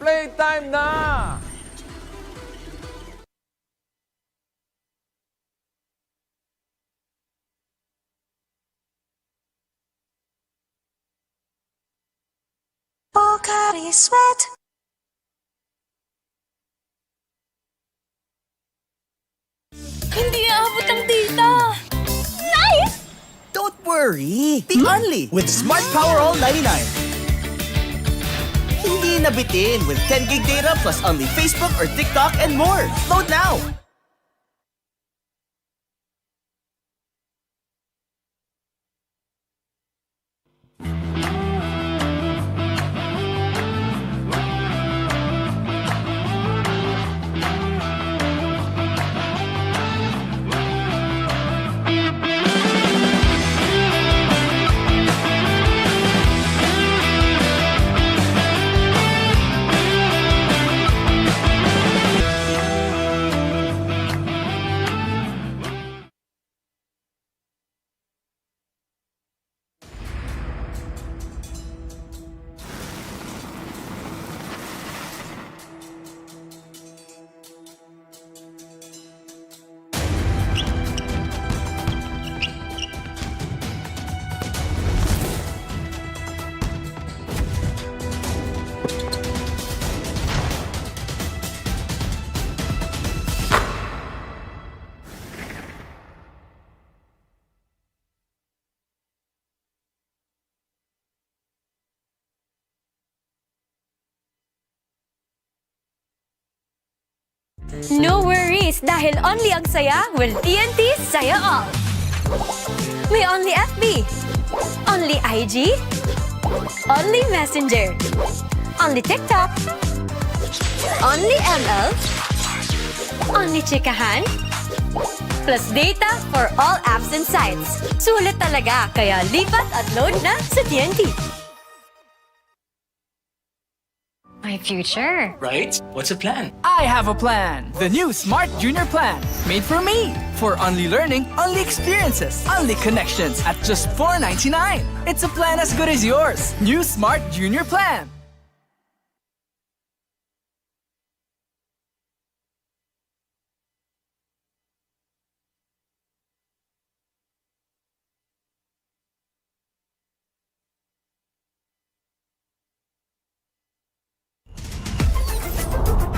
Playtime na! Pocari Sweat. Hindi aabot ang data. Nice! Don't worry! Be only with Smart Power All 99. Hindi nabitin with 10 gig data plus only Facebook or TikTok and more. Load now! No worries, dahil only ang saya will TNT Saya All. May only FB, only IG, only Messenger, only TikTok, only ML, only chikahan, plus data for all apps and sites. Sulit talaga, kaya lipat at load na sa TNT. My future. Right? What's the plan? I have a plan. The new Smart Junior Plan. Made for me. For only learning, only experiences, only connections at just $4.99. It's a plan as good as yours. New Smart Junior Plan.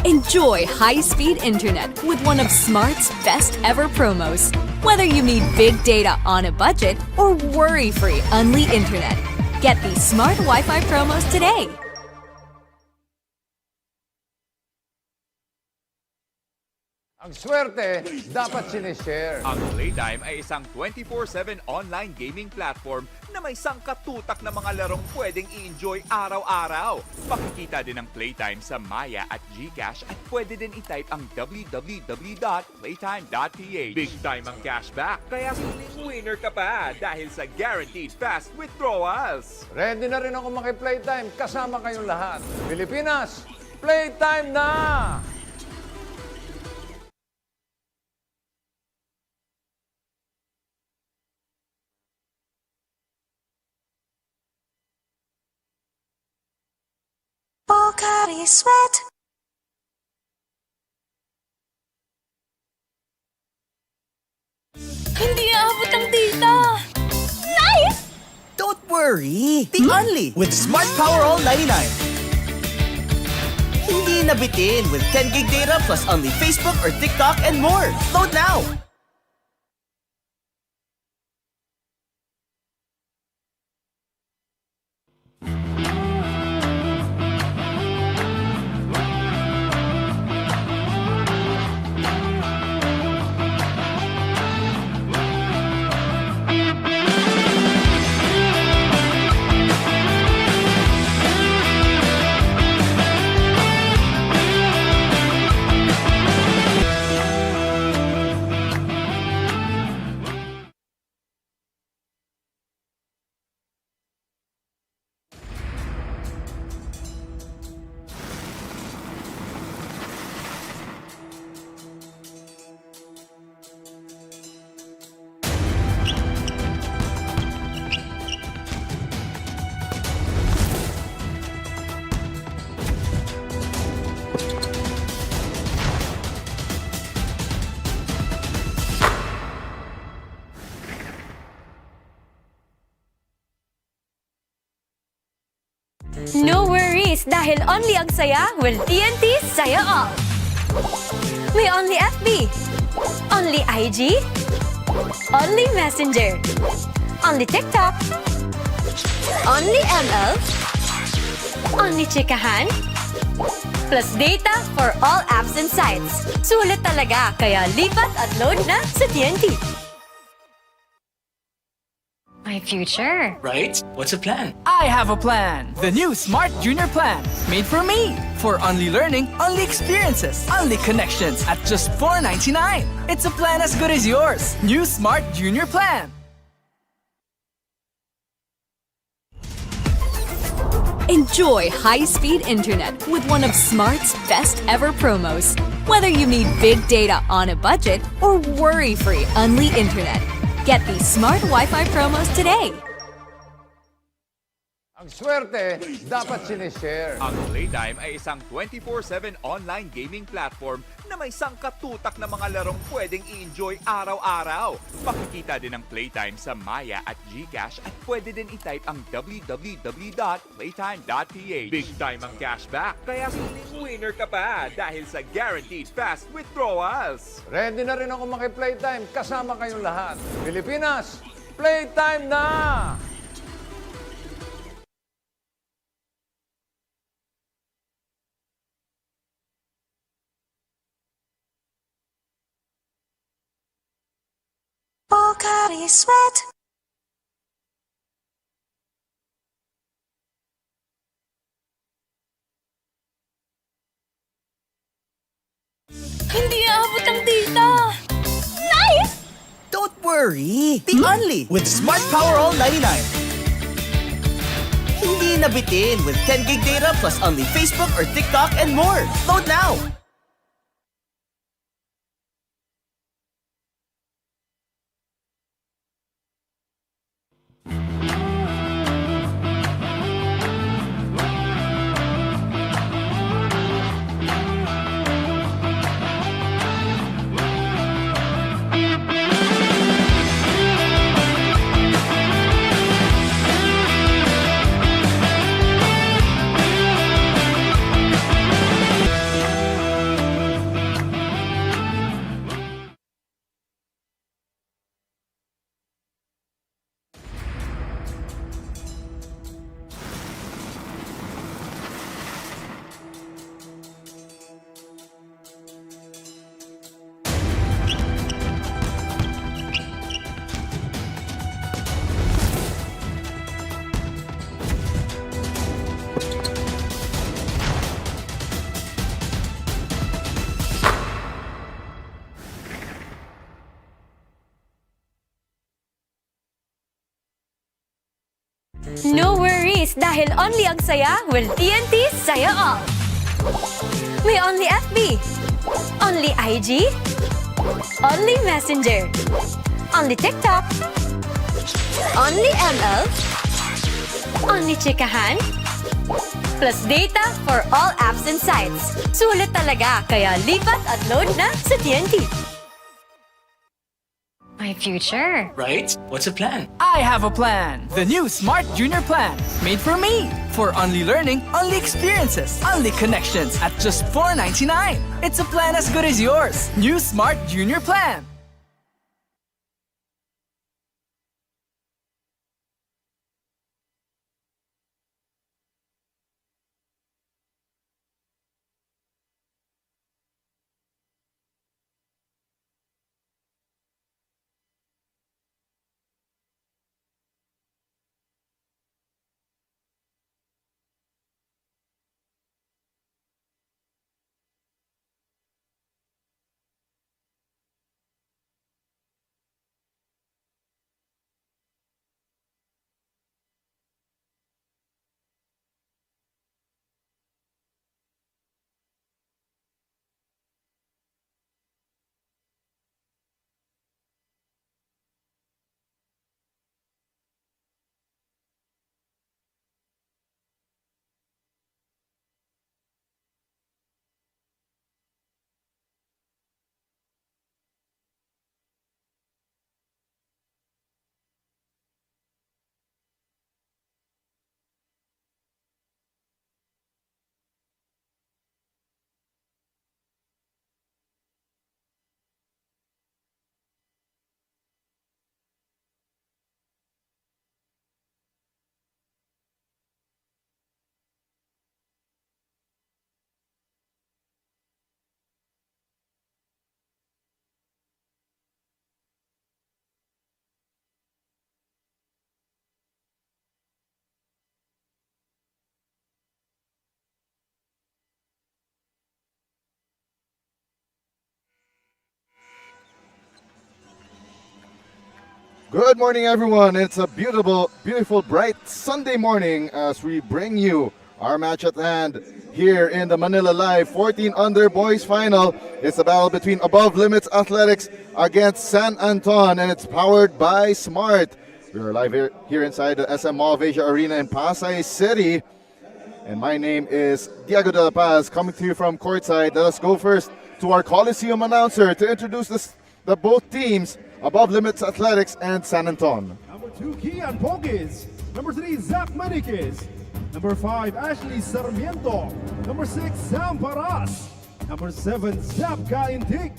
Enjoy high-speed internet with one of Smart's best-ever promos. Whether you need big data on a budget or worry-free Unli internet, get these Smart Wi-Fi promos today. Ang swerte, dapat sinishare. Ang Playtime ay isang 24/7 online gaming platform na may sangkatutak na mga larong pwedeng i-enjoy araw-araw. Makikita din ang Playtime sa Maya at GCash at pwede din i-type ang www.playtime.ph. Big time ang cashback, kaya feeling winner ka pa dahil sa guaranteed fast withdrawals. Ready na rin ako maki-Playtime kasama kayong lahat. Pilipinas, Playtime na! Pocari Sweat. Hindi aabot ang data. Nice! Don't worry! Be only with Smart Power All 99. Hindi nabitin with 10 gig data plus only Facebook or TikTok and more. Load now! worries dahil only ang saya will TNT Saya All. May only FB, only IG, only Messenger, only TikTok, only ML, only chikahan, plus data for all apps and sites. Sulit talaga, kaya lipat at load na sa TNT. My future. Right? What's a plan? I have a plan. The new Smart Junior Plan. Made for me. For only learning, only experiences, only connections at just $4.99. It's a plan as good as yours. New Smart Junior Plan. Enjoy high-speed internet with one of Smart's best ever promos. Whether you need big data on a budget or worry-free Unli internet, get these Smart Wi-Fi promos today. Ang swerte, dapat sinishare. Ang Playtime ay isang 24/7 online gaming platform na may sangkatutak na mga larong pwedeng i-enjoy araw-araw. Makikita din ang Playtime sa Maya at GCash at pwede din i-type ang www.playtime.ph. Big time ang cashback, kaya feeling winner ka pa dahil sa guaranteed fast withdrawals. Ready na rin ako maki-playtime kasama kayong lahat. Pilipinas, playtime na! Pocari Sweat. Hindi aabot ang data! Nice! Don't worry! Be only with Smart Power All 99. Hindi nabitin with 10 gig data plus only Facebook or TikTok and more. Load now! No worries dahil only ang saya will TNT Saya All. May only FB, only IG, only Messenger, only TikTok, only ML, only chikahan, plus data for all apps and sites. Sulit talaga, kaya lipat at load na sa TNT. My future. Right? What's a plan? I have a plan. The new Smart Junior Plan. Made for me. For only learning, only experiences, only connections at just $4.99. It's a plan as good as yours. New Smart Junior Plan. Good morning, everyone. It's a beautiful, bright Sunday morning as we bring you our match at hand here in the Manila Live 14 Under Boys Final. It's a battle between Above Limits Athletics against San Anton, and it's powered by Smart. We are live here inside the SM Mall of Asia Arena in Pasay City. And my name is Diego de la Paz, coming to you from courtside. Let us go first to our Coliseum announcer to introduce the both teams, Above Limits Athletics and San Anton. Number 2, Kian Pogis. Number 3, Zach Maniquez. Number 5, Ashley Sarmiento. Number 6, Sam Paras. Number 7, Zap Kaintik.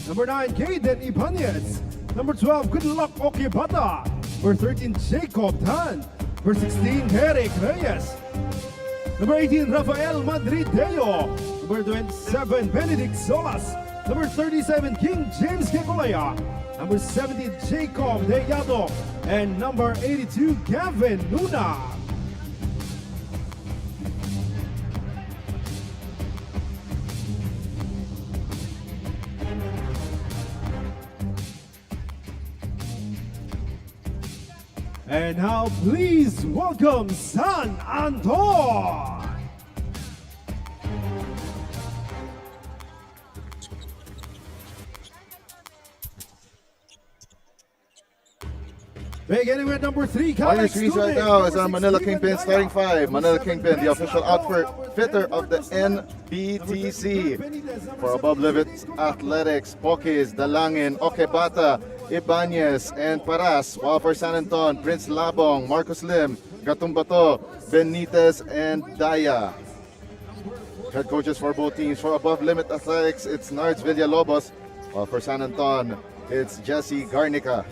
Number 9, Kaden Ibanez. Number 12, Goodluck Okibata. Number 13, Jacob Tan. Number 16, Eric Reyes. Number 18, Rafael Madrideo. Number 27, Benedict Solas. Number 37, King James Kekulea. Number 70, Jacob Deyado. And number 82, Gavin Luna. And now please welcome San Anton. Beginning with number 3, On your screens right now is our Manila Kingpin starting 5. Manila Kingpin, the official outfitter of the NBTC. For Above Limits Athletics, Pokis, Dalangin, Okebata, Ibanez, and Paras. While for San Anton, Prince Labong, Marcos Lim, Gatumbato, Benitez, and Daya. Head coaches for both teams. For Above Limit Athletics, it's Nards Villalobos. While for San Anton, it's Jesse Garnica.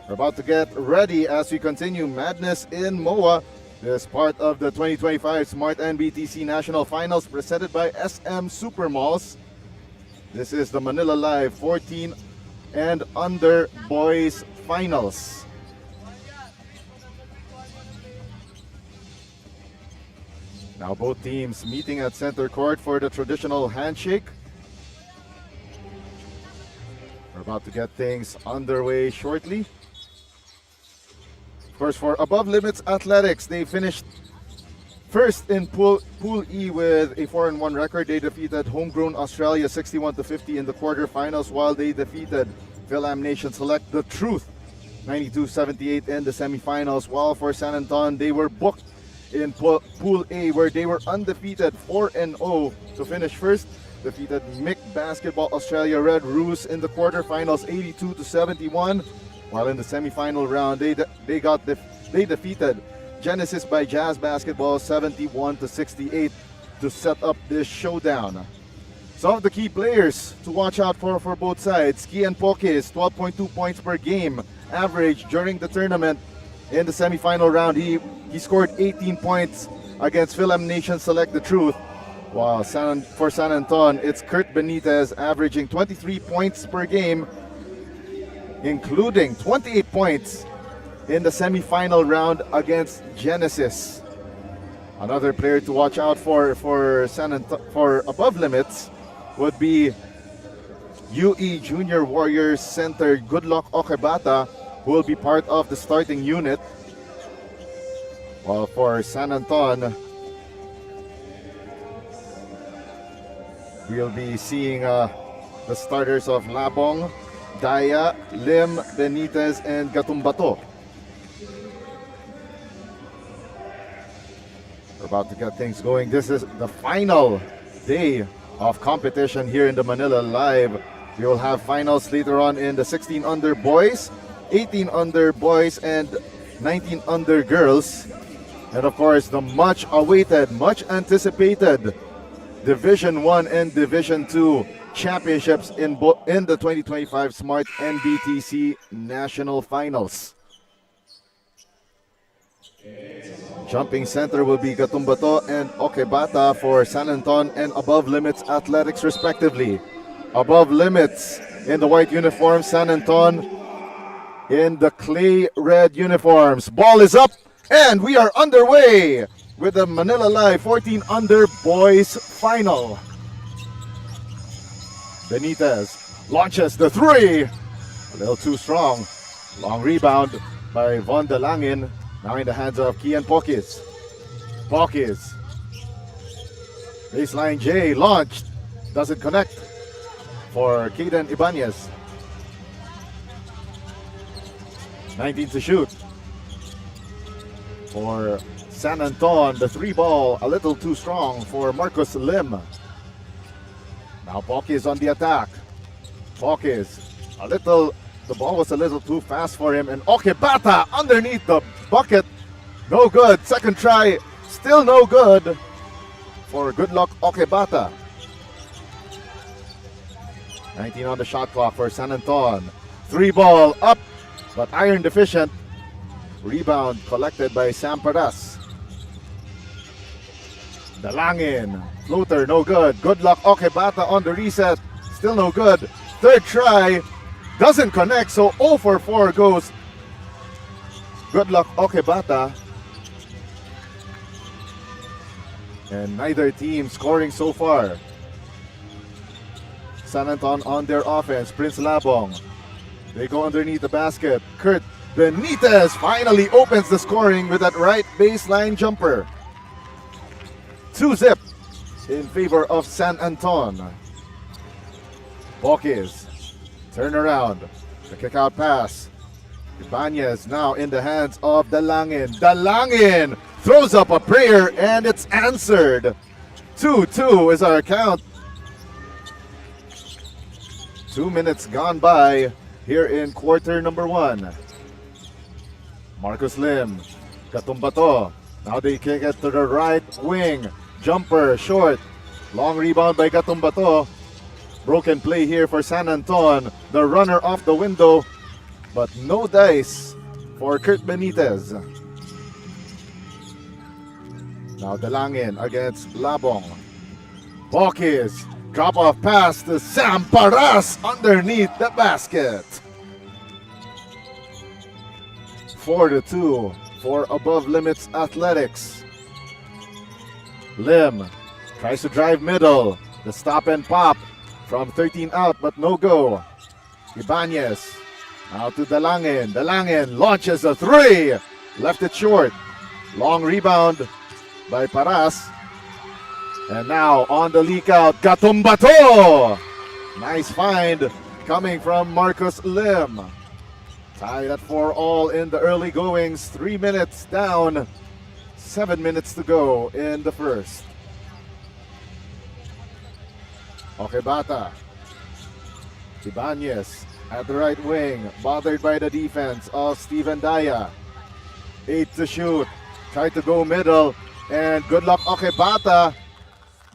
We're about to get ready as we continue Madness in MOA. This part of the 2025 Smart-NBTC National Finals presented by SM Supermalls. This is the Manila Live 14 and Under Boys Finals. Now both teams meeting at center court for the traditional handshake. We're about to get things underway shortly. Of course, for Above Limits Athletics, they finished first in Pool E with a 4-1 record. They defeated homegrown Australia 61-50 in the quarterfinals, while they defeated Fil-Am Nation Select the Truth 92-78 in the semifinals. While for San Anton, they were booked in Pool A, where they were undefeated 4-0 to finish first. Defeated MIC Basketball Australia Red Roos in the quarterfinals 82-71. While in the semifinal round, they defeated Genesis by Jazz Basketball 71-68 to set up this showdown. Some of the key players to watch out for both sides. Kian Pokis, 12.2 points per game average during the tournament. In the semifinal round, he scored 18 points against Fil-Am Nation Select the Truth. While for San Anton, it's Kurt Benitez averaging 23 points per game, including 28 points in the semifinal round against Genesis. Another player to watch out for Above Limits would be UE Junior Warriors center Goodluck Okebata, who will be part of the starting unit. While for San Anton, we'll be seeing the starters of Labong, Daya, Lim, Benitez, and Gatumbato. We're about to get things going. This is the final day of competition here in the Manila Live. We will have finals later on in the 16 under boys, 18 under boys, and 19 under girls. And of course, the much awaited, much anticipated Division 1 and Division 2 championships in the 2025 Smart-NBTC National Finals. Jumping center will be Gatumbato and Okebata for San Anton and Above Limits Athletics respectively. Above Limits in the white uniform, San Anton in the clay red uniforms. Ball is up and we are underway with the Manila Live 14 under boys final. Benitez launches the three. A little too strong. Long rebound by Von Delangin. Now in the hands of Kian Pokis. Pokis. Baseline J launched. Doesn't connect for Kaden Ibanez. 19 to shoot. For San Anton, the 3-ball a little too strong for Marcus Lim. Now Pokis on the attack. Pokis, the ball was a little too fast for him, and Okebata underneath the bucket. No good. Second try, still no good for Good Luck Okebata. 19 on the shot clock for San Anton. 3-ball up, but iron deficient. Rebound collected by Sam Paras. Dalangin, floater, no good. Good Luck Okebata on the reset, still no good. Third try, doesn't connect, so 0 for 4 goes Good Luck Okebata. And neither team scoring so far. San Anton on their offense. Prince Labong. They go underneath the basket. Kurt Benitez finally opens the scoring with that right baseline jumper. 2-zip in favor of San Anton. Pokis. Turn around. The kick out pass. Ibanez now in the hands of Dalangin. Dalangin throws up a prayer and it's answered. 2-2 is our count. 2 minutes gone by here in quarter number 1. Marcus Lim, Katumbato. Now they kick it to the right wing. Jumper, short. Long rebound by Katumbato. Broken play here for San Anton. The runner off the window, but no dice for Kurt Benitez. Now Dalangin against Labong. Pokis, drop off pass to Sam Paras underneath the basket. 4-2 for Above Limits Athletics. Lim tries to drive middle. The stop and pop from 13 out, but no go. Ibanez now to Dalangin. Dalangin launches a 3. Left it short. Long rebound by Paras. And now on the leak out, Katumbato. Nice find coming from Marcus Lim. Tied at 4-all in the early goings. 3 minutes down. 7 minutes to go in the first. Okebata. Ibanez at the right wing. Bothered by the defense of Steven Daya. 8 to shoot. Tried to go middle. And Good Luck Okebata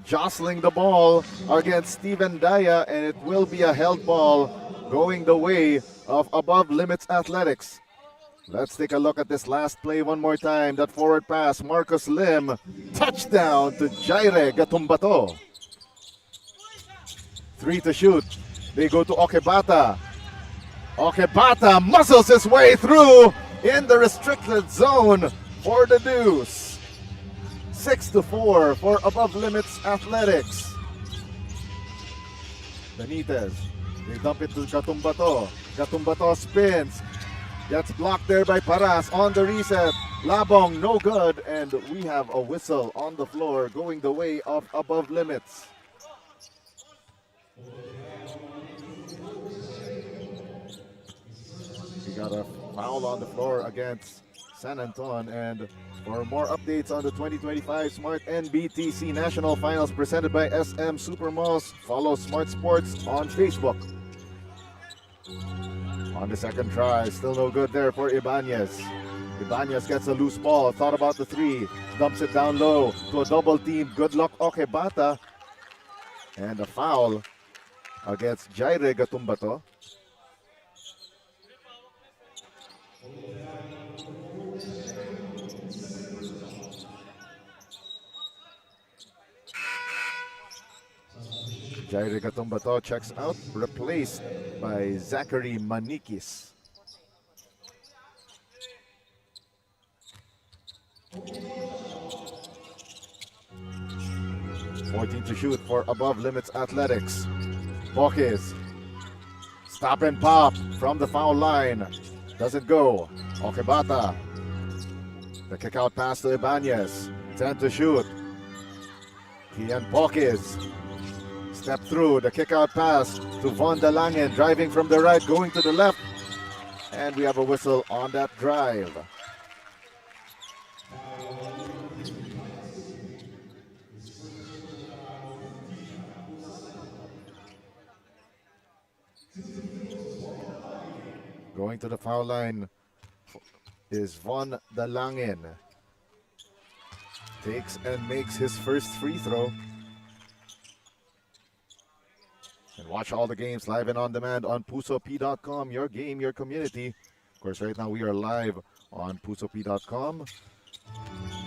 jostling the ball against Steven Daya. And it will be a held ball going the way of Above Limits Athletics. Let's take a look at this last play one more time. That forward pass, Marcus Lim. Touchdown to Jaire Gatumbato. 3 to shoot. They go to Okebata. Okebata muscles his way through in the restricted zone for the deuce. 6-4 for Above Limits Athletics. Benitez. They dump it to Gatumbato. Gatumbato spins. Gets blocked there by Paras on the reset. Labong no good, and we have a whistle on the floor going the way of Above Limits. We got a foul on the floor against San Anton. And for more updates on the 2025 Smart-NBTC National Finals presented by SM Supermalls, follow Smart Sports on Facebook. On the second try, still no good there for Ibanez. Ibanez gets a loose ball, thought about the 3, dumps it down low to a double team. Good Luck Okebata. And a foul against Jaire Gatumbato. Jaire Gatumbato checks out, replaced by Zachary Manikis. $14 to shoot for Above Limits Athletics. Pokis. Stop and pop from the foul line. Doesn't go. Okebata. The kick out pass to Ibanez. 10 to shoot. Kian Pokis. Step through. The kick out pass to Von de Langen. Driving from the right, going to the left. And we have a whistle on that drive. Going to the foul line is Von de Langen. Takes and makes his first free throw. And watch all the games live and on demand on pusop.com. Your game, your community. Of course, right now we are live on pusop.com,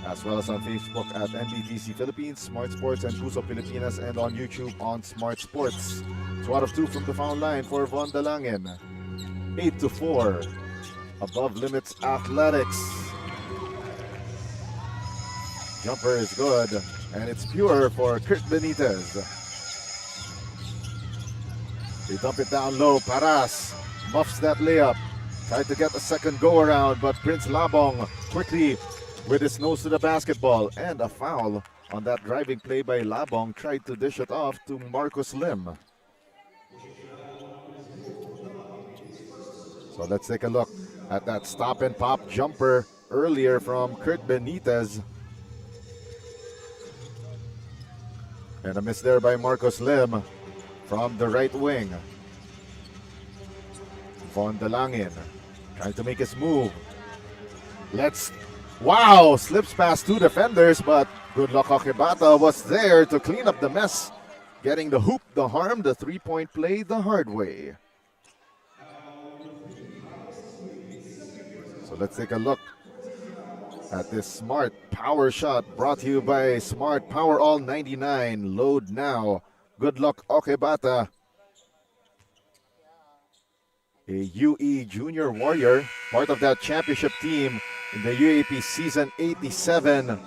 as well as on Facebook at NBTC Philippines, Smart Sports, and Pusop Pilipinas, and on YouTube on Smart Sports. 2 out of 2 from the foul line for Von de Langen. 8 to 4. Above limits athletics. Jumper is good, and it's pure for Kurt Benitez. They dump it down low. Paras muffs that layup. Tried to get a second go around, but Prince Labong quickly with his nose to the basketball. And a foul on that driving play by Labong. Tried to dish it off to Marcus Lim. So let's take a look at that stop and pop jumper earlier from Kurt Benitez. And a miss there by Marcus Lim from the right wing. Von de Langen trying to make his move. Wow, slips past 2 defenders, but good luck Okebata was there to clean up the mess. Getting the hoop, the harm, the 3-point play the hard way. So let's take a look at this Smart Power Shot brought to you by Smart Power All 99. Load now. Good luck Okebata. A UE Junior Warrior, part of that championship team in the UAP Season 87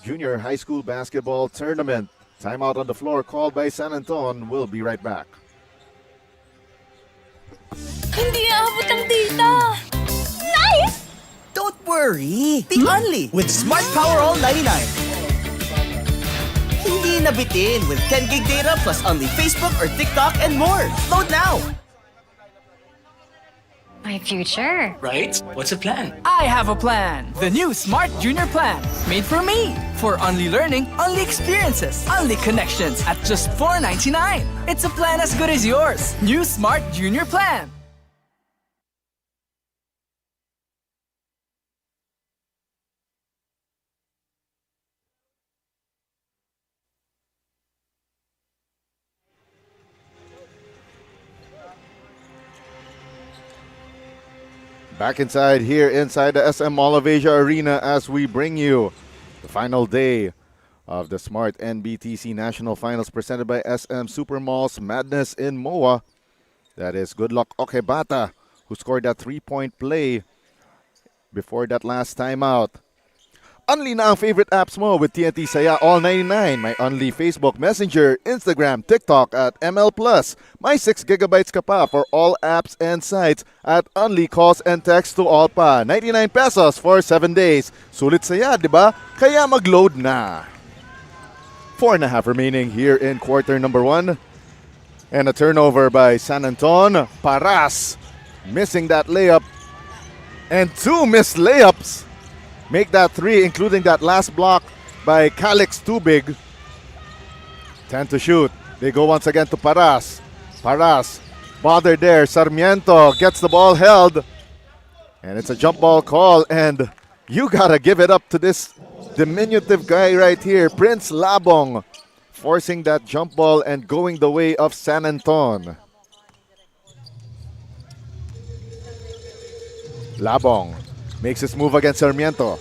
Junior High School Basketball Tournament. Timeout on the floor called by San Anton. We'll be right back. Hindi aabot ang data! Nice! Don't worry. The Only with Smart Power All 99. Hindi nabitin with 10 gig data plus Only Facebook or TikTok and more. Load now. My future. Right? What's the plan? I have a plan. The new Smart Junior Plan. Made for me. For only learning, only experiences, only connections at just $4.99. It's a plan as good as yours. New Smart Junior Plan. Back inside here, inside the SM Mall of Asia Arena, as we bring you the final day of the Smart-NBTC National Finals presented by SM Supermalls Madness in MOA. That is good luck Okebata, who scored that 3-point play before that last timeout. Unli na ang favorite apps mo with TNT Saya All 99. May Unli Facebook Messenger, Instagram, TikTok at ML+. May 6 gigabytes ka pa for all apps and sites at Unli calls and text to all pa. 99 pesos for 7 days. Sulit saya, di ba? Kaya mag-load na. 4.5 remaining here in quarter number 1. And a turnover by San Anton. Paras missing that layup. And 2 missed layups. Make that 3, including that last block by Calix Tubig. 10 to shoot. They go once again to Paras. Paras, bothered there. Sarmiento gets the ball held. And it's a jump ball call. And you gotta give it up to this diminutive guy right here, Prince Labong, forcing that jump ball and going the way of San Anton. Labong makes his move against Sarmiento.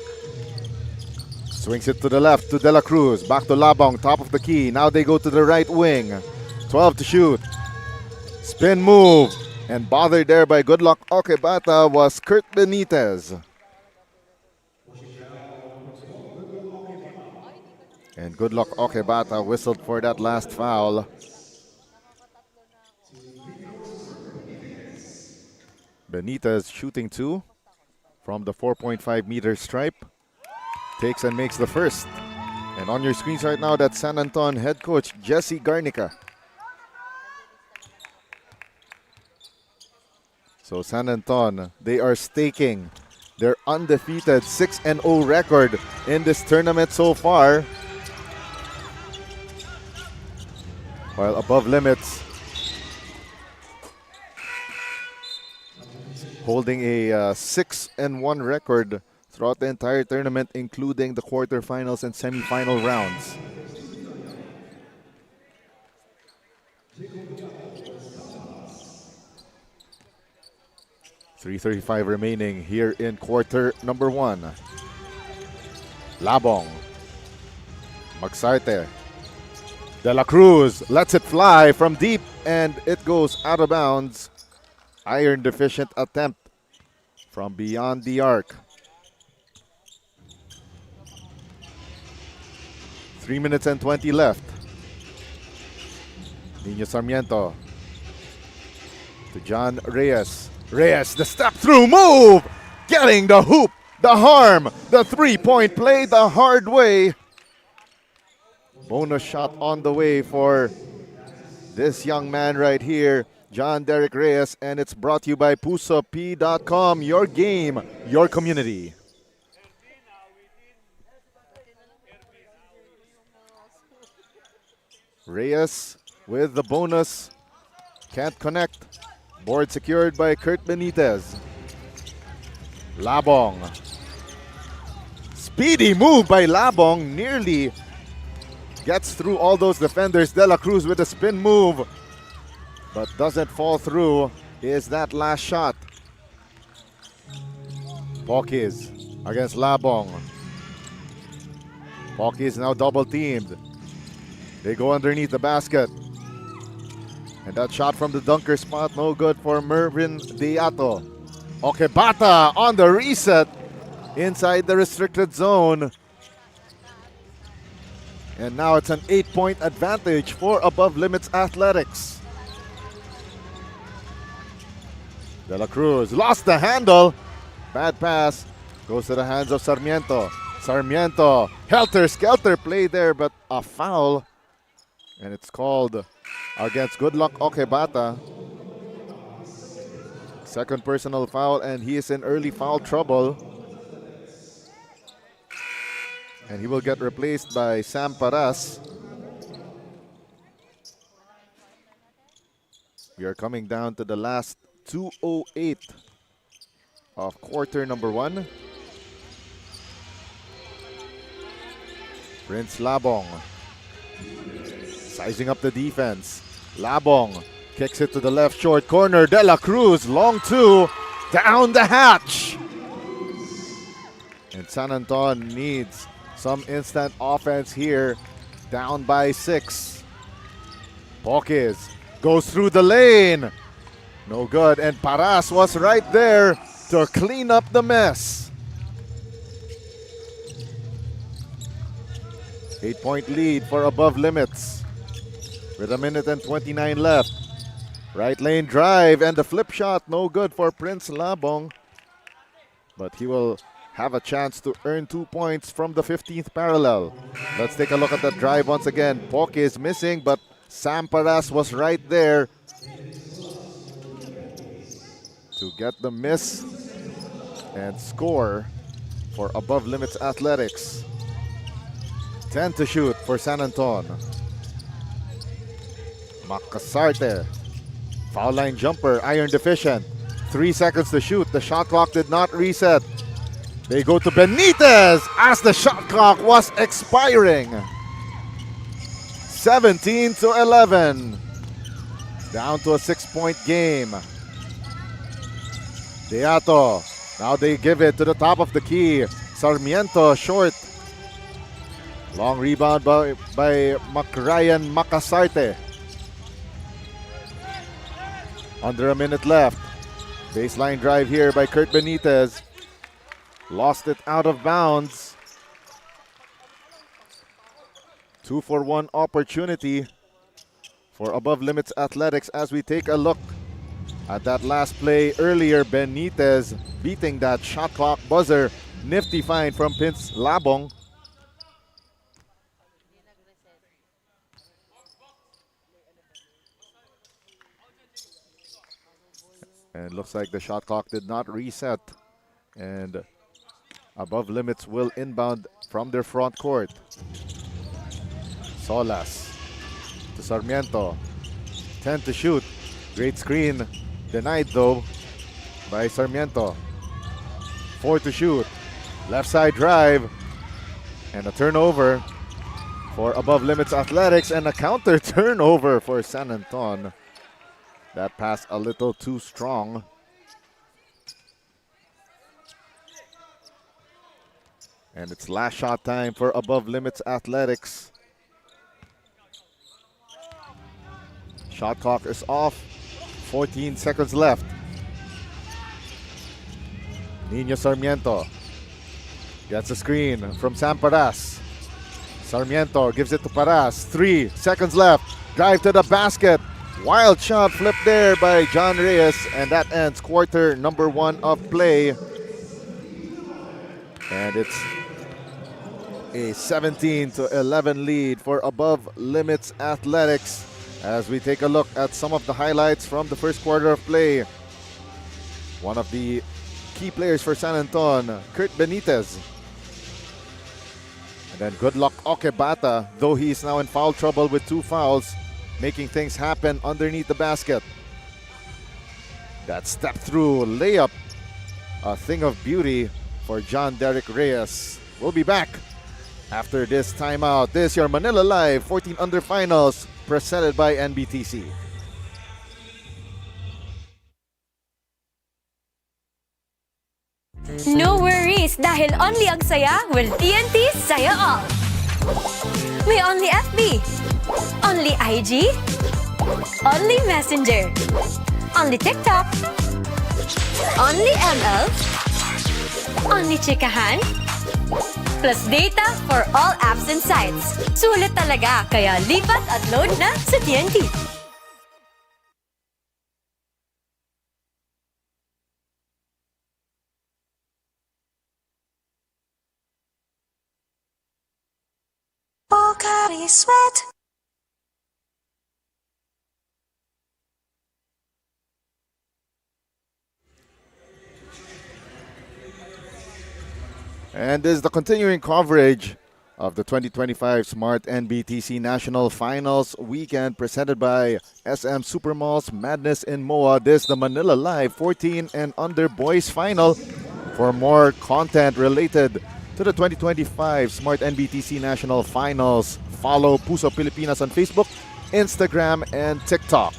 Swings it to the left to De La Cruz. Back to Labong, top of the key. Now they go to the right wing. 12 to shoot. Spin move. And bothered there by good luck Okebata was Kurt Benitez. And good luck Okebata whistled for that last foul. Benitez shooting 2 from the 4.5-meter stripe. Takes and makes the first. And on your screens right now, that's San Anton head coach Jesse Garnica. So San Anton, they are staking their undefeated 6-0 record in this tournament so far. While above limits, holding a 6-1 record throughout the entire tournament, including the quarterfinals and semifinal rounds. .335 remaining here in quarter number 1. Labong. Magsarte. De La Cruz lets it fly from deep and it goes out of bounds. Iron deficient attempt from beyond the arc. 3 minutes and 20 left. Nino Sarmiento to John Reyes. Reyes, the step through move, getting the hoop, the harm, the 3-point play the hard way. Bonus shot on the way for this young man right here, John Derek Reyes, and it's brought to you by PusoP.com, your game, your community. Reyes with the bonus, can't connect. Board secured by Kurt Benitez. Labong. Speedy move by Labong, nearly gets through all those defenders. De La Cruz with a spin move, but doesn't fall through. Is that last shot? Pawkis against Labong. Pawkis now double teamed. They go underneath the basket. And that shot from the dunker spot, no good for Mervin Diato. Okebata on the reset inside the restricted zone. And now it's an 8-point advantage for Above Limits Athletics. De La Cruz lost the handle. Bad pass. Goes to the hands of Sarmiento. Sarmiento, helter-skelter play there, but a foul. And it's called against Good Luck Okebata. Second personal foul, and he is in early foul trouble. And he will get replaced by Sam Paras. We are coming down to the last 2:08 of quarter number 1. Prince Labong sizing up the defense. Labong kicks it to the left short corner. De La Cruz, long 2, down the hatch. And San Anton needs some instant offense here, down by 6. Pawkis goes through the lane. No good, and Paras was right there to clean up the mess. 8-point lead for Above Limits with 1 minute and 29 left. Right lane drive and the flip shot, no good for Prince Labong. But he will have a chance to earn 2 points from the 15th parallel. Let's take a look at that drive once again. Pok is missing, but Sam Paras was right there to get the miss and score for Above Limits Athletics. 10 to shoot for San Anton. Makasarte. Foul line jumper, iron deficient. 3 seconds to shoot. The shot clock did not reset. They go to Benitez as the shot clock was expiring. 17 to 11. Down to a 6-point game. Deato. Now they give it to the top of the key. Sarmiento short. Long rebound by Ryan Makasarte. Under a minute left. Baseline drive here by Kurt Benitez. Lost it out of bounds. 2-for-1 opportunity for Above Limits Athletics as we take a look At that last play earlier, Benitez beating that shot clock buzzer. Nifty find from Prince Labong. And looks like the shot clock did not reset. And Above Limits will inbound from their front court. Solas to Sarmiento. 10 to shoot. Great screen. Denied though by Sarmiento. 4 to shoot. Left side drive. And a turnover for Above Limits Athletics. And a counter turnover for San Anton. That pass a little too strong. And it's last shot time for Above Limits Athletics. Shot clock is off. 14 seconds left. Nino Sarmiento gets a screen from Sam Paras. Sarmiento gives it to Paras. 3 seconds left. Drive to the basket. Wild shot flipped there by John Reyes, and that ends quarter number 1 of play. And it's a 17-11 lead for Above Limits Athletics as we take a look at some of the highlights from the first quarter of play. One of the key players for San Anton, Kurt Benitez. And then good luck Okebata, though he's now in foul trouble with 2 fouls, making things happen underneath the basket. That step through layup, a thing of beauty for John Derek Reyes. We'll be back after this timeout. This is your Manila Live 14 Under Finals presented by NBTC. No worries dahil only ang saya will TNT Saya All. May only FB, only IG, only Messenger, only TikTok, only ML, only Chikahan, plus data for all apps and sites. Sulit talaga, kaya lipat at load na sa TNT. Pocari Sweat. And this is the continuing coverage of the 2025 Smart-NBTC National Finals weekend presented by SM Supermalls Madness in MOA. This is the Manila Live 14 and Under Boys Final. For more content related to the 2025 Smart-NBTC National Finals, follow Puso Pilipinas on Facebook, Instagram, and TikTok.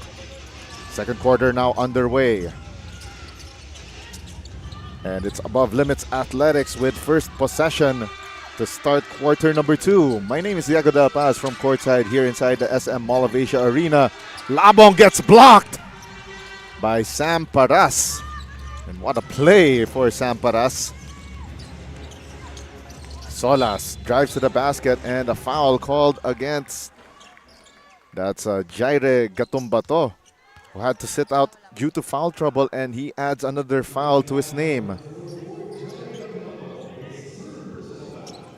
Second quarter now underway. And it's Above Limits Athletics with first possession to start quarter number 2. My name is Diego Del Paz from courtside here inside the SM Mall of Asia Arena. Labong gets blocked by Sam Paras. And what a play for Sam Paras. Solas drives to the basket and a foul called against. That's Jaire Gatumbato, who had to sit out due to foul trouble, and he adds another foul to his name.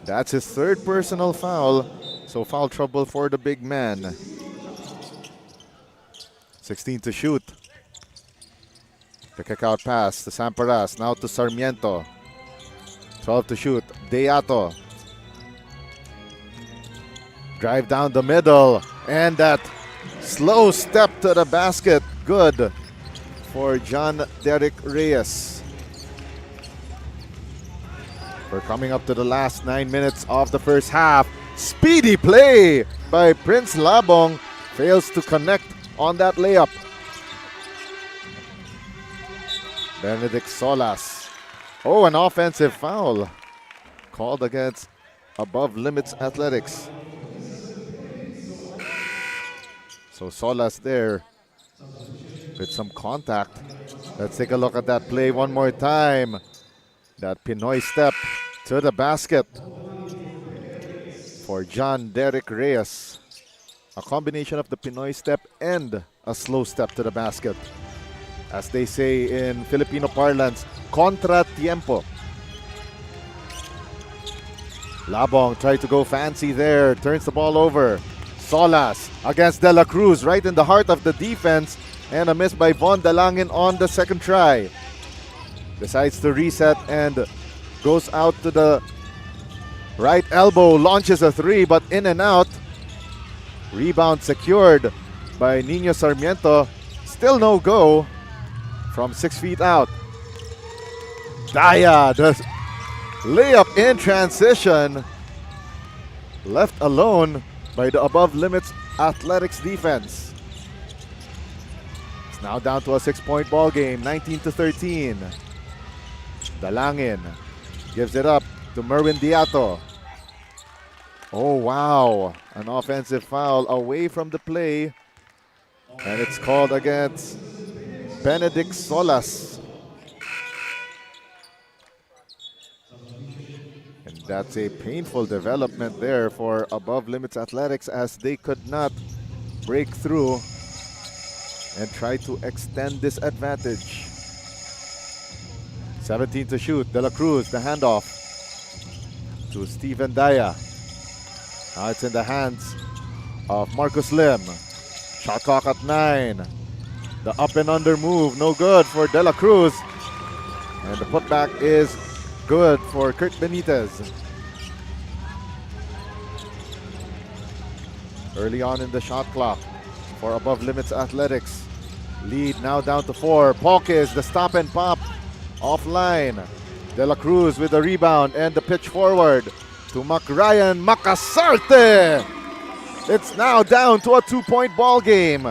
That's his 3rd personal foul, so foul trouble for the big man. 16 to shoot. The kick out pass to Samparas, now to Sarmiento. 12 to shoot, Deato. Drive down the middle, and that slow step to the basket, good for John Derek Reyes. We're coming up to the last 9 minutes of the first half. Speedy play by Prince Labong, fails to connect on that layup. Benedict Solas. Oh, an offensive foul called against Above Limits Athletics. So Solas there with some contact. Let's take a look at that play one more time. That Pinoy step to the basket for John Derek Reyes. A combination of the Pinoy step and a slow step to the basket. As they say in Filipino parlance, contra tiempo. Labong tried to go fancy there, turns the ball over. Solas against De La Cruz, right in the heart of the defense, and a miss by Von Dalangin on the second try. Decides to reset and goes out to the right elbow, launches a three, but in and out. Rebound secured by Nino Sarmiento. Still no go from 6 feet out. Daya, the layup in transition, left alone by the above limits athletics defense. It's now down to a 6-point ball game, 19-13. Dalangin gives it up to Merwin Diato. Oh wow, an offensive foul away from the play, and it's called against Benedict Solas. And that's a painful development there for above limits athletics, as they could not break through and try to extend this advantage. 17 to shoot. De La Cruz, the handoff to Steven Daya. Now it's in the hands of Marcus Lim. Shot clock at 9. The up and under move, no good for De La Cruz. And the putback is good for Kurt Benitez. Early on in the shot clock for above limits athletics. Lead now down to 4. Pawkes, the stop and pop offline. De La Cruz with the rebound and the pitch forward to Ryan Makasarte. It's now down to a 2-point ball game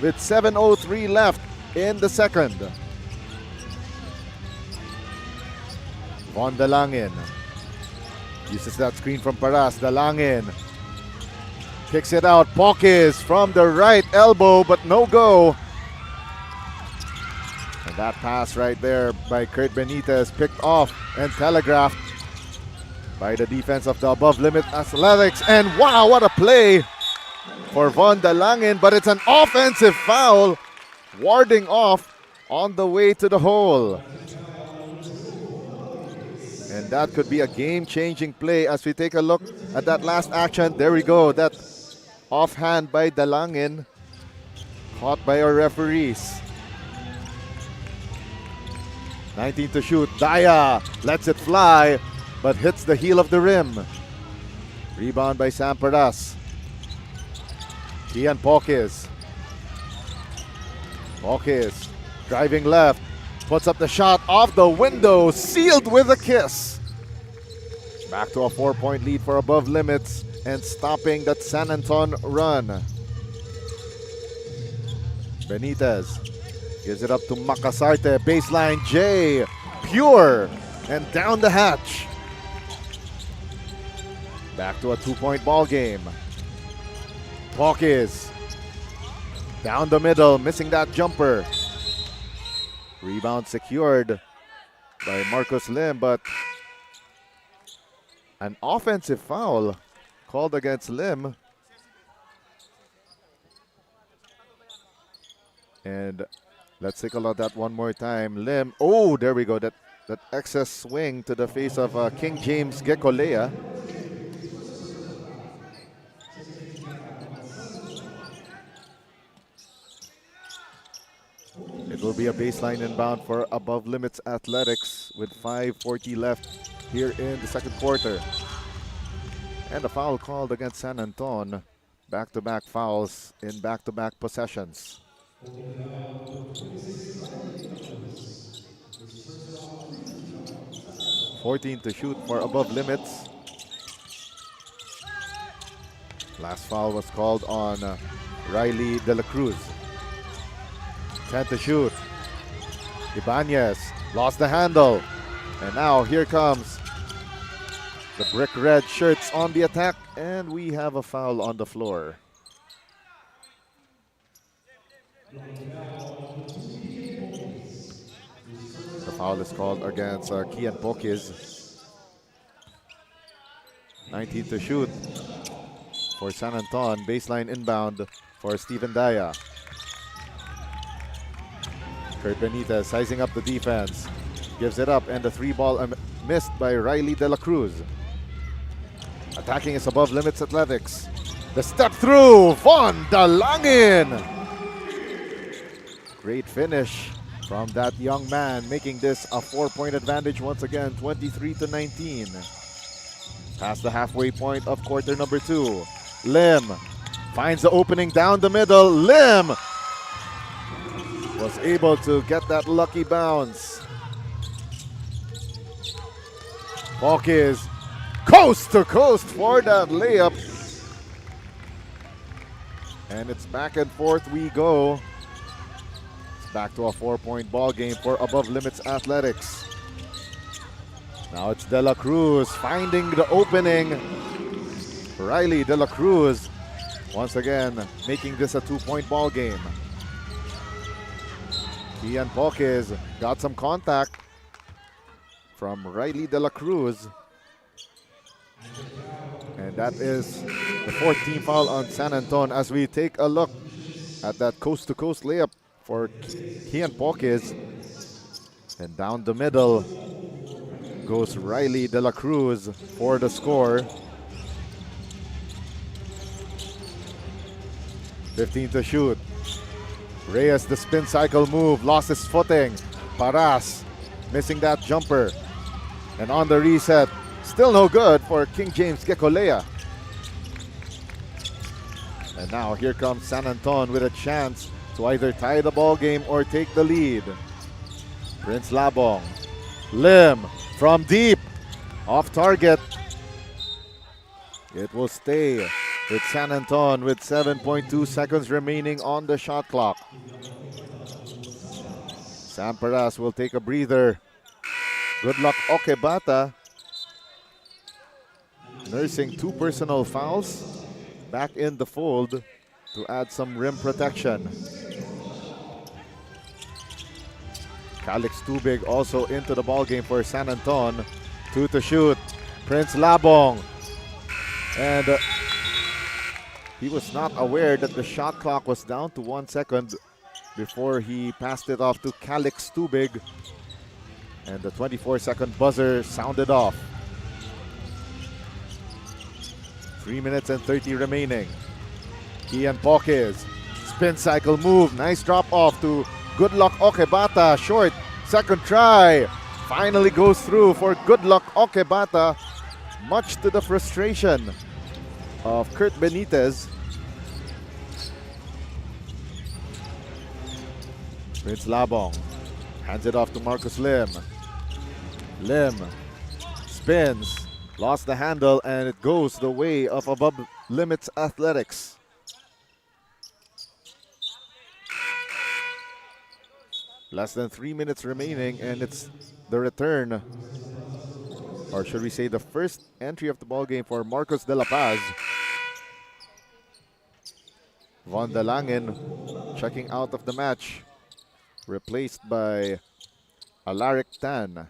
with 7:03 left in the second. Von Dalangin uses that screen from Paras. Dalangin kicks it out. Pawkes from the right elbow, but no go. And that pass right there by Kurt Benitez picked off and telegraphed by the defense of the above limit athletics. And wow, what a play for Von Dalangin, but it's an offensive foul, warding off on the way to the hole. And that could be a game-changing play as we take a look at that last action. There we go, that offhand by Dalangin, caught by our referees. 19 to shoot. Daya lets it fly, but hits the heel of the rim. Rebound by Sam Paras. Kian Pawkes. Pawkes driving left, puts up the shot off the window, sealed with a kiss. Back to a 4-point lead for above limits and stopping that San Anton run. Benitez gives it up to Makasarte. Baseline J. Pure. And down the hatch. Back to a 2-point ball game. Pawkes down the middle, missing that jumper. Rebound secured by Marcus Lim, but an offensive foul called against Lim. And let's take a look at that one more time. Lim, oh, there we go. That excess swing to the face of King James Gekolea. It will be a baseline inbound for above limits athletics with 5:40 left here in the second quarter. And a foul called against San Anton. Back-to-back fouls in back-to-back possessions. $14 to shoot for above limits. Last foul was called on Riley De La Cruz. 10 to shoot. Ibanez lost the handle. And now here comes the brick red shirts on the attack. And we have a foul on the floor. The foul is called against Kian Pawkes. 19 to shoot for San Anton. Baseline inbound for Steven Daya. Kurt Benitez sizing up the defense. Gives it up, and the 3-ball missed by Riley De La Cruz. Attacking is Above Limits Athletics. The step through, Von Dalangin. Great finish from that young man, making this a 4-point advantage once again, 23-19. Past the halfway point of quarter number 2. Lim finds the opening down the middle. Lim was able to get that lucky bounce. Hawkins coast to coast for that layup. And it's back and forth we go. It's back to a 4-point ball game for Above Limits Athletics. Now it's De La Cruz finding the opening. Riley De La Cruz once again making this a 2-point ball game. Kian Poques got some contact from Riley De La Cruz. And that is the 14th foul on San Anton as we take a look at that coast-to-coast layup for Kian Poques. And down the middle goes Riley De La Cruz for the score. 15 to shoot. Reyes, the spin cycle move, lost his footing. Paras missing that jumper. And on the reset, still no good for King James Gekolea. And now here comes San Anton with a chance to either tie the ball game or take the lead. Prince Labong. Lim from deep. Off target. It will stay with San Anton with 7.2 seconds remaining on the shot clock. Sam Paras will take a breather. Good luck Okebata. Nursing 2 personal fouls. Back in the fold to add some rim protection. Calix Tubig also into the ball game for San Anton. 2 to shoot. Prince Labong. And he was not aware that the shot clock was down to 1 second before he passed it off to Calix Tubig. And the 24-second buzzer sounded off. 3 minutes and 30 remaining. Kian Poques. Spin cycle move. Nice drop off to Good Luck Okebata. Short. Second try. Finally goes through for Good Luck Okebata. Much to the frustration of Kurt Benitez. Prince Labong hands it off to Marcus Lim. Lim spins, lost the handle, and it goes the way of Above Limits Athletics. Less than 3 minutes remaining, and it's the return, or should we say the first entry of the ball game for Marcos de la Paz. Von Dalangin checking out of the match, replaced by Alaric Tan.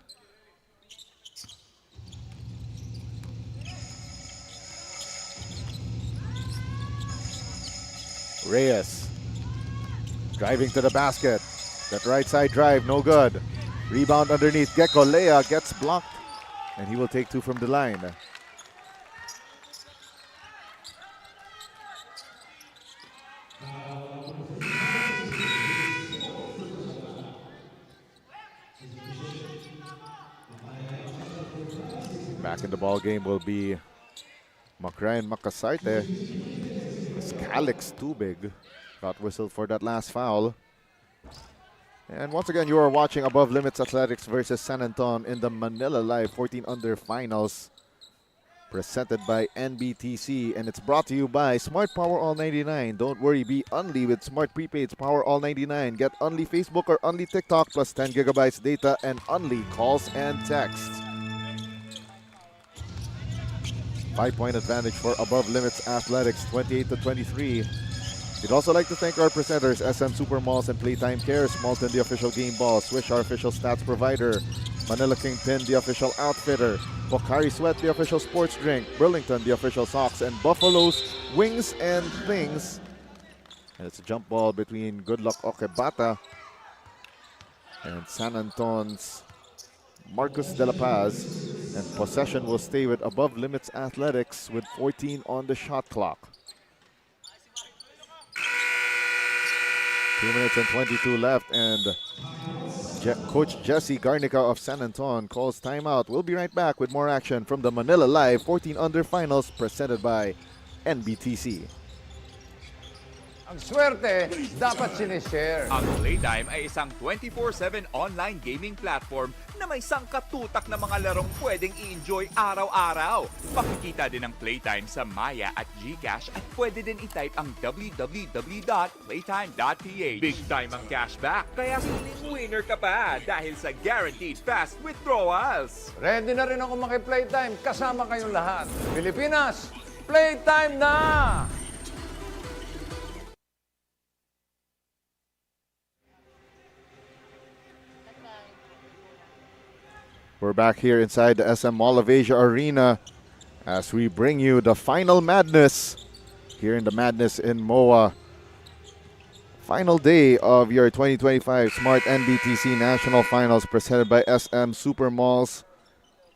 Reyes driving to the basket. That right side drive, no good. Rebound underneath. Gekolea gets blocked, and he will take 2 from the line. Back in the ball game will be Macrayan Makasarte. Calix Tubig got whistled for that last foul. And once again, you are watching Above Limits Athletics versus San Anton in the Manila Live 14 Under Finals, presented by NBTC, and it's brought to you by Smart Power All 99. Don't worry, be Unli with Smart Prepaid's Power All 99. Get Unli Facebook or Unli TikTok plus 10 gigabytes data and Unli calls and texts. 5-point advantage for Above Limits Athletics, 28-23. We'd also like to thank our presenters, SM Supermalls and Playtime Care, Malton, the official game ball, Swish, our official stats provider, Manila Kingpin, the official outfitter, Pocari Sweat, the official sports drink, Burlington, the official socks, and Buffalo's Wings and Things. And it's a jump ball between Good Luck Okebata And San Anton's Marcus De La Paz. And possession will stay with Above Limits Athletics with 14 on the shot clock. 2 minutes and 22 left, and Coach Jesse Garnica of San Anton calls timeout. We'll be right back with more action from the Manila Live 14 Under Finals presented by NBTC. Ang swerte, dapat sinishare. Ang Playtime ay isang 24/7 online gaming platform na may sangkatutak na mga larong pwedeng i-enjoy araw-araw. Makikita din ang Playtime sa Maya at GCash at pwede din i-type ang www.playtime.ph. Big time ang cashback, kaya feeling winner ka pa dahil sa guaranteed fast withdrawals. Ready na rin ako maki-playtime kasama kayong lahat. Pilipinas, playtime na! We're back here inside the SM Mall of Asia Arena as we bring you the final madness here in the Madness in MOA. Final day of your 2025 Smart-NBTC National Finals presented by SM Super Malls.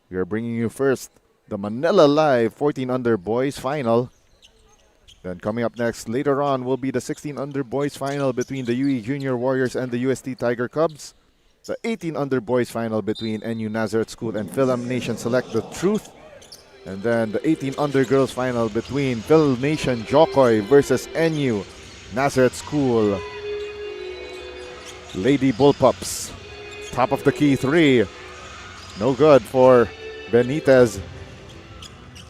We are bringing you first the Manila Live 14 Under Boys Final. Then coming up next later on will be the 16 Under Boys Final between the UE Junior Warriors and the UST Tiger Cubs. The 18 Under Boys Final between NU Nazareth School and Fil-Am Nation Select-USA. And then the 18 Under Girls Final between Phil Nation Jokoy versus NU Nazareth School Lady Bullpups. Top of the key three. No good for Benitez.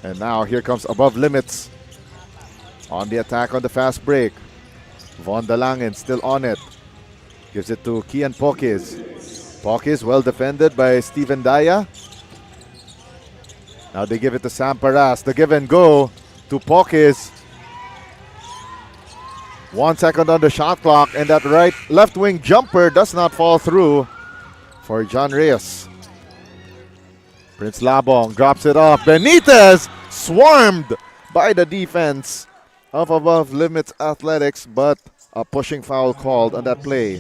And now here comes Above Limits. On the attack on the fast break. Von Dalangin still on it. Gives it to Kian Pokis. Pokis well defended by Steven Daya. Now they give it to Sam Paras. The give and go to Pokis. 1 second on the shot clock, and that left wing jumper does not fall through for John Reyes. Prince Labong drops it off. Benitez swarmed by the defense of Above Limits Athletics, but a pushing foul called on that play.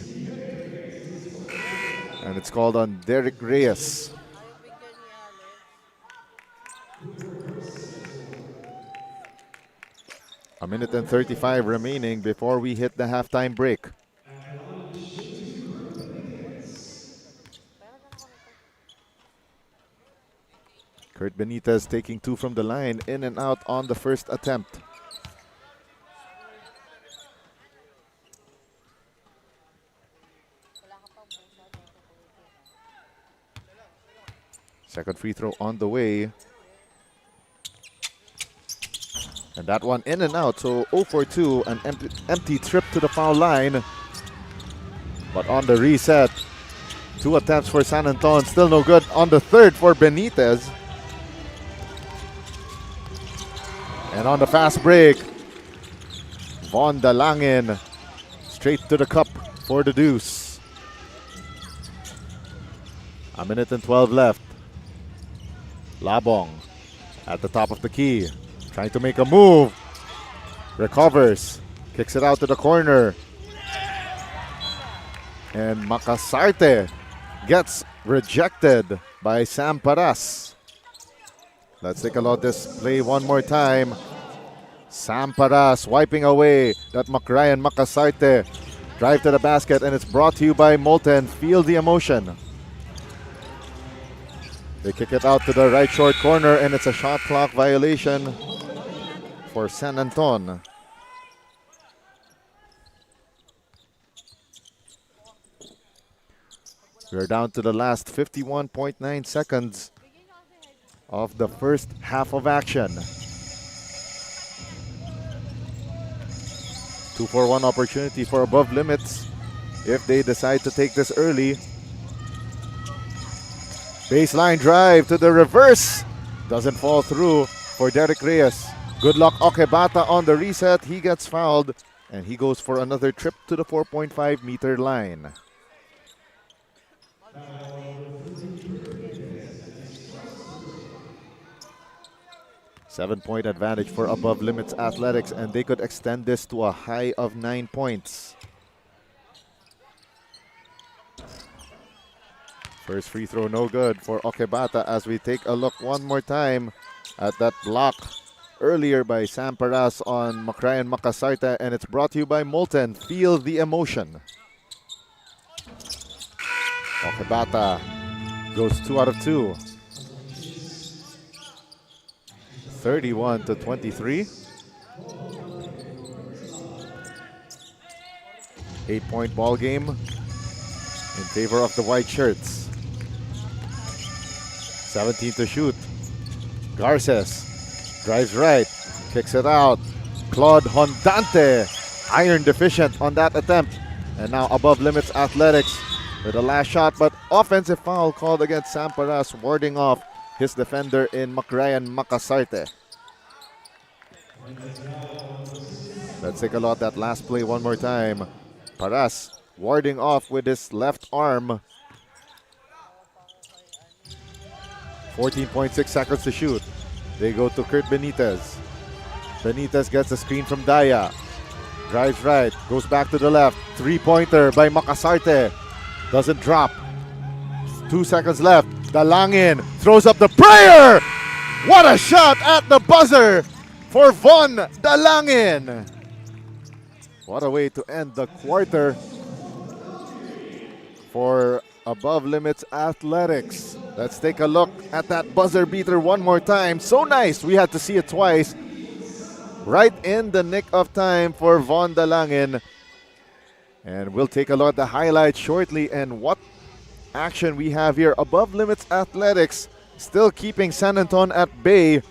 And it's called on Derek Reyes. A minute and 35 remaining before we hit the halftime break. Kurt Benitez taking two from the line, in and out on the first attempt. Second free throw on the way. And that one in and out, so 0 for 2, an empty trip to the foul line. But on the reset, 2 attempts for San Anton, still no good on the third for Benitez. And on the fast break, Von Dalangin straight to the cup for the deuce. A minute and 12 left. Labong at the top of the key, trying to make a move. Recovers, kicks it out to the corner. And Makasarte gets rejected by Sam Paras. Let's take a look at this play one more time. Sam Paras wiping away that Ryan Makasarte. Drive to the basket, and it's brought to you by Molten. Feel the emotion. They kick it out to the right short corner, and it's a shot clock violation for San Anton. We're down to the last 51.9 seconds of the first half of action. 2-for-1 opportunity for Above Limits if they decide to take this early. Baseline drive to the reverse. Doesn't fall through for Derek Reyes. Good luck Okebata on the reset. He gets fouled and he goes for another trip to the 4.5 meter line. Seven-point advantage for Above Limits Athletics, and they could extend this to a high of 9 points. First free throw no good for Okebata as we take a look one more time at that block earlier by Sam Paras on Macrayan Makasarta, and it's brought to you by Molten. Feel the emotion. Okebata goes 2 out of 2. 31-23. 8-point ball game in favor of the white shirts. 17 to shoot. Garces drives right, kicks it out. Claude Hondante, iron deficient on that attempt. And now above limits athletics with the last shot, but offensive foul called against Sam Paras, warding off his defender in Macrayan Makasarte. Let's take a look at that last play one more time. Paras warding off with his left arm. 14.6 seconds to shoot. They go to Kurt Benitez. Benitez gets a screen from Daya. Drives right, goes back to the left. Three-pointer by Makasarte. Doesn't drop. 2 seconds left. Dalangin throws up the prayer. What a shot at the buzzer for Von Dalangin. What a way to end the quarter for Above Limits Athletics. Let's take a look at that buzzer beater one more time. So nice, we had to see it twice. Right in the nick of time for Von Dalangin. And we'll take a look at the highlights shortly and what action we have here. Above Limits Athletics still keeping San Anton at bay.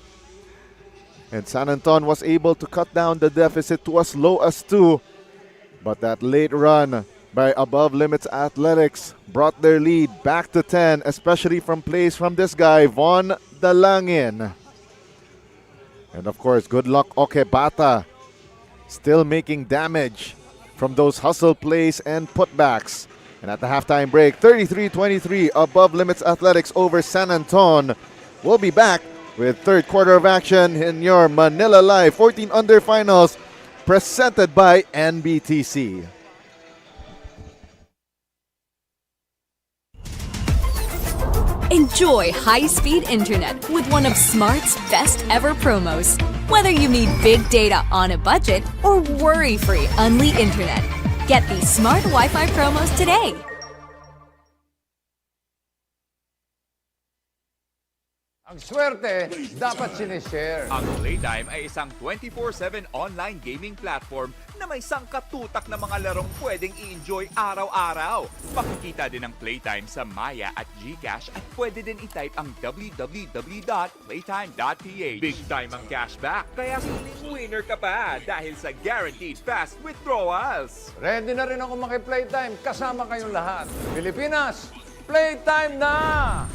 And San Anton was able to cut down the deficit to as low as 2. But that late run by Above Limits Athletics brought their lead back to 10, especially from plays from this guy, Von Dalangin. And of course, good luck Okebata, still making damage from those hustle plays and putbacks. And at the halftime break, 33-23, Above Limits Athletics over San Anton. We'll be back with third quarter of action in your Manila Live 14 Under Finals, presented by NBTC. Enjoy high-speed internet with one of Smart's best ever promos. Whether you need big data on a budget or worry-free Unli internet, get these Smart Wi-Fi promos today. Ang swerte, dapat sinishare. Ang Playtime ay isang 24/7 online gaming platform na may sangkatutak na mga larong pwedeng i-enjoy araw-araw. Makikita din ang Playtime sa Maya at GCash at pwede din i-type ang www.playtime.ph. Big time ang cashback, kaya feeling winner ka pa dahil sa guaranteed fast withdrawals. Ready na rin ako maki-playtime kasama kayong lahat. Pilipinas, playtime na!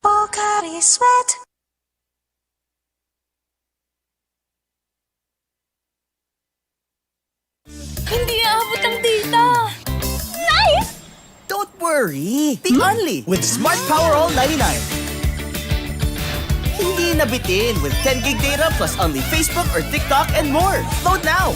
Pocari Sweat. Hindi aabot ang data! Nice! Don't worry! The Only with Smart Power All 99. Hindi nabitin with 10 gig data plus Only Facebook or TikTok and more. Load now!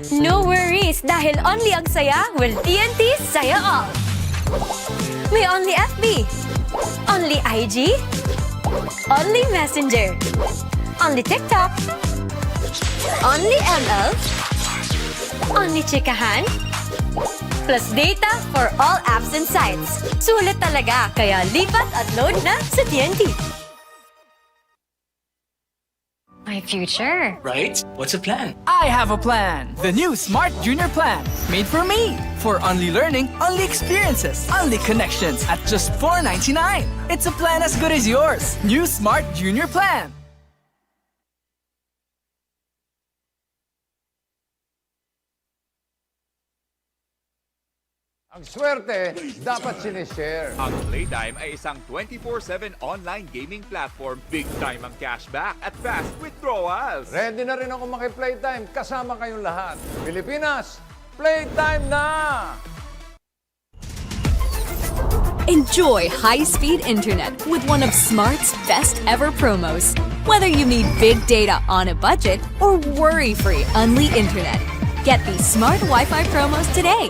No worries dahil only ang saya will TNT Saya All. May only FB, only IG, only Messenger, only TikTok, only ML, only chikahan, plus data for all apps and sites. Sulit talaga, kaya lipat at load na sa TNT. I My future. Right? What's a plan? I have a plan. The new Smart Junior Plan. Made for me. For only learning, only experiences, only connections at just $4.99. It's a plan as good as yours. New Smart Junior Plan. Ang swerte, dapat sinishare. Ang Playtime ay isang 24/7 online gaming platform. Big time ang cashback at fast withdrawals. Ready na rin ako maki-playtime kasama kayong lahat. Pilipinas, playtime na! Enjoy high-speed internet with one of Smart's best ever promos. Whether you need big data on a budget or worry-free Unli internet, get these Smart Wi-Fi promos today.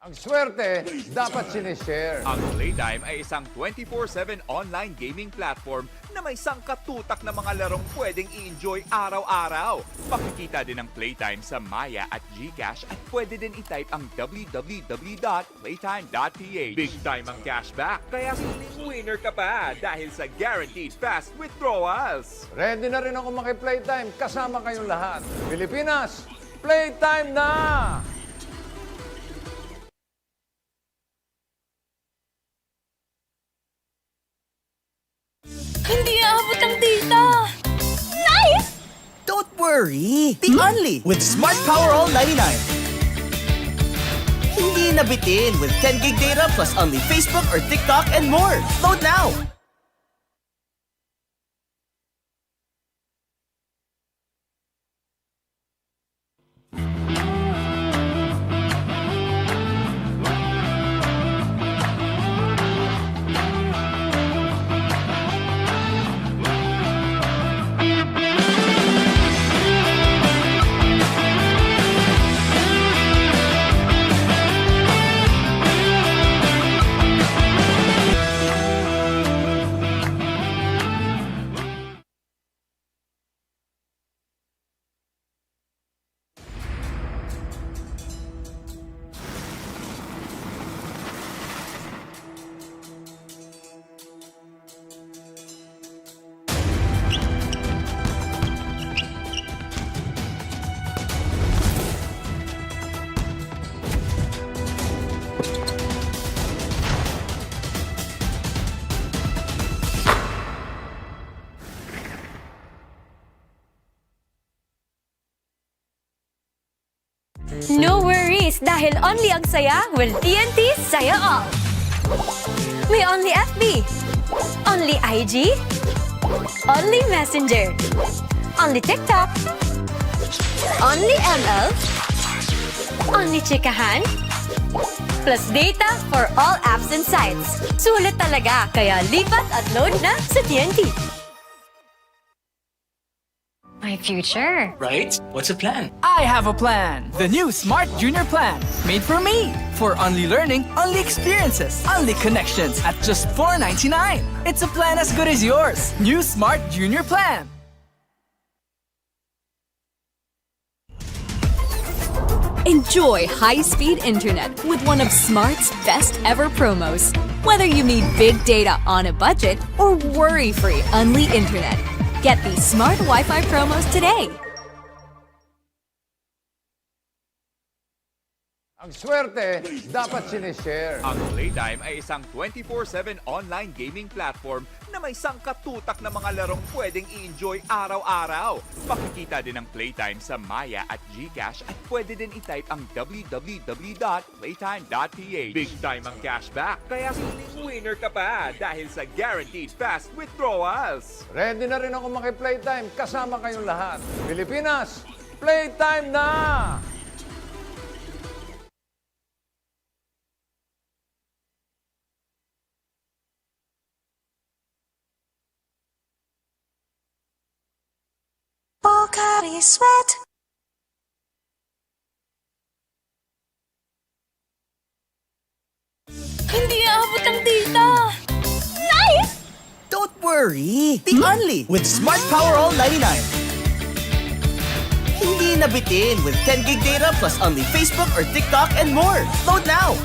Ang swerte, dapat sinishare. Ang Playtime ay isang 24/7 online gaming platform na may sangkatutak na mga larong pwedeng i-enjoy araw-araw. Makikita din ang Playtime sa Maya at GCash at pwede din i-type ang www.playtime.ph. Big time ang cashback, kaya siling winner ka pa dahil sa guaranteed fast withdrawals. Ready na rin ako maki-playtime kasama kayong lahat. Pilipinas, playtime na! Hindi aabot ang data. Nice! Don't worry! The Only with Smart Power All 99. Hindi nabitin with 10 gig data plus only Facebook or TikTok and more. Load now! No worries dahil only ang saya will TNT Saya All. May only FB, only IG, only Messenger, only TikTok, only ML, only chikahan, plus data for all apps and sites. Sulit talaga, kaya lipat at load na sa TNT. My future. Right? What's a plan? I have a plan. The new Smart Junior Plan. Made for me. For only learning, only experiences, only connections at just $4.99. It's a plan as good as yours. New Smart Junior Plan. Enjoy high-speed internet with one of Smart's best ever promos. Whether you need big data on a budget or worry-free Unli internet, get these Smart Wi-Fi promos today. Ang swerte, dapat sinishare. Ang Playtime ay isang 24/7 online gaming platform na may sangkatutak na mga larong pwedeng i-enjoy araw-araw. Makikita din ang Playtime sa Maya at GCash at pwede din i-type ang www.playtime.ph. Big time ang cashback, kaya siling winner ka pa dahil sa guaranteed fast withdrawals. Ready na rin ako maki-playtime kasama kayong lahat. Pilipinas, playtime na! Pocari Sweat. Hindi aabot ang data. Nice! Don't worry! The Only with Smart Power All 99. Hindi nabitin with 10 gig data plus only Facebook or TikTok and more. Load now!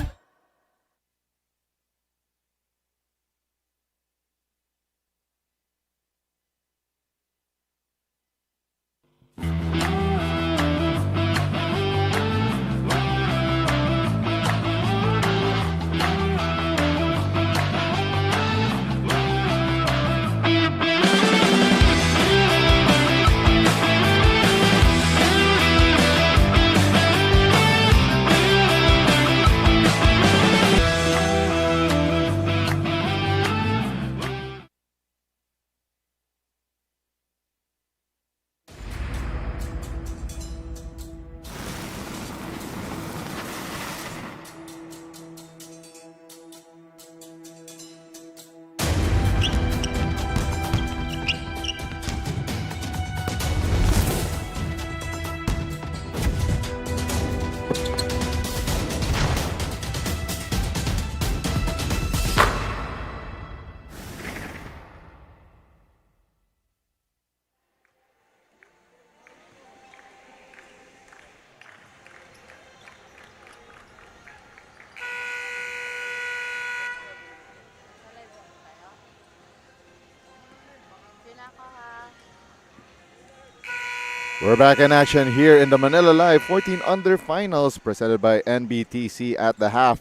We're back in action here in the Manila Live 14 Under Finals presented by NBTC at the half.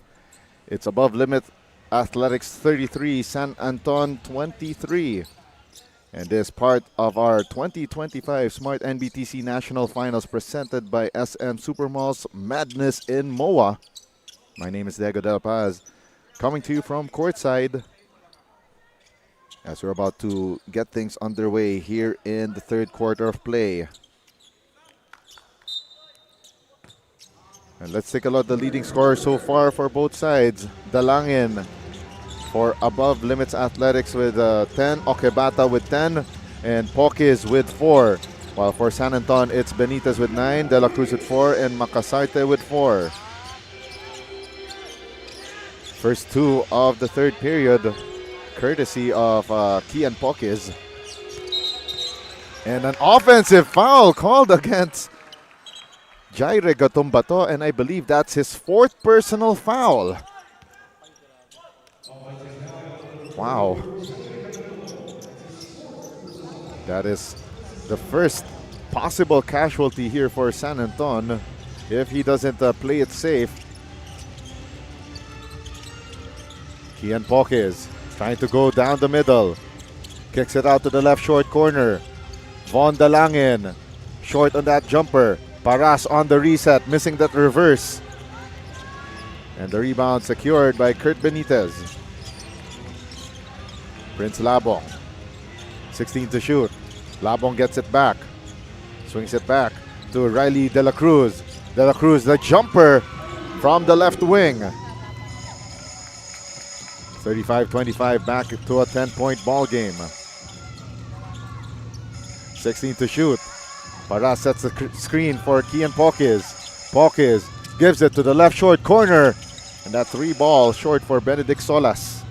It's above limit athletics 33, San Anton 23. And this part of our 2025 Smart-NBTC National Finals presented by SM Supermalls Madness in MOA. My name is Diego Del Paz, coming to you from courtside as we're about to get things underway here in the third quarter of play. And let's take a look at the leading scorer so far for both sides. Dalangin for Above Limits Athletics with 10, Okebata with 10, and Pokis with 4. While for San Anton, it's Benitez with 9, De La Cruz with 4, and Makasarte with 4. First two of the third period, courtesy of Kian Pokis. And an offensive foul called against Jaire Gatumbato, and I believe that's his 4th personal foul. Wow. That is the first possible casualty here for San Anton if he doesn't play it safe. Kian Pokis trying to go down the middle. Kicks it out to the left short corner. Von Dalangin short on that jumper. Paras on the reset, missing that reverse. And the rebound secured by Kurt Benitez. Prince Labong, 16 to shoot. Labong gets it back. Swings it back to Riley De La Cruz. De La Cruz, the jumper from the left wing. 35-25, back to a 10-point ball game. 16 to shoot. Paras sets the screen for Kian Pokis. Pokis gives it to the left short corner. And that 3 ball short for Benedict Solas.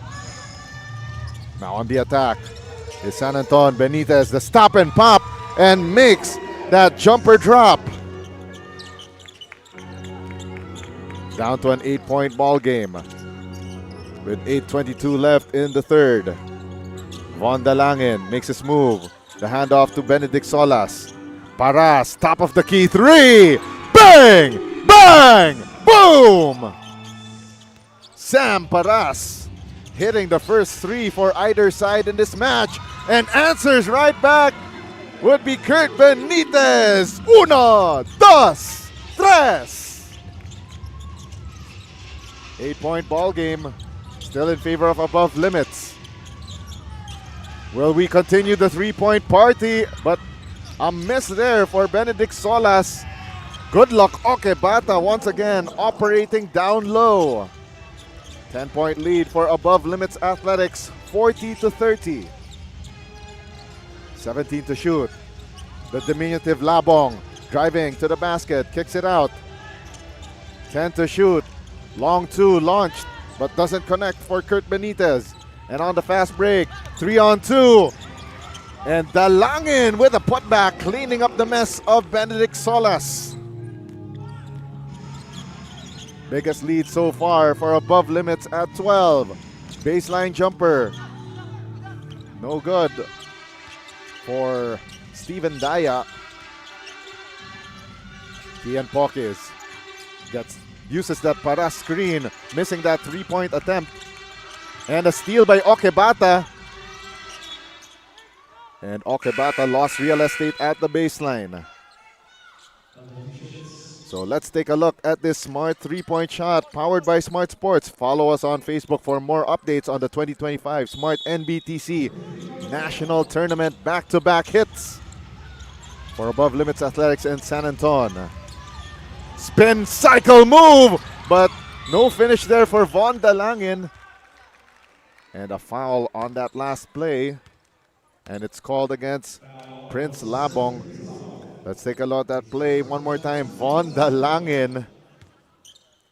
Now on the attack is San Anton. Benitez, the stop and pop, and makes that jumper drop. Down to an 8-point ball game with 8:22 left in the third. Von Dalangin makes his move. The handoff to Benedict Solas. Paras, top of the key 3. Bang! Bang! Boom! Sam Paras hitting the first 3 for either side in this match, and answers right back would be Kurt Benitez. 1, 2, 3. 8-point ball game, still in favor of Above Limits. Will we continue the 3-point party? But a miss there for Benedict Solas. Good luck, Okebata once again operating down low. 10-point lead for Above Limits Athletics, 40-30. 17 to shoot. The diminutive Labong driving to the basket, kicks it out. 10 to shoot. Long 2 launched, but doesn't connect for Kurt Benitez. And on the fast break, 3-on-2. And Dalangin with a putback, cleaning up the mess of Benedict Solas. Biggest lead so far for Above Limits at 12. Baseline jumper. No good for Steven Daya. Kian Pokis uses that Paras screen, missing that 3-point attempt. And a steal by Okebata. And Okebata lost real estate at the baseline. So let's take a look at this Smart 3-point shot powered by Smart Sports. Follow us on Facebook for more updates on the 2025 Smart-NBTC National Tournament back-to-back hits for Above Limits Athletics in San Anton. Spin cycle move, but no finish there for Von Dalangin. And a foul on that last play. And it's called against Prince Labong. Let's take a look at that play one more time. Von Dalangin.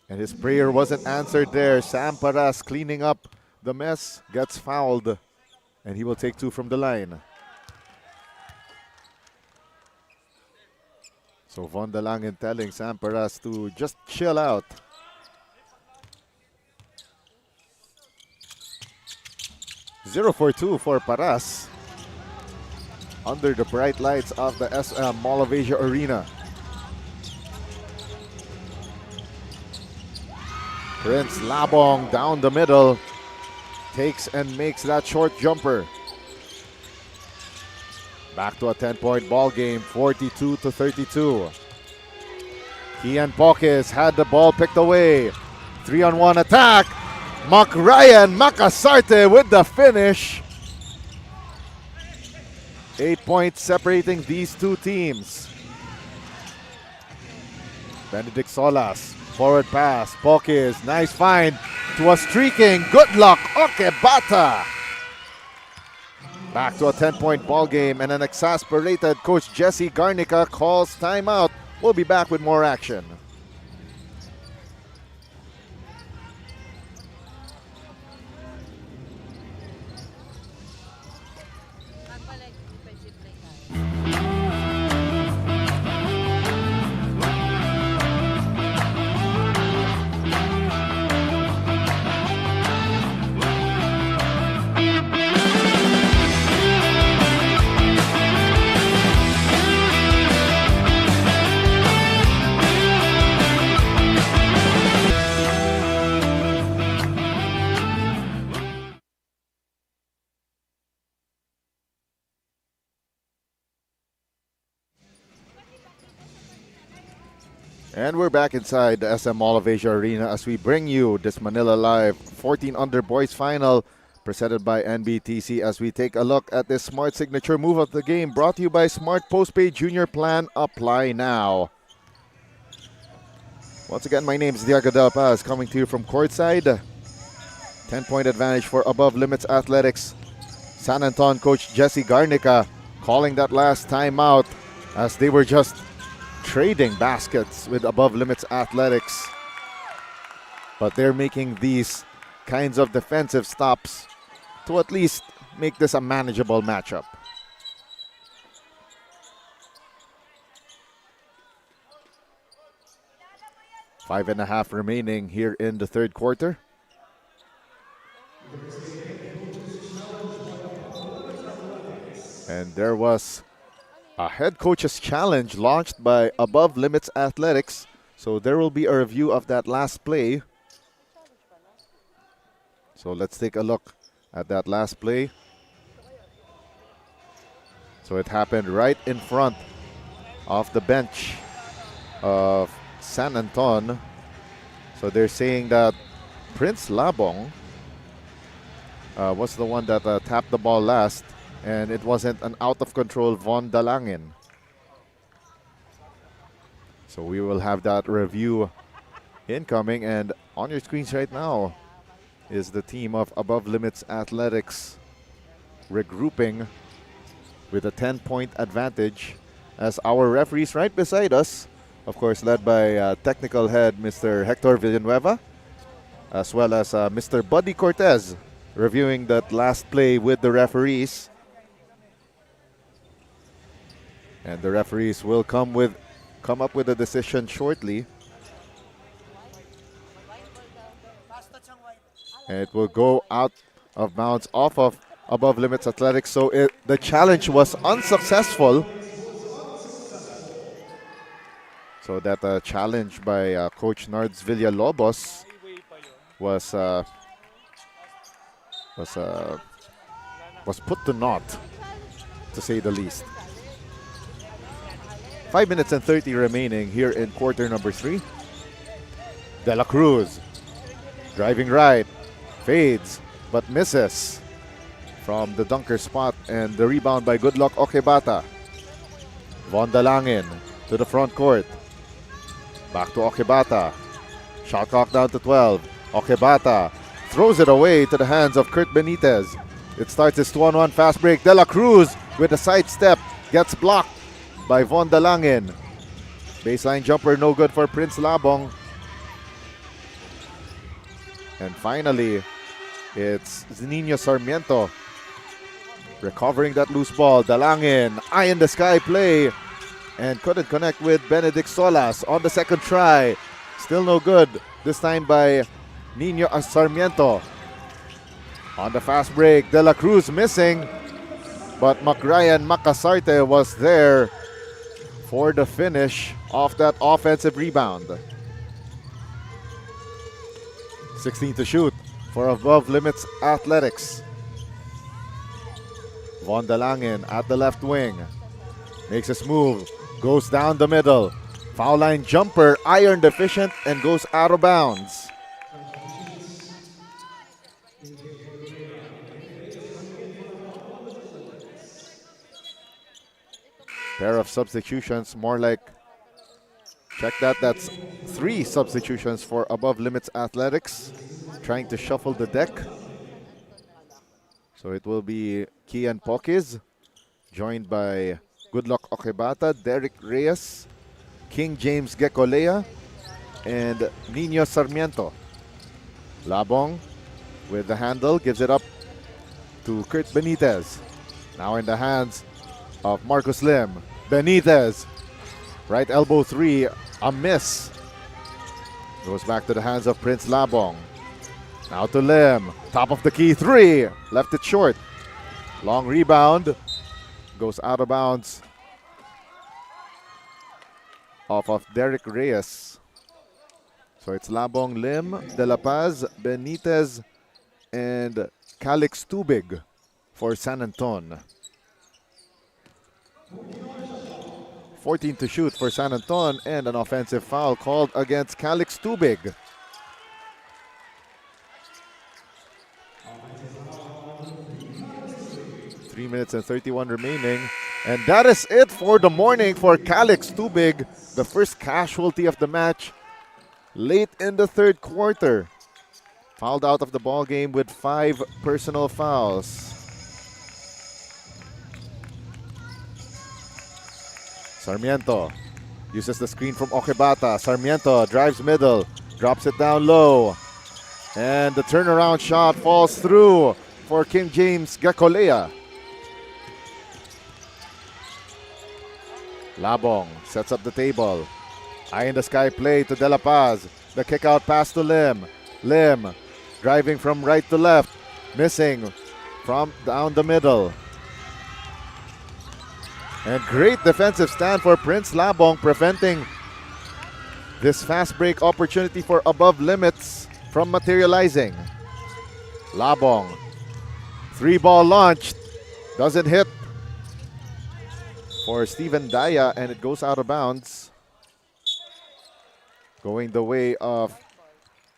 And his prayer wasn't answered there. Sam Paras cleaning up the mess, gets fouled. And he will take 2 from the line. So Von Dalangin telling Sam Paras to just chill out. Zero for 2 for Paras. under the bright lights of the SM Mall of Asia Arena. Prince Labong down the middle, takes and makes that short jumper. Back to a 10-point ball game, 42-32. Kian Pokis had the ball picked away. 3-on-1 attack. Ryan Makasarte with the finish. 8 points separating these two teams. Benedict Solas, forward pass. Pokis, nice find to a streaking. Good luck, Okebata. Back to a 10-point ball game, and an exasperated Coach Jesse Garnica calls timeout. We'll be back with more action. And we're back inside the SM Mall of Asia Arena as we bring you this Manila Live 14 Under Boys Final presented by NBTC as we take a look at this Smart Signature Move of the game brought to you by Smart Postpaid Junior Plan. Apply now. Once again, my name is Diego Del Paz coming to you from courtside. 10-point advantage for Above Limits Athletics. San Anton coach Jesse Garnica calling that last timeout as they were just trading baskets with Above Limits Athletics. But they're making these kinds of defensive stops to at least make this a manageable matchup. Five and a half remaining here in the third quarter. And there was a head coach's challenge launched by Above Limits Athletics. So there will be a review of that last play. So let's take a look at that last play. So it happened right in front of the bench of San Anton. So they're saying that Prince Labong was the one that tapped the ball last, and it wasn't an out-of-control Von Dalangin. So we will have that review incoming, and on your screens right now is the team of Above Limits Athletics regrouping with a 10-point advantage as our referees right beside us, of course led by technical head Mr. Hector Villanueva, as well as Mr. Buddy Cortez reviewing that last play with the referees. And the referees will come up with a decision shortly. And it will go out of bounds off of Above Limits Athletics. So the challenge was unsuccessful. So that challenge by Coach Nards Villalobos was put to naught, to say the least. 5 minutes and 30 remaining here in quarter number 3. De La Cruz driving right, fades, but misses from the dunker spot, and the rebound by Good Luck Okebata. Von Dalangin to the front court. Back to Okebata. Shot clock down to 12. Okebata throws it away to the hands of Kurt Benitez. It starts his 2-on-1 fast break. De La Cruz with a sidestep gets blocked by Von Dalangin. Baseline jumper no good for Prince Labong. And finally, it's Nino Sarmiento recovering that loose ball. Dalangin, eye in the sky play, and couldn't connect with Benedict Solas on the second try. Still no good, this time by Nino Sarmiento. On the fast break, De La Cruz missing. but Macryan Macasarte was there for the finish of that offensive rebound. 16 to shoot for Above Limits Athletics. Von Dalangin at the left wing. Makes his move, goes down the middle. Foul line jumper, iron deficient, and goes out of bounds. Pair of substitutions, more like, check that, that's 3 substitutions for Above Limits Athletics. Trying to shuffle the deck. So it will be Kian Pokis, joined by Goodluck Okebata, Derek Reyes, King James Gekolea, and Nino Sarmiento. Labong with the handle, gives it up to Kurt Benitez. Now in the hands of Marcus Lim. Benitez, right elbow 3, a miss. Goes back to the hands of Prince Labong. Now to Lim, top of the key 3, left it short. Long rebound, goes out of bounds off of Derek Reyes. So it's Labong, Lim, De La Paz, Benitez, and Calix Tubig for San Anton. 14 to shoot for San Anton, and an offensive foul called against Calix Tubig. Three minutes and 31 remaining. And that is it for the morning for Calix Tubig, the first casualty of the match late in the third quarter. Fouled out of the ball game with 5 personal fouls. Sarmiento uses the screen from Okebata. Sarmiento drives middle, drops it down low. And the turnaround shot falls through for King James Gekolea. Labong sets up the table. Eye in the sky play to De La Paz. The kick out pass to Lim. Lim driving from right to left. Missing from down the middle. And great defensive stand for Prince Labong, preventing this fast break opportunity for Above Limits from materializing. Labong, 3-ball launched, doesn't hit for Steven Daya, and it goes out of bounds. Going the way of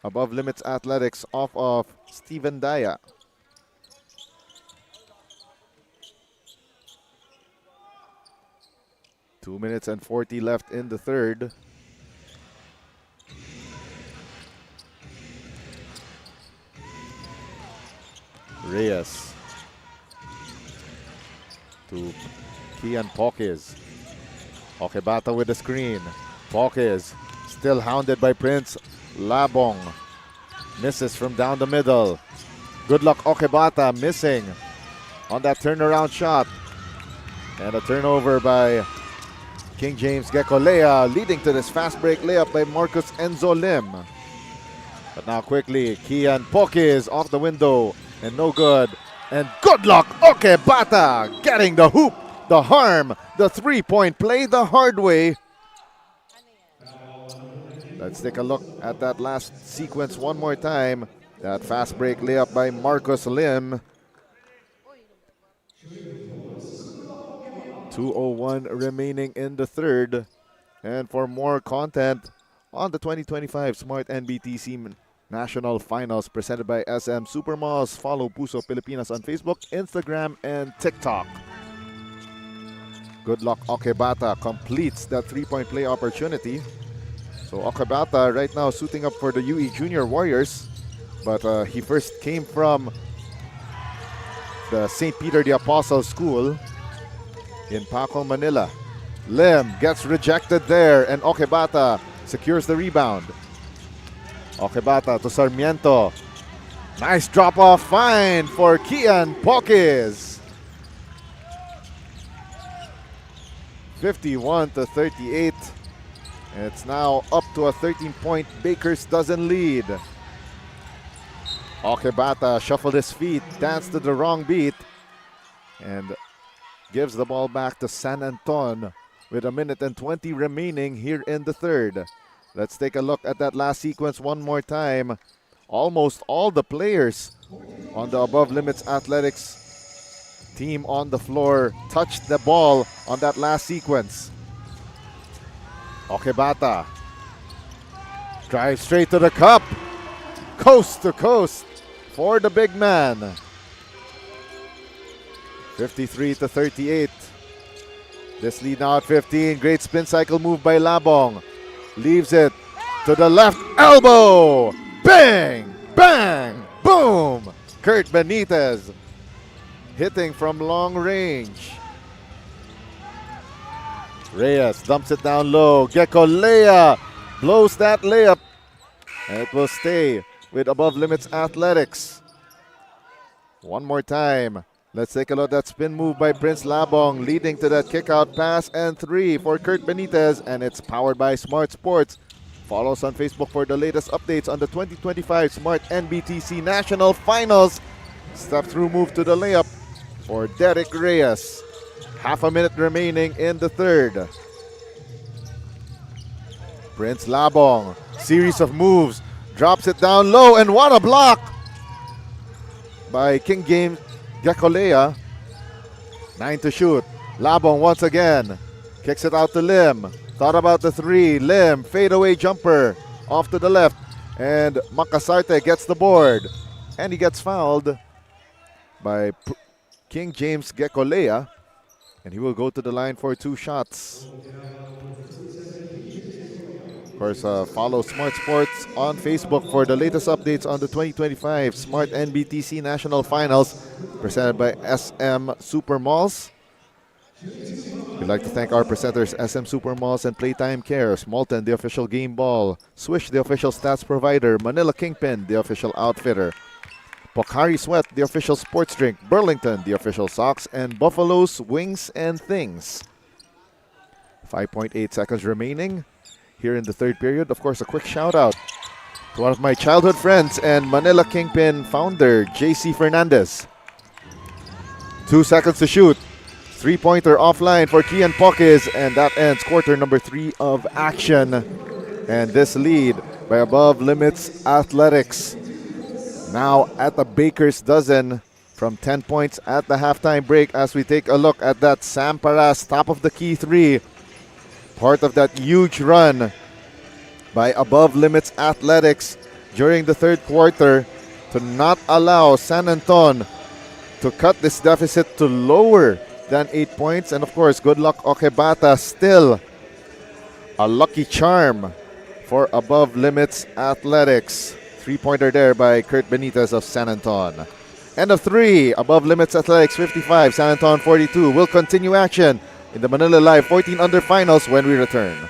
Above Limits Athletics off of Steven Daya. Two minutes and 40 left in the third. Reyes to Kian Pokis. Okebata with the screen. Pokis still hounded by Prince Labong. Misses from down the middle. Good luck Okebata missing on that turnaround shot. And a turnover by King James Gekolea, leading to this fast break layup by Marcus Enzo Lim. But now quickly, Kian Pokis off the window and no good. And good luck Okebata getting the hoop, the harm, the 3-point play the hard way. Let's take a look at that last sequence one more time. That fast break layup by Marcus Lim. 2:01 remaining in the third. And for more content on the 2025 Smart-NBTC National Finals presented by SM Supermalls, follow Puso Pilipinas on Facebook, Instagram, and TikTok. Good luck Okebata completes that 3-point play opportunity. So Okebata right now suiting up for the UE Junior Warriors, but he first came from the St. Peter the Apostle School in Paco, Manila. Lim gets rejected there, and Okebata secures the rebound. Okebata to Sarmiento. Nice drop-off find for Kian Pokis. 51-38. It's now up to a 13-point Baker's dozen lead. Okebata shuffled his feet, danced to the wrong beat, and gives the ball back to San Anton with 1:20 remaining here in the third. Let's take a look at that last sequence one more time. Almost all the players on the Above Limits Athletics team on the floor touched the ball on that last sequence. Okebata drives straight to the cup. Coast to coast for the big man. 53-38. This lead now at 15. Great spin cycle move by Labong. Leaves it to the left elbow. Bang! Bang! Boom! Kurt Benitez hitting from long range. Reyes dumps it down low. Gekolea blows that layup. And it will stay with Above Limits Athletics. One more time. Let's take a look at that spin move by Prince Labong, leading to that kick out pass and three for Kurt Benitez, and it's powered by Smart Sports. Follow us on Facebook for the latest updates on the 2025 Smart-NBTC National Finals. Step through move to the layup for Derek Reyes. Half a minute remaining in the third. Prince Labong, series of moves, drops it down low, and what a block by King James Gekolea. 9 to shoot. Labong once again kicks it out to Lim. Thought about the three. Lim, fadeaway jumper off to the left. And Makasarte gets the board. And he gets fouled by King James Gekolea. And he will go to the line for 2 shots. Of course, follow Smart Sports on Facebook for the latest updates on the 2025 Smart-NBTC National Finals presented by SM Supermalls. We'd like to thank our presenters, SM Supermalls and Playtime Cares, Molten, the official game ball, Swish, the official stats provider, Manila Kingpin, the official outfitter, Pocari Sweat, the official sports drink, Burlington, the official socks, and Buffalo's Wings and Things. 5.8 seconds remaining here in the third period. Of course, a quick shout out to one of my childhood friends and Manila Kingpin founder, JC Fernandez. 2 seconds to shoot. 3-pointer offline for Kian Pokis, and that ends quarter number 3 of action. And this lead by Above Limits Athletics now at the baker's dozen from 10 points at the halftime break as we take a look at that Sam Paras top of the key 3. Part of that huge run by Above Limits Athletics during the third quarter to not allow San Anton to cut this deficit to lower than 8 points. And of course, good luck Okebata, still a lucky charm for Above Limits Athletics. 3-pointer there by Kurt Benitez of San Anton. End of 3, Above Limits Athletics 55, San Anton 42. We'll continue action in the Manila Live 14 Under Finals when we return.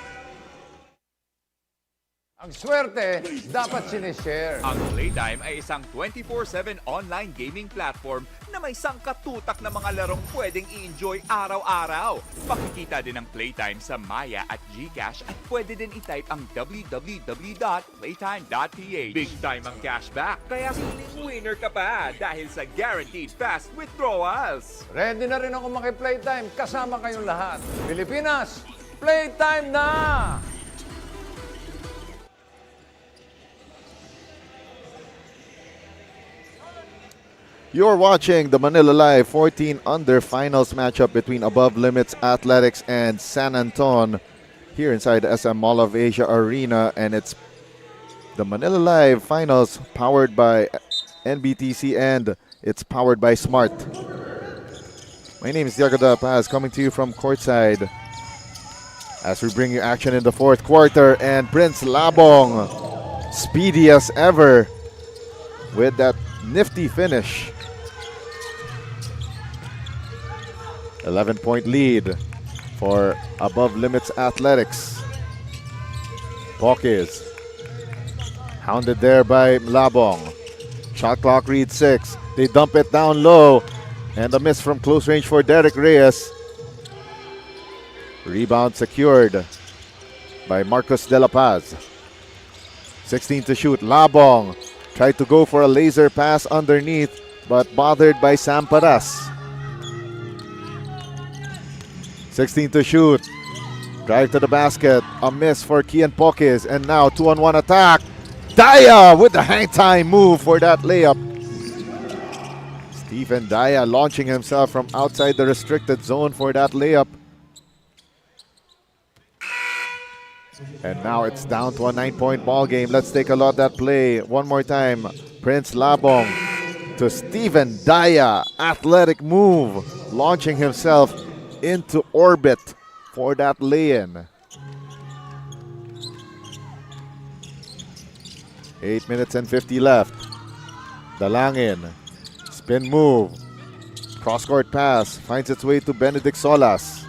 Ang swerte, dapat sinishare. Ang Playtime ay isang 24/7 online gaming platform na may sangkatutak na mga larong pwedeng i-enjoy araw-araw. Makikita din ang Playtime sa Maya at GCash at pwede din i-type ang www.playtime.ph. Big time ang cashback, kaya feeling winner ka pa dahil sa guaranteed fast withdrawals. Ready na rin ako maki-playtime kasama kayong lahat. Pilipinas, playtime na! You're watching the Manila Live 14 Under Finals matchup between Above Limits Athletics and San Anton here inside the SM Mall of Asia Arena, and it's the Manila Live Finals powered by NBTC and it's powered by Smart. My name is Diego Da Paz, coming to you from courtside as we bring you action in the fourth quarter, and Prince Labong, speedy as ever with that nifty finish. 11-point lead for Above Limits Athletics. Pokis hounded there by Labong. Shot clock reads 6. They dump it down low, and a miss from close range for Derek Reyes. Rebound secured by Marcos De La Paz. 16 to shoot. Labong tried to go for a laser pass underneath, but bothered by Sam Paras. 16 to shoot. Drive to the basket. A miss for Kian Pokis. And now 2-on-1 attack. Daya with the hang time move for that layup. Stephen Daya launching himself from outside the restricted zone for that layup. And now it's down to a 9-point ball game. Let's take a look at that play one more time. Prince Labong to Stephen Daya. Athletic move. Launching himself into orbit for that lay-in. 8 minutes and 50 left. Dalangin. Spin move. Cross-court pass. Finds its way to Benedict Solas.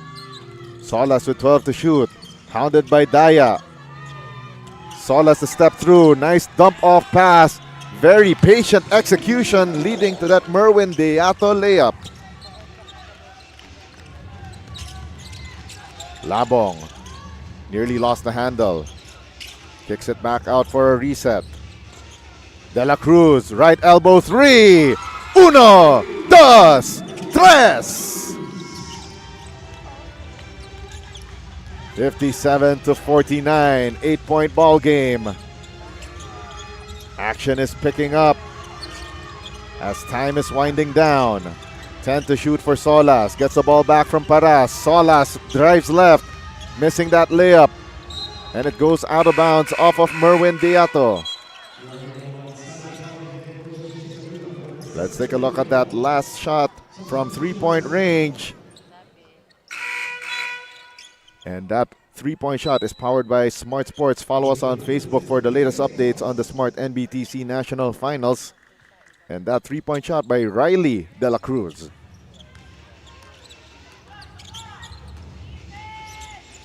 Solas with 12 to shoot. Hounded by Daya. Solas to step through. Nice dump-off pass. Very patient execution leading to that Merwin Deato layup. Labong nearly lost the handle. Kicks it back out for a reset. De La Cruz, right elbow three. Uno, dos, tres. 57-49, 8-point ball game. Action is picking up as time is winding down. 10 to shoot for Solas. Gets the ball back from Paras. Solas drives left, missing that layup. And it goes out of bounds off of Merwin Deato. Let's take a look at that last shot from 3-point range. And that 3-point shot is powered by Smart Sports. Follow us on Facebook for the latest updates on the Smart-NBTC National Finals. And that 3-point shot by Riley De La Cruz.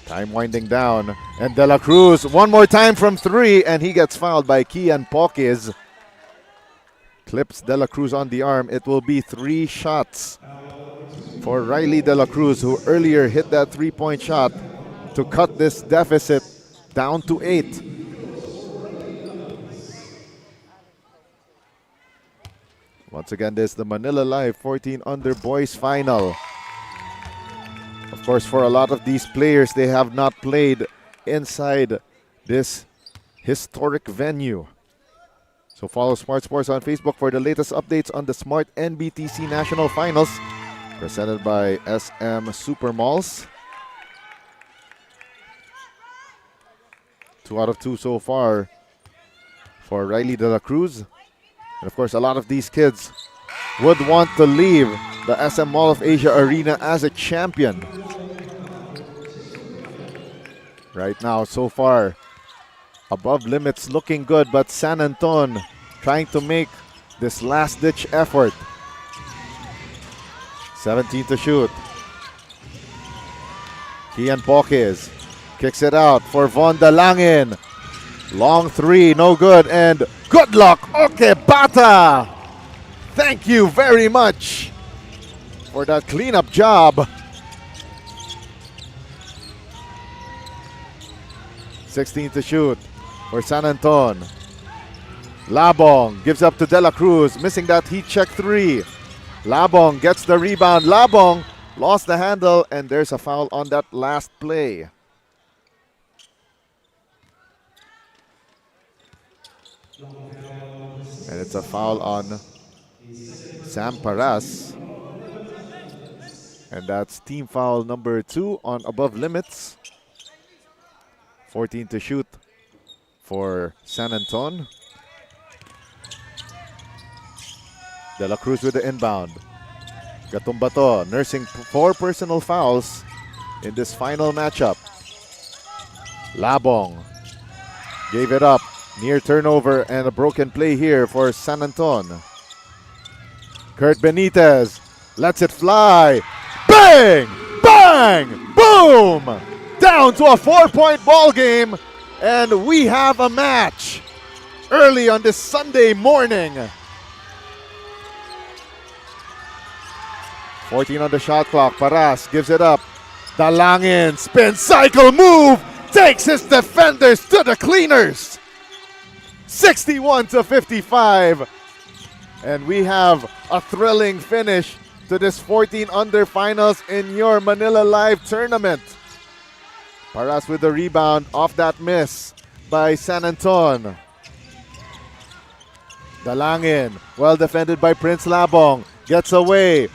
Time winding down. And De La Cruz one more time from 3. And he gets fouled by Kian Pokis. Clips De La Cruz on the arm. It will be 3 shots for Riley De La Cruz, who earlier hit that 3-point shot to cut this deficit down to 8. Once again, this is the Manila Live 14 Under Boys Final. Of course, for a lot of these players, they have not played inside this historic venue. So follow Smart Sports on Facebook for the latest updates on the Smart-NBTC National Finals, presented by SM Supermalls. 2 out of 2 so far for Riley De La Cruz. And of course, a lot of these kids would want to leave the SM Mall of Asia Arena as a champion. Right now, so far, above limits looking good, but San Anton trying to make this last-ditch effort. 17 to shoot. Kian Pokis kicks it out for Von Dalangin. Long 3, no good, and good luck, Okebata. Thank you very much for that cleanup job. 16 to shoot for San Anton. Labong gives up to De La Cruz, missing that heat check 3. Labong gets the rebound. Labong lost the handle, and there's a foul on that last play. And it's a foul on Sam Paras. And that's team foul number 2 on above limits. 14 to shoot for San Anton. De La Cruz with the inbound. Gatumbato nursing 4 personal fouls in this final matchup. Labong gave it up. Near turnover and a broken play here for San Anton. Kurt Benitez lets it fly. Bang! Bang! Boom! Down to a 4-point ball game, and we have a match early on this Sunday morning. 14 on the shot clock. Paras gives it up. Dalangin, spin cycle move, takes his defenders to the cleaners. 61-55. And we have a thrilling finish to this 14 under finals in your Manila Live tournament. Paras with the rebound off that miss by San Anton. Dalangin, well defended by Prince Labong, gets away.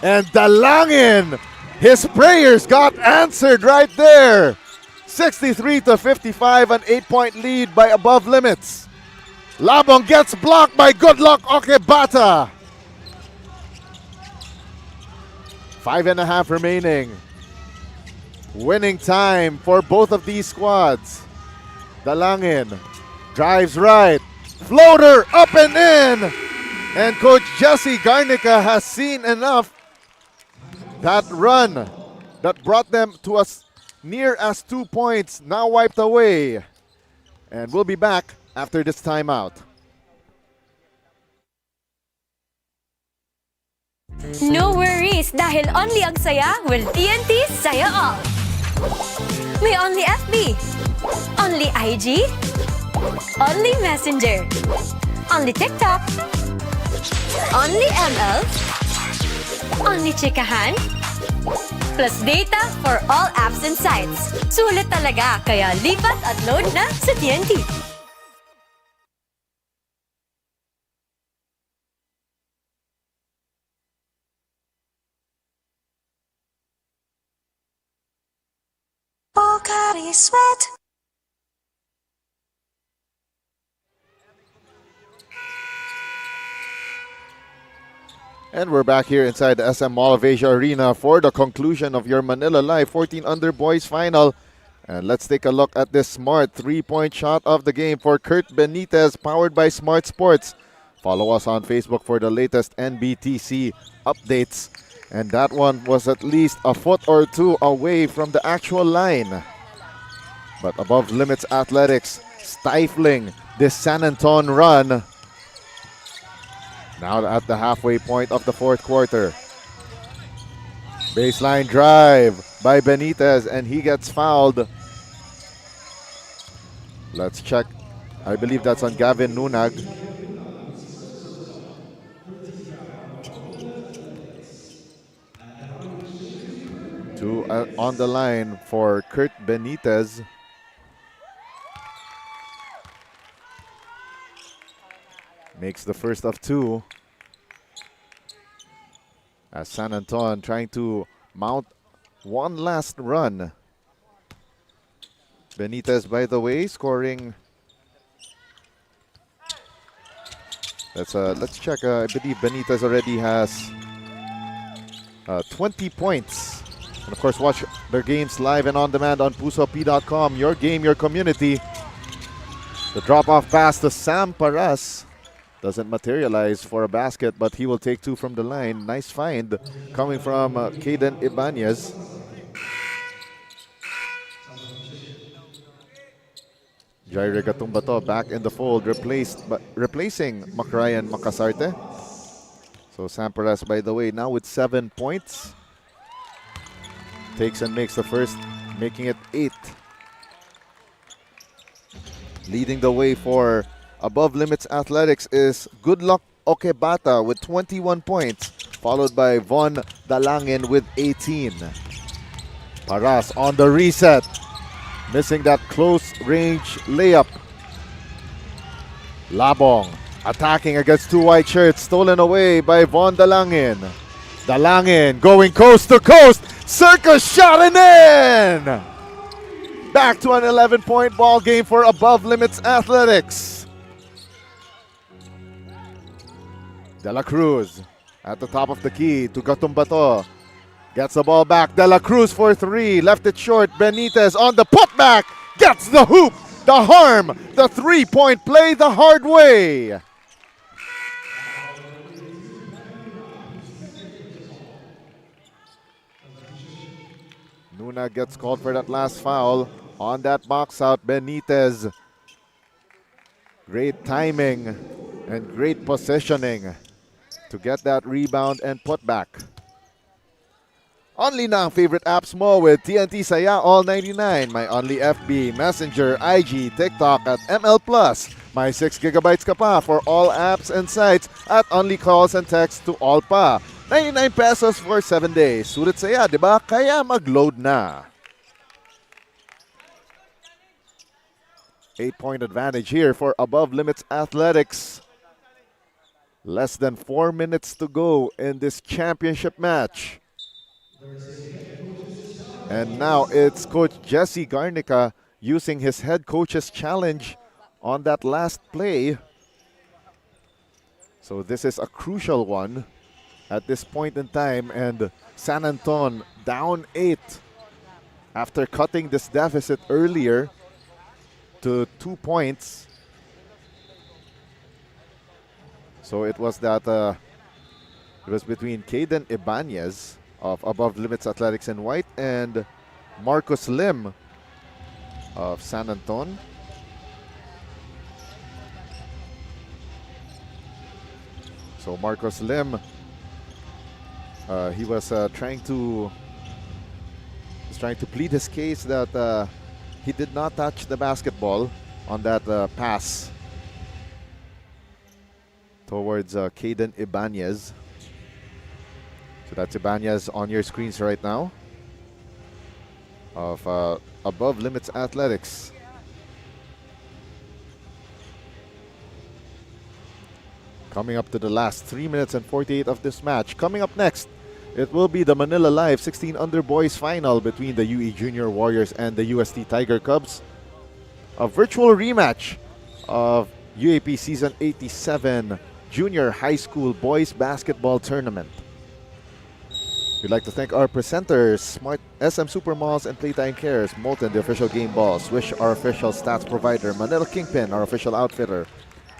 And Dalangin, his prayers got answered right there. 63-55, an 8-point lead by Above Limits. Labong gets blocked by Goodluck Okebata. 5.5 remaining. Winning time for both of these squads. Dalangin drives right. Floater up and in. And Coach Jesse Garnica has seen enough. That run that brought them to as near as 2 points now wiped away. And we'll be back after this timeout. No worries dahil only ang saya will TNT Saya All. May only FB, only IG, only Messenger, only TikTok, only ML, only Chikahan, plus data for all apps and sites. Sulit talaga, kaya lipat at load na sa TNT. Pocari Sweat. And we're back here inside the SM Mall of Asia Arena for the conclusion of your Manila Live 14 under boys final. And let's take a look at this smart 3-point shot of the game for Kurt Benitez, powered by Smart Sports. Follow us on Facebook for the latest NBTC updates. And that one was at least a foot or two away from the actual line. But Above Limits Athletics stifling this San Anton run. Now at the halfway point of the fourth quarter. Baseline drive by Benitez and he gets fouled. Let's check. I believe that's on Gavin Nunag. Two on the line for Kurt Benitez. Makes the first of two. As San Anton trying to mount one last run. Benitez, by the way, scoring. Let's check. I believe Benitez already has 20 points. And of course, watch their games live and on demand on pusop.com. Your game, your community. The drop-off pass to Sam Paras doesn't materialize for a basket, but he will take two from the line. Nice find coming from Caden Ibanez. Jaire Gatumbato back in the fold, replacing Macryan Makasarte. So Sam Paras, by the way, now with 7 points. Takes and makes the first, making it 8. Leading the way for Above Limits Athletics is Goodluck Okebata with 21 points, followed by Von Dalangin with 18. Paras on the reset, missing that close range layup. Labong attacking against two white shirts, stolen away by Von Dalangin. Dalangin going coast to coast, circus shot and in! Back to an 11-point ball game for Above Limits Athletics. De La Cruz at the top of the key to Gatumbato. Gets the ball back. De La Cruz for three. Left it short. Benitez on the putback. Gets the hoop. The harm. The 3-point play the hard way. Nuna gets called for that last foul on that box out. Benitez. Great timing and great positioning to get that rebound and put back. Only na ang favorite apps mo with TNT Saya All 99. My only FB, Messenger, IG, TikTok at ML+. My 6 gigabytes ka pa for all apps and sites at only calls and texts to all pa. 99 pesos for 7 days. Sulit saya, di ba? Kaya mag-load na. 8-point advantage here for Above Limits Athletics. Less than 4 minutes to go in this championship match. And now it's Coach Jesse Garnica using his head coach's challenge on that last play. So this is a crucial one at this point in time, and San Anton down 8 after cutting this deficit earlier to 2 points. So it was that it was between Caden Ibanez of Above Limits Athletics in white and Marcus Lim of San Anton. So Marcus Lim, he was trying to plead his case that he did not touch the basketball on that pass towards Caden Ibanez. So that's Ibanez on your screens right now of Above Limits Athletics. Coming up to the last 3 minutes and 48 of this match. Coming up next, it will be the Manila Live 16 Under Boys Final between the UE Junior Warriors and the UST Tiger Cubs. A virtual rematch of UAP Season 87 Junior High School Boys Basketball Tournament. We'd like to thank our presenters, Smart SM Supermalls and Playtime Cares, Molten, the official game ball, Swish, our official stats provider, Manila Kingpin, our official outfitter,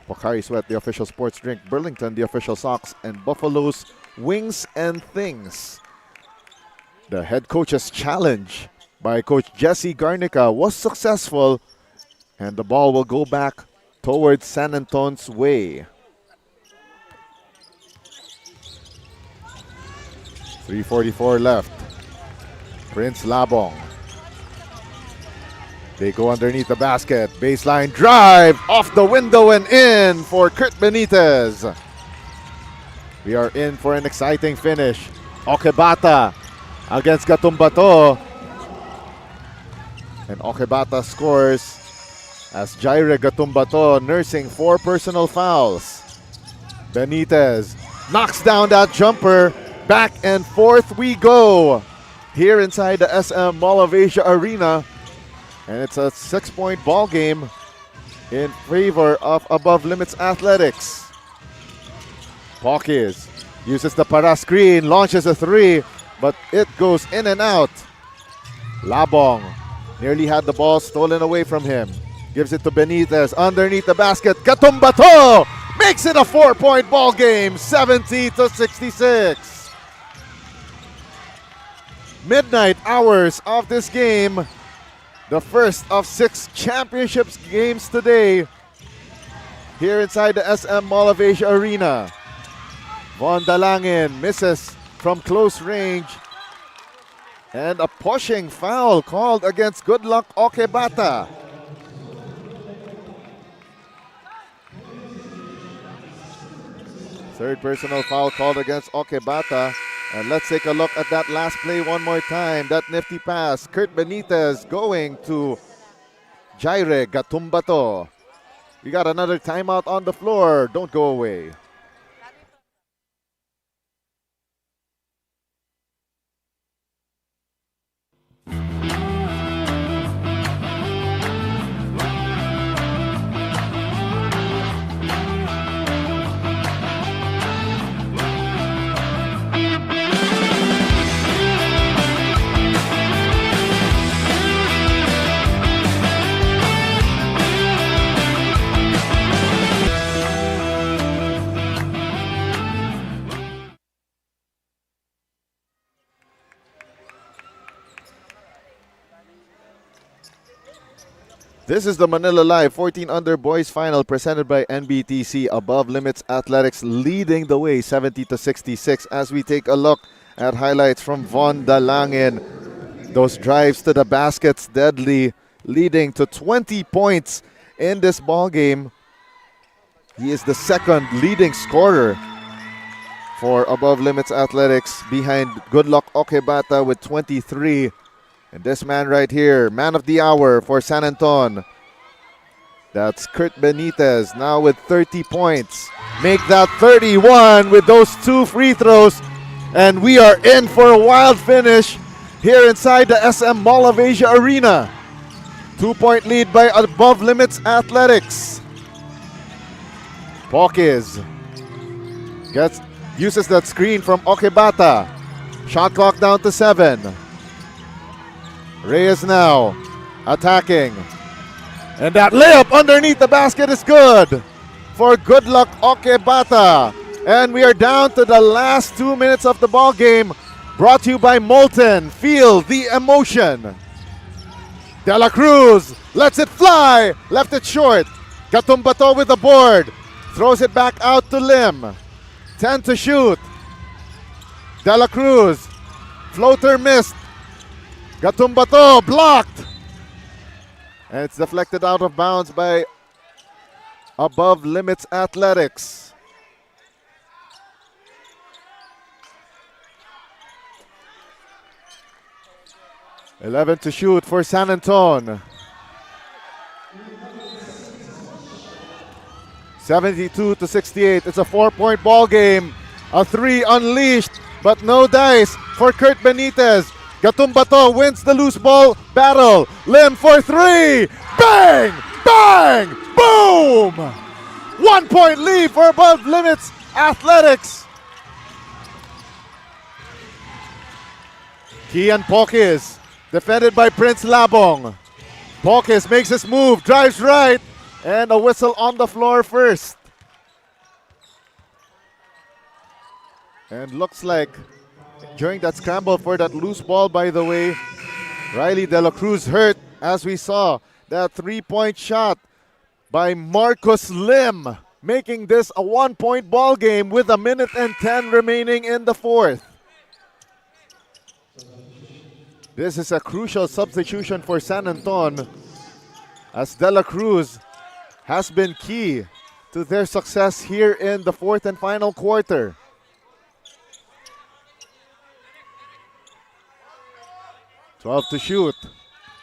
Pocari Sweat, the official sports drink, Burlington, the official socks, and Buffalo's Wings and Things. The head coach's challenge by Coach Jesse Garnica was successful, and the ball will go back towards San Anton's way. 3:44 left. Prince Labong. They go underneath the basket. Baseline drive off the window and in for Kurt Benitez. We are in for an exciting finish. Okebata against Gatumbato. And Okebata scores as Jaire Gatumbato nursing 4 personal fouls. Benitez knocks down that jumper. Back and forth we go here inside the SM Mall of Asia Arena. And it's a 6-point ball game in favor of Above Limits Athletics. Pawkins uses the para screen, launches a 3, but it goes in and out. Labong nearly had the ball stolen away from him. Gives it to Benitez underneath the basket. Gatumbato makes it a 4-point ball game, 70-66. Midnight hours of this game. The first of 6 championships games today here inside the SM Mall of Asia Arena. Von Dalangin misses from close range. And a pushing foul called against Goodluck Okebata. Third personal foul called against Okebata. And let's take a look at that last play one more time. That nifty pass. Kurt Benitez going to Jaire Gatumbato. We got another timeout on the floor. Don't go away. This is the Manila Live 14 Under Boys Final presented by NBTC. Above Limits Athletics leading the way 70-66 as we take a look at highlights from Von Dalangin. Those drives to the baskets deadly, leading to 20 points in this ball game. He is the second leading scorer for Above Limits Athletics behind Good Luck Okebata with 23. And this man right here, man of the hour for San Anton. That's Kurt Benitez now with 30 points. Make that 31 with those 2 free throws. And we are in for a wild finish here inside the SM Mall of Asia Arena. 2-point lead by Above Limits Athletics. Pokis uses that screen from Okebata. Shot clock down to 7. Reyes now attacking. And that layup underneath the basket is good for Good Luck Okebata. And we are down to the last 2 minutes of the ball game. Brought to you by Molten. Feel the emotion. De La Cruz lets it fly. Left it short. Gatumbato with the board. Throws it back out to Lim. 10 to shoot. De La Cruz. Floater missed. Gatumbato blocked. And it's deflected out of bounds by Above Limits Athletics. $11 to shoot for San Anton. 72-68. It's a 4-point ball game. A 3 unleashed, but no dice for Kurt Benitez. Gatumbato wins the loose ball battle. Lim for 3. Bang! Bang! Boom! 1-point lead for Above Limits Athletics. Kian Pokis, defended by Prince Labong. Pokis makes his move, drives right, and a whistle on the floor first. And looks like during that scramble for that loose ball, by the way, Riley De La Cruz hurt, as we saw that 3-point shot by Marcus Lim, making this a 1-point ball game with 1:10 remaining in the fourth. This is a crucial substitution for San Anton, as De La Cruz has been key to their success here in the fourth and final quarter. $12 to shoot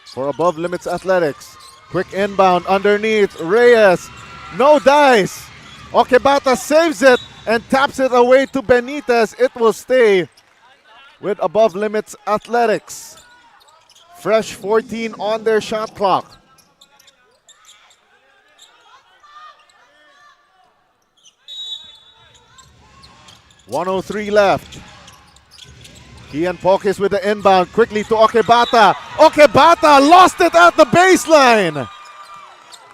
for Above Limits Athletics. Quick inbound underneath. Reyes. No dice. Okebata saves it and taps it away to Benitez. It will stay with Above Limits Athletics. Fresh 14 on their shot clock. $103 left. Kian Pokis with the inbound quickly to Okebata. Okebata lost it at the baseline.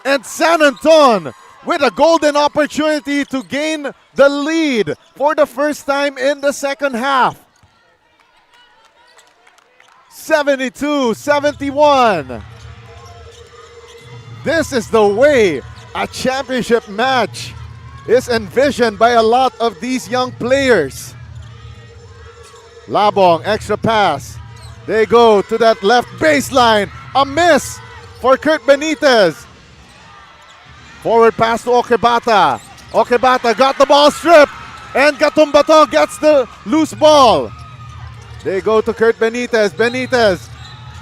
And San Anton with a golden opportunity to gain the lead for the first time in the second half. 72-71. This is the way a championship match is envisioned by a lot of these young players. Labong, extra pass. They go to that left baseline. A miss for Kurt Benitez. Forward pass to Okebata. Okebata got the ball stripped, and Gatumbato gets the loose ball. They go to Kurt Benitez. Benitez.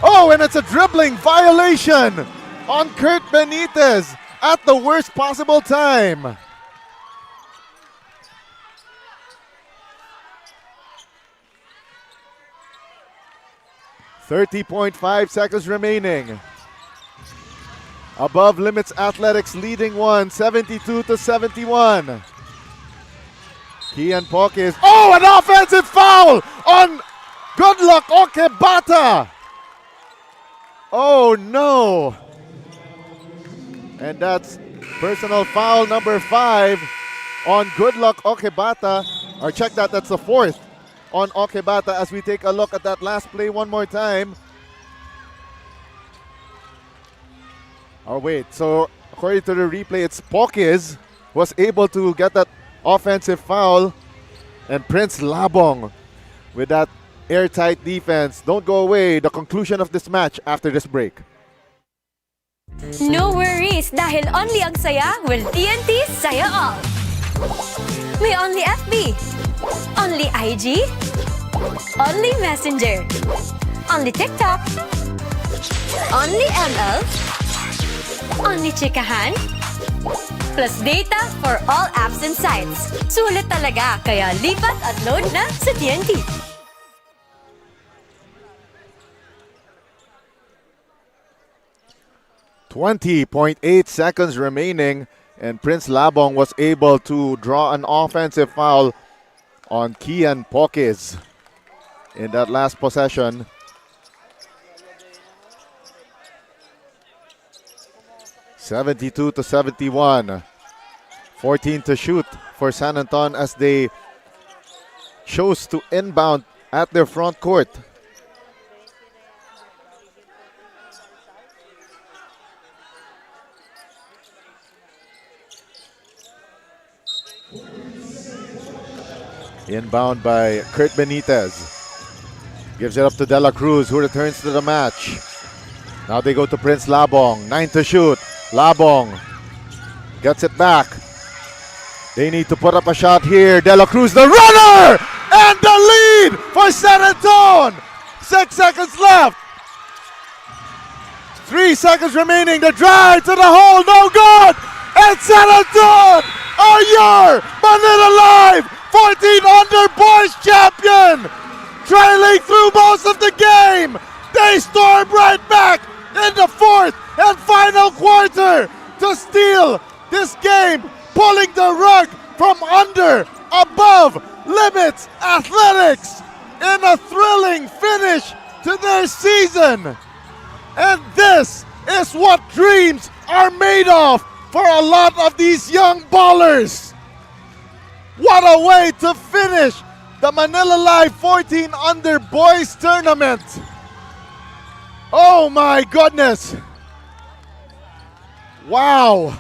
Oh, and it's a dribbling violation on Kurt Benitez at the worst possible time. .5 seconds remaining. Above Limits Athletics leading one, 72-71. Kian Pokis. Oh, an offensive foul on Good Luck Okebata. Oh no. And that's personal foul number 5 on Good Luck Okebata. Or check that, that's the 4th on Okebata as we take a look at that last play one more time. Oh wait, so according to the replay, it's Pokis was able to get that offensive foul, and Prince Labong with that airtight defense. Don't go away, the conclusion of this match after this break. No worries, dahil only ang saya will TNT Saya All. May only FB, Only IG? Only Messenger? Only TikTok? Only ML? Only chikahan? Plus data for all apps and sites. Sulit talaga, kaya lipat at load na sa TNT. .8 seconds remaining, and Prince Labong was able to draw an offensive foul on Kian Pokis in that last possession. (72-71). 14 to shoot for San Anton as they chose to inbound at their front court. Inbound by Kurt Benitez. Gives it up to De La Cruz, who returns to the match. Now they go to Prince Labong. 9 to shoot. Labong gets it back. They need to put up a shot here. De La Cruz, the runner! And the lead for San Anton! 6 seconds left. 3 seconds remaining. The drive to the hole, no good! And San Anton are your Manila Live 14 under boys champion! Trailing through most of the game, they storm right back in the fourth and final quarter to steal this game, pulling the rug from under above limits athletics in a thrilling finish to their season. And this is what dreams are made of for a lot of these young ballers. What a way to finish the Manila Live 14 under boys tournament. Oh my goodness. Wow.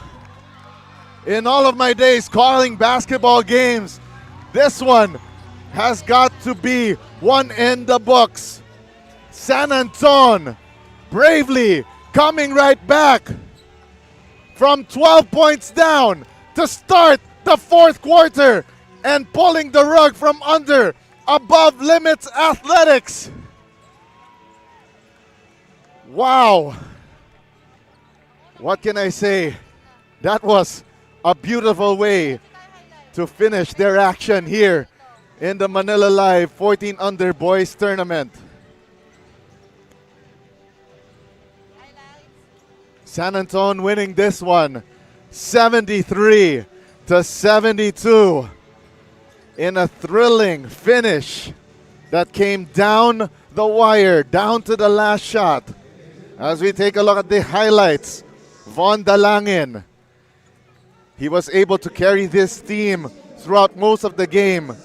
In all of my days calling basketball games, this one has got to be one in the books. San Anton bravely coming right back from 12 points down to start the fourth quarter and pulling the rug from under above limits athletics. Wow. What can I say? That was a beautiful way to finish their action here in the Manila Live 14 under boys tournament. San Anton winning this one 73-72 in a thrilling finish that came down the wire, down to the last shot. As we take a look at the highlights, Von Dalangin, he was able to carry this team throughout most of the game.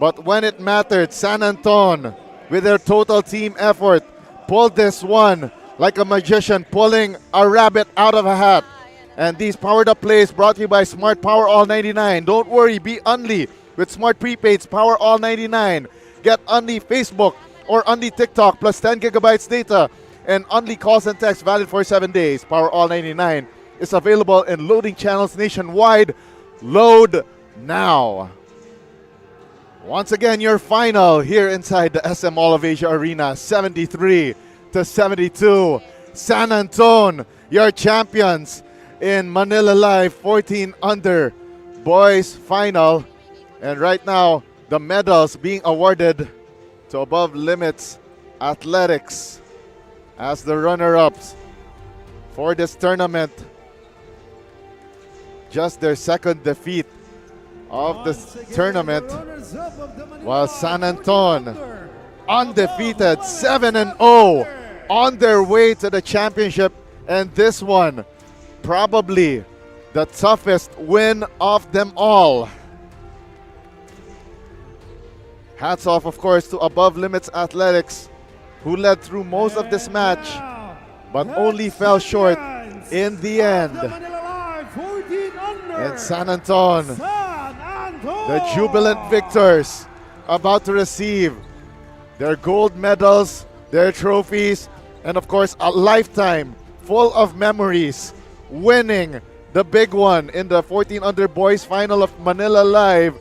But when it mattered, San Anton, with their total team effort, pulled this one like a magician pulling a rabbit out of a hat. And these powered up plays brought to you by Smart Power All 99. Don't worry, be Unli with Smart Prepaids Power All 99. Get Unli Facebook or Unli TikTok plus 10 gigabytes data and Unli calls and texts valid for 7 days. Power All 99 is available in loading channels nationwide. Load now. Once again, your final here inside the SM Mall of Asia Arena, 73-72. San Anton, your champions in Manila Live 14 under boys final. And right now, the medals being awarded to above limits athletics as the runner-ups for this tournament. Just their second defeat of the tournament, while San Anton undefeated 7-0 on their way to the championship. And this one probably the toughest win of them all. Hats off, of course, to Above Limits Athletics, who led through most of this match, but only fell short in the end. And San Anton, the jubilant victors, about to receive their gold medals, their trophies, and of course, a lifetime full of memories, winning the big one in the 14 under boys final of Manila Live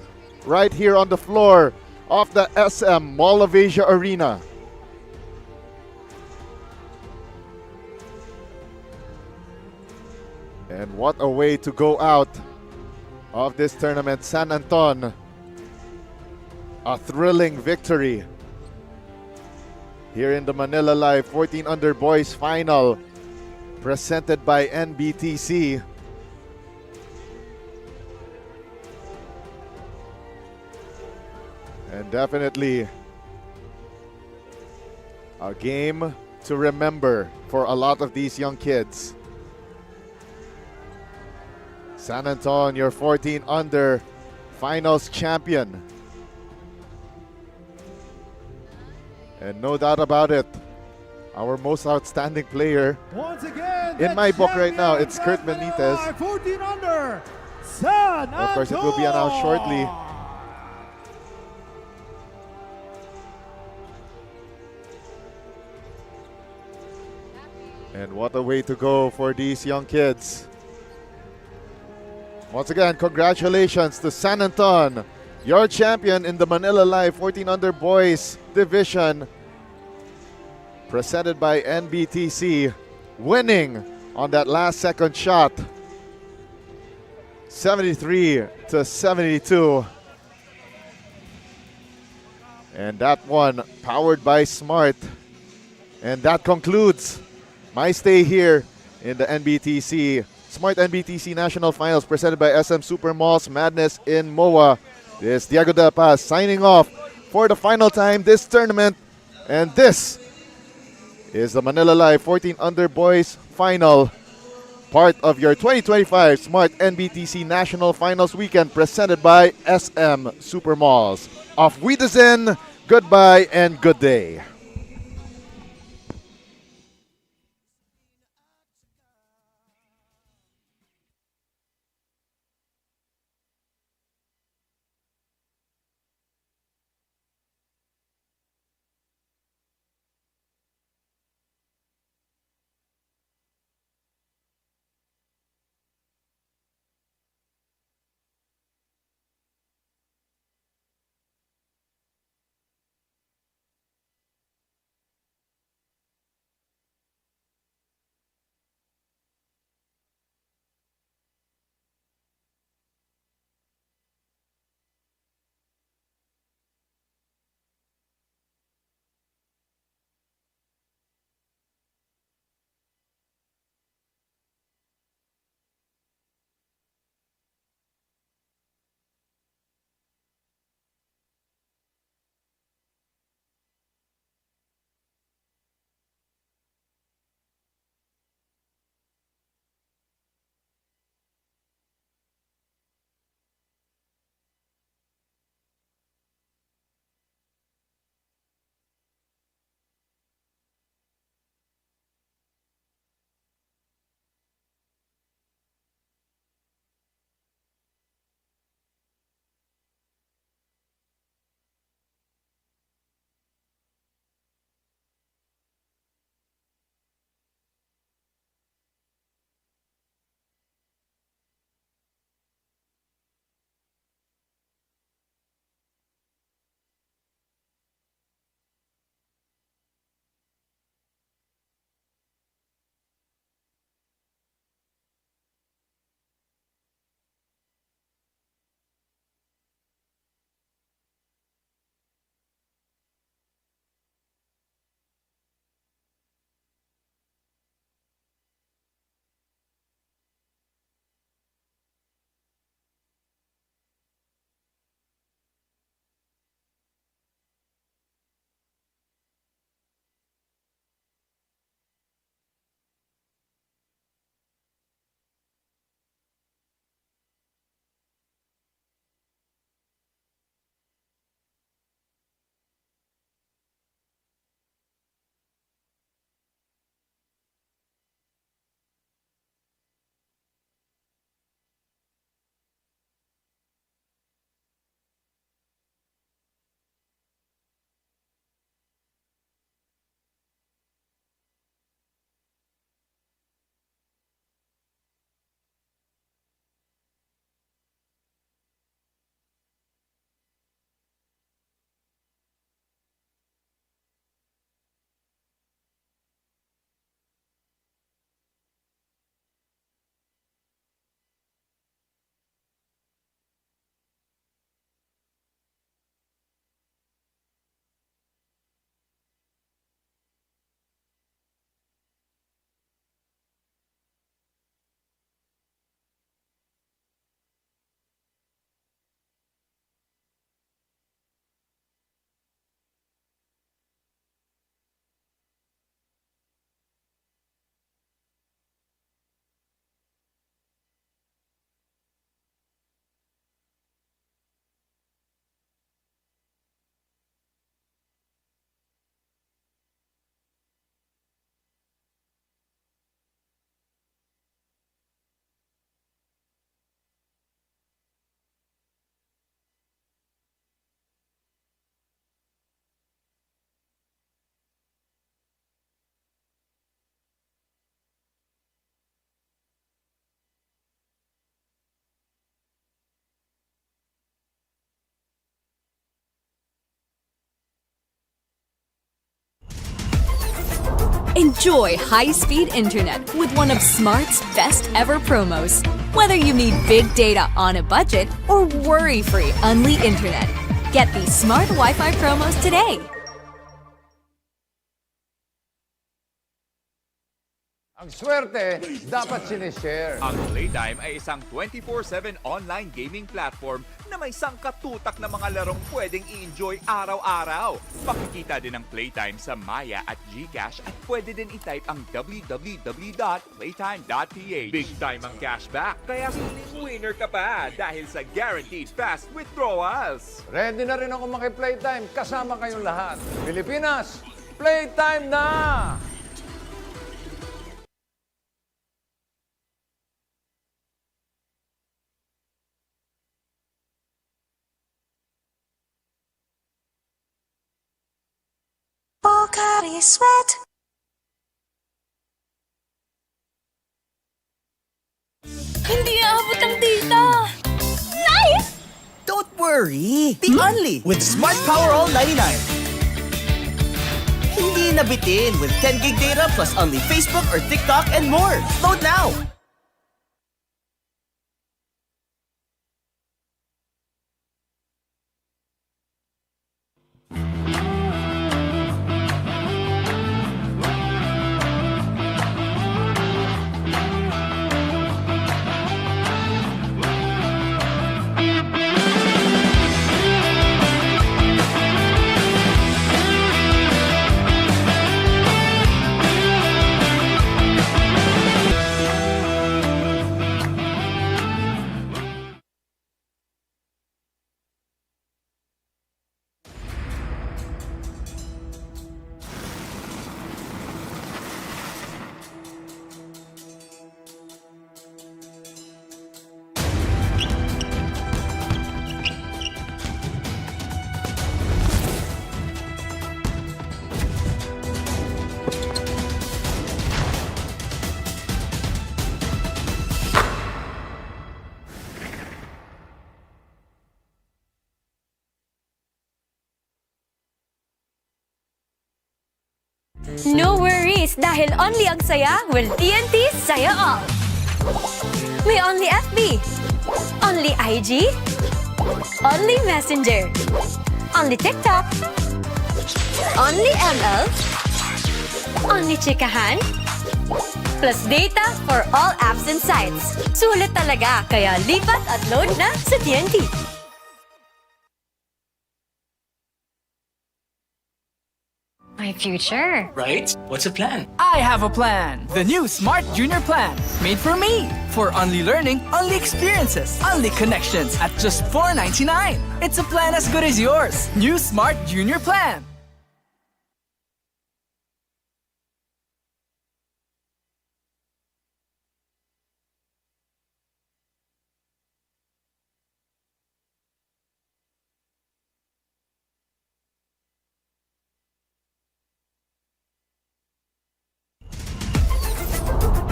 right here on the floor of the SM Mall of Asia Arena. And what a way to go out of this tournament. San Anton, a thrilling victory here in the Manila Live 14 Under Boys Final, presented by NBTC. And definitely a game to remember for a lot of these young kids. San Anton, your 14 under finals champion. And no doubt about it, our most outstanding player Once again, in the my book right now, champion it's Kurt from Manila, Benitez. 14 under, San Of course, it will be announced shortly. And what a way to go for these young kids. Once again, congratulations to San Anton, your champion in the Manila Live 14 Under Boys Division, presented by NBTC, winning on that last second shot, 73-72. And that one powered by Smart. And that concludes my stay here in the NBTC Smart-NBTC National Finals, presented by SM Supermalls Madness in MOA. This is Diego De Paz signing off for the final time this tournament. And this is the Manila Live 14 Under Boys Final, part of your 2025 Smart-NBTC National Finals weekend, presented by SM Supermalls. Auf Wiedersehen, goodbye, and good day. Enjoy high-speed internet with one of Smart's best ever promos. Whether you need big data on a budget or worry-free Unli internet, get these Smart Wi-Fi promos today. Ang swerte, dapat sinishare. Ang Playtime ay isang 24/7 online gaming platform na may sangkatutak na mga larong pwedeng i-enjoy araw-araw. Makikita din ang Playtime sa Maya at GCash at pwede din i-type ang www.playtime.ph. Big time ang cashback, kaya feeling winner ka pa dahil sa guaranteed fast withdrawals. Ready na rin ako maki-playtime kasama kayong lahat. Pilipinas, playtime na! Pocari Sweat. Hindi aabot ang data! Nice! Don't worry! Be only with Smart Power All 99. Hindi nabitin with 10 gig data plus only Facebook or TikTok and more. Load now! No worries dahil only ang saya will TNT Saya All. May only FB, only IG, only Messenger, only TikTok, only ML, only chikahan, plus data for all apps and sites. Sulit talaga, kaya lipat at load na sa TNT. My future. Right? What's the plan? I have a plan. The new Smart Junior Plan. Made for me. For only learning, only experiences, only connections at just $4.99. It's a plan as good as yours. New Smart Junior Plan.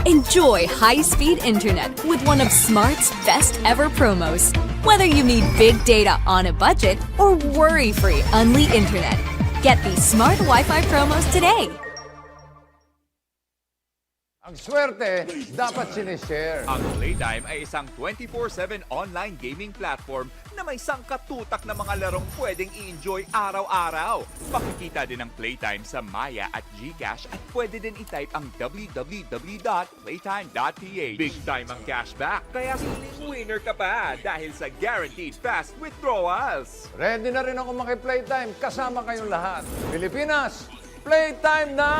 Enjoy high-speed internet with one of Smart's best ever promos. Whether you need big data on a budget or worry-free Unli internet, get these Smart Wi-Fi promos today. Ang swerte, dapat sinishare. Ang Playtime ay isang 24/7 online gaming platform na may sangkatutak na mga larong pwedeng i-enjoy araw-araw. Makikita din ang Playtime sa Maya at GCash at pwede din i-type ang www.playtime.ph. Big time ang cashback, kaya feeling winner ka pa dahil sa guaranteed fast withdrawals. Ready na rin ako maki-playtime kasama kayong lahat. Pilipinas, playtime na!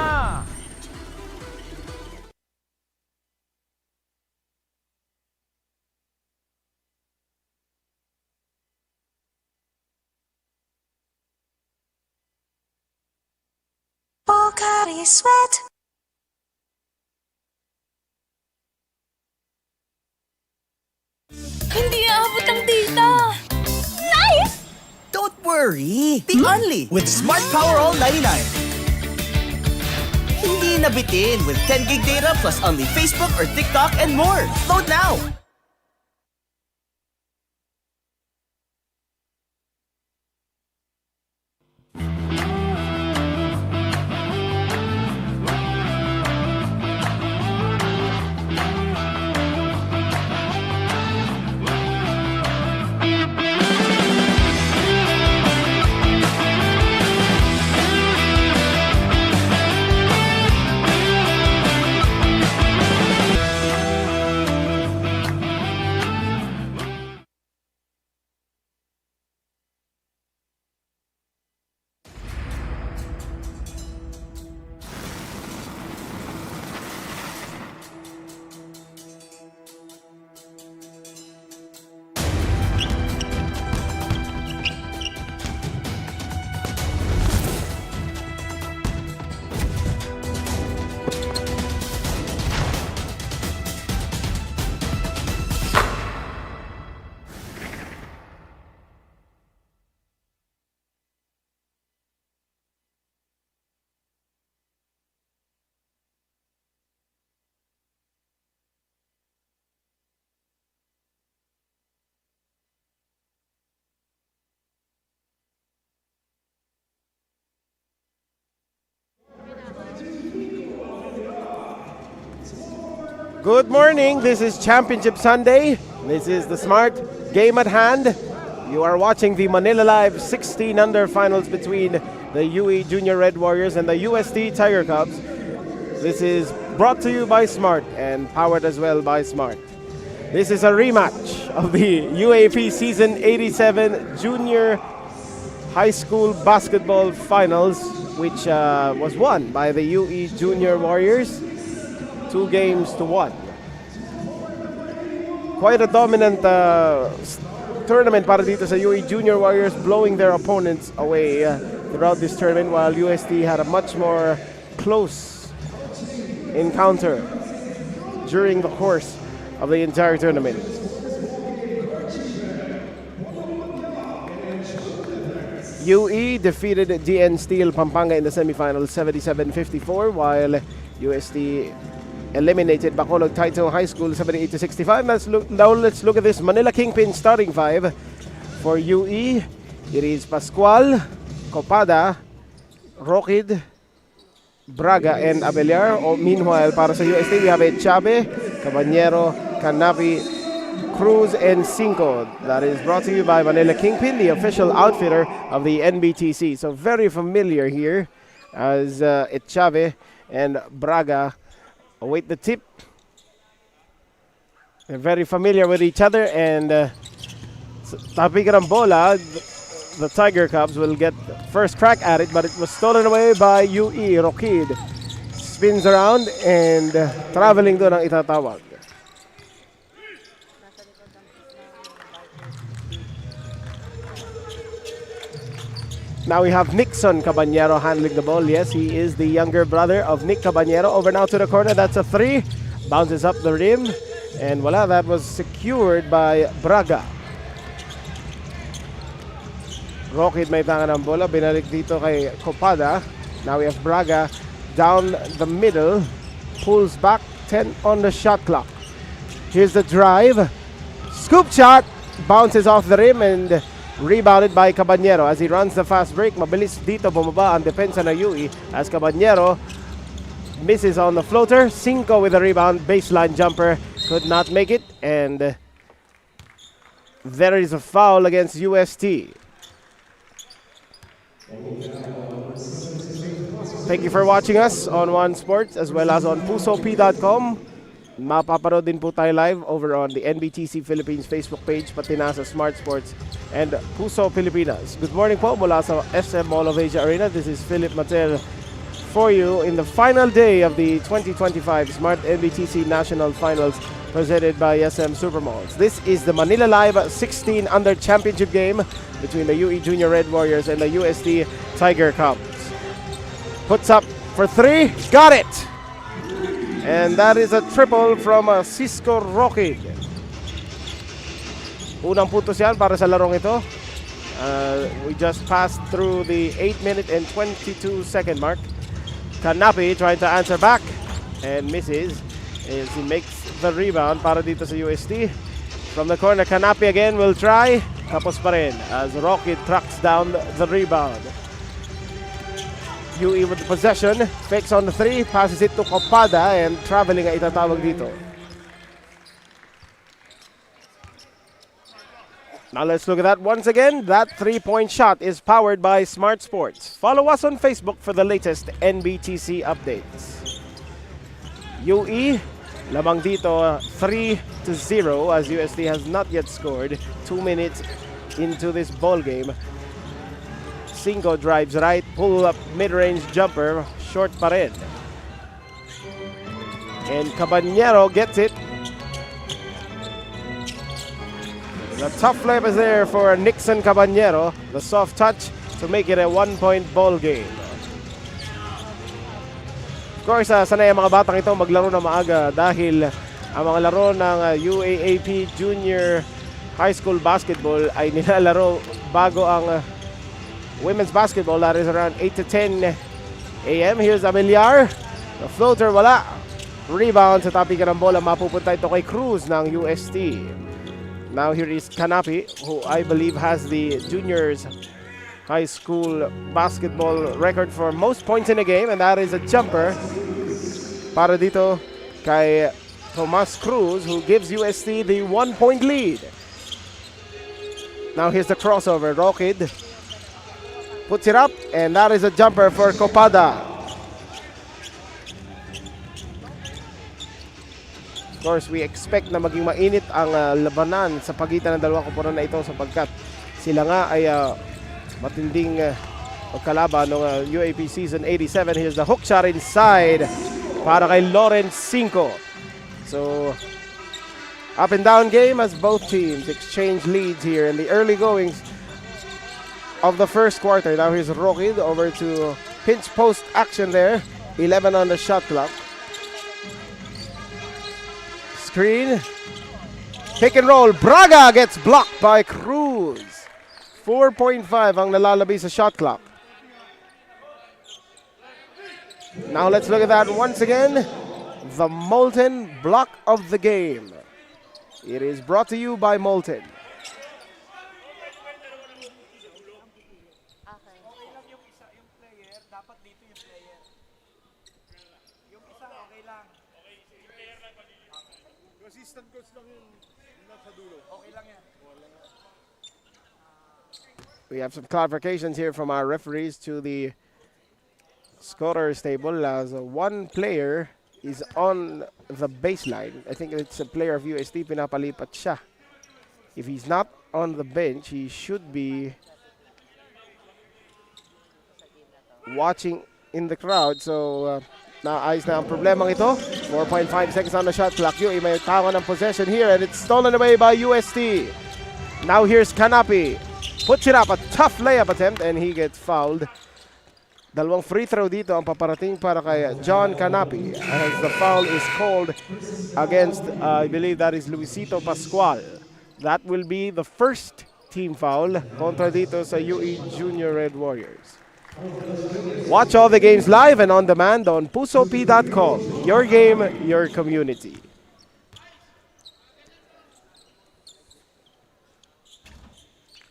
Pocari Sweat. Hindi aabot ang data! Nice! Don't worry! Be only with Smart Power All 99. Hindi nabitin with 10 gig data plus only Facebook or TikTok and more. Load now! Good morning. This is Championship Sunday. This is the Smart game at hand. You are watching the Manila Live 16 under finals between the UE Junior Red Warriors and the UST Tiger Cubs. This is brought to you by Smart and powered as well by Smart. This is a rematch of the UAP Season 87 Junior High School Basketball Finals, which was won by the UE Junior Warriors 2-1. Quite a dominant tournament para dito sa UE Junior Warriors, blowing their opponents away throughout this tournament, while UST had a much more close encounter during the course of the entire tournament. UE defeated DN Steel Pampanga in the semifinals 77-54, while UST eliminated Bacolod Taito High School 78-65. Now let's look at this Manila Kingpin starting five. For UE, it is Pascual, Copada, Roquid, Braga, and Abellar. Meanwhile, para sa UST, we have Echabe, Caballero, Canapi, Cruz, and Cinco. That is brought to you by Manila Kingpin, the official outfitter of the NBTC. So very familiar here as Echabe and Braga await the tip. They're very familiar with each other, and tapikan ng bola, the Tiger Cubs will get first crack at it, but it was stolen away by UE. Roquid spins around and traveling doon ang itatawag. Now we have Nixon Caballero handling the ball. Yes, he is the younger brother of Nick Caballero. Over now to the corner. That's a three. Bounces up the rim. And voila, that was secured by Braga. Roquid may tanga ng bola. Binalik dito kay Copada. Now we have Braga down the middle. Pulls back. 10 on the shot clock. Here's the drive. Scoop shot. Bounces off the rim and rebounded by Caballero as he runs the fast break. Mabilis dito bumaba ang depensa ng UE as Caballero misses on the floater. Cinco with a rebound. Baseline jumper. Could not make it. And there is a foul against UST. Thank you for watching us on One Sports as well as on pusop.com. Mapaparod din po tayo live over on the NBTC Philippines Facebook page, pati na sa Smart Sports and Puso Pilipinas. Good morning po mula sa SM Mall of Asia Arena. This is Philip Matel for you in the final day of the 2025 Smart-NBTC National Finals presented by SM Supermalls. This is the Manila Live 16 under championship game between the UE Junior Red Warriors and the UST Tiger Cubs. Puts up for three. Got it! And that is a triple from Cisco Roquid. Unang puntos yan para sa larong ito. We just passed through the 8-minute and 22-second mark. Canapi trying to answer back and misses as he makes the rebound para dito sa UST. From the corner, Canapi again will try. Tapos pa rin as Roquid tracks down the rebound. UE with the possession, fakes on the three, passes it to Copada, and traveling ang itatawag dito. Now let's look at that once again. That three-point shot is powered by Smart Sports. Follow us on Facebook for the latest NBTC updates. UE, lamang dito 3-0 as UST has not yet scored. 2 minutes into this ball game. Cinco drives right, pull up mid-range jumper, short pa rin. And Caballero gets it. The tough flip is there for Nixon Caballero. The soft touch to make it a 1-point ball game. Of course, sanay ang mga batang ito maglaro na maaga dahil ang mga laro ng UAAP Junior High School Basketball ay nilalaro bago ang women's basketball. That is around 8 to 10 a.m. Here's Abellar. The floater, wala. Rebound sa tapikan ng bola. Mapupunta ito kay Cruz ng UST. Now here is Canapi, who I believe has the juniors high school basketball record for most points in a game. And that is a jumper para dito kay Tomas Cruz, who gives UST the 1-point lead. Now here's the crossover. Rockid puts it up, and that is a jumper for Copada. Of course, we expect na maging mainit ang labanan sa pagitan ng dalawang koponan na ito sapagkat sila nga ay matinding magkalaban ng UAP Season 87. Here's the hook shot inside para kay Lawrence Cinco. So, up and down game as both teams exchange leads here in the early goings of the first quarter. Now here's Rockid over to pinch post action there. 11 on the shot clock. Screen. Pick and roll. Braga gets blocked by Cruz. 4.5 ang nalalabi sa shot clock. Now let's look at that once again. The Molten block of the game. It is brought to you by Molten. We have some clarifications here from our referees to the scorer's table as one player is on the baseline. I think it's a player of UST, pinapalipat siya. If he's not on the bench, he should be watching in the crowd. So, naayos na ang problemang ito. 4.5 seconds on the shot clock. UE may tawa ng possession here and it's stolen away by UST. Now here's Canapi. Puts it up, a tough layup attempt and he gets fouled. Dalawang free throw dito ang paparating para kay John Canapi as the foul is called against, I believe that is Luisito Pascual. That will be the first team foul kontra dito sa UE Junior Red Warriors. Watch all the games live and on demand on pusop.com. Your game, your community.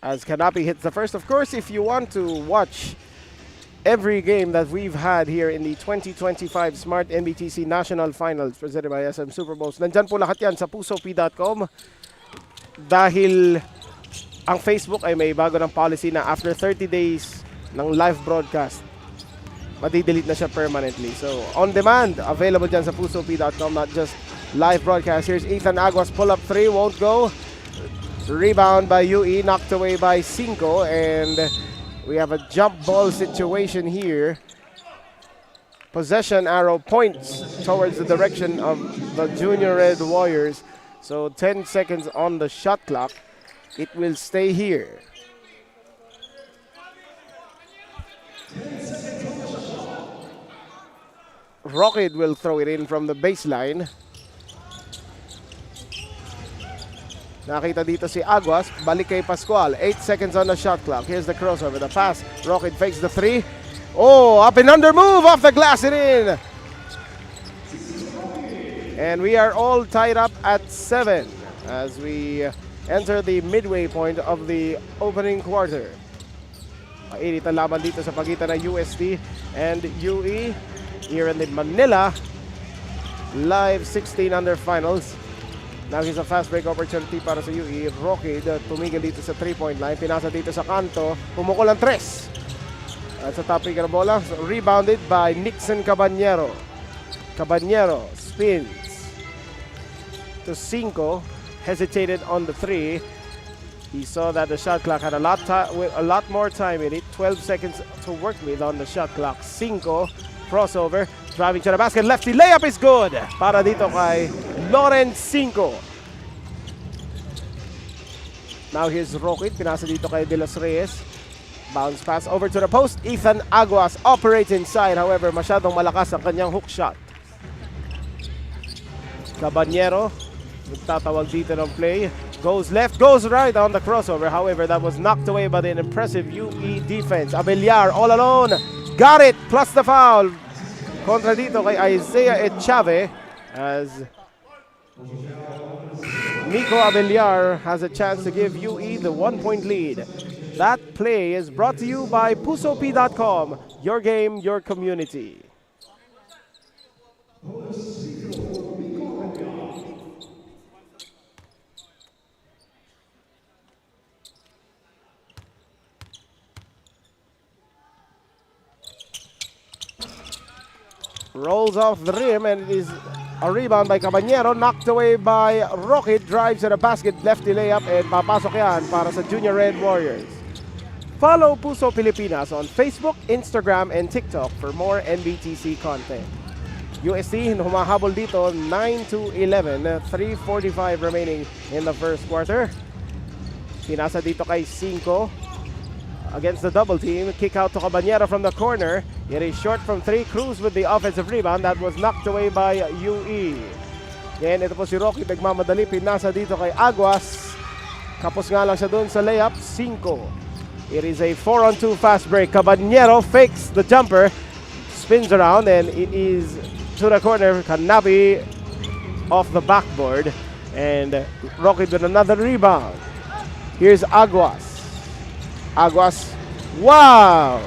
As Canapi hits the first, of course, if you want to watch every game that we've had here in the 2025 Smart-NBTC National Finals presented by SM Super Bowls, nandyan po lahat yan sa pusop.com dahil ang Facebook ay may bago ng policy na after 30 days ng live broadcast, madidelete na siya permanently. So, on demand, available dyan sa pusop.com, not just live broadcast. Here's Ethan Aguas, pull up 3, won't go. Rebound by UE, knocked away by Cinco, and we have a jump ball situation here. Possession arrow points towards the direction of the Junior Red Warriors. So 10 seconds on the shot clock. It will stay here. Rockid will throw it in from the baseline. Nakita dito si Aguas, balik kay Pascual. 8 seconds on the shot clock. Here's the crossover, the pass. Rockid fakes the 3. Oh, up and under move, off the glass and in. And we are all tied up at 7 as we enter the midway point of the opening quarter. Mainit ang laban dito sa pagitan ng UST and UE here in the Manila Live 16 under finals. Now here's a fast break opportunity para sa UE. Rockid tumigil dito sa 3-point line. Pinasa dito sa kanto. Pumukol ang 3. At sa topic ng bola, rebounded by Nixon Cabanyero. Cabanyero spins to Cinco. Hesitated on the 3. He saw that the shot clock had a lot more time in it. 12 seconds to work with on the shot clock. Cinco, crossover. Driving to the basket. Lefty layup is good. Para dito kay Lawrence Cinco. Now here's Rockid. Pinasa dito kay De Los Reyes. Bounce pass over to the post. Ethan Aguas operates inside. However, masyadong malakas ang kanyang hook shot. Cabanyero. Nagtatawag dito ng play. Goes left, goes right on the crossover. However, that was knocked away by the impressive UE defense. Abellar all alone. Got it. Plus the foul. Kontra dito kay Isaiah Echave as Nico Abellar has a chance to give UE the 1-point lead. That play is brought to you by pusop.com. Your game, your community. rolls off the rim, and it is a rebound by Caballero, knocked away by Rocket, drives at a basket, lefty layup, and papasok yan para sa Junior Red Warriors. Follow Puso Pilipinas on Facebook, Instagram, and TikTok for more NBTC content. UST humahabol dito 9-11, 3:45 remaining in the first quarter. Pinasa dito kay 5 against the double team. Kick out to Caballero from the corner. It is short from 3. Cruz with the offensive rebound. That was knocked away by UE. Yan, ito po si Rocky. Nagmamadali. Pinasa dito kay Aguas. Kapos nga lang siya dun sa layup. 5. It is a 4-on-2 fast break. Caballero fakes the jumper. Spins around and it is to the corner. Canabi off the backboard. And Rocky with another rebound. Here's Aguas. Aguas. Wow!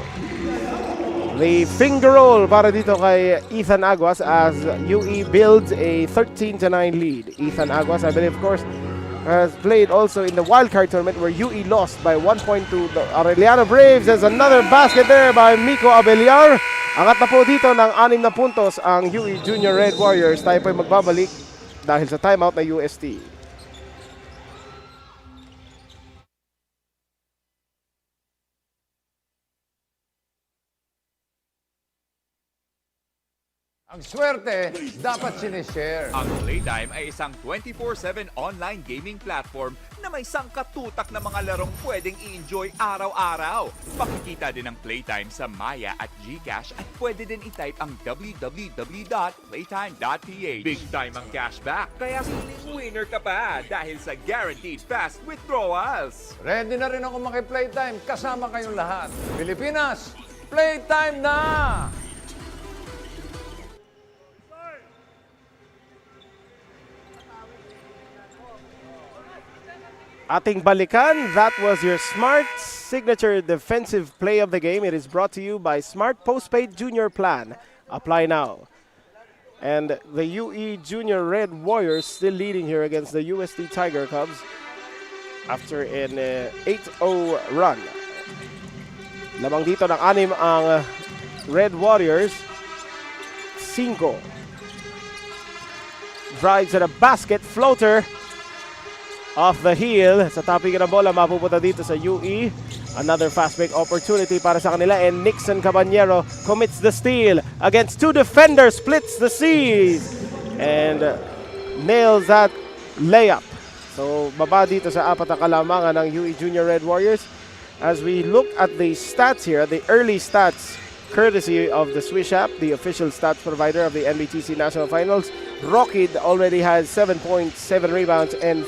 The finger roll para dito kay Ethan Aguas as UE builds a 13-9 lead. Ethan Aguas, I believe, of course, has played also in the wildcard tournament where UE lost by 1 point to the Arellano Braves. There's another basket there by Miko Abellar. Angat na po dito ng 6 na puntos ang UE Junior Red Warriors. Tayo po'y magbabalik dahil sa timeout na UST. Ang swerte, dapat sinishare. Ang Playtime ay isang 24/7 online gaming platform na may sangkatutak na mga larong pwedeng i-enjoy araw-araw. Makikita din ang Playtime sa Maya at GCash at pwede din i-type ang www.playtime.ph. Big time ang cashback, kaya siling winner ka pa dahil sa guaranteed fast withdrawals. Ready na rin ako maki-Playtime kasama kayong lahat. Pilipinas, Playtime na! Ating balikan, that was your Smart signature defensive play of the game. It is brought to you by Smart Postpaid Junior Plan. Apply now. And the UE Junior Red Warriors still leading here against the UST Tiger Cubs after an 8-0 run. Lamang dito ng 6 ang Red Warriors. 5. Drives at a basket, floater. Off the heel, sa topic ng bola, mapupunta dito sa UE. Another fast break opportunity para sa kanila, and Nixon Caballero commits the steal against 2 defenders, splits the seas, and nails that layup. So, baba dito sa 4 na kalamangan ng UE Junior Red Warriors. As we look at the stats here, the early stats, courtesy of the Swish app, the official stats provider of the NBTC National Finals, Rockid already has 7 points, 7 rebounds, and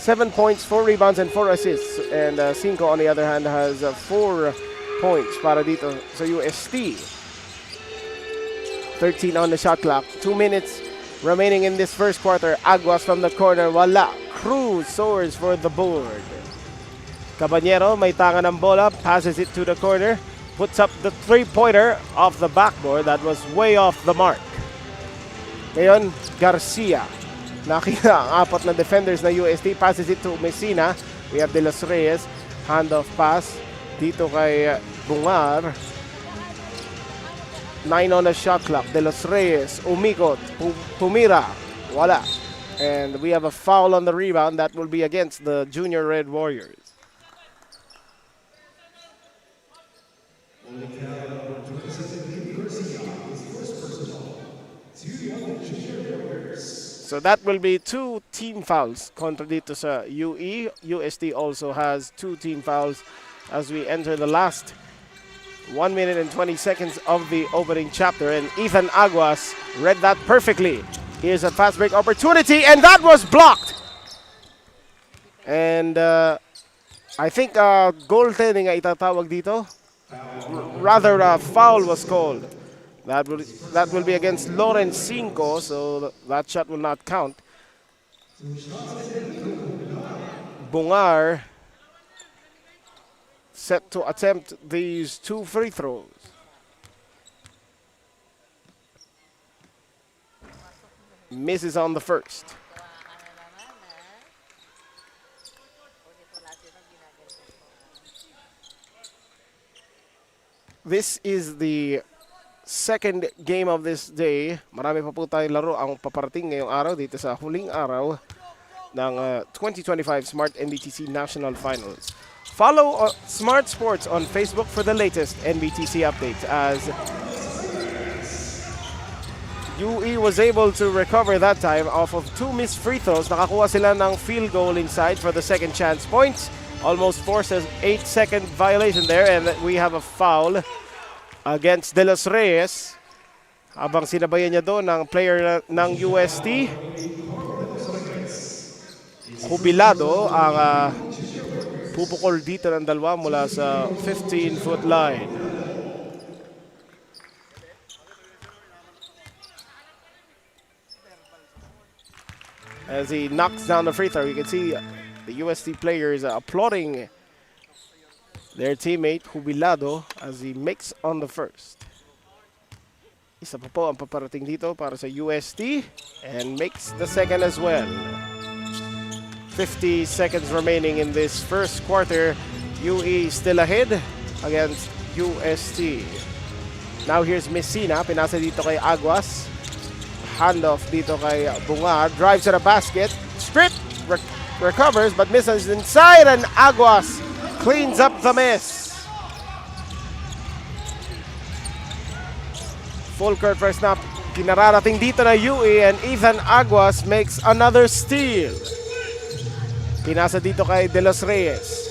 7 points, 4 rebounds, and 4 assists. And Cinco, on the other hand, has 4 points para dito sa UST. 13 on the shot clock. 2 minutes remaining in this first quarter. Aguas from the corner. Wala. Cruz soars for the board. Caballero may tanga ng bola. Passes it to the corner. Puts up the 3-pointer off the backboard. That was way off the mark. Ngayon, Garcia. Nakita ang 4 na defenders na UST. Passes it to Messina. We have De Los Reyes. Handoff pass dito kay Bungar. 9 on the shot clock. De Los Reyes. Umikot. Tumira. Wala. And we have a foul on the rebound. That will be against the Junior Red Warriors. So that will be 2 team fouls kontra dito sa UE. UST also has 2 team fouls as we enter the last 1 minute and 20 seconds of the opening chapter. And Ethan Aguas read that perfectly. Here's a fast break opportunity, and that was blocked. And I think goaltending ay itatawag dito. Rather, a foul was called. That will be against Lawrence Cinco, so that shot will not count. Bungar set to attempt these 2 free throws. Misses on the first. This is the second game of this day. Marami pa po tayong laro ang paparating ngayong araw dito sa huling araw ng 2025 Smart-NBTC National Finals. Follow Smart Sports on Facebook for the latest NBTC updates as UE was able to recover that time off of 2 missed free throws. Nakakuha sila ng field goal inside for the second chance points. Almost forces 8-second violation there, and we have a foul against De Los Reyes. Habang sinabayan niya doon ng player ng UST. Jubilado ang pupukol dito ng dalawa mula sa 15-foot line. As he knocks down the free throw, you can see the UST players applauding their teammate Jubilado as he makes on the first. Isa pa po ang paparating dito para sa UST and makes the second as well. 50 seconds remaining in this first quarter. UE still ahead against UST. Now here's Messina, pinasa dito kay Aguas. Handoff dito kay Bunga, drives to the basket, strip, recovers but misses inside, and Aguas cleans up the miss. Full court first snap, pinararating dito na UE, and Ethan Aguas makes another steal. Pinasa dito kay De Los Reyes.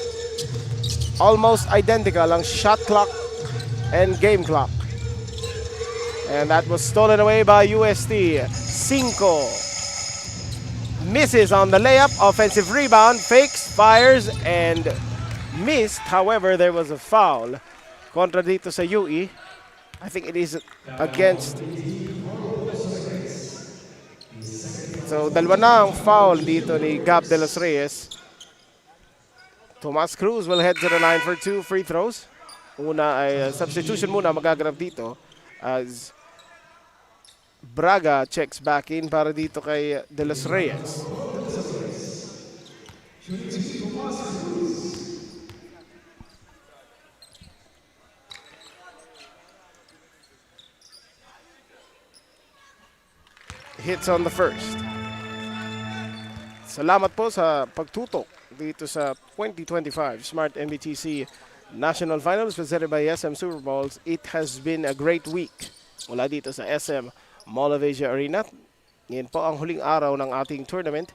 Almost identical ang shot clock and game clock. And that was stolen away by UST. Cinco misses on the layup. Offensive rebound. Fakes, fires, and missed. However, there was a foul. Kontra dito sa UE. I think it is against. So, dalawa na ang foul dito ni Gab De Los Reyes. Tomas Cruz will head to the line for 2 free throws. Una ay substitution muna magaganap dito as Braga checks back in para dito kay De Los Reyes. Hits on the first. Salamat po sa pagtutok dito sa 2025 Smart-NBTC National Finals presented by SM Super Balls. It has been a great week mula dito sa SM Mall of Asia Arena. Ngayon po ang huling araw ng ating tournament.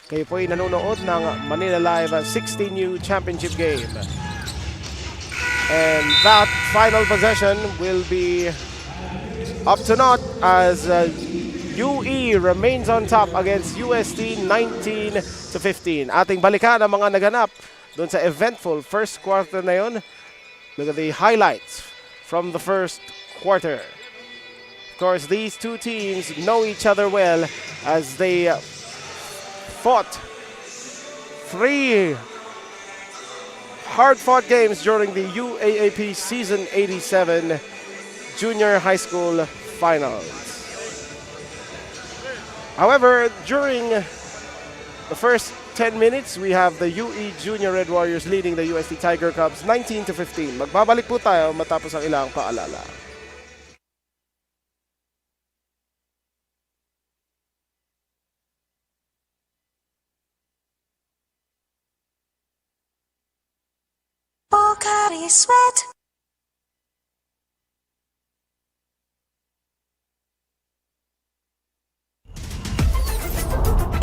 Kayo po ay nanonood ng Manila Live 16U Championship Game. And that final possession will be up to naught as UE remains on top against UST 19-15. Ating balikan ang mga naganap doon sa eventful first quarter na yun. Look at the highlights from the first quarter. Of course, these two teams know each other well as they fought 3 hard-fought games during the UAAP Season 87 Junior High School Finals. However, during the first 10 minutes, we have the UE Junior Red Warriors leading the UST Tiger Cubs 19-15. Magbabalik po tayo matapos ang ilang paalala. Pocari Sweat.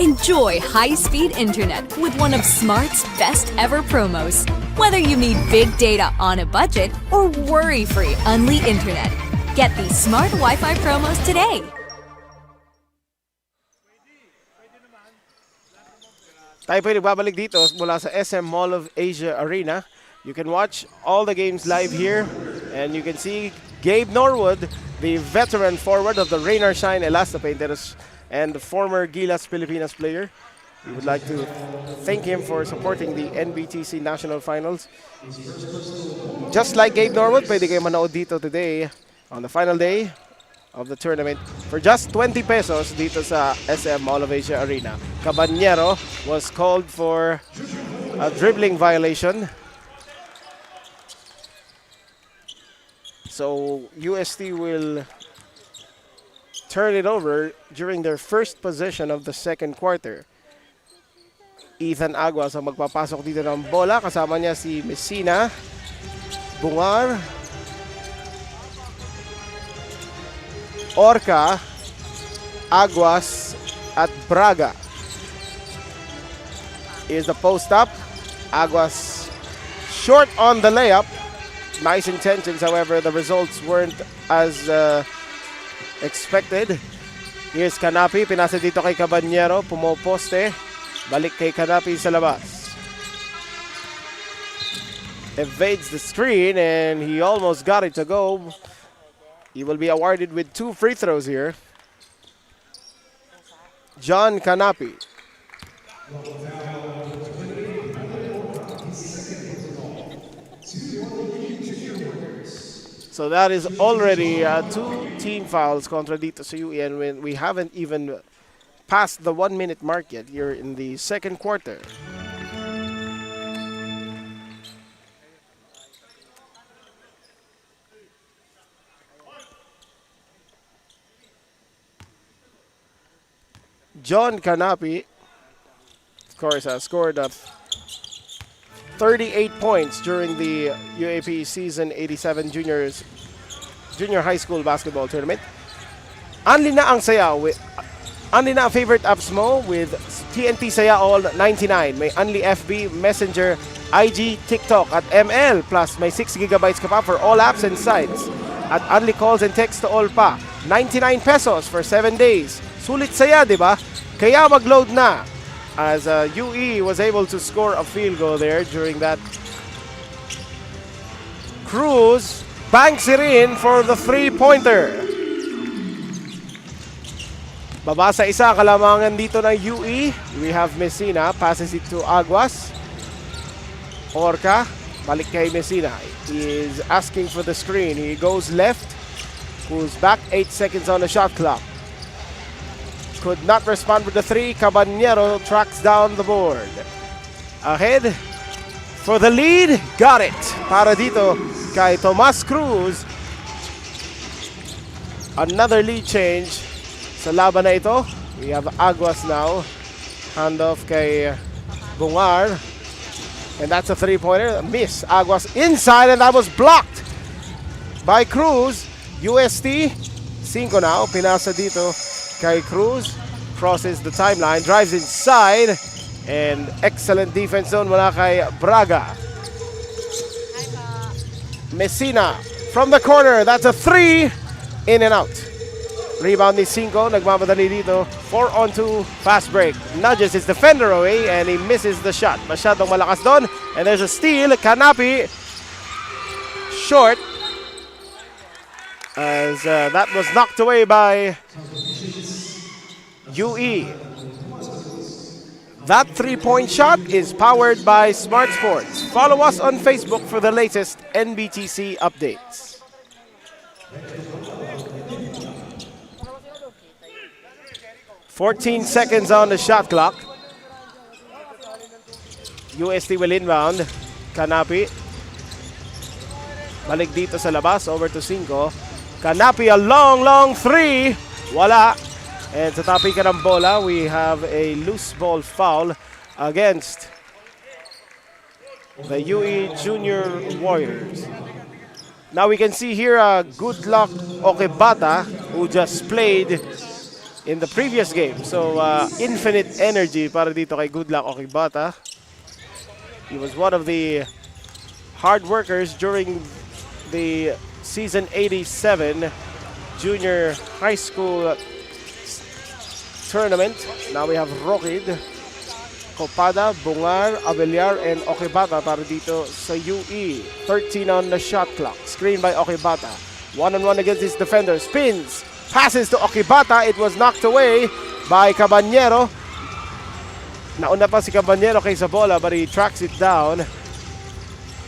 Enjoy high-speed internet with one of Smart's best ever promos. Whether you need big data on a budget or worry-free Unli internet, get these Smart Wi-Fi promos today. Tayo po nagbabalik dito mula sa SM Mall of Asia Arena. You can watch all the games live here, and you can see Gabe Norwood, the veteran forward of the Rain or Shine Elastopainters and the former Gilas Pilipinas player. We would like to thank him for supporting the NBTC National Finals. Just like Gabe Norwood, pwede kayo manood dito today on the final day of the tournament for just 20 pesos dito sa SM Mall of Asia Arena. Cabanyero was called for a dribbling violation. So UST will turn it over during their first possession of the second quarter. Ethan Aguas ang magpapasok dito ng bola. Kasama niya si Messina, Bungar, Orca, Aguas, at Braga. Is the post up. Aguas short on the layup. Nice intentions, however, the results weren't as expected. Here's Canapi, pinasa dito kay Cabanyero, pumoposte. Balik kay Canapi sa labas. Evades the screen and he almost got it to go. He will be awarded with 2 free throws here. John Canapi. So that is already 2 team fouls contra dito sa UN when we haven't even passed the 1-minute mark yet here in the second quarter. John Canapi, of course, scored 38 points during the UAP Season 87 Junior High School Basketball Tournament. Anli na ang saya Anli na ang favorite apps mo with TNT Saya All 99. May Anli FB, Messenger, IG, TikTok at ML. Plus may 6 gigabytes ka pa for all apps and sites. At Anli calls and text to all pa. 99 pesos for 7 days. Sulit saya, di ba? Kaya mag-load na. As UE was able to score a field goal there during that. Cruz banks it in for the 3-pointer. Baba sa isa, kalamangan dito ng UE. We have Messina, passes it to Aguas. Orca, balik kay Messina. He is asking for the screen. He goes left. Who's back, 8 seconds on the shot clock. Could not respond with the 3. Cabanyero tracks down the board. Ahead for the lead. Got it. Para dito kay Tomas Cruz. Another lead change sa laban na ito. We have Aguas now. Handoff kay Bungar. And that's a 3-pointer. Miss. Aguas inside and that was blocked by Cruz. UST 5 now. Pinasa dito kay Cruz, crosses the timeline, drives inside, and excellent defense zone mula kay Braga. Messina from the corner, that's a 3, in and out. Rebound ni 5, nagmamadali dito, 4-on-2, fast break. Nudges his defender away, and he misses the shot. Masyadong malakas doon, and there's a steal. Canapi, short, as that was knocked away by UE. That 3-point shot is powered by Smart Sports. Follow us on Facebook for the latest NBTC updates. $14 seconds on the shot clock. UST will inbound. Canapi. Balik dito sa labas, over to 5. Canapi, a long 3. Wala. And sa tapikan ng bola, we have a loose ball foul against the UE Junior Warriors. Now we can see here Good Luck Okebata, who just played in the previous game. So infinite energy para dito kay Good Luck Okebata. He was one of the hard workers during the Season 87 Junior High School Tournament. Now we have Rockid, Copada, Bungar, Abeliar, and Okebata para dito sa UE. 13 on the shot clock. Screen by Okebata. One-on-one against his defender. Spins. Passes to Okebata. It was knocked away by Cabanyero. Nauna pa si Cabanyero kaysa bola, but he tracks it down.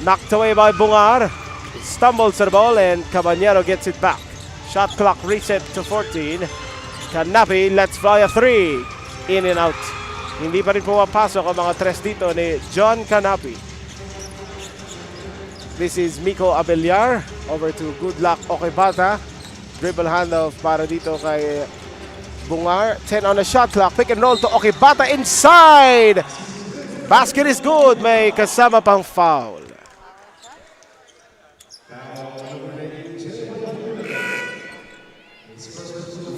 Knocked away by Bungar. Stumbles to the ball and Cabanyero gets it back. Shot clock reset to 14. Canapi lets fly a 3. In and out. Hindi pa rin pumapasok ang mga tres dito ni John Canapi. This is Miko Abellar over to Good Luck Okebata. Dribble handoff para dito kay Bungar. 10 on the shot clock. Pick and roll to Okebata inside. Basket is good. May kasama pang foul.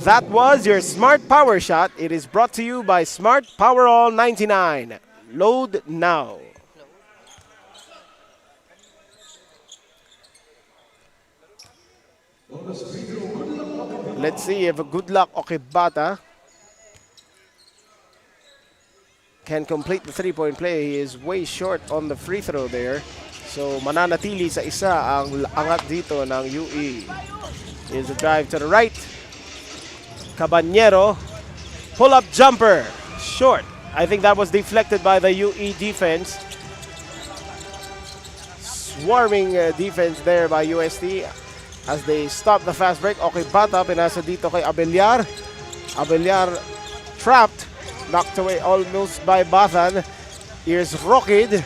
That was your Smart Power Shot. It is brought to you by Smart Powerall 99. Load now. Let's see if Good Luck Okebata can complete the three-point play. He is way short on the free throw there. So mananatili sa isa ang angat dito ng UE. Here's a drive to the right. Caballero, pull-up jumper, short. I think that was deflected by the UE defense. Swarming defense there by UST as they stop the fast break. Okebata, pinasa dito kay Abellar. Abellar trapped, knocked away almost by Bathan. Here's Rockid,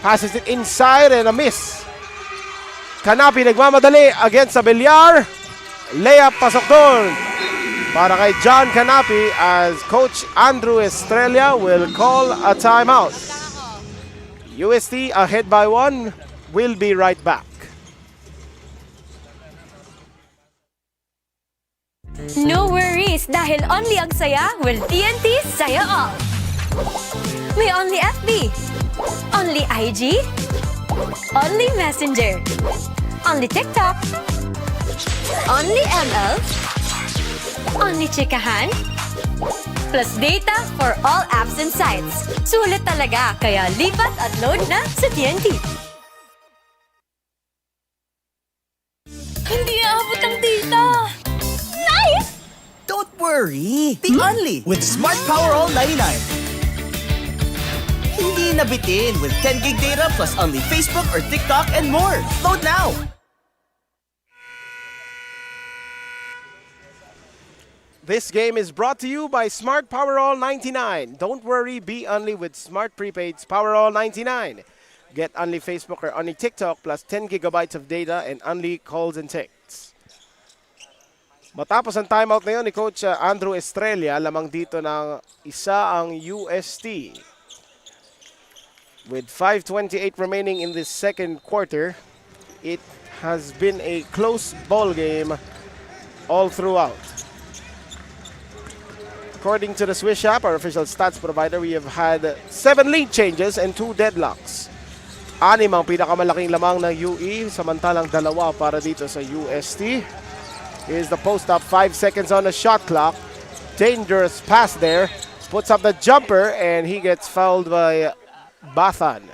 passes it inside and a miss. Canapi nagmamadali against Abellar. Layup pasok doon para kay John Canapi as Coach Andrew Estrella will call a timeout. UST ahead by 1. We'll be right back. No worries dahil only ang saya will TNT Saya All. May only FB, only IG, only Messenger, only TikTok, only ML, only chikahan, plus data for all apps and sites. Sulit talaga, kaya lipat at load na sa TNT. Hindi aabot ang data! Nice! Don't worry! Be only with Smart Powerall 99. Hindi nabitin with 10 gig data plus only Facebook or TikTok and more. Load now! This game is brought to you by Smart Powerall 99. Don't worry, be only with Smart Prepaid's Powerall 99. Get only Facebook or only TikTok plus 10 gigabytes of data and only calls and texts. Matapos ang timeout na yun ni Coach Andrew Estrella, lamang dito ng isa ang UST. With 5:28 remaining in this second quarter, it has been a close ball game all throughout. According to the Swish app, our official stats provider, we have had 7 lead changes and 2 deadlocks. 6 ang pinakamalaking lamang ng UE, samantalang 2 para dito sa UST. Here's the post-up, 5 seconds on the shot clock. Dangerous pass there. Puts up the jumper and he gets fouled by Bathan.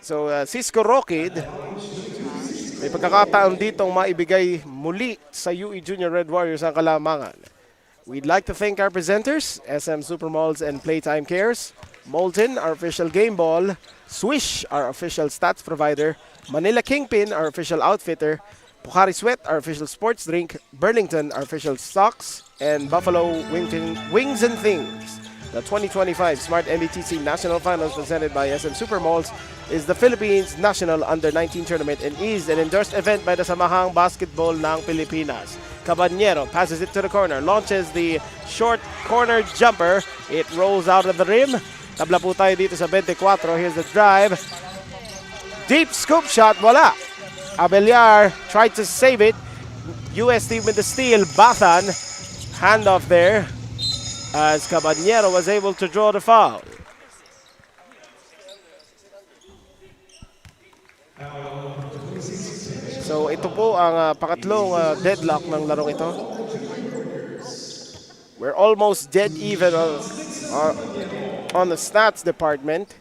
So Cisco Rockid, may pagkakataon ditong maibigay muli sa UE Junior Red Warriors ang kalamangan. We'd like to thank our presenters, SM Supermalls and Playtime Cares, Molten, our official game ball, Swish, our official stats provider, Manila Kingpin, our official outfitter, Pocari Sweat, our official sports drink, Burlington, our official stocks, and Buffalo Wings and Things. The 2025 Smart-NBTC National Finals presented by SM Supermalls is the Philippines National Under-19 Tournament and is an endorsed event by the Samahang Basketball ng Pilipinas. Caballero passes it to the corner, launches the short corner jumper. It rolls out of the rim. Tabla po tayo dito sa 24. Here's the drive. Deep scoop shot, wala. Abellar tried to save it. UST with the steal. Bathan, handoff there as Caballero was able to draw the foul. So ito po ang pangatlong deadlock ng larong ito. We're almost dead even on the stats department.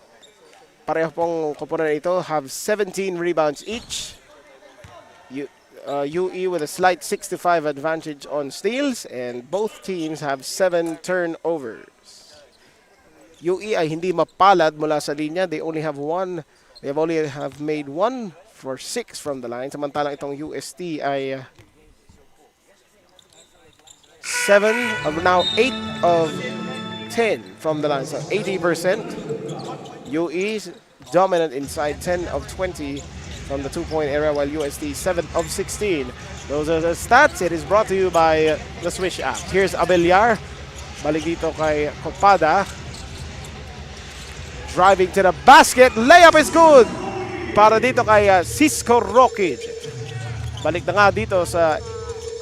Pareho pong koponan ito have 17 rebounds each. UE with a slight 65 advantage on steals and both teams have 7 turnovers. UE ay hindi mapalad mula sa linya. They only have made 1 for 6 from the line. Samantalang itong UST ay 8 of 10 from the line, so 80%. UE dominant inside, 10 of 20 from the 2-point area, while UST 7 of 16. Those are the stats. It is brought to you by the Swish app. Here's Abellar. Balik dito kay Copada. Driving to the basket. Layup is good. Para dito kay Cisco Rockid. Balik na nga dito sa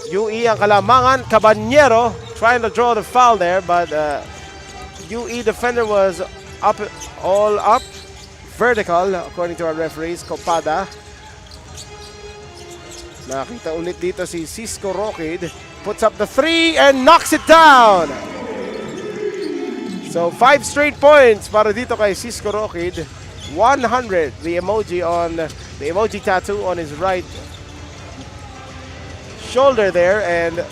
UE ang kalamangan. Cabanyero trying to draw the foul there, but UE defender was all up. Vertical, according to our referees. Copada. Nakita ulit dito si Cisco Rockid. Puts up the 3 and knocks it down. So 5 straight points para dito kay Cisco Rockid. 100, the emoji tattoo on his right shoulder there, and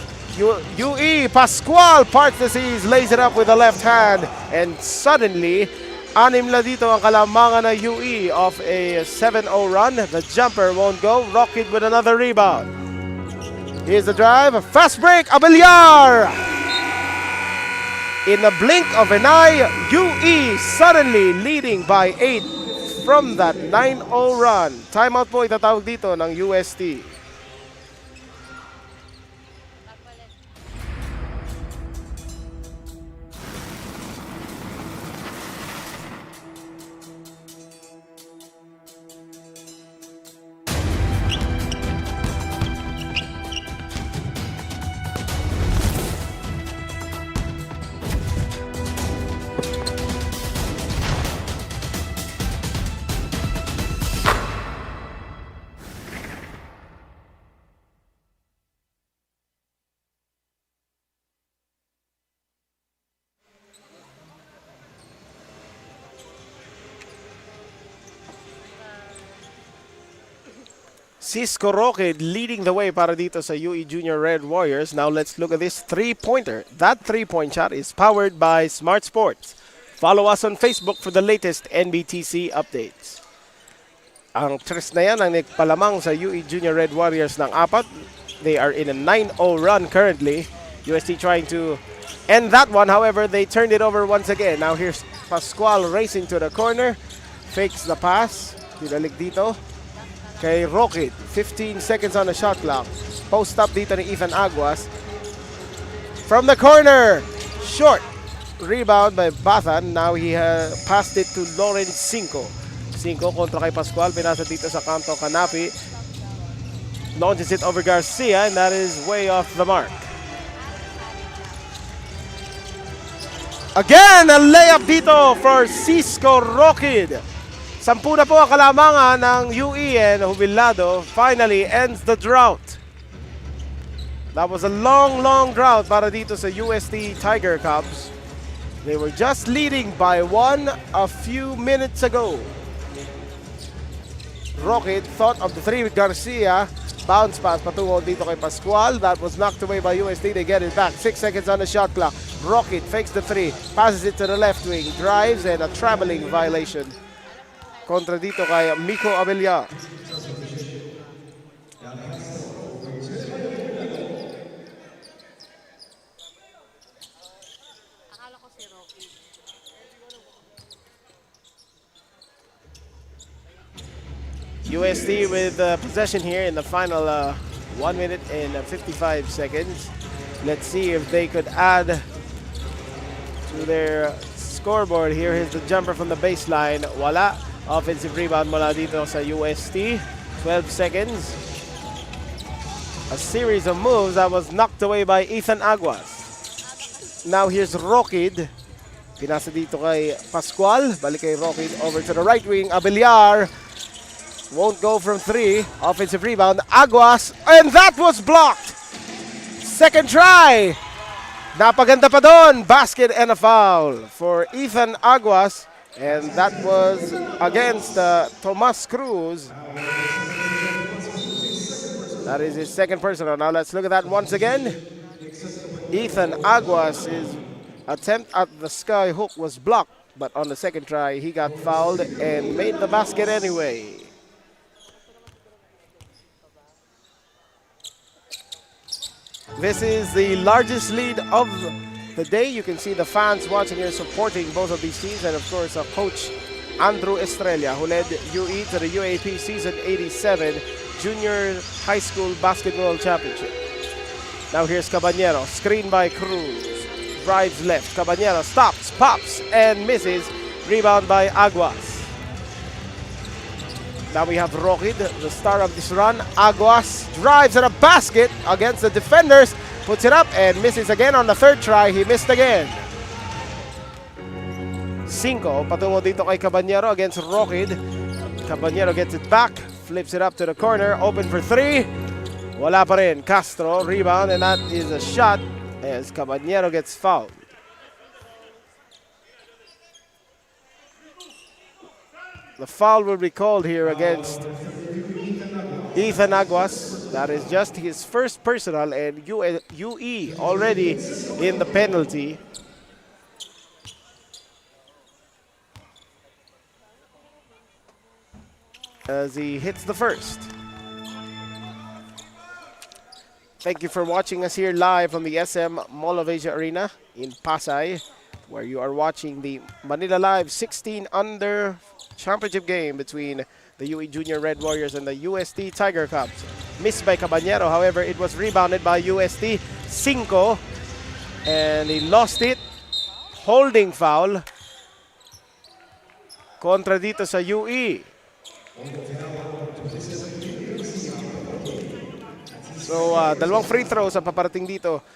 UE Pascual parts the seas, lays it up with the left hand, and suddenly anim na dito ang kalamangan na UE off a 7-0 run. The jumper won't go. Rockid with another rebound. Here's the drive. A fast break. Abellar. In a blink of an eye, UE suddenly leading by 8 from that 9-0 run. Timeout po itatawag dito ng UST. Cisco Rockid leading the way para dito sa UE Junior Red Warriors. Now let's look at this three-pointer. That three-point shot is powered by Smart Sports. Follow us on Facebook for the latest NBTC updates. Ang tres na yan ang nagpalamang sa UE Junior Red Warriors ng 4. They are in a 9-0 run currently. UST trying to end that one. However, they turned it over once again. Now here's Pascual racing to the corner. Fakes the pass. Dinalik dito kay Rockid. 15 seconds on the shot clock. Post up dito ni Ethan Aguas. From the corner. Short. Rebound by Bathan. Now he passed it to Lawrence Cinco. Cinco kontra kay Pascual. Pinasa dito sa kanto Canapi. Launches it over Garcia, and that is way off the mark. Again, a layup dito for Cisco Rockid. 10 na po ang kalamangan ng UE, and Jubilado finally ends the drought. That was a long, long drought para dito sa UST Tiger Cubs. They were just leading by 1 a few minutes ago. Rockid thought of the 3 with Garcia. Bounce pass patungo dito kay Pascual. That was knocked away by UST. They get it back. 6 seconds on the shot clock. Rockid fakes the 3. Passes it to the left wing. Drives, and a traveling violation kontra dito kay Miko Abellar. UST with possession here in the final 1 minute and 55 seconds. Let's see if they could add to their scoreboard here. Here's the jumper from the baseline. Wala. Offensive rebound mula dito sa UST. 12 seconds. A series of moves that was knocked away by Ethan Aguas. Now here's Rockid. Pinasa dito kay Pascual. Balik kay Rockid over to the right wing. Abellar won't go from 3. Offensive rebound. Aguas. And that was blocked. Second try. Napaganda pa doon. Basket and a foul for Ethan Aguas. And that was against Tomas Cruz. That is his second personal. Now let's look at that once again. Ethan Aguas' attempt at the sky hook was blocked, but on the second try, he got fouled and made the basket anyway. This is the largest lead of the day. You can see the fans watching here supporting both of these teams, and of course Coach Andrew Estrella, who led UE to the UAP Season 87 Junior High School Basketball Championship. Now here's Caballero, screen by Cruz, drives left, Caballero stops, pops, and misses. Rebound by Aguas. Now we have Roquid, the star of this run. Aguas drives at a basket against the defenders, puts it up and misses again on the third try. He missed again. 5 patungo dito kay Caballero against Roquid. Caballero gets it back, flips it up to the corner, open for 3. Wala pa rin. Castro, rebound, and that is a shot as Caballero gets fouled. The foul will be called here against Ethan Aguas. That is just his first personal, and UE already in the penalty. As he hits the first. Thank you for watching us here live from the SM Mall of Asia Arena in Pasay, where you are watching the Manila Live 16 under championship game between the UE Junior Red Warriors and the UST Tiger Cubs. Missed by Caballero, however, it was rebounded by UST. 5, and he lost it. Holding foul kontra dito sa UE. So, dalawang free throws ang paparating dito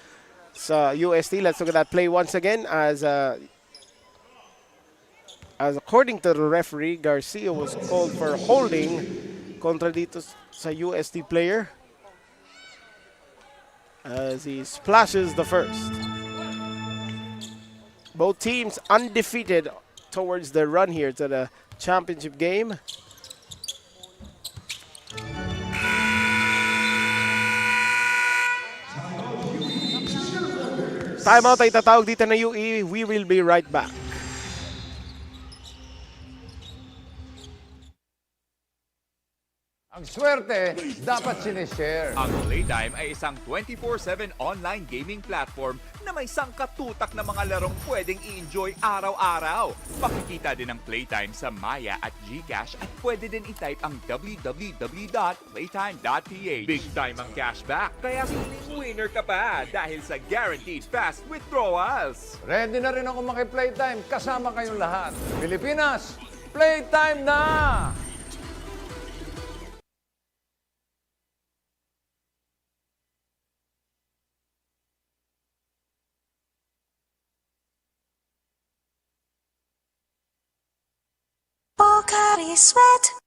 sa UST. Let's look at that play once again as according to the referee, Garcia was called for holding kontra dito sa UST player as he splashes the first. Both teams undefeated towards the run here to the championship game. Timeout ay tatawag dito na UE. We will be right back. Ang swerte, dapat sinishare. Ang Playtime ay isang 24/7 online gaming platform na may sangkatutak na mga larong pwedeng i-enjoy araw-araw. Makikita din ang Playtime sa Maya at GCash at pwede din i-type ang www.playtime.ph. Big time ang cashback, kaya feeling winner ka pa dahil sa guaranteed fast withdrawals. Ready na rin ako maki-playtime kasama kayong lahat. Pilipinas, playtime na! Pocari Sweat.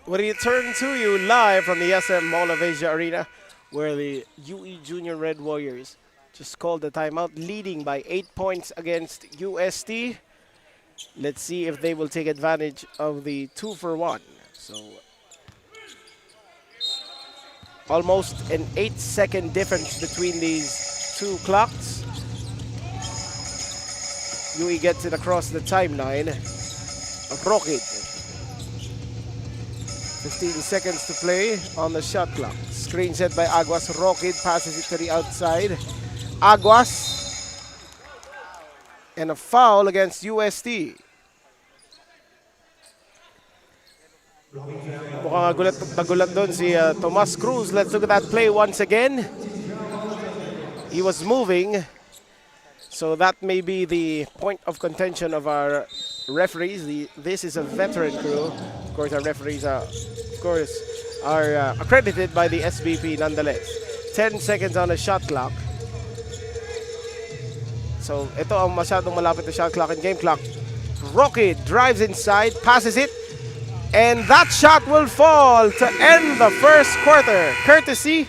We return to you live from the SM Mall of Asia Arena, where the UE Junior Red Warriors just called the timeout, leading by 8 points against UST. Let's see if they will take advantage of the 2-for-1. So, almost an 8-second difference between these two clocks. UE gets it across the timeline. Roquid. 15 seconds to play on the shot clock. Screen set by Aguas. Roquid passes it to the outside. Aguas. And a foul against UST. Mukhang nagulat doon si Tomas Cruz. Let's look at that play once again. He was moving. So that may be the point of contention of our referees. This is a veteran crew. Of course, our referees are accredited by the SBP nonetheless. 10 seconds on the shot clock. So ito ang masyadong malapit na shot clock and game clock. Roquid drives inside, passes it, and that shot will fall to end the first quarter, courtesy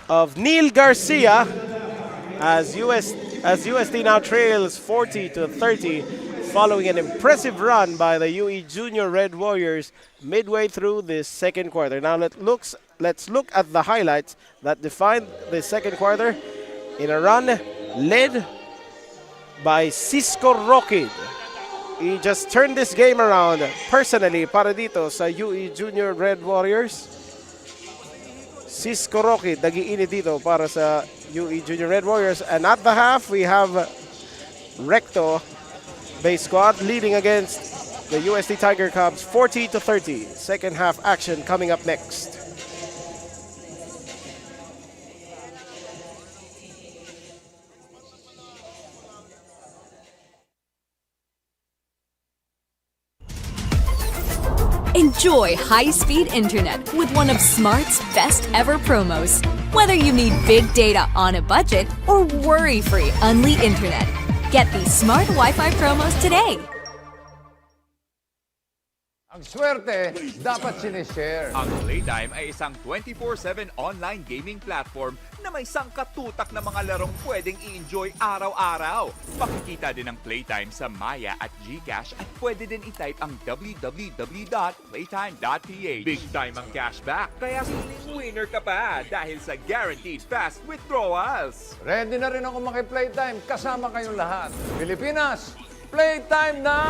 of Neil Garcia, as UST now trails 40-30, following an impressive run by the UE Junior Red Warriors midway through this second quarter. Now let's look at the highlights that defined the second quarter in a run led by Cisco Roquid. he just turned this game around personally para dito sa UE Junior Red Warriors. Cisco Rocky nagiinit dito para sa UE Junior Red Warriors. And at the half, we have Recto Bay Squad leading against the UST Tiger Cubs 40-30. Second half action coming up next. Enjoy high-speed internet with one of Smart's best ever promos. Whether you need big data on a budget or worry-free Unli internet, get these Smart Wi-Fi promos today. Ang swerte, dapat sinishare. Ang Playtime ay isang 24/7 online gaming platform na may sangkatutak na mga larong pwedeng i-enjoy araw-araw. Makikita din ang Playtime sa Maya at GCash at pwede din i-type ang www.playtime.ph. Big time ang cashback, kaya feeling winner ka pa dahil sa guaranteed fast withdrawals. Ready na rin ako maki-playtime kasama kayong lahat. Pilipinas, playtime na!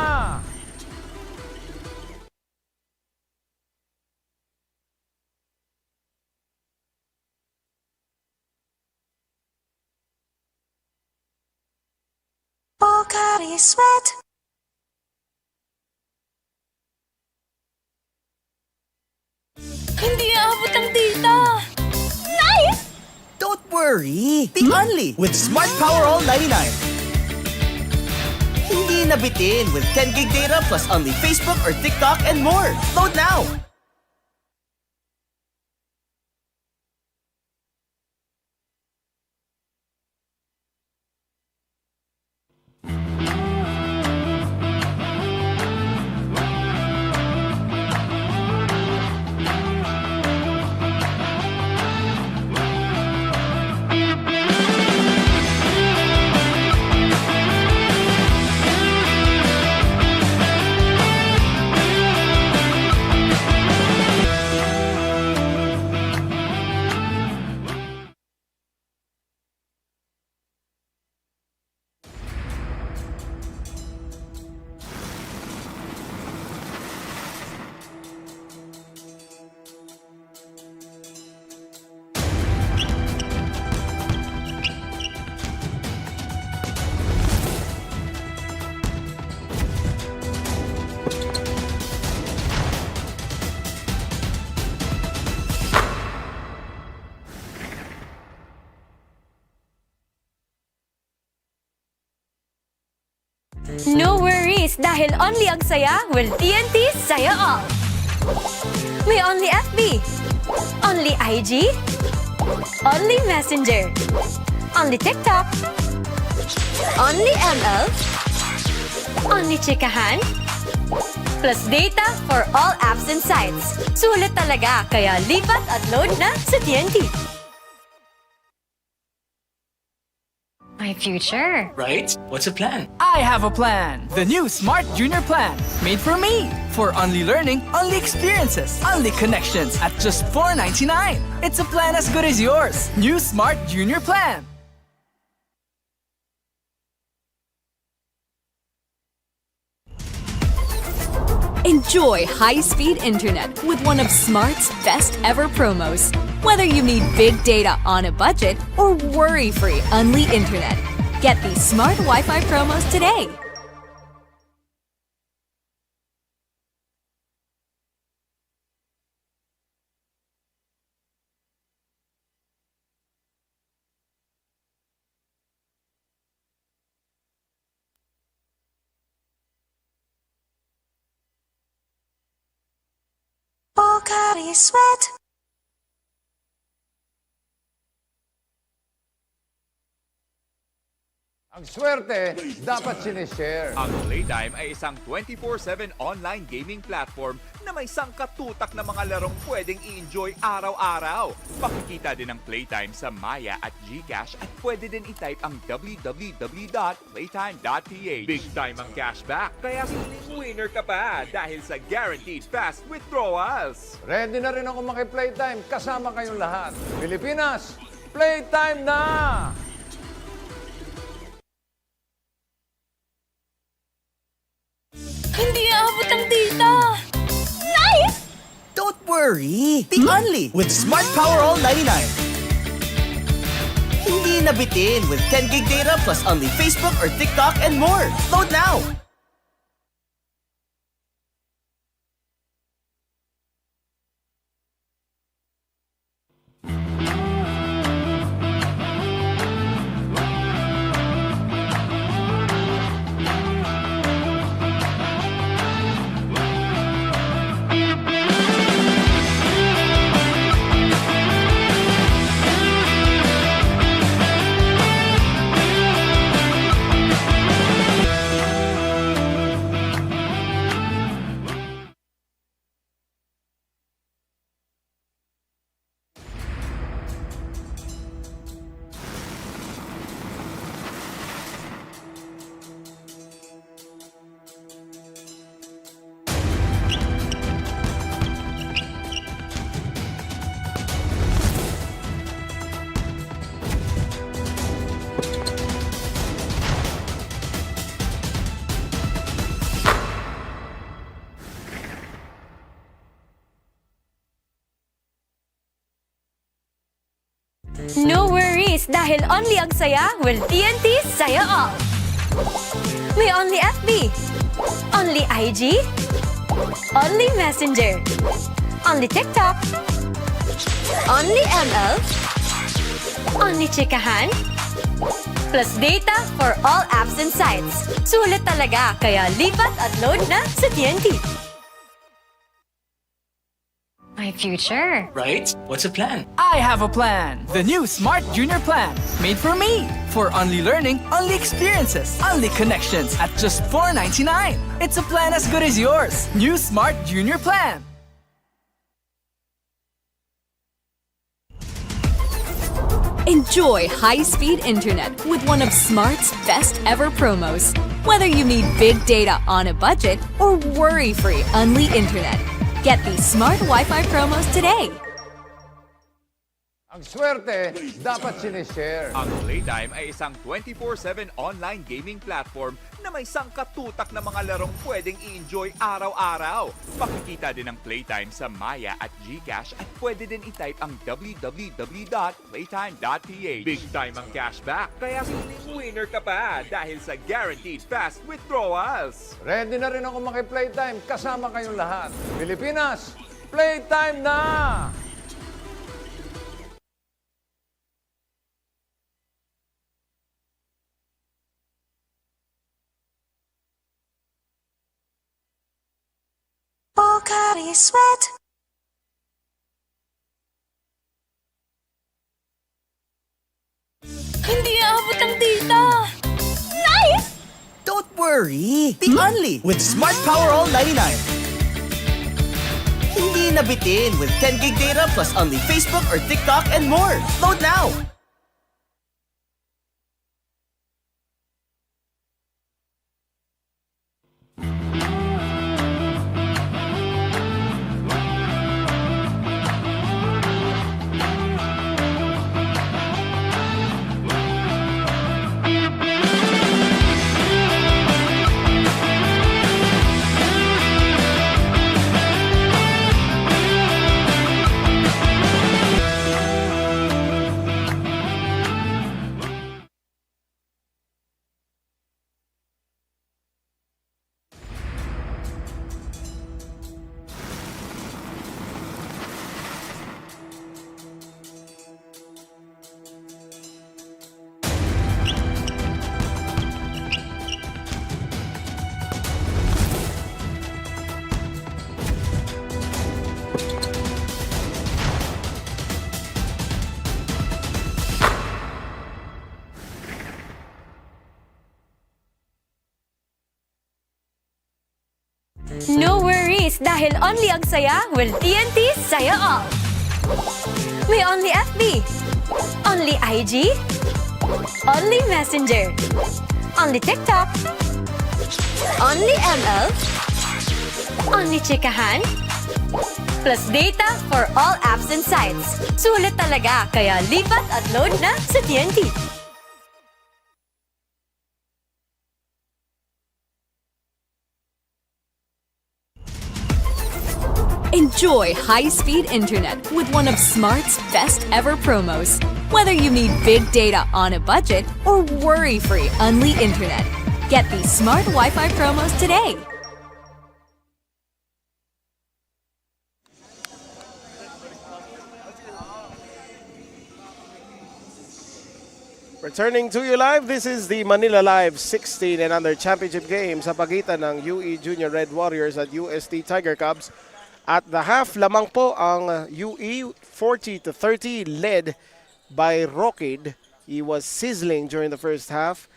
Pocari Sweat. Hindi aabot ang data. Nice! Don't worry! The Only with Smart Power All 99. Hindi nabitin with 10 gig data plus only Facebook or TikTok and more. Load now! No worries dahil only ang saya will TNT Saya All. May only FB, only IG, only Messenger, only TikTok, only ML, only Chikahan, plus data for all apps and sites. Sulit talaga, kaya lipat at load na sa TNT. My future. Right? What's a plan? I have a plan. The new Smart Junior Plan. Made for me. For only learning, only experiences, only connections at just $4.99. It's a plan as good as yours. New Smart Junior Plan. Enjoy high-speed internet with one of Smart's best ever promos. Whether you need big data on a budget or worry-free Unli internet, get these Smart Wi-Fi promos today. Pocari Sweat. Ang swerte, dapat sinishare. Ang Playtime ay isang 24/7 online gaming platform na may sangkatutak na mga larong pwedeng i-enjoy araw-araw. Makikita din ang Playtime sa Maya at GCash at pwede din i-type ang www.playtime.ph. Big time ang cashback, kaya feeling winner ka pa dahil sa guaranteed fast withdrawals. Ready na rin ako maki-playtime kasama kayong lahat. Pilipinas, playtime na! worry! Be only with Smart Power All 99. Hindi nabitin with 10 gig data plus only Facebook or TikTok and more. Load now! No worries dahil only ang saya will TNT Saya All. May only FB, only IG, only Messenger, only TikTok, only ML, only chikahan, plus data for all apps and sites. Sulit talaga, kaya lipat at load na sa TNT. My future. Right? What's a plan? I have a plan. The new Smart Junior Plan. Made for me. For only learning, only experiences, only connections at just $4.99. It's a plan as good as yours. New Smart Junior Plan. Enjoy high-speed internet with one of Smart's best ever promos. Whether you need big data on a budget or worry-free Unli internet, get these Smart Wi-Fi promos today. Ang swerte, dapat sinishare. Ang Playtime ay isang 24/7 online gaming platform na may sangkatutak na mga larong pwedeng i-enjoy araw-araw. Makikita din ang Playtime sa Maya at GCash at pwede din i-type ang www.playtime.ph. Big time ang cashback, kaya feeling winner ka pa dahil sa guaranteed fast withdrawals. Ready na rin ako maki-playtime kasama kayong lahat. Pilipinas, playtime na! Pocari Sweat. Hindi aabot ang data! Nice! Don't worry! Be only with Smart Power All 99. Hindi nabitin with 10 gig data plus only Facebook or TikTok and more. Load now! No worries dahil only ang saya will TNT Saya All. May only FB, only IG, only Messenger, only TikTok, only ML, only chikahan, plus data for all apps and sites. Sulit talaga, kaya lipat at load na sa TNT. Enjoy high-speed internet with one of Smart's best ever promos. Whether you need big data on a budget or worry-free Unli internet, get these Smart Wi-Fi promos today. Returning to you live, this is the Manila Live 16 and under championship game sa pagitan ng UE Junior Red Warriors at UST Tiger Cubs. At the half, lamang po ang UE 40-30 led by Rockid. He was sizzling during the first half,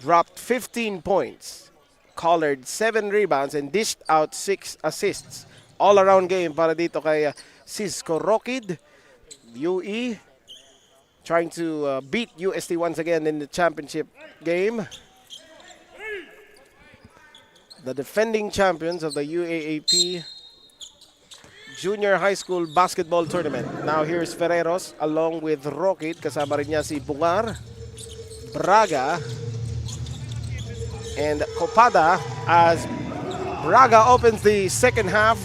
dropped 15 points, collared 7 rebounds and dished out 6 assists. All-around game para dito kay Cisco Rockid. UE trying to beat UST once again in the championship game. The defending champions of the UAAP Junior High School Basketball Tournament. Now here's Ferreros along with Rockid. Kasama rin niya si Bungar, Braga, and Copada as Braga opens the second half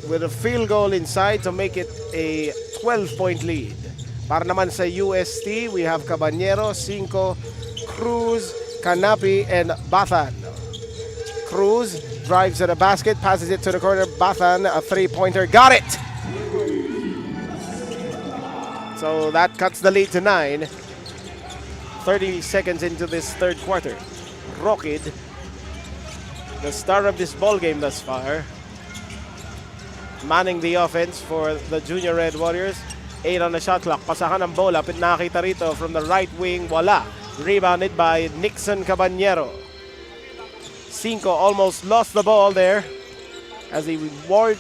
with a field goal inside to make it a 12-point lead. Para naman sa UST, we have Cabanero, Cinco, Cruz, Canapi, and Bathan. Cruz drives to the basket, passes it to the corner. Bathan, a three-pointer, got it! So that cuts the lead to 9. 30 seconds into this third quarter. Rockid, the star of this ball game thus far, manning the offense for the Junior Red Warriors. 8 on the shot clock. Pasahan ng bola. Nakita rito from the right wing. Wala. Rebounded by Nixon Cabanero. Cinco almost lost the ball there as he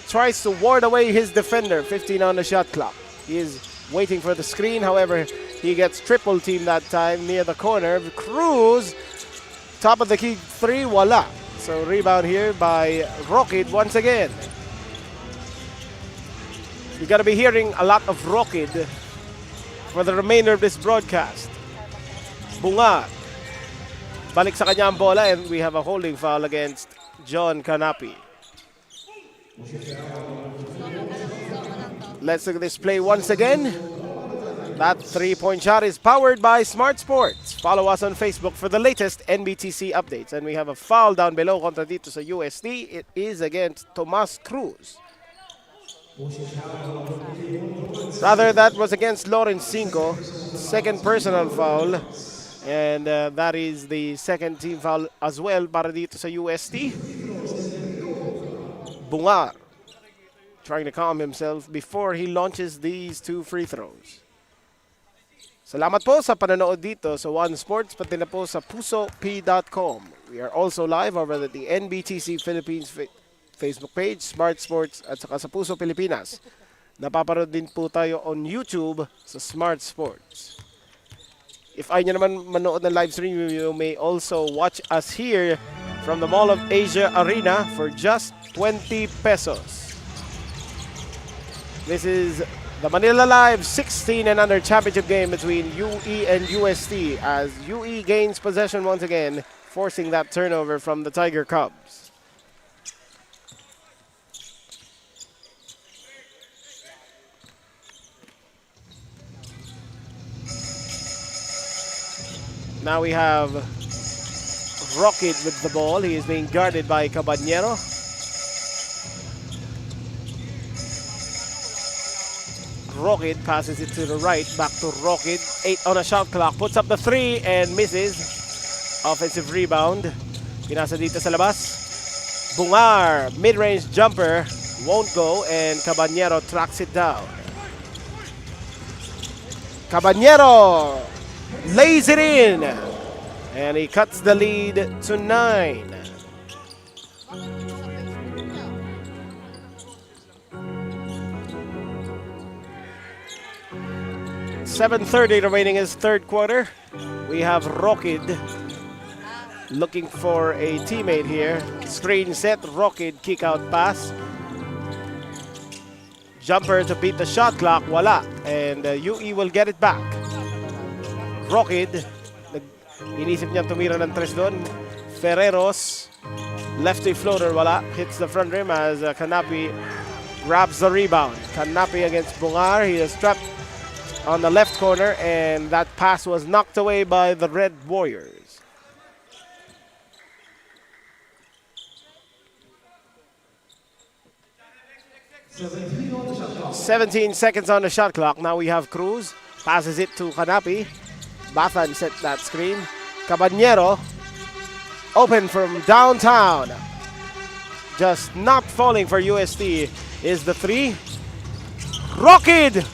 tries to ward away his defender. 15 on the shot clock. He is waiting for the screen. However, he gets triple teamed that time near the corner. Cruz, top of the key 3. Wala. So rebound here by Rockid once again. You're going to be hearing a lot of Rockid for the remainder of this broadcast. Bunga. Balik sa kanya ang bola and we have a holding foul against John Canapi. Let's look at this play once again. That three-point shot is powered by Smart Sports. Follow us on Facebook for the latest NBTC updates. And we have a foul down below kontra dito sa UST. It is against Tomas Cruz. Rather, that was against Lawrence Cinco. Second personal foul. And that is the second team foul as well para dito sa UST. Bungar trying to calm himself before he launches these 2 free throws. Salamat po sa panonood dito sa One Sports, pati na po sa pusop.com. We are also live over at the NBTC Philippines Facebook page, Smart Sports, at saka sa Puso Pilipinas. Napaparod din po tayo on YouTube sa Smart Sports. If ayaw nyo naman manood ng live stream, you may also watch us here from the Mall of Asia Arena for just 20 pesos. This is the Manila Live 16 and under championship game between UE and UST as UE gains possession once again, forcing that turnover from the Tiger Cubs. Now we have Rockid with the ball. He is being guarded by Cabanero. Rockid passes it to the right, back to Rockid. 8 on a shot clock, puts up the 3 and misses. Offensive rebound. Pinasa dito sa labas. Bungar, mid-range jumper, won't go, and Cabanero tracks it down. Cabanero lays it in, and he cuts the lead to 9. .7:30 remaining is third quarter. We have Rockid looking for a teammate here. Screen set, Rockid kick out pass. Jumper to beat the shot clock, wala. And UE will get it back. Rockid, inisip niya tumira ng 3 doon. Ferreros, lefty floater, wala. Hits the front rim as Canapi grabs the rebound. Kanapi against Bungar. He is trapped on the left corner, and that pass was knocked away by the Red Warriors. 17 seconds on the shot clock. Now we have Cruz. Passes it to Kanapi. Bathan set that screen. Caballero. Open from downtown. Just not falling for UST is the three. Rockid!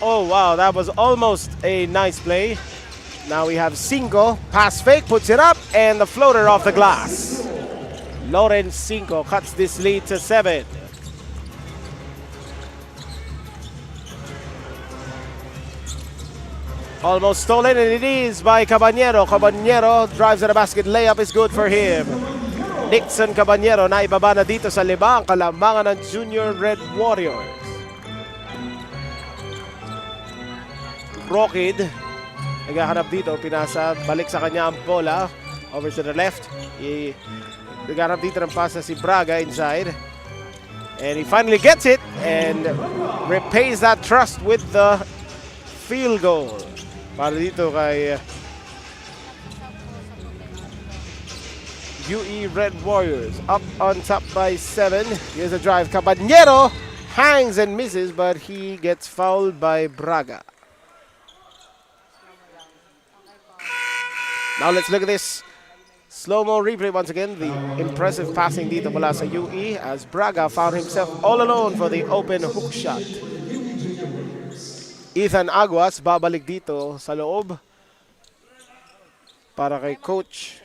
Oh, wow. That was almost a nice play. Now we have Cinco. Pass fake. Puts it up. And the floater off the glass. Lawrence Cinco cuts this lead to 7. Almost stolen, and it is by Caballero. Caballero drives to the basket. Layup is good for him. Nixon Caballero na ibaba na dito sa libang kalamangan ng Junior Red Warriors. Rockid naghahanap dito. Pinasa. Balik sa kanya ang bola. Over to the left. Naghahanap dito ng pasa si Braga inside. And he finally gets it and repays that trust with the field goal. Para dito kay UE Red Warriors. Up on top by 7. Here's a drive. Caballero hangs and misses, but he gets fouled by Braga. Now let's look at this slow-mo replay once again. The impressive passing dito mula sa UE as Braga found himself all alone for the open hook shot. Ethan Aguas babalik dito sa loob para kay Coach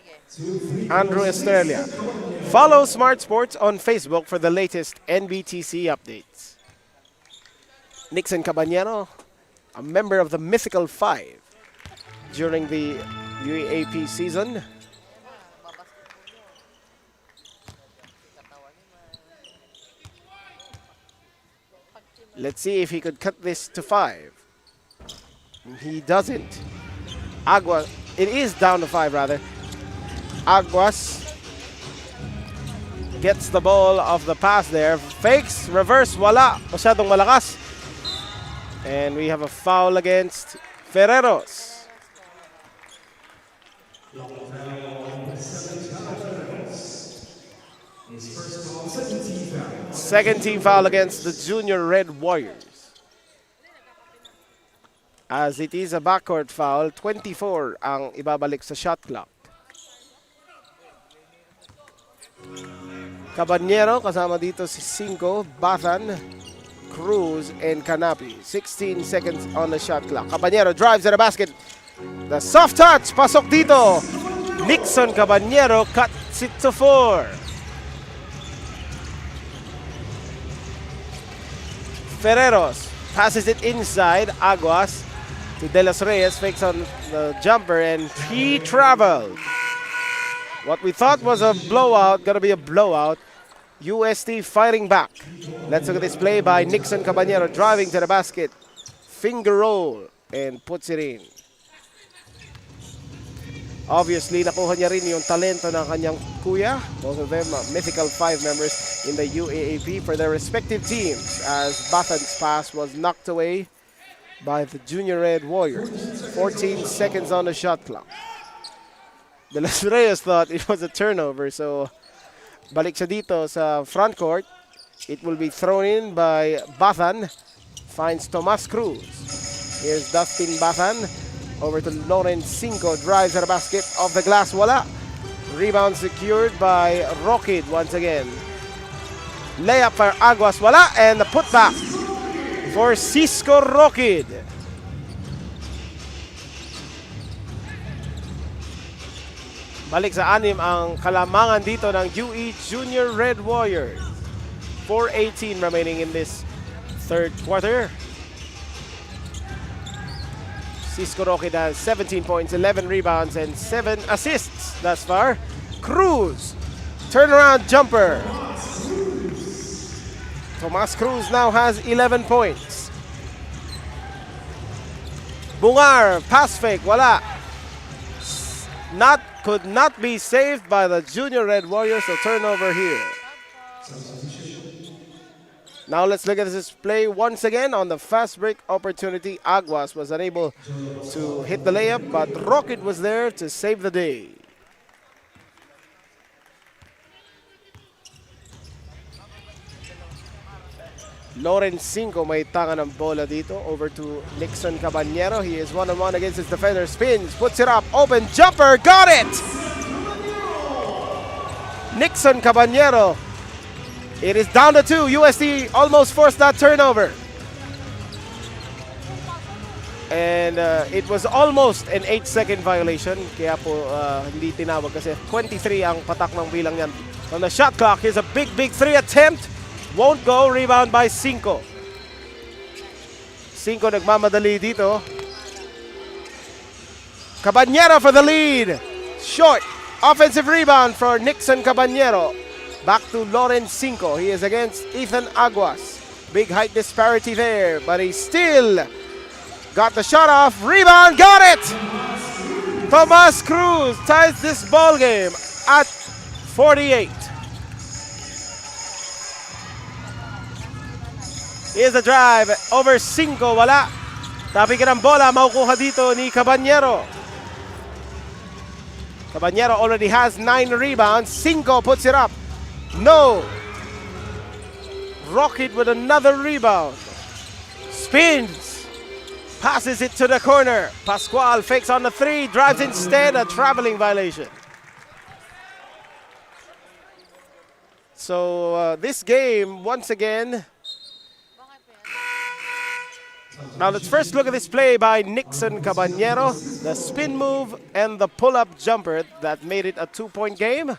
Andrew Estrella. Follow Smart Sports on Facebook for the latest NBTC updates. Nixon Caballero, a member of the Mythical Five during the UAAP season. Let's see if he could cut this to 5. He doesn't. Aguas, it is down to 5 rather. Aguas gets the ball off the pass there. Fakes, reverse, wala. Masyadong malakas. And we have a foul against Ferreros. Second team foul against the Junior Red Warriors. As it is a backcourt foul, 24 ang ibabalik sa shot clock. Caballero kasama dito si Cinco, Bathan, Cruz, and Kanapi. 16 seconds on the shot clock. Caballero drives at the basket. The soft touch, pasok dito. Nixon Caballero cuts it to 4. Ferreros passes it inside. Aguas to De Los Reyes, fakes on the jumper, and he traveled. What we thought was a blowout, gonna be a blowout. UST fighting back. Let's look at this play by Nixon Caballero, driving to the basket. Finger roll, and puts it in. Obviously, nakuha niya rin yung talento ng kanyang kuya. Both of them Mythical 5 members in the UAAP for their respective teams, as Bathan's pass was knocked away by the Junior Red Warriors. 14 seconds on the shot clock. De Los Reyes thought it was a turnover, so balik siya dito sa front court. It will be thrown in by Bathan. Finds Tomas Cruz. Here's Dustin Bathan. Over to Lawrence Cinco. Drives at the basket. Off the glass, wala. Rebound secured by Rockid once again. Layup for Aguas, wala. And the putback for Cisco Rockid. Balik sa 6 ang kalamangan dito ng UE Junior Red Warriors. 4:18 remaining in this third quarter. Cisco Rockid has 17 points, 11 rebounds, and 7 assists thus far. Cruz, turnaround jumper. Tomas Cruz now has 11 points. Bungar, pass fake, wala. Could not be saved by the Junior Red Warriors, so turnover here. Now let's look at this play once again on the fast break opportunity. Aguas was unable to hit the layup, but Rocket was there to save the day. Loren Cinco may tanga ng bola dito. Over to Nixon Caballero. He is one-on-one against his defender. Spins, puts it up, open jumper, got it! Nixon Caballero. It is down to 2. UST almost forced that turnover. And it was almost an 8-second violation. Kaya po hindi tinawag kasi 23 ang patak ng bilang yan. On the shot clock, here's a big 3 attempt. Won't go. Rebound by Cinco. Cinco nagmamadali dito. Caballero for the lead. Short. Offensive rebound for Nixon Caballero. Back to Loren Cinco. He is against Ethan Aguas. Big height disparity there, but he still got the shot off. Rebound. Got it! Tomas Cruz ties this ball game at 48. Here's the drive over Cinco, wala. Tapi ka ng bola, makukuha dito ni Caballero. Caballero already has 9 rebounds. Cinco puts it up. No. Rocket with another rebound. Spins. Passes it to the corner. Pascual fakes on the 3, drives instead, a traveling violation. So this game, once again, now let's first look at this play by Nixon Caballero. The spin move and the pull-up jumper that made it a 2-point game.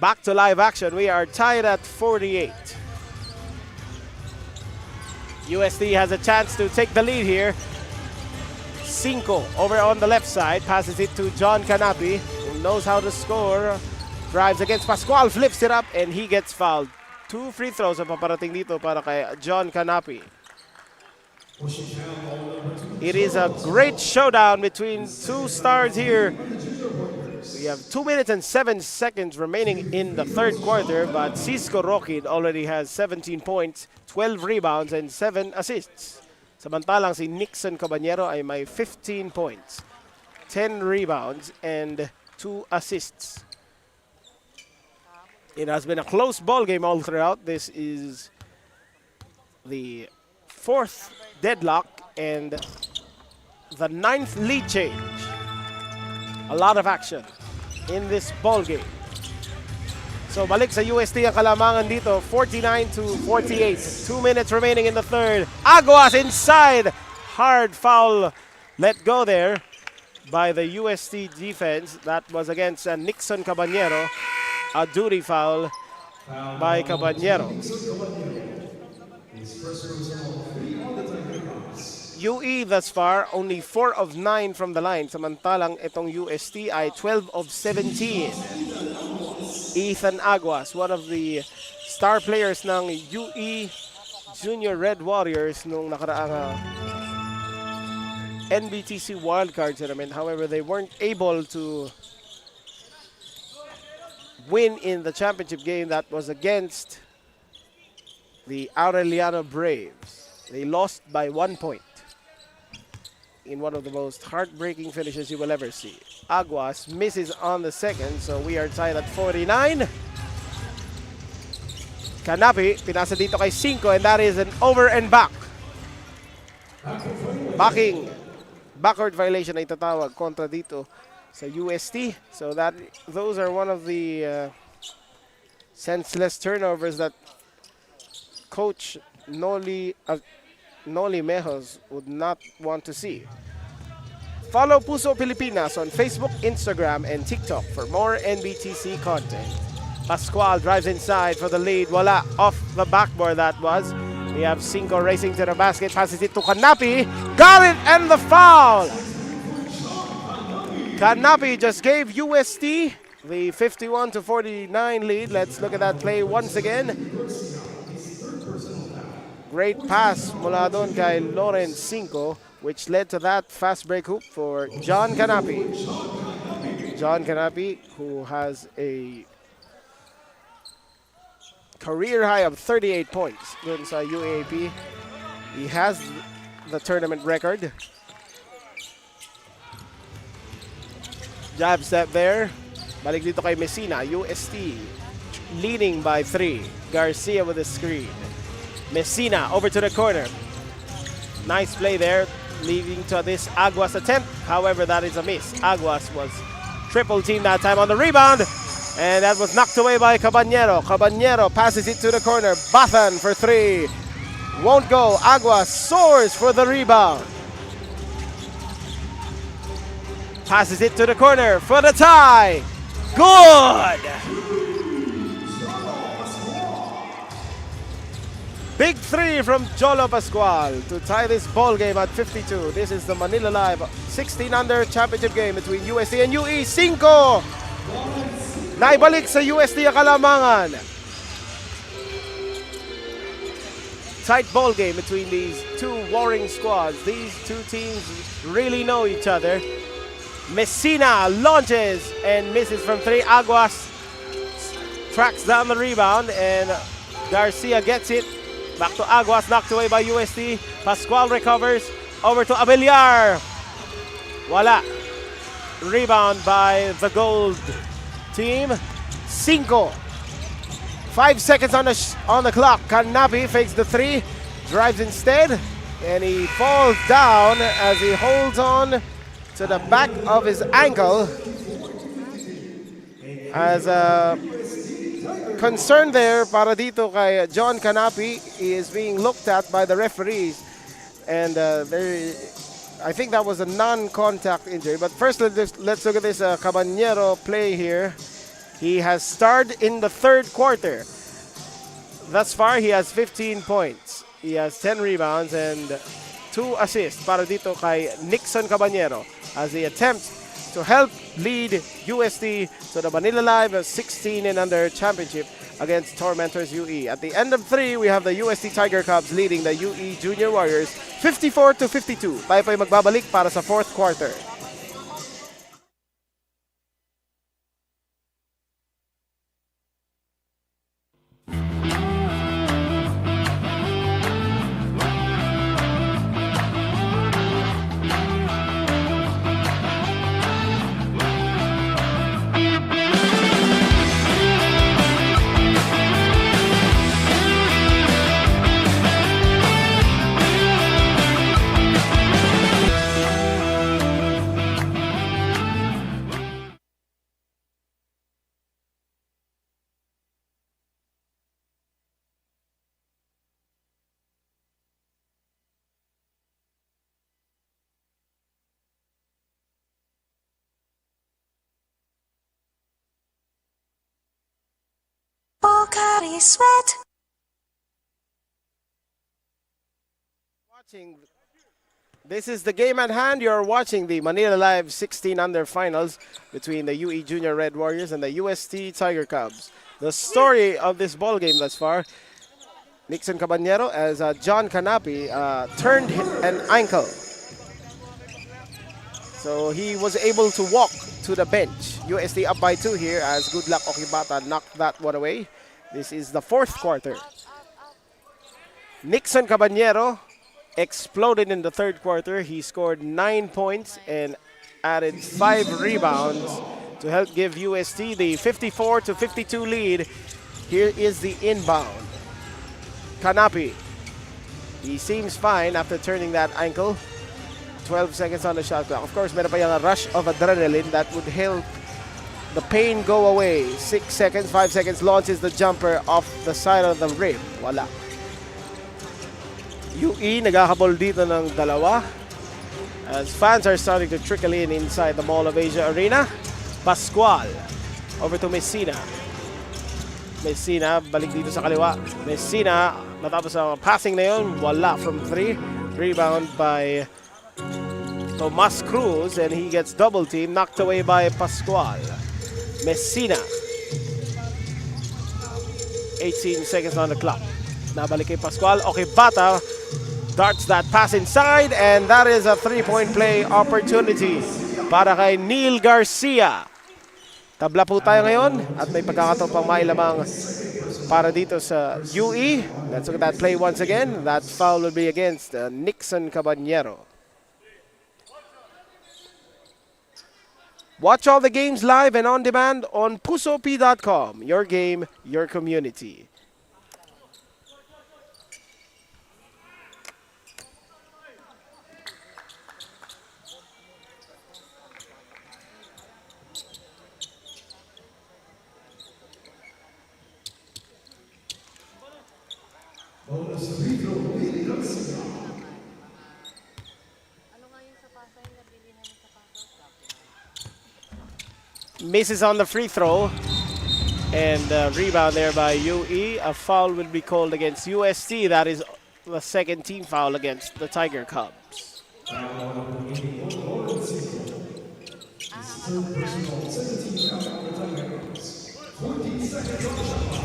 Back to live action. We are tied at 48. USD has a chance to take the lead here. Cinco over on the left side. Passes it to John Canapi, who knows how to score. Drives against Pascual, flips it up, and he gets fouled. 2 free throws ang paparating dito para kay John Canapi. It is a great showdown between 2 stars here. We have 2 minutes and 7 seconds remaining in the third quarter, but Cisco Roquid already has 17 points, 12 rebounds, and 7 assists. Samantalang si Nixon Caballero ay may 15 points, 10 rebounds, and 2 assists. It has been a close ball game all throughout. This is the 4th deadlock and the 9th lead change. A lot of action in this ball game. So balik sa UST ang kalamangan dito, 49-48. 2 minutes remaining in the third. Aguas inside. Hard foul let go there by the UST defense. That was against Nixon Caballero. A duty foul by Caballero. UE thus far, only 4 of 9 from the line. Samantalang itong UST ay 12 of 17. Ethan Aguas, one of the star players ng UE Junior Red Warriors nung nakaraang NBTC wildcard tournament. However, they weren't able to win in the championship game that was against the Aureliano Braves. They lost by 1 point in one of the most heartbreaking finishes you will ever see. Aguas misses on the second, so we are tied at 49. Canapi, pinasa dito kay Cinco, and that is an over and back. Backward violation ay tatawag kontra dito sa UST. So those are one of the senseless turnovers that Coach Noli Mejos would not want to see. Follow Puso Pilipinas on Facebook, Instagram, and TikTok for more NBTC content. Pascual drives inside for the lead. Wala, off the backboard that was. We have Cinco racing to the basket, passes it to Canapi. Got it, and the foul! Canapi just gave UST the 51-49 lead. Let's look at that play once again. Great pass mula doon kay Loren Cinco, which led to that fast break hoop for John Canapi. John Canapi, who has a career high of 38 points dun sa UAAP. He has the tournament record. Jab step there. Balik dito kay Messina. UST leading by 3. Garcia with the screen. Messina over to the corner. Nice play there, leading to this Aguas attempt. However, that is a miss. Aguas was triple team that time on the rebound. And that was knocked away by Cabanero. Cabanero passes it to the corner. Bathan for 3. Won't go. Aguas soars for the rebound. Passes it to the corner for the tie. Good! Big 3 from Jolo Pascual to tie this ball game at 52. This is the Manila Live 16 under championship game between UST and UE. 5! Naibalik sa UST ang kalamangan. Tight ball game between these two warring squads. These two teams really know each other. Messina launches and misses from 3. Aguas tracks down the rebound and Garcia gets it. Back to Aguas, knocked away by UST. Pascual recovers. Over to Abellar. Wala. Rebound by the gold team. 5. 5 seconds on the clock. Canapi fakes the 3. Drives instead. And he falls down as he holds on to the back of his ankle. As concern there para dito kay John Canapi is being looked at by the referees, and I think that was a non-contact injury. But first, let's look at this Cabanero play here. He has starred in the third quarter. Thus far, he has 15 points. He has 10 rebounds and 2 assists para dito kay Nixon Cabanero as he attempts to help lead UST to the Manila Live 16 and under championship against Tormentors UE. At the end of 3, we have the UST Tiger Cubs leading the UE Junior Warriors 54-52. Tayo po'y magbabalik para sa fourth quarter. Pocari Sweat. This is the game at hand. You're watching the Manila Live 16 under finals between the UE Junior Red Warriors and the UST Tiger Cubs. The story of this ball game thus far, Nixon Cabanero as John Canapi turned an ankle. So he was able to walk to the bench. UST up by 2 here as Good Luck Okibata knocked that one away. This is the fourth quarter. Nixon Cabanero exploded in the third quarter. He scored 9 points and added 5 rebounds to help give UST the 54-52 lead. Here is the inbound. Canapi. He seems fine after turning that ankle. 12 seconds on the shot clock. Of course, meron pa yung rush of adrenaline that would help the pain go away. 6 seconds, 5 seconds, launches the jumper off the side of the rim. Wala. UE nagkakabol dito ng dalawa as fans are starting to trickle in inside the Mall of Asia Arena. Pascual over to Messina. Messina balik dito sa kaliwa. Messina matapos ang passing na yun, wala from 3. Rebound by Tomas Cruz and he gets double team, knocked away by Pascual. Messina. 18 seconds on the clock. Nabalik kay Pascual. Okay, Bata darts that pass inside and that is a 3-point play opportunity para kay Neil Garcia. Tabla po tayo ngayon at may pagkakataon pang mailamang para dito sa UE. Let's look at that play once again. That foul will be against Nixon Caballero. Watch all the games live and on demand on pusop.com. Your game, your community. Misses on the free throw, and rebound there by UE. A foul will be called against UST. That is the second team foul against the Tiger Cubs.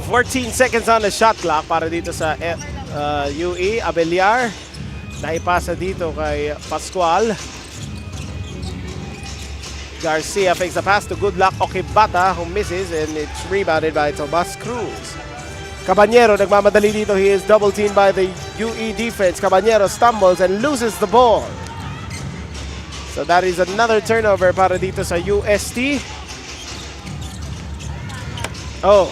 14 seconds on the shot clock para dito sa UE. Abellar, naipasa dito kay Pascual. Garcia fakes the pass to good luck Okibata, who misses, and it's rebounded by Tomas Cruz. Caballero nagmamadali dito. He is double teamed by the UE defense. Caballero stumbles and loses the ball. So that is another turnover para dito sa UST. Oh,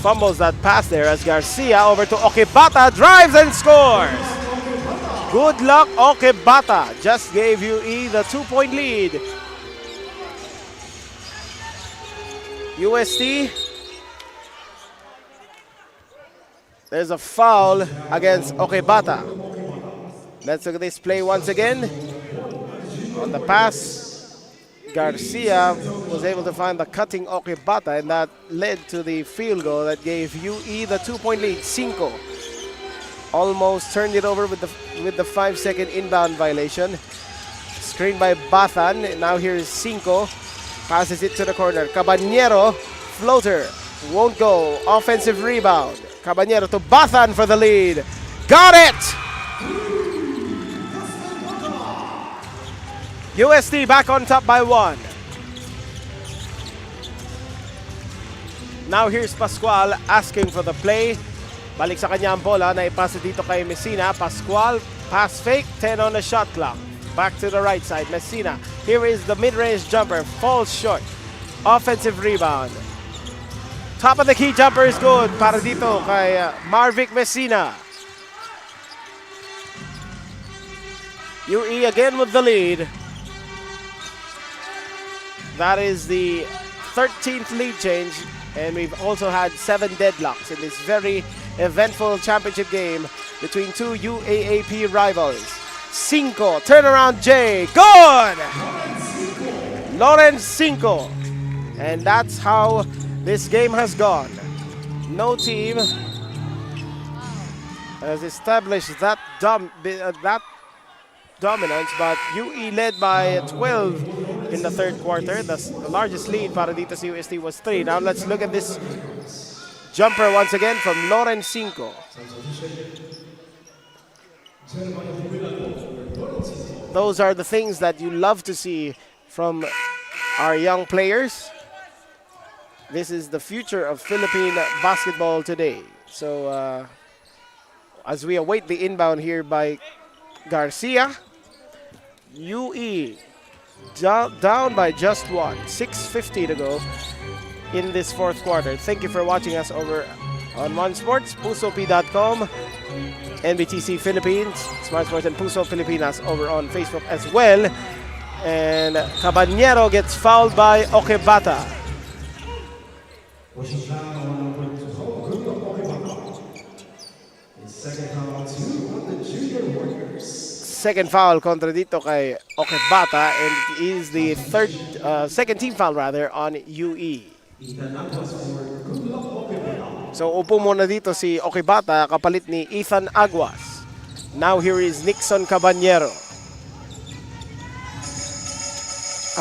fumbles that pass there as Garcia over to Okibata, drives and scores. Good luck, Okibata. Just gave UE the 2-point lead. UST. There's a foul against Okibata. Let's look at this play once again. On the pass, Garcia was able to find the cutting Okibata, and that led to the field goal that gave UE the 2-point lead. Cinco almost turned it over with the 5-second inbound violation. Screen by Bathan. Now here's Cinco. Passes it to the corner. Caballero, floater, won't go. Offensive rebound. Caballero to Bathan for the lead. Got it! UST back on top by 1. Now here's Pascual asking for the play. Balik sa kanya ang bola. Naipasa dito kay Messina. Pascual, pass fake, 10 on the shot clock. Back to the right side, Messina. Here is the mid-range jumper, falls short. Offensive rebound. Top of the key jumper is good para dito kay Marvic Messina. UE again with the lead. That is the 13th lead change, and we've also had 7 deadlocks in this very eventful championship game between two UAAP rivals. Cinco, turnaround J, good! Lawrence Cinco. And that's how this game has gone. No team has established that dominance, but UE led by 12 in the third quarter. The largest lead para dito sa UST was 3. Now let's look at this jumper once again from Lawrence Cinco. Those are the things that you love to see from our young players. This is the future of Philippine basketball today. So as we await the inbound here by Garcia, UE down by just 1. 6:50 to go in this fourth quarter. Thank you for watching us over on One Sports, pusop.com, NBTC Philippines, Smart Sports, and Puso Filipinas over on Facebook as well. And Caballero gets fouled by Okibata. Second foul kontra dito kay Okibata, and it is the second team foul rather on UE. So upo muna dito si Okibata kapalit ni Ethan Aguas. Now here is Nixon Caballero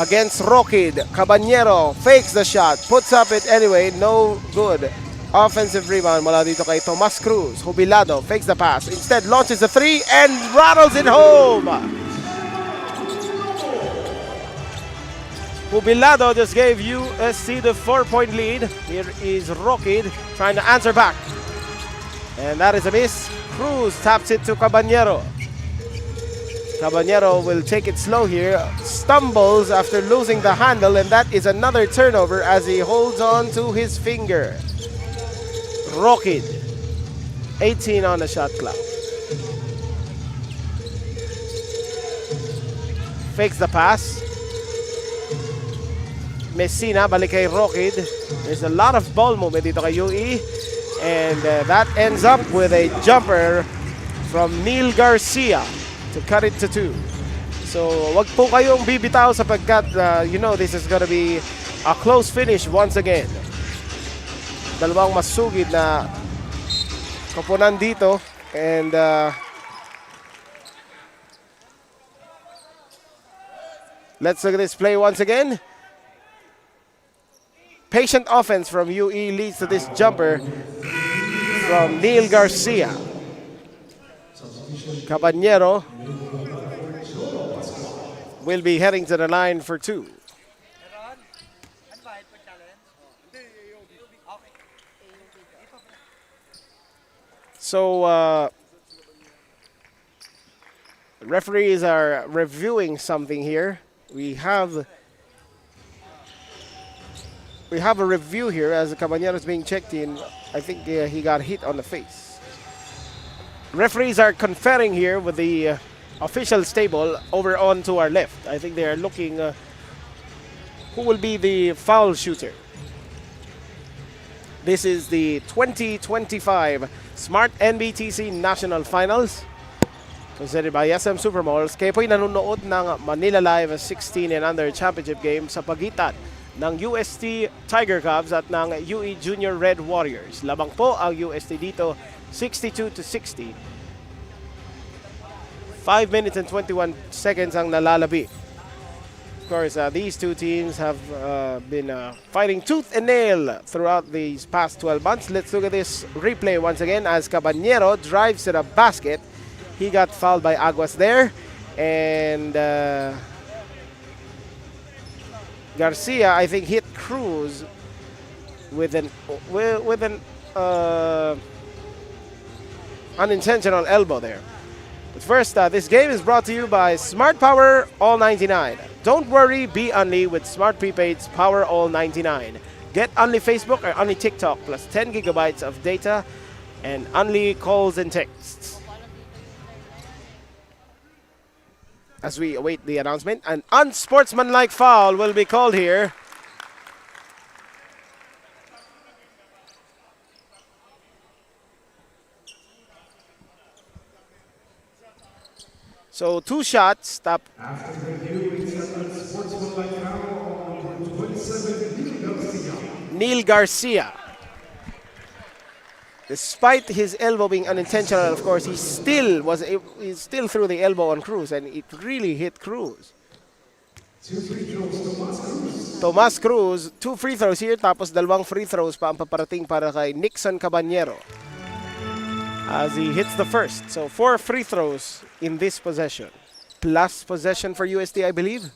against Rockid. Caballero fakes the shot, puts up it anyway, no good. Offensive rebound mula dito kay Tomas Cruz. Jubilado fakes the pass, instead launches the 3 and rattles it home. Jubilado just gave UST the 4-point lead. Here is Rockid trying to answer back. And that is a miss. Cruz taps it to Caballero. Caballero will take it slow here. Stumbles after losing the handle, and that is another turnover as he holds on to his finger. Rockid, 18 on the shot clock. Fakes the pass. Messina, balik kay Rockid. There's a lot of ball movement dito kay UE. And that ends up with a jumper from Neil Garcia to cut it to 2. So wag po kayong bibitaw sapagkat you know this is gonna be a close finish once again. Dalawang masugid na koponan dito. And let's look at this play once again. Patient offense from UE leads to this jumper from Neil Garcia. Caballero will be heading to the line for 2. So referees are reviewing something here. We have a review here as Caballero is being checked in. I think he got hit on the face. Referees are conferring here with the officials table over on to our left. I think they are looking who will be the foul shooter. This is the 2025 Smart-NBTC National Finals presented by SM Supermalls. Kayo po'y nanonood ng Manila Live 16 and Under Championship game sa pagitan ng UST Tiger Cubs at ng UE Junior Red Warriors. Labang po ang UST dito, 62-60. 5 minutes and 21 seconds ang nalalabi. Of course, these two teams have been fighting tooth and nail throughout these past 12 months. Let's look at this replay once again as Caballero drives to the basket. He got fouled by Aguas there. And Garcia, I think, hit Cruz with an unintentional elbow there. But first, this game is brought to you by Smart Power All 99. Don't worry, be Unli with Smart Prepaid's Power All 99. Get Unli Facebook or Unli TikTok plus 10 gigabytes of data and Unli calls and texts. As we await the announcement, an unsportsmanlike foul will be called here. So 2 shots, stop. Neil Garcia. Despite his elbow being unintentional, of course, he still threw the elbow on Cruz, and it really hit Cruz. Tomas Cruz, 2 free throws here, tapos 2 free throws pa ang paparating para kay Nixon Caballero as he hits the first. So 4 free throws in this possession. Plus possession for UST, I believe.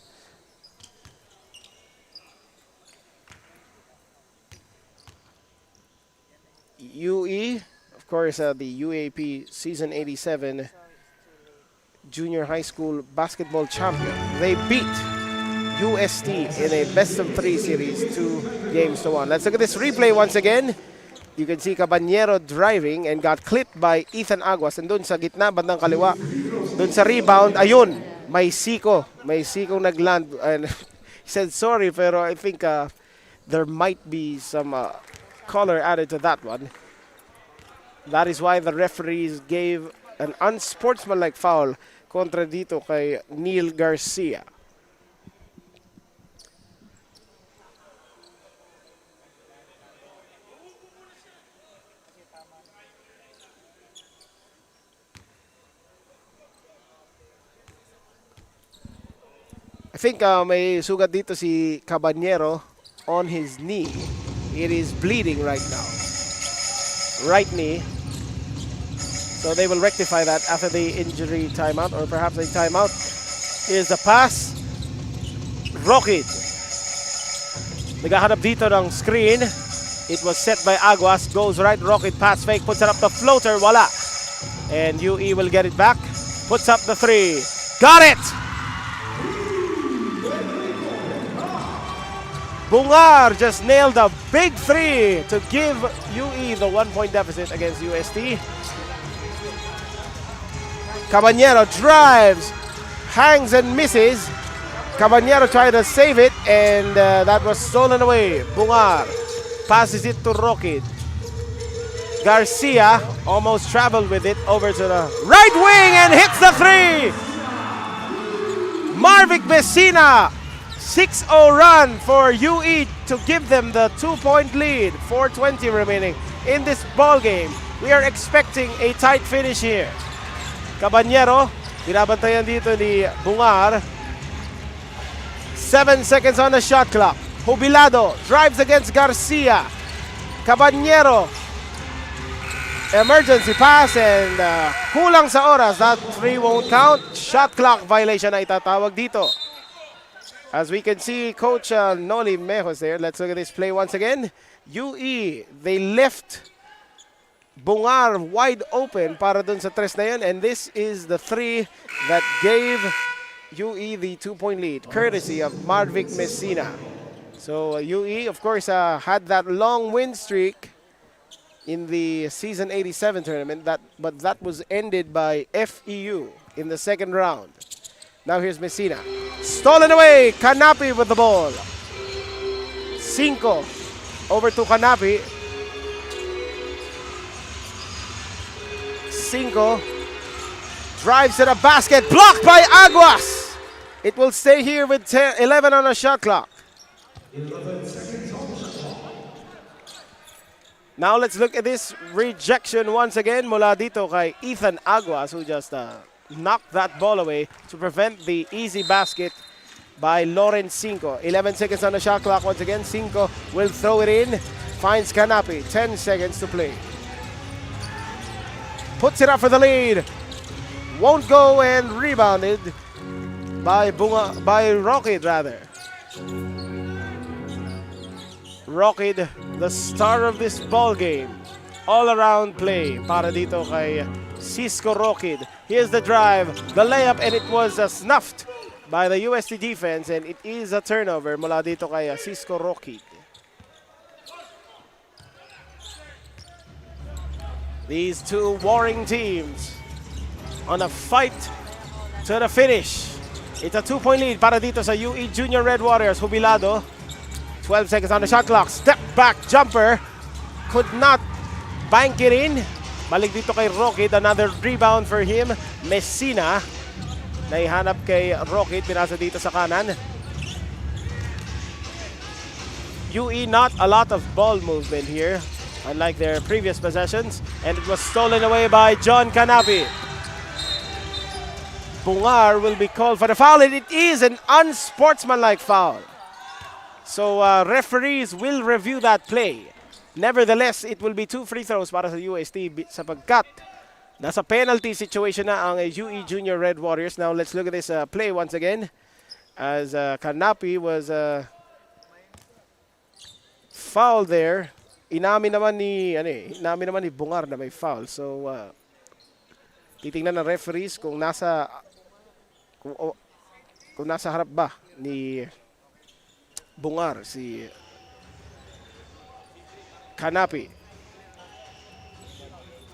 UE, of course, the UAP Season 87 Junior High School Basketball Champion. They beat UST in a best-of-3 series, 2-1. Let's look at this replay once again. You can see Caballero driving and got clipped by Ethan Aguas. And doon sa gitna, bandang kaliwa, doon sa rebound, ayun, may siko nagland. And he said sorry, pero I think there might be some color added to that one. That is why the referees gave an unsportsmanlike foul kontra dito kay Neil Garcia. I think may sugat dito si Caballero on his knee. It is bleeding right now. Right knee. So they will rectify that after the injury timeout or perhaps a timeout. Here's the pass. Rockid Naghahanap dito ng screen. It was set by Aguas. Goes right, Rocket pass fake. Puts it up the floater. Wala. And UE will get it back. Puts up the 3. Got it! Bungar just nailed a big 3 to give UE the 1-point deficit against UST. Caballero drives, hangs and misses. Caballero tried to save it, and that was stolen away. Bungar passes it to Rocket. Garcia almost traveled with it over to the right wing and hits the 3. Marvic Messina, 6-0 run for UE to give them the 2-point lead. 4:20 remaining in this ball game. We are expecting a tight finish here. Caballero, binabantayan dito ni Bungar. 7 seconds on the shot clock. Jubilado drives against Garcia. Caballero, emergency pass, and kulang sa oras. That 3 won't count. Shot clock violation na itatawag dito. As we can see, Coach Noli Mejos there. Let's look at this play once again. UE, they left Bungar wide open para dun sa tres na yun, and this is the 3 that gave UE the 2-point lead, courtesy of Marvic Messina. So UE, of course, had that long win streak in the Season 87 tournament, but that was ended by FEU in the second round. Now here's Messina. Stolen away, Canapi with the ball. 5 over to Canapi. 5 drives to the basket, blocked by Aguas. It will stay here with 11 on the shot clock. Now let's look at this rejection once again mula dito kay Ethan Aguas, who just knocked that ball away to prevent the easy basket by Loren 5. 11 seconds on the shot clock once again. 5 will throw it in, finds Canapi. 10 seconds to play. Puts it up for the lead. Won't go, and rebounded by Rocket rather. Rocket, the star of this ball game. All-around play para dito kay Cisco Rocket. Here's the drive, the layup, and it was snuffed by the UST defense, and it is a turnover mula dito kay Cisco Rocket. These two warring teams on a fight to the finish. It's a 2-point lead para dito sa UE Junior Red Warriors. Jubilado, 12 seconds on the shot clock. Step back jumper, could not bank it in. Balik dito kay Rocket, another rebound for him. Messina, naihanap kay Rocket, pinasa dito sa kanan. UE not a lot of ball movement here, unlike their previous possessions, and it was stolen away by John Canapi. Bungar will be called for the foul, and it is an unsportsmanlike foul. So referees will review that play. Nevertheless, it will be 2 free throws para sa UST sapagkat nasa penalty situation na ang UE Junior Red Warriors. Now let's look at this play once again, as Canapi was fouled there. Inamin naman ni Bungar na may foul. So titingnan ng referees kung nasa harap ba ni Bungar si Canapi,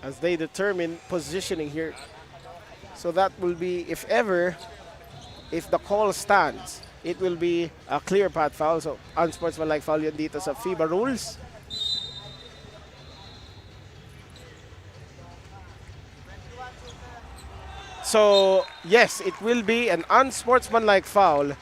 as they determine positioning here. So that will be, if the call stands, it will be a clear path foul. So unsportsmanlike foul yun dito sa FIBA rules. So yes, it will be an unsportsmanlike foul.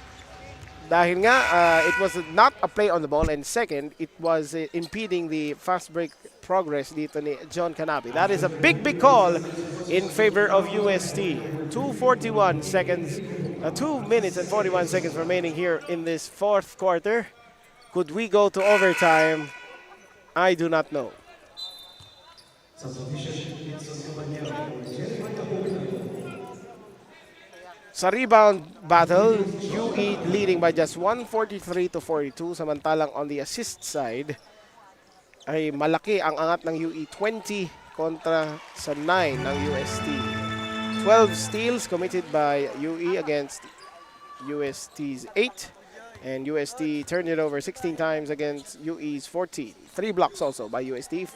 Dahil nga, it was not a play on the ball, and second, it was impeding the fast break progress dito ni John Canapi. That is a big call in favor of UST. 2:41 seconds, 2 minutes and 41 seconds remaining here in this fourth quarter. Could we go to overtime? I do not know. Sa rebound battle, UE leading by just 143-42. Samantalang on the assist side, ay malaki ang angat ng UE 20 kontra sa 9 ng UST. 12 steals committed by UE against UST's 8. And UST turned it over 16 times against UE's 14. 3 blocks also by UST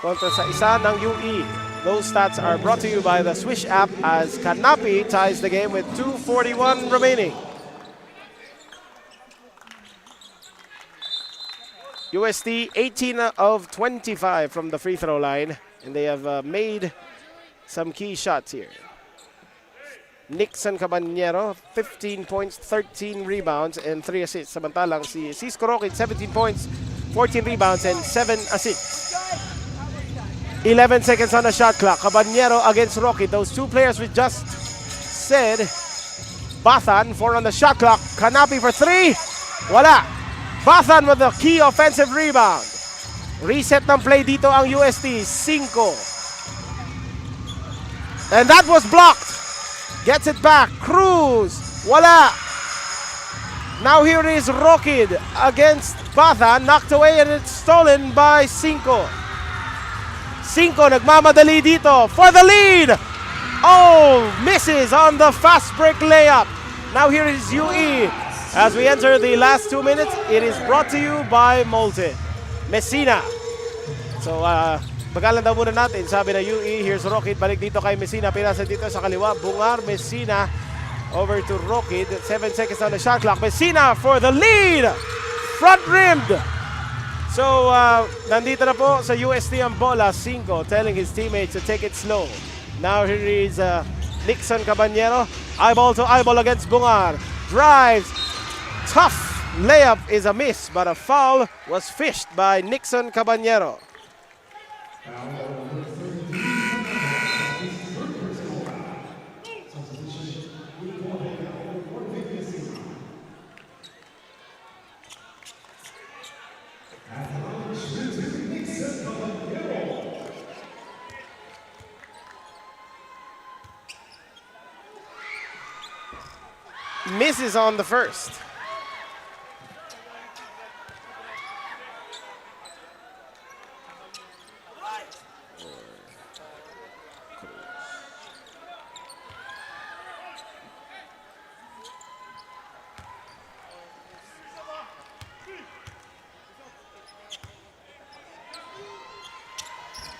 kontra sa isa ng UE. Those stats are brought to you by the Swish app as Kanapi ties the game with 2:41 remaining. UST 18 of 25 from the free throw line, and they have made some key shots here. Nixon Caballero, 15 points, 13 rebounds, and 3 assists. Samantalang si Cisco Rocket, 17 points, 14 rebounds, and 7 assists. 11 seconds on the shot clock. Caballero against Rocket. Those two players we just said. Bathan, 4 on the shot clock. Kanapi for 3. Wala. Bathan with the key offensive rebound. Reset ng play dito ang UST. 5. And that was blocked. Gets it back. Cruz. Wala. Now here is Rocket against Bathan. Knocked away and it's stolen by 5. 5 nagmamadali dito for the lead. Oh, misses on the fast break layup. Now here is UE. As we enter the last 2 minutes, it is brought to you by Molten. Messina. So, bagalan daw muna natin. Sabi na UE, here's Rocket. Balik dito kay Messina. Pinasa dito sa kaliwa. Bungar, Messina. Over to Rocket. 7 seconds on the shot clock. Messina for the lead. Front rimmed. So, nandito na po sa UST ang bola. 5 telling his teammates to take it slow. Now here is Nixon Caballero. Eyeball to eyeball against Bungar. Drives. Tough layup is a miss, but a foul was fished by Nixon Caballero. Misses on the first.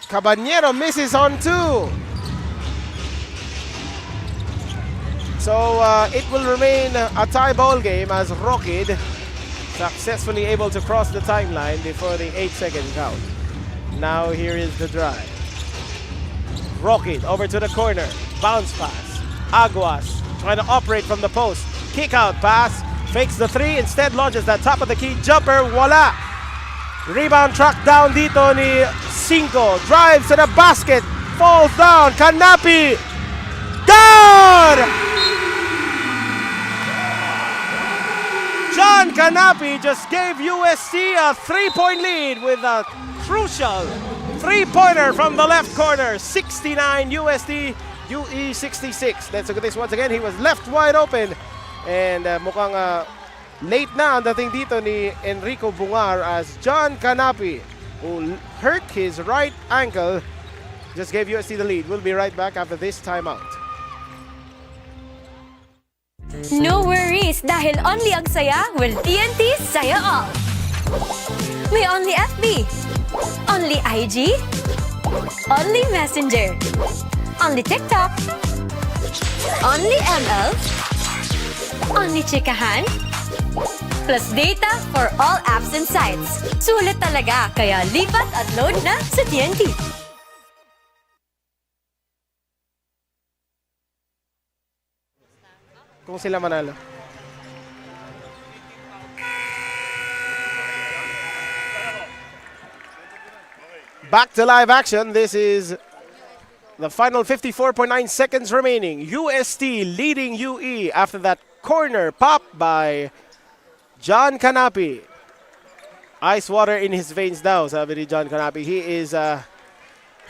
Caballero misses on 2. So it will remain a tie ball game as Rocket successfully able to cross the timeline before the 8-second count. Now here is the drive. Rocket over to the corner. Bounce pass. Aguas trying to operate from the post. Kick out pass. Fakes the 3. Instead launches that top of the key jumper. Voila! Rebound track down dito ni 5. Drives to the basket. Falls down. Kanapi. Down! John Kanapi just gave USC a 3-point lead with a crucial 3-pointer from the left corner. 69 USD, UE 66. Let's look at this once again. He was left wide open. And mukhang late na ang dating dito ni Enrico Bungar as John Kanapi, who hurt his right ankle, just gave USC the lead. We'll be right back after this timeout. No worries dahil only ang saya will TNT Saya All. May only FB, only IG, only Messenger, only TikTok, only ML, only Chikahan, plus data for all apps and sites. Sulit talaga, kaya lipat at load na sa TNT. Kung sila manalo. Back to live action. This is the final 54.9 seconds remaining. UST leading UE after that corner pop by John Kanapi. Ice water in his veins daw, sabi ni John Kanapi. He is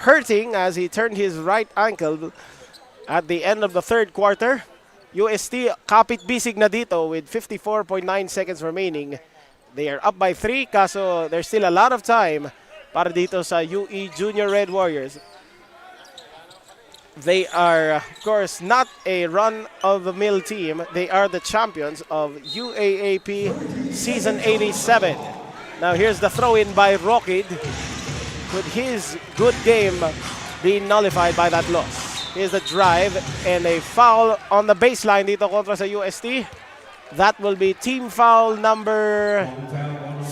hurting as he turned his right ankle at the end of the third quarter. UST kapit bisig na dito with 54.9 seconds remaining. They are up by 3 kaso there's still a lot of time para dito sa UE Junior Red Warriors. They are, of course, not a run-of-the-mill team. They are the champions of UAAP Season 87. Now here's the throw-in by Rockid. Could his good game be nullified by that loss? Here's the drive and a foul on the baseline dito kontra sa UST. That will be team foul number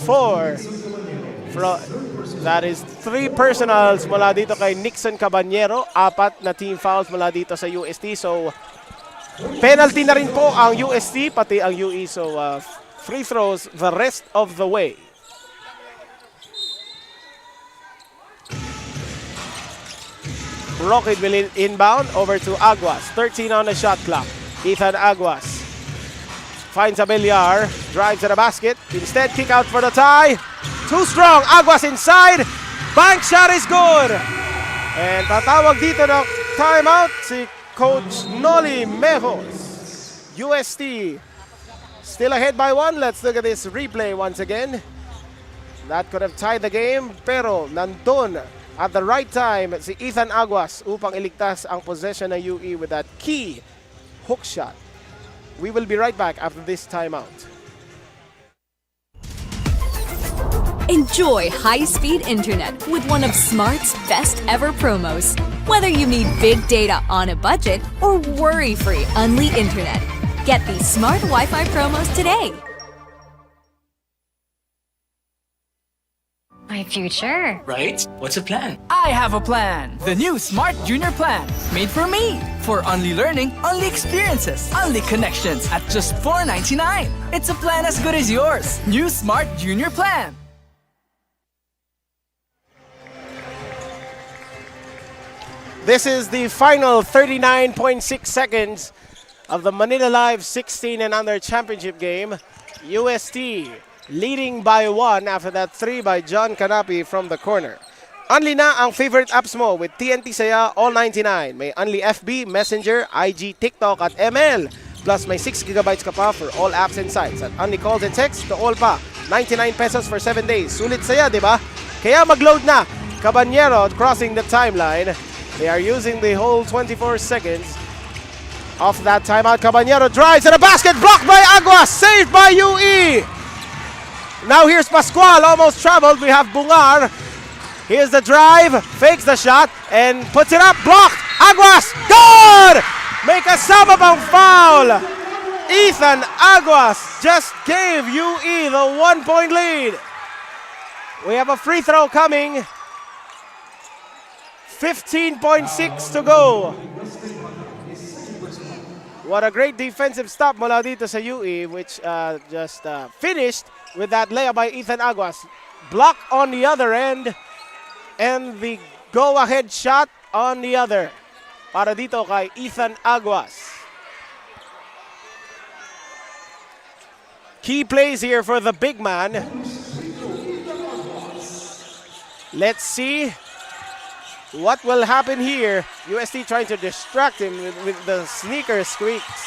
4. That is 3 personals mula dito kay Nixon Cabanyero, 4 na team fouls mula dito sa UST. So, penalty na rin po ang UST, pati ang UE. So, free throws the rest of the way. Rocket will inbound over to Aguas. 13 on the shot clock. Ethan Aguas finds a Villar, drives to the basket. Instead, kick out for the tie. Too strong. Aguas inside. Bank shot is good. And tatawag dito ng timeout si Coach Noli Mejos. UST still ahead by 1. Let's look at this replay once again. That could have tied the game, pero nandun at the right time si Ethan Aguas upang iligtas ang possession ng UE with that key hook shot. We will be right back after this timeout. Enjoy high-speed internet with one of Smart's best ever promos. Whether you need big data on a budget or worry-free Unli internet, get these Smart Wi-Fi promos today. My future. Right? What's a plan? I have a plan. The new Smart Junior Plan. Made for me. For only learning, only experiences, only connections at just $4.99. It's a plan as good as yours. New Smart Junior Plan. This is the final 39.6 seconds of the Manila Live 16 and under championship game. UST leading by 1 after that 3 by John Canapi from the corner. Unli na ang favorite apps mo with TNT Saya All 99. May Unli FB, Messenger, IG, TikTok at ML. Plus may 6 gigabytes ka pa for all apps and sites. At Unli calls and texts to all pa. 99 pesos for 7 days. Sulit saya, di ba? Kaya mag-load na. Cabanyero crossing the timeline. They are using the whole 24 seconds of that timeout. Cabanyero drives to the basket. Blocked by Aguas. Saved by UE. Now here's Pascual, almost traveled. We have Bungar. Here's the drive, fakes the shot, and puts it up. Blocked. Aguas, good! May kasama pang foul. Ethan Aguas just gave UE the 1-point lead. We have a free throw coming. 15.6 to go. What a great defensive stop mula dito sa UE, which just finished with that layup by Ethan Aguas. Block on the other end, and the go-ahead shot on the other. Para dito kay Ethan Aguas. Key plays here for the big man. Let's see what will happen here. UST trying to distract him with the sneaker squeaks.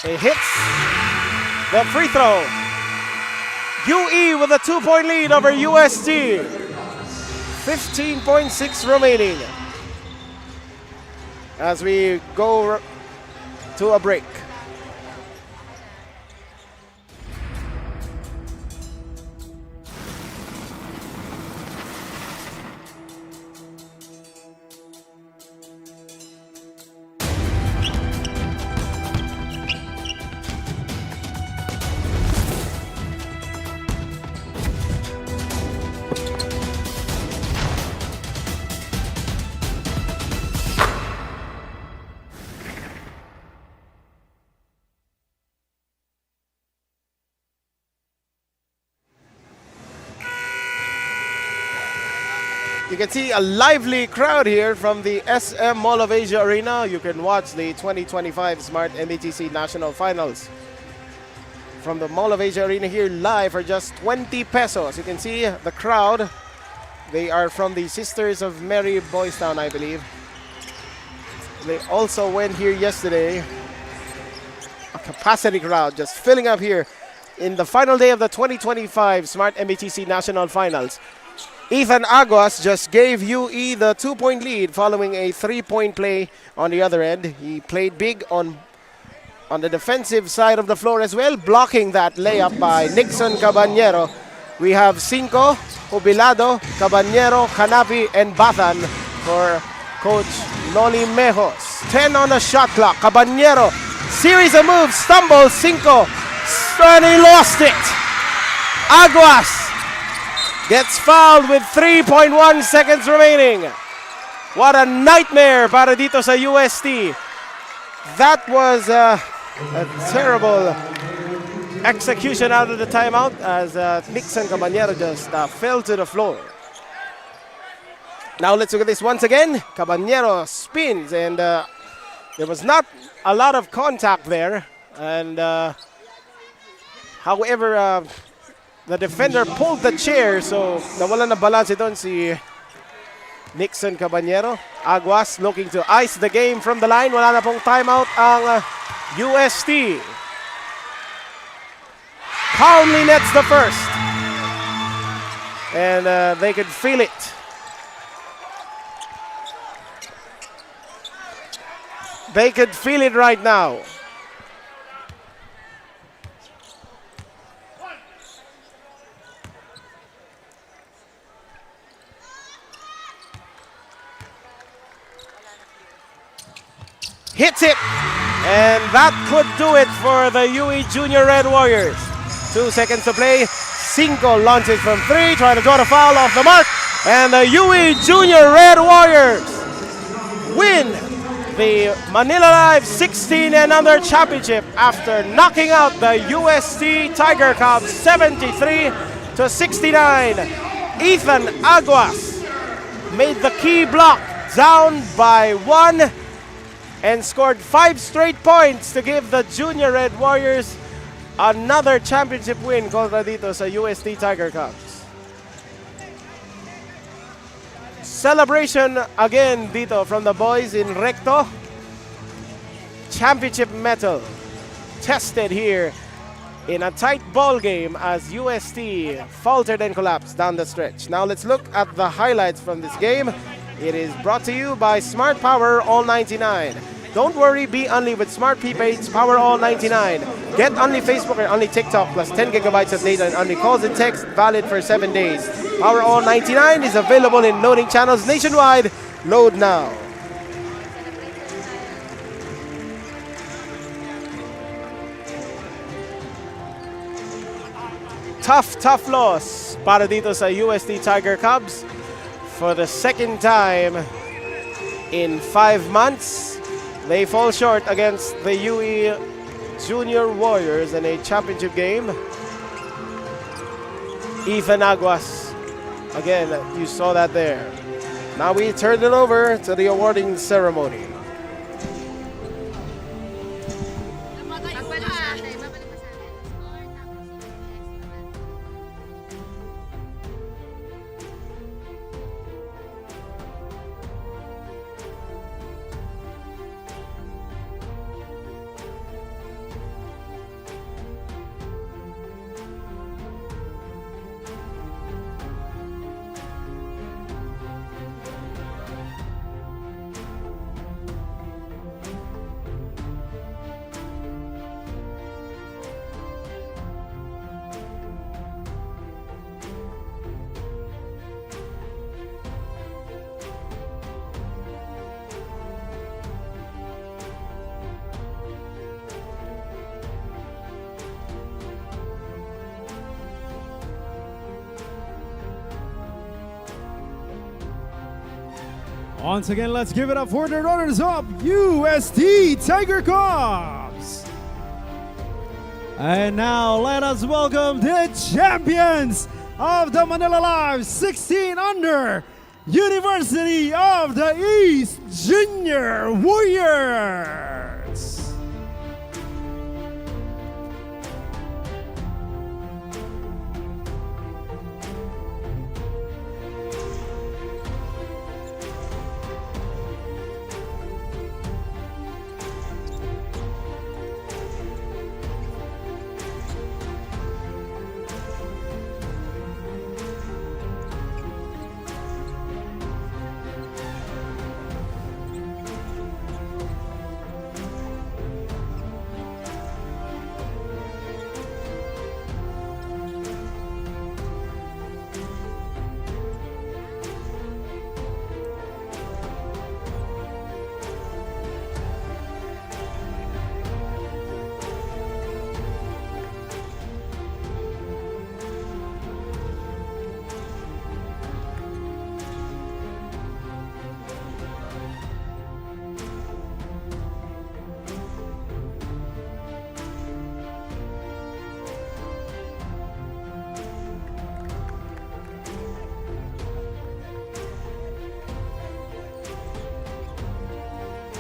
He hits the free throw. UE with a 2-point lead over UST. 15.6 remaining as we go to a break. You can see a lively crowd here from the SM Mall of Asia Arena. You can watch the 2025 Smart-NBTC National Finals from the Mall of Asia Arena here live for just 20 pesos. You can see the crowd. They are from the Sisters of Mary Boys Town, I believe. they also went here yesterday. A capacity crowd just filling up here in the final day of the 2025 Smart-NBTC National Finals. Ethan Aguas just gave UE the 2-point lead following a 3-point play on the other end. He played big on the defensive side of the floor as well, blocking that layup by Nixon Caballero. We have Cinco, Jubilado, Caballero, Canapi, and Bathan for Coach Noli Mejos. 10 on the shot clock. Caballero, series of moves, stumbles, Cinco, and he lost it. Aguas gets fouled with 3.1 seconds remaining. What a nightmare para dito sa UST. That was a terrible execution out of the timeout as Nixon Caballero just fell to the floor. Now let's look at this once again. Caballero spins and there was not a lot of contact there. And however, the defender pulled the chair, so nawala na balance doon si Nixon Caballero. Aguas looking to ice the game from the line. Wala na pong timeout ang UST. Calmly nets the first. And they could feel it. They could feel it right now. Hits it, and that could do it for the UE Junior Red Warriors. 2 seconds to play. Cinco launches from 3, trying to draw the foul off the mark, and the UE Junior Red Warriors win the Manila Live 16 and under championship after knocking out the UST Tiger Cubs 73 to 69. Ethan Aguas made the key block, down by 1. And scored 5 straight points to give the Junior Red Warriors another championship win kontra dito sa UST Tiger Cubs. Celebration again dito from the boys in Recto. Championship medal tested here in a tight ball game as UST faltered and collapsed down the stretch. Now let's look at the highlights from this game. It is brought to you by Smart Power All 99. Don't worry, be Unli with Smart Prepaid's Power All 99. Get Unli Facebook or Unli TikTok plus 10 gigabytes of data and Unli calls and text valid for 7 days. Power All 99 is available in loading channels nationwide. Load now. Tough loss para dito sa UST Tiger Cubs. For the second time in 5 months, they fall short against the UE Junior Warriors in a championship game. Ethan Aguas, again, you saw that there. Now we turn it over to the awarding ceremony. Once again, let's give it up for the runners-up, UST Tiger Cubs. And now let us welcome the champions of the Manila Live 16 under University of the East Junior Warriors.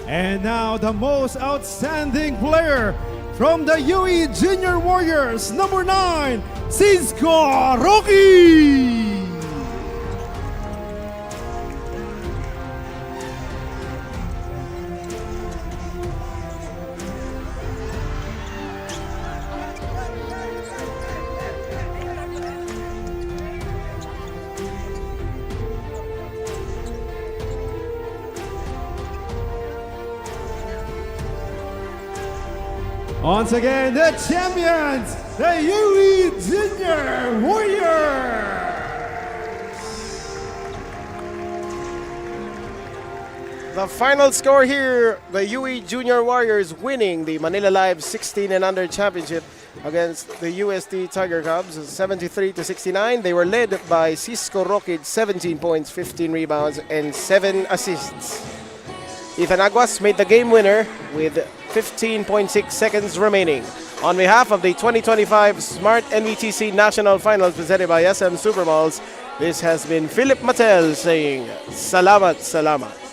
And now the most outstanding player from the UE Junior Warriors, number 9, Cisco Rocky. Once again, the champions, the UE Junior Warriors. The final score here, the UE Junior Warriors winning the Manila Live 16 and under championship against the UST Tiger Cubs, 73-69. They were led by Cisco Rocky, 17 points, 15 rebounds, and 7 assists. Ethan Aguas made the game winner with 15.6 seconds remaining. On behalf of the 2025 Smart-NBTC National Finals presented by SM Supermalls, this has been Philip Mattel saying, Salamat, Salamat.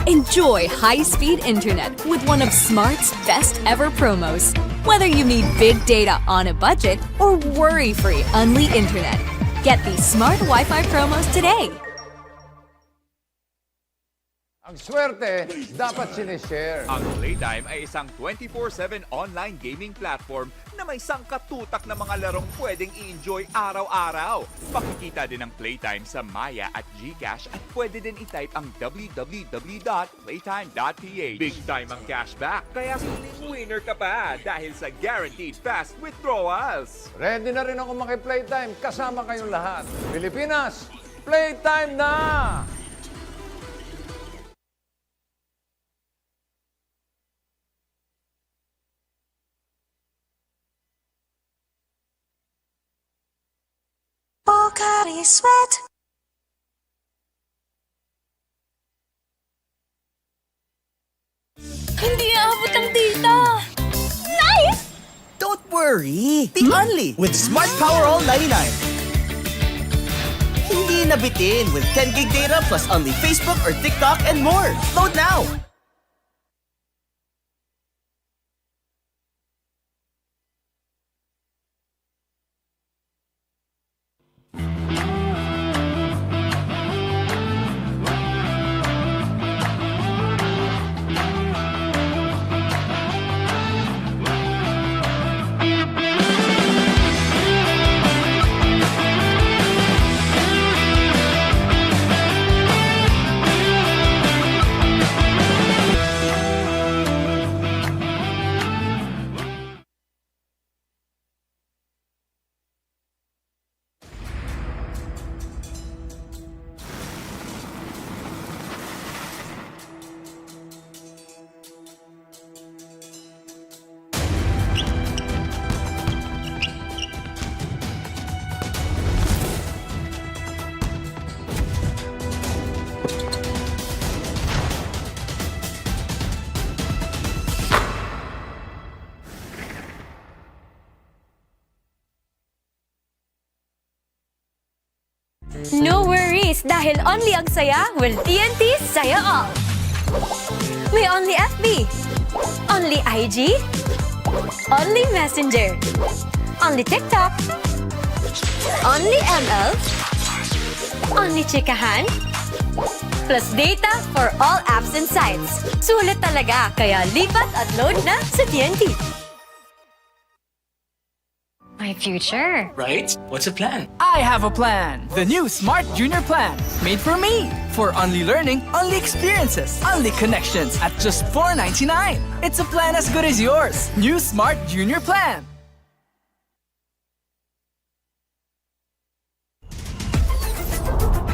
Enjoy high-speed internet with one of Smart's best ever promos. Whether you need big data on a budget or worry-free Unli internet, get these Smart Wi-Fi promos today. Ang swerte, dapat sinishare. Ang Playtime ay isang 24/7 online gaming platform na may sangkatutak na mga larong pwedeng i-enjoy araw-araw. Makikita din ang Playtime sa Maya at GCash at pwede din i-type ang www.playtime.ph. Big time ang cashback, kaya feeling winner ka pa dahil sa guaranteed fast withdrawals. Ready na rin ako maki-Playtime kasama kayong lahat. Pilipinas, Playtime na! Pocari Sweat. Hindi aabot ang data! Nice! Don't worry! Be Unli with Smart Power All 99. Hindi nabitin with 10 gig data plus Unli Facebook or TikTok and more. Load now! No worries dahil only ang saya will TNT Saya All. May only FB, only IG, only Messenger, only TikTok, only ML, only chikahan, plus data for all apps and sites. Sulit talaga, kaya lipat at load na sa TNT. My future. Right? What's the plan? I have a plan. The new Smart Junior Plan. Made for me. For only learning, only experiences, only connections at just $4.99. It's a plan as good as yours. New Smart Junior Plan.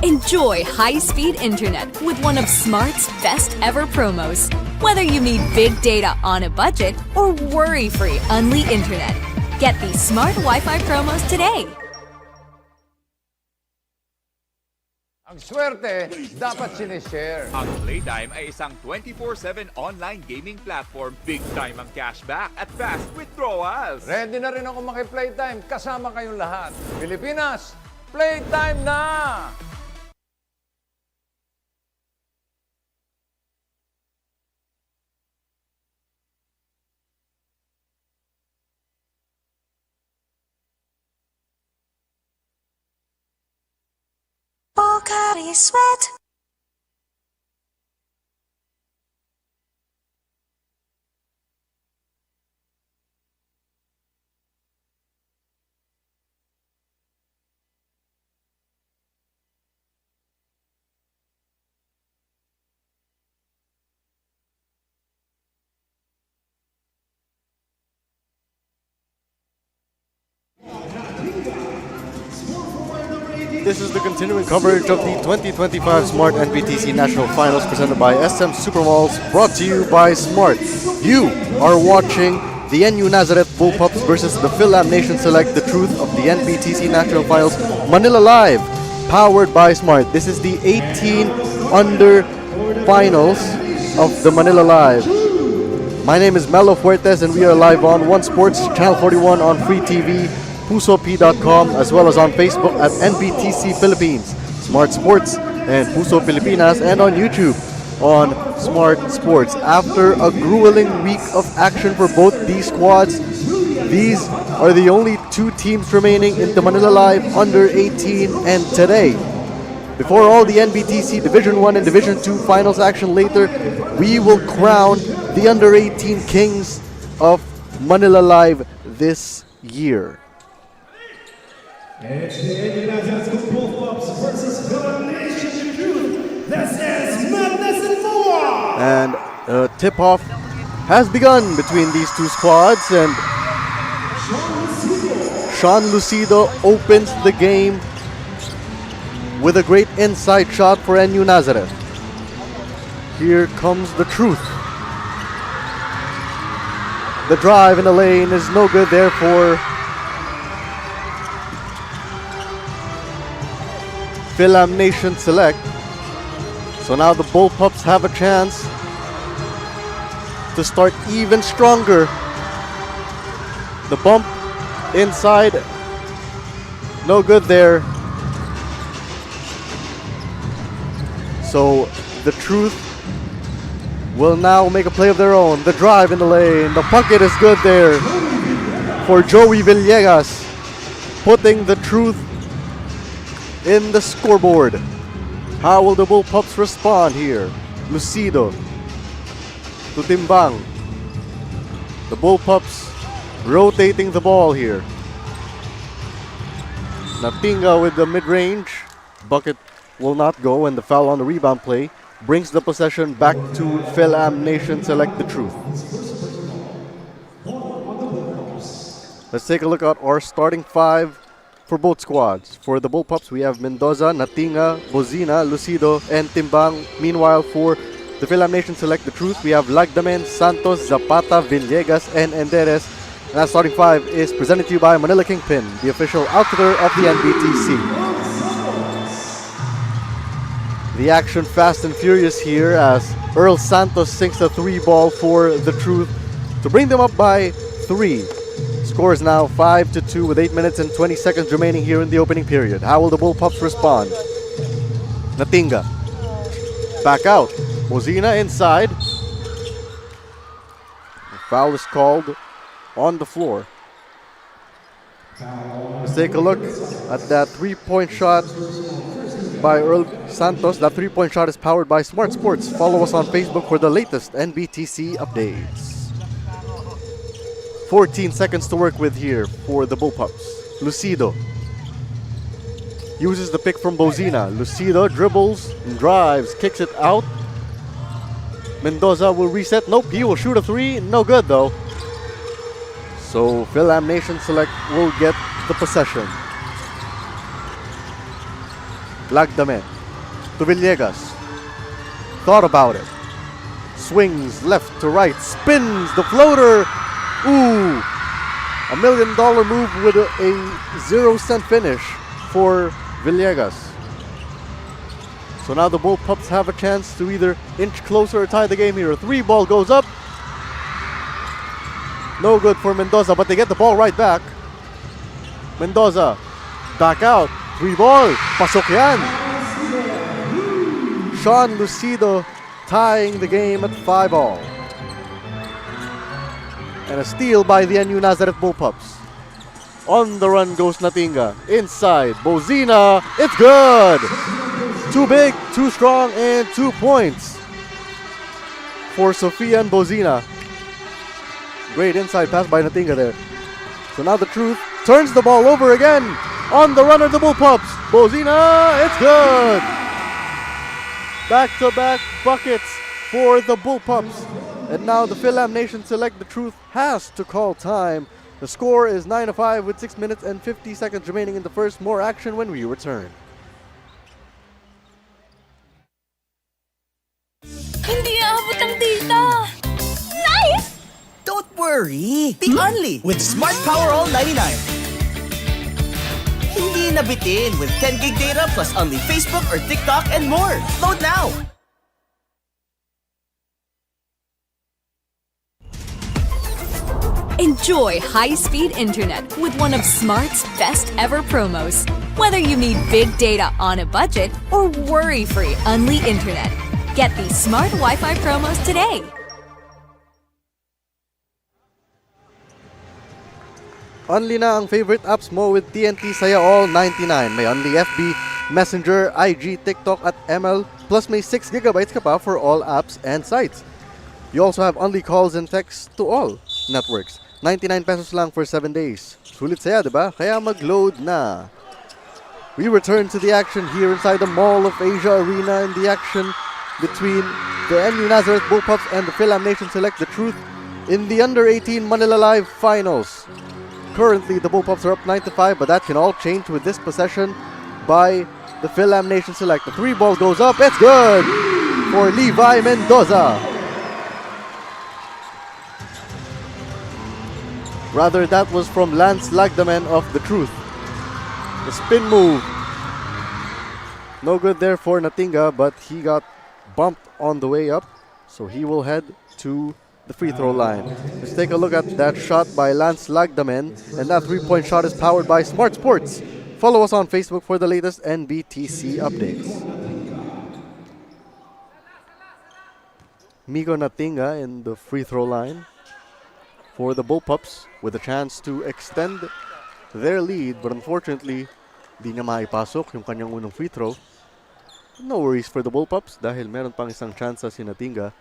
Enjoy high-speed internet with one of Smart's best ever promos. Whether you need big data on a budget or worry-free Unli internet, get these Smart Wi-Fi promos today. Ang swerte, dapat sinishare. Ang Playtime ay isang 24/7 online gaming platform. Big time ang cashback at fast withdrawals. Ready na rin ako maki-Playtime kasama kayong lahat. Pilipinas, Playtime na! Pocari Sweat. This is the continuing coverage of the 2025 Smart-NBTC National Finals presented by SM Supermalls, brought to you by Smart. You are watching the NU Nazareth Bullpups versus the Fil-Am Nation Select, the truth of the NBTC National Finals, Manila Live, powered by Smart. This is the 18 under finals of the Manila Live. My name is Melo Fuertes and we are live on One Sports, Channel 41 on Free TV, PusoP.com, as well as on Facebook at NBTC Philippines, Smart Sports, and Puso Pilipinas, and on YouTube. on Smart Sports. After a grueling week of action for both these squads, these are the only two teams remaining in the Manila Live Under 18, and today, before all the NBTC Division 1 and Division 2 finals action later, we will crown the Under 18 Kings of Manila Live this year. It's the NBTC Bullpups versus Fil-Am Nation Select-USA. This is Madness and MOA! And a tip-off has begun between these two squads, and Sean Lucido opens the game with a great inside shot for NU Nazareth. Here comes the truth. The drive in the lane is no good there for Fil-Am Nation Select. So now the Bullpups have a chance to start even stronger. The bump inside, no good there. So the truth will now make a play of their own. The drive in the lane, the bucket is good there for Joey Villegas, putting the truth in the scoreboard. How will the Bullpups respond here? Lucido to Timbang. The Bullpups rotating the ball here. Natinga with the mid-range. Bucket will not go, and the foul on the rebound play brings the possession back to Fil-Am Nation Select the Truth. Let's take a look at our starting five for both squads. For the Bullpups, we have Mendoza, Natinga, Bozina, Lucido, and Timbang. Meanwhile, for the Fil-Am Nation Select the Truth, we have Lagdamen, Santos, Zapata, Villegas, and Enderes. And that starting five is presented to you by Manila Kingpin, the official outfitter of the NBTC. The action fast and furious here as Earl Santos sinks a three ball for the Truth to bring them up by 3. Score is now 5-2 with 8 minutes and 20 seconds remaining here in the opening period. How will the Bullpups respond? Natinga. Back out. Bozina inside. The foul is called on the floor. Let's take a look at that three-point shot by Earl Santos. That three-point shot is powered by Smart Sports. Follow us on Facebook for the latest NBTC updates. 14 seconds to work with here for the Bullpups. Lucido uses the pick from Bozina. Lucido dribbles and drives, kicks it out. Mendoza will reset. Nope, he will shoot a three. No good though. So Fil-Am Nation Select will get the possession. Lagdamen to Villegas. Thought about it. Swings left to right. Spins the floater. Ooh. $1 million move with a 0-cent finish for Villegas. So now the Bullpups have a chance to either inch closer or tie the game here. A three ball goes up. No good for Mendoza, but they get the ball right back. Mendoza back out. Three ball. Pasok yan. Sean Lucido tying the game at 5-all. And a steal by the NU Nazareth Bullpups. On the run goes Natinga. Inside. Bozina. It's good. Too big, too strong, and 2 points for Sofia and Bozina. Great inside pass by Natinga there. So now the Truth turns the ball over again. On the run are the Bullpups. Bozina, it's good. Back-to-back buckets for the Bullpups. And now the Fil-Am Nation Select the Truth has to call time. The score is 9-5 with 6 minutes and 50 seconds remaining in the first. More action when we return. Hindi aabot ang data! Nice! Don't worry! Be only with Smart Power All 99. Hindi nabitin with 10 gig data plus only Facebook or TikTok and more. Load now! Enjoy high-speed internet with one of Smart's best ever promos. Whether you need big data on a budget or worry-free Unli internet, Get these smart Wi-Fi promos today. Unli na ang favorite apps mo with TNT Saya All 99. May Unli FB, Messenger, IG, TikTok at ML. Plus may 6 GB ka pa for all apps and sites. You also have Unli calls and texts to all networks. 99 pesos lang for 7 days. Sulit saya, diba? Kaya mag-load na. We return to the action here inside the Mall of Asia Arena in the action between the NU Nazareth Bullpups and the Fil-Am Nation Select the Truth in the Under-18 Manila Live Finals. Currently, the Bullpups are up 9-5, but that can all change with this possession by the Fil-Am Nation Select. The 3-ball goes up. It's good for Levi Mendoza. Rather, that was from Lance Lagdamen of the Truth. The spin move. No good there for Natinga, but he got bumped on the way up, so he will head to the free throw line. Let's take a look at that shot by Lance Lagdamen, and that 3-point shot is powered by Smart Sports. Follow us on Facebook for the latest NBTC updates. Migo Natinga in the free throw line for the Bullpups with a chance to extend their lead, but unfortunately, di niya maipasok yung kanyang unang free throw. No worries for the Bullpups dahil meron pang isang chance si Natinga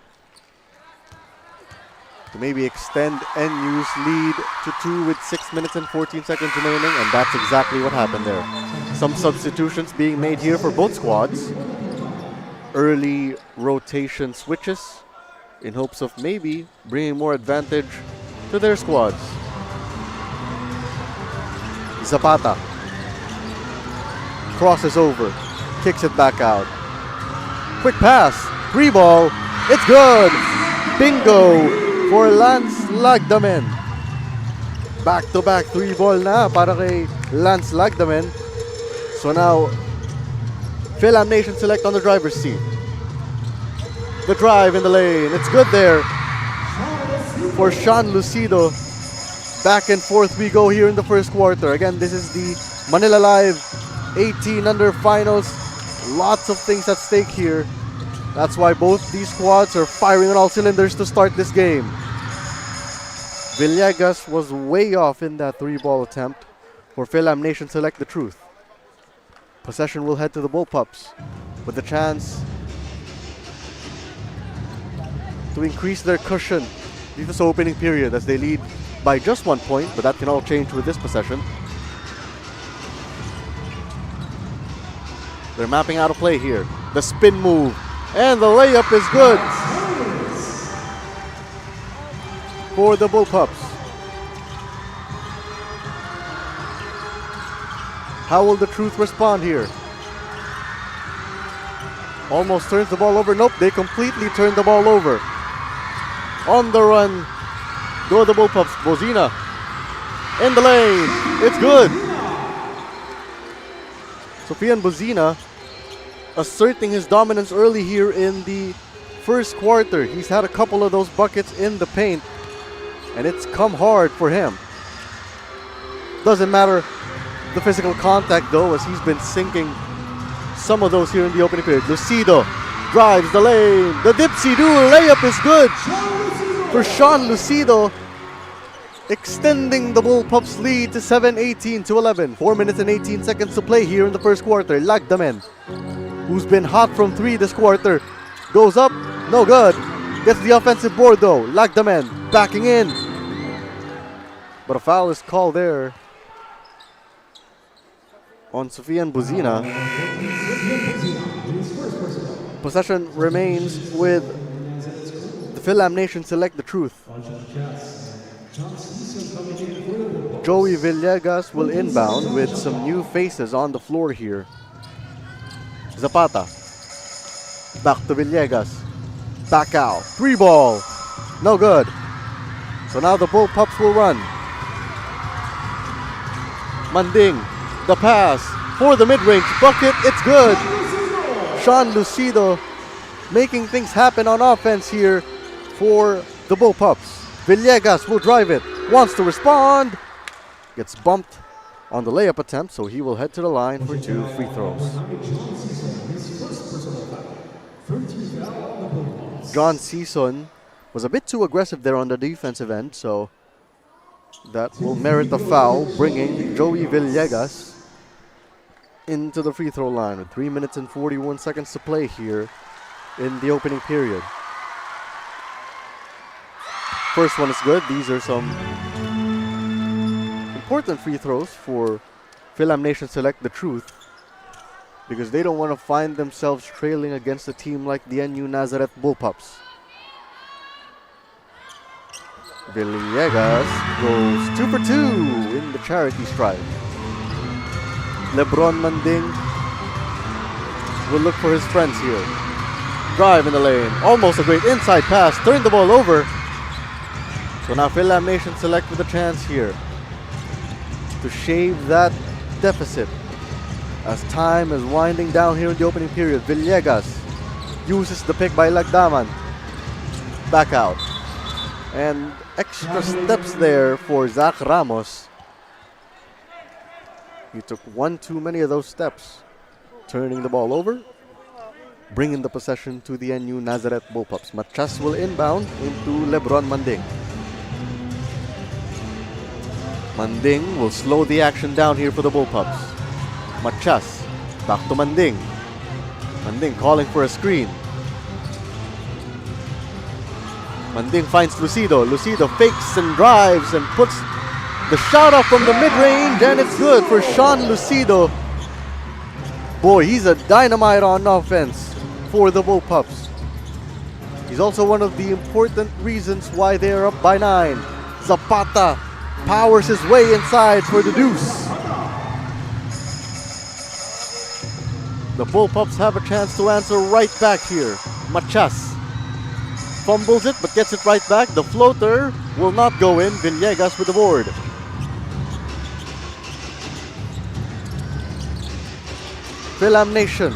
to maybe extend NU's lead to 2 with 6 minutes and 14 seconds remaining, and that's exactly what happened there. Some substitutions being made here for both squads. Early rotation switches in hopes of maybe bringing more advantage to their squads. Zapata crosses over, kicks it back out. Quick pass, 3-ball, it's good! Bingo! For Lance Lagdamen. Back-to-back 3-ball na para kay Lance Lagdamen. So now, Fil-Am Nation Select on the driver's seat. The drive in the lane. It's good there for Sean Lucido. Back and forth we go here in the first quarter. Again, this is the Manila Live 18 under finals. Lots of things at stake here. That's why both these squads are firing on all cylinders to start this game. Villegas was way off in that 3-ball attempt for Fil-Am Nation Select the Truth. Possession will head to the Bullpups with a chance to increase their cushion dito sa opening period as they lead by just 1 point, but that can all change with this possession. They're mapping out a play here. The spin move. And the layup is good for the Bullpups. How will the Truth respond here? Almost turns the ball over. Nope, they completely turned the ball over. On the run, go the Bullpups. Bozina in the lane. It's good. Sofian Bozina asserting his dominance early here in the first quarter. He's had a couple of those buckets in the paint, and it's come hard for him. Doesn't matter the physical contact though, as he's been sinking some of those here in the opening period. Lucido drives the lane. The dipsy-do layup is good for Sean Lucido, extending the Bullpups lead to 7-18 to 11. 4 minutes and 18 seconds to play here in the first quarter. Lagdamen, who's been hot from 3 this quarter, goes up, no good. Gets the offensive board though. Lagdamen backing in, but a foul is called there on Sofian Buzina. Possession remains with the Fil-Am Nation Select the Truth. Joey Villegas will inbound with some new faces on the floor here. Zapata. Back to Villegas. Back out. 3-ball. No good. So now the Bullpups will run. Manding. The pass for the mid-range bucket. It's good. Sean Lucido making things happen on offense here for the Bullpups. Villegas will drive it. Wants to respond. Gets bumped on the layup attempt, so he will head to the line for 2 free throws. John Season was a bit too aggressive there on the defensive end, so that will merit a foul, bringing Joey Villegas into the free throw line with 3 minutes and 41 seconds to play here in the opening period. First one is good. These are some important free throws for Fil-Am Nation Select the Truth, because they don't want to find themselves trailing against a team like the NU Nazareth Bullpups. Villegas goes 2 for 2 in the charity stripe. Lebron Manding will look for his friends here. Drive in the lane. Almost a great inside pass. Turned the ball over. So now Fil-Am Nation Select with a chance here to shave that deficit as time is winding down here in the opening period. Villegas uses the pick by Lagdaman. Back out. And extra steps there for Zach Ramos. He took one too many of those steps. Turning the ball over. Bringing the possession to the NU Nazareth Bullpups. Machas will inbound into Lebron Manding. Manding will slow the action down here for the Bullpups. Machas back to Manding. Manding calling for a screen. Manding finds Lucido. Lucido fakes and drives and puts the shot off from the mid-range, and it's good for Sean Lucido. Boy, he's a dynamite on offense for the Bullpups. He's also one of the important reasons why they're up by 9. Zapata powers his way inside for the deuce. The Bullpups have a chance to answer right back here. Machas fumbles it but gets it right back. The floater will not go in. Villegas with the board. Fil-Am Nation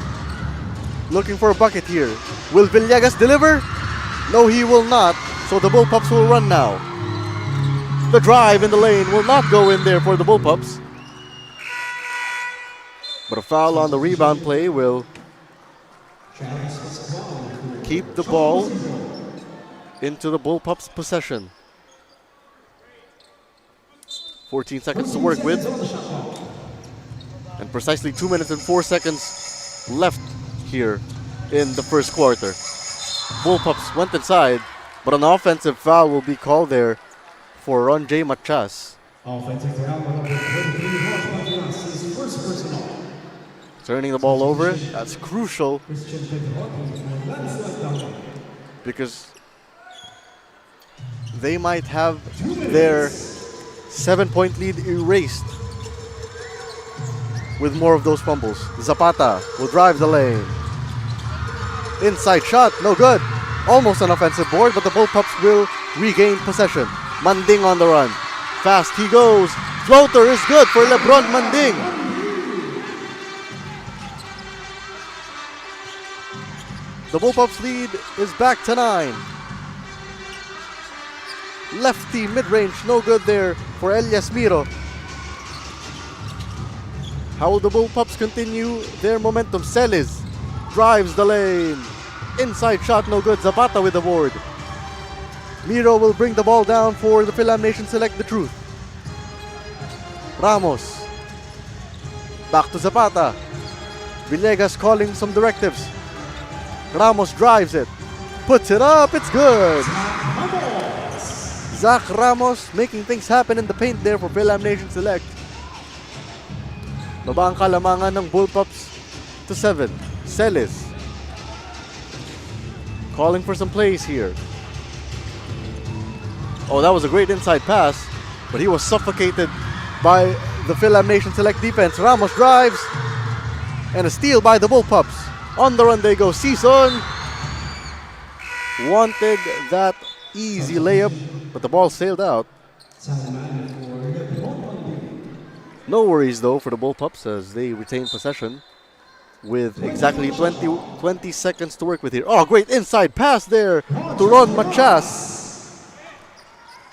looking for a bucket here. Will Villegas deliver? No, he will not. So the Bullpups will run now. The drive in the lane will not go in there for the Bullpups. But a foul on the rebound play will keep the ball into the Bullpups' possession. 14 seconds to work with. And precisely 2 minutes and 4 seconds left here in the first quarter. Bullpups went inside, but an offensive foul will be called there for Ron J. Machas. Offensive foul, number 23, Machas' first personal. Turning the ball over, that's crucial because they might have their 7-point lead erased with more of those fumbles. Zapata will drive the lane. Inside shot, no good. Almost an offensive board, but the Bullpups will regain possession. Manding on the run. Fast he goes. Floater is good for Lebron Manding. The Bullpups lead is back to 9. Lefty mid-range, no good there for Elias Miro. How will the Bullpups continue their momentum? Celis drives the lane. Inside shot, no good. Zapata with the board. Miro will bring the ball down for the Fil-Am Nation Select the Truth. Ramos. Back to Zapata. Villegas calling some directives. Ramos drives it. Puts it up. It's good. Zach Ramos making things happen in the paint there for Fil-Am Nation Select. Baba ang kalamangan ng Bullpups to 7. Celis calling for some plays here. Oh, that was a great inside pass, but he was suffocated by the Fil-Am Nation Select defense. Ramos drives, and a steal by the Bullpups. On the run they go. Season wanted that easy layup, but the ball sailed out. No worries though for the Bullpups as they retain possession with exactly 20 seconds to work with here. Oh, great inside pass there to Ron Machas.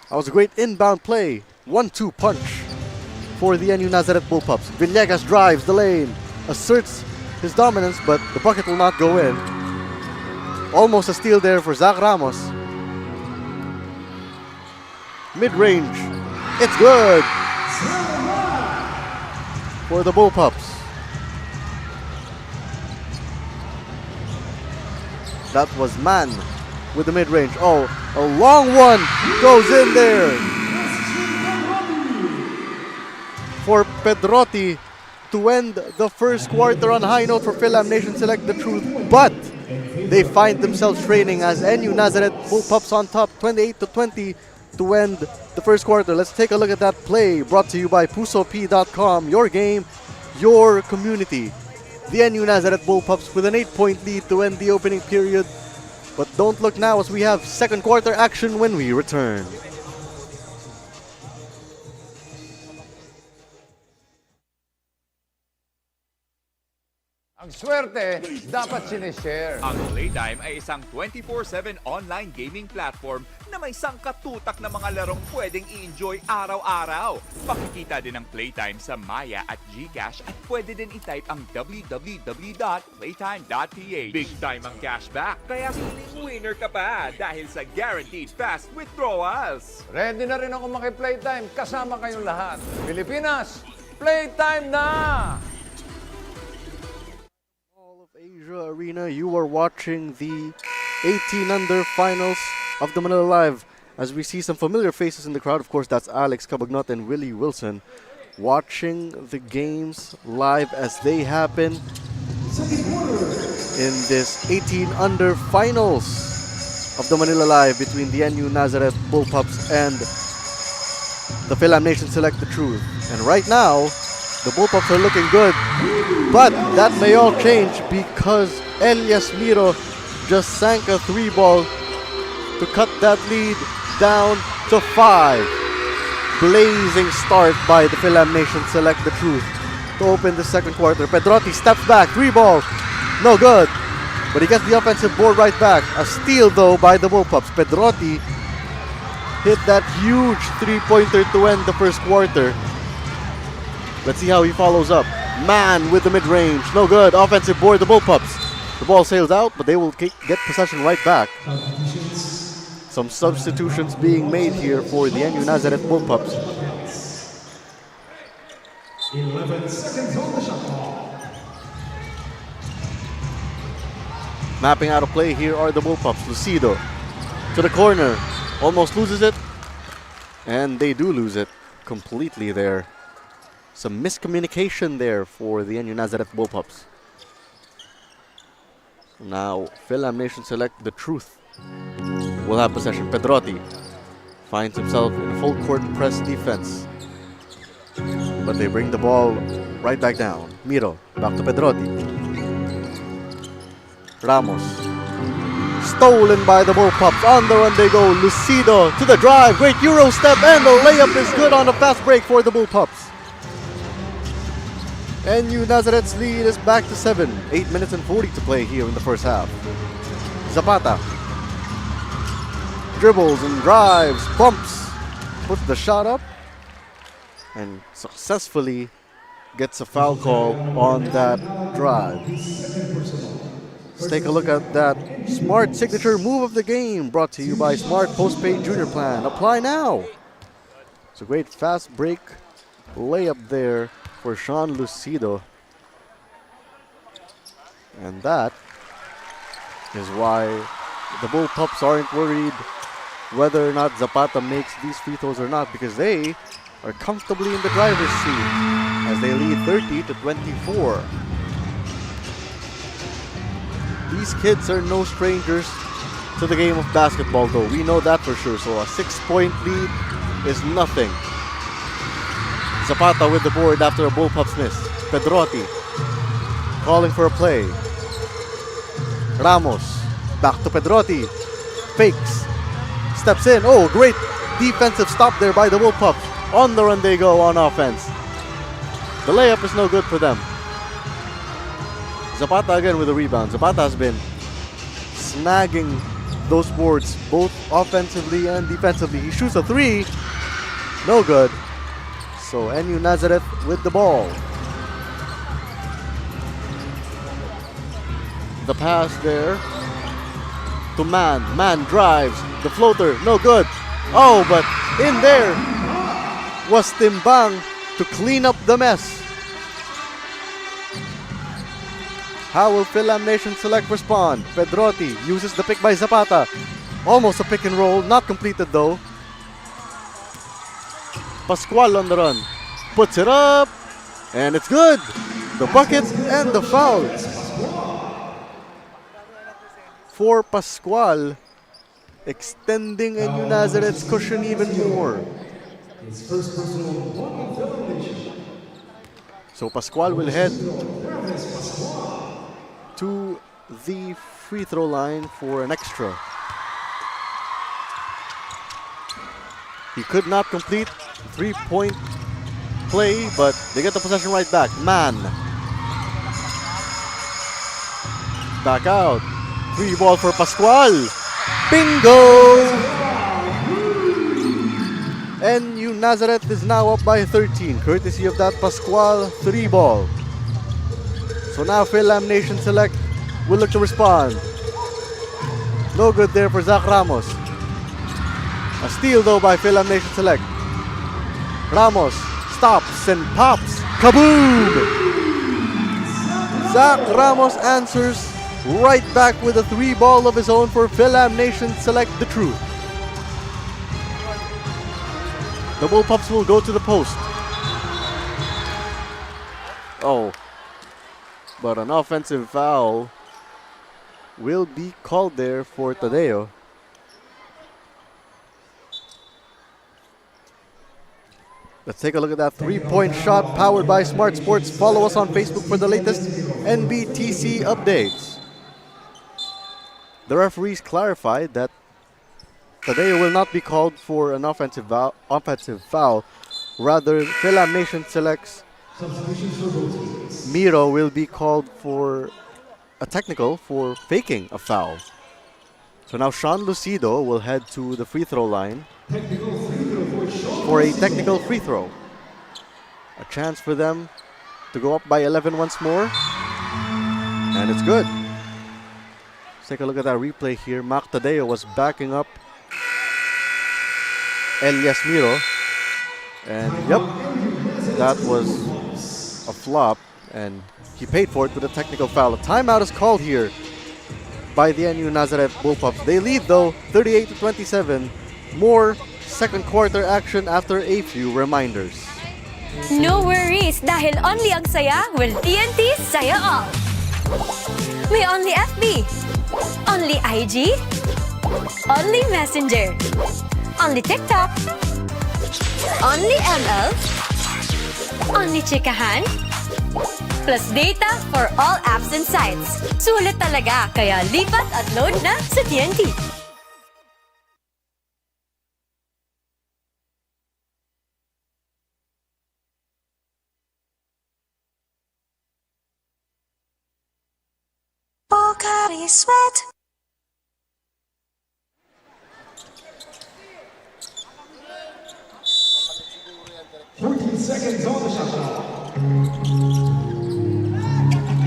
That was a great inbound play. 1-2 punch for the NU Nazareth Bullpups. Villegas drives the lane, asserts his dominance, but the bucket will not go in. Almost a steal there for Zach Ramos. Mid-range. It's good for the Bullpups. That was Man with the mid-range. Oh, a long one goes in there for Pedrotti to end the first quarter on a high note for Fil-Am Nation Select the Truth. But they find themselves trailing as NU Nazareth Bullpups on top 28-20 to end the first quarter. Let's take a look at that play brought to you by PusoP.com. Your game, your community. The NU Nazareth Bullpups with an 8-point lead to end the opening period. But don't look now as we have second quarter action when we return. Ang swerte, dapat sinishare. Ang Playtime ay isang 24/7 online gaming platform na may sangkatutak na mga larong pwedeng i-enjoy araw-araw. Makikita din ang Playtime sa Maya at GCash at pwede din i-type ang www.playtime.ph. Big time ang cashback, kaya feeling winner ka pa dahil sa guaranteed fast withdrawals. Ready na rin ako maki-playtime kasama kayong lahat. Pilipinas, playtime na! Asia Arena, you are watching the 18 under finals of the Manila Live. As we see some familiar faces in the crowd, of course, that's Alex Cabagnot and Willie Wilson watching the games live as they happen in this 18 under finals of the Manila Live between the NU Nazareth Bullpups and the Fil-Am Nation Select the Truth. And right now, the Bullpups are looking good, but that may all change because Elias Miro just sank a 3-ball to cut that lead down to 5. Blazing start by the Fil-Am Nation Select the Truth to open the second quarter. Pedrotti steps back, 3-ball, no good, but he gets the offensive board right back. A steal though by the Bullpups. Pedrotti hit that huge 3-pointer to end the first quarter. Let's see how he follows up. Man with the mid-range. No good. Offensive board, the Bullpups. The ball sails out, but they will get possession right back. Some substitutions being made here for the NU Nazareth Bullpups. 11 seconds on the shot clock. Mapping out of play here are the Bullpups. Lucido to the corner. Almost loses it. And they do lose it completely there. Some miscommunication there for the NU Nazareth Bullpups. Now, Fil-Am Nation Select the Truth will have possession. Pedrotti finds himself in a full court press defense. But they bring the ball right back down. Miro, back to Pedrotti. Ramos. Stolen by the Bullpups. On the run they go. Lucido to the drive. Great Euro step and the layup is good on a fast break for the Bullpups. NU Nazareth's lead is back to 7. 8 minutes and 40 to play here in the first half. Zapata dribbles and drives, bumps, puts the shot up, and successfully gets a foul call on that drive. Let's take a look at that Smart signature move of the game, brought to you by Smart Postpaid Junior Plan. Apply now. It's a great fast break layup there for Sean Lucido. And that is why the Bullpups aren't worried whether or not Zapata makes these free throws or not, because they are comfortably in the driver's seat as they lead 30-24. These kids are no strangers to the game of basketball though, we know that for sure, so a 6-point lead is nothing. Zapata with the board after a Bullpups miss. Pedrotti calling for a play. Ramos back to Pedrotti. Fakes. Steps in. Oh, great defensive stop there by the Bullpups. On the run they go on offense. The layup is no good for them. Zapata again with the rebound. Zapata has been snagging those boards both offensively and defensively. He shoots a 3. No good. So NU Nazareth with the ball. The pass there to Man. Man drives. The floater, no good. Oh, but in there was Timbang to clean up the mess. How will Fil-Am Nation Select respond? Pedrotti uses the pick by Zapata. Almost a pick and roll, not completed though. Pascual on the run. Puts it up, and it's good. The bucket and the foul. For Pascual, extending NU Nazareth's cushion even more. So Pascual will head to the free throw line for an extra. He could not complete three-point play, but they get the possession right back. Man. Back out. Free ball for Pascual. Bingo! NU Nazareth is now up by 13, courtesy of that Pascual 3-ball. So now Fil-Am Nation Select will look to respond. No good there for Zach Ramos. A steal though by Fil-Am Nation Select. Ramos stops and pops. Kaboom! Zach Ramos answers right back with a 3-ball of his own for Fil-Am Nation Select the Truth. The Bullpups will go to the post. Oh. But an offensive foul will be called there for Tadeo. Let's take a look at that 3-point shot powered by Smart Sports. Follow us on Facebook for the latest NBTC updates. The referees clarified that Tadeo will not be called for an offensive foul. Rather, Fil-Am Nation Select's Miro will be called for a technical for faking a foul. So now Sean Lucido will head to the free throw line for a technical free throw. A chance for them to go up by 11 once more. And it's good. Let's take a look at that replay here. Mac Tadeo was backing up Elias Miro. And yep, that was a flop. And he paid for it with a technical foul. A timeout is called here by the NU Nazareth Bullpups. They lead though, 38-27. More second quarter action after a few reminders. No worries, dahil only ang saya will TNT Saya All. May only FB, only IG, only Messenger, only TikTok, only ML, only Chikahan, plus data for all apps and sites. Sulit talaga, kaya lipat at load na sa TNT. Pocari Sweat.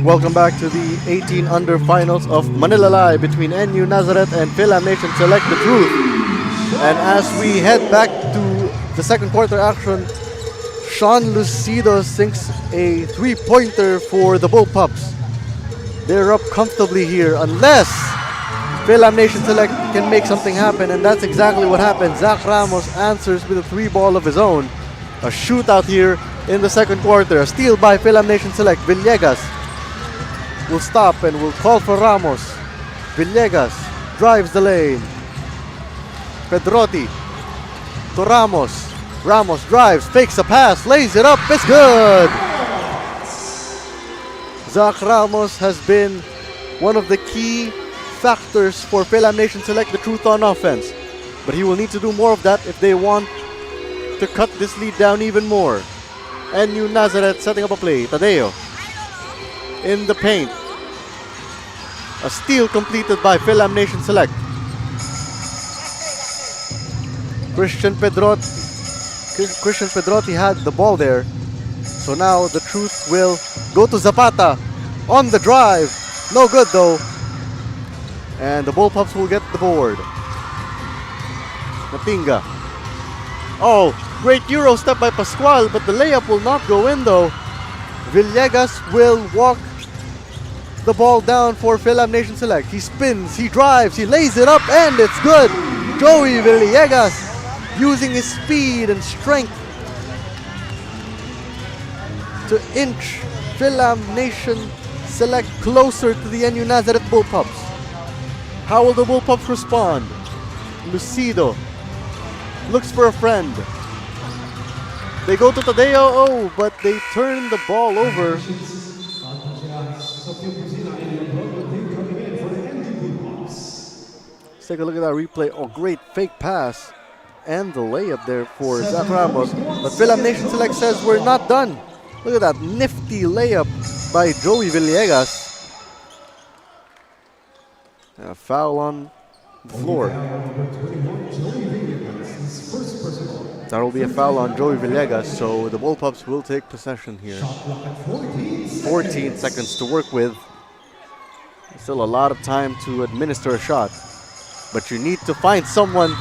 Welcome back to the 18 under finals of Manila Live between NU Nazareth and Fil-Am Nation Select the Truth. And as we head back to the second quarter action, Sean Lucido sinks a three-pointer for the Bullpups. They're up comfortably here unless Fil-Am Nation Select can make something happen, and that's exactly what happened. Zach Ramos answers with a 3-ball of his own. A shootout here in the second quarter. A steal by Fil-Am Nation Select. Villegas will stop and will call for Ramos. Villegas drives the lane. Pedrotti to Ramos. Ramos drives, fakes a pass, lays it up, it's good! Zach Ramos has been one of the key factors for Fil-Am Nation Select the Truth on offense. But he will need to do more of that if they want to cut this lead down even more. NU Nazareth setting up a play. Tadeo in the paint. A steal completed by Fil-Am Nation Select. Christian Pedrotti had the ball there. So now the Truth will go to Zapata on the drive. No good though. And the Bullpups will get the board. Natinga. Oh, great Euro step by Pascual, but the layup will not go in though. Villegas will walk the ball down for Fil-Am Nation Select. He spins, he drives, he lays it up, and it's good. Joey Villegas using his speed and strength to inch Fil-Am Nation Select closer to the NU Nazareth Bullpups. How will the Bullpups respond? Lucido looks for a friend. They go to Tadeo, but they turn the ball over. Let's take a look at that replay. Oh, great fake pass. And the layup there for Zach Ramos. But Fil-Am Nation Select says we're not done. Look at that nifty layup by Joey Villegas. A foul on the floor. That will be a foul on Joey Villegas, so the Bullpups will take possession here. 14 seconds to work with. Still a lot of time to administer a shot. But you need to find someone.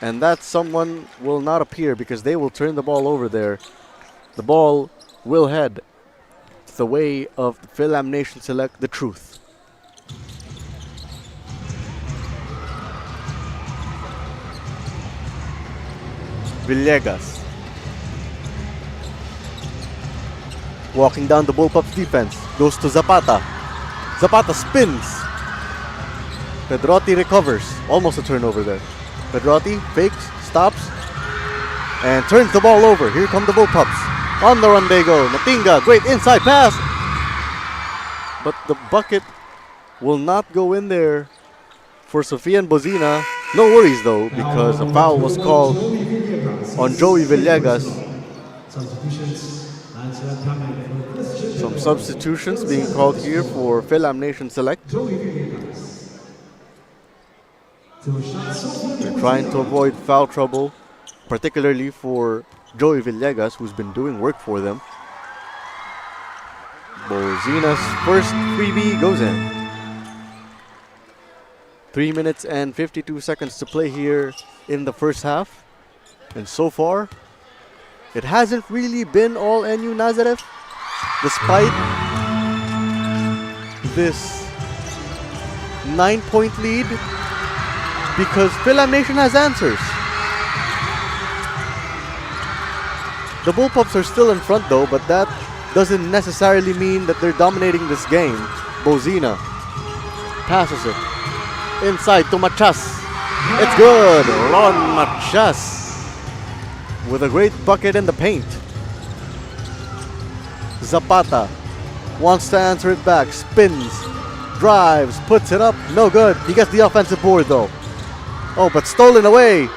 And that someone will not appear because they will turn the ball over there. The ball will head the way of the Fil-Am Nation Select, the truth. Villegas. Walking down the Bullpups defense. Goes to Zapata. Zapata spins. Pedrotti recovers. Almost a turnover there. Pedrotti fakes, stops, and turns the ball over. Here come the Bullpups. On the run they go. Natinga, great inside pass. But the bucket will not go in there for Sofia and Bozina. No worries though, because a foul was called on Joey Villegas. Some substitutions being called here for Fil-Am Nation Select. They're trying to avoid foul trouble, particularly for Joey Villegas, who's been doing work for them. Bozina's first freebie goes in. 3 minutes and 52 seconds to play here in the first half. And so far, it hasn't really been all NU Nazareth, despite this 9-point lead, because Fil-Am Nation has answers. The Bullpups are still in front though, but that doesn't necessarily mean that they're dominating this game. Bozina passes it inside to Machas. It's good. Ron Machas with a great bucket in the paint. Zapata wants to answer it back. Spins, drives, puts it up. No good. He gets the offensive board though. Oh, but stolen away.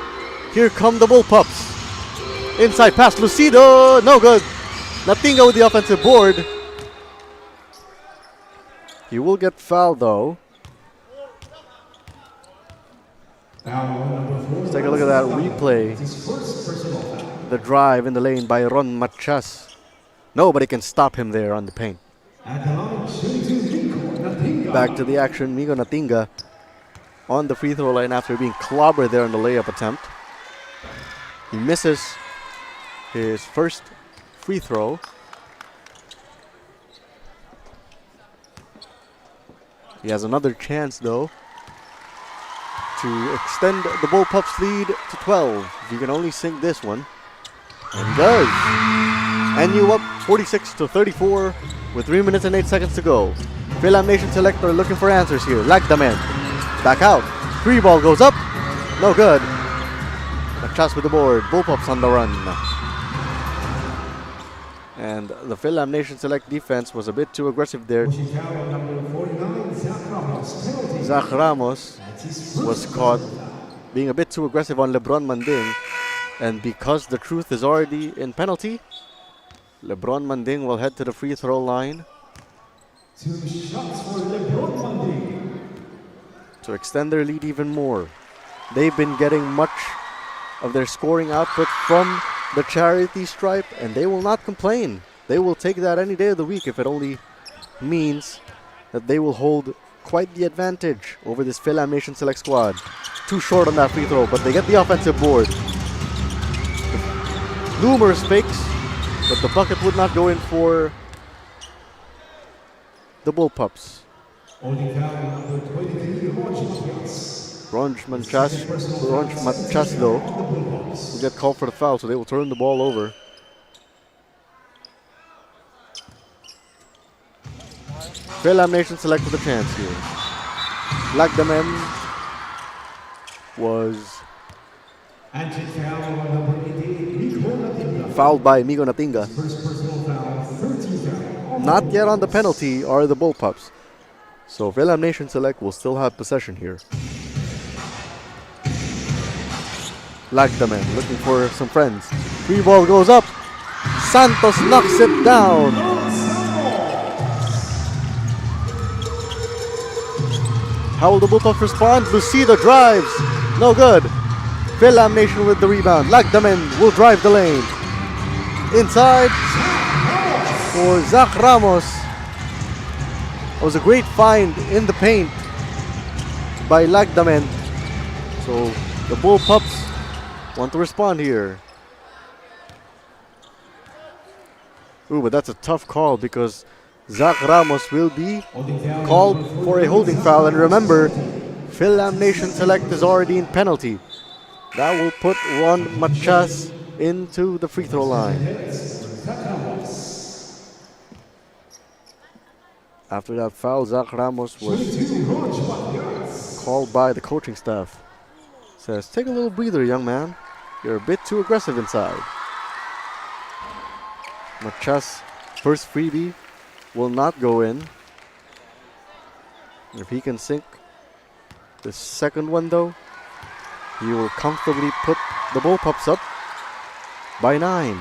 Here come the Bullpups. Inside pass, Lucido. No good. Natinga with the offensive board. He will get fouled though. Let's take a look at that replay. The drive in the lane by Ron Machas. Nobody can stop him there on the paint. Back to the action. Migo Natinga on the free throw line after being clobbered there on the layup attempt. He misses his first free throw. He has another chance though to extend the Bullpups lead to 12. If he can only sink this one. And he does. NU up 46-34 with 3 minutes and 8 seconds to go. Fil-Am Nation Select are looking for answers here. Lagdamen. Back out. Free ball goes up. No good. Machas with the board. Bullpups on the run. And the Fil-Am Nation Select defense was a bit too aggressive there. Zach Ramos was caught being a bit too aggressive on Lebron Manding. And because the truth is already in penalty, Lebron Manding will head to the free throw line. 2 shots for Lebron Manding to extend their lead even more. They've been getting much of their scoring output from the charity stripe, and they will not complain. They will take that any day of the week if it only means that they will hold quite the advantage over this Fil-Am Nation Select squad. Too short on that free throw, but they get the offensive board. Numerous fakes, but the bucket would not go in for the Bullpups. Ronj Manchas though will get called for the foul, so they will turn the ball over. Fil-Am Nation Select with a chance here. Lagdamen was fouled by Migo Natinga. Not yet on the penalty are the Bullpups. So Fil-Am Nation Select will still have possession here. Lagdamen looking for some friends. Free ball goes up. Santos knocks it down. How will the Bullpups respond? Lucido drives. No good. Fil-Am Nation with the rebound. Lagdamen will drive the lane. Inside for Zach Ramos. It was a great find in the paint by Lagdamen. So the Bullpups want to respond here. Ooh, but that's a tough call because Zach Ramos will be called for a holding foul. And remember, Fil-Am Nation Select is already in penalty. That will put Ron Machas into the free throw line. After that foul, Zach Ramos was called by the coaching staff. Says, take a little breather, young man. You're a bit too aggressive inside. Machas' first freebie will not go in. If he can sink the second one though, he will comfortably put the Bullpups up by 9.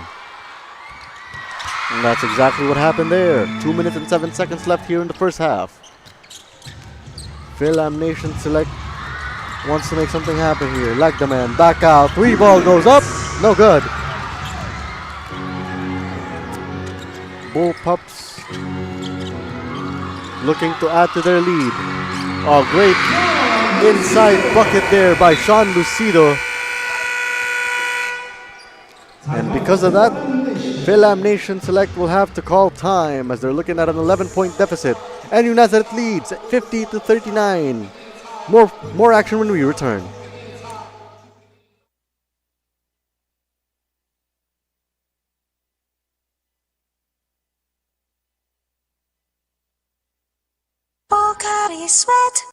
And that's exactly what happened there. 2 minutes and 7 seconds left here in the first half. Fil-Am Nation Select wants to make something happen here. Lagdamen back out. 3 ball goes up. No good. Bullpups looking to add to their lead. Oh, great inside bucket there by Sean Lucido. And because of that, Fil-Am Nation Select will have to call time as they're looking at an 11-point deficit. And NU Nazareth leads 50-39. More action when we return. Pocari Sweat.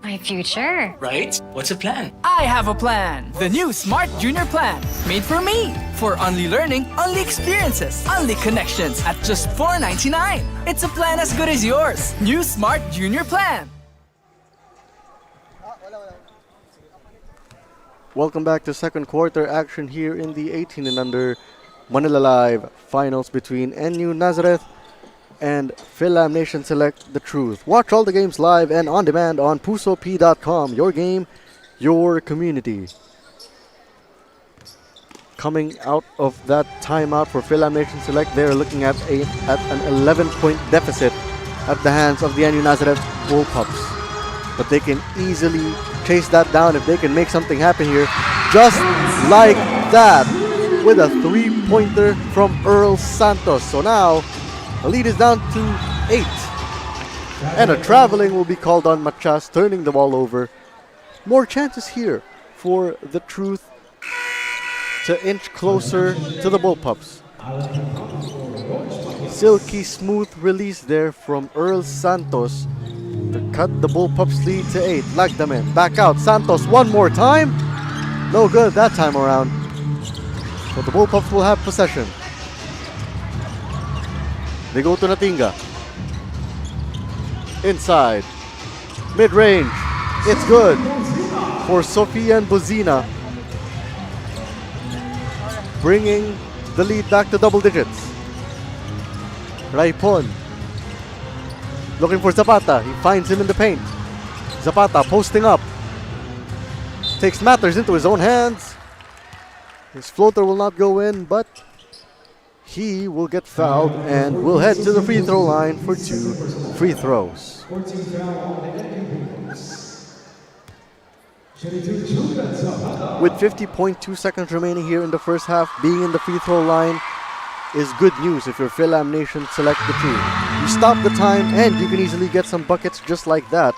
My future. Right? What's a plan? I have a plan. The new Smart Junior Plan. Made for me. For only learning, only experiences, only connections at just $4.99. It's a plan as good as yours. New Smart Junior Plan. Welcome back to second quarter action here in the 18 and under Manila Live finals between NU Nazareth and Fil-Am Nation Select The Truth. Watch all the games live and on demand on pusop.com. Your game, your community. Coming out of that timeout for Fil-Am Nation Select, they're looking at an 11-point deficit at the hands of the NU Nazareth Bullpups. But they can easily chase that down if they can make something happen here. Just like that, with a 3-pointer from Earl Santos. So now, the lead is down to 8. And a traveling will be called on Machas, turning the ball over. More chances here for the Truth to inch closer to the Bullpups. Silky smooth release there from Earl Santos to cut the Bullpups lead to 8. Lagdamen back out. Santos one more time. No good that time around. But the Bullpups will have possession. They go to Natinga. Inside. Mid-range. It's good for Sofia and Buzina. Bringing the lead back to double digits. Raipon. Looking for Zapata. He finds him in the paint. Zapata posting up. Takes matters into his own hands. His floater will not go in, but he will get fouled and will head to the free throw line for 2 free throws. With 50.2 seconds remaining here in the first half, being in the free throw line is good news if you're Fil-Am Nation Select-USA. You stop the time and you can easily get some buckets just like that.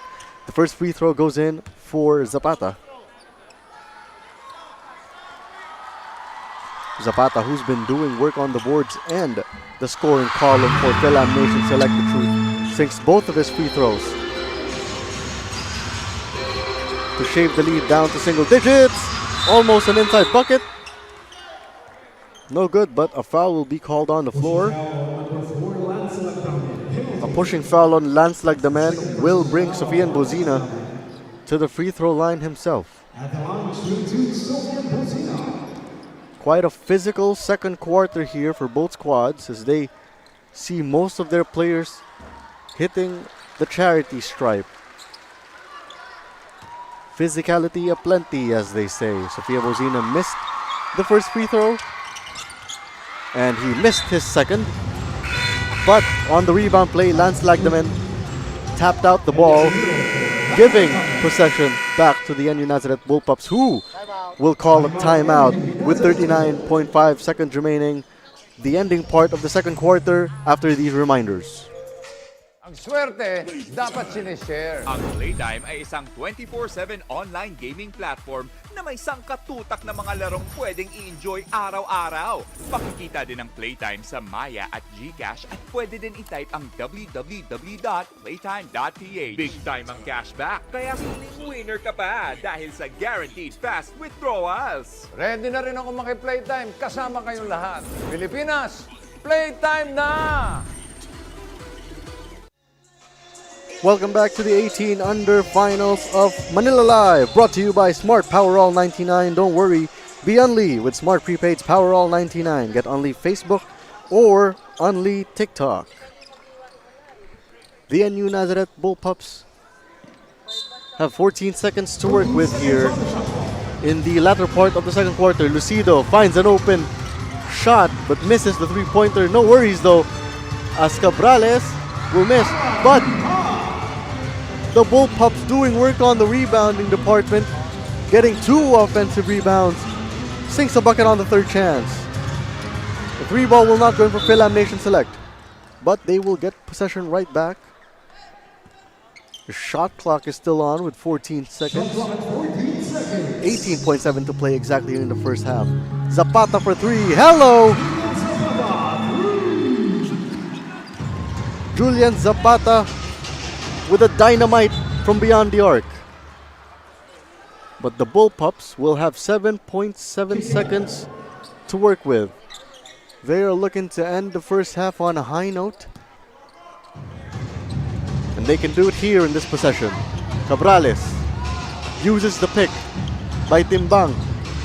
The first free throw goes in for Zapata. Zapata, who's been doing work on the boards and the scoring column for Fil-Am Nation Select-USA, sinks both of his free throws to shave the lead down to single digits. Almost an inside bucket. No good, but a foul will be called on the floor. A pushing foul on Lance Lagdaman will bring Sofian Bozina to the free throw line himself. Quite a physical second quarter here for both squads as they see most of their players hitting the charity stripe. Physicality aplenty, as they say. Sofian Bozina missed the first free throw and he missed his second. But on the rebound play, Lance Lagdaman tapped out the ball, giving possession back to the NU Nazareth Bullpups, who will call a timeout with 39.5 seconds remaining. The ending part of the second quarter after these reminders. Ang swerte, dapat sinishare. Ang Playtime ay isang 24/7 online gaming platform na may sangkatutak na mga larong pwedeng i-enjoy araw-araw. Makikita din ang Playtime sa Maya at GCash at pwede din i-type ang www.playtime.ph. Big time ang cashback, kaya feeling winner ka pa dahil sa guaranteed fast withdrawals. Ready na rin ako maki-Playtime kasama kayong lahat. Pilipinas, Playtime na! Welcome back to the 18 Under Finals of Manila Live, brought to you by Smart Powerall 99. Don't worry, be Unli with Smart Prepaid's Powerall 99. Get Unli Facebook or Unli TikTok. The NU Nazareth Bullpups have 14 seconds to work with here in the latter part of the second quarter. Lucido finds an open shot but misses the three-pointer. No worries though, as Cabrales will miss, but the Bullpups doing work on the rebounding department, getting 2 offensive rebounds, sinks a bucket on the third chance. The 3-ball will not go in for Fil-Am Nation Select, but they will get possession right back. The shot clock is still on with 14 seconds. 18.7 to play exactly in the first half. Zapata for 3. Hello! Julian Zapata with a dynamite from beyond the arc. But the Bullpups will have 7.7 seconds to work with. They are looking to end the first half on a high note. And they can do it here in this possession. Cabrales uses the pick by Timbang.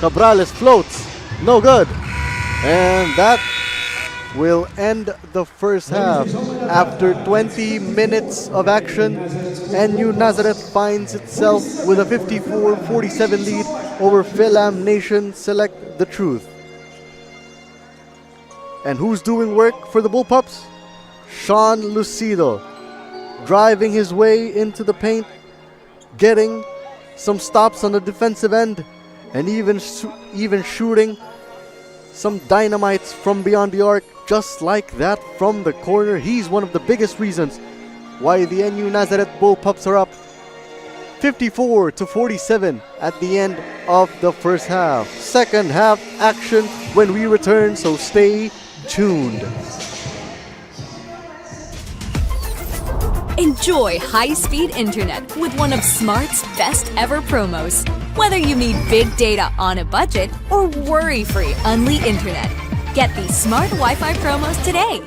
Cabrales floats. No good. And that will end the first half. After 20 minutes of action, NU Nazareth finds itself with a 54-47 lead over Fil-Am Nation Select the Truth. And who's doing work for the Bullpups? Sean Lucido, driving his way into the paint, getting some stops on the defensive end, and even shooting some dynamites from beyond the arc, just like that from the corner. He's one of the biggest reasons why the NU Nazareth Bullpups are up 54-47 at the end of the first half. Second half action when we return, so stay tuned. Enjoy high-speed internet with one of Smart's best ever promos. Whether you need big data on a budget or worry-free Unli internet, get these Smart Wi-Fi promos today.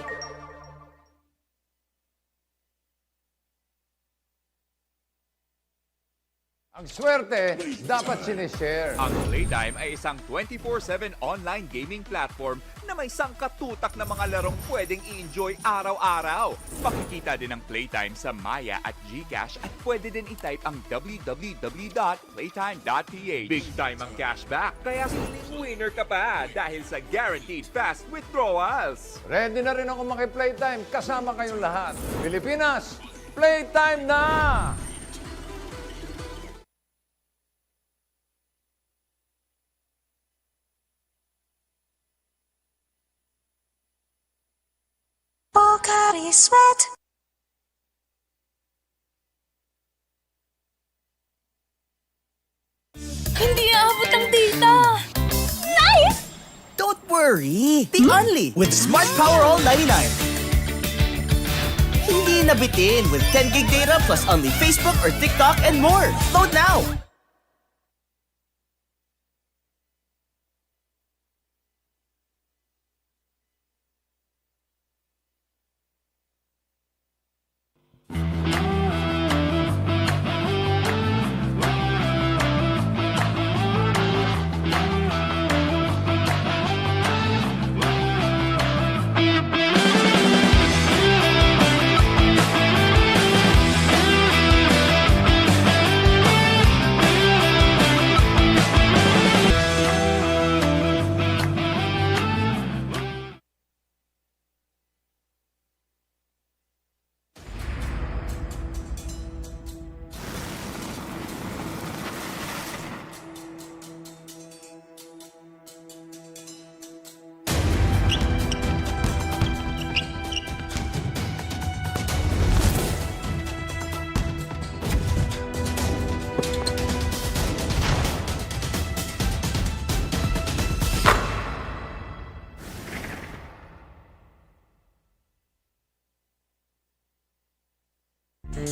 Ang swerte, dapat sinishare. Ang Playtime ay isang 24/7 online gaming platform na may sangkatutak na mga larong pwedeng i-enjoy araw-araw. Makikita din ang Playtime sa Maya at GCash at pwede din i-type ang www.playtime.ph. Big time ang cashback, kaya siling winner ka pa dahil sa guaranteed fast withdrawals. Ready na rin ako maki-playtime kasama kayong lahat. Pilipinas, playtime na! Pocari Sweat. Hindi aabot ang data! Nice! Don't worry! Be only with Smart Power All 99. Hindi nabitin with 10 gig data plus only Facebook or TikTok and more. Load now!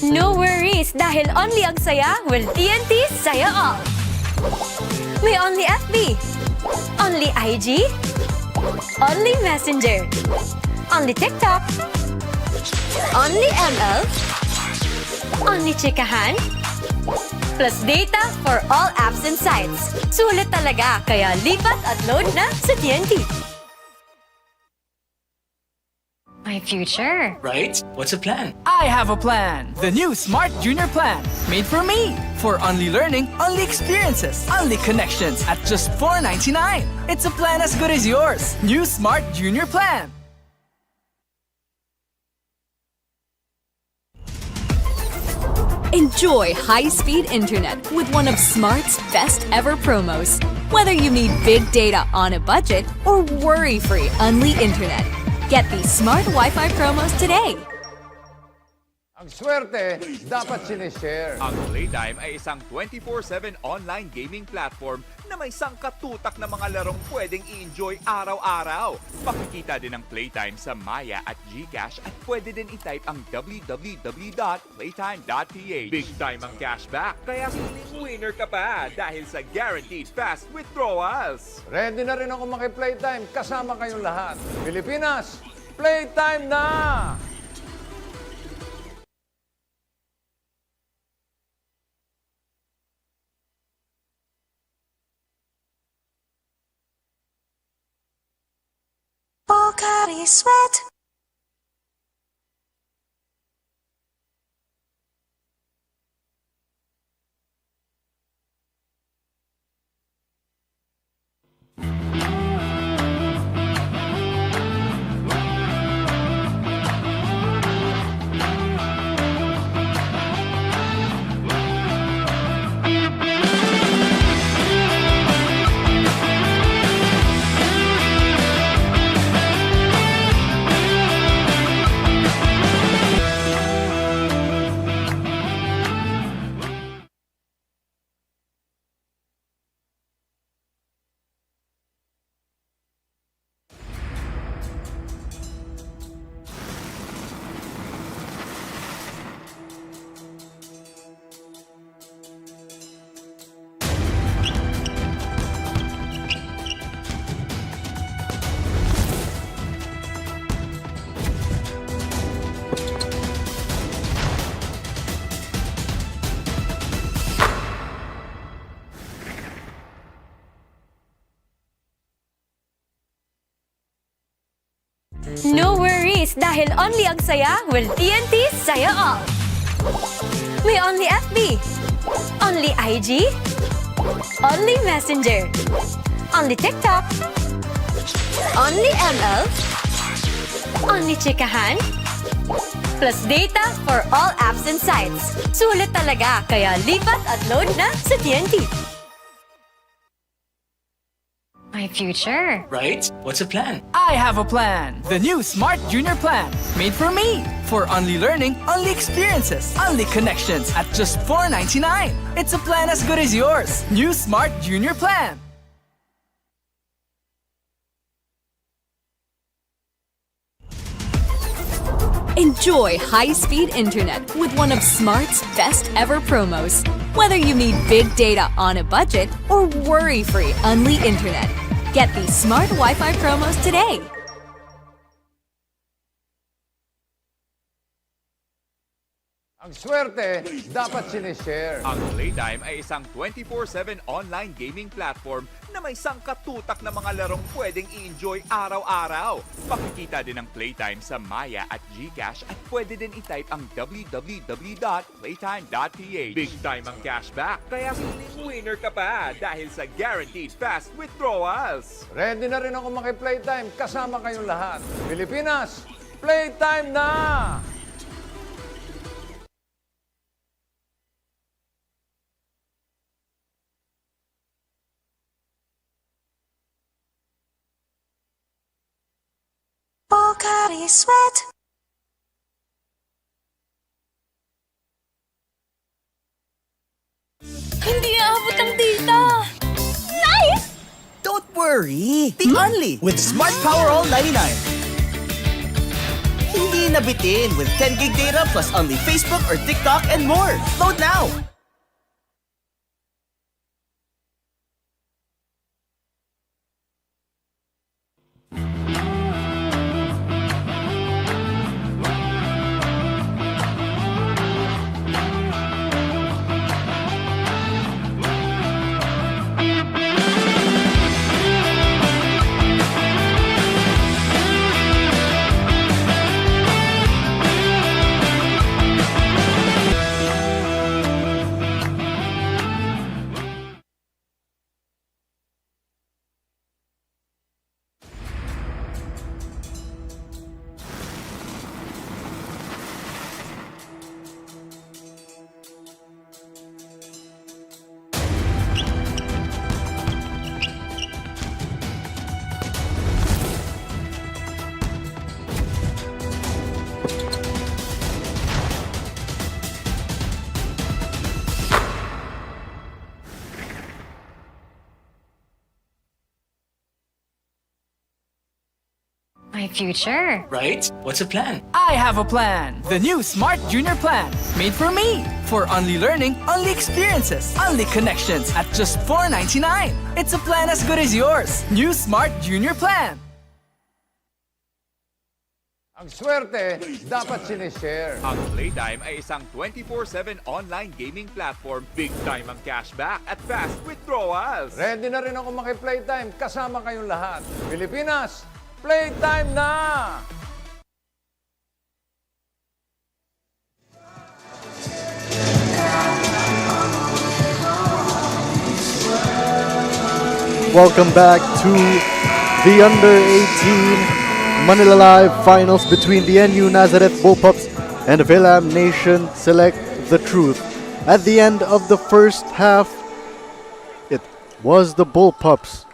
No worries dahil only ang saya will TNT Saya All. May only FB, only IG, only Messenger, only TikTok, only ML, only chikahan, plus data for all apps and sites. Sulit talaga, kaya lipat at load na sa TNT. My future. Right? What's a plan? I have a plan. The new Smart Junior Plan. Made for me. For only learning, only experiences, only connections at just $4.99. It's a plan as good as yours. New Smart Junior Plan. Enjoy high-speed internet with one of Smart's best ever promos. Whether you need big data on a budget or worry-free Unli internet. Get these Smart Wi-Fi promos today. Ang swerte, dapat sinishare. Ang Playtime ay isang 24/7 online gaming platform na may sangkatutak na mga larong pwedeng i-enjoy araw-araw. Makikita din ang Playtime sa Maya at GCash at pwede din i-type ang www.playtime.ph. Big time ang cashback, kaya siling winner ka pa dahil sa guaranteed fast withdrawals. Ready na rin ako maki-playtime kasama kayong lahat. Pilipinas, playtime na! Pocari Sweat. No worries dahil only ang saya will TNT Saya All. May only FB, only IG, only Messenger, only TikTok, only ML, only Chikahan, plus data for all apps and sites. Sulit talaga, kaya lipat at load na sa TNT. My future. Right? What's a plan? I have a plan. The new Smart Junior Plan. Made for me. For only learning, only experiences, only connections at just $4.99. It's a plan as good as yours. New Smart Junior Plan. Enjoy high-speed internet with one of Smart's best ever promos. Whether you need big data on a budget or worry-free Unli internet, get these Smart Wi-Fi promos today. Ang swerte, dapat sinishare. Ang Playtime ay isang 24/7 online gaming platform na may sangkatutak na mga larong pwedeng i-enjoy araw-araw. Makikita din ang Playtime sa Maya at GCash at pwede din i-type ang www.playtime.ph. Big time ang cashback, kaya feeling winner ka pa dahil sa guaranteed fast withdrawals. Ready na rin ako maki-playtime kasama kayong lahat. Pilipinas, playtime na! Pocari Sweat. Hindi aabot ang data. Nice! Don't worry! Be only with Smart Power All 99. Hindi nabitin with 10 gig data plus only Facebook or TikTok and more. Load now! My future. Right? What's a plan? I have a plan. The new Smart Junior Plan. Made for me. For only learning, only experiences, only connections at just $4.99. It's a plan as good as yours. New Smart Junior Plan. Ang swerte, dapat sinishare. Ang Playtime ay isang 24/7 online gaming platform. Big time ang cashback at fast withdrawals. Ready na rin ako maki-playtime kasama kayong lahat. Pilipinas, playtime na! Welcome back to the Under-18 Manila Live Finals between the NU Nazareth Bullpups and the Fil-Am Nation Select the Truth. At the end of the first half, it was the Bullpups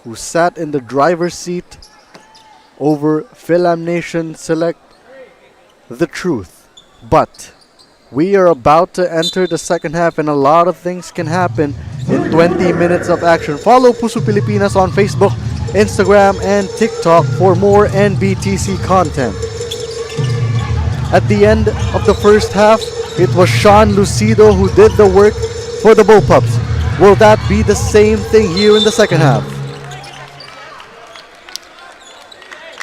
who sat in the driver's seat over Fil-Am Nation Select the Truth. But we are about to enter the second half and a lot of things can happen in 20 minutes of action. Follow Puso Pilipinas on Facebook, Instagram, and TikTok for more NBTC content. At the end of the first half, it was Sean Lucido who did the work for the Bullpups. Will that be the same thing here in the second half?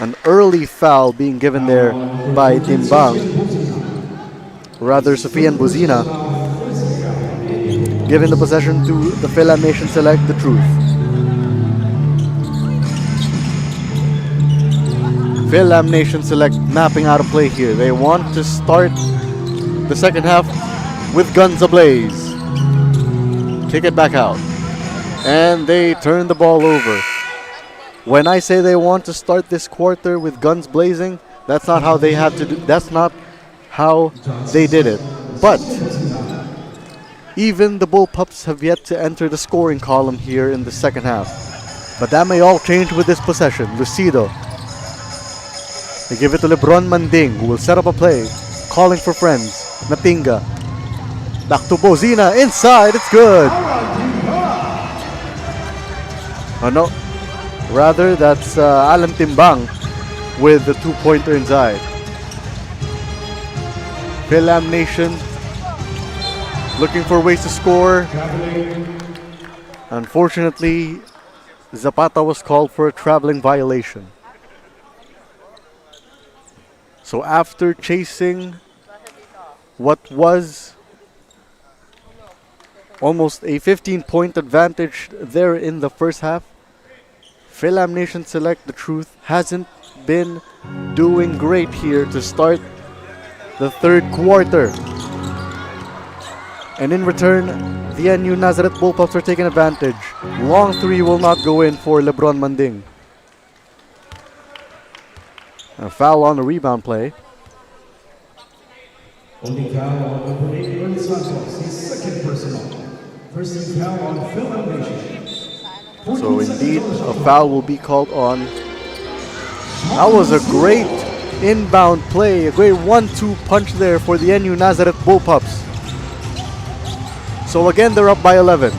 An early foul being given there by Timbang. Rather, Sofian Buzina giving the possession to the Fil-Am Nation Select the Truth. Fil-Am Nation Select mapping out a play here. They want to start the second half with guns ablaze. Kick it back out. And they turn the ball over. When I say they want to start this quarter with guns blazing, that's not how they have to do. That's not how they did it. But even the Bullpups have yet to enter the scoring column here in the second half. But that may all change with this possession. Lucido. They give it to Lebron Manding, who will set up a play, calling for friends. Natinga. Back to Bozina. Inside. It's good. Oh no. Rather, that's Alan Timbang with the two-pointer inside. Fil-Am Nation looking for ways to score. Unfortunately, Zapata was called for a traveling violation. So after chasing what was almost a 15-point advantage there in the first half, Fil-Am Nation Select, the truth, hasn't been doing great here to start the third quarter. And in return, the NU Nazareth Bullpups are taking advantage. Long three will not go in for Lebron Manding. A foul on the rebound play. Only foul on number 8, Earl Santos, his second personal. First foul on Fil-Am Nation. So indeed, a foul will be called on. That was a great inbound play, a great 1-2 punch there for the NU Nazareth Bullpups. So again, they're up by 11.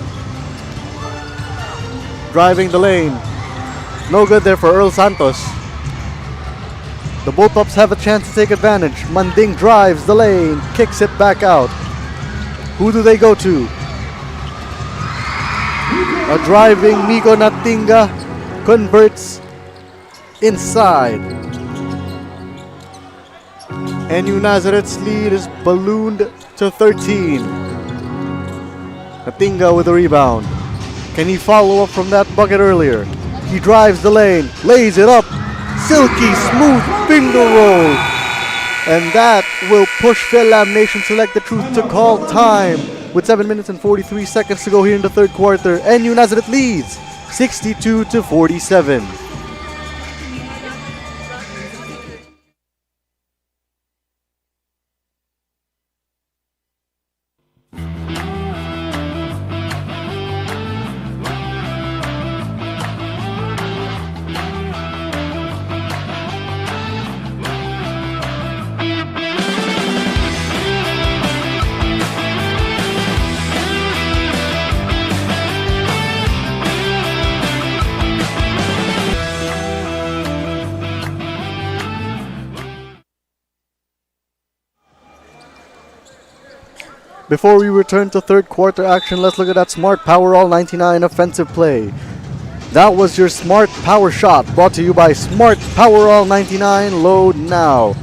Driving the lane. No good there for Earl Santos. The Bullpups have a chance to take advantage. Manding drives the lane, kicks it back out. Who do they go to? A driving Migo Natinga converts inside. NU Nazareth's lead is ballooned to 13. Natinga with a rebound. Can he follow up from that bucket earlier? He drives the lane, lays it up. Silky smooth finger roll. And that will push Fil-Am Nation Select, the truth, to call time. With 7 minutes and 43 seconds to go here in the third quarter, NU Nazareth leads 62-47. Before we return to third quarter action, let's look at that Smart Power All 99 offensive play. That was your Smart Power Shot, brought to you by Smart Power All 99. Load now.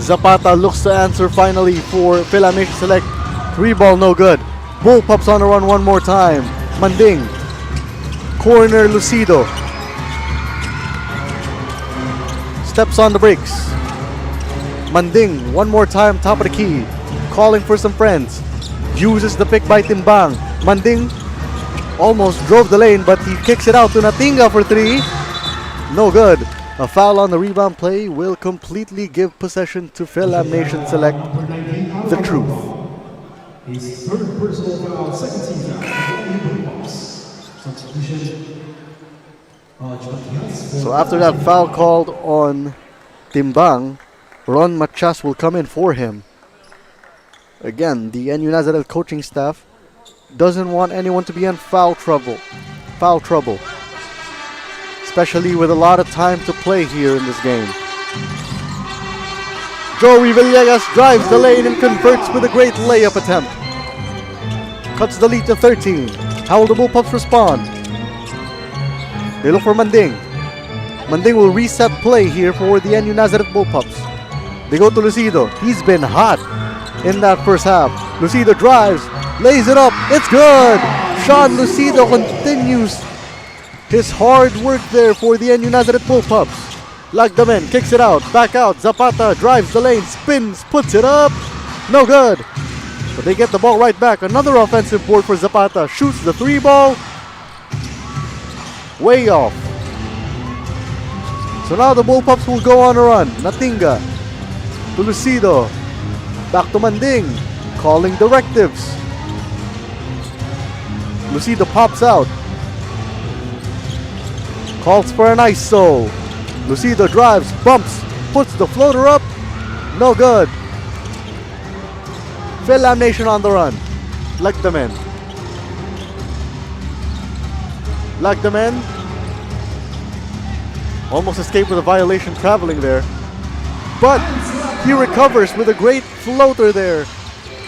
Zapata looks to answer finally for Fil-Am Nation Select. 3-ball, no good. Bullpups on the run one more time. Manding. Corner, Lucido. Steps on the brakes. Manding, one more time, top of the key. Calling for some friends. Uses the pick by Timbang. Manding almost drove the lane, but he kicks it out to Natinga for 3. No good. A foul on the rebound play will completely give possession to Fil-Am Nation Select, the truth. His third personal foul, second team foul. Substitution. So after that foul called on Timbang, Ron Machas will come in for him. Again, the NU Nazareth coaching staff doesn't want anyone to be in foul trouble. Especially with a lot of time to play here in this game. Joey Villegas drives the lane and converts with a great layup attempt. Cuts the lead to 13. How will the Bullpups respond? They look for Manding. Manding will reset play here for the NU Nazareth Bullpups. They go to Lucido. He's been hot in that first half. Lucido drives, lays it up. It's good. Sean Lucido continues His hard work there for the NU Nazareth Bullpups. Lagdamen kicks it out, back out. Zapata drives the lane, spins, puts it up. No good. But they get the ball right back. Another offensive board for Zapata. Shoots the 3 ball. Way off. So now the Bullpups will go on a run. Natinga to Lucido. Back to Manding. Calling directives. Lucido pops out. Calls for an ISO. Lucido drives, bumps, puts the floater up. No good. Fil-Am Nation on the run. Lagdamen. Lagdamen almost escaped with a violation traveling there. But he recovers with a great floater there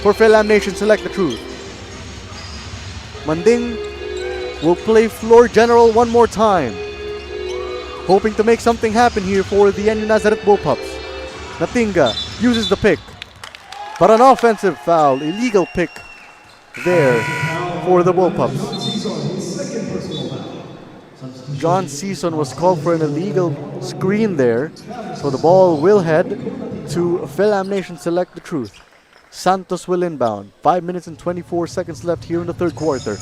for Fil-Am Nation Select the Truth. Manding will play floor general one more time, hoping to make something happen here for the NU Nazareth Bullpups. Natinga uses the pick, but an offensive foul, illegal pick there for the Bullpups. John Season was called for an illegal screen there, so the ball will head to Fil-Am Nation Select the Truth. Santos will inbound. 5 minutes and 24 seconds left here in the third quarter.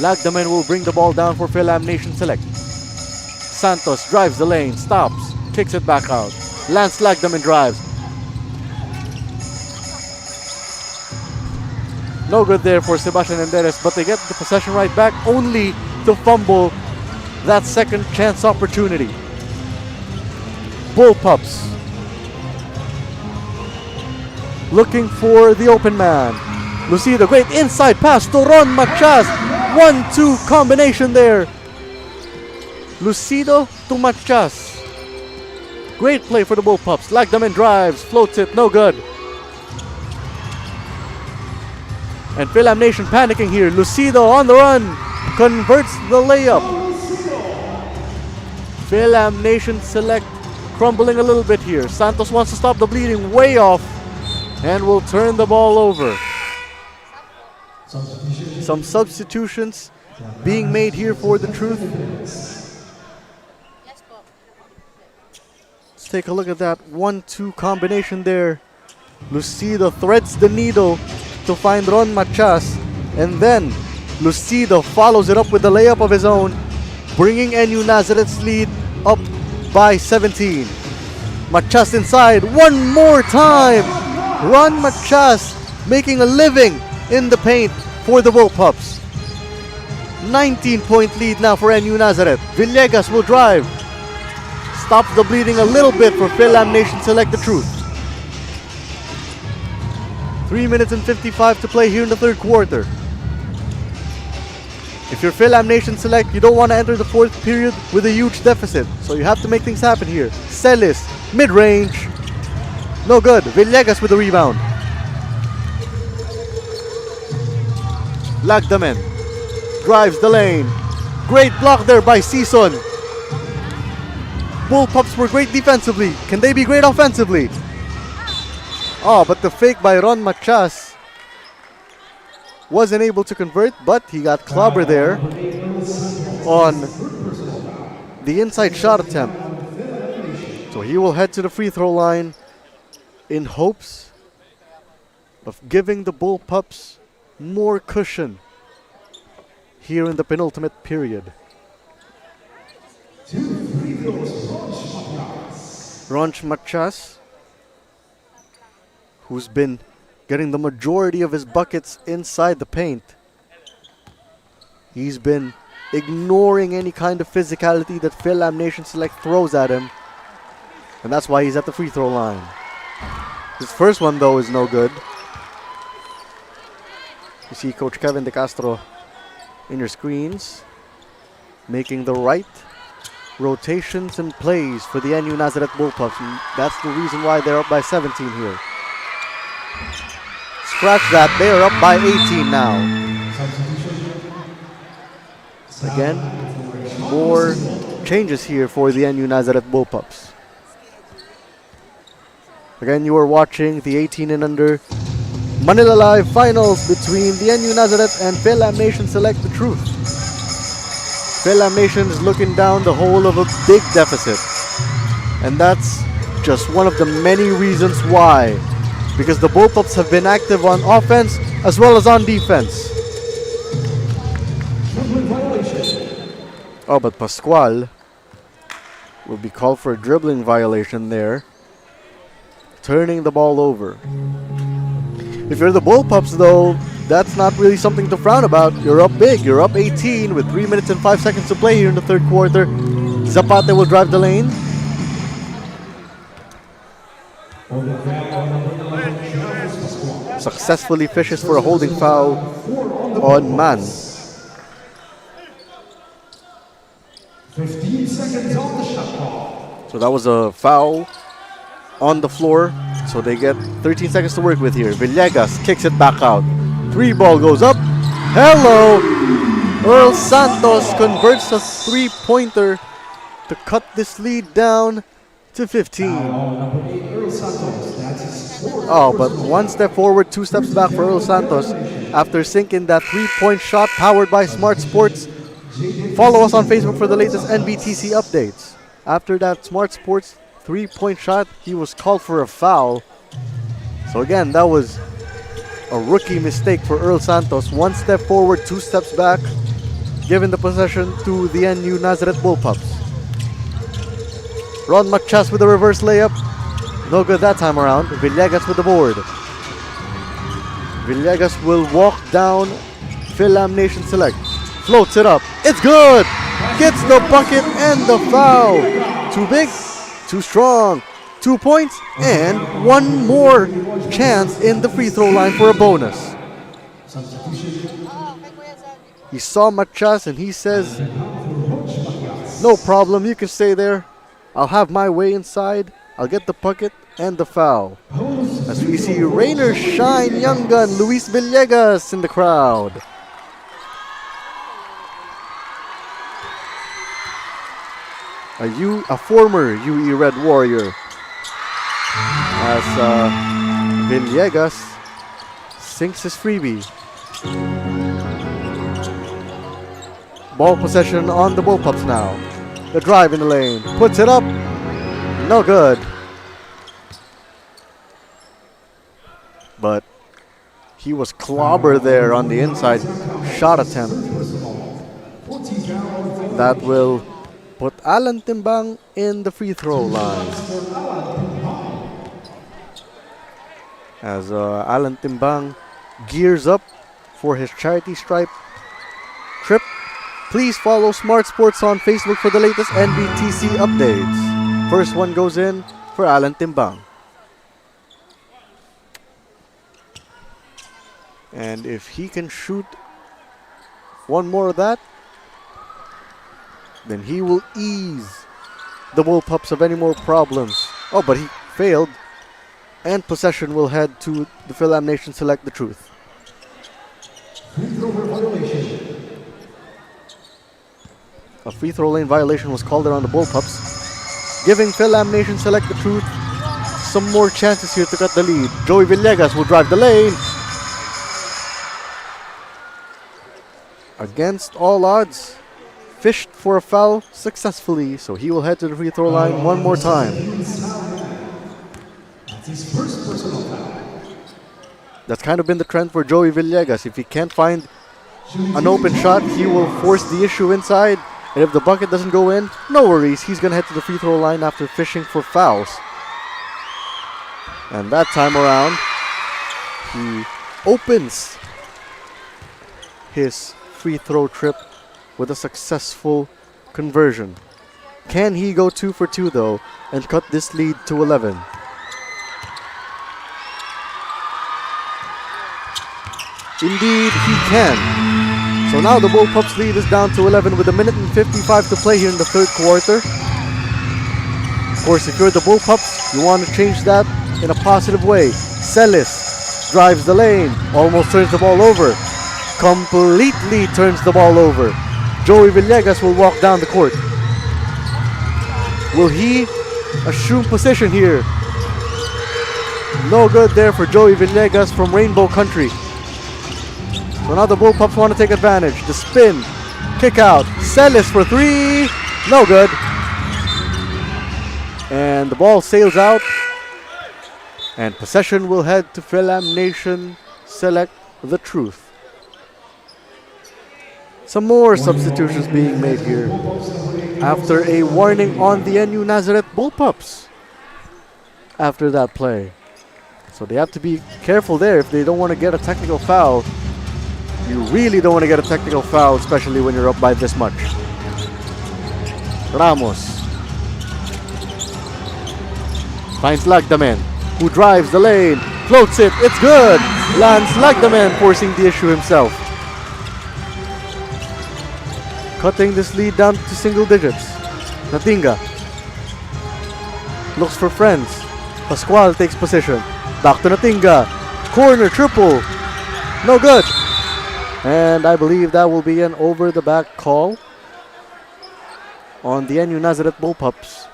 Lagdamen will bring the ball down for Fil-Am Nation Select. Santos drives the lane, stops, kicks it back out. Lance Lagdamen drives. No good there for Sebastian Enderes, but they get the possession right back only to fumble that second chance opportunity. Bullpups looking for the open man. Lucido, great inside pass to Ron Machas. 1-2 combination there. Lucido to Machas. Great play for the Bullpups. Lagdamen drives, floats it, no good. And Fil-Am Nation panicking here. Lucido on the run, converts the layup. Fil-Am Nation Select crumbling a little bit here. Santos wants to stop the bleeding, way off, and will turn the ball over. Some substitutions being made here for the Truth. Let's take a look at that 1-2 combination there. Lucido threads the needle to find Ron Machas, and then Lucido follows it up with the layup of his own, bringing NU Nazareth's lead up by 17. Machas inside one more time. Ron Machas making a living in the paint for the Bullpups. 19-point lead now for NU Nazareth. Villegas will drive. Stops the bleeding a little bit for Fil-Am Nation Select the Truth. 3 minutes and 55 to play here in the third quarter. If you're Fil-Am Nation Select, you don't want to enter the fourth period with a huge deficit. So you have to make things happen here. Celis, mid-range. No good. Villegas with the rebound. Lagdamen drives the lane. Great block there by Season. Bullpups were great defensively. Can they be great offensively? Oh, but the fake by Ron Machas wasn't able to convert, but he got clobbered there on the inside shot attempt. So he will head to the free throw line in hopes of giving the Bullpups more cushion here in the penultimate period. Ronch Machas, who's been getting the majority of his buckets inside the paint. He's been ignoring any kind of physicality that Fil-Am Nation Select throws at him, and that's why he's at the free throw line. His first one, though, is no good. You see Coach Kevin De Castro in your screens, making the right rotations and plays for the NU Nazareth Bullpups. And that's the reason why they're up by 17 here. Scratch that, they are up by 18 now. Again, more changes here for the NU Nazareth Bullpups. Again, you are watching the 18 and under Manila Live Finals between the NU Nazareth and Fil-Am Nation Select the Truth. Fil-Am Nation is looking down the hole of a big deficit. And that's just one of the many reasons why. Because the Bullpups have been active on offense as well as on defense. Oh, but Pascual will be called for a dribbling violation there. Turning the ball over. If you're the Bullpups though, that's not really something to frown about. You're up big. You're up 18 with 3 minutes and 5 seconds to play here in the third quarter. Zapate will drive the lane. Successfully fishes for a holding foul on Man. 15 seconds on the shot clock. So that was a foul on the floor. So they get 13 seconds to work with here. Villegas kicks it back out. 3 ball goes up. Hello! Earl Santos converts a 3-pointer to cut this lead down to 15. Oh, but 1 step forward, 2 steps back for Earl Santos after sinking that 3-point shot powered by Smart Sports. Follow us on Facebook for the latest NBTC updates. After that Smart Sports 3-point shot, he was called for a foul. So again, that was a rookie mistake for Earl Santos. 1 step forward, 2 steps back, giving the possession to the NU Nazareth Bullpups. Ron Machas with a reverse layup. No good that time around. Villegas with the board. Villegas will walk down Fil-Am Nation Select. Floats it up. It's good! Gets the bucket and the foul. Too big, too strong. 2 points and 1 more chance in the free throw line for a bonus. He saw Machas and he says, no problem, you can stay there. I'll have my way inside. I'll get the bucket and the foul. As we see Rainer Shine young gun Luis Villegas in the crowd. A former UE Red Warrior. As Villegas sinks his freebie. Ball possession on the Bullpups now. The drive in the lane. Puts it up. No good. But he was clobbered there on the inside shot attempt. That will put Alan Timbang in the free throw line. As Alan Timbang gears up for his charity stripe trip. Please follow Smart Sports on Facebook for the latest NBTC updates. First one goes in for Alan Timbang. And if he can shoot one more of that, then he will ease the Bullpups of any more problems. Oh, but he failed. And possession will head to the Fil-Am Nation Select the Truth. A free throw lane violation was called on the Bullpups, giving Fil-Am Nation Select the Truth some more chances here to cut the lead. Joey Villegas will drive the lane. Against all odds, fished for a foul successfully, so he will head to the free throw line one more time. That's kind of been the trend for Joey Villegas. If he can't find an open shot, he will force the issue inside. And if the bucket doesn't go in, no worries. He's going to head to the free throw line after fishing for fouls. And that time around, he opens his free throw trip with a successful conversion. Can he go 2 for 2 though and cut this lead to 11? Indeed, he can. So now the Bullpups lead is down to 11 with 1 minute and 55 to play here in the third quarter. Of course, if you're the Bullpups, you want to change that in a positive way. Celis drives the lane, almost turns the ball over. Completely turns the ball over. Joey Villegas will walk down the court. Will he assume position here? No good there for Joey Villegas from Rainbow Country. So now the Bullpups want to take advantage. The spin, kick out, Celis for three. No good. And the ball sails out. And possession will head to Fil-Am Nation Select the Truth. Some more substitutions being made here after a warning on the NU Nazareth Bullpups after that play. So they have to be careful there if they don't want to get a technical foul. You really don't want to get a technical foul, especially when you're up by this much. Ramos finds Lagdamen, who drives the lane, floats it, it's good! Lands Lagdamen, forcing the issue himself. Cutting this lead down to single digits. Natinga looks for friends. Pascual takes position. Back to Natinga. Corner triple. No good. And I believe that will be an over-the-back call on the NU Nazareth Bullpups.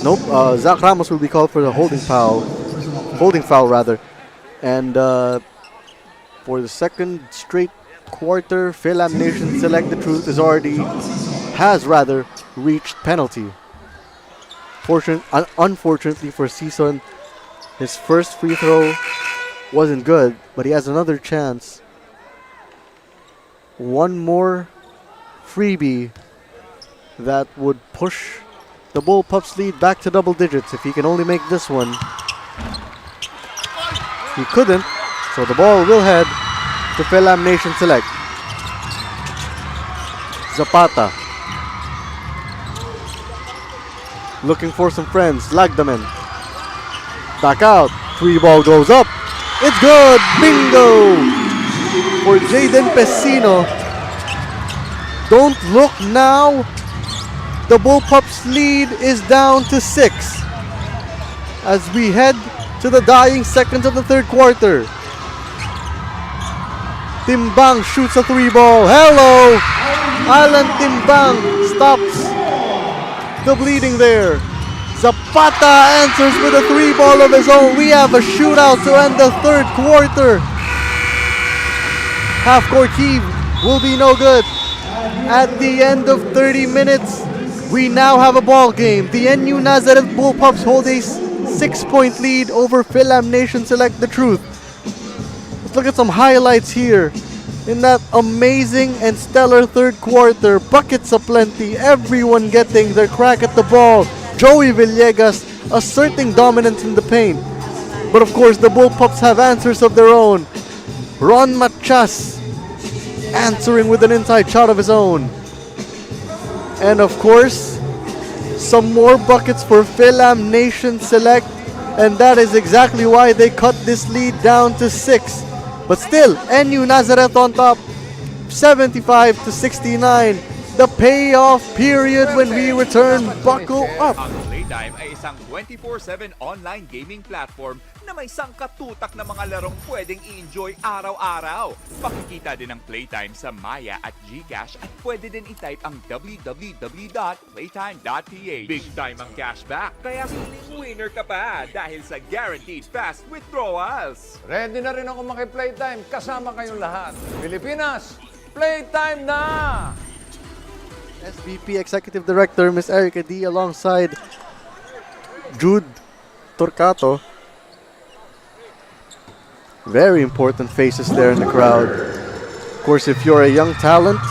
Nope, Zach Ramos will be called for the holding foul rather. And for the second straight quarter, Fil-Am Nation Select the Truth has reached penalty. Unfortunately for Season, his first free throw wasn't good, but he has another chance. One more freebie that would push the Bullpups lead back to double digits if he can only make this one. He couldn't, so the ball will head to Fil-Am Nation Select. Zapata looking for some friends. Lagdamen back out. Free ball goes up. It's good. Bingo for Jaden Pesino. Don't look now. The Bullpups lead is down to 6 as we head to the dying seconds of the third quarter. Timbang shoots a three ball. Hello! Alan Timbang stops the bleeding there. Zapata answers with a three ball of his own. We have a shootout to end the third quarter. Half court heave will be no good. At the end of 30 minutes, we now have a ball game. The NU Nazareth Bullpups hold a 6-point lead over Fil-Am Nation Select the Truth. Let's look at some highlights here. In that amazing and stellar third quarter, buckets aplenty, everyone getting their crack at the ball. Joey Villegas asserting dominance in the paint. But of course, the Bullpups have answers of their own. Ron Machas answering with an inside shot of his own. And of course, some more buckets for Fil-Am Nation Select, and that is exactly why they cut this lead down to 6. But still, NU Nazareth on top, 75-69. The payoff period when we return. Buckle up. Ang Playtime ay isang 24/7 online gaming platform na may sangkatutak na mga larong pwedeng i-enjoy araw-araw. Makikita din ang Playtime sa Maya at GCash at pwede din i-type ang www.playtime.ph. Big time ang cashback, kaya feeling winner ka pa dahil sa guaranteed fast withdrawals. Ready na rin ako maki-Playtime kasama kayong lahat. Pilipinas, Playtime na! SVP Executive Director Ms. Erica D alongside Jude Torcato. Very important faces there in the crowd. Of course, if you're a young talent,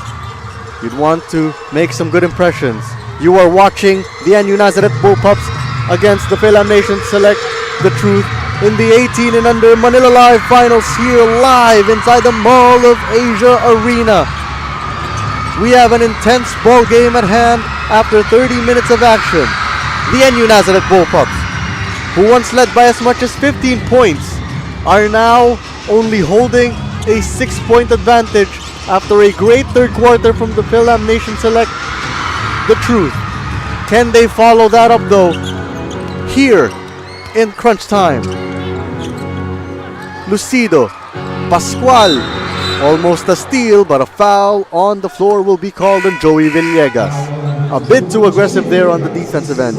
you'd want to make some good impressions. You are watching the NU Nazareth Bullpups against the Fil-Am Nation Select the Truth in the 18 and under Manila Live Finals here live inside the Mall of Asia Arena. We have an intense ball game at hand after 30 minutes of action. The NU Nazareth Bullpups, who once led by as much as 15 points, are now only holding a 6-point advantage after a great third quarter from the Fil-Am Nation Select the Truth. Can they follow that up though here in crunch time? Lucido, Pascual, almost a steal, but a foul on the floor will be called on Joey Villegas. A bit too aggressive there on the defensive end.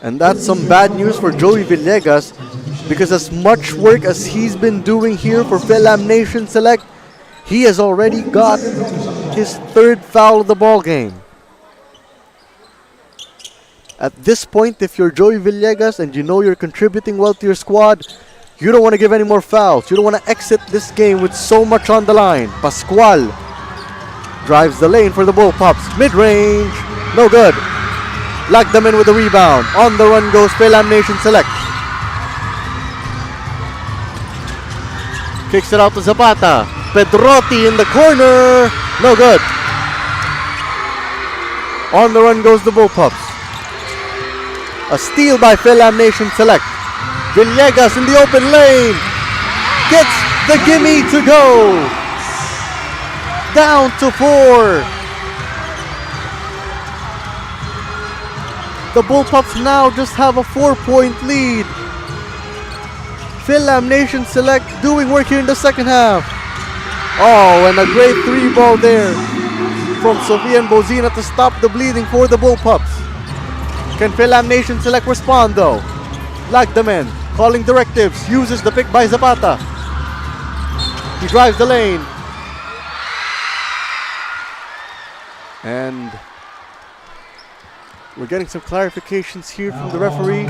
And that's some bad news for Joey Villegas, Because as much work as he's been doing here for Fil-Am Nation Select, he has already got his third foul of the ball game. At this point, if you're Joey Villegas and you know you're contributing well to your squad, you don't want to give any more fouls. You don't want to exit this game with so much on the line. Pascual drives the lane for the Bullpups. Mid-range, no good. Lagdaman with the rebound. On the run goes Fil-Am Nation Select. Kicks it out to Zapata. Pedrotti in the corner. No good. On the run goes the Bullpups. A steal by Fil-Am Nation Select. Villegas in the open lane. Gets the gimme to go. Down to 4. The Bullpups now just have a 4-point lead. Fil-Am Nation Select doing work here in the second half. Oh, and a great 3-ball there from Sofia and Bozina to stop the bleeding for the Bullpups. Can Fil-Am Nation Select respond though? Lagdaman calling directives, uses the pick by Zapata. He drives the lane. And we're getting some clarifications here from the referee.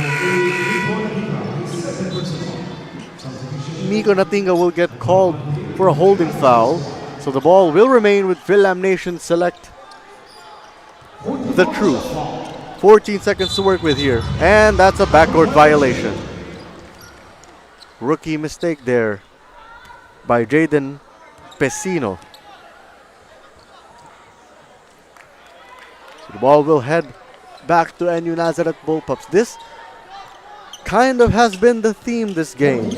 Nico Natinga will get called for a holding foul. So the ball will remain with Fil-Am Nation Select. The truth. 14 seconds to work with here. And that's a backcourt violation. Rookie mistake there by Jaden Pesino. So the ball will head back to NU Nazareth Bullpups. This kind of has been the theme this game.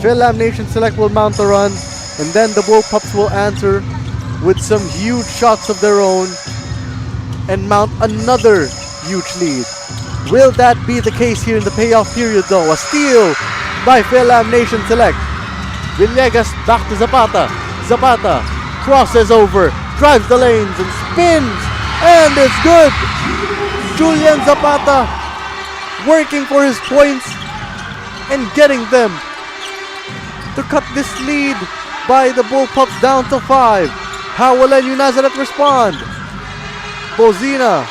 Fil-Am Nation Select will mount a run, and then the Bullpups will answer with some huge shots of their own and mount another huge lead. Will that be the case here in the payoff period though? A steal by Fil-Am Nation Select. Villegas back to Zapata. Zapata crosses over, drives the lanes and spins, and it's good. Julian Zapata working for his points and getting them to cut this lead by the Bullpups down to 5. How will NU Nazareth respond? Bozina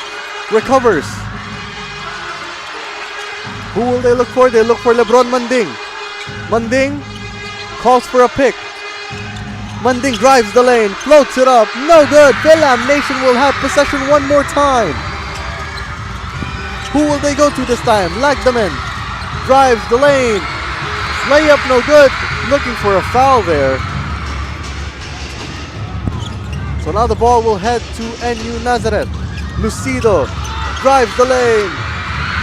recovers. Who will they look for? They look for Lebron Manding. Manding calls for a pick. Manding drives the lane, floats it up. No good. Fil-Am Nation will have possession one more time. Who will they go to this time? Lagdaman drives the lane. Layup no good. Looking for a foul there. So now the ball will head to NU Nazareth. Lucido drives the lane.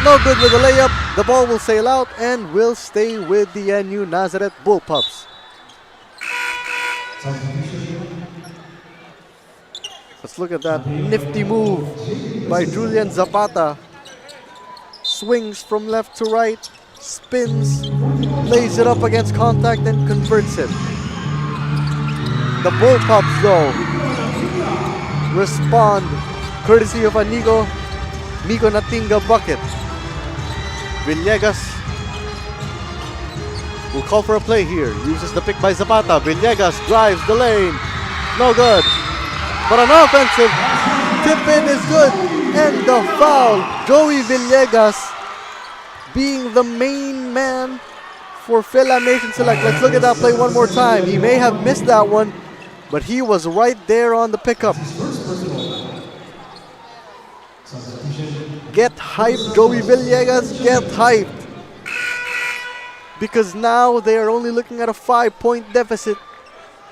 No good with the layup. The ball will sail out and will stay with the NU Nazareth Bullpups. Let's look at that nifty move by Julian Zapata. Swings from left to right, spins, lays it up against contact and converts it. The Bullpups though respond courtesy of a Nico Natinga bucket. Villegas will call for a play here. Uses the pick by Zapata. Villegas drives the lane. No good. But an offensive tip-in is good. And the foul. Joey Villegas being the main man for Fil-Am Nation Select. Let's look at that play one more time. He may have missed that one, but he was right there on the pickup. Get hyped, Joey Villegas, get hyped. Because now they are only looking at a 5-point deficit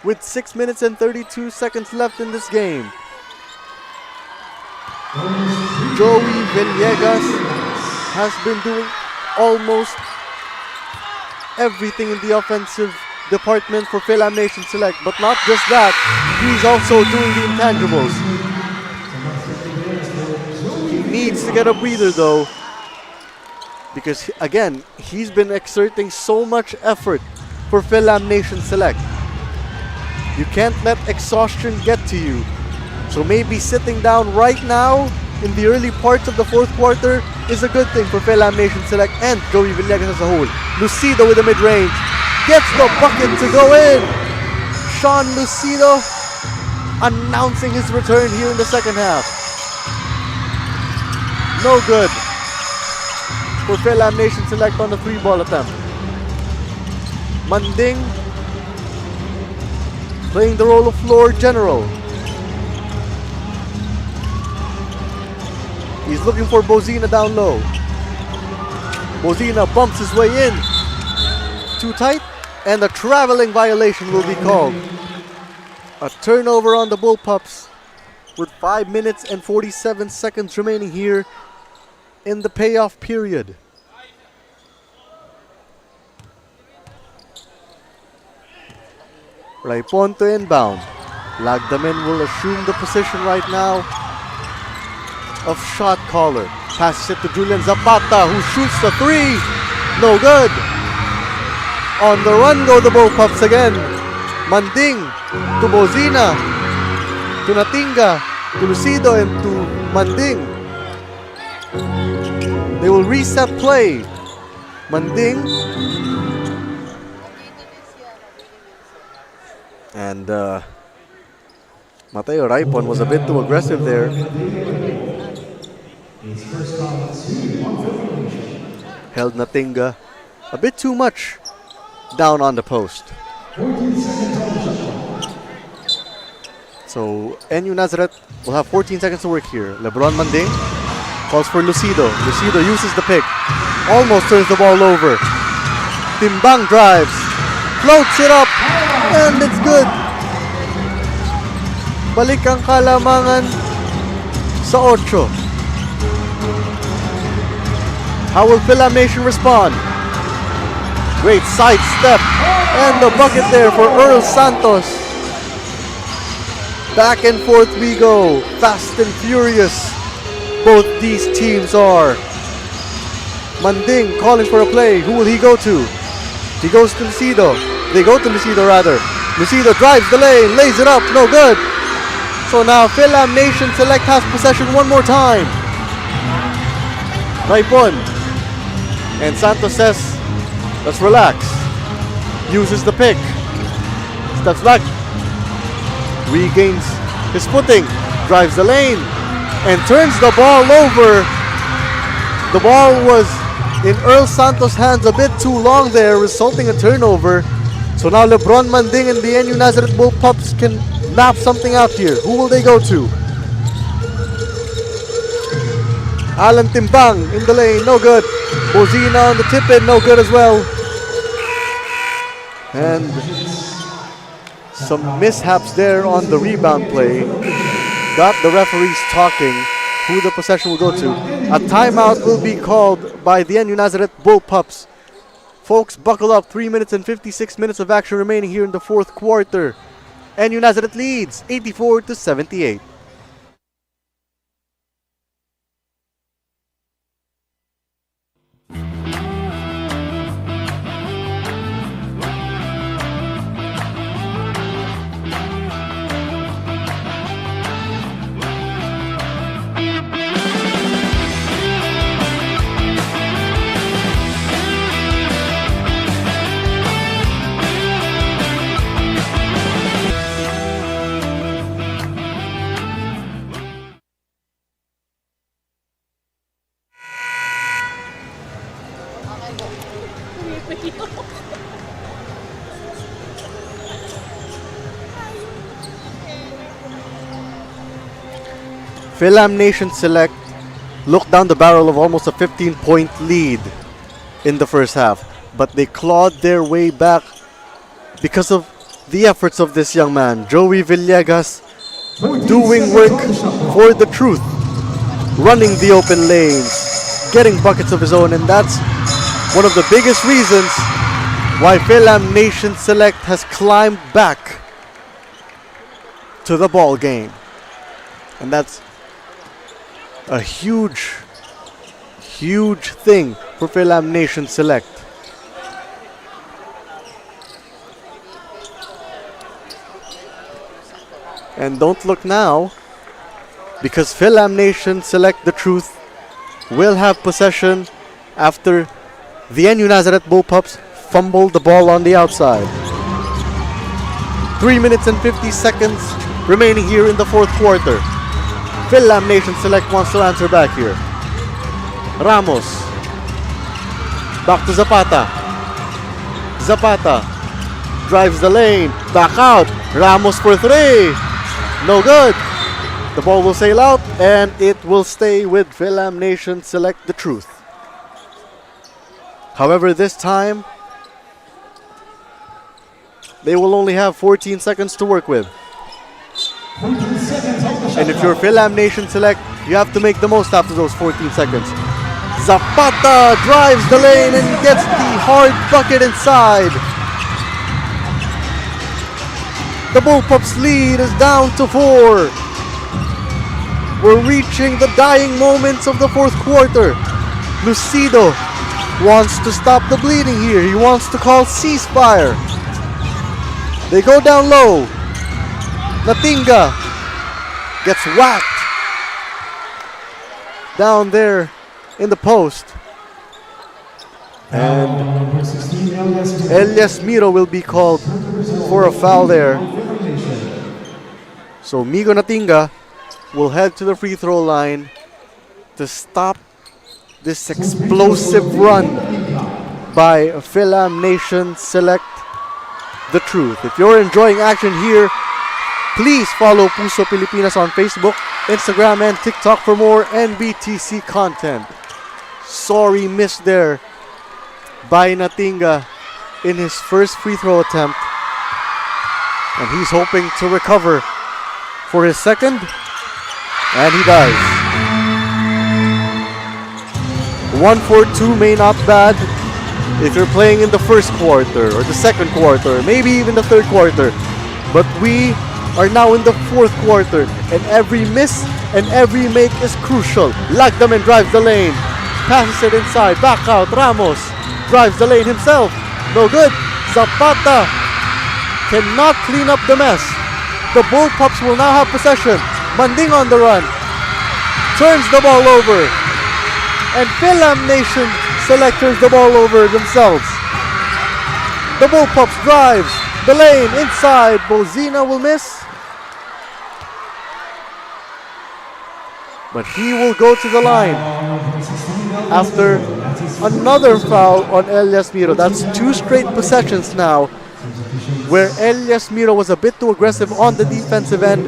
with 6 minutes and 32 seconds left in this game. Joey Villegas has been doing almost everything in the offensive department for Fil-Am Nation Select. But not just that, he's also doing the intangibles. He needs to get a breather though, because again, he's been exerting so much effort for Fil-Am Nation Select. You can't let exhaustion get to you. So maybe sitting down right now in the early parts of the fourth quarter is a good thing for Fil-Am Nation Select and Joey Villegas as a whole. Lucido with the mid-range. Gets the bucket to go in. Sean Lucido announcing his return here in the second half. No good for Fil-Am Nation Select on the 3-ball attempt. Manding playing the role of floor general. He's looking for Bozina down low. Bozina bumps his way in. Too tight, and a traveling violation will be called. A turnover on the Bullpups with 5 minutes and 47 seconds remaining here in the payoff period. Raipon to inbound. Lagdamen will assume the position right now of shot caller. Passes it to Julian Zapata, who shoots the 3. No good. On the run go the Bullpups again. Manding to Bozina, to Natinga, to Lucido, and to Manding. They will reset play. Manding. And Mateo Raipon was a bit too aggressive there. Held Natinga a bit too much down on the post. So NU Nazareth will have 14 seconds to work here. LeBron Manding calls for Lucido. Lucido uses the pick. Almost turns the ball over. Timbang drives. Floats it up. And it's good. Balik ang kalamangan sa 8. How will Fil-Am Nation respond? Great side step. And the bucket there for Earl Santos. Back and forth we go. Fast and furious. Both these teams are. Manding calling for a play. Who will he go to? He goes to Lucido. They go to Lucido rather. Lucido drives the lane. Lays it up. No good. So now Fil-Am Nation Select has possession one more time. Raipon. And Santos says, let's relax. Uses the pick. Steps back. Regains his footing. Drives the lane. And turns the ball over. The ball was in Earl Santos' hands a bit too long there, resulting in turnover. So now LeBron Manding and the NU Nazareth Bullpups can map something out here. Who will they go to? Alan Timbang in the lane, no good. Bozina on the tip-in, no good as well. And some mishaps there on the rebound play. Got the referees talking who the possession will go to. A timeout will be called by the NU Nazareth Bullpups. Folks, buckle up. 3 minutes and 56 minutes of action remaining here in the fourth quarter. NU Nazareth leads 84-78. Fil-Am Nation Select looked down the barrel of almost a 15-point lead in the first half, but they clawed their way back because of the efforts of this young man, Joey Villegas, doing work for the truth, running the open lanes, getting buckets of his own, and that's one of the biggest reasons why Fil-Am Nation Select has climbed back to the ball game. And that's a huge, huge thing for Fil-Am Nation Select. And don't look now, because Fil-Am Nation Select the Truth will have possession after the NU Nazareth Bullpups fumbled the ball on the outside. 3 minutes and 50 seconds remaining here in the fourth quarter. Fil-Am Nation Select wants to answer back here. Ramos. Back to Zapata. Zapata drives the lane. Back out. Ramos for three. No good. The ball will sail out and it will stay with Fil-Am Nation Select the Truth. However, this time they will only have 14 seconds to work with. And if you're Fil-Am Nation Select, you have to make the most after those 14 seconds. Zapata drives the lane and gets the hard bucket inside. The Bullpups lead is down to 4. We're reaching the dying moments of the fourth quarter. Lucido wants to stop the bleeding here. He wants to call ceasefire. They go down low. Natinga gets whacked down there in the post. And Elias Miro will be called for a foul there. So Migo Natinga will head to the free throw line to stop this explosive run by Fil-Am Nation Select the Truth. If you're enjoying action here, please follow Puso Pilipinas on Facebook, Instagram, and TikTok for more NBTC content. Sorry miss there by Natinga in his first free throw attempt. And he's hoping to recover for his second. And he does. 1-4-2 may not bad if you're playing in the first quarter or the second quarter, maybe even the third quarter. But we are now in the fourth quarter, and every miss and every make is crucial. Lagdamen drives the lane, passes it inside, back out. Ramos drives the lane himself. No good. Zapata cannot clean up the mess. The Bullpups will now have possession. Manding on the run. Turns the ball over. And Fil-Am Nation Select turns the ball over themselves. The Bullpups drives the lane inside. Bozina will miss. But he will go to the line after another foul on Elias Miro. That's 2 straight possessions now where Elias Miro was a bit too aggressive on the defensive end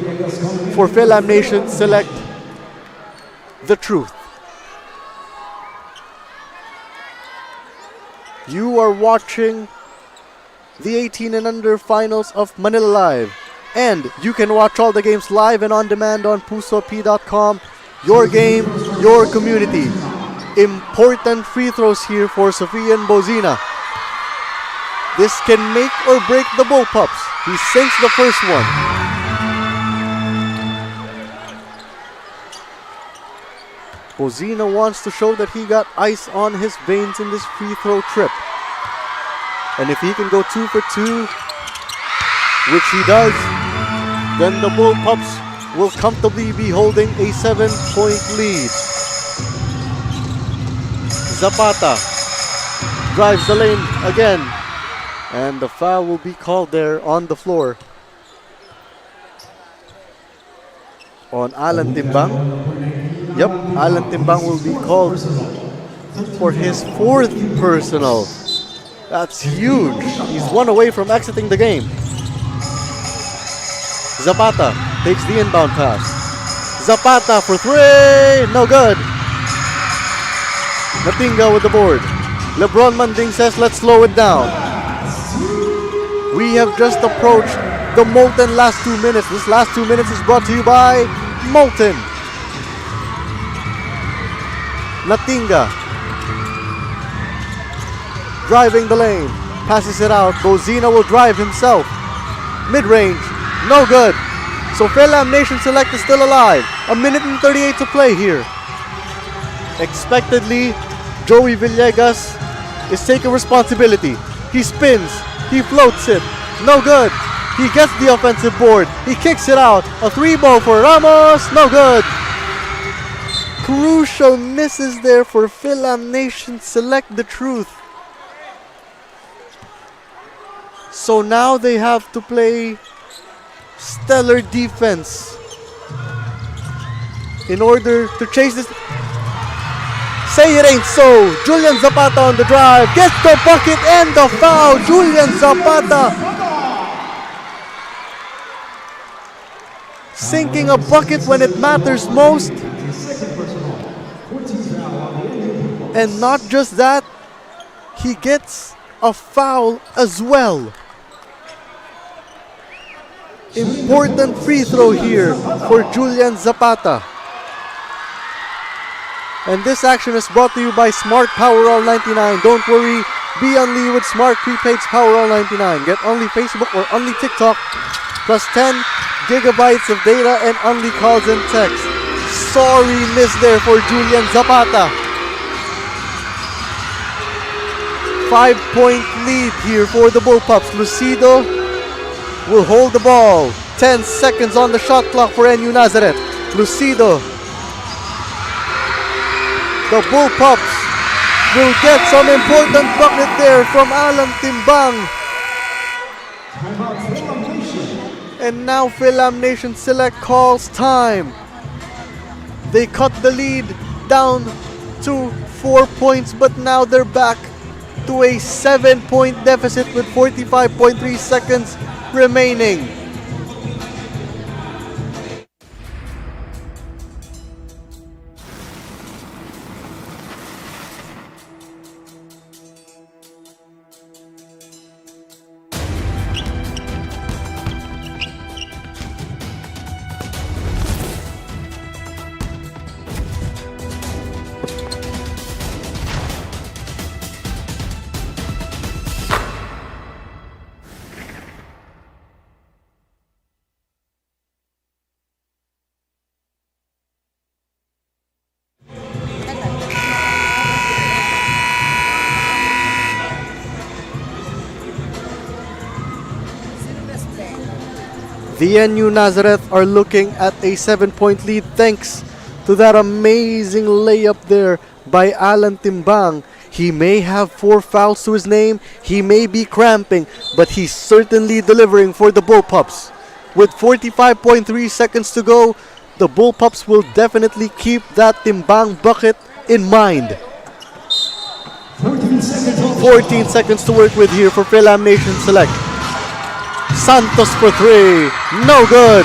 for Fil-Am Nation Select the Truth. You are watching the 18 and under finals of Manila Live, and you can watch all the games live and on demand on pusop.com. Your game, your community. Important free throws here for Sofia and Bozina. This can make or break the Bullpups. He sinks the first one. Bozina wants to show that he got ice on his veins in this free throw trip. And if he can go 2 for 2, which he does, then the Bullpups will comfortably be holding a 7-point lead. Zapata drives the lane again, and the foul will be called there on the floor on Alan Timbang. Yep, Alan Timbang will be called for his 4th personal. That's huge. He's 1 away from exiting the game. Zapata takes the inbound pass. Zapata for 3. No good. Natinga with the board. LeBron Manding says, let's slow it down. We have just approached the Molten last 2 minutes. This last 2 minutes is brought to you by Molten. Natinga driving the lane, passes it out. Bozina will drive himself. Mid-range, no good. So Fil-Am Nation Select is still alive. 1 minute and 38 to play here. Expectedly, Joey Villegas is taking responsibility. He spins, he floats it, no good. He gets the offensive board, he kicks it out. A 3 ball for Ramos, no good. crucial misses there for Fil-Am Nation Select the Truth. So now they have to play stellar defense in order to chase this. Say it ain't so. Julian Zapata on the drive. Gets the bucket and the foul. Julian Zapata sinking a bucket when it matters most. And not just that, he gets a foul as well. Important free throw here for Julian Zapata. And this action is brought to you by Smart Powerall 99. Don't worry, be Only with Smart Prepaid Powerall 99. Get Only Facebook or Only TikTok plus 10 gigabytes of data and Only calls and texts. Sorry miss there for Julian Zapata. 5-point lead here for the Bullpups. Lucido will hold the ball. 10 seconds on the shot clock for NU Nazareth. Lucido. The Bullpups will get some important bucket there from Alan Timbang. And now Fil-Am Nation Select calls time. They cut the lead down to 4 points, but now they're back to a 7-point deficit with 45.3 seconds remaining. The NU Nazareth are looking at a 7-point lead thanks to that amazing layup there by Alan Timbang. He may have 4 fouls to his name, he may be cramping, but he's certainly delivering for the Bullpups. With 45.3 seconds to go, the Bullpups will definitely keep that Timbang bucket in mind. 14 seconds to work with here for Fil-Am Nation Select. Santos for 3, no good.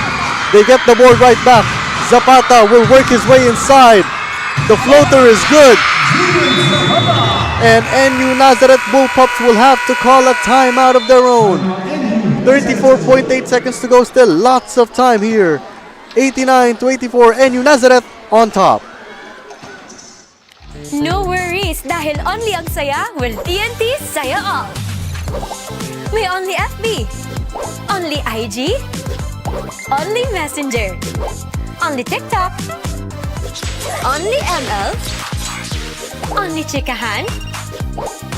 They get the board right back. Zapata will work his way inside. The floater is good. And NU Nazareth Bullpups will have to call a timeout of their own. 34.8 seconds to go still. Lots of time here. 89-84, NU Nazareth on top. No worries dahil only ang saya will TNT Saya All. May only FB, only IG, only Messenger, only TikTok, only ML, only Chikahan,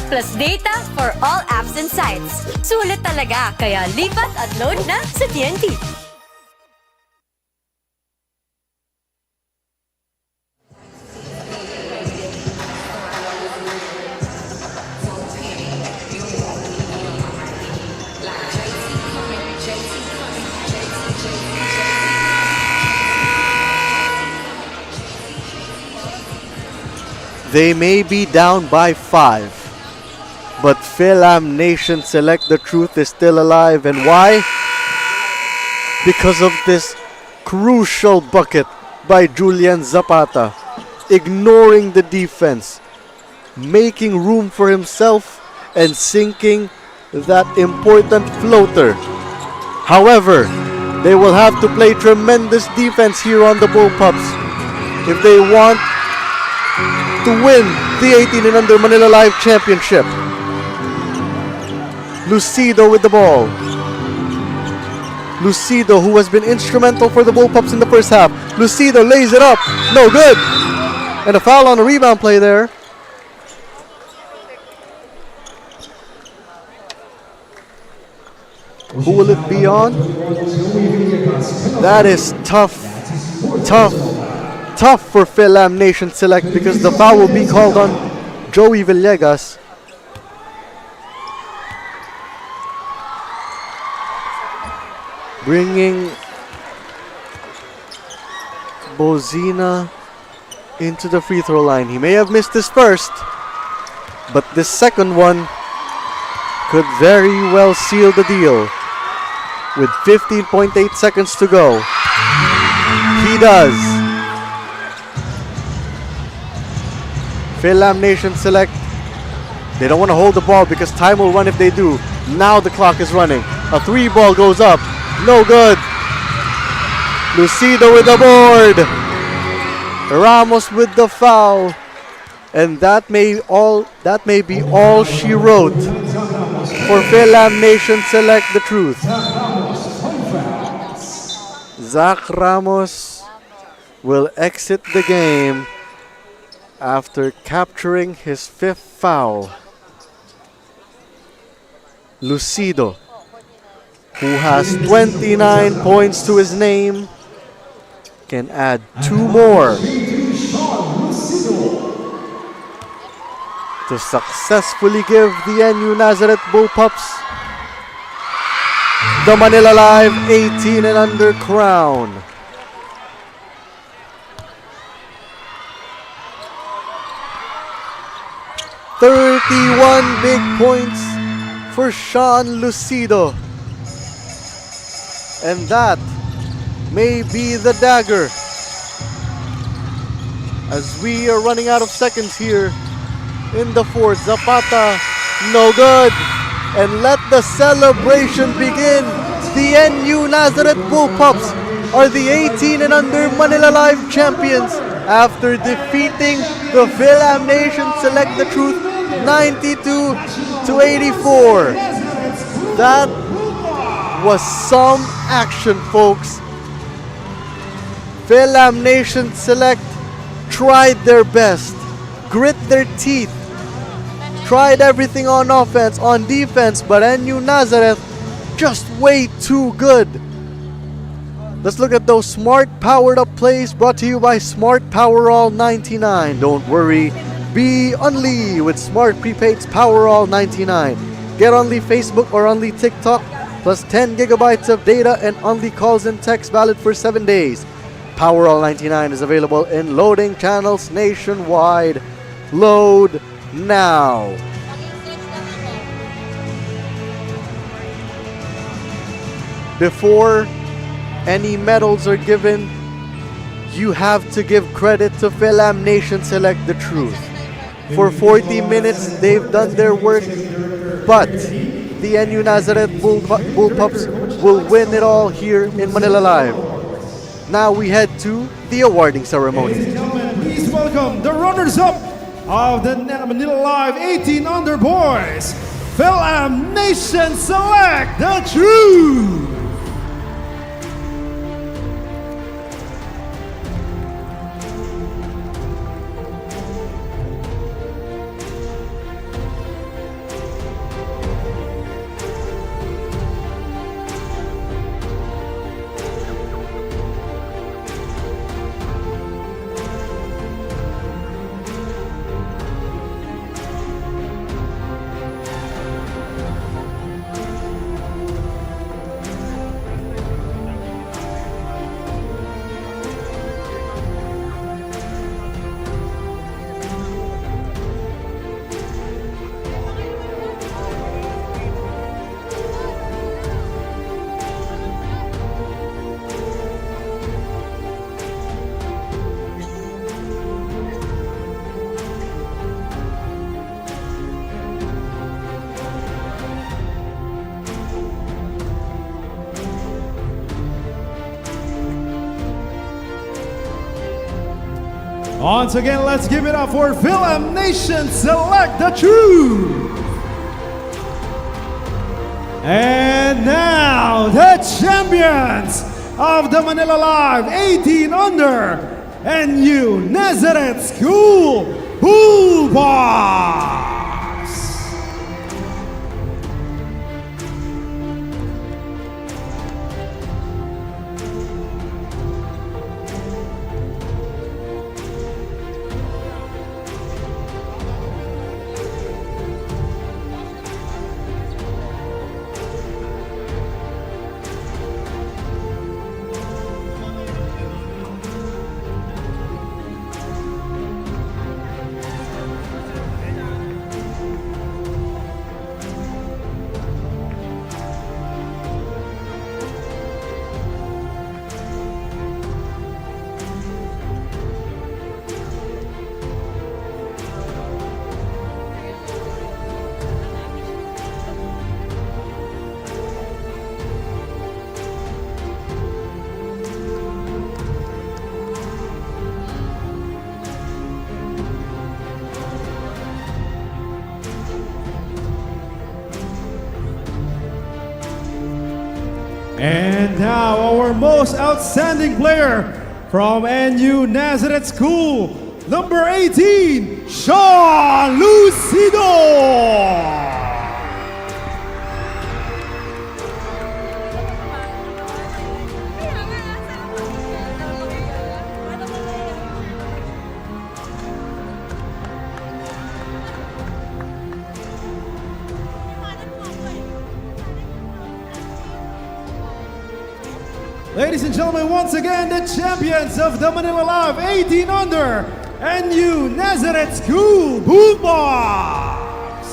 plus data for all apps and sites. Sulit talaga, kaya lipat at load na sa TNT. They may be down by 5, but Fil-Am Nation Select the Truth is still alive. And why? Because of this crucial bucket by Julian Zapata, ignoring the defense, making room for himself, and sinking that important floater. However, they will have to play tremendous defense here on the Bullpups if they want to win the 18 and under Manila Live Championship. Lucido with the ball. Lucido, who has been instrumental for the Bullpups in the first half. Lucido lays it up. No good. And a foul on a rebound play there. Who will it be on? That is tough tough for Fil-Am Nation Select because the foul will be called on Joey Villegas. Bringing Bozina into the free throw line. He may have missed his first, but this second one could very well seal the deal. With 15.8 seconds to go. He does. Fil-Am Nation Select. They don't want to hold the ball because time will run if they do. Now the clock is running. A 3-ball goes up. No good. Lucido with the board. Ramos with the foul. And that may be all she wrote for Fil-Am Nation Select the Truth. Zach Ramos will exit the game after capturing his 5th foul. Lucido, who has 29 points to his name, can add 2 more to successfully give the NU Nazareth Bullpups the Manila Live 18 and under crown. "31 big points for Sean Lucido. And that may be the dagger. As we are running out of seconds here in the 4th, Zapata, no good. And let the celebration begin. The NU Nazareth Bullpups are the 18 and under Manila Live champions after defeating the Fil-Am Nation Select the Truth 92-84. That was some action, folks. Fil-Am Nation Select tried their best, grit their teeth, tried everything on offense, on defense, but NU Nazareth just way too good. Let's look at those smart powered up plays brought to you by Smart Powerall 99. Don't worry, be Only with Smart Prepaid's Powerall 99. Get Only Facebook or Only TikTok, plus 10 gigabytes of data and Only calls and texts valid for 7 days. Powerall 99 is available in loading channels nationwide. Load now. Before any medals are given, you have to give credit to Fil-Am Nation Select the Truth. For 40 minutes, they've done their work, but the NU Nazareth Bullpups will win it all here in Manila Live. Now we head to the awarding ceremony. Ladies and gentlemen, please welcome the runners-up of the Manila Live 18 Under Boys, Fil-Am Nation Select the Truth. Once again, let's give it up for Fil-Am Nation Select the Truth. And now, the champions of the Manila Live 18 Under NU Nazareth School Bullpups. And now our most outstanding player from NU Nazareth School, number 18, Sean Lucido. Ladies and gentlemen, once again, the champions of the Manila Live 18 under NU Nazareth School Bulldogs.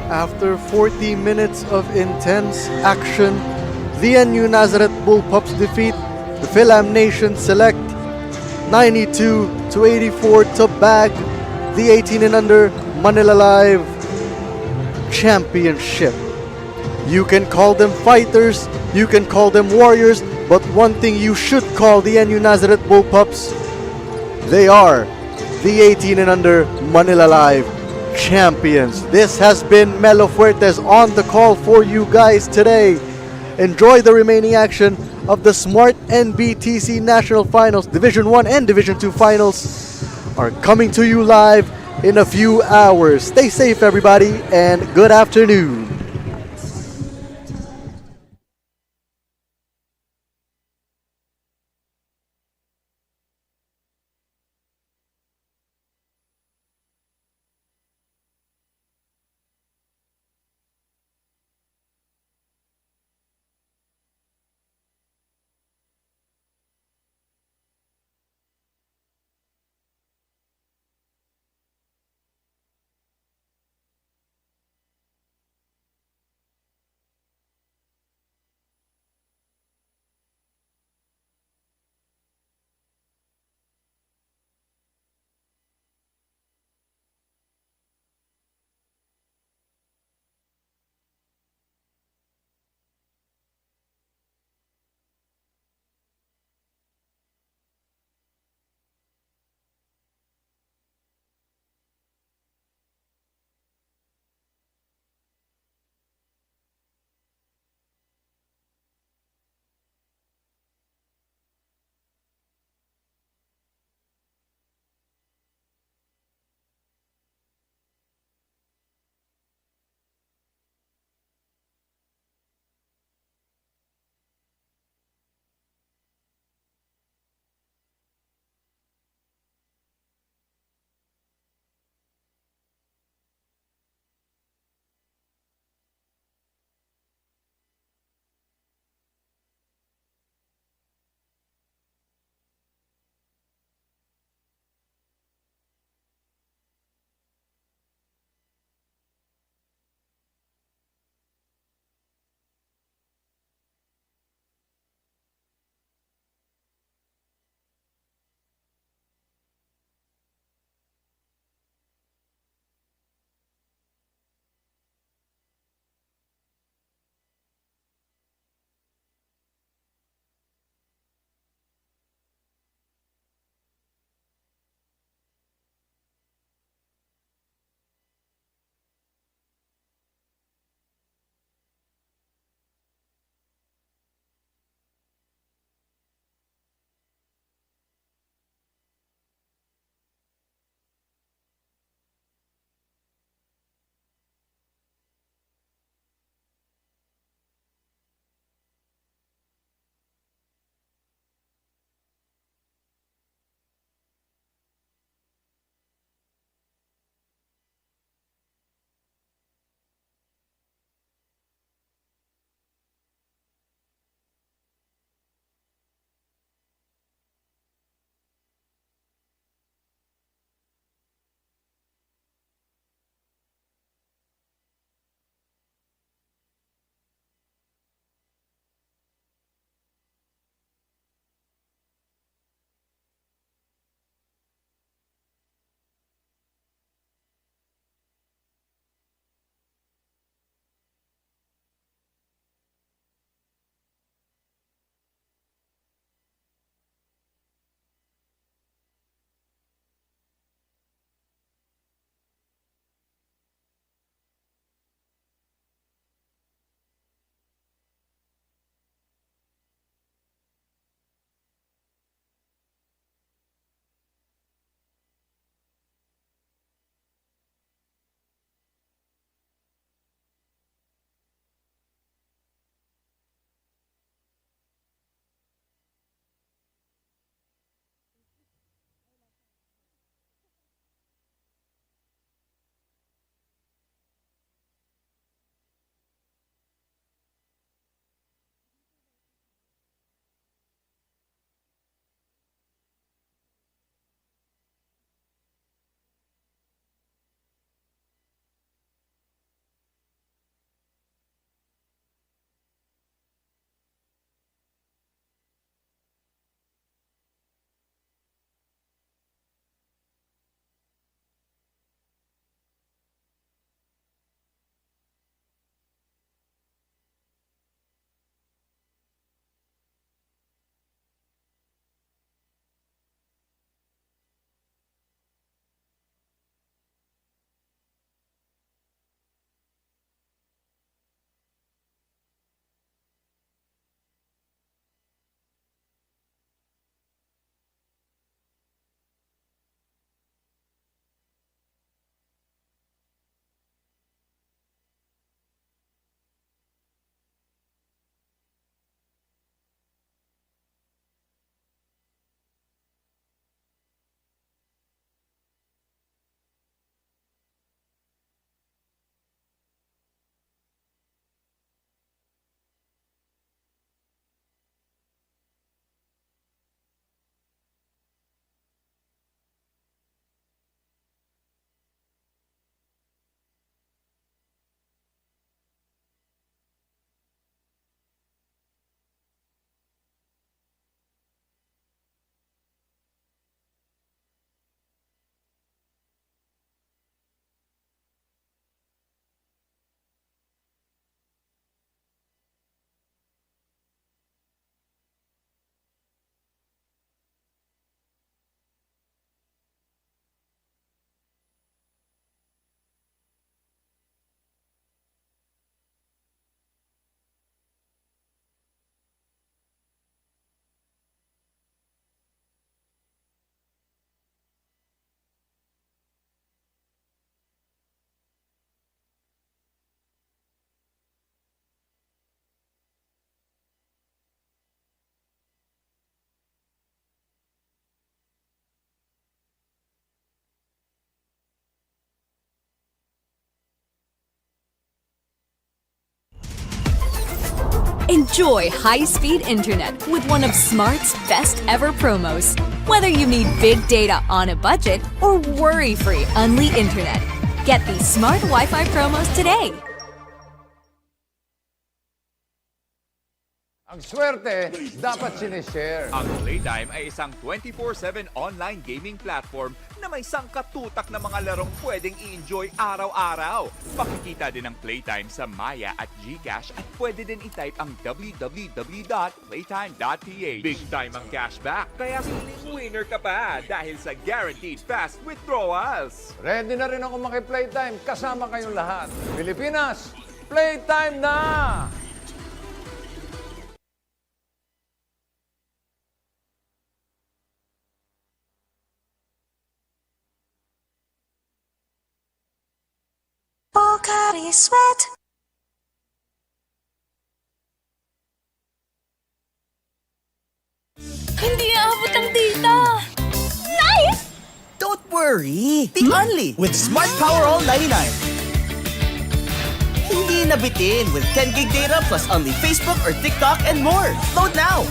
After 40 minutes of intense action, the NU Nazareth Bullpups defeat the Fil-Am Nation Select 92-84 to bag the 18 and under Manila Live Championship. You can call them fighters, you can call them warriors, but one thing you should call the NU Nazareth Bullpups, they are the 18 and under Manila Live champions. This has been Melo Fuertes on the call for you guys today. Enjoy the remaining action of the Smart-NBTC National Finals. Division 1 and Division 2 finals are coming to you live in a few hours. Stay safe, everybody, and good afternoon. Enjoy high-speed internet with one of Smart's best ever promos. Whether you need big data on a budget or worry-free Unli internet, get these Smart Wi-Fi promos today. Ang swerte, dapat sinishare. Ang Playtime ay isang 24/7 online gaming platform na may sangkatutak na mga larong pwedeng i-enjoy araw-araw. Makikita din ang Playtime sa Maya at GCash at pwede din i-type ang www.playtime.ph. Big time ang cashback, kaya feeling winner ka pa dahil sa guaranteed fast withdrawals. Ready na rin ako maki-playtime kasama kayong lahat. Pilipinas, playtime na! Pocari Sweat. Hindi aabot ang data! Nice! Don't worry! The Only with Smart Power All 99. Hindi nabitin with 10 gig data plus Only Facebook or TikTok and more. Load now!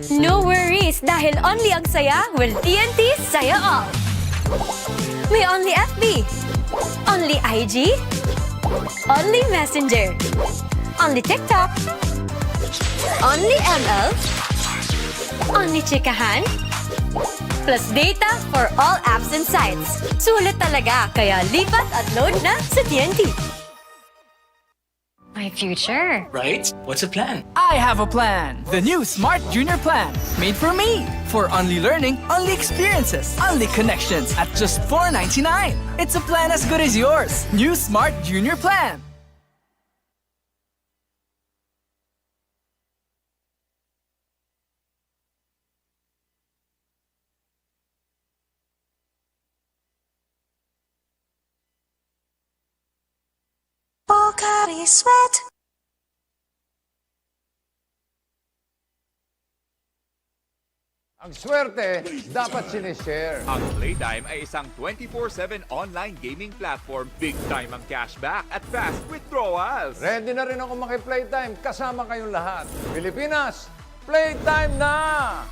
No worries dahil only ang saya will TNT Saya All. May only FB, only IG, only Messenger, only TikTok, only ML, only Chikahan, plus data for all apps and sites. Sulit talaga, kaya lipat at load na sa TNT. My future. Right? What's a plan? I have a plan. The new Smart Junior Plan. Made for me. For only learning, only experiences, only connections at just $4.99. It's a plan as good as yours. New Smart Junior Plan. Pocari Sweat. Ang swerte, dapat sinishare. Ang Playtime ay isang 24/7 online gaming platform. Big time ang cashback at fast withdrawals. Ready na rin ako maki-playtime kasama kayong lahat. Pilipinas, playtime na!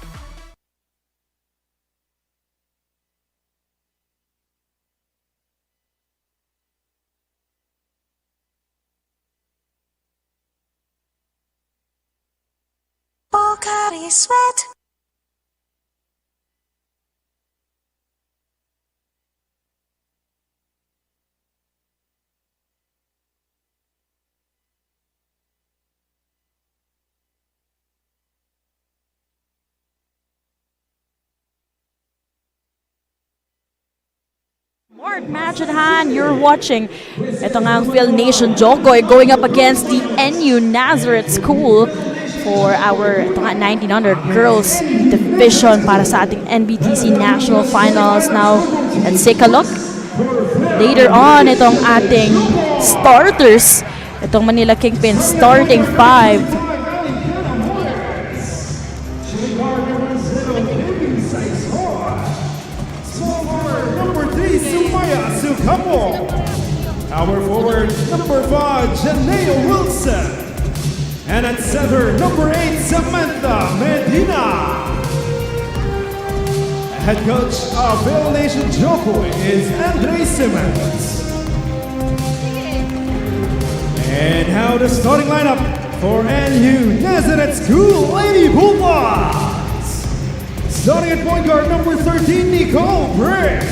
Pocari Sweat. Smart match at hand, you're watching. Ito nga ang Fil-Am Nation Jokoy going up against the NU Nazareth School for our 1900 girls division para sa ating NBTC National Finals. Now, let's take a look. Later on, itong ating starters, itong Manila Kingpin starting 5. Our forward, number 5, Janelle Wilson. And at center, number 8, Samantha Medina. Head coach of Fil-Am Nation Jokoy is Andre Simmons. And now the starting lineup for NU Nazareth School Lady Bulldogs. Starting at point guard number 13, Nicole Brick.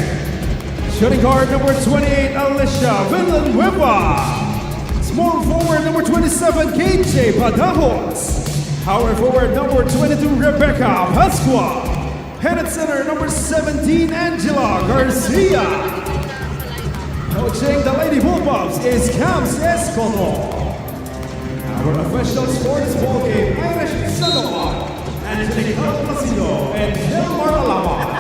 Shooting guard number 28, Alicia Villanueva. Small forward number 27, KJ Padajos. Power forward number 22, Rebecca Pasqua. Head at center number 17, Angela Garcia. Coaching the Lady Bulldogs is Cams Escobar. Our officials for this ball game, Irish Sandoval, Angelique Placido, and Delmar Alama.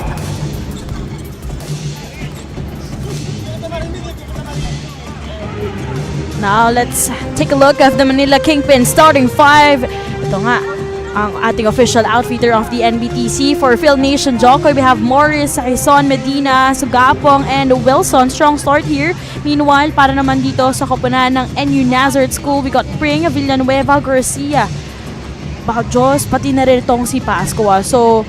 Now let's take a look at the Manila Kingpin starting five. Ito nga, ang ating official outfitter of the NBTC. For Fil Nation Jokoy, we have Morris, Aison, Medina, Sugapong, and Wilson. Strong start here. Meanwhile, para naman dito sa koponan ng NU Nazareth School, we got Pring, Villanueva, Garcia, Bajos, pati na rin itong si Pascua. So,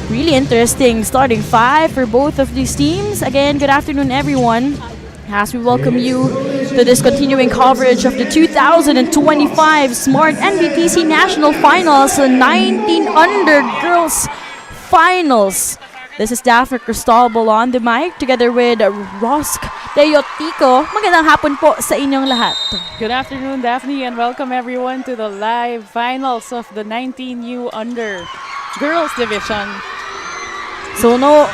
really interesting starting five for both of these teams. Again, good afternoon everyone. As we welcome you to this continuing coverage of the 2025 Smart-NBTC National Finals, the 19 under girls finals. This is Daphne Cristobal on the mic together with Rosk Teotico. Magandang hapon po sa inyong lahat. Good afternoon, Daphne, and welcome everyone to the live finals of the 19U under girls division. So no,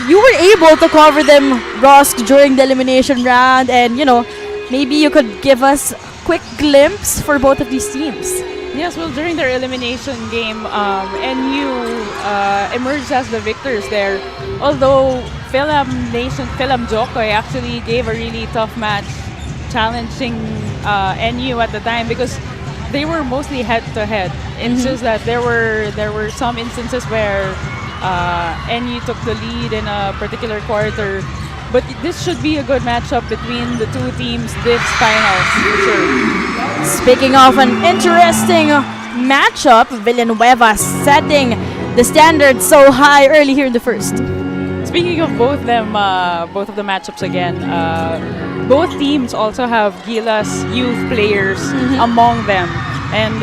you were able to cover them, Rosk, during the elimination round, and maybe you could give us a quick glimpse for both of these teams. Yes, well, during their elimination game, NU emerged as the victors there. Although Fil-Am Jokoy actually gave a really tough match, challenging NU at the time because they were mostly head-to-head. It's just that there were some instances where NU took the lead in a particular quarter. But this should be a good matchup between the two teams this finals, for sure. Speaking of an interesting matchup, Villanueva setting the standard so high early here in the first. Speaking of both of the matchups again, both teams also have Gilas youth players among them. And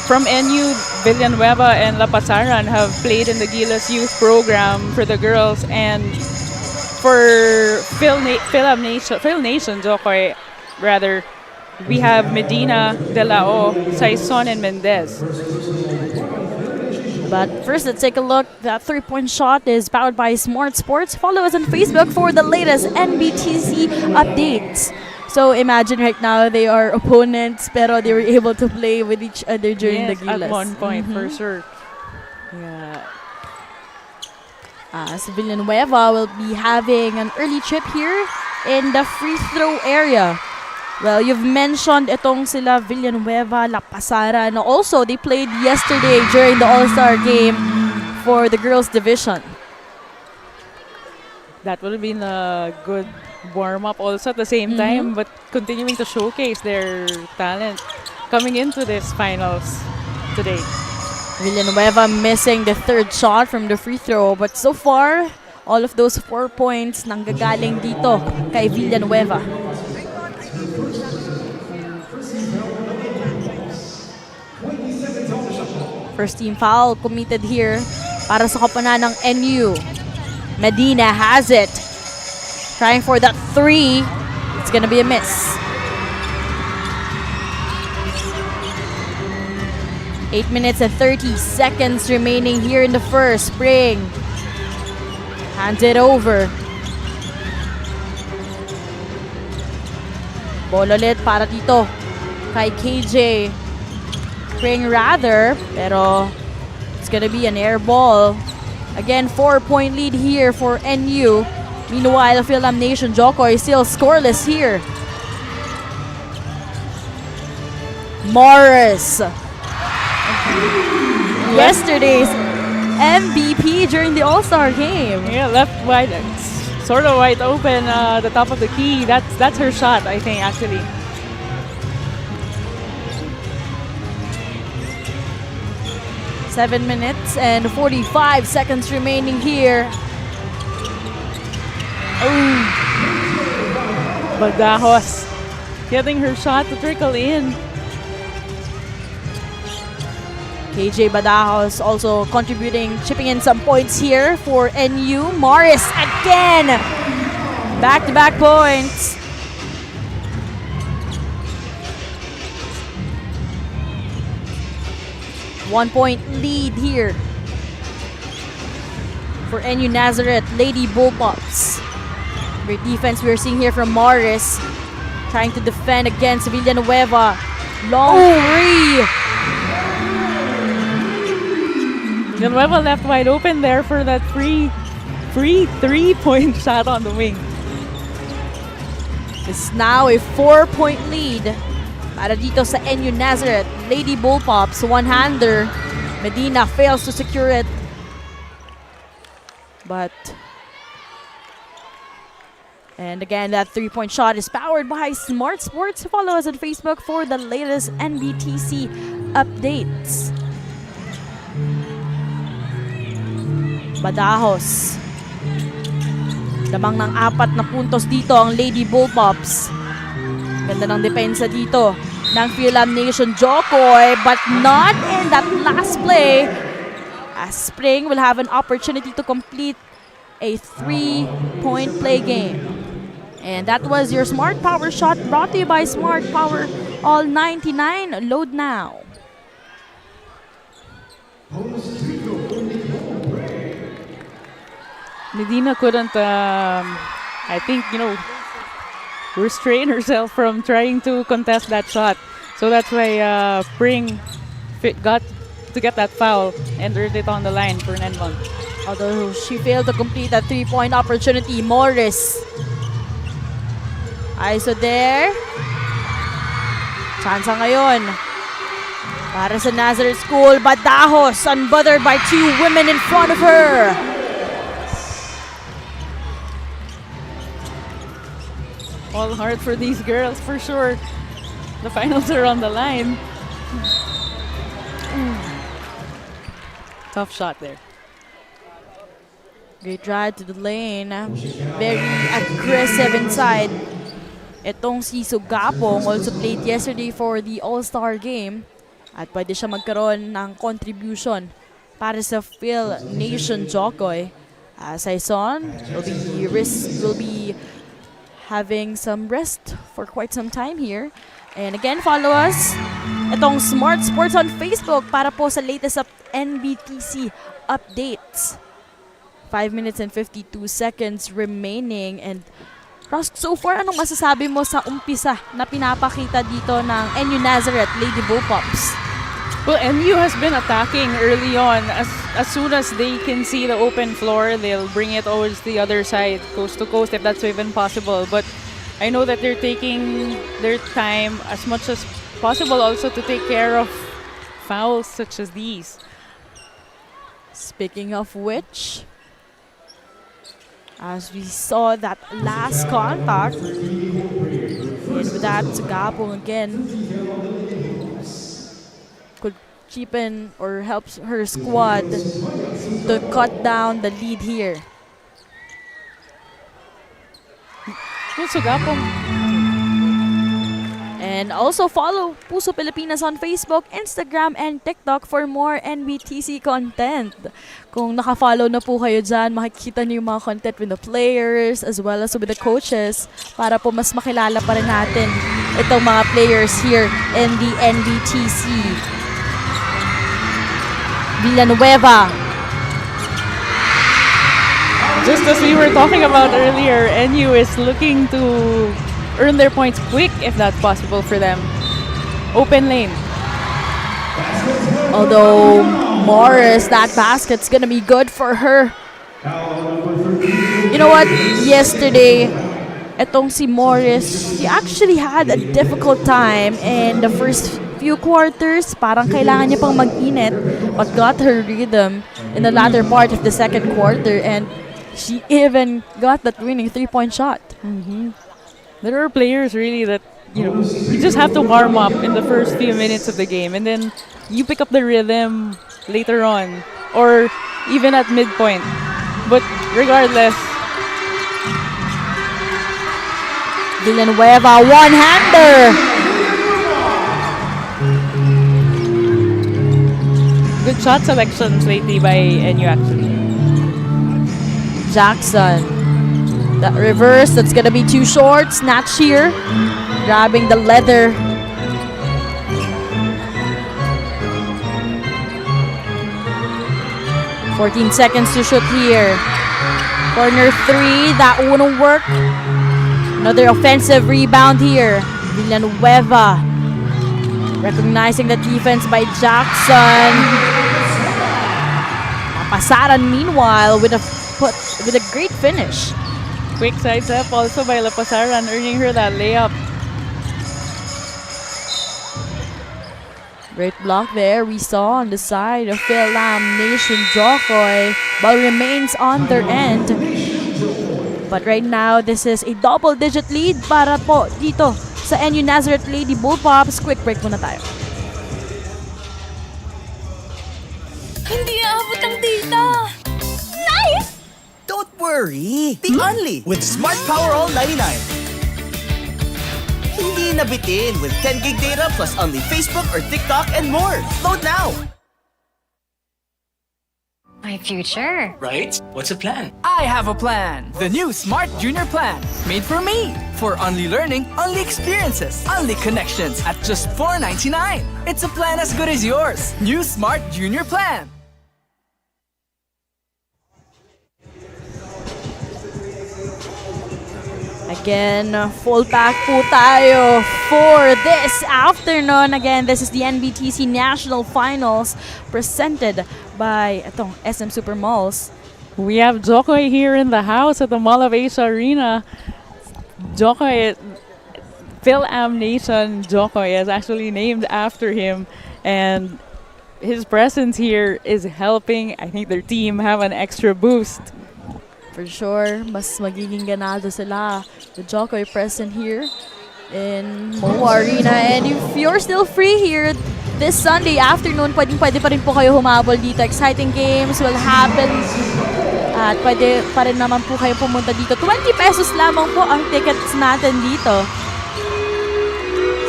from NU, Villanueva and La Pasaran have played in the Gilas youth program for the girls, and for Fil-Am Nation Jokoy, rather, we have Medina, De La O, Saison, and Mendez. But first, let's take a look. That three-point shot is powered by Smart Sports. Follow us on Facebook for the latest NBTC updates. So imagine right now they are opponents, pero they were able to play with each other during the Gilas. At one point, for sure. Yeah. As Villanueva will be having an early trip here in the free throw area. Well, you've mentioned itong sila Villanueva, La Pasara, and also they played yesterday during the All-Star game for the girls division. That would have been a good warm-up also at the same time, but continuing to showcase their talent coming into this finals today. Villanueva missing the third shot from the free throw, but so far, all of those 4 points nanggagaling dito kay Villanueva. First team foul committed here para sa koponan ng NU. Medina has it. Trying for that three. It's gonna be a miss. 8 minutes and 30 seconds remaining here in the first. Spring hands it over. Ball ulit para dito kay KJ. Spring rather, pero it's gonna be an air ball. Again, 4-point lead here for NU. Meanwhile, Fil-Am Nation Jokoy still scoreless here. Morris. Yesterday's MVP during the All-Star game. Yeah, left wide, sort of wide open, the top of the key. That's her shot, I think, actually. 7 minutes and 45 seconds remaining here. Oh, Badajos getting her shot to trickle in. KJ Badajos also contributing, chipping in some points here for NU. Morris again! Back-to-back points. One-point lead here for NU Nazareth Lady Bullpups. Great defense we're seeing here from Morris, trying to defend against Villanueva. Long three. Villanueva left wide open there for that free 3-point shot on the wing. It's now a 4-point lead para dito sa NU Nazareth Lady Bullpups. One-hander. Medina fails to secure it. And again, that 3-point shot is powered by Smart Sports. Follow us on Facebook for the latest NBTC updates. Badajos. Lamang ng 4 na puntos dito ang Lady Bullpups. Ganda ng depensa dito ng Fil-Am Nation Jokoy, but not in that last play, as Spring will have an opportunity to complete a 3-point play game. And that was your Smart Power Shot, brought to you by Smart Power All 99. Load now. Medina couldn't, I think, restrain herself from trying to contest that shot. So that's why Spring got to get that foul and earned it on the line for Nenbon. Although she failed to complete that 3-point opportunity, Morris. ISO there. Chance ngayon para sa Nazareth School. Badajos unbothered by 2 women in front of her. All hard for these girls for sure. The finals are on the line. Tough shot there. Great drive to the lane. Very aggressive inside. Itong si Sugapong also played yesterday for the All-Star game. At pwede siya magkaroon ng contribution para sa Fil-Am Nation Jokoy. Saison will be having some rest for quite some time here. And again, follow us itong Smart Sports on Facebook para po sa latest NBTC updates. 5 minutes and 52 seconds remaining. And Ross, so far, anong masasabi mo sa umpisa na pinapakita dito ng NU Nazareth Lady Bullpups? Well, NU has been attacking early on. As soon as they can see the open floor, they'll bring it over to the other side, coast to coast, if that's even possible. But I know that they're taking their time as much as possible also to take care of fouls such as these. Speaking of which, as we saw that last contact, and with that, Sugapong again could cheapen or helps her squad to cut down the lead here. Sugapong. And also follow Puso Pilipinas on Facebook, Instagram, and TikTok for more NBTC content. Kung naka-follow na po kayo dyan, makikita niyo yung mga content with the players as well as with the coaches para po mas makilala pa rin natin itong mga players here in the NBTC. Villanueva. Just as we were talking about earlier, NU is looking to earn their points quick if that's possible for them. Open lane. Although Morris, that basket's gonna be good for her. You know what? Yesterday, etong si Morris, she actually had a difficult time in the first few quarters. Parang kailangan niya pang mag-init, but got her rhythm in the latter part of the second quarter, and she even got that winning 3-point shot. There are players really that, you just have to warm up in the first few minutes of the game, and then you pick up the rhythm later on or even at midpoint. But regardless, Villanueva, one-hander. good shot selections lately by NU actually. Jackson. That reverse, that's gonna be too short. Snatch here. Grabbing the leather. "14 seconds to shoot here. Corner 3, that wouldn't work. Another offensive rebound here. Villanueva. Recognizing the defense by Jackson. Pasaran meanwhile with a great finish. Quick side step also by Lapasaran, earning her that layup. Great block there we saw on the side of Fil-Am Nation Jokoy. Ball remains on their end. But right now, this is a double-digit lead para po dito sa NU Nazareth Lady Bullpups. Quick break muna tayo. Hindi aabot ang data. Nice! Don't worry. Be only with Smart Power All 99. Hindi nabitin with 10 gig data plus only Facebook or TikTok and more. Load now. My future. Right? What's a plan? I have a plan. The new Smart Junior Plan. Made for me. For only learning, only experiences, only connections at just $4.99. It's a plan as good as yours. New Smart Junior Plan. Again, full pack po tayo for this afternoon. Again, this is the NBTC National Finals presented by itong SM Super Malls. We have Jokoy here in the house at the Mall of Asia Arena. Jokoy, Fil-Am Nation Jokoy is actually named after him, and his presence here is helping, I think, their team have an extra boost. For sure, mas magiging ganado sila. The Jokoy present here in MOA Arena. And if you're still free here this Sunday afternoon, pwede pa rin po kayo humabol dito. Exciting games will happen. At pwede pa rin naman po kayo pumunta dito. 20 pesos lamang po ang tickets natin dito.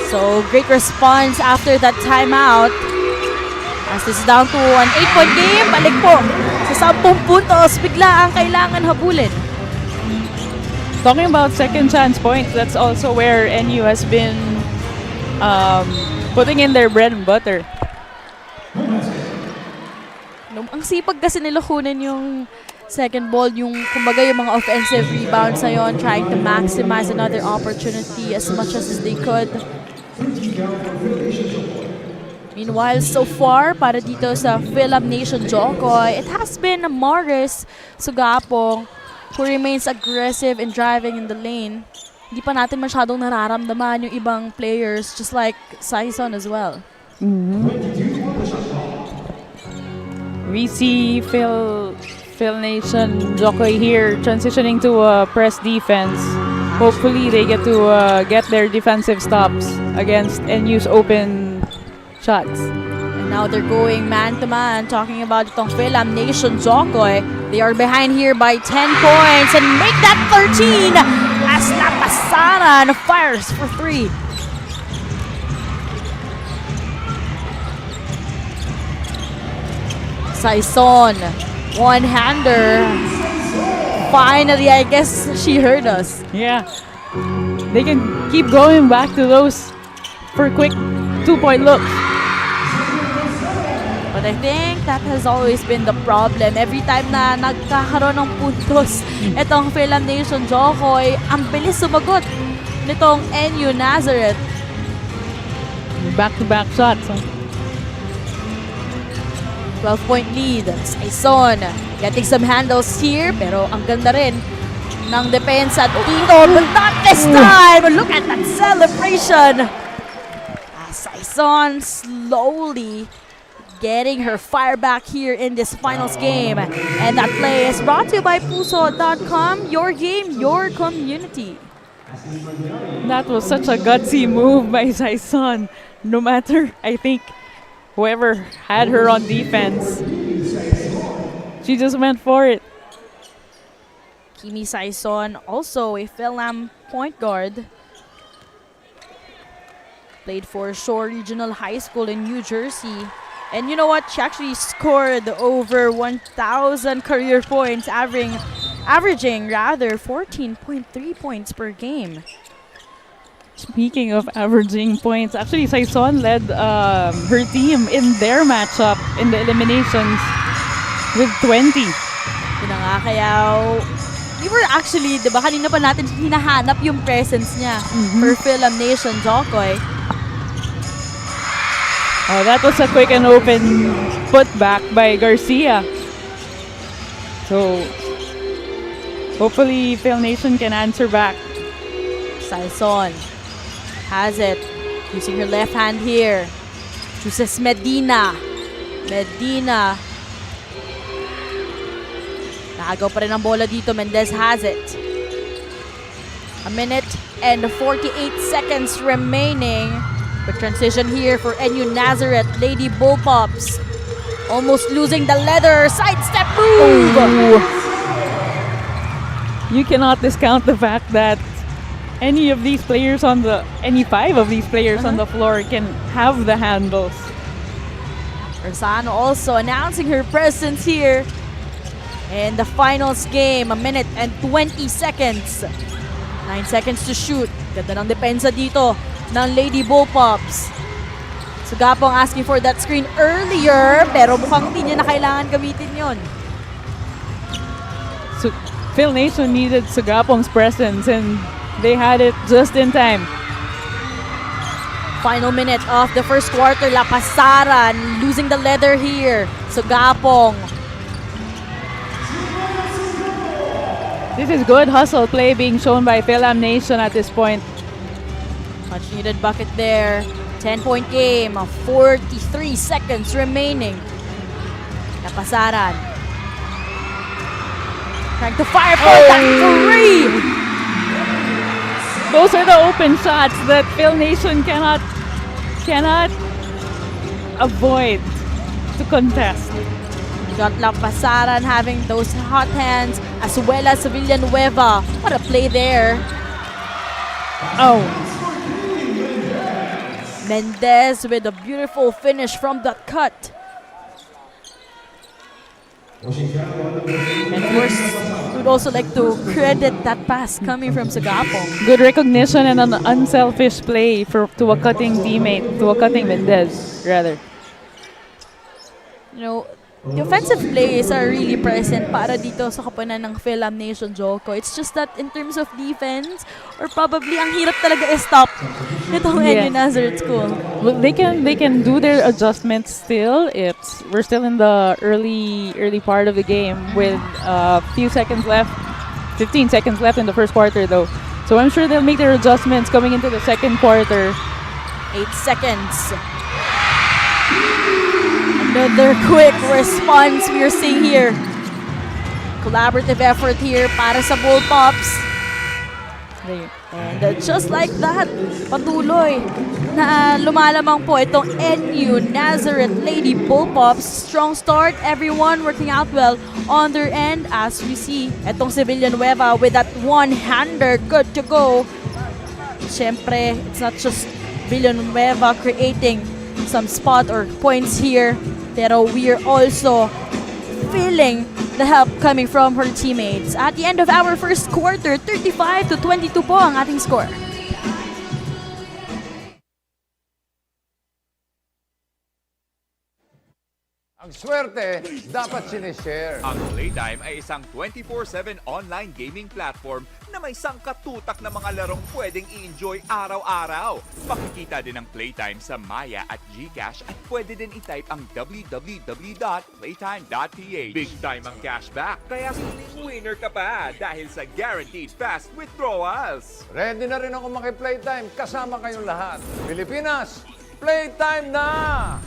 So, great response after that timeout. As this is down to an 8-point game, balik po sa 10 puntos, bigla ang kailangan habulin. Talking about second chance points, that's also where NU has been putting in their bread and butter. Ang sipag kasi nila kunin yung second ball, yung kumbaga yung mga offensive rebounds na yun, trying to maximize another opportunity as much as they could. Meanwhile, so far, para dito sa Fil-Am Nation Jokoy, it has been Morris Sugapong who remains aggressive in driving in the lane. Hindi pa natin masyadong nararamdaman yung ibang players, just like Saison as well. We see Fil Nation Jokoy here transitioning to a press defense. Hopefully, they get to get their defensive stops against NU's open shots. And now they're going man-to-man, talking about itong Fil-Am Nation Jokoy. They are behind here by 10 points and make that 13 as Lapasaran fires for 3. Saison, one-hander. Finally, I guess she heard us. Yeah. They can keep going back to those for quick 2-point looks. But I think that has always been the problem. Every time na nagkakaroon ng puntos itong Fil-Am Nation Jokoy, ang bilis sumagot nitong NU Nazareth. Back-to-back shots. 12-point lead. Saison getting some handles here, pero ang ganda rin ng depensa dito. But not this time! Look at that celebration! Saison slowly getting her fire back here in this finals game. And that play is brought to you by Puso.com. Your game, your community. That was such a gutsy move by Saison. No matter, I think, whoever had her on defense. She just went for it. Kimi Saison, also a Fil-Am point guard. Played for Shore Regional High School in New Jersey. And you know what? She actually scored over 1,000 career points, averaging 14.3 points per game. Speaking of averaging points, actually Saison led her team in their matchup in the eliminations with 20. Yun na nga, kaya we were actually, di ba, kanina pa natin hinahanap yung presence niya for Fil-Am Nation Jokoy. Oh, that was a quick and open putback by Garcia. So, hopefully Phil Nation can answer back. Saison has it, using her left hand here. Chooses Medina. Nakagaw pa rin ang bola dito. Mendez has it. 1 minute and 48 seconds remaining. Quick transition here for NU Nazareth. Lady Bullpups almost losing the leather. Sidestep move! Oh. You cannot discount the fact that any 5 of these players on the floor can have the handles. Rosano also announcing her presence here in the finals game. 1 minute and 20 seconds. 9 seconds to shoot. Ganda ng depensa dito ng Lady Bullpups. Sugapong asking for that screen earlier, pero mukhang hindi niya na kailangan gamitin yon. So, Phil Nation needed Sugapong's presence and they had it just in time. Final minute of the first quarter. Lapasaran losing the leather here. Sugapong. This is good hustle play being shown by Fil-Am Nation at this point. Much needed bucket there. 10-point game. 43 seconds remaining. Lapasaran. Trying to fire for that three. Those are the open shots that Phil Nation cannot avoid to contest. Got Lapasaran having those hot hands as well as Villanueva. What a play there. Oh. Mendez with a beautiful finish from that cut. And of course, we would also like to credit that pass coming from Sugapong. Good recognition and an unselfish play to a cutting teammate, to a cutting Mendez, rather. You know, the offensive plays are really present para dito sa kapanan ng Fil-Am Nation Joko. It's just that in terms of defense, or probably ang hirap talaga i-stop nitong NU Nazareth School. Well, they can do their adjustments still. We're still in the early part of the game with a few seconds left, 15 seconds left in the first quarter though. So I'm sure they'll make their adjustments coming into the second quarter. 8 seconds. Another quick response we are seeing here. Collaborative effort here para sa Bullpups. And just like that, patuloy na lumalamang po itong NU Nazareth Lady Bullpups. Strong start, everyone working out well on their end as we see itong si Villanueva with that one-hander good to go. Siyempre, it's not just Villanueva creating some spot or points here, pero we are also feeling the help coming from her teammates. At the end of our first quarter, 35-22 po ang ating score. Ang swerte, dapat sinishare. Ang Playtime ay isang 24/7 online gaming platform na may sangkatutak na mga larong pwedeng i-enjoy araw-araw. Makikita din ang Playtime sa Maya at GCash at pwede din i-type ang www.playtime.ph. Big time ang cashback, kaya feeling winner ka pa dahil sa guaranteed fast withdrawals. Ready na rin ako maki-Playtime kasama kayong lahat. Pilipinas, Playtime na!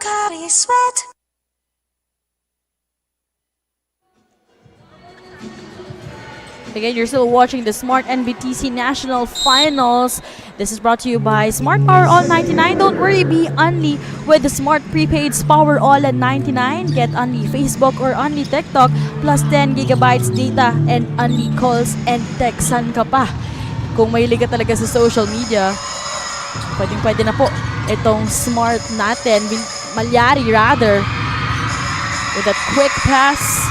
Pocari Sweat. Again, you're still watching the Smart-NBTC National Finals. This is brought to you by Smart Power All 99. Don't worry, be only with the Smart Prepaid's Power All at 99. Get only Facebook or only TikTok plus 10 gigabytes data and only calls and textan ka pa. Kung mahilig ka talaga sa social media, pwede na po itong Smart natin, Malyari rather, with that quick pass.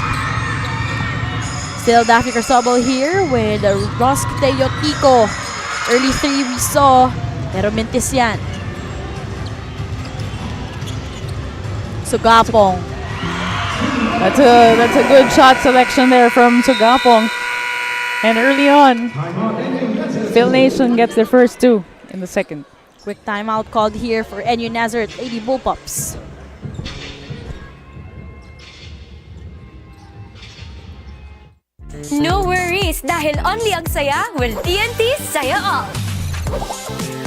Still Daffy Cristobal here with Ross Teotico. Early 3 we saw, pero mintis yan. Sugapong. That's a good shot selection there from Sugapong. And early on, Phil Nation gets their first 2 in the second. Quick timeout called here for NU Nazareth Lady Bullpups. No worries dahil only ang saya will TNT Saya All.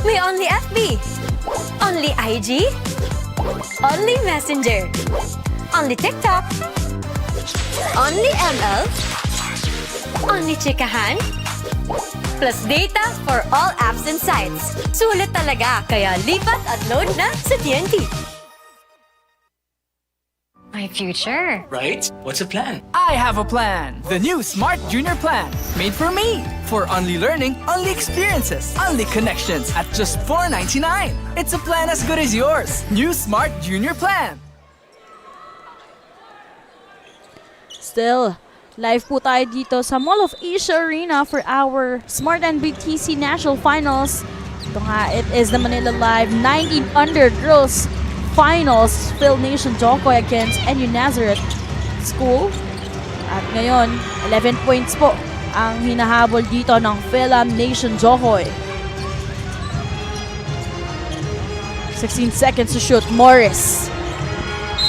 May only FB, only IG, only Messenger, only TikTok, only ML, only chikahan, plus data for all apps and sites. Sulit talaga, kaya lipat at load na sa TNT. My future. Right? What's the plan? I have a plan. The new Smart Junior Plan. Made for me. For only learning, only experiences, only connections at just $4.99. It's a plan as good as yours. New Smart Junior Plan. Still, live po tayo dito sa Mall of Asia Arena for our Smart-NBTC National Finals. Ito nga, it is the Manila Live 19 under girls finals, Fil Nation Jokoy against NU Nazareth School. At ngayon, 11 points po ang hinahabol dito ng Fil-Am Nation Jokoy. 16 seconds to shoot. Morris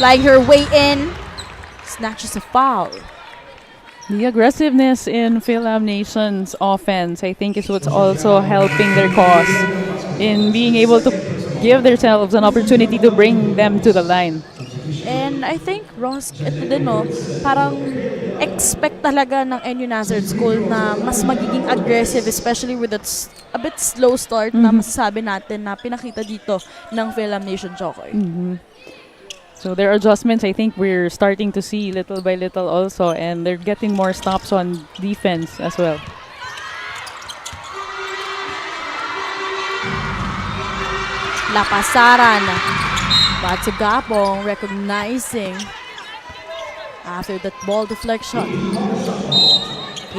flying her way in, snatches a foul. The aggressiveness in Fil-Am Nation's offense, I think, is what's also helping their cause in being able to give themselves an opportunity to bring them to the line. And I think, Ross, ito din, no, parang expect talaga ng NU Nazareth School na mas magiging aggressive, especially with that a bit slow start na masasabi natin na pinakita dito ng Fil-Am Nation Jokoy. So their adjustments, I think we're starting to see little by little also, and they're getting more stops on defense as well. Lapasaran. But Sugapong recognizing after that ball deflection.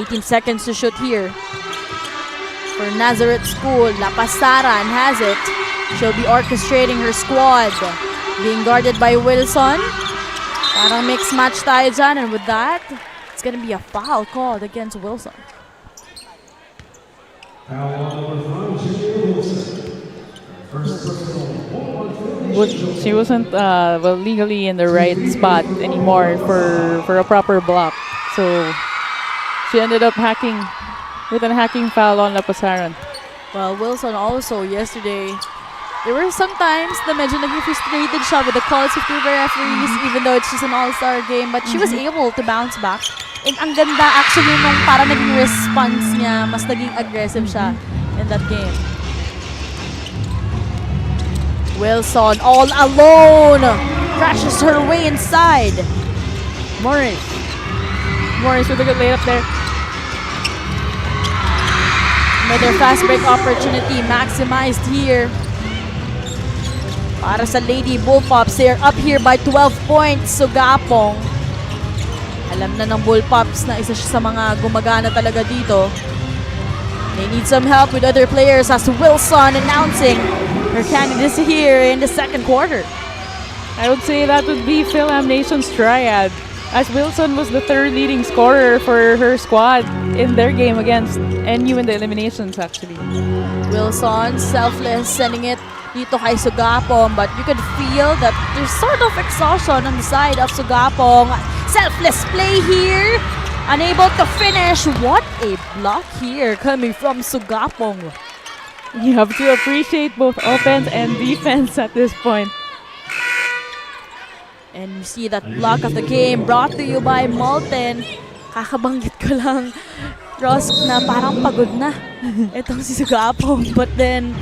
18 seconds to shoot here for Nazareth School. Lapasaran has it. She'll be orchestrating her squad. Being guarded by Wilson. Parang mix match tayo dyan. And with that, it's gonna be a foul called against Wilson. She wasn't legally in the right spot anymore for a proper block. So she ended up hacking with a hacking foul on Lapasaran. Well, Wilson also yesterday, there were some times na medyo naging frustrated siya with the calls of the referees even though it's just an all-star game, but she was able to bounce back. And ang ganda actually nung para naging response niya, mas naging aggressive siya in that game. Wilson all alone, crashes her way inside. Morris with a good layup there. Another fast break opportunity maximized here. Para sa Lady Bullpups, they're up here by 12 points. Sugapong, alam na ng Bullpups na isa siya sa mga gumagana talaga dito. They need some help with other players as Wilson announcing her candidacy here in the second quarter. I would say that would be Fil-Am Nation's triad, as Wilson was the third leading scorer for her squad in their game against NU in the eliminations actually. Wilson, selfless, sending it dito kay Sugapong, but you could feel that there's sort of exhaustion on the side of Sugapong. Selfless play here, unable to finish. What a block here coming from Sugapong. You have to appreciate both offense and defense at this point. And you see that block of the game brought to you by Malton. Kakabanggit ko lang, Ross, na parang pagod na itong si Sugapong. But then,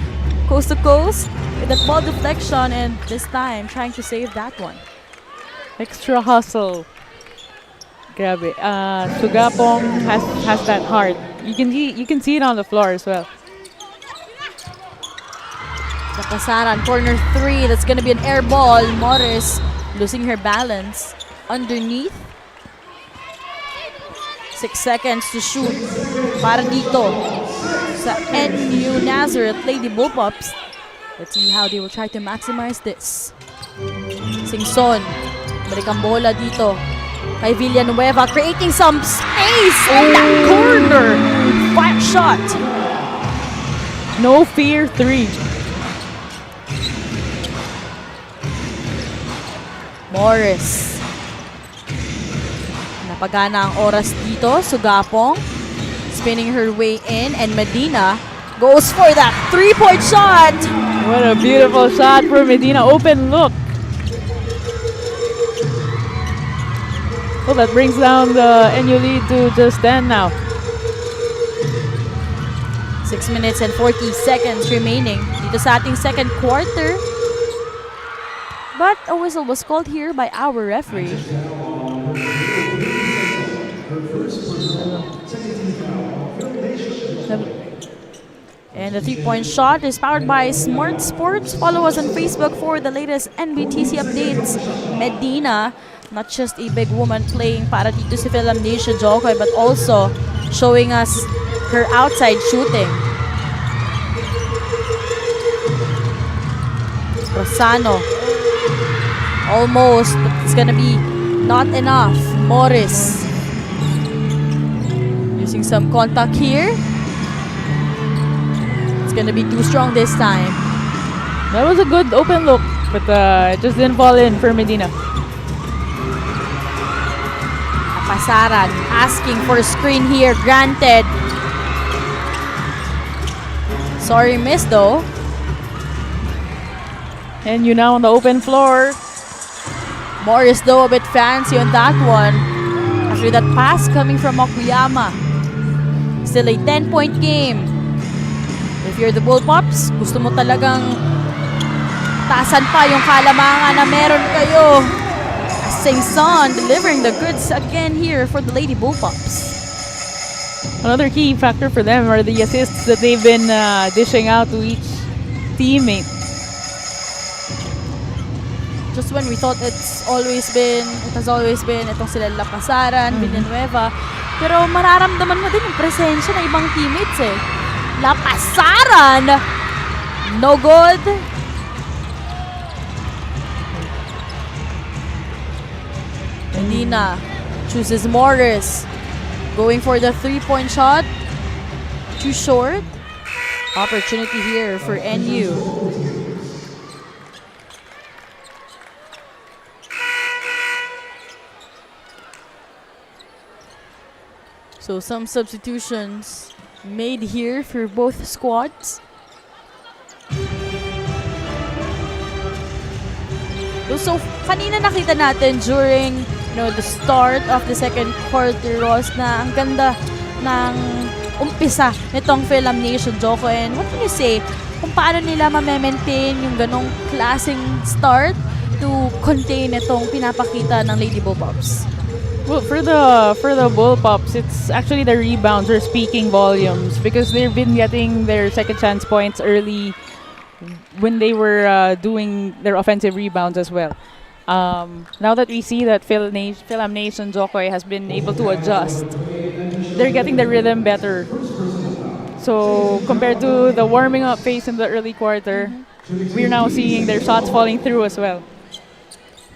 coast to coast with that ball deflection, and this time trying to save that one. Extra hustle. Grabe. Sugapong has that heart. You can see it on the floor as well. Nakasaran, corner 3. That's gonna be an air ball. Morris losing her balance underneath. 6 seconds to shoot para dito sa NU Nazareth Lady Bullpups. Let's see how they will try to maximize this. Singson, balik ang bola dito kay Villanueva, creating some space in that corner. Flat shot. No fear 3. Morris. Napagana ang oras dito. Sugapong spinning her way in, and Medina goes for that 3-point shot. What a beautiful shot for Medina. Open look. Well, that brings down the NU lead to just 10 now. 6 minutes and 40 seconds remaining dito sa ating second quarter. But a whistle was called here by our referee. And the 3-point shot is powered by Smart Sports. Follow us on Facebook for the latest NBTC updates. Medina, not just a big woman playing para dito si Fil-Am Nation Jokoy, but also showing us her outside shooting. Rosano. Almost, but it's gonna be not enough. Morris using some contact here. It's gonna be too strong this time. That was a good open look, but it just didn't fall in for Medina. Pasaran asking for a screen here, granted. Sorry, miss though. And you now on the open floor. Morris though a bit fancy on that one. After that pass coming from Okuyama. Still a 10-point game. If you're the Bullpups, gusto mo talagang taasan pa yung kalamangan na meron kayo. Singson delivering the goods again here for the Lady Bullpups. Another key factor for them are the assists that they've been dishing out to each teammate. Just when we thought it has always been itong sila Lapasaran, Villanueva. Pero mararamdaman mo din yung presensya ng ibang teammates eh. Lapasaran! No good. Medina chooses Morris. Going for the 3-point shot. Too short. Opportunity here for NU. So some substitutions made here for both squads. So kanina nakita natin during the start of the second quarter, Ross, na ang ganda ng umpisa nitong Fil-Am Nation Joko. And what can you say kung paano nila ma-maintain yung ganong klaseng start to contain itong pinapakita ng Lady Bullpups? Well, for the Bullpups, it's actually the rebounds are speaking volumes because they've been getting their second chance points early when they were doing their offensive rebounds as well. Now that we see that Fil-Am Nation Jokoy has been able to adjust, they're getting the rhythm better. So compared to the warming up phase in the early quarter, we're now seeing their shots falling through as well.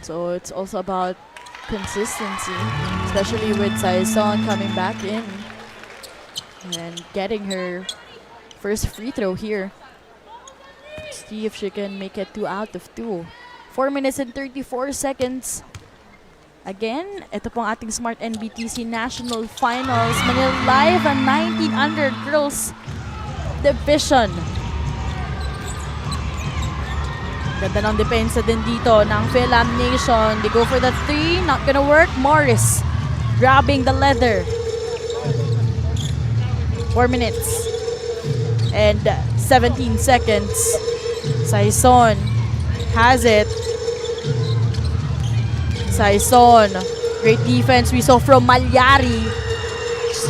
So it's also about consistency, especially with Saison coming back in and getting her first free throw here. See if she can make it 2 out of 2. 4 minutes and 34 seconds. Again, ito pong ating Smart-NBTC National Finals. Manila Live ang 19 under girls division. Ganda ng depensa din dito ng Fil-Am Nation. They go for the 3. Not gonna work. Morris grabbing the leather. 4 minutes and 17 seconds. Saison has it. Saison. Great defense we saw from Malyari.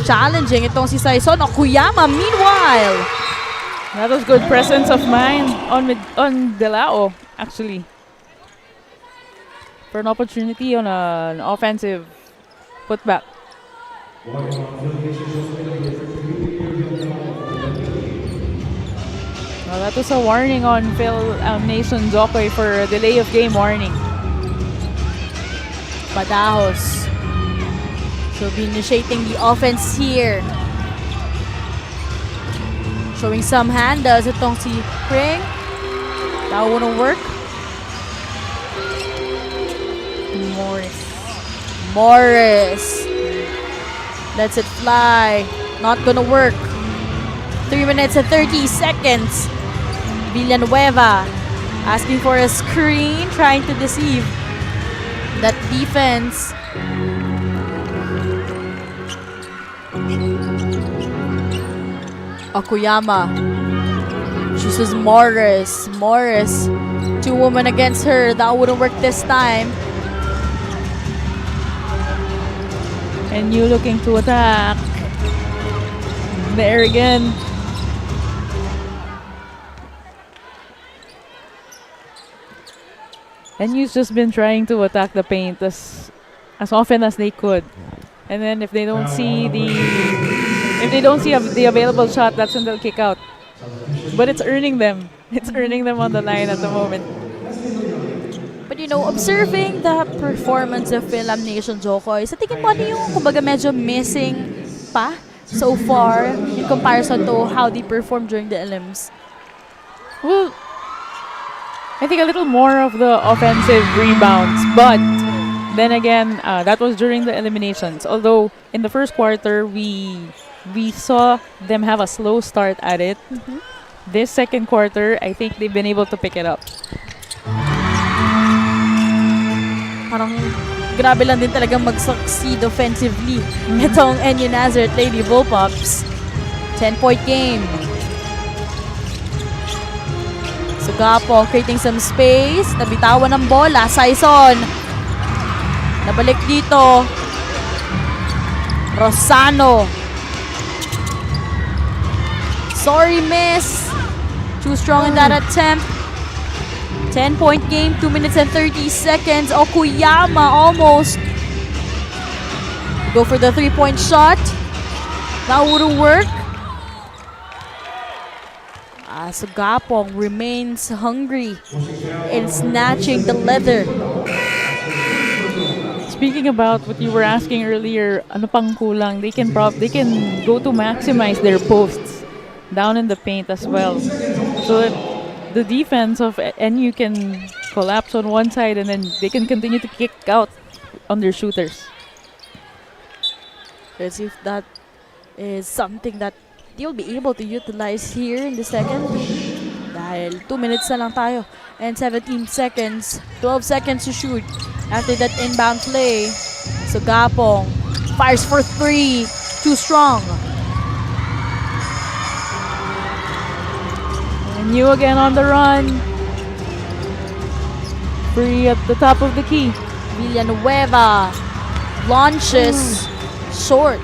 Challenging itong si Saison. Okuyama meanwhile. That was good presence of mind on Delao, actually. For an opportunity on an offensive putback. Well, that was a warning on Fil-Am Nation Jokoy for a delay of game warning. Badajos. So be initiating the offense here. Showing some handles itong si Pring. That wouldn't work. Morris. Lets it fly. Not gonna work. 3 minutes and 30 seconds. Villanueva asking for a screen, trying to deceive that defense. Okuyama chooses Morris. Morris, 2 women against her. That wouldn't work this time. And you looking to attack. There again. And you've just been trying to attack the paint as often as they could. And then if they don't see the available shot, that's when they'll kick out. But it's earning them. It's earning them on the line at the moment. But you know, observing the performance of Fil-Am Nation Jokoy, sa tingin mo ano yung kumbaga medyo missing pa so far in comparison to how they performed during the elims? Well, I think a little more of the offensive rebounds, but then again, that was during the eliminations. Although in the first quarter, we saw them have a slow start at it. This second quarter, I think they've been able to pick it up. Parang grabe lang din talagang mag-succeed offensively. Itong NU Nazareth Lady Bullpups. 10-point game. Sugapo creating some space. Nabitawan ng bola. Saison. Nabalik dito. Rosano. Sorry, miss. Too strong in that attempt. 10-point game, 2 minutes and 30 seconds. Okuyama almost. Go for the 3-point shot. That wouldn't work. Sugapong remains hungry in snatching the leather. Speaking about what you were asking earlier, ano pang kulang? They can go to maximize their posts down in the paint as well. So that the defense of NU can collapse on one side and then they can continue to kick out on their shooters. Let's see if that is something that they'll be able to utilize here in the second. Dahil 2 minutes na lang tayo and 17 seconds, 12 seconds to shoot. After that inbound play, Sugapong fires for 3, too strong. And you again on the run. Free at the top of the key. Villanueva launches short.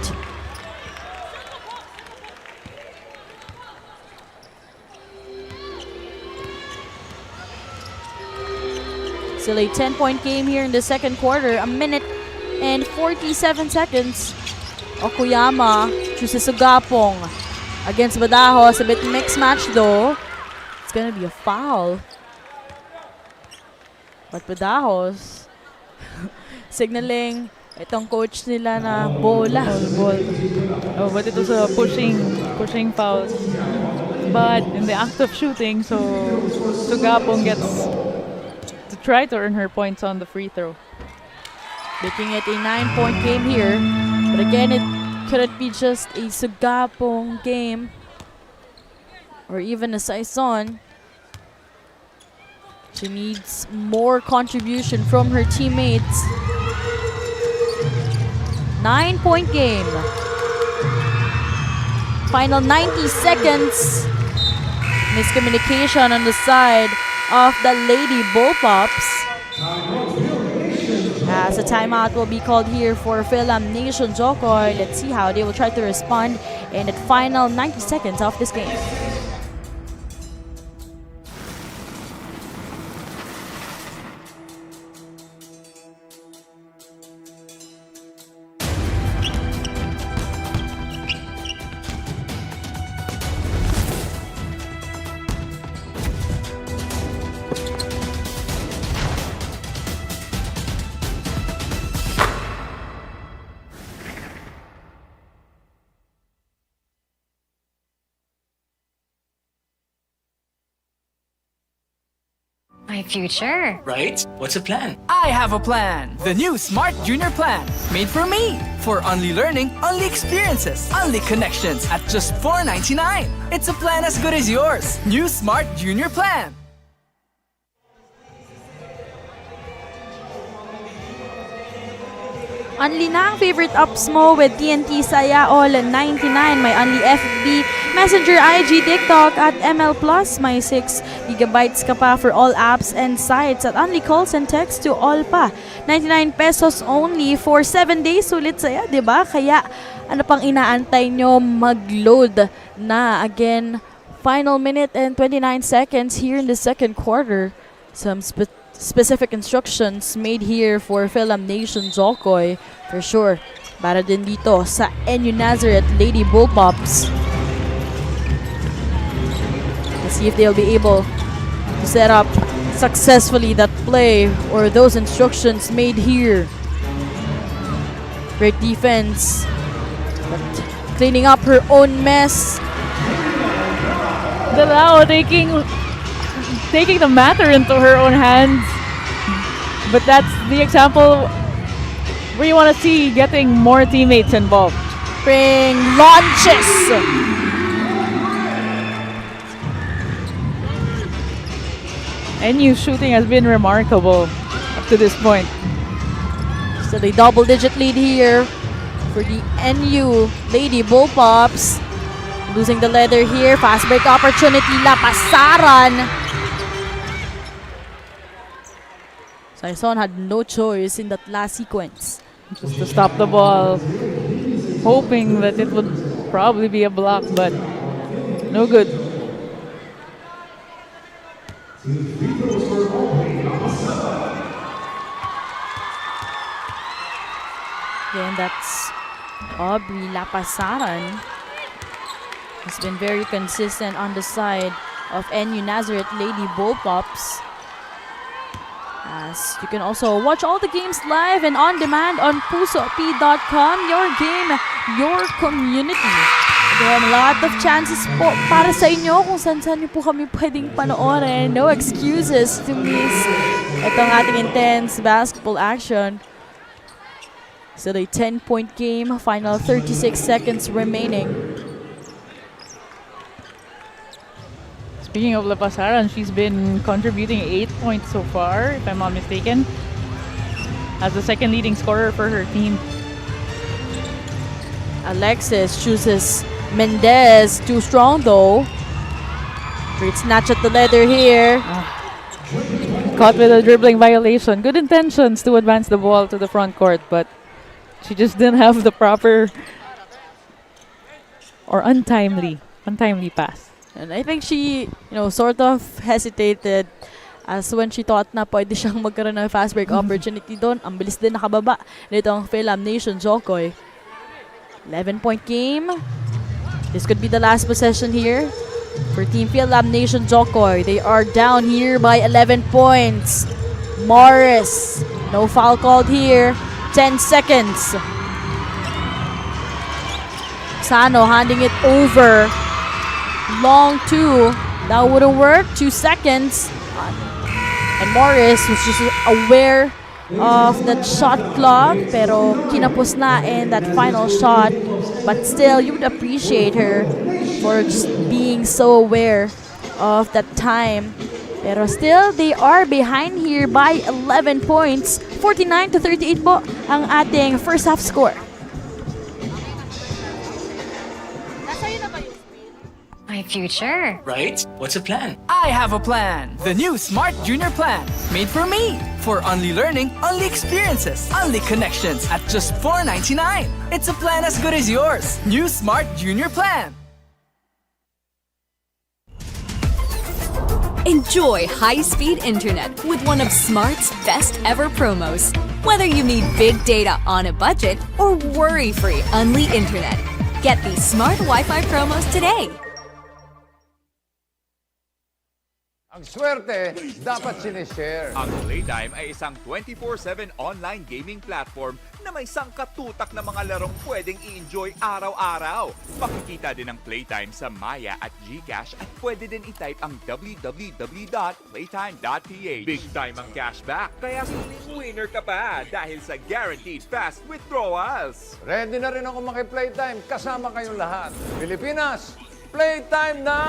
Still a 10-point game here in the second quarter. 1 minute and 47 seconds. Okuyama chooses Sugapong against Badajos. A bit mixed match though. It's gonna be a foul. But Badajos signaling itong coach nila na bola. Ball. Oh, but it was a pushing foul. But in the act of shooting, so Sugapong gets to try to earn her points on the free throw. Making it a 9-point game here. But again, it couldn't be just a Sugapong game or even a Saison. She needs more contribution from her teammates. 9-point game. Final 90 seconds. Miscommunication on the side of the Lady Bullpups. As a timeout will be called here for Fil-Am Nation Jokoy. Let's see how they will try to respond in the final 90 seconds of this game. My future. Right? What's a plan? I have a plan. The new Smart Junior Plan. Made for me. For only learning, only experiences, only connections at just $4.99. It's a plan as good as yours. New Smart Junior Plan. Only na ang favorite apps mo with TNT Saya All 99. May only FB, Messenger, IG, TikTok at ML Plus. May 6 gigabytes ka pa for all apps and sites at only calls and text to all pa. 99 pesos only for 7 days. Sulit saya, di ba? Kaya ano pang inaantay nyo? Mag-load na. Again, final minute and 29 seconds here in the second quarter. Some specific instructions made here for Fil-Am Nation Jokoy for sure. Para din dito sa NU Nazareth Lady Bullpups. Let's see if they'll be able to set up successfully that play or those instructions made here. Great defense, but cleaning up her own mess. Dalao taking the matter into her own hands. But that's the example where you want to see getting more teammates involved. Spring launches. NU shooting has been remarkable up to this point. So they double-digit lead here for the NU Lady Bullpups. Losing the leather here. Fast break opportunity. Lapasaran. Saison had no choice in that last sequence. Just to stop the ball. Hoping that it would probably be a block, but no good. Again, that's Aubrey Lapasaran. Has been very consistent on the side of NU Nazareth Lady Bullpups. As you can also watch all the games live and on demand on pusop.com. Your game, your community. Again, a lot of chances po para sa inyo kung saan niyo po kami pwedeng panoorin. No excuses to miss itong ating intense basketball action. Still a 10-point game. Final 36 seconds remaining. Speaking of Lapasaran, she's been contributing 8 points so far, if I'm not mistaken, as the second leading scorer for her team. Alexis chooses Mendez. Too strong though. Great snatch at the leather here. Caught with a dribbling violation. Good intentions to advance the ball to the front court, but she just didn't have the proper or untimely pass. And I think she, sort of hesitated as when she thought na pwede siyang magkaroon ng fast break opportunity doon. Ang bilis din nakababa nitong Fil-Am Nation Jokoy. 11-point game. This could be the last possession here for Team Fil-Am Nation Jokoy. They are down here by 11 points. Morris, no foul called here. 10 seconds. Sano handing it over. Long two. That wouldn't work. 2 seconds. And Morris was just aware of that shot clock. Pero kinapos na in that final shot. But still, you would appreciate her for just being so aware of that time Pero still, they are behind here by 11 points. 49-38 po ang ating first half score. My future. Right? What's a plan? I have a plan. The new Smart Junior Plan. Made for me. For only learning, only experiences, only connections at just $4.99. It's a plan as good as yours. New Smart Junior Plan. Enjoy high-speed internet with one of Smart's best ever promos. Whether you need big data on a budget or worry-free Unli internet. Get these Smart Wi-Fi promos today. Ang swerte, dapat sinishare. Ang Playtime ay isang 24/7 online gaming platform na may sangkatutak na mga larong pwedeng i-enjoy araw-araw. Makikita din ang Playtime sa Maya at GCash at pwede din i-type ang www.playtime.ph. Big time ang cashback, kaya siling winner ka pa dahil sa guaranteed fast withdrawals. Ready na rin ako maki-Playtime kasama kayong lahat. Pilipinas, Playtime na!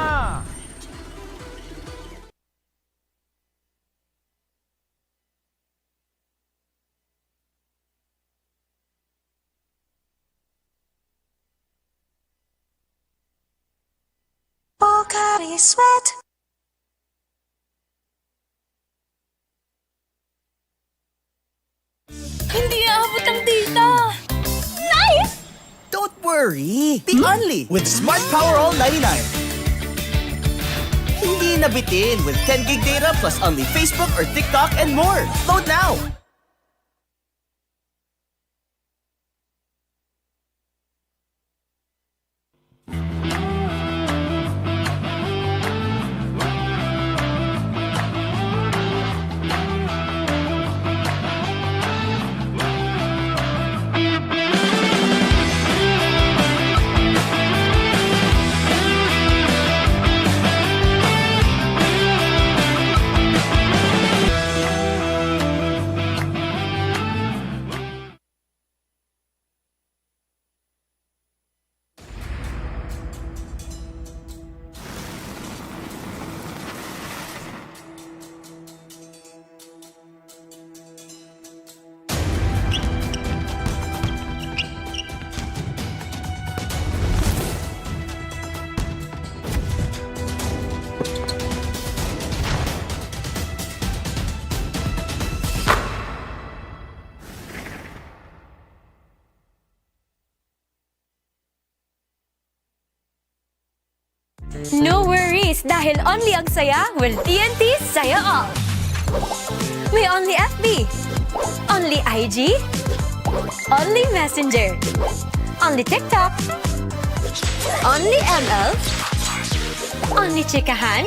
Pocari Sweat. Hindi aabot ang data. Nice! Don't worry! Be only with Smart Power All 99. Hindi nabitin with 10 gig data plus only Facebook or TikTok and more. Load now! No worries dahil only ang saya will TNT Saya All. May only FB, only IG, only Messenger, only TikTok, only ML, only chikahan,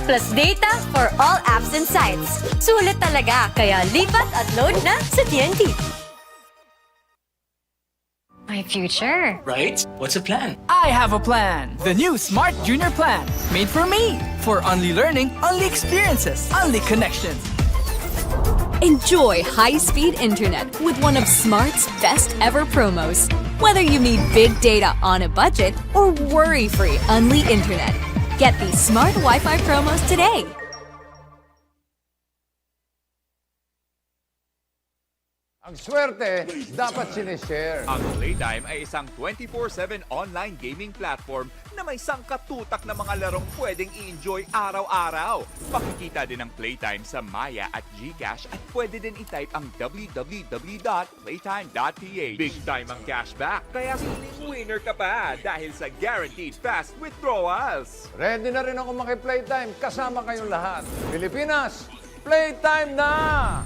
plus data for all apps and sites. Sulit talaga, kaya lipat at load na sa TNT. My future. Right? What's a plan? I have a plan. The new Smart Junior Plan. Made for me. For only learning, only experiences, only connections. Enjoy high-speed internet with one of Smart's best ever promos. Whether you need big data on a budget or worry-free Unli internet. Get these Smart Wi-Fi promos today. Ang swerte, dapat sinishare. Ang Playtime ay isang 24/7 online gaming platform na may sangkatutak na mga larong pwedeng i-enjoy araw-araw. Makikita din ang Playtime sa Maya at GCash at pwede din i-type ang www.playtime.ph. Big time ang cashback, kaya siling winner ka pa dahil sa guaranteed fast withdrawals. Ready na rin ako maki-Playtime kasama kayong lahat. Pilipinas, Playtime na!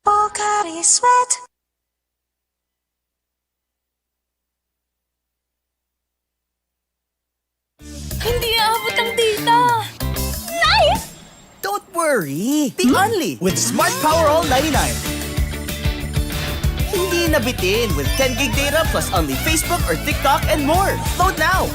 Pocari Sweat. Hindi aabot ang data. Nice! Don't worry! Be only with Smart Power All 99. Hindi nabitin with 10 gig data plus only Facebook or TikTok and more. Load now!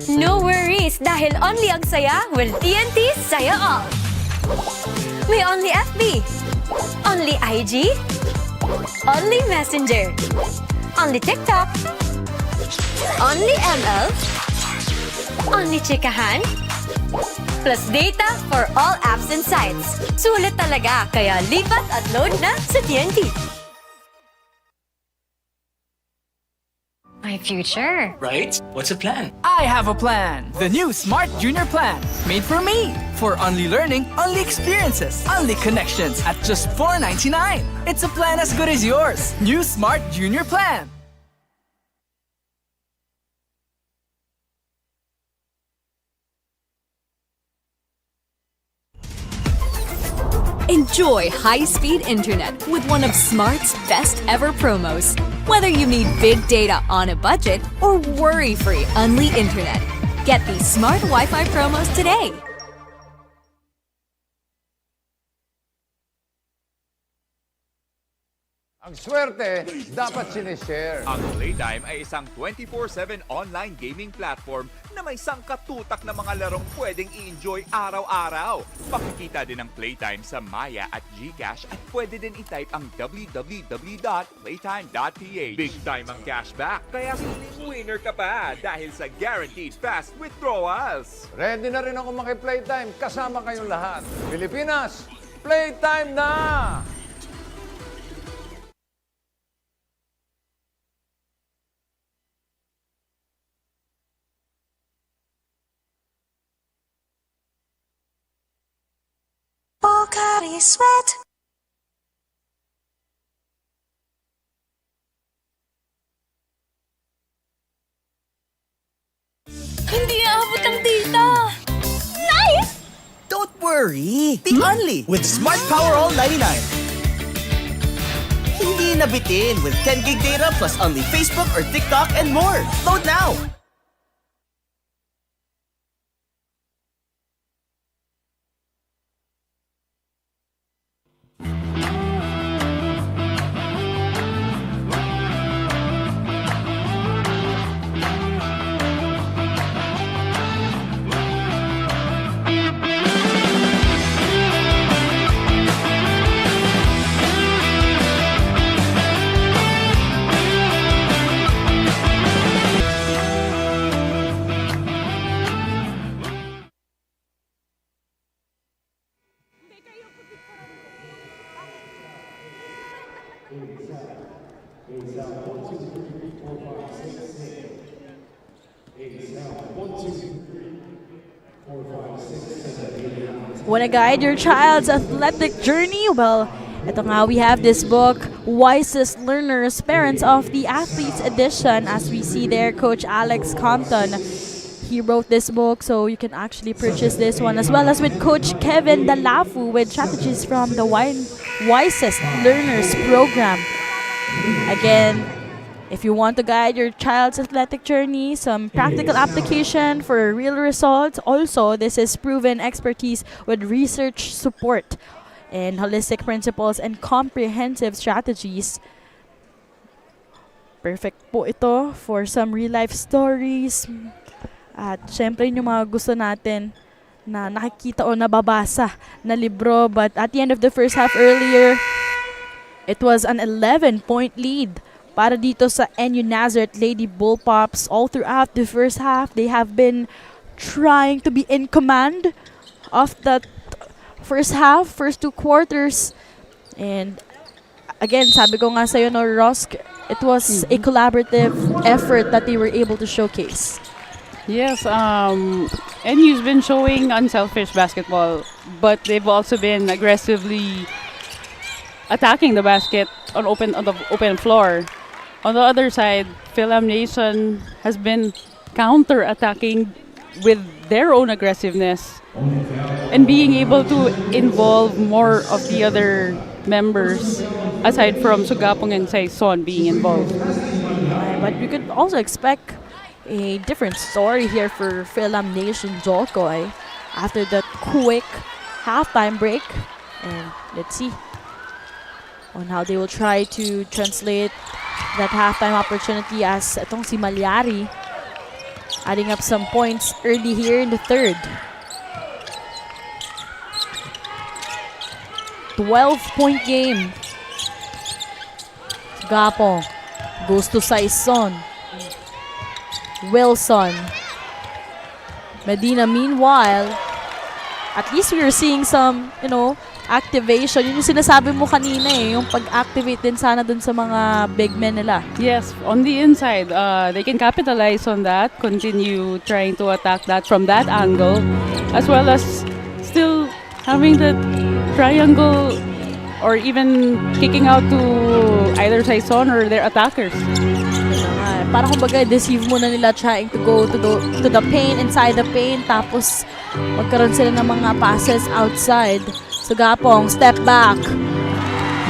No worries dahil only ang saya will TNT Saya All. May only FB, only IG, only Messenger, only TikTok, only ML, only chikahan, plus data for all apps and sites. Sulit talaga, kaya lipat at load na sa TNT. My future. Right? What's the plan? I have a plan. The new Smart Junior Plan. Made for me. For only learning, only experiences, only connections at just $4.99. It's a plan as good as yours. New Smart Junior Plan. Enjoy high-speed internet with one of Smart's best ever promos. Whether you need big data on a budget or worry-free Unli internet, get these Smart Wi-Fi promos today. Ang swerte, dapat sinishare. Ang Playtime ay isang 24/7 online gaming platform na may sangkatutak na mga larong pwedeng i-enjoy araw-araw. Makikita din ang Playtime sa Maya at GCash at pwede din i-type ang www.playtime.ph. Big time ang cashback, kaya feeling winner ka pa dahil sa guaranteed fast withdrawals. Ready na rin ako maki-Playtime kasama kayong lahat. Pilipinas, Playtime na! Pocari Sweat. Hindi aabot ang data! Nice! Don't worry! Be only with Smart Power All 99. Hindi nabitin with 10 gig data plus only Facebook or TikTok and more. Load now! Want to guide your child's athletic journey? Well, ito nga, we have this book, Wisest Learners, Parents of the Athletes Edition. As we see there, Coach Alex Compton, he wrote this book, so you can actually purchase this one, as well as with Coach Kevin Dalafu with strategies from the Wisest Learners program. Again, if you want to guide your child's athletic journey, some practical application for real results. Also, this is proven expertise with research support and holistic principles and comprehensive strategies. Perfect po ito for some real-life stories. At syempre yung mga gusto natin na nakikita o nababasa na libro. But at the end of the first half earlier, it was an 11-point lead para dito sa NU Nazareth Lady Bullpups. All throughout the first half, they have been trying to be in command of that first half, first two quarters. And again, sabi ko nga sa'yo, no, Rosk, it was a collaborative effort that they were able to showcase. Yes, NU's been showing unselfish basketball, but they've also been aggressively attacking the basket on the open floor. On the other side, Fil-Am Nation has been counter-attacking with their own aggressiveness and being able to involve more of the other members aside from Sugapong and Saison being involved. But we could also expect a different story here for Fil-Am Nation Jokoy after that quick halftime break. And let's see on how they will try to translate that halftime opportunity as itong si Malyari adding up some points early here in the third. 12-point game. Gapong goes to Saison. Wilson. Medina, meanwhile, at least we are seeing some, activation. Yun yung sinasabi mo kanina yung pag-activate din sana dun sa mga big men nila. Yes, on the inside, they can capitalize on that, continue trying to attack that from that angle, as well as still having the triangle or even kicking out to either Saison or their attackers. Para kumbaga, deceive muna nila trying to go to the paint, inside the paint, tapos magkaroon sila ng mga passes outside. So Gapong, step back.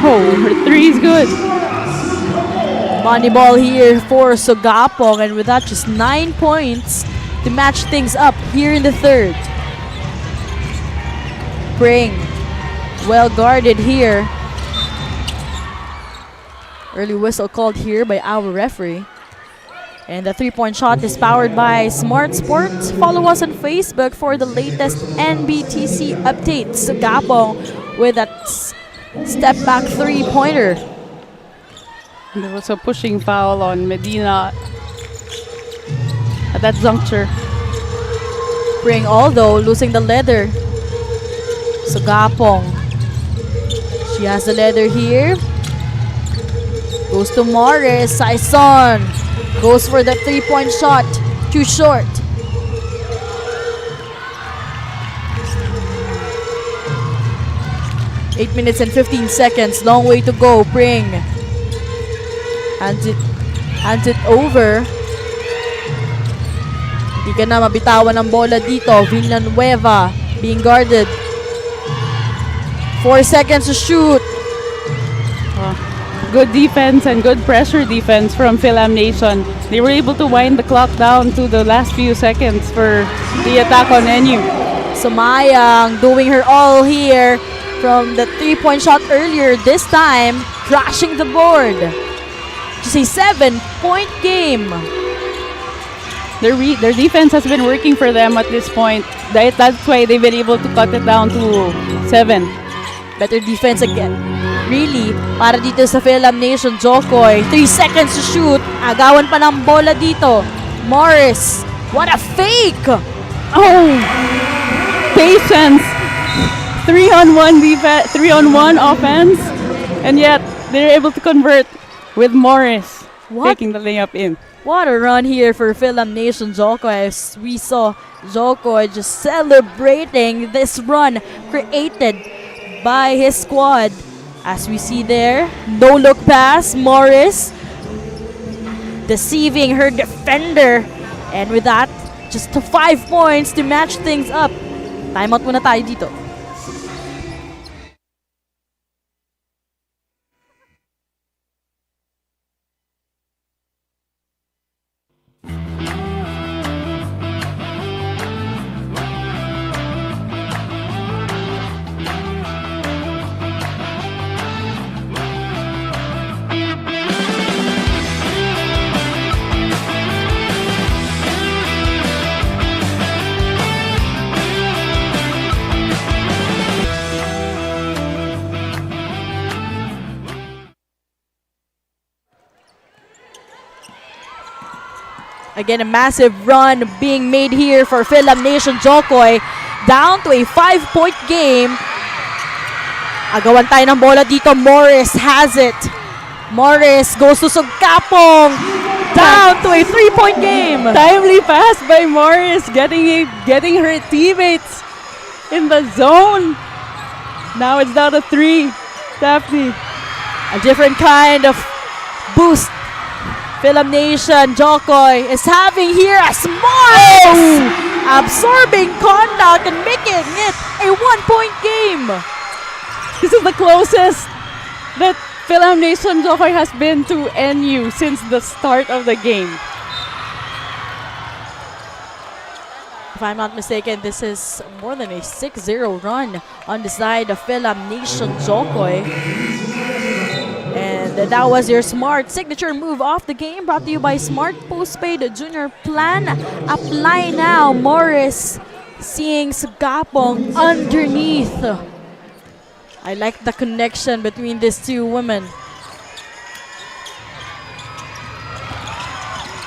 Oh, her three is good. Money ball here for Sugapong, and with that, just 9 points to match things up here in the third. Pring, well guarded here. Early whistle called here by our referee. And the 3-point shot is powered by Smart Sports. Follow us on Facebook for the latest NBTC updates. Gapong with that step back 3-pointer. There was a pushing foul on Medina at that juncture. Pring, although losing the leather. So Gapong, she has the leather here. Goes to Morris. Saison goes for the 3-point shot. Too short. Eight minutes and 15 seconds. Long way to go. Pring hands it over. Hindi ka na mabitawan ng bola dito. Villanueva being guarded. 4 seconds to shoot. Good defense and good pressure defense from Fil-Am Nation. They were able to wind the clock down to the last few seconds for the attack on NU. Sumayang doing her all here from the 3-point shot earlier. This time, crashing the board. Just a 7-point game. Their defense has been working for them at this point. That's why they've been able to cut it down to 7. Better defense again. Really, para dito sa Fil-Am Nation, Jokoy. 3 seconds to shoot. Agawan pa ng bola dito. Morris, what a fake! Oh! Patience! 3-on-1 defense, 3-on-1 offense, and yet they're able to convert with Morris taking the layup in. What a run here for Fil-Am Nation, Jokoy. As we saw Jokoy just celebrating this run created by his squad. As we see there, no look pass, Morris deceiving her defender. And with that, just 5 points to match things up. Timeout muna tayo dito. Again, a massive run being made here for Fil-Am Nation, Jokoy. Down to a 5-point game. Agawan tayo ng bola dito. Morris has it. Morris goes to Sugapong. Down to a 3-point game. Timely pass by Morris, getting her teammates in the zone. Now it's down to 3. Daphne. A different kind of boost. Fil-Am Nation, Jokoy is having here a Morris absorbing contact and making it a 1-point game. This is the closest that Fil-Am Nation Jokoy has been to NU since the start of the game. If I'm not mistaken, this is more than a 6-0 run on the side of Fil-Am Nation, Jokoy. And that was your Smart signature move off the game, brought to you by Smart Postpaid Junior Plan. Apply now, Morris. Seeing Sagapong underneath. I like the connection between these two women.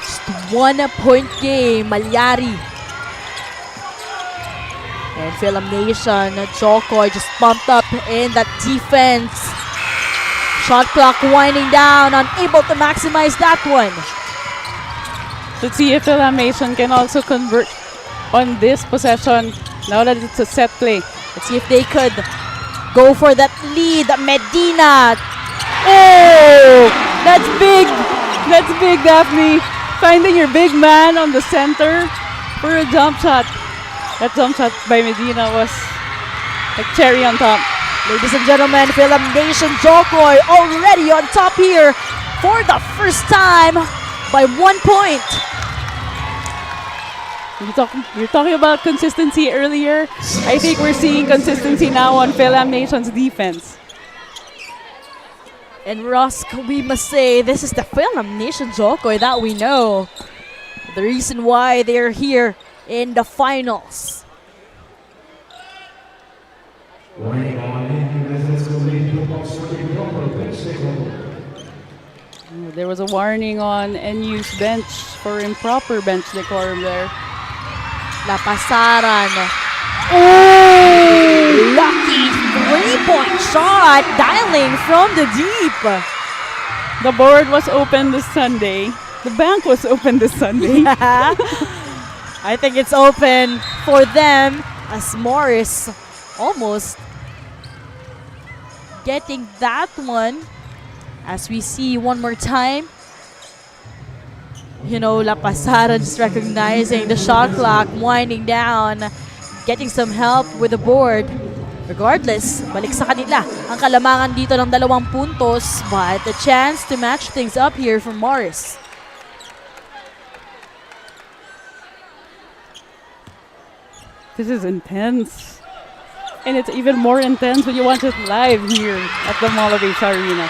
Just 1 point game, Malyari. And Fil-Am Nation, Jokoy just pumped up in that defense. Shot clock winding down, unable to maximize that one. Let's see if Fil-Am Nation can also convert on this possession now that it's a set play. Let's see if they could go for that lead. Medina. Oh, that's big. That's big, Daphne. Finding your big man on the center for a jump shot. That jump shot by Medina was like cherry on top. Ladies and gentlemen, Fil-Am Nation Jokoy already on top here for the first time by 1 point. You're talking about consistency earlier. I think we're seeing consistency now on Fil-Am Nation's defense. And Rusk, we must say, this is the Fil-Am Nation Jokoy that we know. The reason why they're here in the finals. There was a warning on NU's bench for improper bench decorum there. Lapasaran. Oh! Lucky 3-point shot dialing from the deep. The board was open this Sunday. The bank was open this Sunday. I think it's open for them as Morris almost getting that one. As we see one more time, you know, Lapasaran just recognizing the shot clock winding down, getting some help with the board. Regardless, balik sa kanila ang kalamangan dito ng 2 puntos, but a chance to match things up here for Morris. This is intense. And it's even more intense when you watch it live here at the Mall of Asia Arena.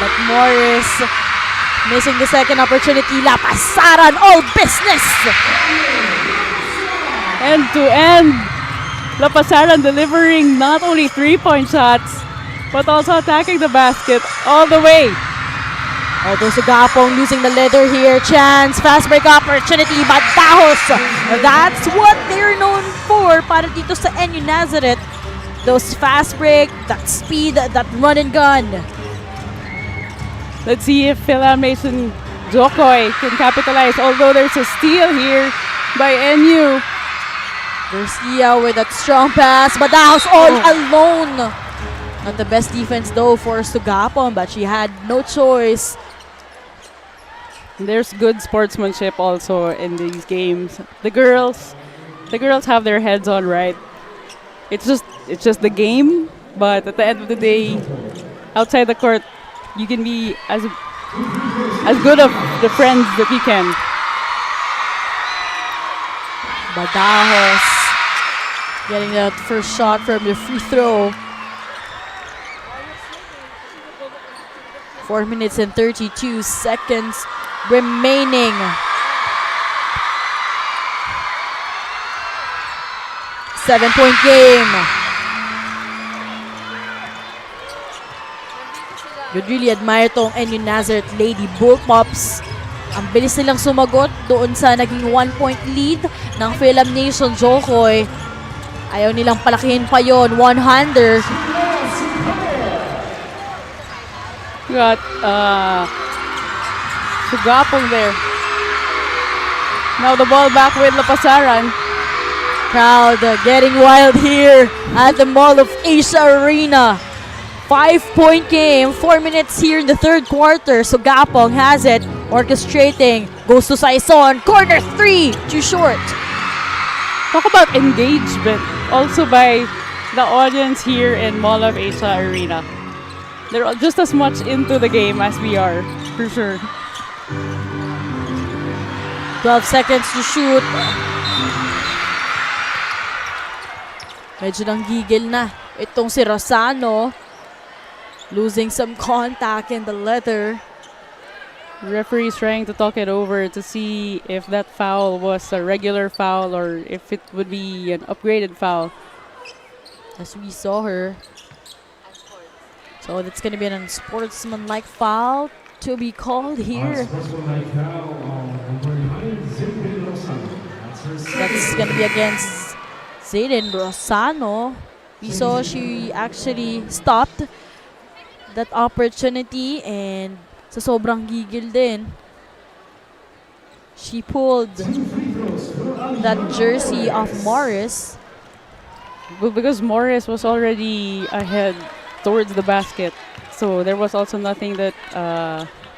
But Morris missing the second opportunity. Lapasaran, all business! End to end. Lapasaran delivering not only 3-point shots, but also attacking the basket all the way. Although Sagapong losing the leather here. Chance, fast break opportunity, but Dahos. That's what they're known for para dito sa NU Nazareth. Those fast break, that speed, that run and gun. Let's see if Fil-Am Nation Jokoy can capitalize, although there's a steal here by NU. Garcia with that strong pass, but Dahos all alone. Not the best defense though for Sagapong, but she had no choice. There's good sportsmanship also in these games. The girls have their heads on right. It's just the game, but at the end of the day, outside the court, you can be as good of the friends that you can. Badajos getting that first shot from the free throw. 4 minutes and 32 seconds remaining. Seven-point game. You'd really admire tong NU Nazareth Lady Bullpups. Ang bilis nilang sumagot doon sa naging 1-point lead ng Fil-Am Nation Jokoy. Ayaw nilang palakihin pa yon, one-hander. Got Sagapong there. Now the ball back with Lapasaran. Crowd getting wild here at the Mall of Asia Arena. 5-point game, 4 minutes here in the third quarter. Sagapong has it, orchestrating, goes to Saison, corner 3, too short. Talk about engagement also by the audience here in Mall of Asia Arena. They're just as much into the game as we are, for sure. 12 seconds to shoot. Medyo nang gigil na itong si Rosano. losing some contact in the leather. Referee's trying to talk it over to see if that foul was a regular foul or if it would be an upgraded foul. As we saw her. So that's going to be an unsportsmanlike foul to be called here. That's going to be against Zayden Rosano. We saw she actually stopped that opportunity, and sa sobrang gigil din, she pulled that jersey of Morris. Well, because Morris was already ahead towards the basket, so there was also nothing that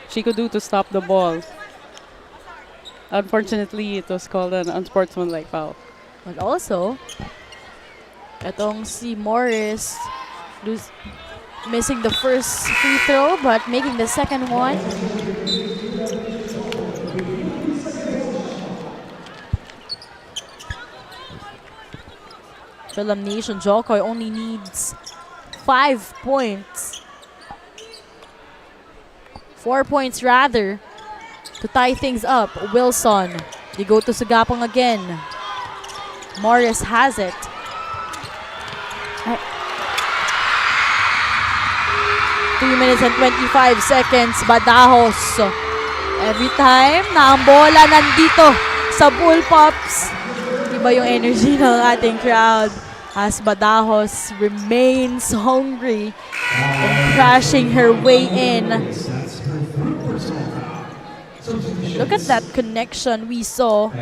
she could do to stop the ball. Unfortunately, it was called an unsportsmanlike foul. But also, etong si Morris missing the first free throw but making the second one. Fil-Am Nation Jokoy only needs 5 points. 4 points rather to tie things up. Wilson, they go to Sagapang again. Morris has it. 3 minutes and 25 seconds. Badajos. Every time na ang bola nandito sa Bullpups, iba yung energy ng ating crowd as Badajos remains hungry and crashing her way in. Look at that connection we saw.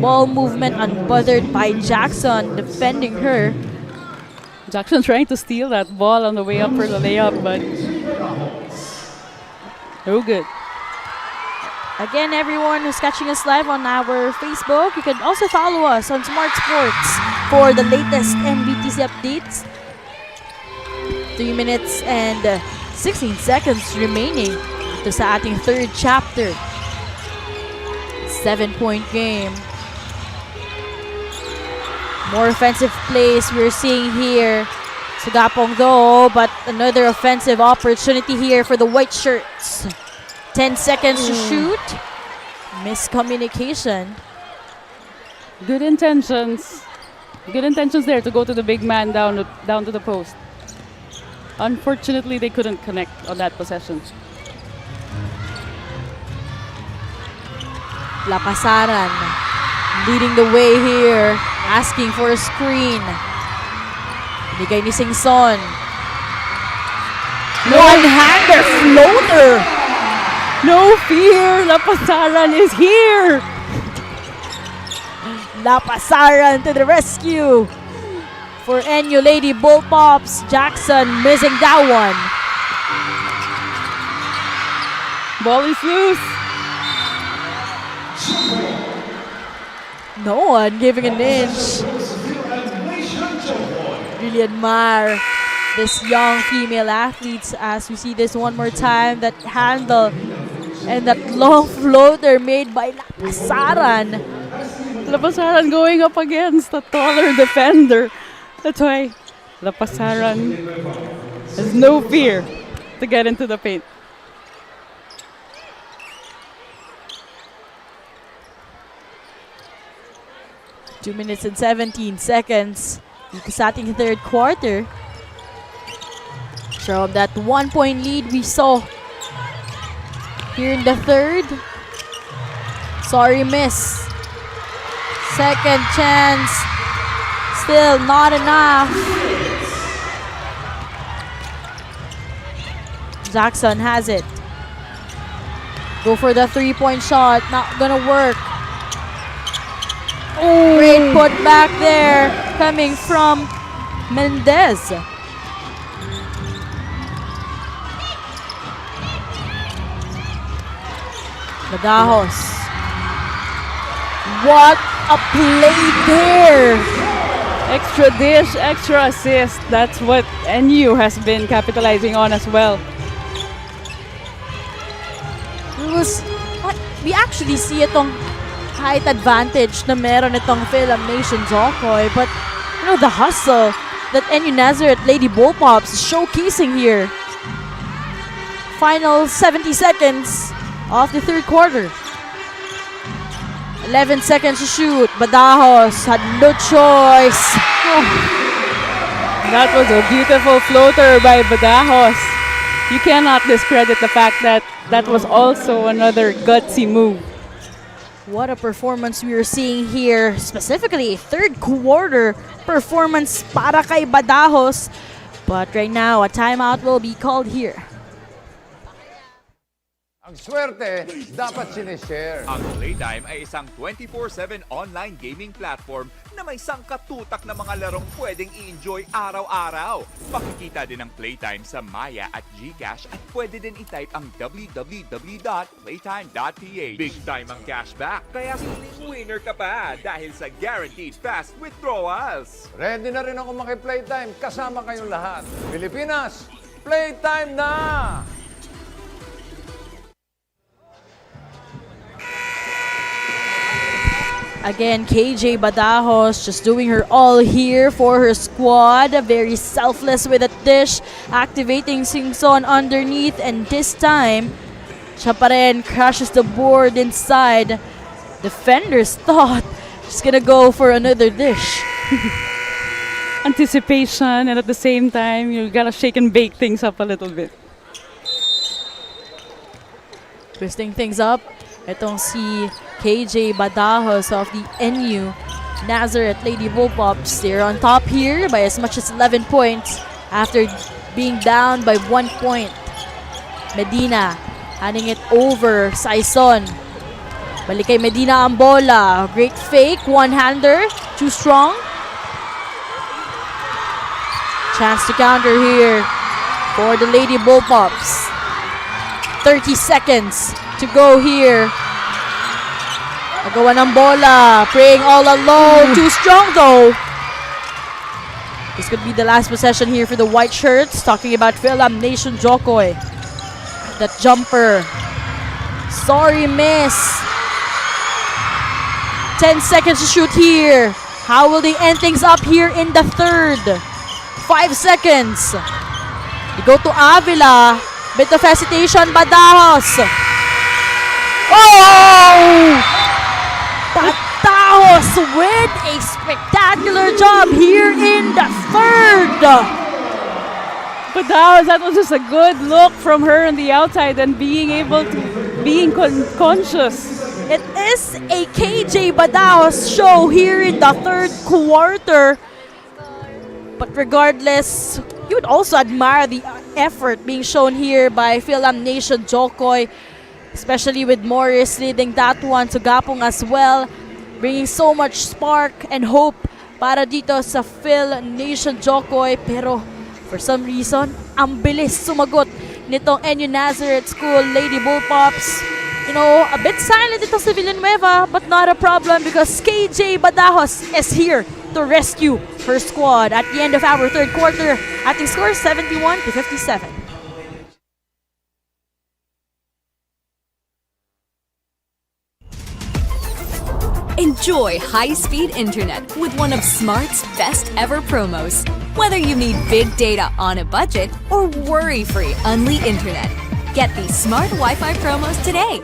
Ball movement unbothered by Jackson defending her. Jackson trying to steal that ball on the way up for the layup, but no good. Again, everyone who's catching us live on our Facebook, you can also follow us on Smart Sports for the latest NBTC updates. 3 minutes and 16 seconds remaining ito sa ating third chapter. 7-point game. More offensive plays we're seeing here. Sagapong though, but another offensive opportunity here for the white shirts. 10 seconds to shoot. Miscommunication. Good intentions. Good intentions there to go to the big man down to the post. Unfortunately, they couldn't connect on that possession. Lapasaran leading the way here, asking for a screen. Bigay ni Singson. One-hander floater. No fear, Lapasaran is here. Lapasaran to the rescue for NU Lady Bullpups. Jackson missing that one. Ball is loose. No one giving an inch. Really admire this young female athletes as we see this one more time. That handle and that long floater made by Lapasaran. Lapasaran going up against a taller defender. That's why Lapasaran has no fear to get into the paint. Two minutes and 17 seconds dito sa ating third quarter. From that 1-point lead we saw here in the third. Sorry, miss. Second chance. Still not enough. Jackson has it. Go for the 3-point shot. Not gonna work. Great put back there coming from Mendez. Badajos. What a play there! Extra dish, extra assist. That's what NU has been capitalizing on as well. We actually see itong height advantage na meron itong Fil-Am Nation Jokoy, but you know the hustle that NU Nazareth Lady Bullpups is showcasing here. final 70 seconds of the third quarter. 11 seconds to shoot. Badajos had no choice. Oh. That was a beautiful floater by Badajos. You cannot discredit the fact that that was also another gutsy move. What a performance we are seeing here. Specifically, third quarter performance para kay Badajos. But right now, a timeout will be called here. Ang swerte, dapat sinishare. Ang Playtime ay isang 24/7 online gaming platform na may sangkatutak na mga larong pwedeng i-enjoy araw-araw. Makikita din ang Playtime sa Maya at GCash at pwede din i-type ang www.playtime.ph. Big time ang cashback, kaya feeling winner ka pa dahil sa guaranteed fast withdrawals. Ready na rin ako maki-Playtime kasama kayong lahat. Pilipinas, Playtime na! Again, KJ Badajos just doing her all here for her squad. Very selfless with a dish. Activating Singson underneath, and this time, siya pa rin crashes the board inside. Defenders thought she's gonna go for another dish. Anticipation, and at the same time, you gotta shake and bake things up a little bit. Twisting things up. Itong si KJ Badajos of the NU Nazareth Lady Bullpups. They're on top here by as much as 11 points after being down by 1 point. Medina handing it over. Saison. Balik kay Medina ang bola. Great fake. One-hander. Too strong. Chance to counter here for the Lady Bullpups. 30 seconds to go here. Nagawa ng bola. Praying all alone. Too strong though. This could be the last possession here for the white shirts. Talking about Fil-Am Nation Jokoy. That jumper. Sorry, miss. 10 seconds to shoot here. How will they end things up here in the third? 5 seconds. We go to Avila. Bit of hesitation. Badajos. Oh! Badajos with a spectacular job here in the third. Badajos, that was just a good look from her on the outside and being able to, being conscious. It is a KJ Badajos show here in the third quarter. But regardless, you would also admire the effort being shown here by Fil-Am Nation Jokoy, especially with Morris leading that one to Gapong as well, bringing so much spark and hope para dito sa Fil-Am Nation Jokoy. Pero for some reason, ang bilis sumagot nitong NU Nazareth School Lady Bullpups. You know, a bit silent ito sa Villanueva, but not a problem because KJ Badajos is here to rescue her squad at the end of our third quarter. Ating score 71-57. Enjoy high-speed internet with one of Smart's best ever promos. Whether you need big data on a budget or worry-free Unli internet, get these Smart Wi-Fi promos today.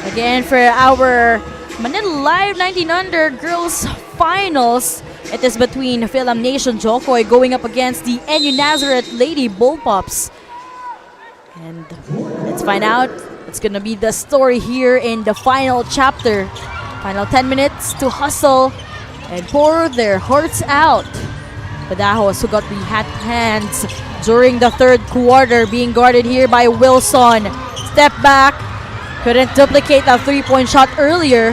Again, for our Manila Live 19 Under Girls Finals, it is between Fil-Am Nation Jokoy going up against the NU Nazareth Lady Bullpups. And let's find out what's gonna be the story here in the final chapter. Final 10 minutes to hustle and pour their hearts out. Badajos, who got the hot hands during the third quarter, being guarded here by Wilson. Step back. Couldn't duplicate that three-point shot earlier.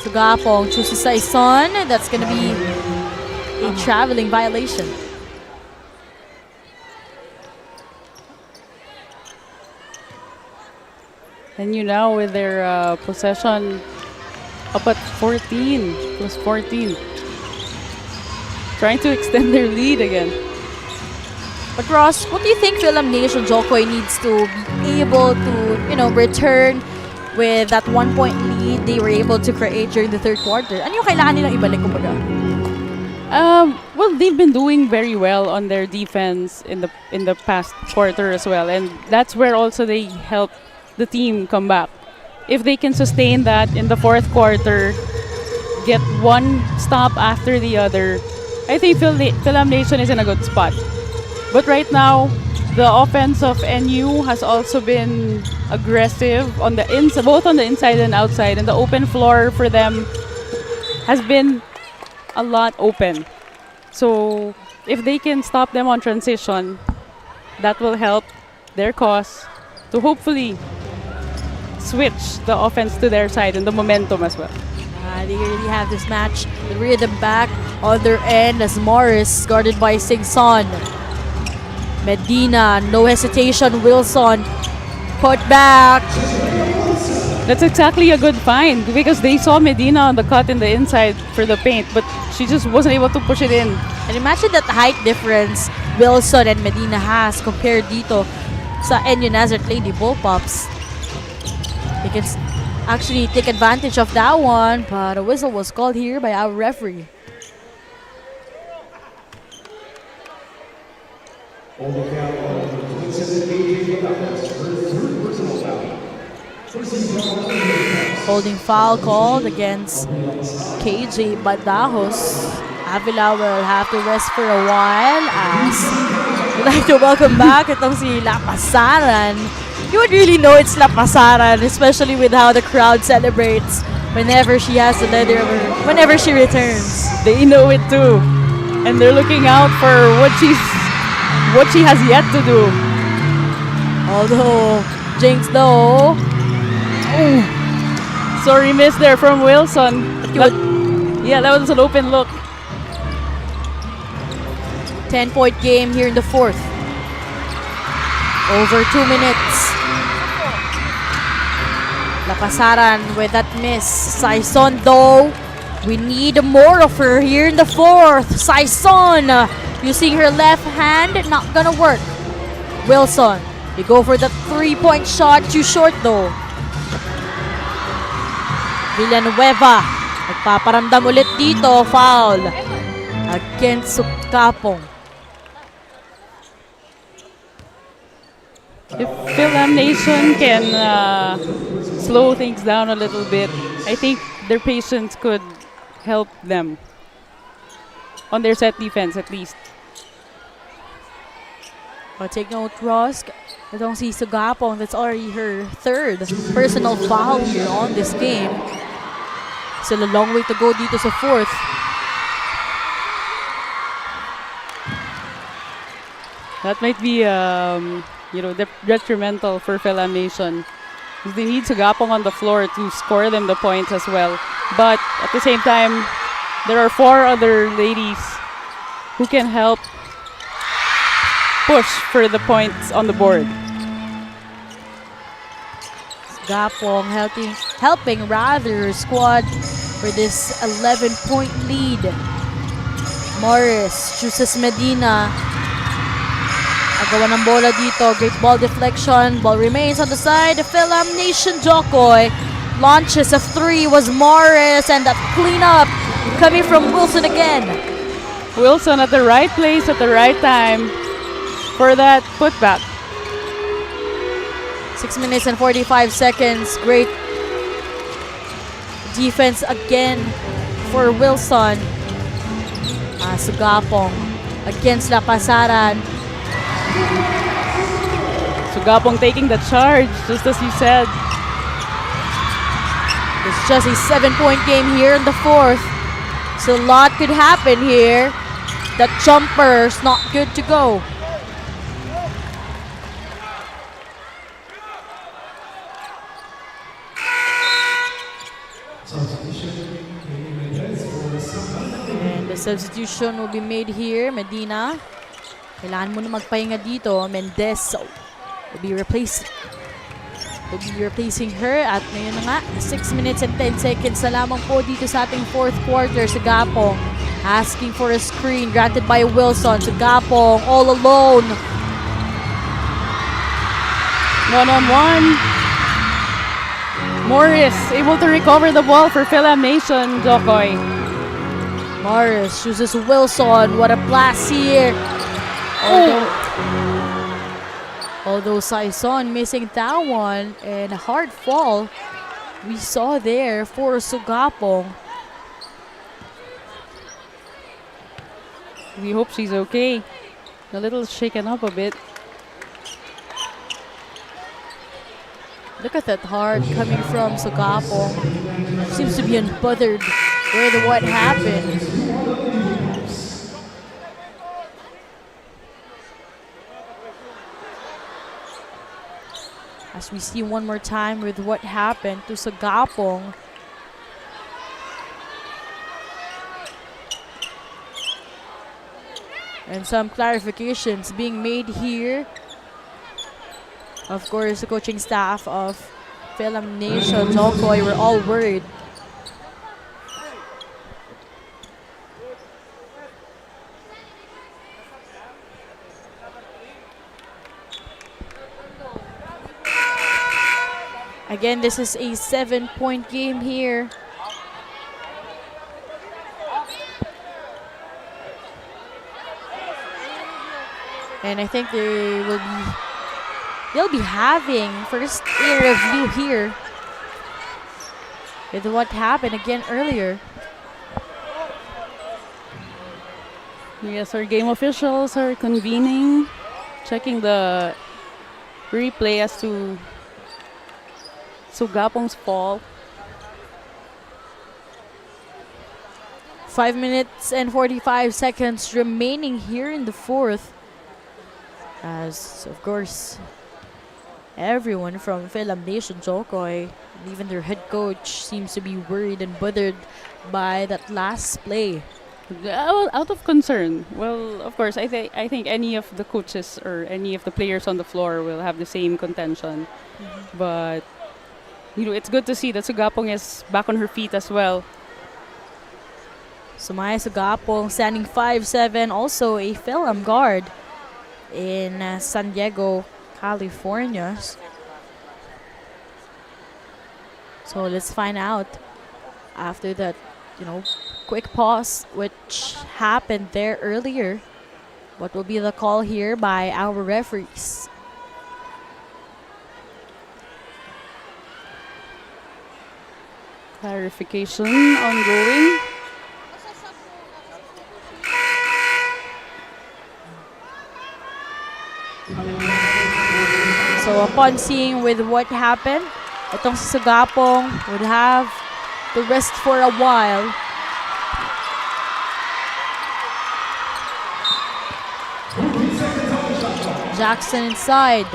Sugapong chooses Saison. That's going to be a traveling violation. And you now with their possession up at 14, plus 14. Trying to extend their lead again. But Ross, what do you think Fil-Am Nation Jokoy needs to be able to, return with that 1-point lead they were able to create during the third quarter. Ano yung kailangan nilang ibalik kumbaga? Well, they've been doing very well on their defense in the past quarter as well, and that's where also they help the team come back. If they can sustain that in the fourth quarter, get one stop after the other, I think Fil-Am Nation is in a good spot. But right now, the offense of NU has also been aggressive on the both on the inside and outside, and the open floor for them has been a lot open. So if they can stop them on transition, that will help their cause to hopefully switch the offense to their side and the momentum as well. They really have this match. The rhythm back on their end as Morris guarded by Singson. Medina, no hesitation. Wilson put back. That's exactly a good find because they saw Medina on the cut in the inside for the paint, but she just wasn't able to push it in. And imagine that height difference Wilson and Medina has compared dito sa NU Nazareth Lady Bullpups. They can actually take advantage of that one, but a whistle was called here by our referee. Holding foul called against KJ Badajos. Avila will have to rest for a while as we'd like to welcome back itong si Lapasaran. You would really know it's Lapasaran, especially with how the crowd celebrates whenever she has the leather of her, whenever she returns. They know it too, and they're looking out for what she has yet to do. Although Jinx though, sorry miss there from Wilson. Yeah, that was an open look. 10-point game here in the fourth. Over 2 minutes. Lapasaran with that miss. Saison though, we need more of her here in the fourth. Saison using her left hand, not gonna work. Wilson, they go for the 3-point shot, too short though. Villanueva, nagpaparamdam ulit dito, foul against Sukapong. If Fil-Am Nation can slow things down a little bit, I think their patience could help them on their set defense at least. But take note, Ross, itong si Sugapong, that's already her third personal foul here on this game. Still a long way to go dito sa fourth. That might be detrimental for Fil-Am Nation. They need Sugapong on the floor to score them the points as well. But at the same time, there are 4 other ladies who can help push for the points on the board. Sugapong helping her squad for this 11-point lead. Morris chooses Medina. Agawa ng bola dito. Great ball deflection. Ball remains on the side. The Fil-Am Nation Jokoy launches a 3 was Morris, and that cleanup coming from Wilson again. Wilson at the right place at the right time for that putback. 6 minutes and 45 seconds. Great defense again for Wilson. Sugapong against Lapasaran. Sugapong taking the charge, just as you said. It's just a 7-point game here in the fourth. So a lot could happen here. That jumper's not good to go. And the substitution will be made here. Medina. Kailangan mo na magpahinga dito. Mendez will be replacing her. At ngayon na nga, 6 minutes and 10 seconds na lamang po dito sa ating fourth quarter. Sugapong asking for a screen granted by Wilson. Sugapong all alone. One-on-one. Morris able to recover the ball for Fil-Am Nation, Jokoy. Morris chooses Wilson. What a blast here. Although Saison missing that one and a hard fall we saw there for Sugapong. We hope she's okay. A little shaken up a bit. Look at that heart coming from Sugapong. Seems to be unbothered with what happened. As we see one more time with what happened to Sugapong. And some clarifications being made here. Of course, the coaching staff of Fil-Am Nation, Jokoy, were all worried. Again, this is a 7-point game here. And I think they'll be having first ear of view here with what happened again earlier. Yes, our game officials are convening, checking the replay as to Sugapong's fall. 5 minutes and 45 seconds remaining here in the fourth. As, of course, everyone from Fil-Am Nation, Jokoy, and even their head coach seems to be worried and bothered by that last play. Out of concern. Well, of course, I think any of the coaches or any of the players on the floor will have the same contention. But, you know, it's good to see that Sugapong is back on her feet as well. Sumaya Sugapong standing 5'7", also a Fil-Am guard in San Diego, California. So let's find out after that, you know, quick pause which happened there earlier. What will be the call here by our referees? Clarification ongoing. So upon seeing with what happened, itong si Sugapong would have to rest for a while. Jackson inside.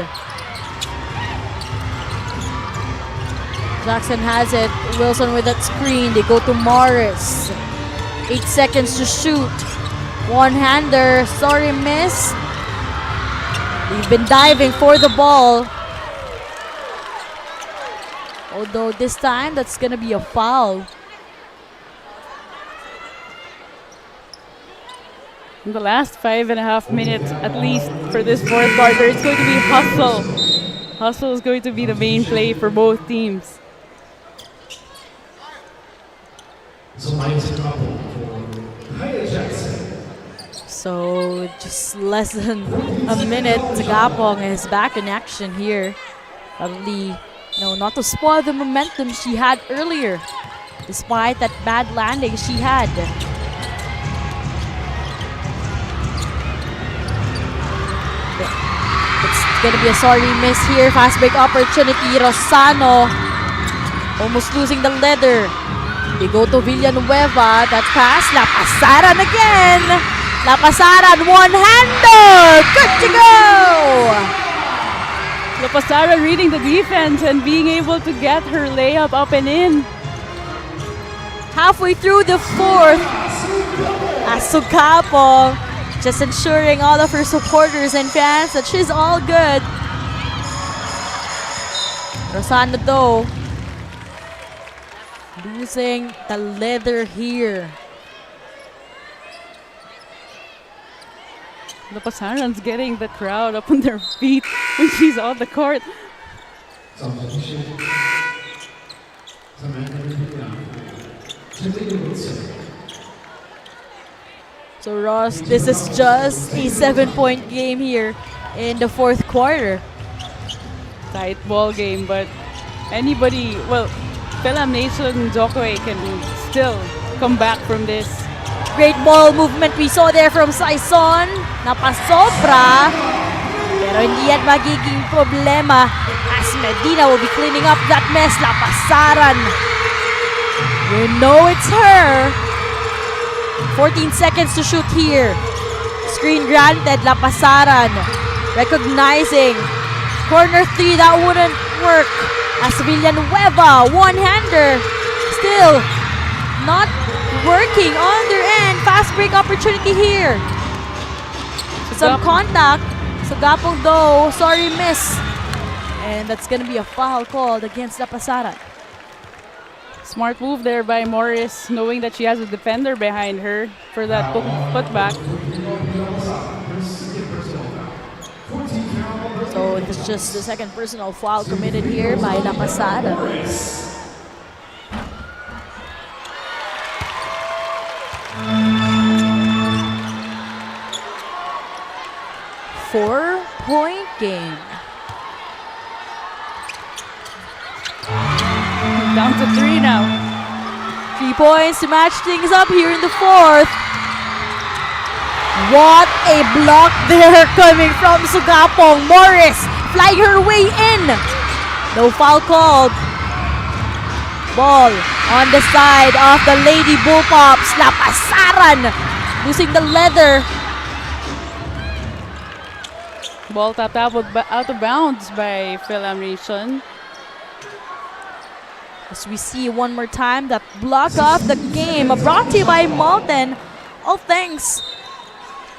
Jackson has it. Wilson with that screen. They go to Morris. 8 seconds to shoot. One-hander. Sorry, miss. They've been diving for the ball. Although this time, that's going to be a foul. In the last 5.5 minutes, at least for this fourth quarter, it's going to be hustle. Hustle is going to be the main play for both teams. So just less than a minute, Sugapong is back in action here. Probably, no, not to spoil the momentum she had earlier, despite that bad landing she had. It's gonna be a sorry miss here. Fast break opportunity. Rosano almost losing the leather. They go to Villanueva. That pass. Lapasaran again. Lapasaran, one-hander. Good to go. Lapasaran reading the defense and being able to get her layup up and in. Halfway through the fourth, Sugapong just ensuring all of her supporters and fans that she's all good. Rosano though, losing the leather here. Lapasaran's getting the crowd up on their feet when she's on the court. So Ross, this is just a 7-point game here in the fourth quarter. Tight ball game, but anybody, well, Fil-Am Nation Jokoi can still come back from this. Great ball movement we saw there from Saison. Napasobra. Pero hindi yan magiging problema as Medina will be cleaning up that mess. Lapasaran. You know it's her. 14 seconds to shoot here. Screen granted. Lapasaran. Recognizing. Corner 3, that wouldn't work. As Villanueva, one-hander. Still not working on their end. Fast break opportunity here. Some contact. Sugapong though, sorry miss. And that's gonna be a foul called against Lapasaran. Smart move there by Morris, knowing that she has a defender behind her for that putback. So it's just the second personal foul committed here by Lapasaran. Four-point game. Down to 3 now. 3 points to match things up here in the fourth. What a block there coming from Sugapong. Morris flying her way in. No foul called. Ball on the side of the Lady Bullpups. Lapasaran losing the leather. Ball tapped out of bounds by Fil-Am Nation. As we see one more time that block of the game brought to you by Malton. All thanks,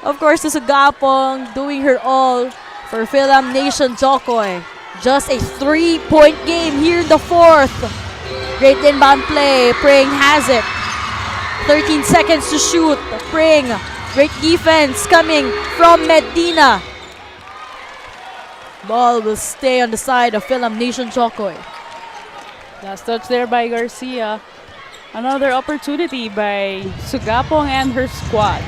of course, to Sugapong doing her all for Fil-Am Nation Jokoi. Just a 3-point game here in the fourth. Great inbound play. Pring has it. 13 seconds to shoot. Pring. Great defense coming from Medina. Ball will stay on the side of Fil-Am Nation Jokoi. Last touch there by Garcia. Another opportunity by Sugapong and her squad.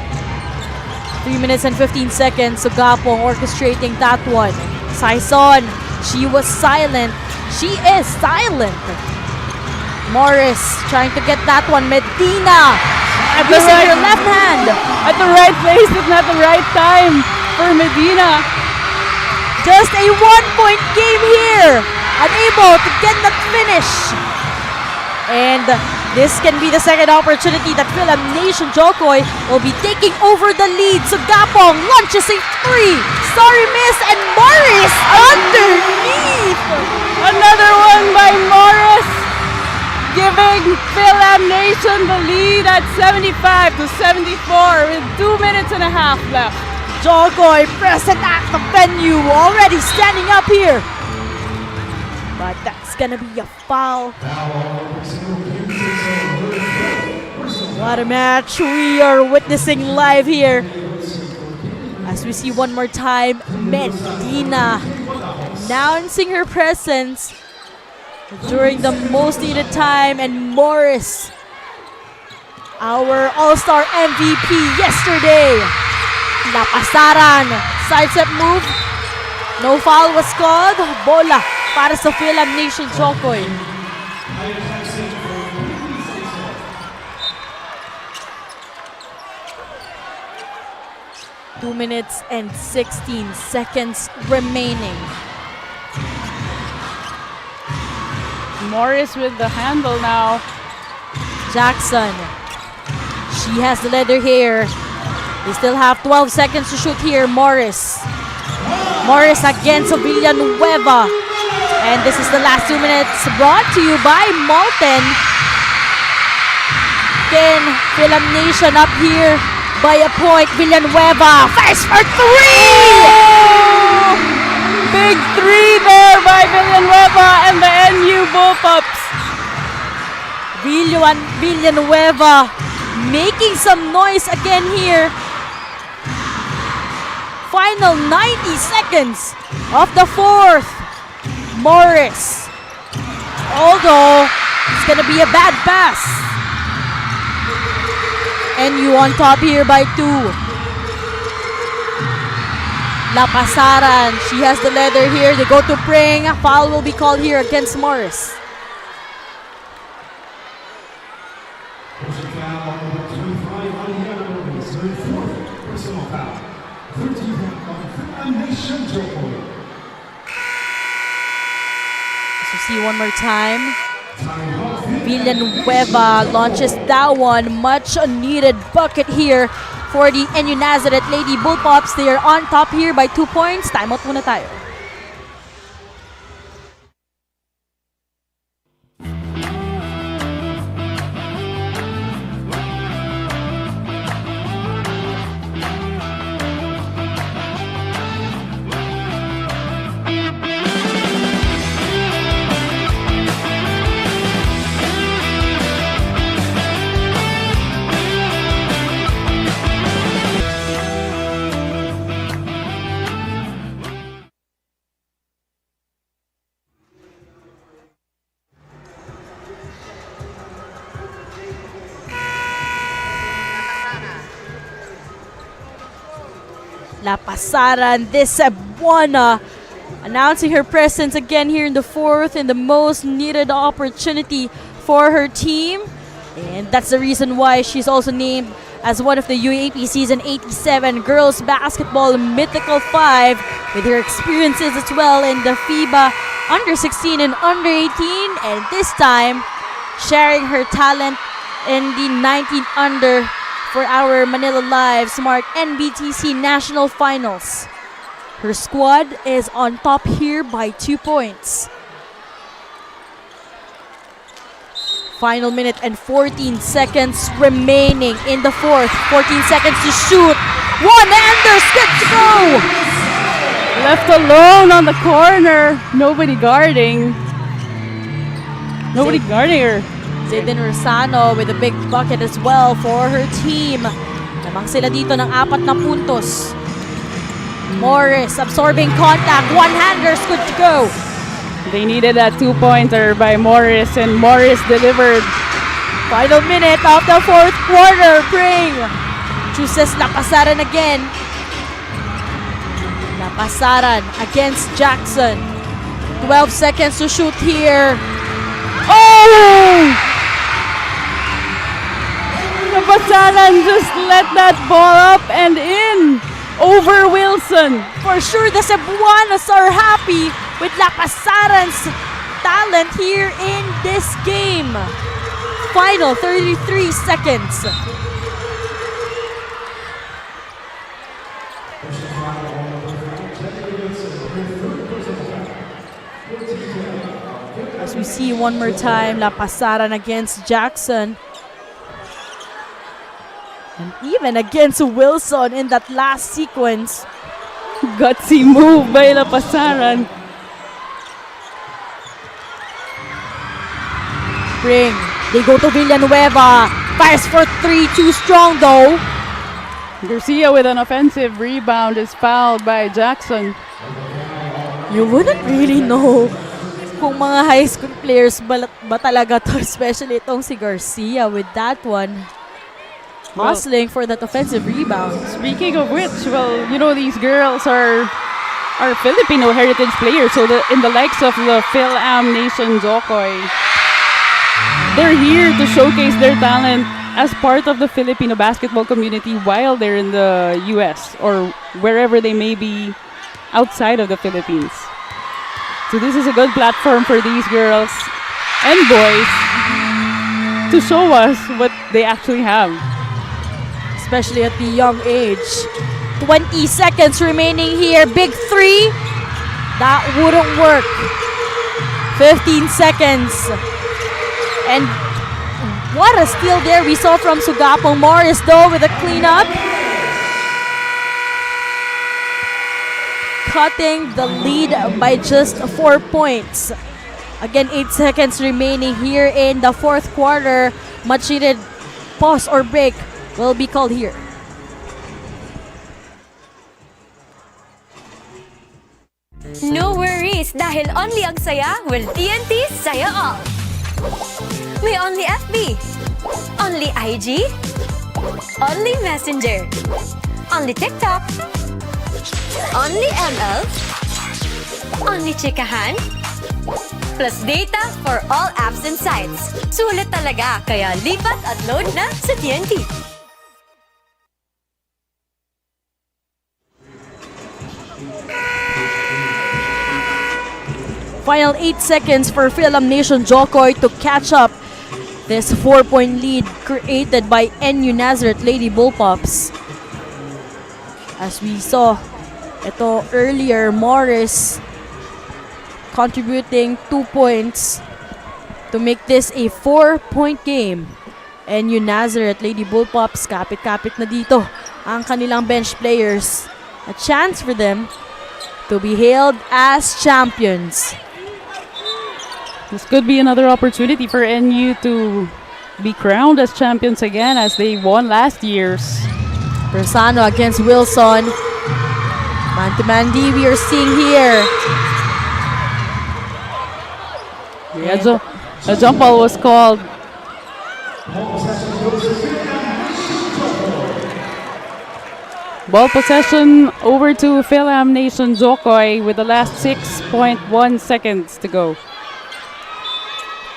3 minutes and 15 seconds. Sugapong orchestrating that one. Saison, she was silent. She is silent. Morris trying to get that one. Medina using her left hand. At the right place and at the right time for Medina. Just a 1-point game here. Unable to get that finish. And this can be the second opportunity that Fil-Am Nation Jokoi will be taking over the lead. Sugapong launches a 3. Sorry miss, and Morris underneath. Another one by Morris, giving Fil-Am Nation the lead at 75-74 with 2 minutes and a half left. Jokoi present at the venue, already standing up here. But that's gonna be a foul. What a match we are witnessing live here. As we see one more time, Medina announcing her presence during the most needed time, and Morris, our All-Star MVP yesterday. Lapasaran, sidestep move. No foul was called. Bola para sa Fil-Am Nation Jokoi. Two minutes and 16 seconds remaining. Morris with the handle now. Jackson. She has the leather here. They still have 12 seconds to shoot here. Morris. Morris against Villanueva. And this is the last 2 minutes, brought to you by Malton. Again, Fil-Am Nation up here by a point. Villanueva fires for 3! Oh! Big 3 there by Villanueva and the NU Bullpups. Villanueva making some noise again here. Final 90 seconds of the fourth. Morris. Although it's gonna be a bad pass. NU on top here by 2. Lapasaran, she has the leather here. They go to Pring. Foul will be called here against Morris. So see one more time. Villanueva launches that one. Much needed bucket here for the NU Nazareth Lady Bullpups. They are on top here by 2 points. Timeout muna tayo. Lapasaran Cebuana announcing her presence again here in the fourth and the most needed opportunity for her team. And that's the reason why she's also named as one of the UAP Season 87 Girls Basketball Mythical 5 with her experiences as well in the FIBA Under 16 and Under 18, and this time sharing her talent in the 19 under for our Manila Live Smart-NBTC National Finals. Her squad is on top here by 2 points. Final minute and 14 seconds remaining in the fourth. 14 seconds to shoot. One and there's good to go. Left alone on the corner. Nobody guarding. Nobody guarding her. Zayden Rosano with a big bucket as well for her team. Lamang sila dito ng 4 na puntos. Morris absorbing contact. One-handers, good to go. They needed that 2-pointer by Morris, and Morris delivered. Final minute of the fourth quarter. Pring chooses Lapasaran again. Lapasaran against Jackson. 12 seconds to shoot here. Oh! Lapasaran just let that ball up and in over Wilson. For sure, the Cebuanos are happy with Lapasaran's talent here in this game. Final 33 seconds. As we see one more time, Lapasaran against Jackson. And even against Wilson in that last sequence. Gutsy move by Lapasaran. Pring, they go to Villanueva. Fires for 3, too strong though. Garcia with an offensive rebound is fouled by Jackson. You wouldn't really know kung mga high school players ba talaga to, especially itong si Garcia with that one. Hustling for that offensive rebound. Speaking of which, well, you know, these girls are Filipino heritage players. So in the likes of the Fil-Am Nation Jokoy, they're here to showcase their talent as part of the Filipino basketball community while they're in the US or wherever they may be outside of the Philippines. So this is a good platform for these girls and boys to show us what they actually have. Especially at the young age. 20 seconds remaining here. Big 3. That wouldn't work. 15 seconds. And what a steal there we saw from Sugapong. Morris though with a cleanup. Cutting the lead by just 4 points. Again, 8 seconds remaining here in the fourth quarter. Much needed pause or break will be called here. No worries dahil only ang saya will TNT Saya All. May only FB, only IG, Only Messenger. Only TikTok. Only ML. Only Chikahan. Plus data for all apps and sites. Sulit talaga, kaya lipat at load na sa TNT. Final 8 seconds for Fil-Am Nation Jokoy to catch up this 4-point lead created by NU Nazareth Lady Bullpups. As we saw, ito earlier, Morris contributing 2 points to make this a 4-point game. NU Nazareth Lady Bullpups, kapit-kapit na dito ang kanilang bench players. A chance for them to be hailed as champions. This could be another opportunity for NU to be crowned as champions again, as they won last year's. Persano against Wilson. Man-to-man D we are seeing here. Yeah, a jump ball was called. Ball possession over to Fil-Am Nation Jokoy with the last 6.1 seconds to go.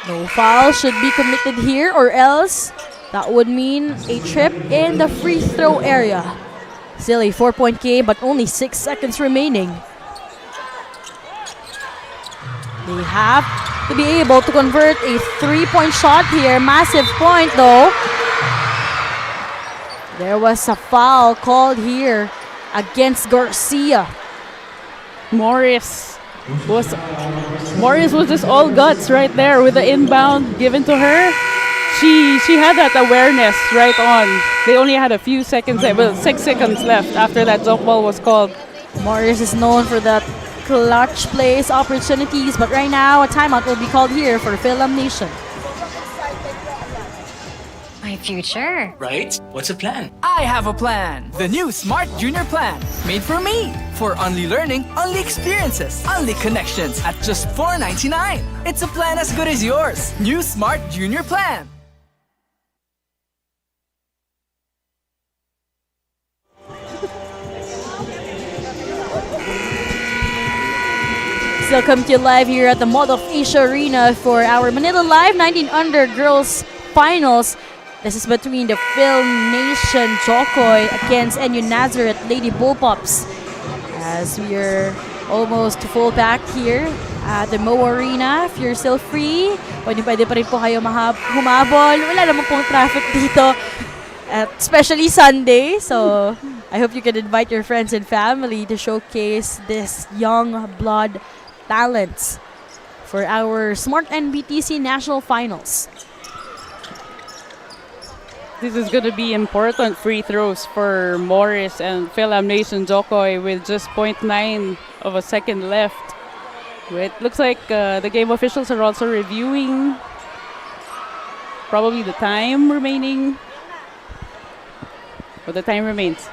No foul should be committed here, or else that would mean a trip in the free throw area. Still a 4-point game, but only 6 seconds remaining. They have to be able to convert a 3-point shot here. Massive point though. There was a foul called here against Garcia. Morris was just all guts right there with the inbound given to her. She had that awareness right on. They only had a few seconds, 6 seconds left after that jump ball was called. Morris is known for that clutch plays opportunities, but right now a timeout will be called here for Fil-Am Nation. My future. Right? What's a plan? I have a plan. The new Smart Junior Plan. Made for me. For only learning, only experiences, only connections at just $4.99. It's a plan as good as yours. New Smart Junior Plan. Still come to you live here at the Mall of Asia Arena for our Manila Live 19 Under Girls Finals. This is between the Fil-Am Nation Jokoy against NU Nazareth Lady Bullpups. As we are almost full pack here at the MOA Arena. If you're still free, pwede pa rin po kayo humabol. Wala naman pong traffic dito, especially Sunday. So I hope you can invite your friends and family to showcase this young blood talents for our Smart-NBTC National Finals. This is going to be important free throws for Morris and Fil-Am Nation Jokoy with just 0.9 of a second left. It looks like the game officials are also reviewing probably the time remaining. But the time remains.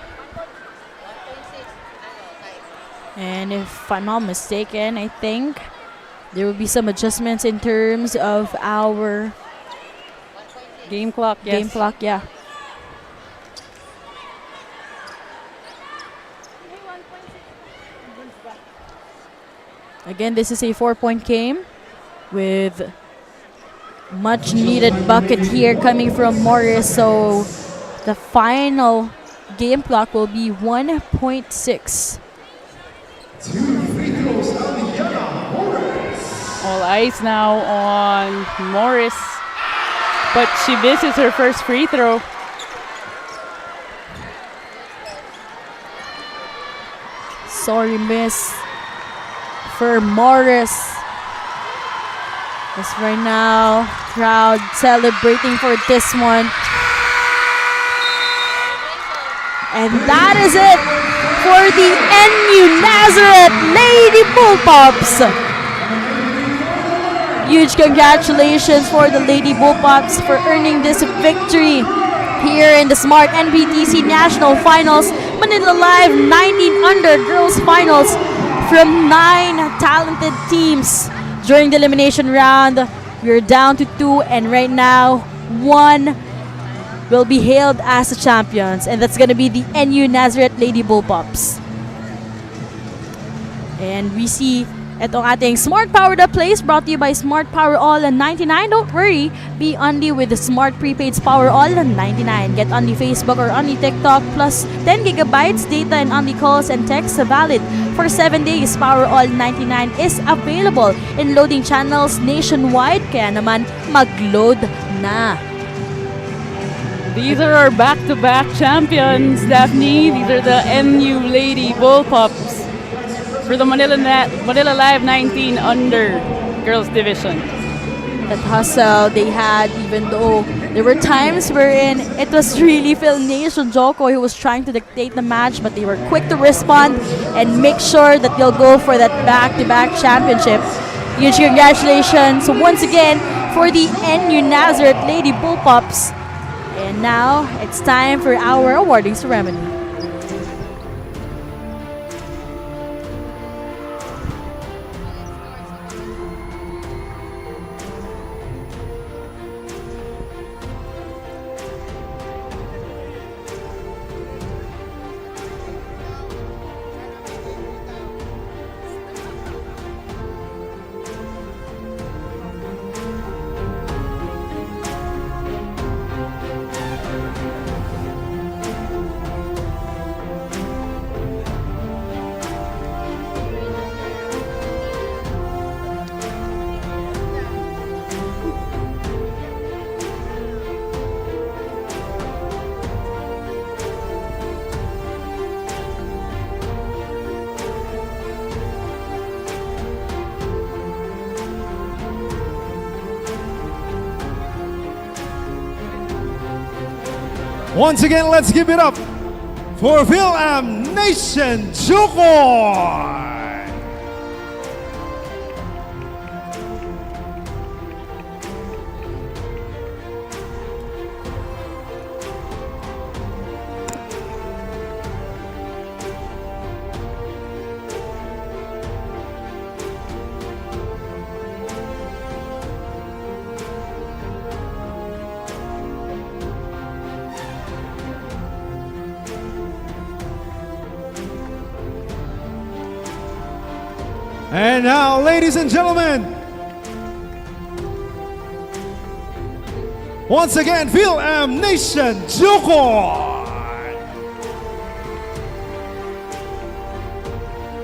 And if I'm not mistaken, I think there will be some adjustments in terms of our game clock. Yes. Game clock, yeah. Again, this is a 4-point game with much needed bucket here coming from Morris. So the final game clock will be 1.6. All eyes now on Morris, but she misses her first free throw. Sorry, miss for Morris. As right now, crowd celebrating for this one. And that is it for the NU Nazareth Lady Bullpups. Huge congratulations for the Lady Bullpups for earning this victory here in the Smart-NBTC National Finals. Manila Live 19 Under Girls Finals from 9 talented teams. During the elimination round, we're down to 2, and right now 1 will be hailed as the champions, and that's gonna be the NU Nazareth Lady Bullpups. And we see itong ating Smart Power That Plays brought to you by Smart Power All and 99. Don't worry, be only with the Smart Prepaid's Power All and 99. Get only Facebook or only TikTok plus 10 gigabytes data and only calls and texts valid for 7 days. Power All 99 is available in loading channels nationwide, kaya naman mag-load na. These are our back-to-back champions, Daphne. These are the NU Lady Bullpups for the Manila Live 19 under girls division. That hustle they had, even though there were times wherein it was really Fil-Am Nation Joko who was trying to dictate the match, but they were quick to respond and make sure that they'll go for that back-to-back championship. Huge congratulations once again for the NU Nazareth Lady Bullpups. And now it's time for our awarding ceremony. Once again, let's give it up for Fil-Am Nation Joko. And now, ladies and gentlemen, once again, Fil-Am Nation Joko.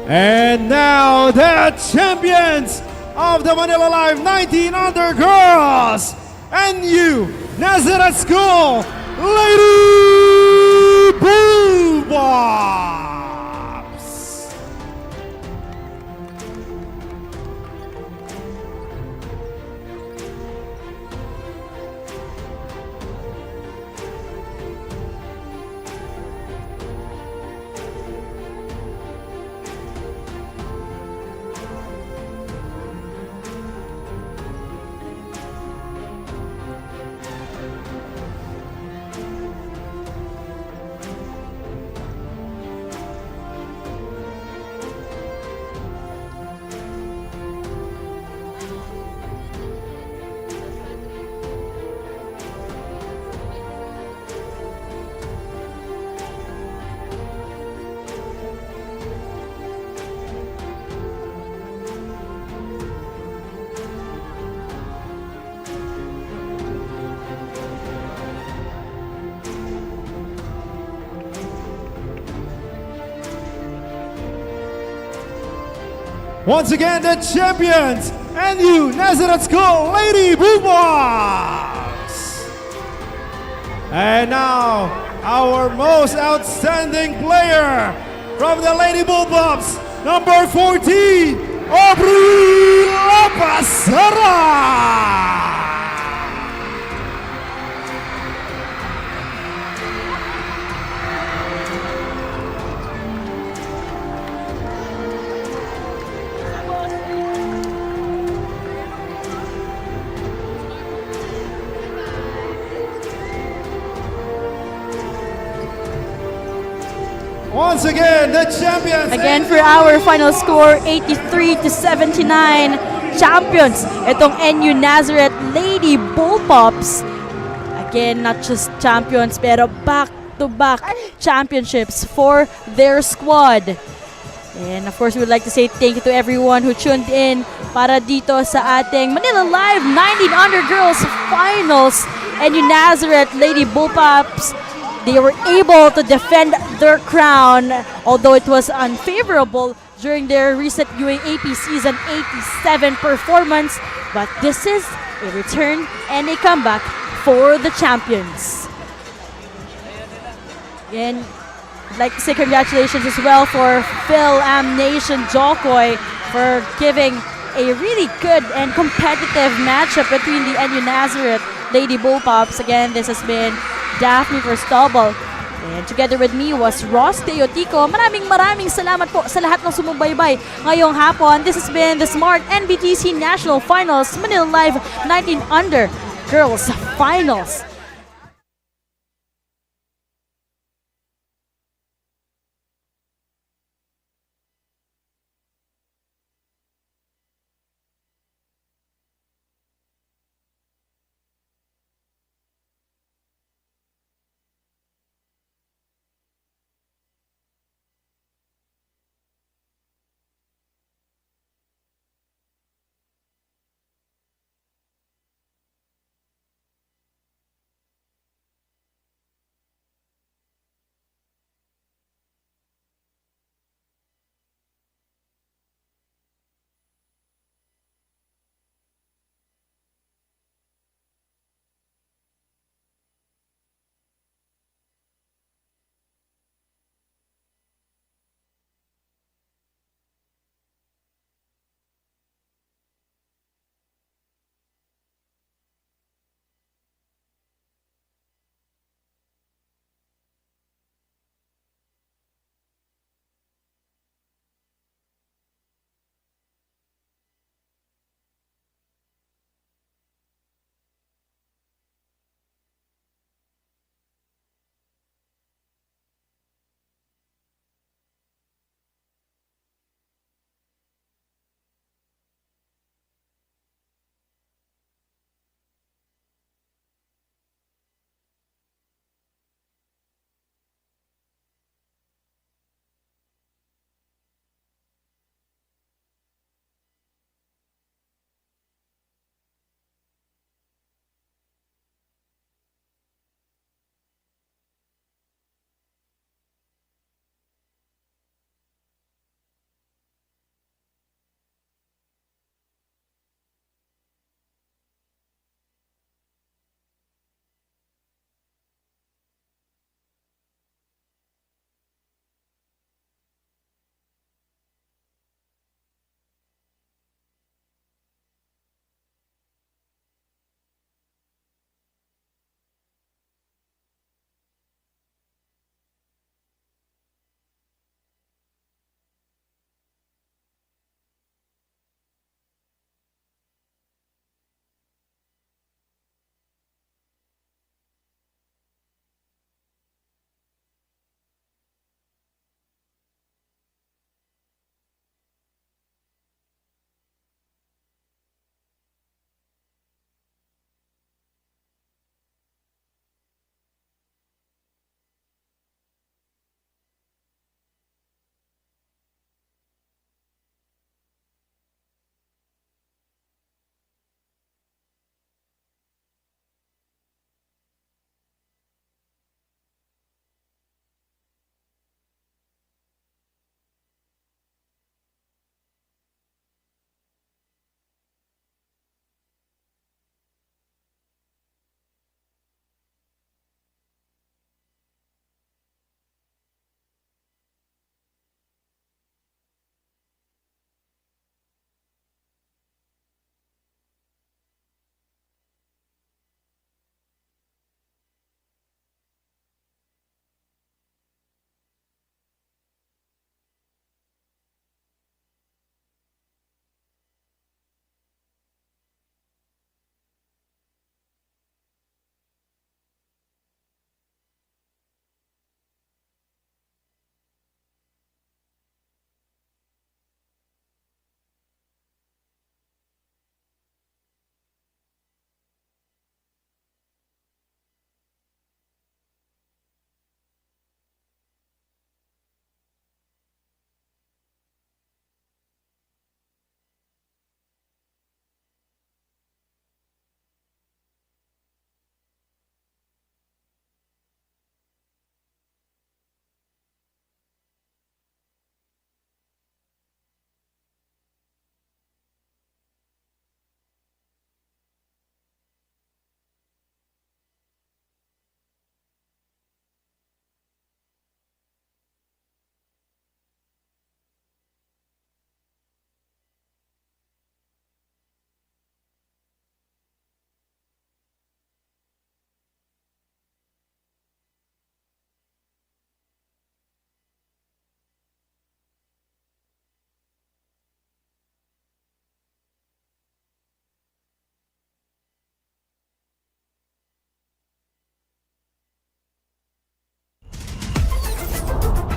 And now, the champions of the Manila Live 19 Under Girls, NU Nazareth School, Lady Bullpups. Once again, the champions, NU Nazareth School Lady Bullpups. And now, our most outstanding player from the Lady Bullpups, number 14, Aubrey Lapasara. Once again, the champions. Again, for our final score, 83-79. Champions, itong NU Nazareth Lady Bullpups Again, not just champions, pero back-to-back championships for their squad. And of course, we would like to say thank you to everyone who tuned in para dito sa ating Manila Live 19 Under Girls Finals. And yung Nazareth Lady Bullpups, they were able to defend their crown, although it was unfavorable during their recent UAAP Season 87 performance. But this is a return and a comeback for the champions. And I'd like to say congratulations as well for Fil-Am Nation Jokoy for giving a really good and competitive matchup between the NU Nazareth Lady Bullpups. Again, this has been Daphne Verstobel. And together with me was Ross Teotico. Maraming salamat po sa lahat ng sumubaybay ngayong hapon. This has been the Smart-NBTC National Finals Manila Live 19 Under Girls Finals.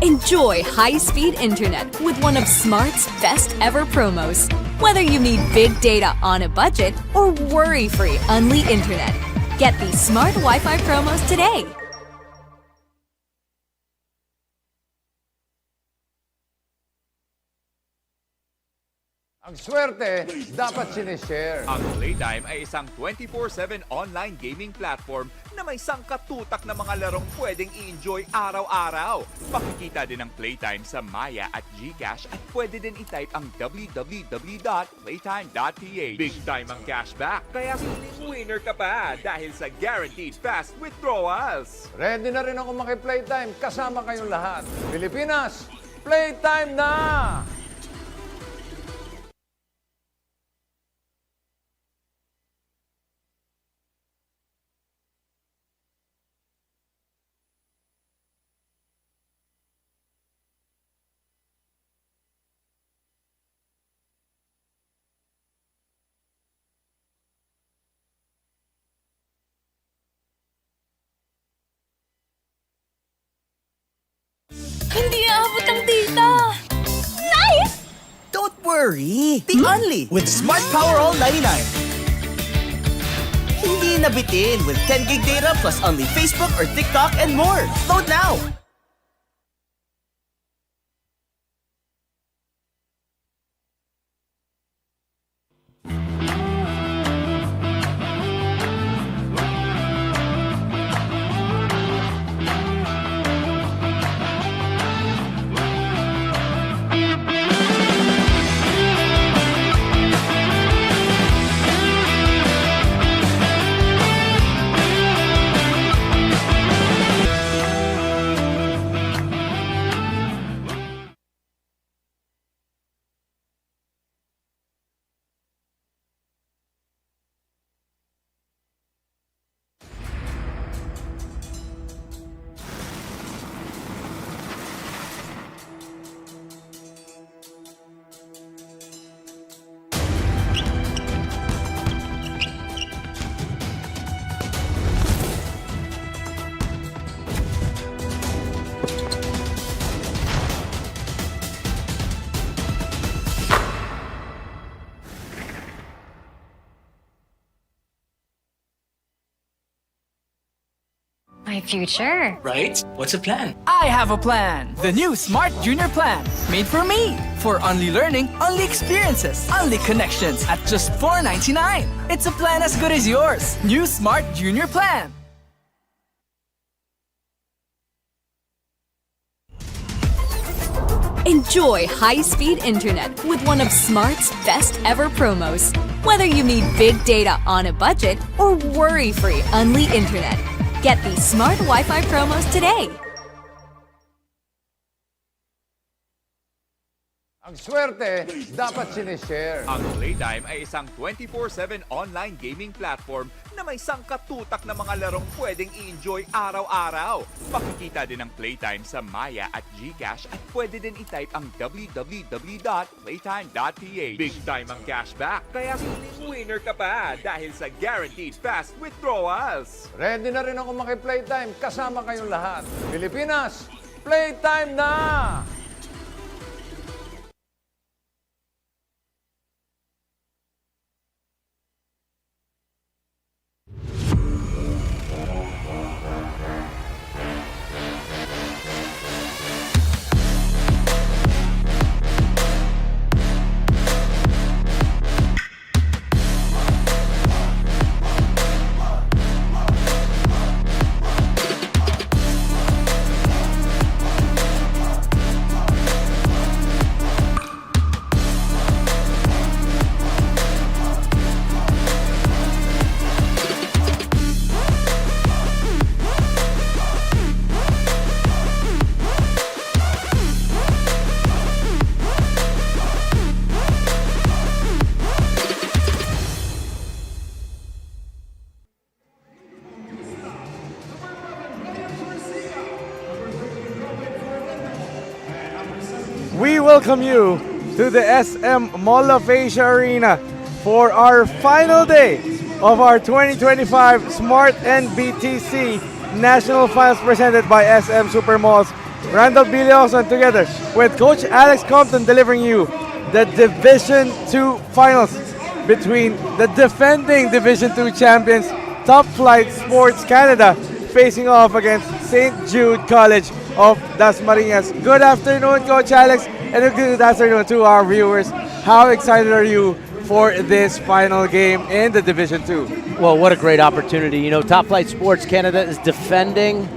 Enjoy high-speed internet with one of Smart's best ever promos. Whether you need big data on a budget or worry-free Unli internet, get these Smart Wi-Fi promos today. Ang swerte, dapat sinishare. Ang Playtime ay isang 24/7 online gaming platform na may sangkatutak na mga larong pwedeng i-enjoy araw-araw. Makikita din ang Playtime sa Maya at GCash at pwede din i-type ang www.playtime.ph. Big time ang cashback, kaya feeling winner ka pa dahil sa guaranteed fast withdrawals. Ready na rin ako maki-playtime kasama kayong lahat. Pilipinas, playtime na! Hindi aabot ang data! Nice! Don't worry! Be Unli with Smart Power All 99. Hindi nabitin with 10 gig data plus Unli Facebook or TikTok and more. Load now! My future. Right? What's the plan? I have a plan. The new Smart Junior Plan. Made for me. For only learning, only experiences, only connections at just $4.99. It's a plan as good as yours. New Smart Junior Plan. Enjoy high-speed internet with one of Smart's best ever promos. Whether you need big data on a budget or worry-free Unli internet, get these Smart Wi-Fi promos today. Ang swerte, dapat sinishare. Ang Playtime ay isang 24/7 online gaming platform na may sangkatutak na mga larong pwedeng i-enjoy araw-araw. Makikita din ang Playtime sa Maya at GCash at pwede din i-type ang www.playtime.ph. Big time ang cashback, kaya feeling winner ka pa dahil sa guaranteed fast withdrawals. Ready na rin ako maki-playtime kasama kayong lahat. Pilipinas, playtime na! We welcome you to the SM Mall of Asia Arena for our final day of our 2025 Smart-NBTC National Finals presented by SM Supermalls Randall Bilioson together with Coach Alex Compton delivering you the Division 2 finals between the defending Division 2 champions, Top Flight Sports Canada, facing off against St. Jude College-Dasmarinas. Good afternoon, Coach Alex, and good afternoon to our viewers. How excited are you for this final game in the Division 2? Well, what a great opportunity. You know, Top Flight Sports Canada is defending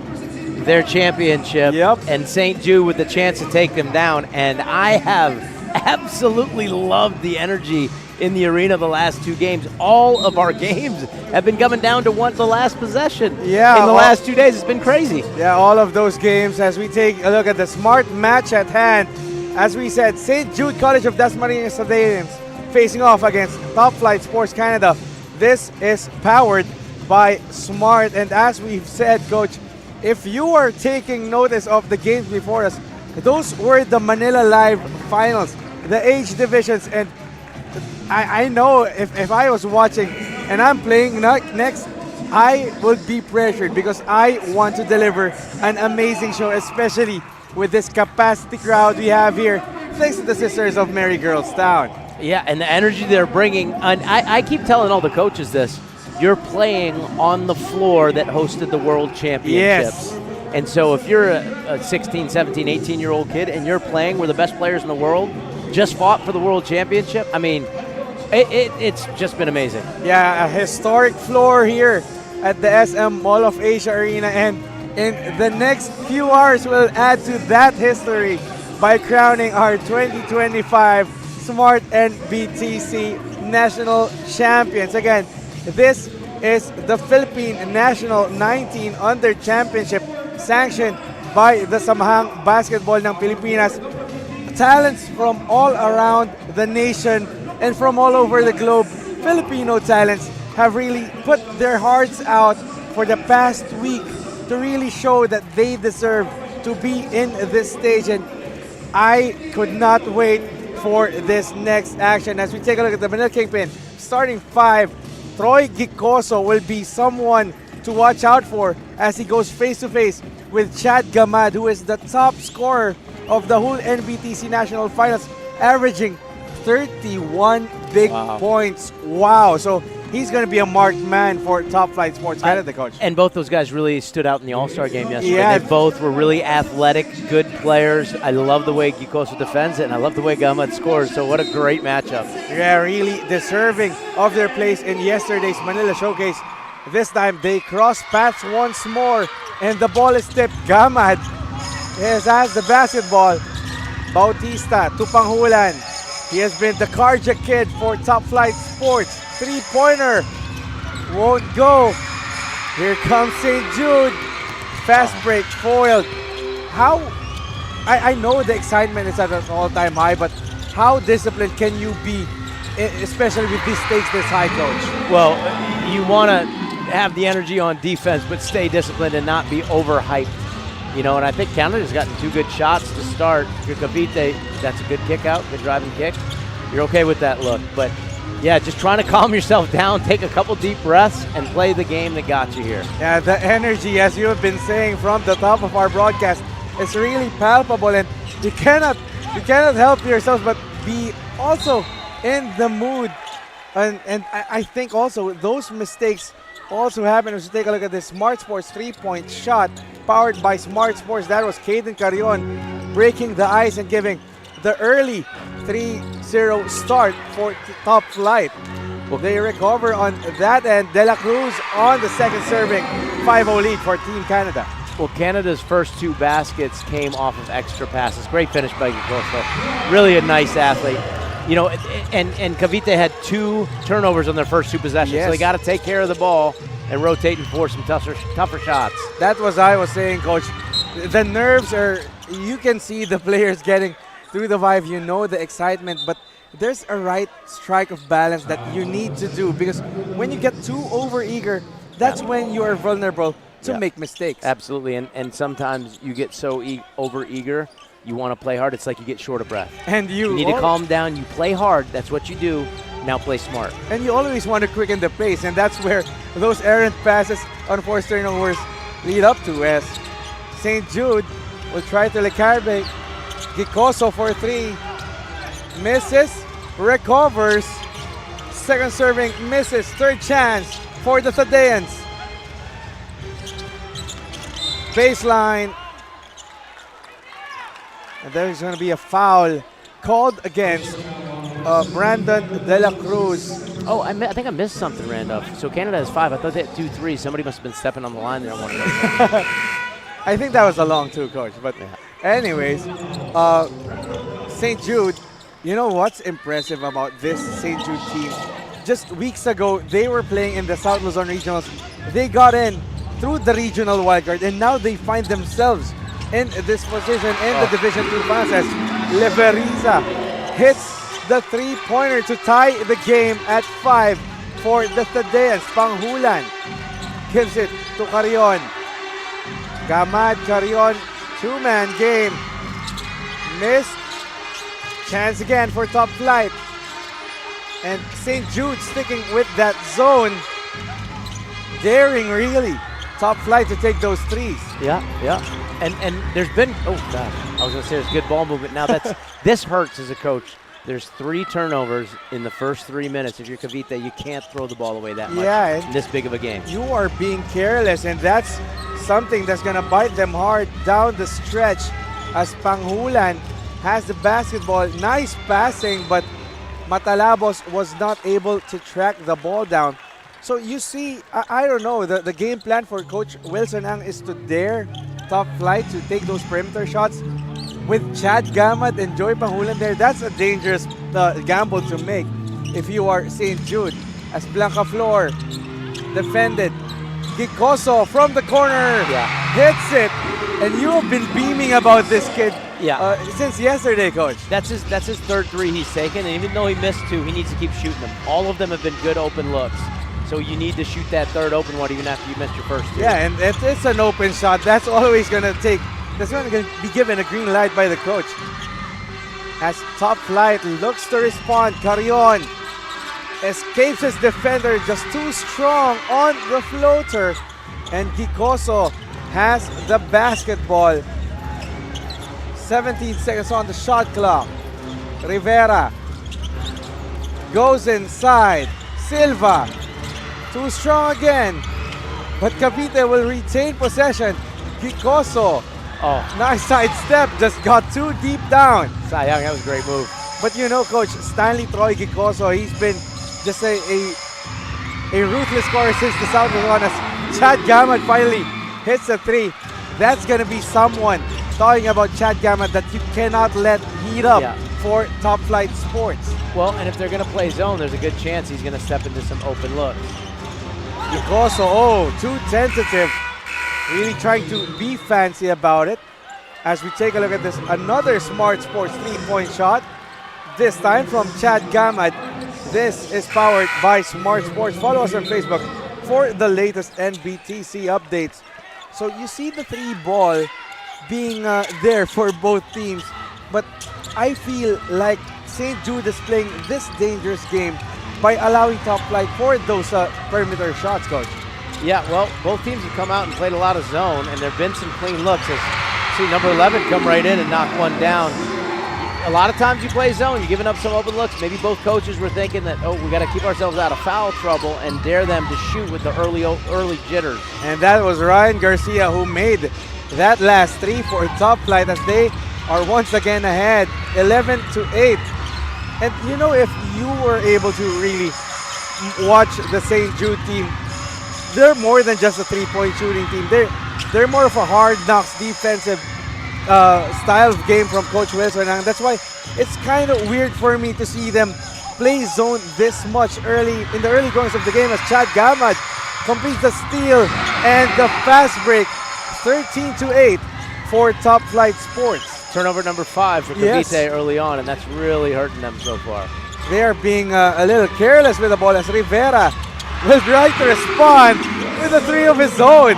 their championship, and St. Jude with the chance to take them down. And I have absolutely loved the energy in the arena the last two games. All of our games have been coming down to the last possession. Yeah, in the last 2 days, it's been crazy. Yeah, all of those games. As we take a look at the smart match at hand, as we said, St. Jude College-Dasmarinas Stadiums facing off against Top Flight Sports Canada. This is powered by Smart, and as we've said, Coach, if you are taking notice of the games before us, those were the Manila Live finals, the age divisions, and I know if I was watching and I'm playing next, I would be pressured because I want to deliver an amazing show, especially with this capacity crowd we have here, thanks to the Sisters of Mary Girls Town. Yeah, and the energy they're bringing, and I keep telling all the coaches this, you're playing on the floor that hosted the World Championships. Yes. And so if you're a 16, 17, 18-year-old kid and you're playing where the best players in the world just fought for the World Championship, I mean, it's just been amazing. Yeah, a historic floor here at the SM Mall of Asia Arena, and in the next few hours we'll add to that history by crowning our 2025 Smart-NBTC National Champions. Again, this is the Philippine National 19 Under Championship sanctioned by the Samahang Basketball ng Pilipinas. Talents from all around the nation and from all over the globe, Filipino talents have really put their hearts out for the past week to really show that they deserve to be in this stage. And I could not wait for this next action. As we take a look at the Manila Kingpin, starting five, Troy Gicoso will be someone to watch out for as he goes face-to-face with Chad Gamad, who is the top scorer of the whole NBTC National Finals, averaging 31 big points. Wow. So he's going to be a marked man for Top Flight Sports Canada, Coach. And both those guys really stood out in the All-Star game yesterday. Yeah. They both were really athletic, good players. I love the way Gicoso defends it, and I love the way Gamad scores. So what a great matchup. Yeah, really deserving of their place in yesterday's Manila Showcase. This time, they cross paths once more, and the ball is tipped. Gamad has the basketball. Bautista to Panghulan. He has been the Karja kid for Top Flight Sports. Three-pointer won't go. Here comes St. Jude. Fast break foiled. How? I know the excitement is at an all-time high, but how disciplined can you be, especially with these stakes this high, Coach? Well, you want to have the energy on defense, but stay disciplined and not be overhyped. You know, and I think Canada's gotten two good shots to start. Your Cavite, that's a good kick out, good driving kick. You're okay with that look. But, yeah, just trying to calm yourself down, take a couple deep breaths, and play the game that got you here. Yeah, the energy, as you have been saying from the top of our broadcast, is really palpable. And you cannot help yourselves but be also in the mood. And I think also those mistakes also happen as you take a look at this Smart Sports three-point shot powered by Smart Sports. That was Caden Carrion breaking the ice and giving the early 3-0 start for Top Flight. Well, they recover on that end. De La Cruz on the second serving. 5-0 lead for Team Canada. Well, Canada's first two baskets came off of extra passes. Great finish by Gicoso. Really a nice athlete. You know, and Cavite had two turnovers on their first two possessions, so they got to take care of the ball and rotate and force some tougher shots. That was I was saying, Coach. The nerves are, you can see the players getting through the vibe. You know the excitement, but there's a right strike of balance that you need to do, because when you get too over-eager, that's when you are vulnerable to make mistakes. Absolutely, and sometimes you get so over-eager, you want to play hard, it's like you get short of breath. And you need to calm down. You play hard. That's what you do. Now play smart. And you always want to quicken the pace, and that's where those errant passes on forced turnovers lead up to, as St. Jude will try to Lecarbe. Gicoso for 3. Misses. Recovers. Second serving. Misses. Third chance for the Tadeans. Baseline. And there's going to be a foul called against Brandon De La Cruz. Oh, I think I missed something, Randolph. So Canada has 5. I thought they had 2-3. Somebody must have been stepping on the line there on one of those. I think that was a long two, Coach. But anyways, St. Jude, you know what's impressive about this St. Jude team? Just weeks ago, they were playing in the South Luzon Regionals. They got in through the regional wildcard, and now they find themselves in this position in the Division 2 finals as Leveriza hits the three-pointer to tie the game at 5 for the Tadeans. Panghulan gives it to Carion. Gamad, Carion, two-man game. Missed. Chance again for Top Flight. And St. Jude sticking with that zone. Daring, really, Top Flight to take those threes. Yeah. And there's been, oh God, I was going to say there's good ball movement. Now this hurts as a coach. There's 3 turnovers in the first 3 minutes. If you're Cavite, you can't throw the ball away that much in this big of a game. You are being careless, and that's something that's going to bite them hard down the stretch as Panghulan has the basketball. Nice passing, but Matalabos was not able to track the ball down. So you see, I don't know, the game plan for Coach Wilson Ang is to dare Top Flight to take those perimeter shots. With Chad Gamad and Joy Panghulan there, that's a dangerous gamble to make if you are St. Jude. As Blanca Flor defended. Gicoso from the corner hits it. And you have been beaming about this kid since yesterday, Coach. That's his third 3 he's taken, and even though he missed 2, he needs to keep shooting them. All of them have been good open looks. So you need to shoot that third open one even after you missed your first 2. Yeah, and if it's an open shot, that's always going to take. That's going to be given a green light by the coach. As Top Flight looks to respond, Carion escapes his defender, just too strong on the floater. And Gicoso has the basketball. 17 seconds on the shot clock. Rivera goes inside. Silva, too strong again. But Cavite will retain possession. Gicoso, nice sidestep, just got too deep down. Sayang, that was a great move. But you know, Coach, Stanley Troy Gicoso, he's been just a ruthless scorer since the South Luzon. As Chad Gamad finally hits a 3. That's going to be someone talking about Chad Gamad that you cannot let heat up for Top Flight Sports. Well, and if they're going to play zone, there's a good chance he's going to step into some open looks. Gicoso, too tentative. Really trying to be fancy about it. As we take a look at this, another Smart Sports 3-point shot. This time from Chad Gamad. This is powered by Smart Sports. Follow us on Facebook for the latest NBTC updates. So you see the 3 ball being there for both teams. But I feel like St. Jude is playing this dangerous game by allowing Top Flight for those perimeter shots, Coach. Yeah, well, both teams have come out and played a lot of zone, and there have been some clean looks. As see number 11 come right in and knock one down. A lot of times you play zone, you're giving up some open looks. Maybe both coaches were thinking that, we got to keep ourselves out of foul trouble and dare them to shoot with the early jitters. And that was Ryan Garcia who made that last 3 for Top Flight as they are once again ahead, 11-8. And you know, if you were able to really watch the St. Jude team, they're more than just a 3-point shooting team. They're more of a hard knocks defensive style of game from Coach Wilson. And that's why it's kind of weird for me to see them play zone this much early in the early goings of the game as Chad Gamad completes the steal and the fast break. 13-8 for Top Flight Sports. Turnover number 5 for Cavite early on, and that's really hurting them so far. They are being a little careless with the ball as Rivera will try to respond with a 3 of his own.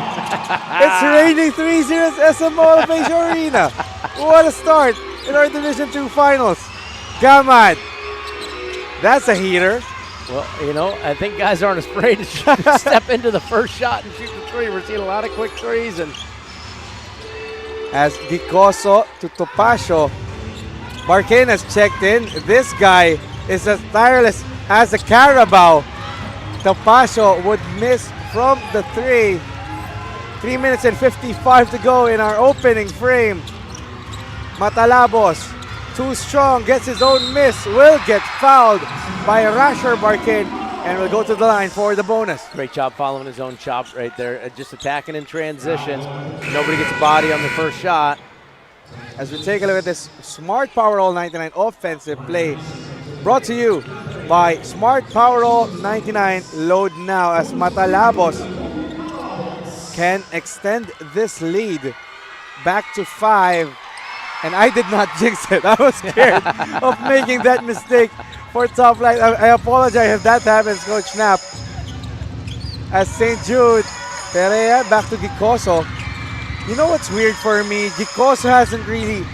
It's raining 3-0 at SMO Asia Arena. What a start in our Division 2 finals. Gamad, that's a heater. Well, you know, I think guys aren't afraid to step into the first shot and shoot the 3. We're seeing a lot of quick 3s, and as Gicoso to Topacio. Barquin has checked in. This guy is as tireless as a Carabao. Topacio would miss from the 3. 3 minutes and 55 to go in our opening frame. Matalabos, too strong, gets his own miss, will get fouled by Rasher Barquin, and will go to the line for the bonus. Great job following his own chop right there. Just attacking in transition. Nobody gets a body on the first shot. As we take a look at this Smart Powerall 99 offensive play, brought to you by Smart Powerall 99. Load now as Matalabos can extend this lead back to 5. And I did not jinx it. I was scared of making that mistake for Top Flight. I apologize if that happens, Coach Knapp. As St. Jude, Perea back to Gicoso. You know what's weird for me? Gicoso hasn't really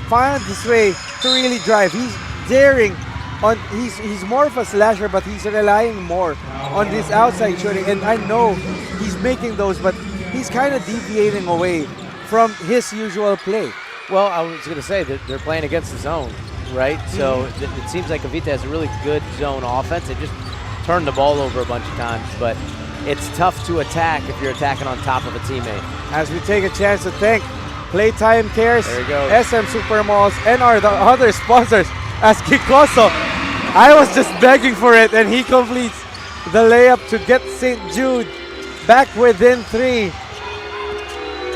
found his way to really drive. He's daring on. He's more of a slasher, but he's relying more on this outside shooting. And I know he's making those, but he's kind of deviating away from his usual play. Well, I was going to say that they're playing against the zone, right? So it seems like Cavite has a really good zone offense. They just turned the ball over a bunch of times, but it's tough to attack if you're attacking on top of a teammate. As we take a chance to thank Playtime Cares, there you go, SM Supermalls, and our the other sponsors, as Gicoso, I was just begging for it, and he completes the layup to get St. Jude back within 3.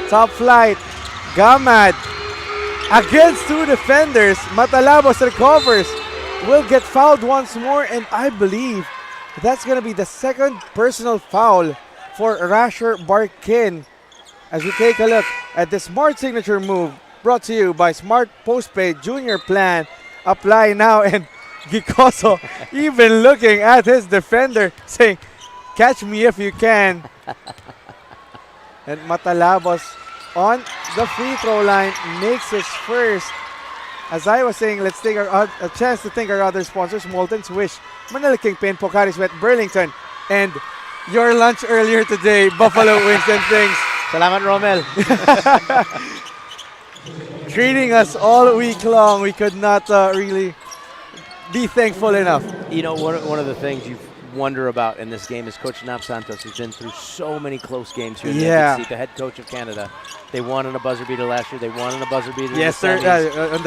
Top Flight, Gamad, against 2 defenders. Matalabos recovers, will get fouled once more, and I believe that's going to be the second personal foul for Rasher Barquin. As we take a look at the Smart Signature move, brought to you by Smart Postpaid Junior Plan. Apply now, and Gicoso even looking at his defender saying, catch me if you can. And Matalabos on the free throw line makes his first. As I was saying, let's take a chance to thank our other sponsors, Molten's Wish, Manila Kingpin, Pocari Sweat, Burlington, and your lunch earlier today, Buffalo Wings and Things. Salamat, Romel. Treating us all week long. We could not really be thankful enough. You know, one of the things you wonder about in this game is Coach Nap Santos has been through so many close games here in the NBTC, the head coach of Canada. They won on a buzzer beater last year. They won on a buzzer beater yes, in the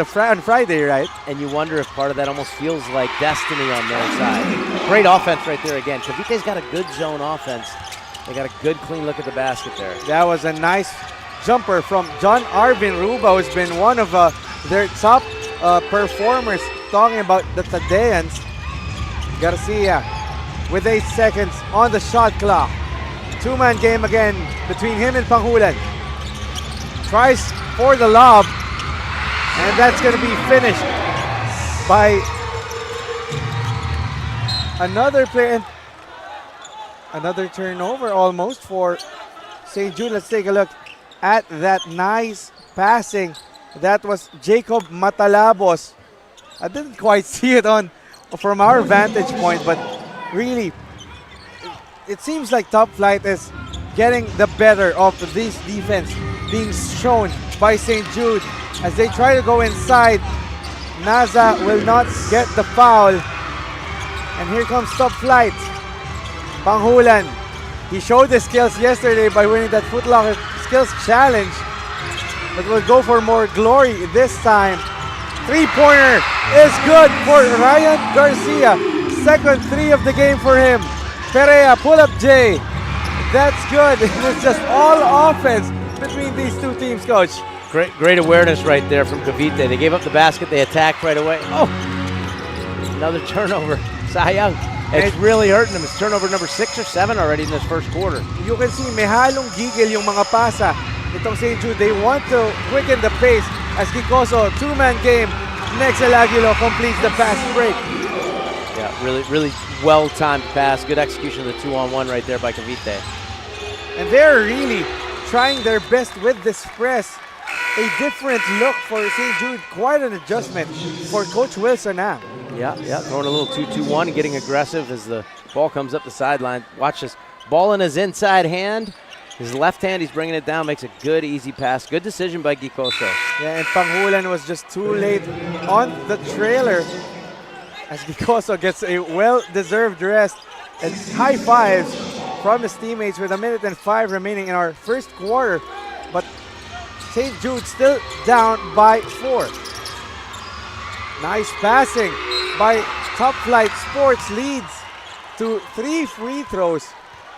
semis. On Friday, right? And you wonder if part of that almost feels like destiny on their side. Great offense right there again. Cavite's got a good zone offense. They got a good, clean look at the basket there. That was a nice jumper from John Arvin Ruba, who's been one of their top performers, talking about the Tadeans. Garcia with 8 seconds on the shot clock. 2-man game again between him and Panghulan. Tries for the lob, and that's going to be finished by another player. And another turnover almost for St. Jude. Let's take a look at that nice passing. That was Jacob Matalabos. I didn't quite see it from our vantage point, but really, it seems like Top Flight is getting the better of this defense being shown by St. Jude. As they try to go inside, Naza will not get the foul. And here comes Top Flight. Panghulan, he showed his skills yesterday by winning that Foot Locker Skills Challenge, but will go for more glory this time. 3-pointer is good for Ryan Garcia. Second 3 of the game for him. Perea, pull up J. That's good. It's just all offense between these two teams, Coach. Great awareness right there from Cavite. They gave up the basket. They attacked right away. Oh, another turnover. Sayang. It's really hurting them. It's turnover number 6 or 7 already in this first quarter. You can see may halong gigil yung mga pasa itong St. Jude. They want to quicken the pace as Gicoso, 2-man game. Next Aguilo completes the pass break. Yeah, really well-timed pass. Good execution of the 2-on-1 right there by Cavite. And they're really trying their best with this press. A different look for St. Jude. Quite an adjustment for Coach Wilson now. Yeah, throwing a little 2-2-1 and getting aggressive as the ball comes up the sideline. Watch this. Ball in his inside hand. His left hand, he's bringing it down, makes a good, easy pass. Good decision by Gicoso. Yeah, and Panghulan was just too late on the trailer as Gicoso gets a well-deserved rest and high fives from his teammates with 1:05 remaining in our first quarter. But St. Jude still down by 4. Nice passing by Top Flight Sports, leads to 3 free throws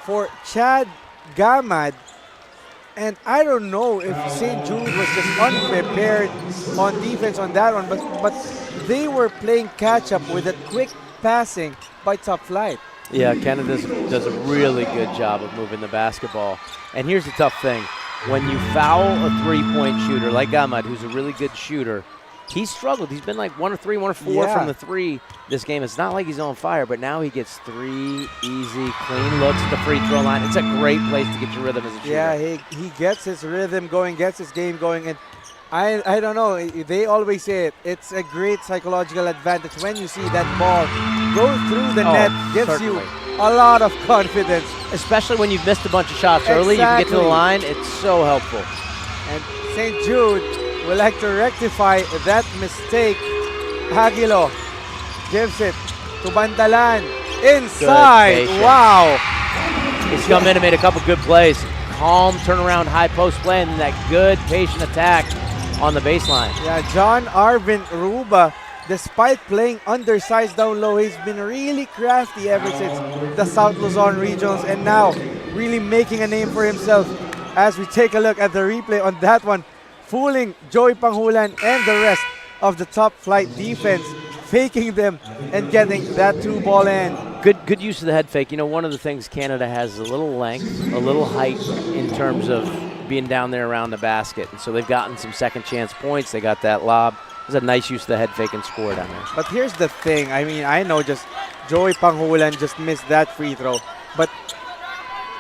for Chad Gamad. And I don't know if St. Jude was just unprepared on defense on that one, but they were playing catch-up with a quick passing by Top Flight. Yeah, Canada does a really good job of moving the basketball. And here's the tough thing. When you foul a three-point shooter like Gamad, who's a really good shooter, he's struggled. He's been like 1 of 3, 1 of 4 from the 3 this game. It's not like he's on fire, but now he gets 3 easy, clean looks at the free throw line. It's a great place to get your rhythm as a shooter. Yeah, he gets his rhythm going, gets his game going, and I don't know, they always say it. It's a great psychological advantage when you see that ball go through the net. Gives you a lot of confidence. Especially when you've missed a bunch of shots early, you can get to the line. It's so helpful. And St. Jude would like to rectify that mistake. Aguilo gives it to Bandalan. Inside. Wow. He's come in and made a couple good plays. Calm turnaround, high post play, and that good patient attack on the baseline. Yeah, John Arvin Ruba, despite playing undersized down low, he's been really crafty ever since the South Luzon regions, and now really making a name for himself. As we take a look at the replay on that one, fooling Joey Panghulan and the rest of the Top Flight defense, faking them and getting that 2-ball in. Good use of the head fake. You know, one of the things Canada has is a little length, a little height in terms of being down there around the basket. And so they've gotten some second chance points. They got that lob. It was a nice use of the head fake and score down there. But here's the thing. I mean, I know just Joey Panghulan just missed that free throw. But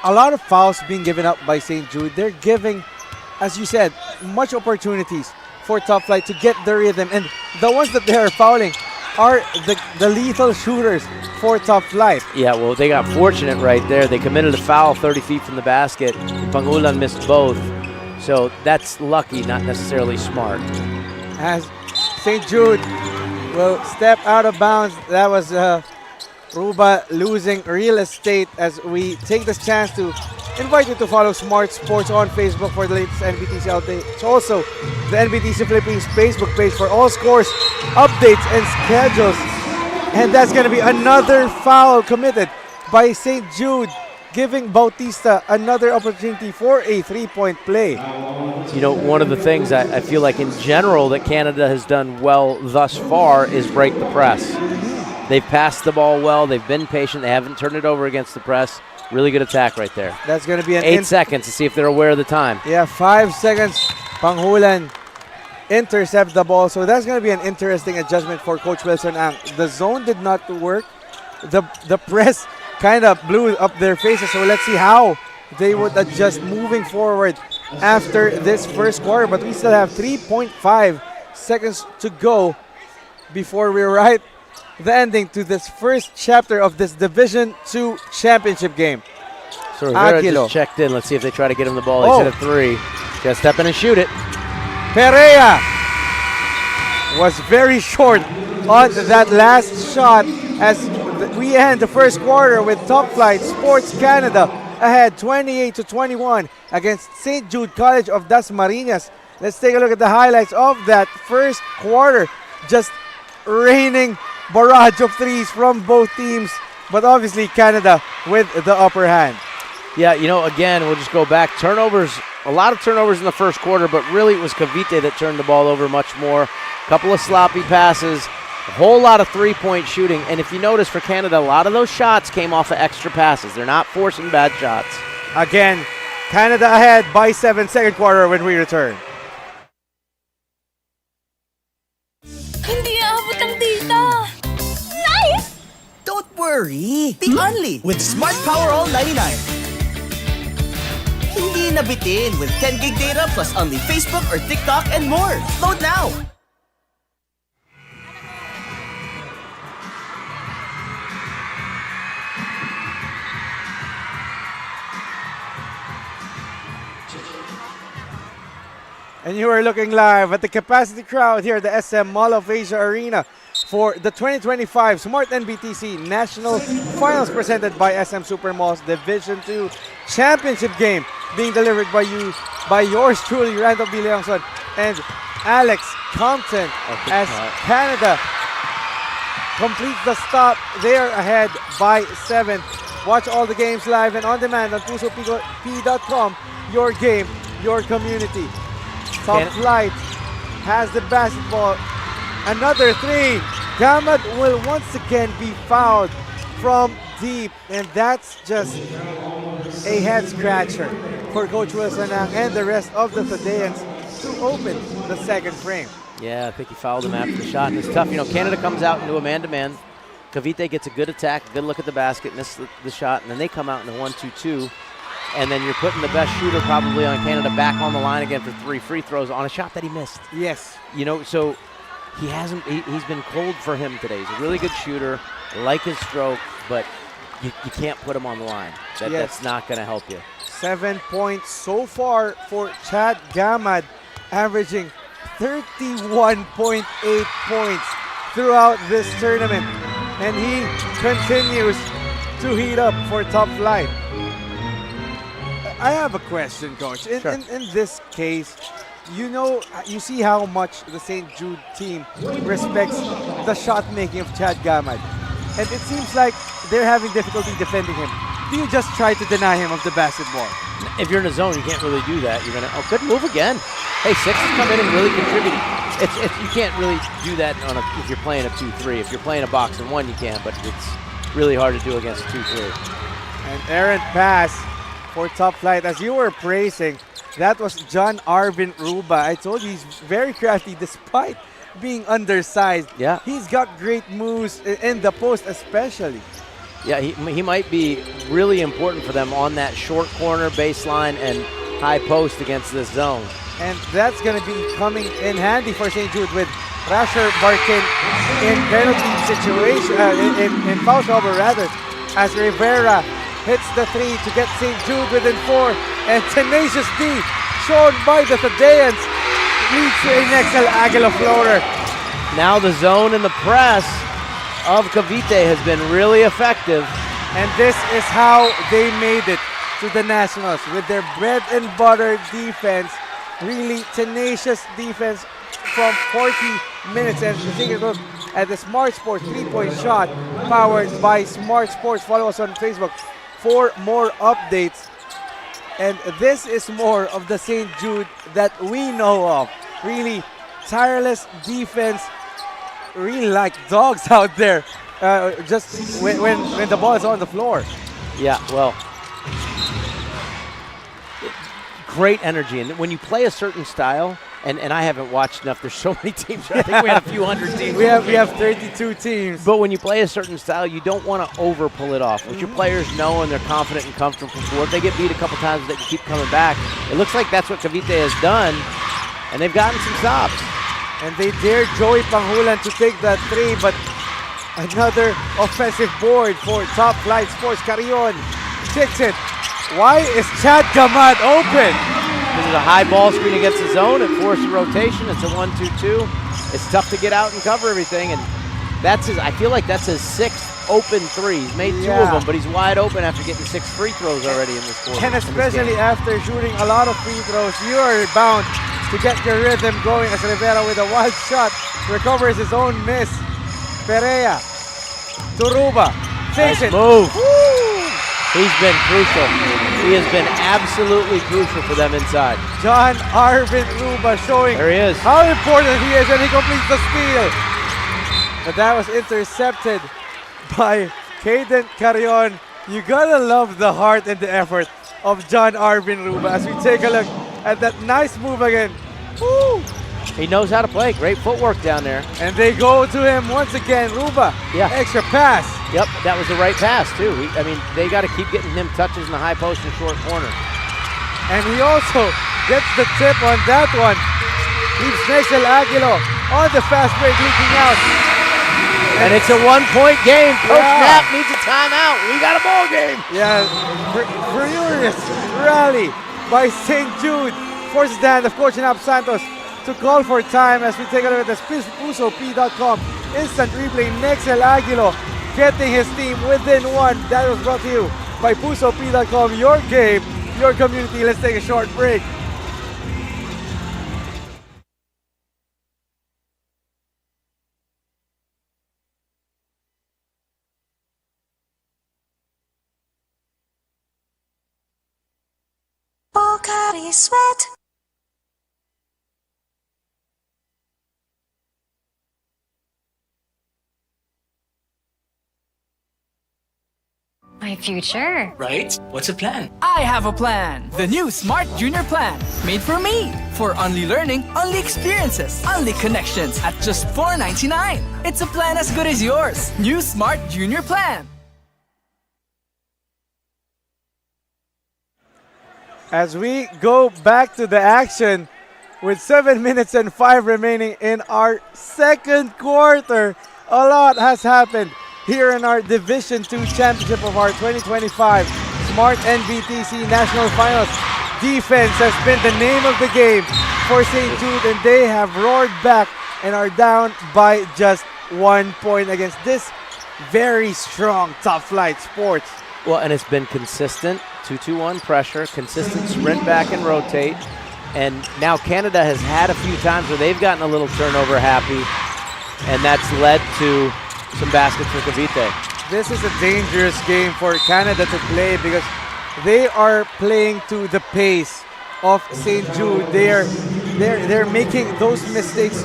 a lot of fouls being given up by St. Jude. They're giving, as you said, much opportunities for Top Flight to get the rhythm. And the ones that they are fouling are the lethal shooters for Top Flight. Yeah, well, they got fortunate right there. They committed a foul 30 feet from the basket. Panghulan missed both. So that's lucky, not necessarily smart. As St. Jude will step out of bounds. That was Ruba losing real estate. As we take this chance to invite you to follow Smart Sports on Facebook for the latest NBTC updates. Also, the NBTC Philippines Facebook page for all scores, updates, and schedules. And that's going to be another foul committed by St. Jude, giving Bautista another opportunity for a 3-point play. You know, one of the things I feel like in general that Canada has done well thus far is break the press. They've passed the ball well. They've been patient. They haven't turned it over against the press. Really good attack right there. That's going to be an 8 seconds to see if they're aware of the time. Yeah, 5 seconds. Panghulan intercepts the ball. So that's going to be an interesting adjustment for Coach Wilson Ang. The zone did not work. The press kind of blew up their faces. So let's see how they would adjust moving forward after this first quarter. But we still have 3.5 seconds to go before we write the ending to this first chapter of this Division II championship game. So Rivera just checked in. Let's see if they try to get him the ball. He's hit a 3. Got to step in and shoot it. Perea was very short on that last shot as we end the first quarter with Top Flight Sports Canada ahead 28-21 against St. Jude College of Dasmarinas. Let's take a look at the highlights of that first quarter. Just raining barrage of threes from both teams, but obviously Canada with the upper hand. Yeah, you know, again, we'll just go back. Turnovers, a lot of turnovers in the first quarter, but really it was Cavite that turned the ball over much more. A couple of sloppy passes, a whole lot of three-point shooting. And if you notice for Canada, a lot of those shots came off of extra passes. They're not forcing bad shots. Again, Canada ahead by 7, second quarter when we return. Hindi aabot ang data. Nice! Don't worry. Be only with Smart Power All 99. Hindi nabitin with 10 gig data plus only Facebook or TikTok and more. Load now. And you are looking live at the capacity crowd here at the SM Mall of Asia Arena for the 2025 Smart-NBTC National Finals presented by SM Supermalls Division 2 Championship game being delivered by yours truly, Randall B. Leongson and Alex Compton as Canada completes the stop. They are ahead by 7. Watch all the games live and on demand on pusop.com. Your game, your community. Top Flight has the basketball. Another 3. Gamad will once again be fouled from deep, and that's just a head scratcher for Coach Wilson and the rest of the Tadeans to open the second frame. Yeah, I think he fouled him after the shot, and it's tough. You know, Canada comes out into a man-to-man. Cavite gets a good attack, a good look at the basket, misses the shot, and then they come out in a 1-2-2. And then you're putting the best shooter probably on Canada back on the line again for 3 free throws on a shot that he missed. Yes. You know, so he's been cold for him today. He's a really good shooter. I like his stroke, but you can't put him on the line. That's not going to help you. 7 points so far for Chad Gamad, averaging 31.8 points throughout this tournament. And he continues to heat up for Top Flight. I have a question, Coach. In this case, you see how much the St. Jude team respects the shot making of Chad Gamad. And it seems like they're having difficulty defending him. Do you just try to deny him of the basketball? If you're in a zone, you can't really do that. You're going to, good move again. Hey, 6 has come in and really contributed. You can't really do that if you're playing a 2-3. If you're playing a box and 1, you can, but it's really hard to do against a 2-3. An errant pass for Top Flight. As you were praising, that was John Arvin Ruba. I told you he's very crafty despite being undersized. Yeah. He's got great moves in the post especially. Yeah, he might be really important for them on that short corner, baseline, and high post against this zone. And that's going to be coming in handy for St. Jude with Rasher Barkin in penalty situation, in foul trouble rather, as Rivera hits the 3 to get St. Jude within 4. And tenacious D shown by the Tadeans leads to an Excel Aguila floater. Now the zone and the press of Cavite has been really effective. And this is how they made it to the Nationals with their bread and butter defense. Really tenacious defense from 40 minutes. And take a look at the Smart Sports 3-point shot powered by Smart Sports. Follow us on Facebook for more updates. And this is more of the St. Jude that we know of. Really tireless defense. Really like dogs out there just when the ball is on the floor. Yeah, well, great energy. And when you play a certain style, and I haven't watched enough, there's so many teams. I think we have a few hundred teams. We have 32 teams. But when you play a certain style, you don't want to over pull it off. What your players know and they're confident and comfortable for, if they get beat a couple times, they can keep coming back. It looks like that's what Cavite has done, and they've gotten some stops. And they dared Joey Panghulan to take that 3, but another offensive board for Top Flight Sports. Carrion kicks it. Why is Chad Gamad open? This is a high ball screen against the zone. It forces a rotation. It's a 1-2-2. It's tough to get out and cover everything, and I feel like that's his 6th open 3. He's made 2 of them, but he's wide open after getting 6 free throws already in this quarter. And especially after shooting a lot of free throws, you are bound to get your rhythm going as Rivera with a wild shot recovers his own miss. Perea to Ruba. Nice move. He's been crucial. He has been absolutely crucial for them inside. John Arvin Ruba showing there he is. How important he is, and he completes the steal. But that was intercepted by Caden Carrion. You gotta love the heart and the effort of John Arvin Ruba as we take a look at that nice move again. Woo! He knows how to play. Great footwork down there. And they go to him once again. Ruba, extra pass. Yep, that was the right pass too. They got to keep getting him touches in the high post and short corner. And he also gets the tip on that one. Leaves Nexel Aguilo on the fast break leaking out. And it's a 1-point game. Coach Knapp needs a timeout. We got a ball game. Yeah, furious rally by St. Jude. forces the hand of Coach Nap Santos to call for time as we take a look at this PusoP.com instant replay. Nexel Aguilo getting his team within one. That was brought to you by PusoP.com. Your game, your community. Let's take a short break. Pocari Sweat. My future. Right? What's a plan? I have a plan. The new Smart Junior Plan. Made for me. For only learning, only experiences, only connections at just $4.99. It's a plan as good as yours. New Smart Junior Plan. As we go back to the action with 7 minutes and 5 remaining in our second quarter, a lot has happened here in our Division 2 championship of our 2025 Smart-NBTC National Finals. Defense has been the name of the game for St. Jude, and they have roared back and are down by just 1 point against this very strong top flight sports. Well, and it's been consistent 2-2-1 pressure, consistent sprint back and rotate. And now Canada has had a few times where they've gotten a little turnover happy, and that's led to some baskets for Cavite. This is a dangerous game for Canada to play because they are playing to the pace of St. Jude. They're making those mistakes,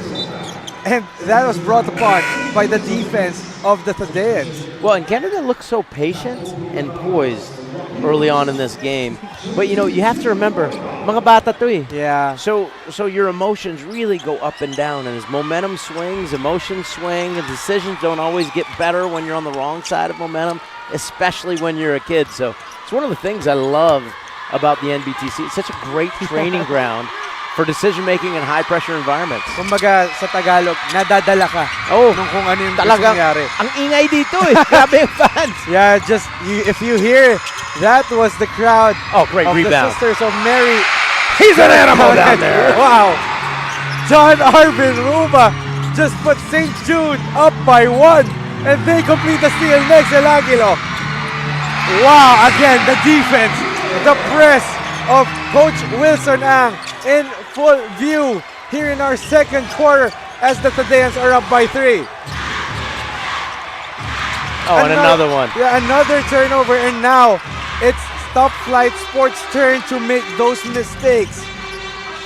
and that was brought upon by the defense of the Tadeans. Well, and Canada looks so patient and poised early on in this game. But, you know, you have to remember, mga bata to eh. Yeah. So your emotions really go up and down. And as momentum swings, emotions swing, and decisions don't always get better when you're on the wrong side of momentum, especially when you're a kid. So it's one of the things I love about the NBTC. It's such a great training ground for decision-making in high-pressure environments. Kumbaga, sa Tagalog, nadadala ka nung kung ano yung talagang nangyari. Ang ingay dito eh. Grabe yung fans. Yeah, if you hear, that was the crowd great of rebound. the Sisters of Mary. He's an animal down there. Wow. John Arvin Ruba just put St. Jude up by 1, and they complete the steal. Nexel Aguilo. Wow, again, the defense, the press of Coach Wilson Ang in full view here in our second quarter as the Tadeans are up by 3. Oh, and another one. Yeah, another turnover, and now it's Top Flight Sports' turn to make those mistakes.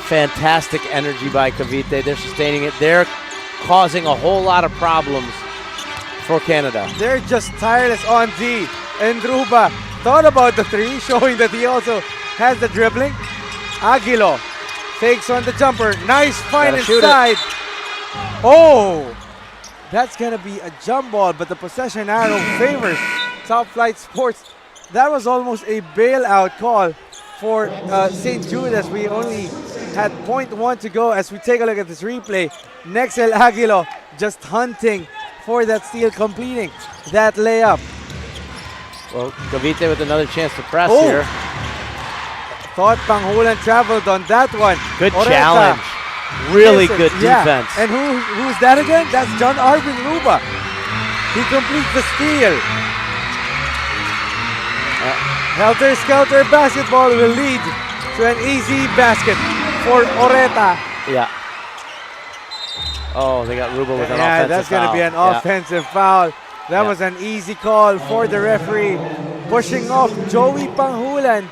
Fantastic energy by Cavite. They're sustaining it. They're causing a whole lot of problems for Canada. They're just tireless on D. And Ruba thought about the 3, showing that he also has the dribbling. Aguilo fakes on the jumper. Nice find inside. Oh! That's going to be a jump ball, but the possession arrow favors Top Flight Sports. That was almost a bailout call for St. Jude as we only had 0.1 to go as we take a look at this replay. Nexel Aguilo just hunting for that steal, completing that layup. Well, Cavite with another chance to press Oh. here. Thought Panghulan traveled on that one. Good Oreta. challenge. Really Listen, good yeah. defense. And who's that again? That's John Arvin Ruba. He completes the steal. Helter-skelter basketball will lead to an easy basket for Oreta. Yeah. Oh, they got Ruba with an offensive Yeah, that's going to be an foul. offensive foul. That Yeah. was an easy call for the referee. Pushing off Joey Panghulan.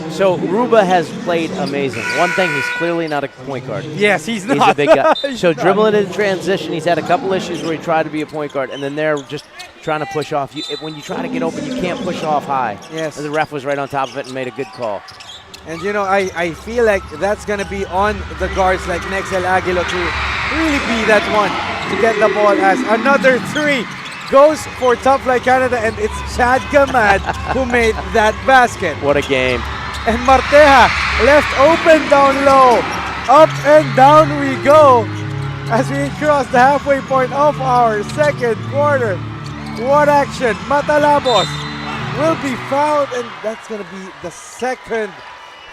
So Ruba has played amazing. One thing, he's clearly not a point guard. Yes, he's He's a not. big guy. He's So not. dribbling in transition, he's had a couple issues where he tried to be a point guard, and then they're just trying to push off. When you try to get open, you can't push off high. Yes. And the ref was right on top of it and made a good call. And you know, I feel like that's going to be on the guards like Nexel Aguilo to really be that one to get the ball as another 3 goes for Top Flight Canada, and it's Chad Gamad who made that basket. What a game. And Marteja left open down low. Up and down we go as we cross the halfway point of our second quarter. What action. Matalabos will be fouled, and that's going to be the second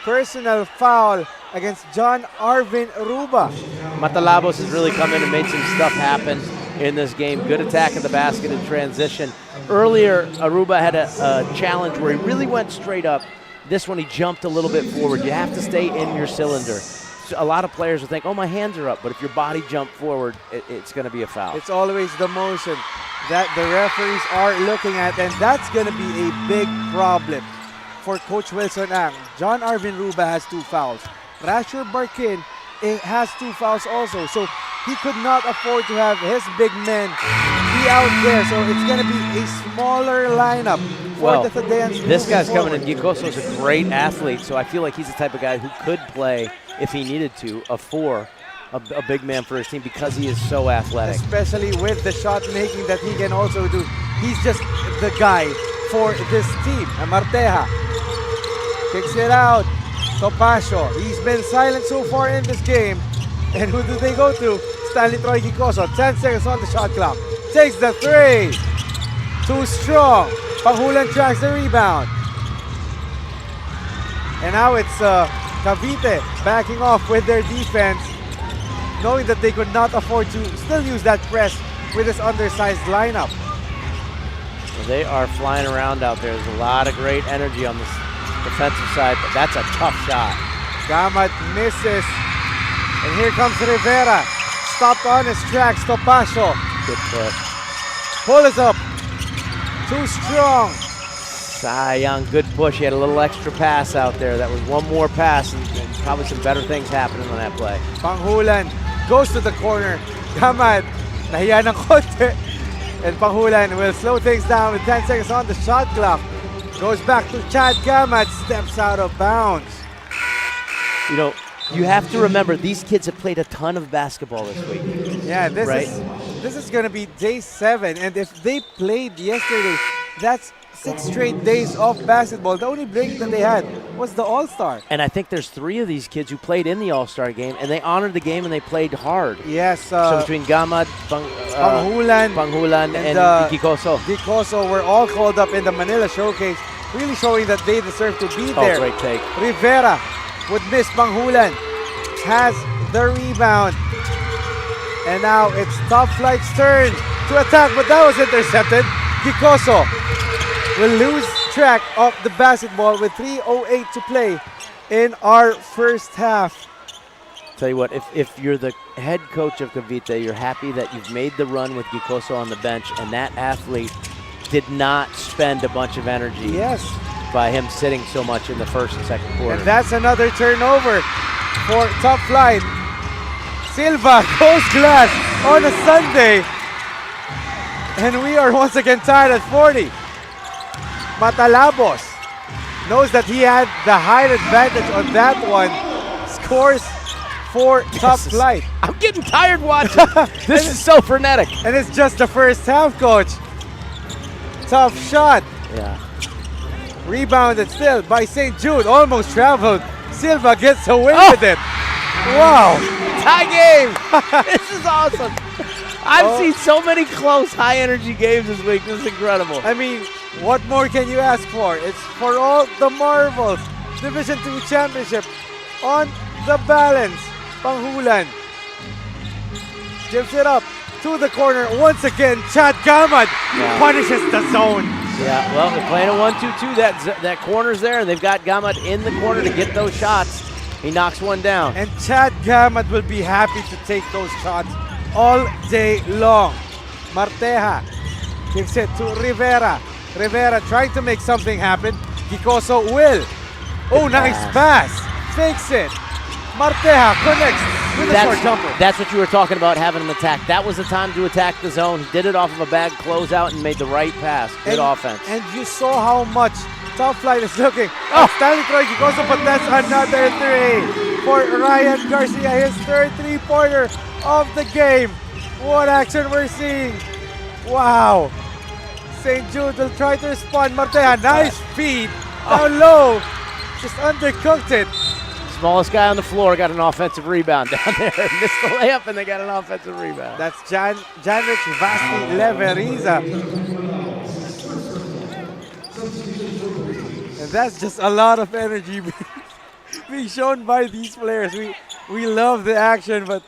personal foul against John Arvin Aruba. Matalabos has really come in and made some stuff happen in this game. Good attack at the basket in transition. Earlier, Aruba had a challenge where he really went straight up. This one, he jumped a little bit forward. You have to stay in your cylinder. So a lot of players will think, oh, my hands are up. But if your body jumped forward, it's going to be a foul. It's always the motion that the referees are looking at, and that's going to be a big problem for Coach Wilson Ang. John Arvin Ruba has 2 fouls. Rasher Barkin has 2 fouls also. So he could not afford to have his big men be out there. So it's going to be a smaller lineup for the Tadeans. This guy's coming in. Gikoso is a great athlete, so I feel like he's the type of guy who could play, if he needed to, a 4, a big man for his team because he is so athletic. Especially with the shot making that he can also do. He's just the guy for this team. Marteja kicks it out. Topacio, he's been silent so far in this game. And who do they go to? Stanley Troy Gikoso. 10 seconds on the shot clock. Takes the 3. Too strong. Panghulan tracks the rebound. And now it's Cavite backing off with their defense, knowing that they could not afford to still use that press with this undersized lineup. Well, they are flying around out there. There's a lot of great energy on this defensive side, but that's a tough shot. Gamat misses. And here comes Rivera. Stopped on his tracks. Topacio. Good push. Pull is up. Too strong. Sayang, good push. He had a little extra pass out there. That was one more pass, and probably some better things happening on that play. Panghulan goes to the corner. Gamat, nahiya ng konti. And Panghulan will slow things down with 10 seconds on the shot clock. Goes back to Chad Gamat, steps out of bounds. You know, you have to remember, these kids have played a ton of basketball this week. Yeah, this is going to be day 7. And if they played yesterday, that's 6 straight days of basketball. The only break that they had was the All-Star. And I think there's 3 of these kids who played in the All-Star game, and they honored the game and they played hard. Yes. So between Gamat, Panghulan, and Gikoso. Gikoso were all called up in the Manila Showcase, really showing that they deserve to be there. Oh, great take. Rivera would miss. Panghulan has the rebound. And now it's Top Flight's turn to attack, but that was intercepted. Gikoso will lose track of the basketball with 3:08 to play in our first half. Tell you what, if you're the head coach of Cavite, you're happy that you've made the run with Gikoso on the bench, and that athlete did not spend a bunch of energy by him sitting so much in the first and second quarter. And that's another turnover for Top Flight. Silva goes glass on a Sunday. And we are once again tied at 40. Matalabos knows that he had the height advantage on that one. Scores for Top Flight. I'm getting tired watching. This is so frenetic. And it's just the first half, coach. Tough shot. Yeah. Rebounded still by St. Jude. Almost traveled. Silva gets away with it. Wow. Tie game. This is awesome. I've seen so many close, high-energy games this week. This is incredible. I mean, what more can you ask for? It's for all the marbles. Division II championship on the balance. Panghulan gives it up to the corner. Once again, Chad Gamat punishes the zone. Yeah, well, they're playing a 1-2-2. That corner's there, and they've got Gamat in the corner to get those shots. He knocks one down. And Chad Gamat will be happy to take those shots all day long. Marteja gives it to Rivera. Rivera trying to make something happen. Gikoso will. Oh, nice pass. Fakes it. Marteja connects with a short jumper. That's what you were talking about, having him attack. That was the time to attack the zone. He did it off of a bad closeout and made the right pass. Good offense. And you saw how much Top Flight is looking. Oh, Stanley Troy Gikoso, but that's another 3 for Ryan Garcia, his 3rd three-pointer of the game. What action we're seeing. Wow. St. Jude will try to respond. Marteja, nice feed. Down low. Just undercooked it. Smallest guy on the floor got an offensive rebound down there. Missed the layup and they got an offensive rebound. That's Janrich Vasti Leveriza. And that's just a lot of energy being shown by these players. We love the action, but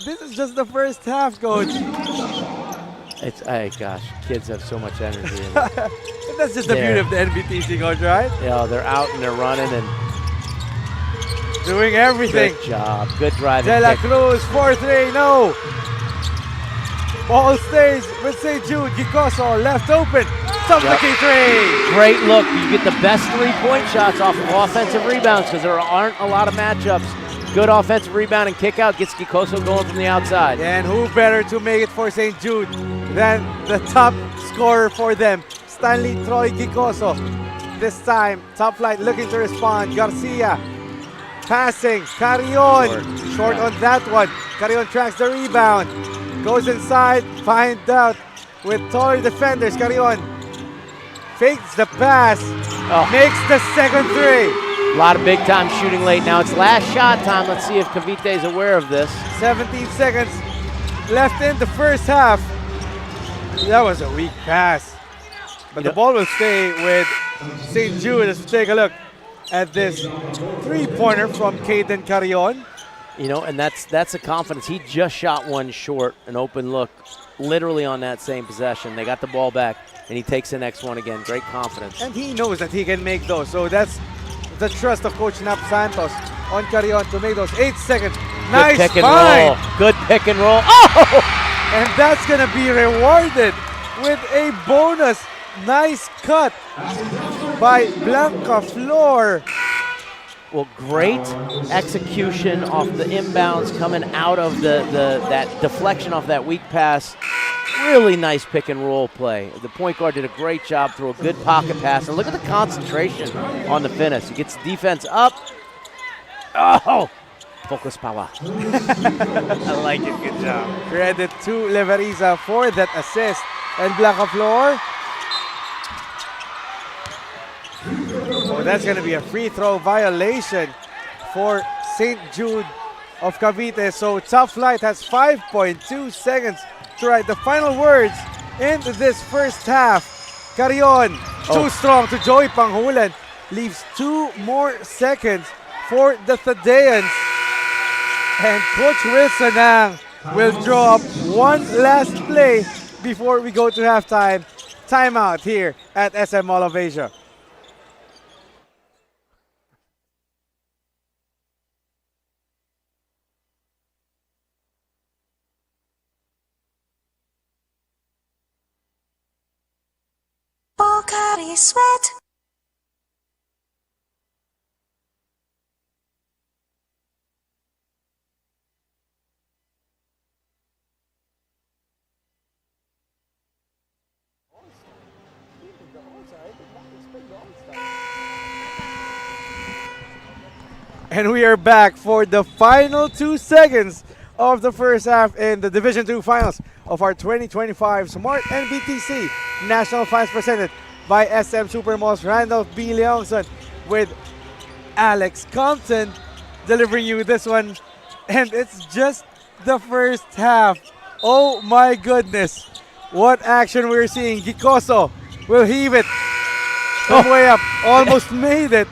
this is just the first half, coach. Gosh, kids have so much energy. That's just the beauty of the NBTC, coach, right? Yeah, they're out and they're running and doing everything. Good job. Good driving. De La kick. Cruz, 4-3, no. Ball stays with St. Jude. Gicoso left open. Tough-looking three. Great look. You get the best three-point shots off of offensive rebounds because there aren't a lot of matchups. Good offensive rebound and kick out gets Gicoso going from the outside. And who better to make it for St. Jude than the top scorer for them, Stanley Troy Gicoso. This time, top flight looking to respond. Garcia passing. Carrion short on that one. Carrion tracks the rebound. Goes inside, finds out with taller defenders. Carrion fakes the pass, makes the second three. A lot of big-time shooting late now. It's last shot time. Let's see if Cavite is aware of this. 17 seconds left in the first half. That was a weak pass. But the ball will stay with St. Jude. Let's take a look at this three-pointer from Caden Carrion. You know, and that's a confidence. He just shot one short, an open look, literally on that same possession. They got the ball back, and he takes the next one again. Great confidence. And he knows that he can make those. So that's the trust of Coach Nap Santos on Carrion to make those. 8 seconds. Nice pick and find. roll. Good pick and roll. Oh! And that's going to be rewarded with a bonus. Nice cut by Blanca Flor. Well, great execution off the inbounds coming out of that deflection off that weak pass. Really nice pick and roll play. The point guard did a great job through a good pocket pass. And look at the concentration on the finish. He gets defense up. Oh! Focus power. I like it. Good job. Credit to Leveriza for that assist. And Blanca Flor. Oh, that's going to be a free throw violation for St. Jude of Cavite. So Top Flight has 5.2 seconds to write the final words in this first half. Carrion, too strong to Joey Panghulan. Leaves 2 more seconds for the Thaddeans. And Coach Wilson will draw up one last play before we go to halftime. Timeout here at SM Mall of Asia. Pocari Sweat. And we are back for the final 2 seconds of the first half in the Division II Finals of our 2025 Smart-NBTC National Finals presented by SM Supermalls. Randolph B. Leongson with Alex Compton delivering you this one. And it's just the first half. Oh my goodness. What action we're seeing. Gicoso will heave it from way up. Almost made it.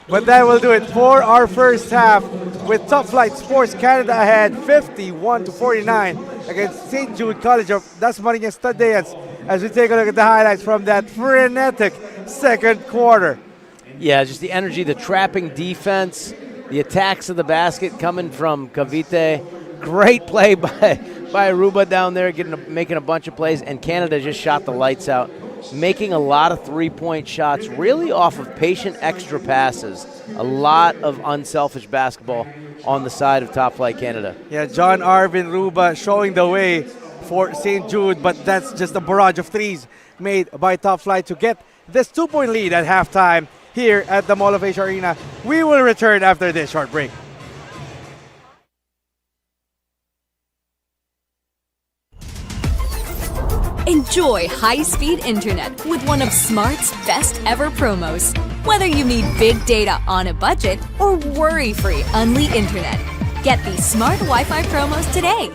But that will do it for our first half with Top Flight Sports Canada ahead 51-49 against St. Jude College-Dasmarinas Thaddeans as we take a look at the highlights from that frenetic second quarter. Yeah, just the energy, the trapping defense, the attacks of the basket coming from Cavite. Great play by Aruba down there, making a bunch of plays, and Canada just shot the lights out, making a lot of three-point shots, really off of patient extra passes. A lot of unselfish basketball on the side of Top Flight Canada. Yeah, John Arvin Ruba showing the way for St. Jude, but that's just a barrage of threes made by Top Flight to get this 2-point lead at halftime here at the Mall of Asia Arena. We will return after this short break. Enjoy high-speed internet with one of Smart's best ever promos. Whether you need big data on a budget or worry-free Unli internet, get these Smart Wi-Fi promos today.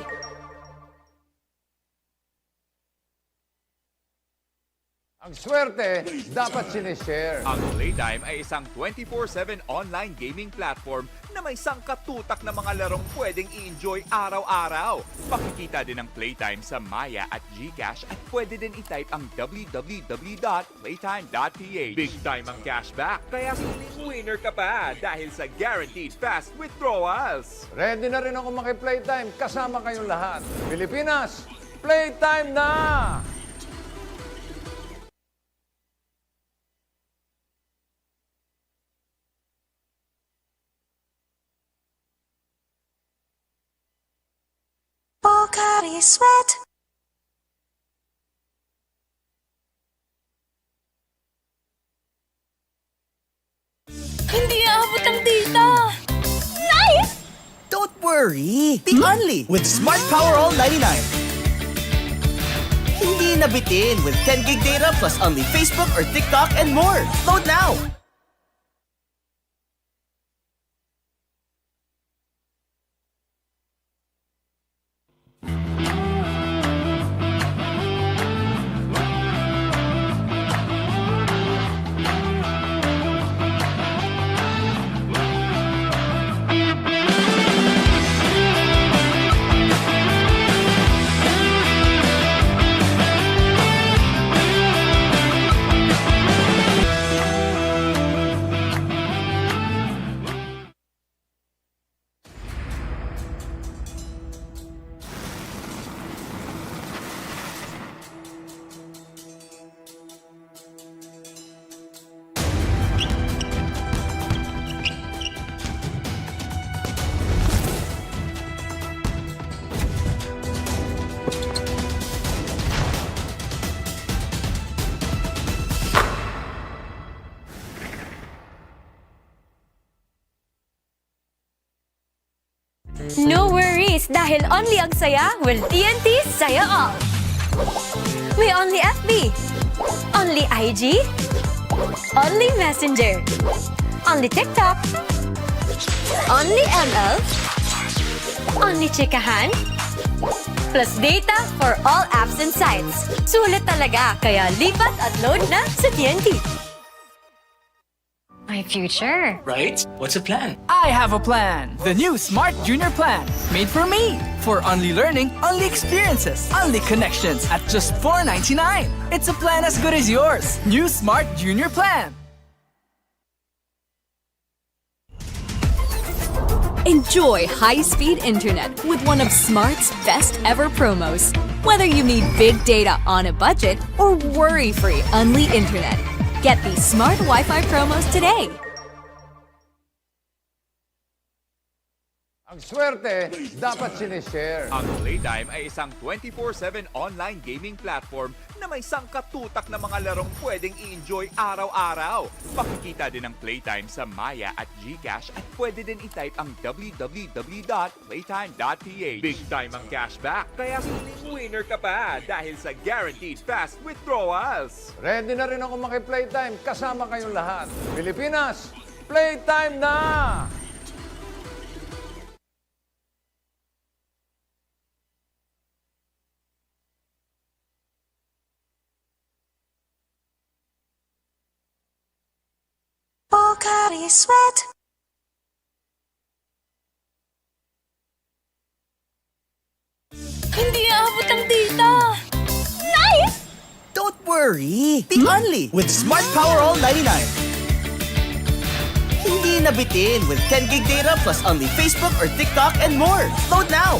Ang swerte, dapat sinishare. Ang Playtime ay isang 24/7 online gaming platform na may sangkatutak na mga larong pwedeng i-enjoy araw-araw. Pakikita din ang Playtime sa Maya at GCash at pwede din i-type ang www.playtime.ph. Big time ang cashback, kaya feeling winner ka pa dahil sa guaranteed fast withdrawals. Ready na rin ako maki-Playtime kasama kayong lahat. Pilipinas, Playtime na! Pocari Sweat. Hindi aabot ang data! Nice! Don't worry! Be only with Smart Power All 99. Hindi nabitin with 10 gig data plus only Facebook or TikTok and more. Load now! No worries dahil only ang saya will TNT Saya All. May only FB, only IG, only Messenger, only TikTok, only ML, only chikahan, plus data for all apps and sites. Sulit talaga, kaya lipat at load na sa TNT. My future. Right? What's a plan? I have a plan. The new Smart Junior Plan. Made for me. For only learning, only experiences, only connections at just $4.99. It's a plan as good as yours. New Smart Junior Plan. Enjoy high-speed internet with one of Smart's best ever promos. Whether you need big data on a budget or worry-free Unli internet, get these Smart Wi-Fi promos today. Ang swerte, dapat sinishare. Ang Playtime ay isang 24/7 online gaming platform na may sangkatutak na mga larong pwedeng i-enjoy araw-araw. Pakikita din ang Playtime sa Maya at GCash at pwede din i-type ang www.playtime.ph. Big time ang cashback, kaya feeling winner ka pa dahil sa guaranteed fast withdrawals. Ready na rin ako maki-Playtime kasama kayong lahat. Pilipinas, Playtime na! Pocari Sweat. Hindi aabot ang data! Nice! Don't worry! Be only with Smart Power All 99. Hindi nabitin with 10 gig data plus only Facebook or TikTok and more. Load now!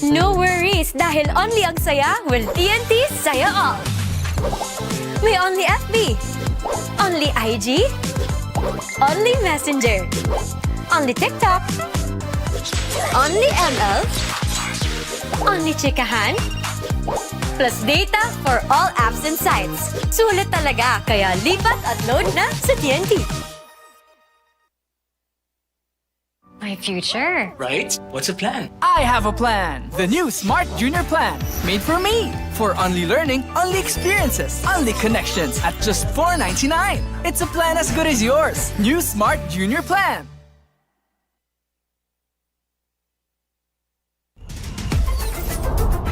No worries dahil only ang saya will TNT Saya All. May only FB, only IG, only Messenger, only TikTok, only ML, only chikahan, plus data for all apps and sites. Sulit talaga, kaya lipat at load na sa TNT. My future. Right? What's a plan? I have a plan. The new Smart Junior Plan. Made for me. For only learning, only experiences, only connections at just $4.99. It's a plan as good as yours. New Smart Junior Plan.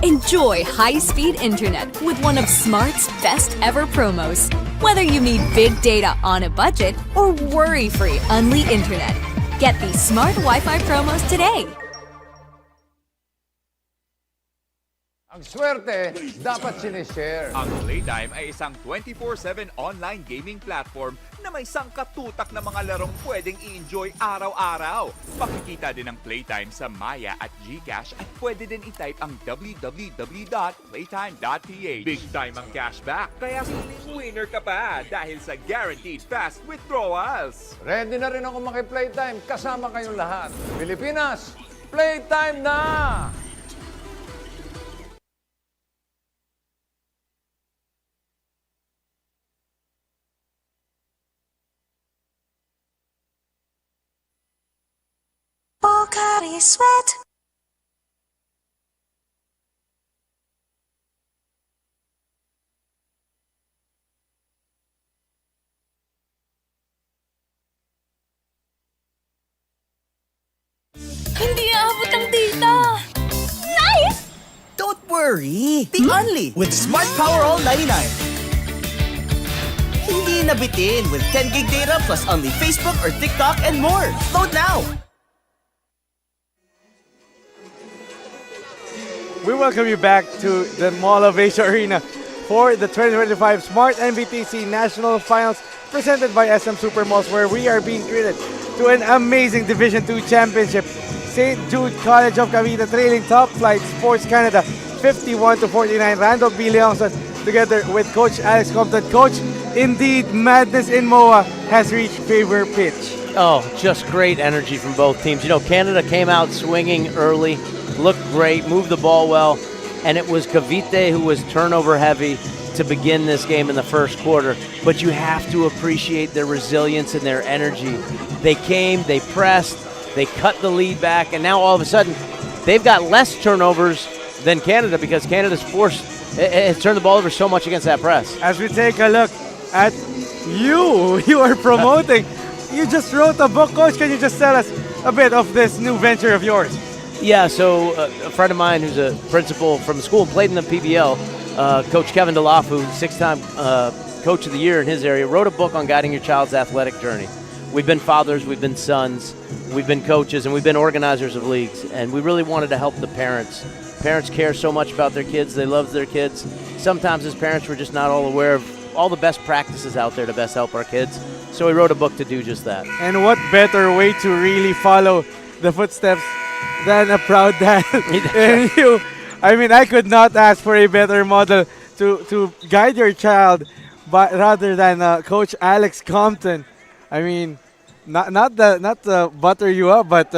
Enjoy high-speed internet with one of Smart's best ever promos. Whether you need big data on a budget or worry-free Unli internet, get these Smart Wi-Fi promos today. Ang swerte, dapat sinishare. Ang Playtime ay isang 24/7 online gaming platform na may sangkatutak na mga larong pwedeng i-enjoy araw-araw. Makikita din ang Playtime sa Maya at GCash at pwede din i-type ang www.playtime.ph. Big time ang cashback, kaya feeling winner ka pa dahil sa guaranteed fast withdrawals. Ready na rin ako maki-Playtime kasama kayong lahat. Pilipinas, Playtime na! Pocari Sweat. Hindi aabot ang data! Nice! Don't worry! Be only with Smart Power All 99. Hindi nabitin with 10 gig data plus only Facebook or TikTok and more. Load now! We welcome you back to the Mall of Asia Arena for the 2025 Smart-NBTC National Finals presented by SM Supermalls, where we are being treated to an amazing Division II championship. St. Jude College of Cavite trailing Top Flight Sports Canada 51-49. Randolph B. Leongson together with Coach Alex Compton. Coach, indeed, madness in MOA has reached fever pitch. Oh, just great energy from both teams. You know, Canada came out swinging early, looked great, moved the ball well, and it was Cavite who was turnover heavy to begin this game in the first quarter. But you have to appreciate their resilience and their energy. They came, they pressed, they cut the lead back, and now all of a sudden they've got less turnovers than Canada because Canada's forced has turned the ball over so much against that press. As we take a look at you are promoting. You just wrote a book, Coach. Can you just tell us a bit of this new venture of yours? Yeah, so a friend of mine who's a principal from the school and played in the PBL, Coach Kevin DeLafu, six-time Coach of the Year in his area, wrote a book on guiding your child's athletic journey. We've been fathers, we've been sons, we've been coaches, and we've been organizers of leagues, and we really wanted to help the parents. Parents care so much about their kids, they love their kids. Sometimes as parents we're just not all aware of all the best practices out there to best help our kids. So we wrote a book to do just that. And what better way to really follow the footsteps than a proud dad in you. I mean, I could not ask for a better model to guide your child, but rather than Coach Alex Compton. I mean, not to butter you up, but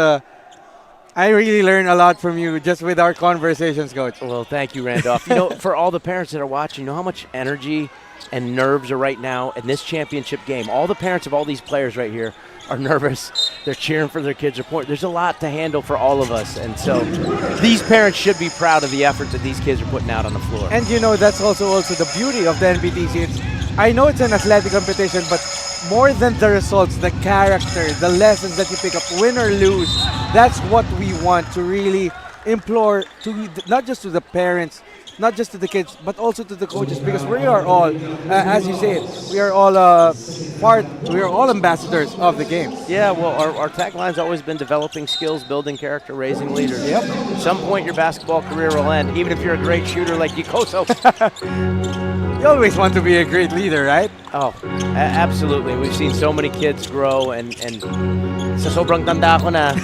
I really learned a lot from you just with our conversations, Coach. Well, thank you, Randolph. You know, for all the parents that are watching, you know how much energy and nerves are right now in this championship game. All the parents of all these players right here are nervous. They're cheering for their kids. There's a lot to handle for all of us. And so these parents should be proud of the effort that these kids are putting out on the floor. And you know, that's also the beauty of the NBTC. I know it's an athletic competition, but more than the results, the character, the lessons that you pick up, win or lose, that's what we want to really implore to not just to the parents, not just to the kids, but also to the coaches, because we are all, as you say it, we are all we are all ambassadors of the game. Yeah, well, our tagline's always been developing skills, building character, raising leaders. Yep. At some point, your basketball career will end, even if you're a great shooter like Gikoso. You always want to be a great leader, right? Oh, absolutely. We've seen so many kids grow, and sa sobrang tanda ko na,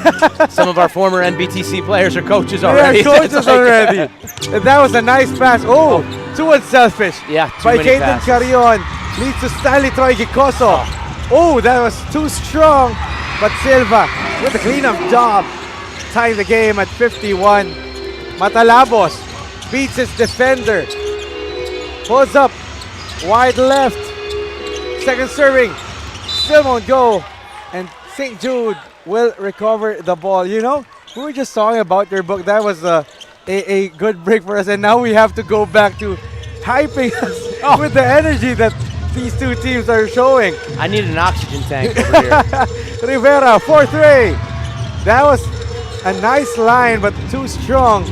some of our former NBTC players are coaches already. They are coaches already. And that was a nice pass. Oh, too unselfish. Yeah, by many Caden passes. Carrion. Leads to Stanley Troy Gikoso. Oh, that was too strong. But Silva with a cleanup job. Tying the game at 51. Matalabos beats his defender. Pulls up. Wide left. Second serving. Still won't go. And St. Jude will recover the ball. You know, we were just talking about your book. That was a good break for us. And now we have to go back to hyping us with the energy that these two teams are showing. I need an oxygen tank over here. Rivera, 4-3. That was a nice line, but too strong.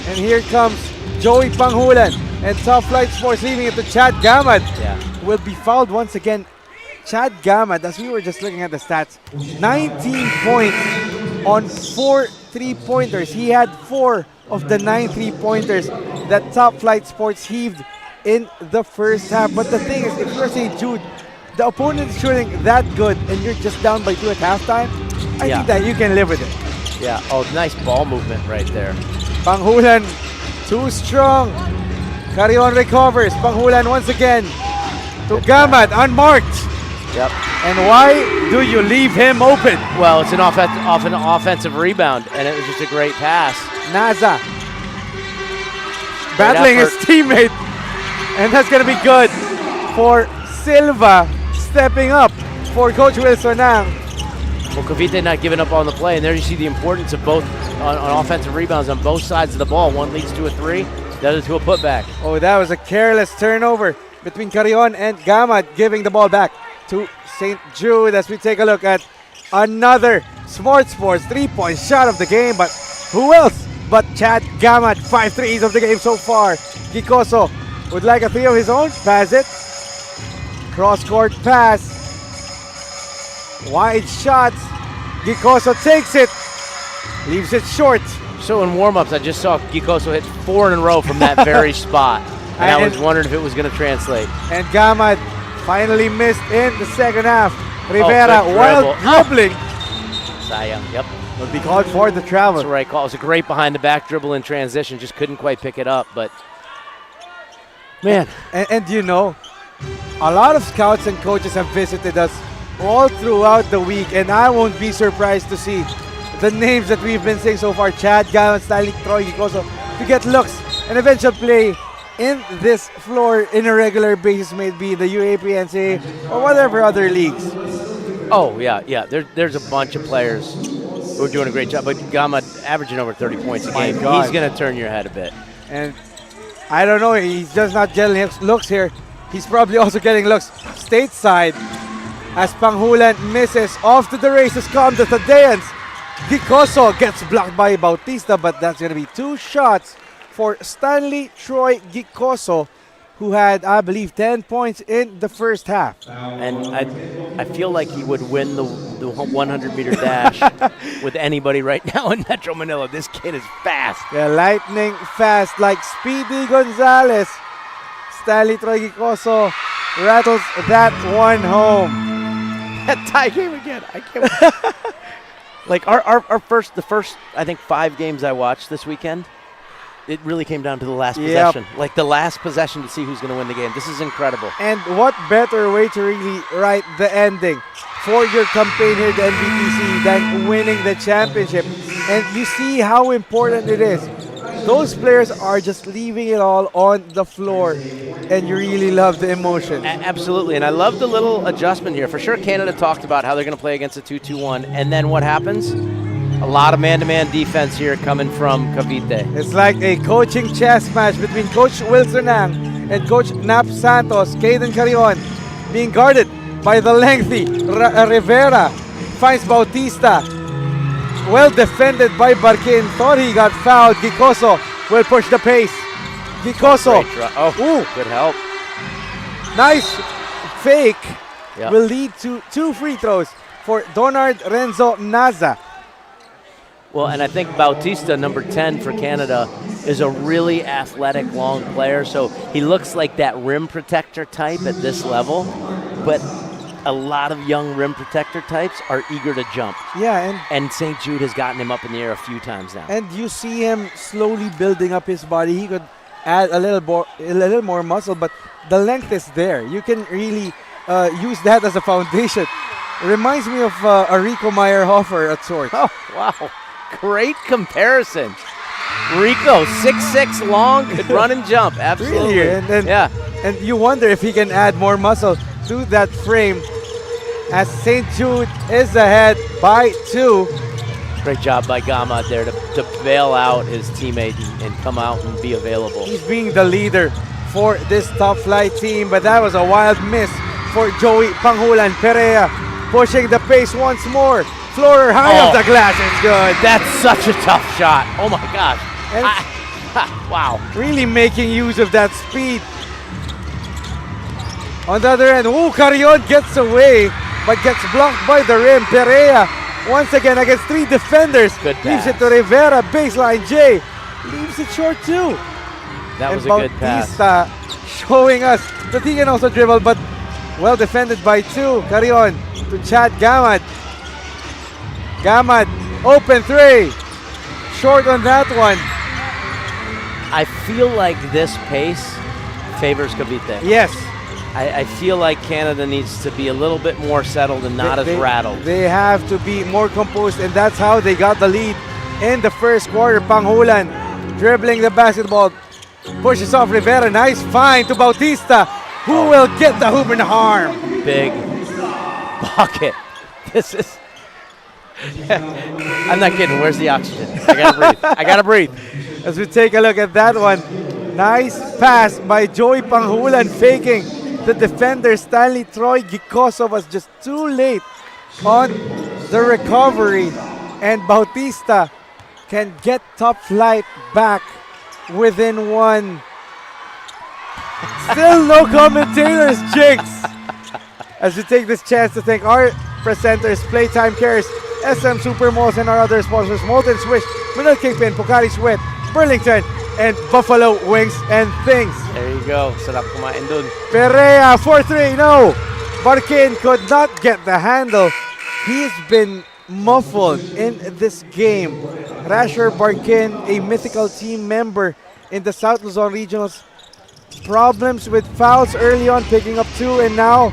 And here comes Joey Panghulan. And Top Flight Sports leaving it to Chad Gamad. Yeah. Will be fouled once again. Chad Gamad, as we were just looking at the stats, 19 points on 4 3-pointers. He had 4 of the 9 3-pointers that Top Flight Sports heaved in the first half. But the thing is, if you're St. Jude, the opponent is shooting that good and you're just down by 2 at halftime, I think that you can live with it. Yeah, oh, nice ball movement right there. Panghulan, too strong. Carrion recovers. Panghulan once again to Gamad, unmarked. Yep. And why do you leave him open? Well, it's an offensive rebound, and it was just a great pass. Naza battling his teammate. And that's going to be good for Silva stepping up for Coach Wilson now. Well, Cavite not giving up on the play, and there you see the importance of both on offensive rebounds on both sides of the ball. One leads to a 3, the other to a putback. Oh, that was a careless turnover between Carrion and Gamad, giving the ball back to St. Jude as we take a look at another Smart Sports 3-point shot of the game. But who else but Chad Gamad? 5 threes of the game so far. Gikoso would like a 3 of his own. Pass it. Cross-court pass. Wide shots. Gikoso takes it. Leaves it short. So in warm-ups, I just saw Gikoso hit 4 in a row from that very spot. And I was wondering if it was going to translate. And Gamad finally missed in the second half. Rivera, while dribbling. Sayang, yep. Would be called for the travel. That's the right call. It was a great behind-the-back dribble in transition. Just couldn't quite pick it up, but man. And you know, a lot of scouts and coaches have visited us all throughout the week, and I won't be surprised to see the names that we've been saying so far, Chad Gamad, Stanley Troy Gikoso, to get looks and eventual play in this floor in a regular basis, maybe the UAPNCA or whatever other leagues. Oh, yeah. There's a bunch of players who are doing a great job, but Gamad averaging over 30 points a game. He's going to turn your head a bit. And I don't know, he's just not getting looks here. He's probably also getting looks stateside as Panghulan misses. Off to the races come the Tadeans. Gikoso gets blocked by Bautista, but that's going to be 2 shots for Stanley Troy Gikoso, who had, I believe, 10 points in the first half. And I feel like he would win the 100-meter dash with anybody right now in Metro Manila. This kid is fast. Yeah, lightning fast like Speedy Gonzalez. Stanley Troy Gikoso rattles that one home. That tie game again. I can't. Like the first I think 5 games I watched this weekend, it really came down to the last possession. Like the last possession to see who's going to win the game. This is incredible. And what better way to really write the ending for your campaign here at the NBTC than winning the championship. And you see how important it is. Those players are just leaving it all on the floor, and you really love the emotion. Absolutely, and I love the little adjustment here. For sure, Canada talked about how they're going to play against a 2-2-1, and then what happens? A lot of man-to-man defense here coming from Cavite. It's like a coaching chess match between Coach Wilson Ang and Coach Nap Santos. Caden Carrion being guarded by the lengthy Rivera. Finds Bautista. Well defended by Barquin. Thought he got fouled. Gikoso will push the pace. Gicoso. Oh, good help. Nice fake Yep. will lead to 2 free throws for Donard Renzo Naza. Well, and I think Bautista, number 10 for Canada, is a really athletic, long player. So he looks like that rim protector type at this level, but a lot of young rim protector types are eager to jump. Yeah, and St. Jude has gotten him up in the air a few times now. and you see him slowly building up his body. He could add a little more muscle, but the length is there. You can really use that as a foundation. Reminds me of Rico Meyerhofer at sorts. Oh, wow. Great comparison. Rico, 6'6", long, could run and jump. Absolutely. Really? And you wonder if he can add more muscle to that frame as St. Jude is ahead by 2. Great job by Gama there to bail out his teammate and come out and be available. He's being the leader for this top flight team, but that was a wild miss for Joey Panghulan. Perea pushing the pace once more. Floor high off the glass, it's good. That's such a tough shot. Oh my gosh. Wow. Really making use of that speed. On the other end, Carrion gets away, but gets blocked by the rim. Perea, once again against 3 defenders. Good Leaves pass. it to Rivera, baseline J. Leaves it short too. That was and a good pass. Bautista showing us that he can also dribble, but well defended by 2. Carrion to Chad Gamad. Gamad, open 3. Short on that one. I feel like this pace favors Cavite. Yes. I feel like Canada needs to be a little bit more settled and not as rattled. They have to be more composed, and that's how they got the lead in the first quarter. Panghulan dribbling the basketball, pushes off Rivera. Nice find to Bautista, who will get the hoop and harm. Big bucket. This is... I'm not kidding. Where's the oxygen? I gotta breathe. I gotta breathe. As we take a look at that one, nice pass by Joey Panghulan, faking the defender Stanley Troy. Gicoso was just too late on the recovery, and Bautista can get top flight back within 1. Still no commentators, Jinx. As we take this chance to thank our presenters, Playtime Cares, SM Supermalls, and our other sponsors, Molten Swish, Mineral Kingpin, Pocari Sweat, Burlington, and Buffalo Wings and Things. There you go. Sarap kumain dun. Perea, 4-3, no. Barkin could not get the handle. He's been muffled in this game. Rasher Barkin, a mythical team member in the South Luzon Regionals. Problems with fouls early on, picking up 2, and now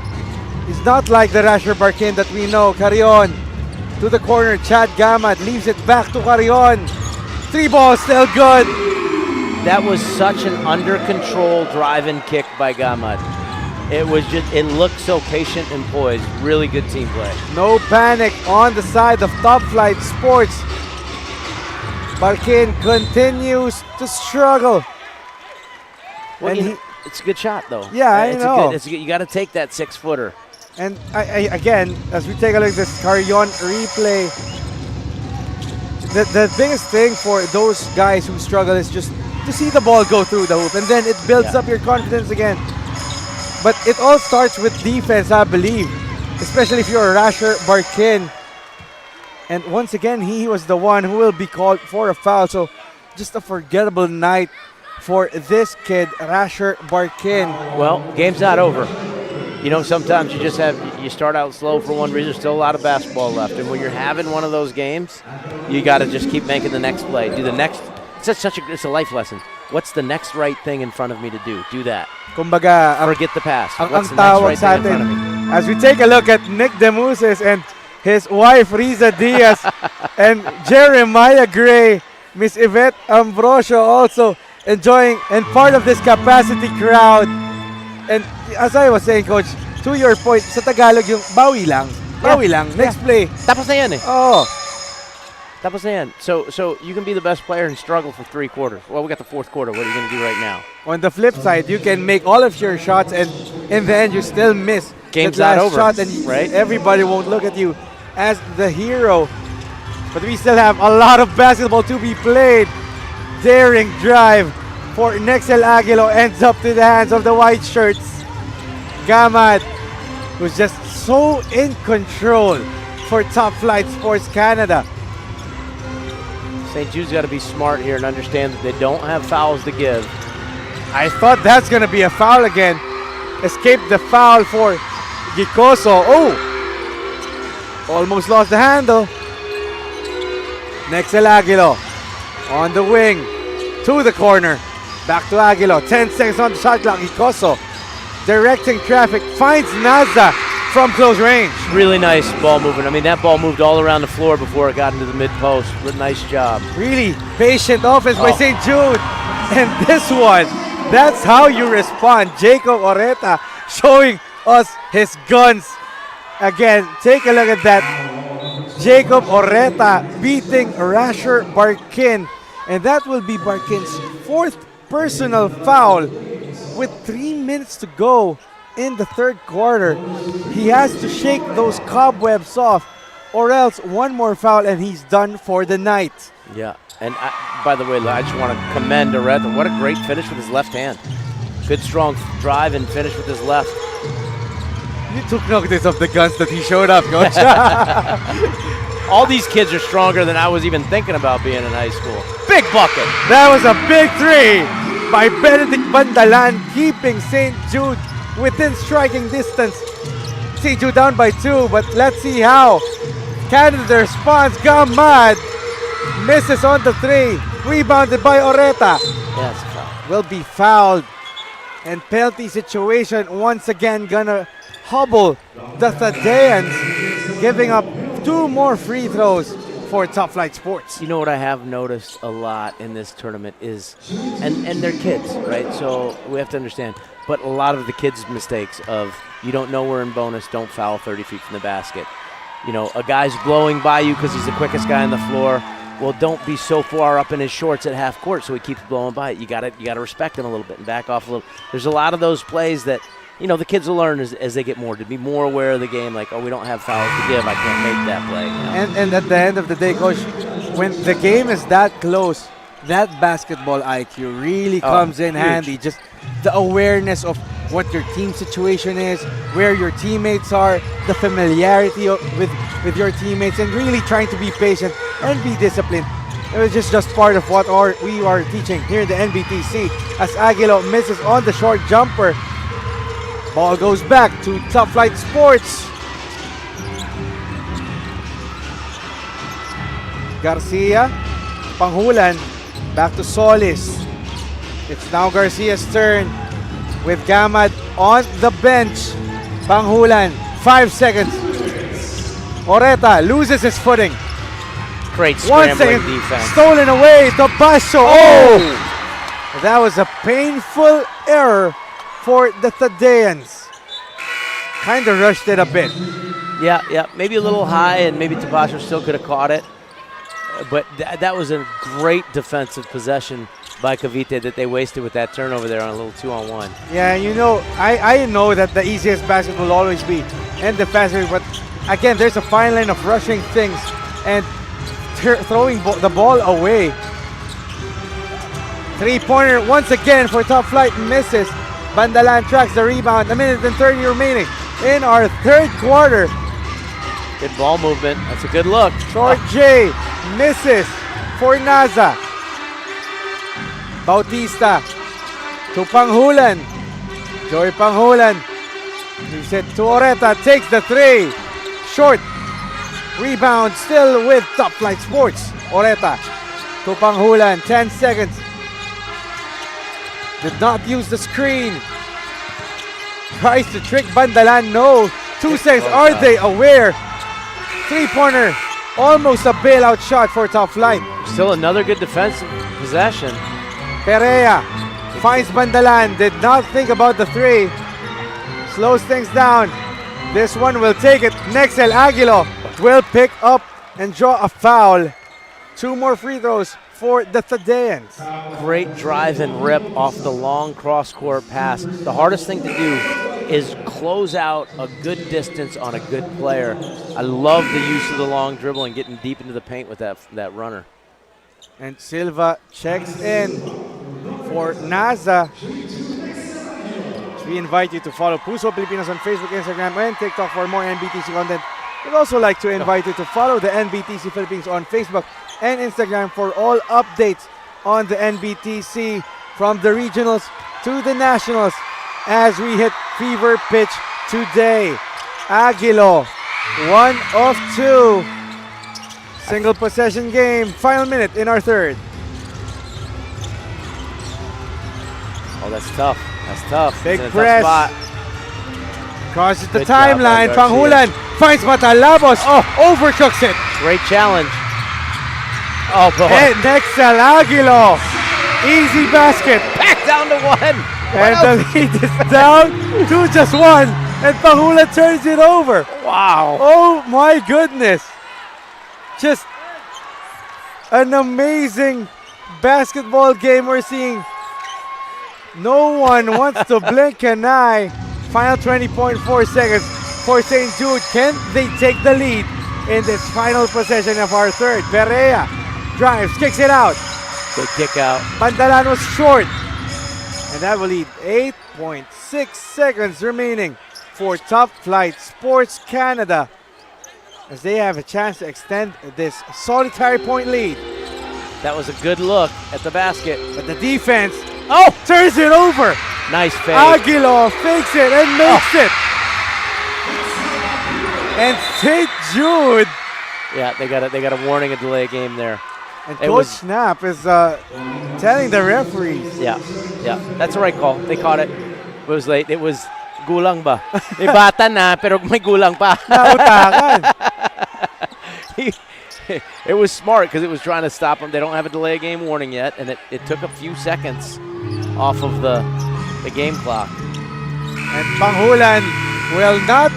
he's not like the Rasher Barkin that we know. Carrion to the corner. Chad Gamad leaves it back to Carrion. 3 balls, still good. That was such an under control drive and kick by Gamad. It was just, it looked so patient and poised. Really good team play. No panic on the side of Top Flight Sports. Barkin continues to struggle. Well, And it's a good shot, though. Yeah, I know. You got to take that 6-footer. And again, as we take a look at this Carrion replay, the biggest thing for those guys who struggle is just to see the ball go through the hoop, and then it builds up your confidence again. But it all starts with defense, I believe, especially if you're a Rasher Barkin. And once again, he was the one who will be called for a foul. So just a forgettable night for this kid, Rasher Barkin. Well, game's not over. You know, sometimes you start out slow for one reason. There's still a lot of basketball left. And when you're having one of those games, you got to just keep making the next play. Do the next. It's a life lesson. What's the next right thing in front of me to do? Do that. Kumbaga, forget the past. What's the tawag next right thing in front of atin, me? as we take a look at Nick Demuses and his wife Riza Diaz and Jeremiah Gray, Miss Yvette Ambrosio also enjoying and part of this capacity crowd. And as I was saying, Coach, to your point, sa Tagalog yung bawi lang. Bawi lang. Next play. Tapos na yan eh. Oh. Tapos na yan. So you can be the best player and struggle for 3 quarters. Well, we got the 4th quarter. What are you going to do right now? On the flip side, you can make all of your shots and in the end you still miss Game's that last not over, shot, and right? everybody won't look at you as the hero. But we still have a lot of basketball to be played. Daring drive for Nexel Aguilo ends up to the hands of the white shirts. Gamad, who's just so in control for Top Flight Sports Canada. St. Jude's got to be smart here and understand that they don't have fouls to give. I thought that's going to be a foul again. Escaped the foul for Gicoso. Oh! Almost lost the handle. Nexel Aguilo on the wing to the corner. Back to Aguilo. 10 seconds on the shot clock. Gicoso directing traffic. Finds Naza from close range. Really nice ball movement. I mean, that ball moved all around the floor before it got into the mid-post. Nice job. Really patient offense by St. Jude. And this one, that's how you respond. Jacob Oreta showing us his guns. Again, take a look at that. Jacob Oreta beating Rasher Barkin. And that will be Barkin's 4th personal foul with 3 minutes to go in the third quarter. He has to shake those cobwebs off or else one more foul and he's done for the night. Yeah, and by the way, I just want to commend Oreta. What a great finish with his left hand. Good strong drive and finish with his left. You took notice of the guns that he showed up, Coach. All these kids are stronger than I was even thinking about being in high school. Big bucket. That was a big 3 by Benedict Bandalan, keeping St. Jude within striking distance. St. Jude down by 2, but let's see how Canada responds. Gamad misses on the 3, rebounded by Oreta. Yes, foul. Will be fouled, and penalty situation once again gonna hobble the Thadeans, giving up 2 more free throws for Top Flight Sports. You know what I have noticed a lot in this tournament is, and they're kids, right? So we have to understand, but a lot of the kids' mistakes of, you don't know we're in bonus, don't foul 30 feet from the basket. You know, a guy's blowing by you because he's the quickest guy on the floor. Well, don't be so far up in his shorts at half court so he keeps blowing by it. You gotta respect him a little bit and back off a little. There's a lot of those plays that, you know, the kids will learn as they get more, to be more aware of the game, like, oh, we don't have fouls to give, I can't make that play. You know? And at the end of the day, Coach, when the game is that close, that basketball IQ really comes in handy. Just the awareness of what your team situation is, where your teammates are, the familiarity with your teammates, and really trying to be patient and be disciplined. It was just part of what we are teaching here in the NBTC, as Aguilo misses on the short jumper. Ball goes back to Top Flight Sports. Garcia, Panghulan, back to Solis. It's now Garcia's turn with Gamad on the bench. Panghulan, 5 seconds. Oreta loses his footing. Great 1 scrambling second, defense. stolen away, Topacio. Oh! That was a painful error for the Thadeans. Kind of rushed it a bit. Yeah, maybe a little high, and maybe Topacio still could have caught it. But that was a great defensive possession by Cavite that they wasted with that turnover there on a little 2-on-1. Yeah, you know, I know that the easiest basket will always be end defensively, but again, there's a fine line of rushing things and throwing the ball away. 3-pointer once again for Top Flight, misses. Bandalan tracks the rebound. 1:30 remaining in our third quarter. Good ball movement. That's a good look. Short J misses for Naza. Bautista to Panghulan. Joy Panghulan. Gives it to Oreta. Takes the 3. Short. Rebound still with Top Flight Sports. Oreta to Panghulan. 10 seconds. Did not use the screen. Tries to trick Bandalan. No. 2 seconds. Are they aware? 3-pointer. Almost a bailout shot for Top Flight. Still another good defensive possession. Perea finds Bandalan. Did not think about the 3. Slows things down. This one will take it. Nexel Aguilo will pick up and draw a foul. 2 more free throws for the Thadeans. Great drive and rip off the long cross-court pass. The hardest thing to do is close out a good distance on a good player. I love the use of the long dribble and getting deep into the paint with that runner. And Silva checks in for NASA. We invite you to follow Puso Pilipinas on Facebook, Instagram, and TikTok for more NBTC content. We'd also like to invite you to follow the NBTC Philippines on Facebook and Instagram for all updates on the NBTC from the regionals to the nationals as we hit fever pitch today. Aguilo, 1 of 2. Single possession game, final minute in our third. Oh, that's tough. That's tough. Big It's in a tough press. spot. Crosses the Good job by timeline. Garcia. Panghulan finds Matalabos. Oh, overcooks it. Great challenge. Oh, boy. And Nexel Aguilo. Easy basket. Back down to 1. And the lead is down to just 1. And Panghulan turns it over. Wow. Oh, my goodness. Just an amazing basketball game we're seeing. No one wants to blink an eye. Final 20.4 seconds for St. Jude. Can they take the lead in this final possession of our third? Perea drives, kicks it out. Good kick out. Bandalan was short. And that will lead 8.6 seconds remaining for Top Flight Sports Canada as they have a chance to extend this solitary point lead. That was a good look at the basket. But the defense, turns it over. Nice fake. Aguilo fakes it and makes it. And St. Jude. Yeah, they got a warning and delay game there. And It Coach was- Snap is telling the referees. Yeah, that's the right call. They caught it. It was late. It was gulang ba? May bata na, pero may gulang pa. Nautakan. It was smart because it was trying to stop them. They don't have a delay game warning yet, and it took a few seconds off of the game clock. And Panghulan will not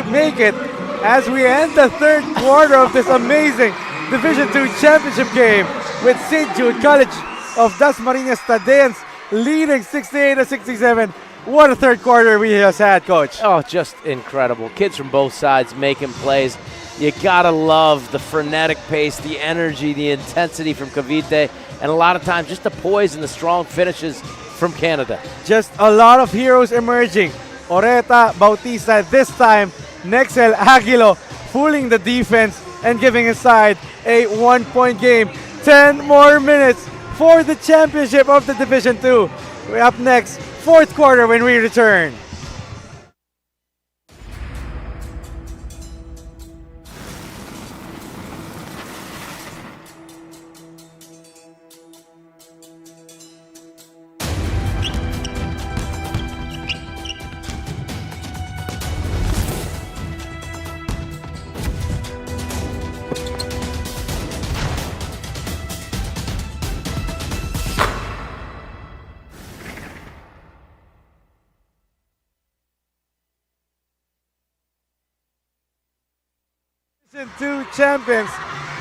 make it as we end the third quarter of this amazing Division II championship game with St. Jude College-Dasmarinas Tadeans leading 68-67. What a third quarter we just had, Coach. Oh, just incredible. Kids from both sides making plays. You gotta love the frenetic pace, the energy, the intensity from Cavite, and a lot of times just the poise and the strong finishes from Canada. Just a lot of heroes emerging. Oreta, Bautista, this time Nexel Aguilo fooling the defense and giving his side a 1-point game. 10 more minutes for the championship of the Division II. We're up next, fourth quarter when we return. Division II champions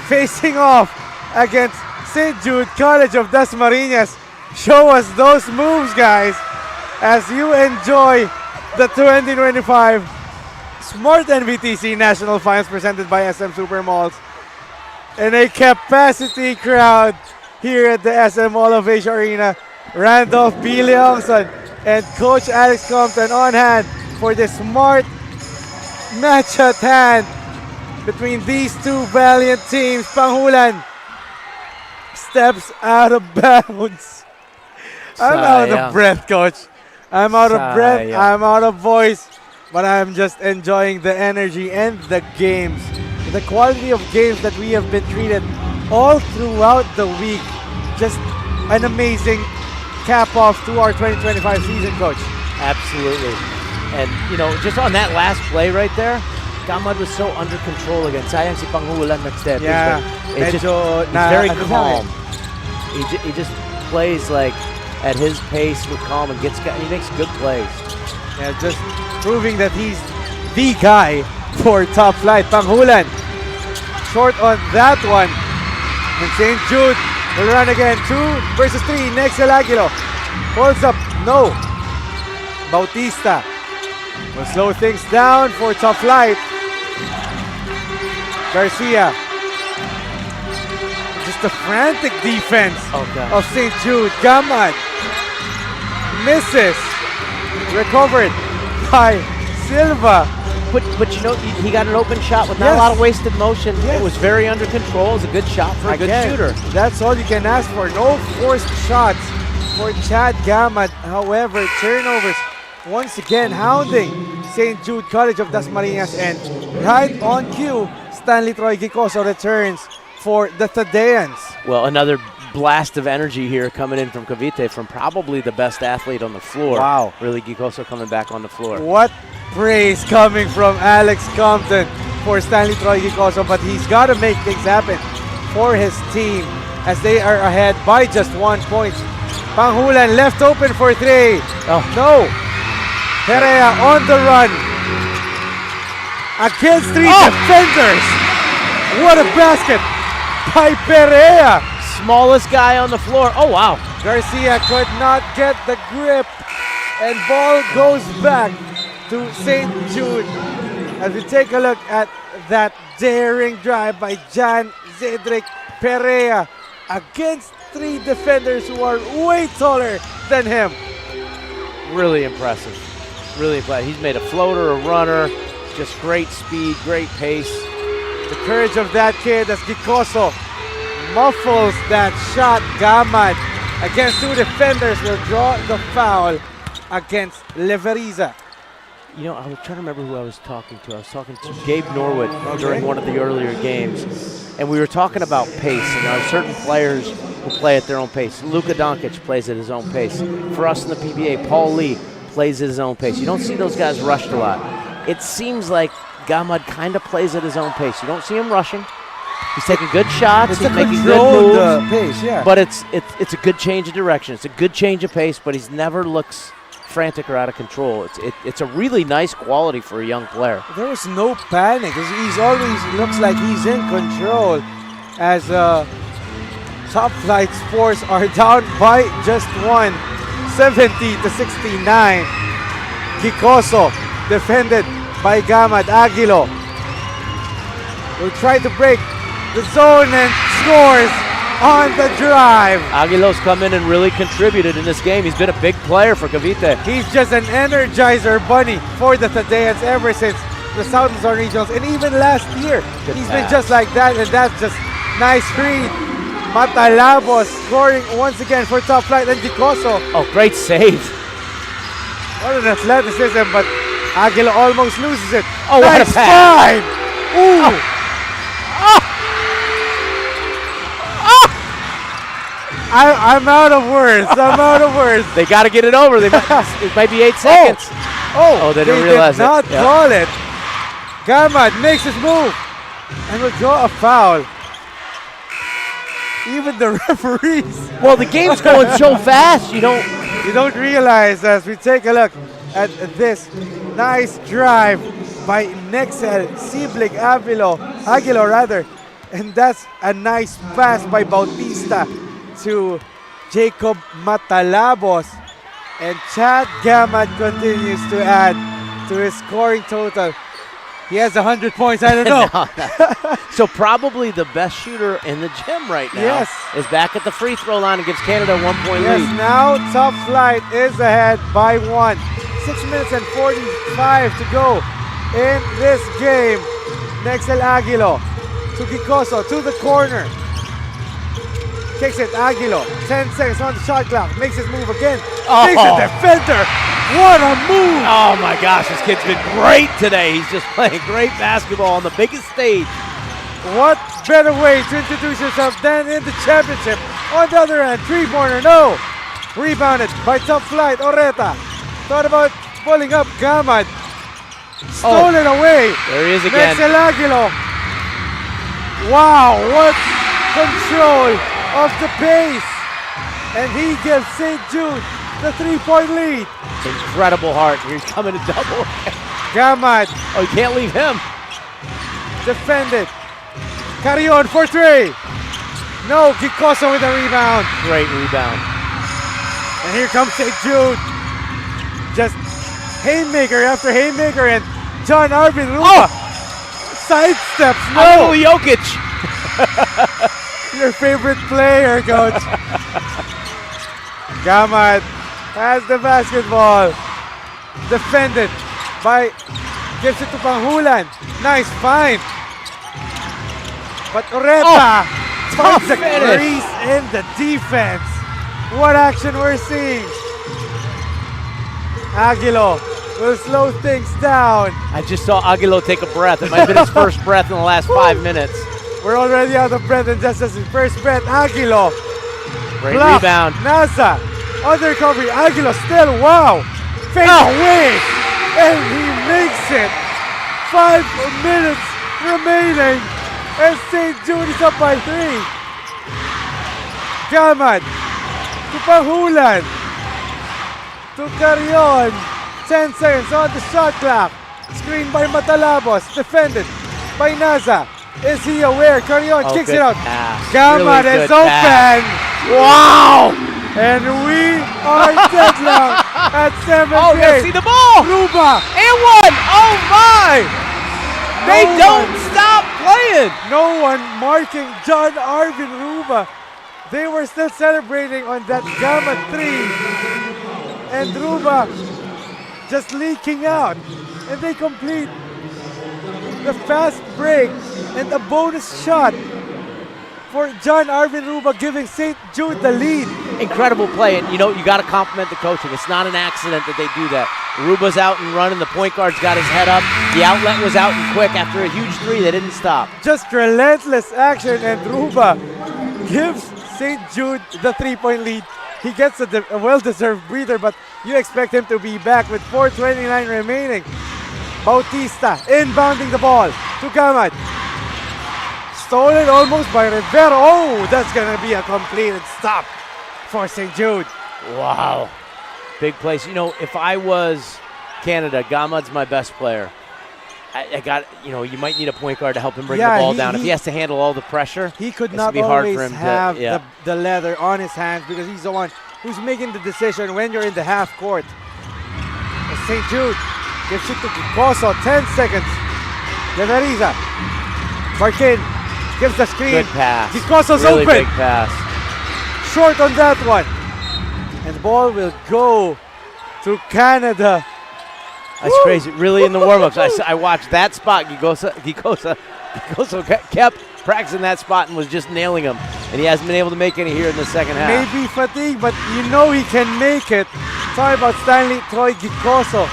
facing off against St. Jude College-Dasmarinas. Show us those moves, guys, as you enjoy the 2025 Smart-NBTC National Finals presented by SM Supermalls. And a capacity crowd here at the SM Mall of Asia Arena. Randolph B. Leongson and Coach Alex Compton on hand for the smart match at hand between these two valiant teams. Panghulan steps out of bounds. I'm out of breath, Coach. I'm out of breath. I'm out of voice. But I'm just enjoying the energy and the games. The quality of games that we have been treated all throughout the week. Just an amazing cap off to our 2025 season, Coach. Absolutely. And, you know, just on that last play right there, Gamad was so under control again. Sayang si Panghulan nag-step. Yeah. It's very calm. He just plays like at his pace with calm and he makes good plays. Yeah, just proving that he's the guy for Top Flight. Panghulan short on that one. And St. Jude will run again. 2 versus 3. Nexel Aguilo holds up. No. Bautista will slow things down for Top Flight. Garcia. Just a frantic defense of St. Jude. Gamad misses. Recovered by Silva. But you know, he got an open shot with not a lot of wasted motion. Yes. It was very under control. It was a good shot for a good shooter. That's all you can ask for. No forced shots for Chad Gamad. However, turnovers once again hounding St. Jude College of Dasmarinas, and right on cue, Stanley Troy Gicoso returns for the Tadeans. Well, another blast of energy here coming in from Cavite, from probably the best athlete on the floor. Wow. Really, Gicoso coming back on the floor. What praise coming from Alex Compton for Stanley Troy Gicoso, but he's got to make things happen for his team as they are ahead by just 1 point. Panghulan left open for 3. Oh. No. Perea on the run against 3 defenders. What a basket by Perea. Smallest guy on the floor. Oh, wow. Garcia could not get the grip, and ball goes back to St. Jude. As we take a look at that daring drive by Jan Zedric Perea against 3 defenders who are way taller than him. Really impressive. Really impressive. He's made a floater, a runner, just great speed, great pace. The courage of that kid as Gicoso muffles that shot. Gamad against 2 defenders will draw the foul against Leveriza. You know, I was trying to remember who I was talking to. I was talking to Gabe Norwood during one of the earlier games, and we were talking about pace. And there are certain players who play at their own pace. Luka Doncic plays at his own pace. For us in the PBA, Paul Lee plays at his own pace. You don't see those guys rushed a lot. It seems like Gamad kind of plays at his own pace. You don't see him rushing. He's taking good shots. He's making good moves. Pace, yeah. But it's a good change of direction. It's a good change of pace, but he's never looks frantic or out of control. It's a really nice quality for a young player. There was no panic. He's always looks like he's in control as Top Flight Sports are down by just 1, 70-69. Gicoso defended by Gamad. Aguilo will try to break the zone and scores on the drive. Aguilo's come in and really contributed in this game. He's been a big player for Cavite. He's just an energizer bunny for the Tadeans ever since the Southern Zone Regionals, and even last year. He's been just like that, and that's just nice read. Matalabos scoring once again for Top Flight and Gicoso. Oh, great save. What an athleticism, but Aguilo almost loses it. Oh, nice what a pass. find! Ooh! I'm out of words. I'm out of words. They got to get it over. It might be 8 seconds. They didn't realize did not call it. Gamad makes his move and will draw a foul. Even the referees. Well, the game's going so fast, you don't realize as we take a look at this nice drive by Nexel Siblig Aguilo rather, and that's a nice pass by Bautista to Jacob Matalabos, and Chad Gamad continues to add to his scoring total. He has 100 points, I don't know. So probably the best shooter in the gym right now is back at the free throw line and gives Canada a 1-point lead. Yes, now Top Flight is ahead by 1. 6 minutes and 45 to go in this game. Nexel Aguilo to Gicoso to the corner. Kicks it, Aguilo. 10 seconds on the shot clock. Makes his move again. Makes a defender. What a move! Oh my gosh, this kid's been great today. He's just playing great basketball on the biggest stage. What better way to introduce yourself than in the championship? On the other hand, 3-pointer, no. Rebounded by Top Flight, Oreta. Thought about pulling up Gamad. Stolen away. There he is again. Nexel Aguilo. Wow, what control of the pace. And he gives St. Jude the 3-point lead. Incredible heart. He's coming to double. Gamad. Oh, you can't leave him. Defended. Carry on for 3. No, Gicoso with a rebound. Great rebound. And here comes St. Jude. Just haymaker after haymaker, and John Arvin Rupa sidesteps. No, Jokic. Your favorite player, coach. Gamad has the basketball. Defended by, gives it to Panghulan. Nice find. But Oreta finds the crease in the defense. What action we're seeing. Aguilo will slow things down. I just saw Aguilo take a breath. It might have been his first breath in the last 5 minutes. We're already out of breath, and just as his first breath, Aguilo. Great Block. rebound. Nasa, under recovery. Aguilo still, wow. Fade away, and he makes it. 5 minutes remaining, and St. Jude is up by 3. Gamad to Panghulan to Carrion. 10 seconds on the shot clock. Screen by Matalabos, defended by Naza. Is he aware? Carrion kicks it out. Gamad Really is good open. Wow! And we are deadlocked at 7. Oh, you see the ball! Ruba! And one! Oh my! They don't stop playing! No one marking John Arvin Ruba. They were still celebrating on that Gamma 3. And Ruba just leaking out. And they complete the fast break and a bonus shot for John Arvin Ruba, giving St. Jude the lead. Incredible play, and you know, you got to compliment the coaching. It's not an accident that they do that. Ruba's out and running, the point guard's got his head up. The outlet was out and quick after a huge three. They didn't stop. Just relentless action, and Ruba gives St. Jude the 3-point lead. He gets a well-deserved breather, but you expect him to be back with 4:29 remaining. Bautista inbounding the ball to Gamad. Stolen almost by Rivera. Oh, that's going to be a completed stop for St. Jude. Wow. Big place. You know, if I was Canada, Gamad's my best player. I got, you know, you might need a point guard to help him bring the ball down. If he has to handle all the pressure, he could it's not be hard always for him have to, the leather on his hands, because he's the one who's making the decision when you're in the half court. St. Jude gives it to Gicoso. 10 seconds. Leveriza. Markin gives the screen. Good pass. Gicoso's really open. Big pass. Short on that one. And the ball will go to Canada. That's crazy. Really, in the warm-ups, I watched that spot. Gicoso kept practicing that spot and was just nailing them. And he hasn't been able to make any here in the second half. Maybe fatigue, but you know he can make it. Sorry about Stanley Troy Gicoso.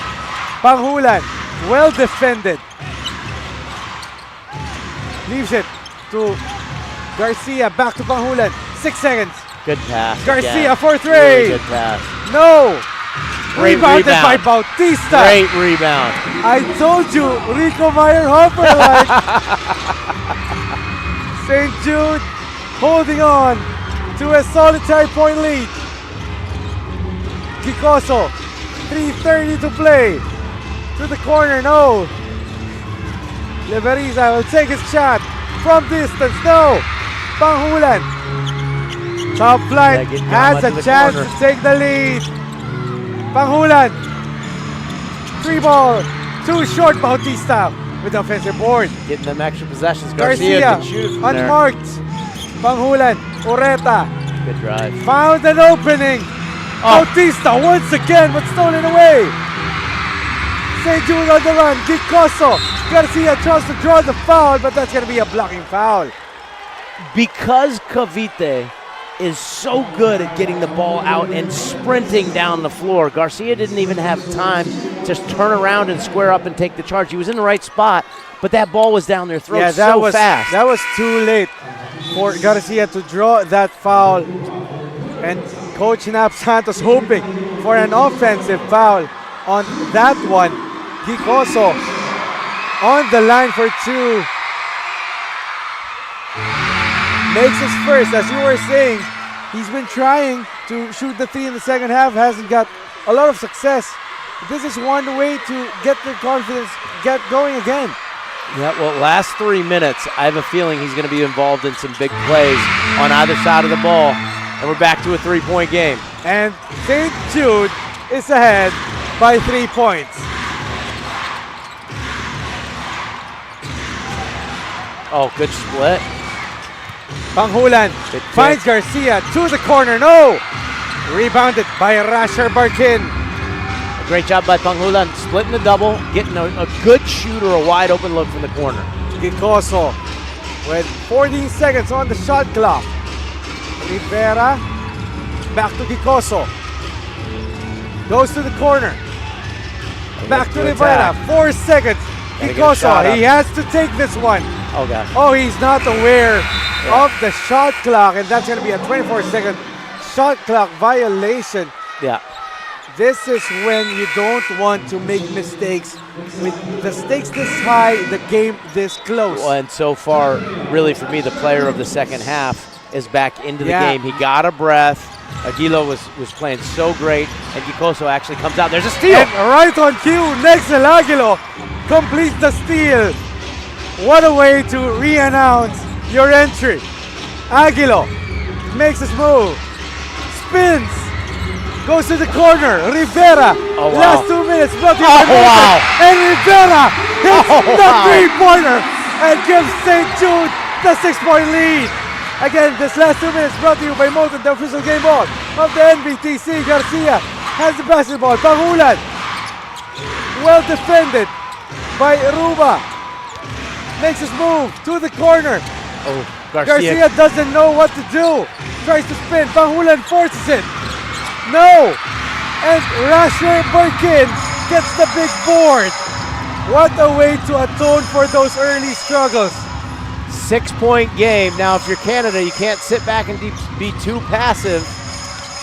Panghulan, well defended. Leaves it to Garcia. Back to Panghulan. 6 seconds. Good pass. Garcia again. for 3. Really good pass. No. Great Rebounded rebound. by Bautista. Great rebound. I told you, Rico Meyer-Hopper like. St. Jude holding on to a solitary point lead. Gicoso, 3:30 to play. To the corner, no. Leveriza will take his shot from distance, no. Panghulan. Top line has a chance to take the lead. Panghulan. 3 ball. Too short, Bautista with the offensive board. Getting them extra possessions. Garcia can shoot it from there. unmarked. Panghulan. Oreta. Good drive. Found an opening. Bautista once again, but stolen away. St. Jude on the run. Gicoso. Garcia tries to draw the foul, but that's going to be a blocking foul. Because Cavite is so good at getting the ball out and sprinting down the floor, Garcia didn't even have time to just turn around and square up and take the charge. He was in the right spot, but that ball was down their throats so fast. That was too late for Garcia to draw that foul. And Coach Nap Santos hoping for an offensive foul on that one. Gicoso on the line for 2. Makes his first, as you were saying. He's been trying to shoot the 3 in the second half, hasn't got a lot of success. This is one way to get their confidence, get going again. Yeah, well, last 3 minutes, I have a feeling he's going to be involved in some big plays on either side of the ball, and we're back to a 3-point game. And St. Jude is ahead by 3 points. Oh, good split. Panghulan finds Garcia to the corner. No! Rebounded by Rasher Barkin. A great job by Pangulan, splitting the double, getting a good shoot or a wide open look from the corner. Gicoso with 14 seconds on the shot clock. Rivera back to Gicoso. Goes to the corner. Back to Rivera. 4 seconds. Gicoso, he has to take this one. Oh, God. Oh, he's not aware of the shot clock, and that's going to be a 24-second shot clock violation. Yeah. This is when you don't want to make mistakes. With the stakes this high, the game this close. Well, and so far, really for me, the player of the second half is back into the game. He got a breath. Aguilo was playing so great, and Gicoso actually comes out. There's a steal! And right on cue, Nexel Aguilo completes the steal. What a way to re-announce your entry. Aguilo makes his move, spins, goes to the corner. Rivera, last 2 minutes, brought to you by Morgan. And Rivera hits the three-pointer and gives St. Jude the 6-point lead. Again, this last 2 minutes brought to you by Molten, the official game ball of the NBTC. Garcia has the basketball. Pangulan, well defended by Ruba. Makes his move to the corner. Oh, Garcia doesn't know what to do. Tries to spin. Pangulan forces it. No. And Rasher Barkin gets the big board. What a way to atone for those early struggles. 6-point game. Now, if you're Canada, you can't sit back and be too passive.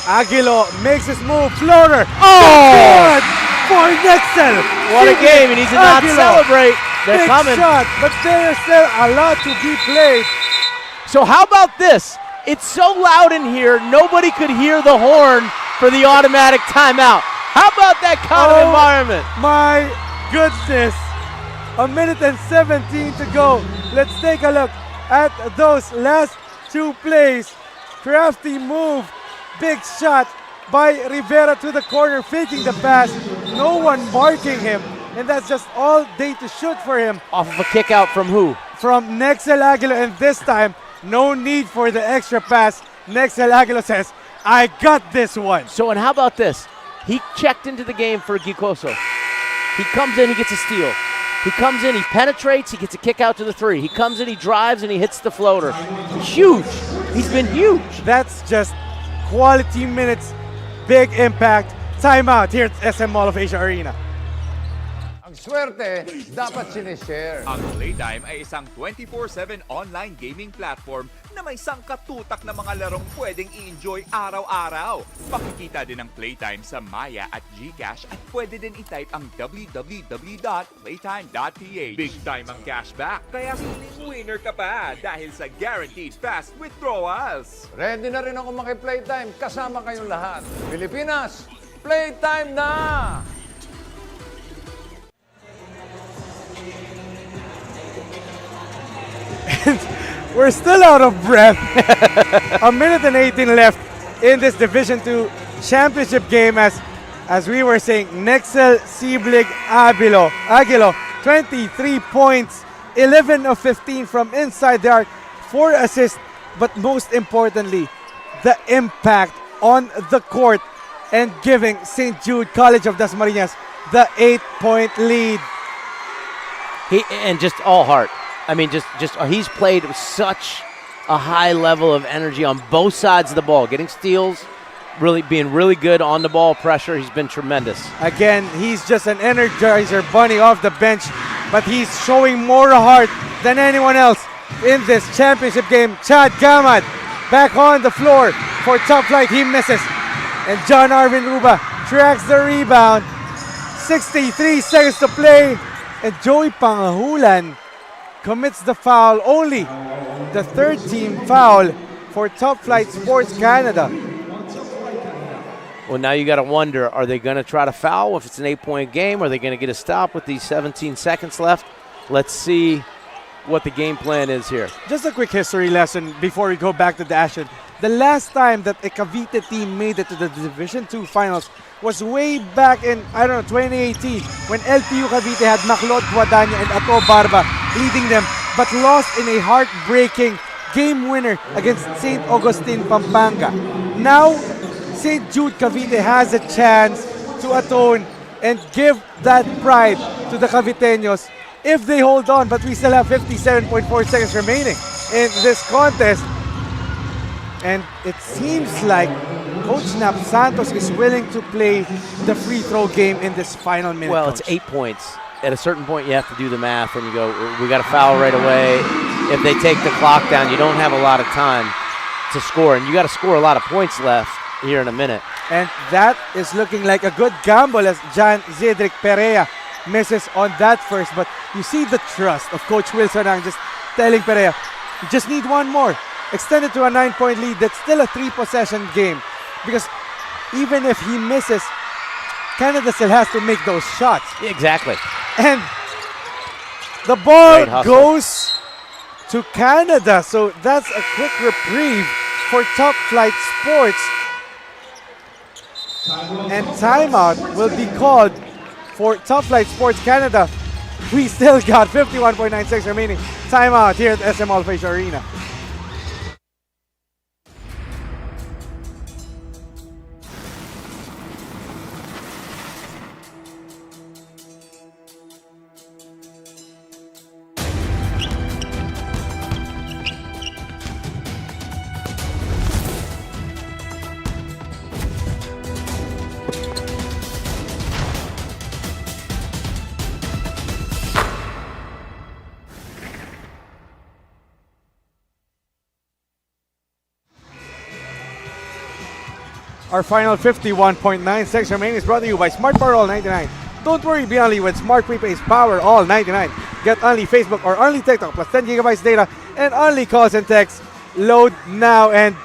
Aguilo makes his move. Floater. Oh! Good for Nexel. What a game. He needs to not celebrate. They're big coming. Shot, but there's still a lot to be played. So how about this? It's so loud in here, nobody could hear the horn for the automatic timeout. How about that kind of environment? My goodness. A minute and 17 to go. Let's take a look at those last two plays. Crafty move. Big shot by Rivera to the corner, faking the pass. No one marking him. And that's just all day to shoot for him. Off of a kick out from who? From Nexel Aguilo. And this time, no need for the extra pass. Nexel Aguilo says, I got this one. So, and how about this? He checked into the game for Gicoso. He comes in, he gets a steal. He comes in, he penetrates, he gets a kick out to the three. He comes in, he drives, and he hits the floater. Huge. He's been huge. That's just quality minutes, big impact. Timeout here at SM Mall of Asia Arena. Ang swerte, dapat sinishare. Ang Playtime ay isang 24/7 online gaming platform na may sangkatutak na mga larong pwedeng i-enjoy araw-araw. Makikita din ang Playtime sa Maya at GCash at pwede din i-type ang www.playtime.ph. Big time ang cashback, kaya feeling winner ka pa dahil sa guaranteed fast withdrawals. Ready na rin ako maki-Playtime kasama kayong lahat. Pilipinas, Playtime na! We're still out of breath. A minute and 18 left in this Division 2 championship game as we were saying, Nexel Siblig Aguilo, 23 points, 11 of 15 from inside the arc, 4 assists, but most importantly, the impact on the court and giving St. Jude College-Dasmarinas the 8-point lead. And just all heart. I mean, just he's played with such a high level of energy on both sides of the ball, getting steals, really being really good on the ball pressure. He's been tremendous. Again, he's just an energizer bunny off the bench, but he's showing more heart than anyone else in this championship game. Chad Gamad back on the floor for top flight. He misses. And John Arvin Ruba tracks the rebound. 63 seconds to play. And Joey Pangahulan commits the foul, only the third team foul for Top Flight Sports Canada. Well, now you got to wonder, are they going to try to foul if it's an 8-point game? Are they going to get a stop with these 17 seconds left? Let's see what the game plan is here. Just a quick history lesson before we go back to the action. The last time that a Cavite team made it to the Division 2 Finals was way back in, 2018 when LPU Cavite had Maclod Guadagna and Ato Barba leading them, but lost in a heartbreaking game winner against St. Augustine, Pampanga. Now, St. Jude Cavite has a chance to atone and give that pride to the Caviteños if they hold on. But we still have 57.4 seconds remaining in this contest. And it seems like Coach Nap Santos is willing to play the free throw game in this final minute. Well, Coach. it's 8 points. At a certain point, you have to do the math, and you go, we got to foul right away. If they take the clock down, you don't have a lot of time to score, and you got to score a lot of points left here in a minute. And that is looking like a good gamble as Jan Zedric Perea misses on that first. But you see the trust of Coach Wilson ang just telling Perea, you just need one more. Extend it to a 9-point lead. That's still a 3-possession game. Because even if he misses, Canada still has to make those shots. Exactly. And the ball goes to Canada. So that's a quick reprieve for Top Flight Sports. And timeout will be called for Top Flight Sports Canada. We still got 51.96 remaining. Timeout here at SM All-Facia Arena. Our final 51.96 remaining is brought to you by Smart Power All 99. Don't worry, be only with Smart Prepay's Power All 99. Get only Facebook or only TikTok plus 10 gigabytes data and only calls and texts. Load now, and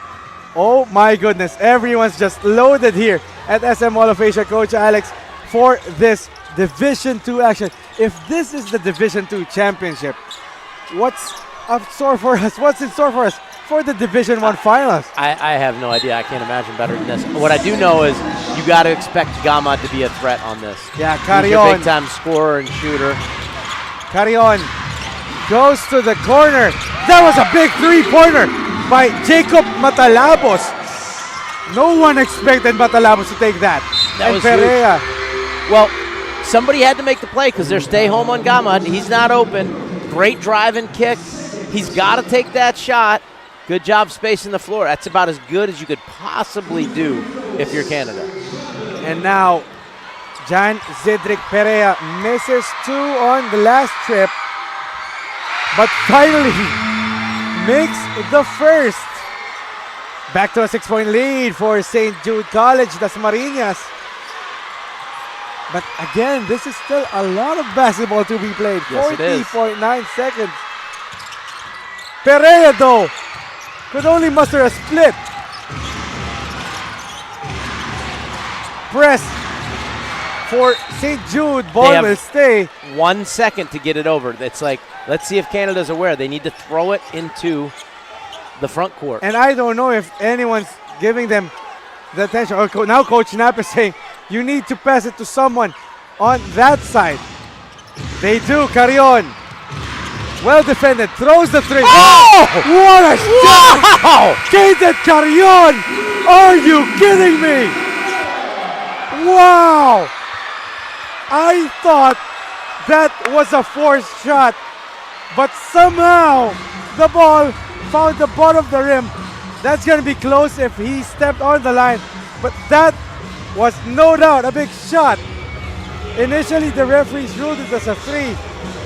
oh my goodness, everyone's just loaded here at SM All of Asia, Coach Alex, for this Division 2 action. If this is the Division 2 championship, what's up store for us? What's in store for us for the Division 1 finals? I have no idea. I can't imagine better than this. What I do know is you got to expect Gama to be a threat on this. Yeah, He's your big-time scorer and shooter. Carrion goes to the corner. That was a big three-pointer by Jacob Matalabos. No one expected Matalabos to take that. That was Perea. huge. Well, somebody had to make the play because they're stay home on Gama. He's not open. Great drive and kick. He's got to take that shot. Good job spacing the floor. That's about as good as you could possibly do if you're Canada. And now, Jan Zedric Perea misses two on the last trip, but finally makes the first. Back to a 6-point lead for St. Jude College-Dasmarinas. But again, this is still a lot of basketball to be played. Yes, it is. 40.9 seconds. Perea, though, could only muster a split. Press for St. Jude. Ball will stay. 1 second to get it over. It's like, let's see if Canada's aware. They need to throw it into the front court. And I don't know if anyone's giving them the attention. Now Coach Knapp is saying, you need to pass it to someone on that side. They do. Carrion. Well defended. Throws the three. Oh! What a shot! Wow! Kaden Carrion! Are you kidding me? Wow! I thought that was a forced shot, but somehow the ball found the bottom of the rim. That's going to be close if he stepped on the line, but that was no doubt a big shot. Initially, the referees ruled it as a three.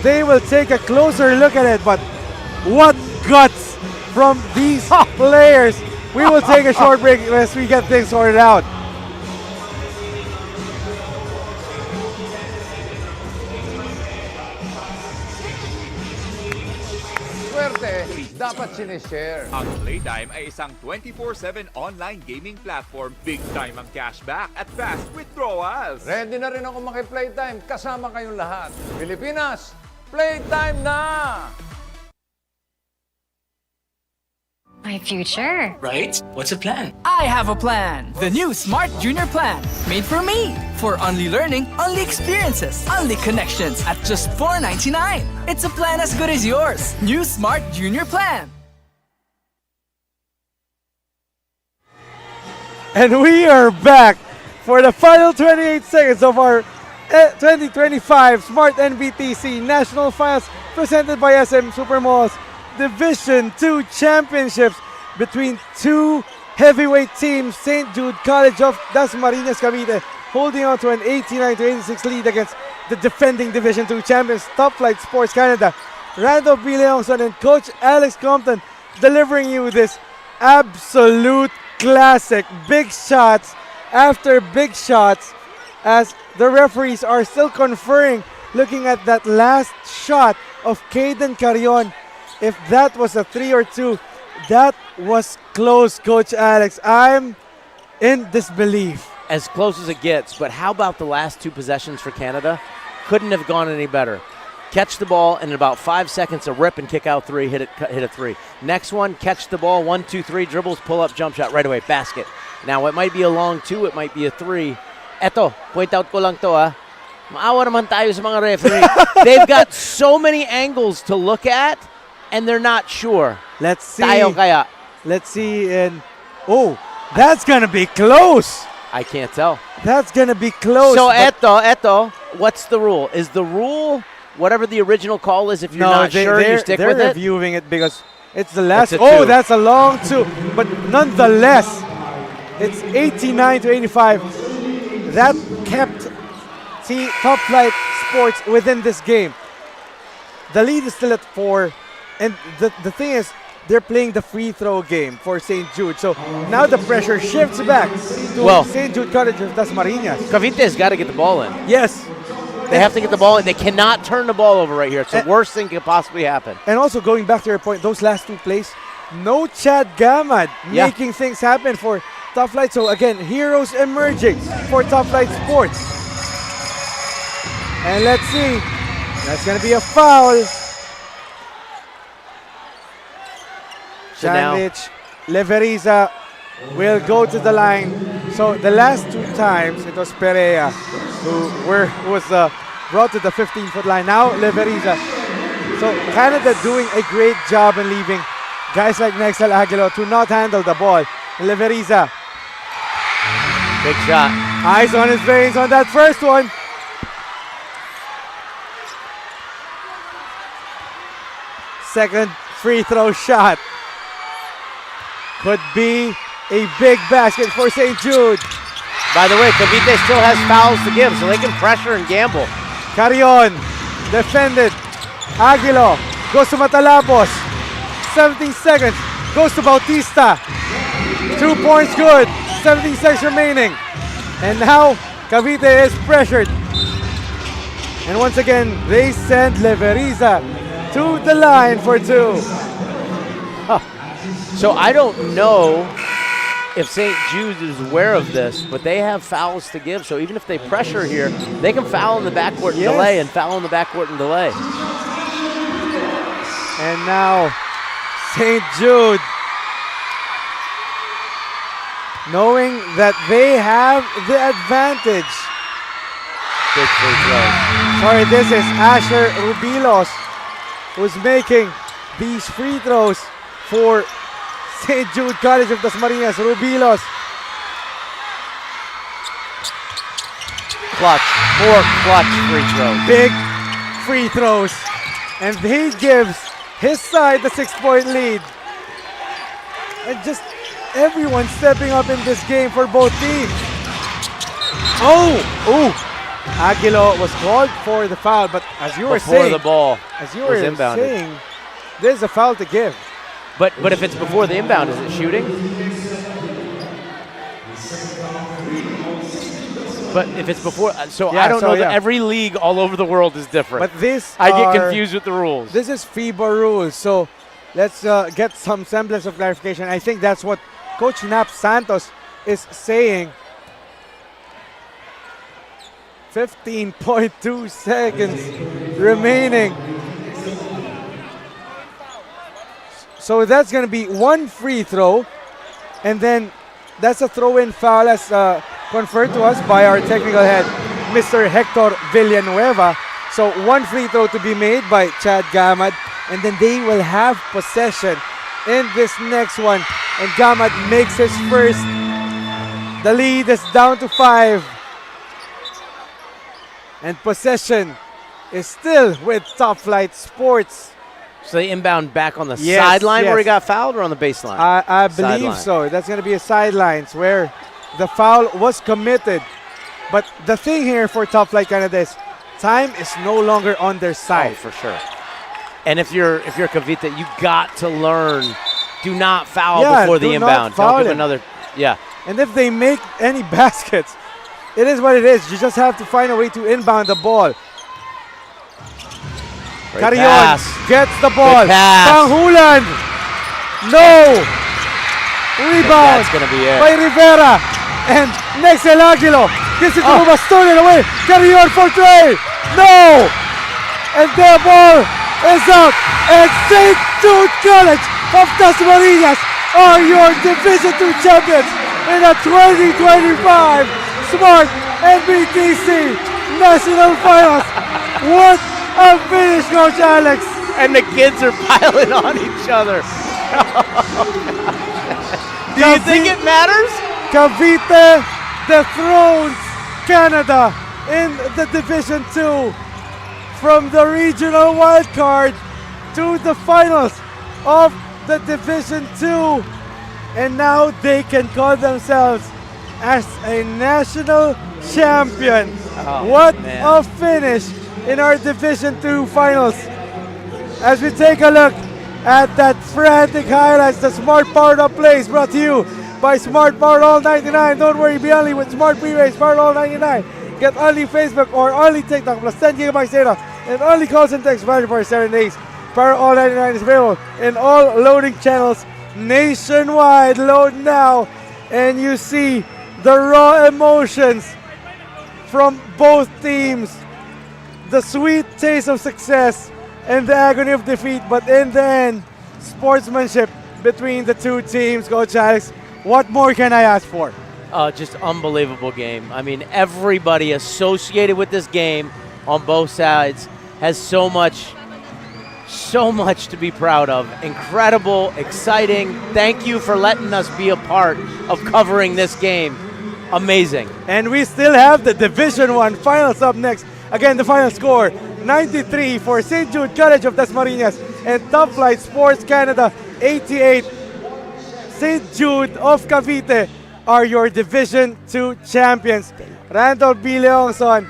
They will take a closer look at it, but what guts from these players. We will take a short break as we get things sorted out. Swerte, dapat sinishare. Ang Playtime ay isang 24/7 online gaming platform. Big time ang cashback at fast withdrawals. Ready na rin ako maki-playtime kasama kayong lahat. Pilipinas, playtime na! My future. Right? What's a plan? I have a plan. The new Smart Junior Plan. Made for me. For only learning, only experiences, only connections at just $4.99. It's a plan as good as yours. New Smart Junior Plan. And we are back for the final 28 seconds of our 2025 Smart-NBTC National Finals presented by SM Supermalls Division 2 Championships between two heavyweight teams. St. Jude College-Dasmarinas Cavite holding on to an 89-86 lead against the defending Division 2 champions, Top Flight Sports Canada. Randolph Bileongson and Coach Alex Compton delivering you this absolute classic. Big shots after big shots as the referees are still conferring, looking at that last shot of Caden Carrion. If that was a 3 or 2, that was close, Coach Alex. I'm in disbelief. As close as it gets, but how about the last two possessions for Canada? Couldn't have gone any better. Catch the ball, and in about 5 seconds, a rip and kick out three, hit a three. Next one, catch the ball, 1, 2, 3, dribbles, pull up, jump shot, right away, basket. Now, it might be a long 2, it might be a 3. Eto, point out ko lang to Maawa naman tayo sa mga referee. They've got so many angles to look at, and they're not sure. Let's see. Tayo kaya. Let's see. And oh, that's gonna be close. I can't tell. That's gonna be close. So eto, what's the rule? Is the rule whatever the original call is? If you're not sure, you stick with it. They're reviewing it because it's the last. It's Oh, two. that's a long 2. But nonetheless, it's 89-85. That kept Top Flight Sports within this game. The lead is still at 4, and the thing is, they're playing the free throw game for St. Jude. So now the pressure shifts back to St. Jude College-Dasmarinas. Cavite's got to get the ball in. Yes. They have to get the ball in. They cannot turn the ball over right here. It's the worst thing could possibly happen. And also going back to your point, those last 2 plays, no Chad Gamad making things happen for Top Flight. So again, heroes emerging for Top Flight Sports. And let's see. That's going to be a foul. So now Sandwich, Leveriza will go to the line. So the last 2 times, it was Perea who was brought to the 15-foot line. Now Leveriza. So Canada doing a great job in leaving guys like Nexel Aguilo to not handle the ball. Leveriza. Big shot. Eyes on his veins on that first one. Second free throw shot. Could be a big basket for St. Jude. By the way, Cavite still has fouls to give, so they can pressure and gamble. Carrion, defended. Aguilo goes to Matalapos. 17 seconds, goes to Bautista. 2 points good, 17 seconds remaining. And now Cavite is pressured. And once again, they send Leveriza to the line for 2. So I don't know if St. Jude is aware of this, but they have fouls to give. So even if they pressure here, they can foul in the backcourt and delay, and foul in the backcourt and delay. And now St. Jude, knowing that they have the advantage. Big free throw. Sorry, this is Asher Rubilos who's making these free throws for St. Jude College-Dasmarinas. Rubilos. Clutch. 4 clutch free throws. Big free throws. And he gives his side the 6-point lead. And just everyone stepping up in this game for both teams. Oh! Aguilo was called for the foul, but as you were saying, the ball as you were saying, there's a foul to give. But if it's before the inbound, is it shooting? But if it's before, I don't know. Every league all over the world is different. But I get confused with the rules. This is FIBA rules, so let's get some semblance of clarification. I think that's what Coach Nap Santos is saying. 15.2 seconds remaining. So that's going to be 1 free throw, and then that's a throw-in foul as conferred to us by our technical head, Mr. Hector Villanueva. So 1 free throw to be made by Chad Gamad, and then they will have possession in this next one. And Gamad makes his first The lead is down to 5. And possession is still with Top Flight Sports. So they inbound back on the Yes, sideline where he yes. got fouled, or on the baseline? I believe Sideline. so. That's going to be a sidelines where the foul was committed. But the thing here for Top Flight Canada is time is no longer on their side. Oh, for sure. And if you're Cavite, you got to learn. Do not foul before the do not inbound. foul Don't give him. another. Yeah. And if they make any baskets, it is what it is. You just have to find a way to inbound the ball. Great Carrion pass. gets the ball. Good pass. Panghulan. No. Rebound That's gonna be it. by Rivera. And Nexel Aguilo gets it to Rubas, stolen away. Carrion for three. No. And the ball is out. And St. Jude College-Dasmarinas are your Division II champions in the 2025 Smart-NBTC National Finals. What a finish, Coach Alex! And the kids are piling on each other. Do you think it matters? Cavite dethrones Canada in the Division II from the regional wild card to the finals of the Division II, and now they can call themselves as a national champion. What a finish in our Division II finals. As we take a look at that frantic highlights, the Smart Powered Up plays brought to you by Smart Powered All 99. Don't worry, be only with Smart Pre-Race Powered All 99. Get only Facebook or only TikTok plus 10 gigabytes data and only calls and texts valid for 7 days. Power All 99 is available in all loading channels nationwide. Load now, and you see the raw emotions from both teams. The sweet taste of success and the agony of defeat, but in the end, sportsmanship between the two teams. Coach Alex, what more can I ask for? Just unbelievable game. I mean, everybody associated with this game on both sides has so much to be proud of. Incredible, exciting. Thank you for letting us be a part of covering this game. Amazing. And we still have the Division I finals up next. Again, the final score, 93 for St. Jude College-Dasmarinas and Top Flight Sports Canada, 88. St. Jude of Cavite are your Division II champions. Randall B. Leongson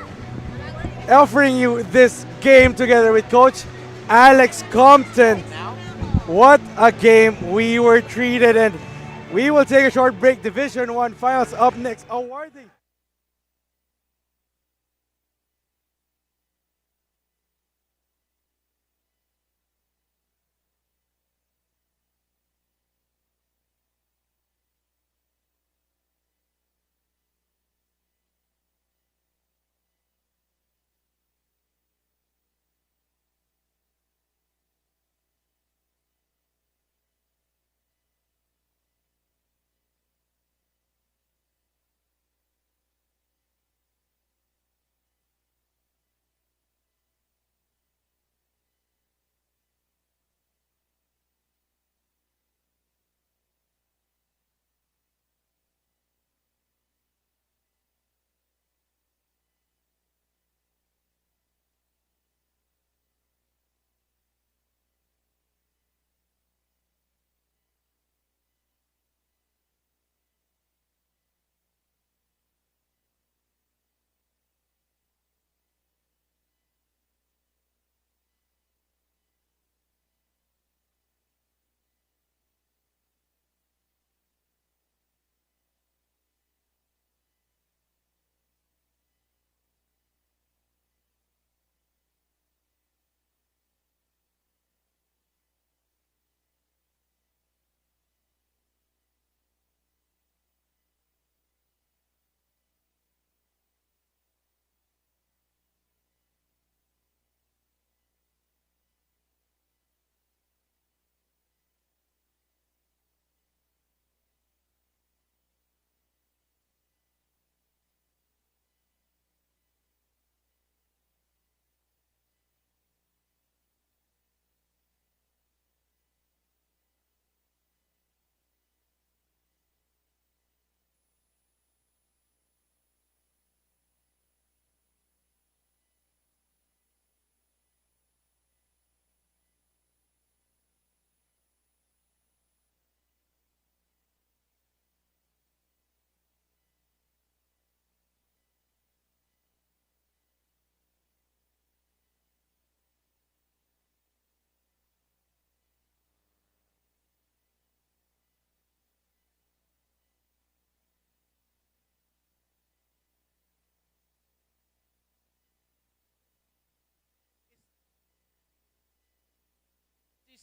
offering you this game together with Coach Alex Compton. What a game we were treated, and we will take a short break. Division I finals up next. Awarding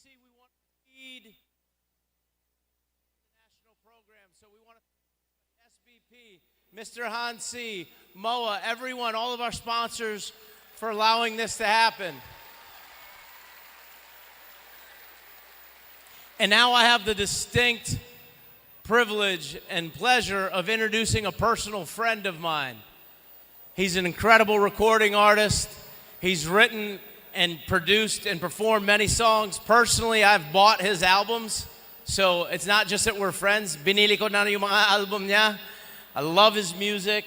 NBTC, we want to lead the national program, so we want to SBP, Mr. Hansi, MOA, everyone, all of our sponsors for allowing this to happen. And now I have the distinct privilege and pleasure of introducing a personal friend of mine. He's an incredible recording artist. He's written and produced and performed many songs. Personally, I've bought his albums, so it's not just that we're friends. Binili ko na yung mga album niya. I love his music.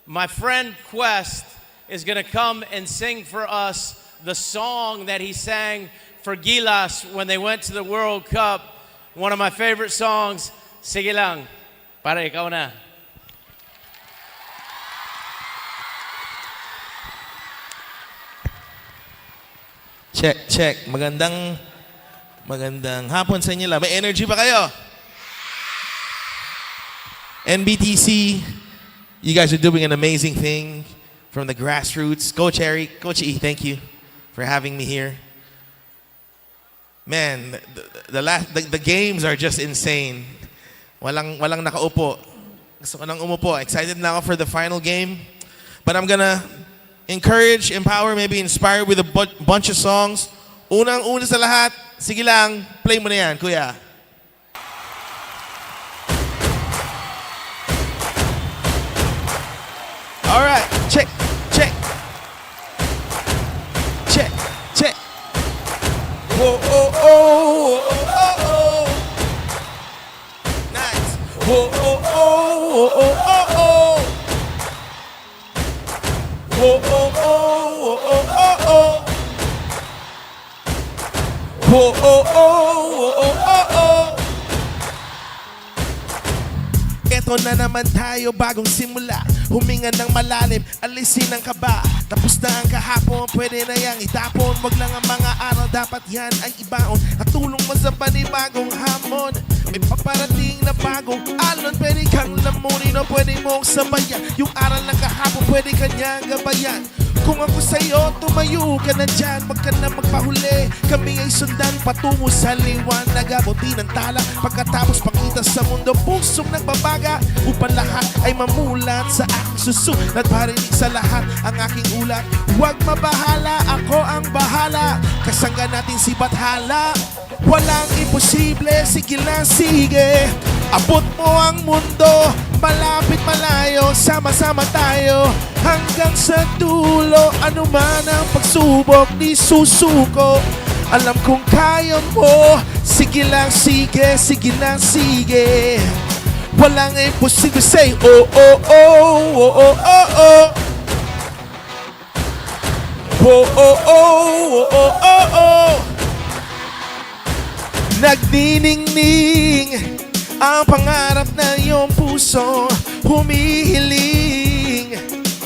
My friend Quest is gonna come and sing for us the song that he sang for Gilas when they went to the World Cup. One of my favorite songs, Sige Lang. Para ikaw na. Check. Magandang hapon sa inyo lang. May energy ba kayo? NBTC, you guys are doing an amazing thing from the grassroots. Coach Eric, Coach E, thank you for having me here. Man, the games are just insane. Walang nakaupo. Gusto ko nang umupo. Excited na ako for the final game. But I'm gonna encourage, empower, maybe inspire with a bunch of songs. Unang-una sa lahat, sige lang, play mo na yan, kuya. Alright, check. Whoa, oh. Nice. Whoa, oh. Whoa, oh. Eto na naman tayo, bagong simula. Huminga ng malalim, alisin ang kaba. Tapos na ang kahapon, pwede na yang itapon. Wag lang ang mga araw, dapat yan ay ibaon. At tulong mo sa panibagong hamon. May paparating na bagong alon. Pwede kang lamunin o pwede mong sabayan. Yung aral ng kahapon, pwede kanyang gabayan. Kung ako sa'yo, tumayo ka na dyan. Wag ka na magpahuli, kami ay sundan patungo sa liwanag. Abuti ng tala, pagkatapos pakita sa mundo. Pusong nagbabaga, upang lahat ay mamulat sa aking susunod. Parinig sa lahat ang aking ulat. Huwag mabahala, ako ang bahala. Kasangga natin si Bathala. Walang imposible, sige lang, sige. Abot mo ang mundo, malapit malayo. Sama-sama tayo hanggang sa dulo. Ano man ang pagsubok, di susuko. Alam kong kaya mo. Sige lang, sige, sige lang, sige. Walang imposible, say oh. Nagniningning ang pangarap na iyong puso humihiling.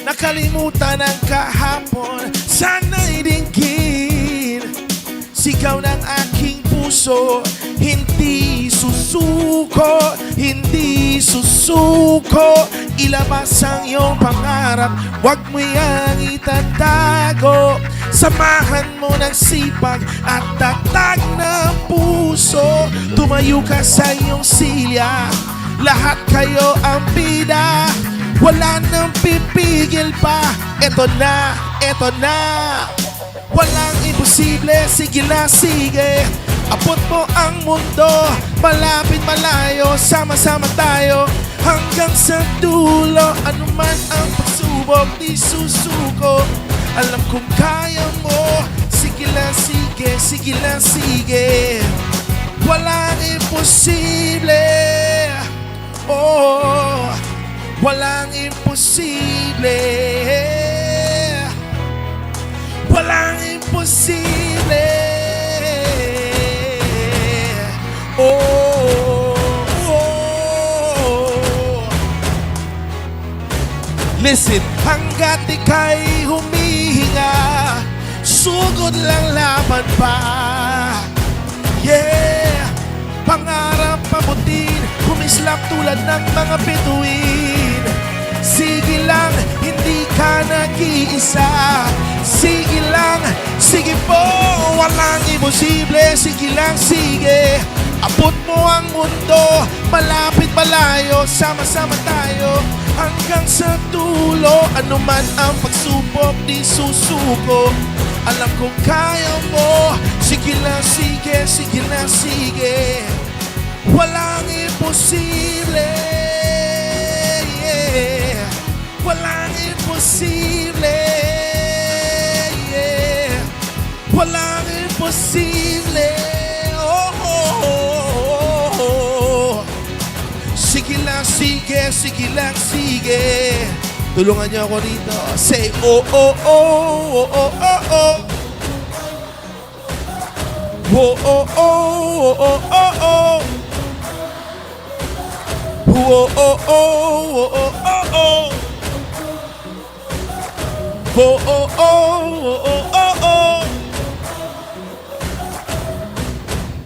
Nakalimutan ang kahapon, sana'y dinggin. Sigaw ng aking puso, hindi susuko, hindi susuko. Ilabas ang iyong pangarap, huwag mo yang itatago. Samahan mo ng sipag at tatag ng puso. Tumayo ka sa iyong silya, lahat kayo ang bida. Wala nang pipigil pa, eto na. Walang imposible, sige lang, sige. Abot mo ang mundo, malapit malayo. Sama-sama tayo hanggang sa dulo. Ano man ang pagsubok, di susuko. Alam kong kaya mo. Sige lang, sige, sige lang, sige. Walang imposible. Oh, walang imposible. Walang imposible. Listen, hanggat ika'y humihinga, sugod lang laban pa. Yeah, pangarap pamutin, kumislap tulad ng mga bituin. Sige lang, hindi di ka nag-iisa. Sige lang, sige po, walang imposible. Sige lang, sige. Abot mo ang mundo, malapit malayo, sama-sama tayo hanggang sa dulo. Ano man ang pagsubok, di susuko. Alam kong kaya mo. Sige lang, sige, sige lang, sige. Walang imposible, yeah. Walang imposible, yeah. Walang imposible. Sige lang, sige, sige lang, sige. Tulungan niyo ako dito. Say, oh, oh, oh, oh, oh, oh, oh. Oh, oh, oh, oh, oh, oh, oh. Oh, oh, oh, oh, oh, oh, oh. Oh, oh, oh, oh, oh, oh.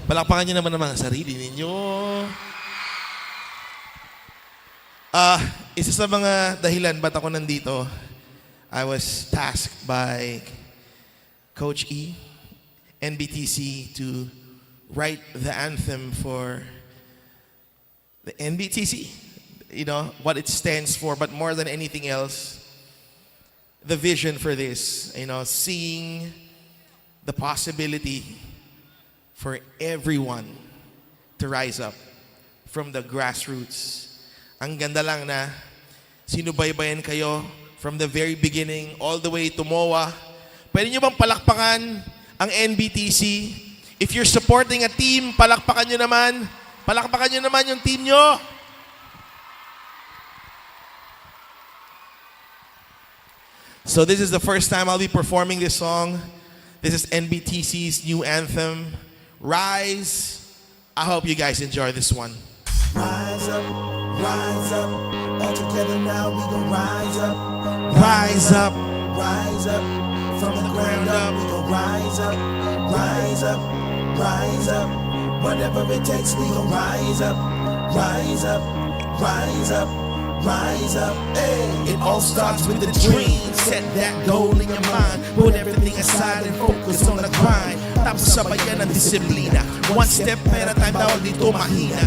Palakpakan niyo naman ang mga sarili ninyo. Isa sa mga dahilan ba't ako nandito, I was tasked by Coach E, NBTC, to write the anthem for the NBTC. You know, what it stands for, but more than anything else, the vision for this, you know, seeing the possibility for everyone to rise up from the grassroots. Ang ganda lang na sinubaybayan kayo from the very beginning all the way to MOA. Pwede nyo bang palakpakan ang NBTC? If you're supporting a team, palakpakan nyo naman. Palakpakan nyo naman yung team nyo. So this is the first time I'll be performing this song. This is NBTC's new anthem, Rise. I hope you guys enjoy this one. Rise up, all together now we gon' rise up. Rise up, rise up, from the ground up we gon' rise up. Rise up, rise up, whatever it takes we gon' rise up. Rise up, rise up, rise up, hey. It all starts with a dream. Set that goal in your mind. Put everything aside and focus on the grind. Tapos sabayan ng disiplina. One step at a time, bawal dito mahina.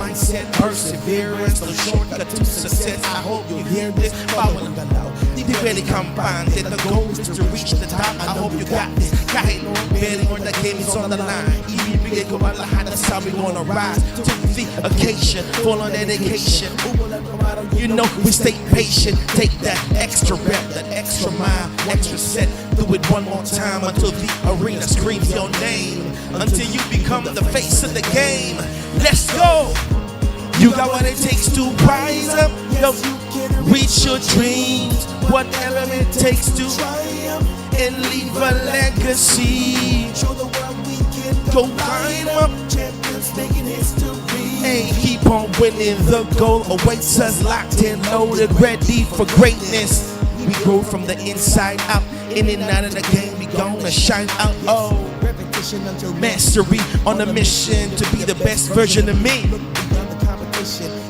Mindset, perseverance, no shortcut to success. I hope you hear this. Bawal ang galaw, di pwede kampante. The goal is to reach the top. I hope you got this. Kahit betting or the game is on the line, ibibigay ko ang lahat. That's how we gonna rise to the occasion. Full on dedication. You know we stay patient. Take that extra rep, that extra mile, extra set. Do it one more time until the arena screams your name. Until you become the face of the game. Let's go. You got what it takes to rise up. Yo, reach your dreams. Whatever it takes to triumph and leave a legacy. Show the world we can go climb up. Champions making history. Hey, keep on winning. The goal awaits us, locked and loaded, ready for greatness. We grow from the inside out. In and out of the game, we gonna shine out. Oh, until mastery on a mission to be the best version of me.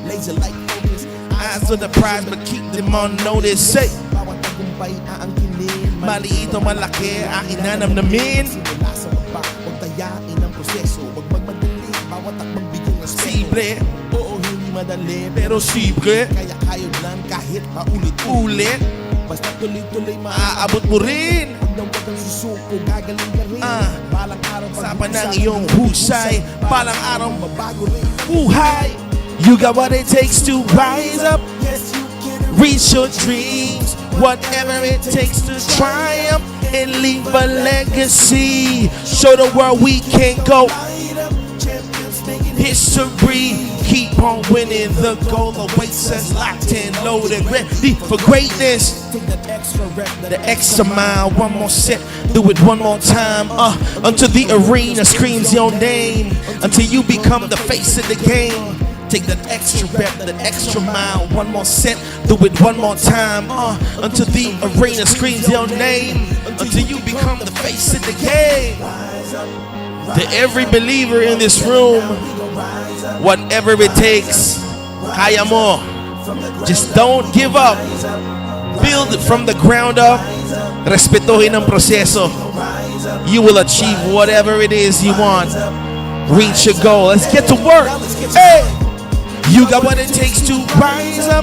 Laser like focus, eyes on the prize but keep them on notice. Say, bawat tagumpay aangkinin, maliit o malaki ang inanamnamin. Simula sa baba, huwag tayain ang proseso, huwag magmadali, bawat takbang bigong simple. Oo, hindi madali, pero simple. Kaya kayo lang kahit paulit-ulit. Basta tuloy-tuloy maaabot mo rin. Huwag kang susuko, gagaling ka rin. Balang araw sapan ng iyong husay, balang araw mabago rin buhay. You got what it takes to rise up. Yes, you can reach your dreams. Whatever it takes to triumph and leave a legacy. Show the world we can go. History, keep on winning. The goal awaits us, locked and loaded, ready for greatness. Take that extra rep, the extra mile, one more set, do it one more time. Until the arena screams your name, until you become the face of the game. Take that extra rep, that extra mile, one more set, do it one more time. Until the arena screams your name, until you become the face of the game. To every believer in this room, whatever it takes, kaya mo. Just don't give up. Build from the ground up. Respetuhin ang proseso. You will achieve whatever it is you want. Reach your goal. Let's get to work. Hey! You got what it takes to rise up.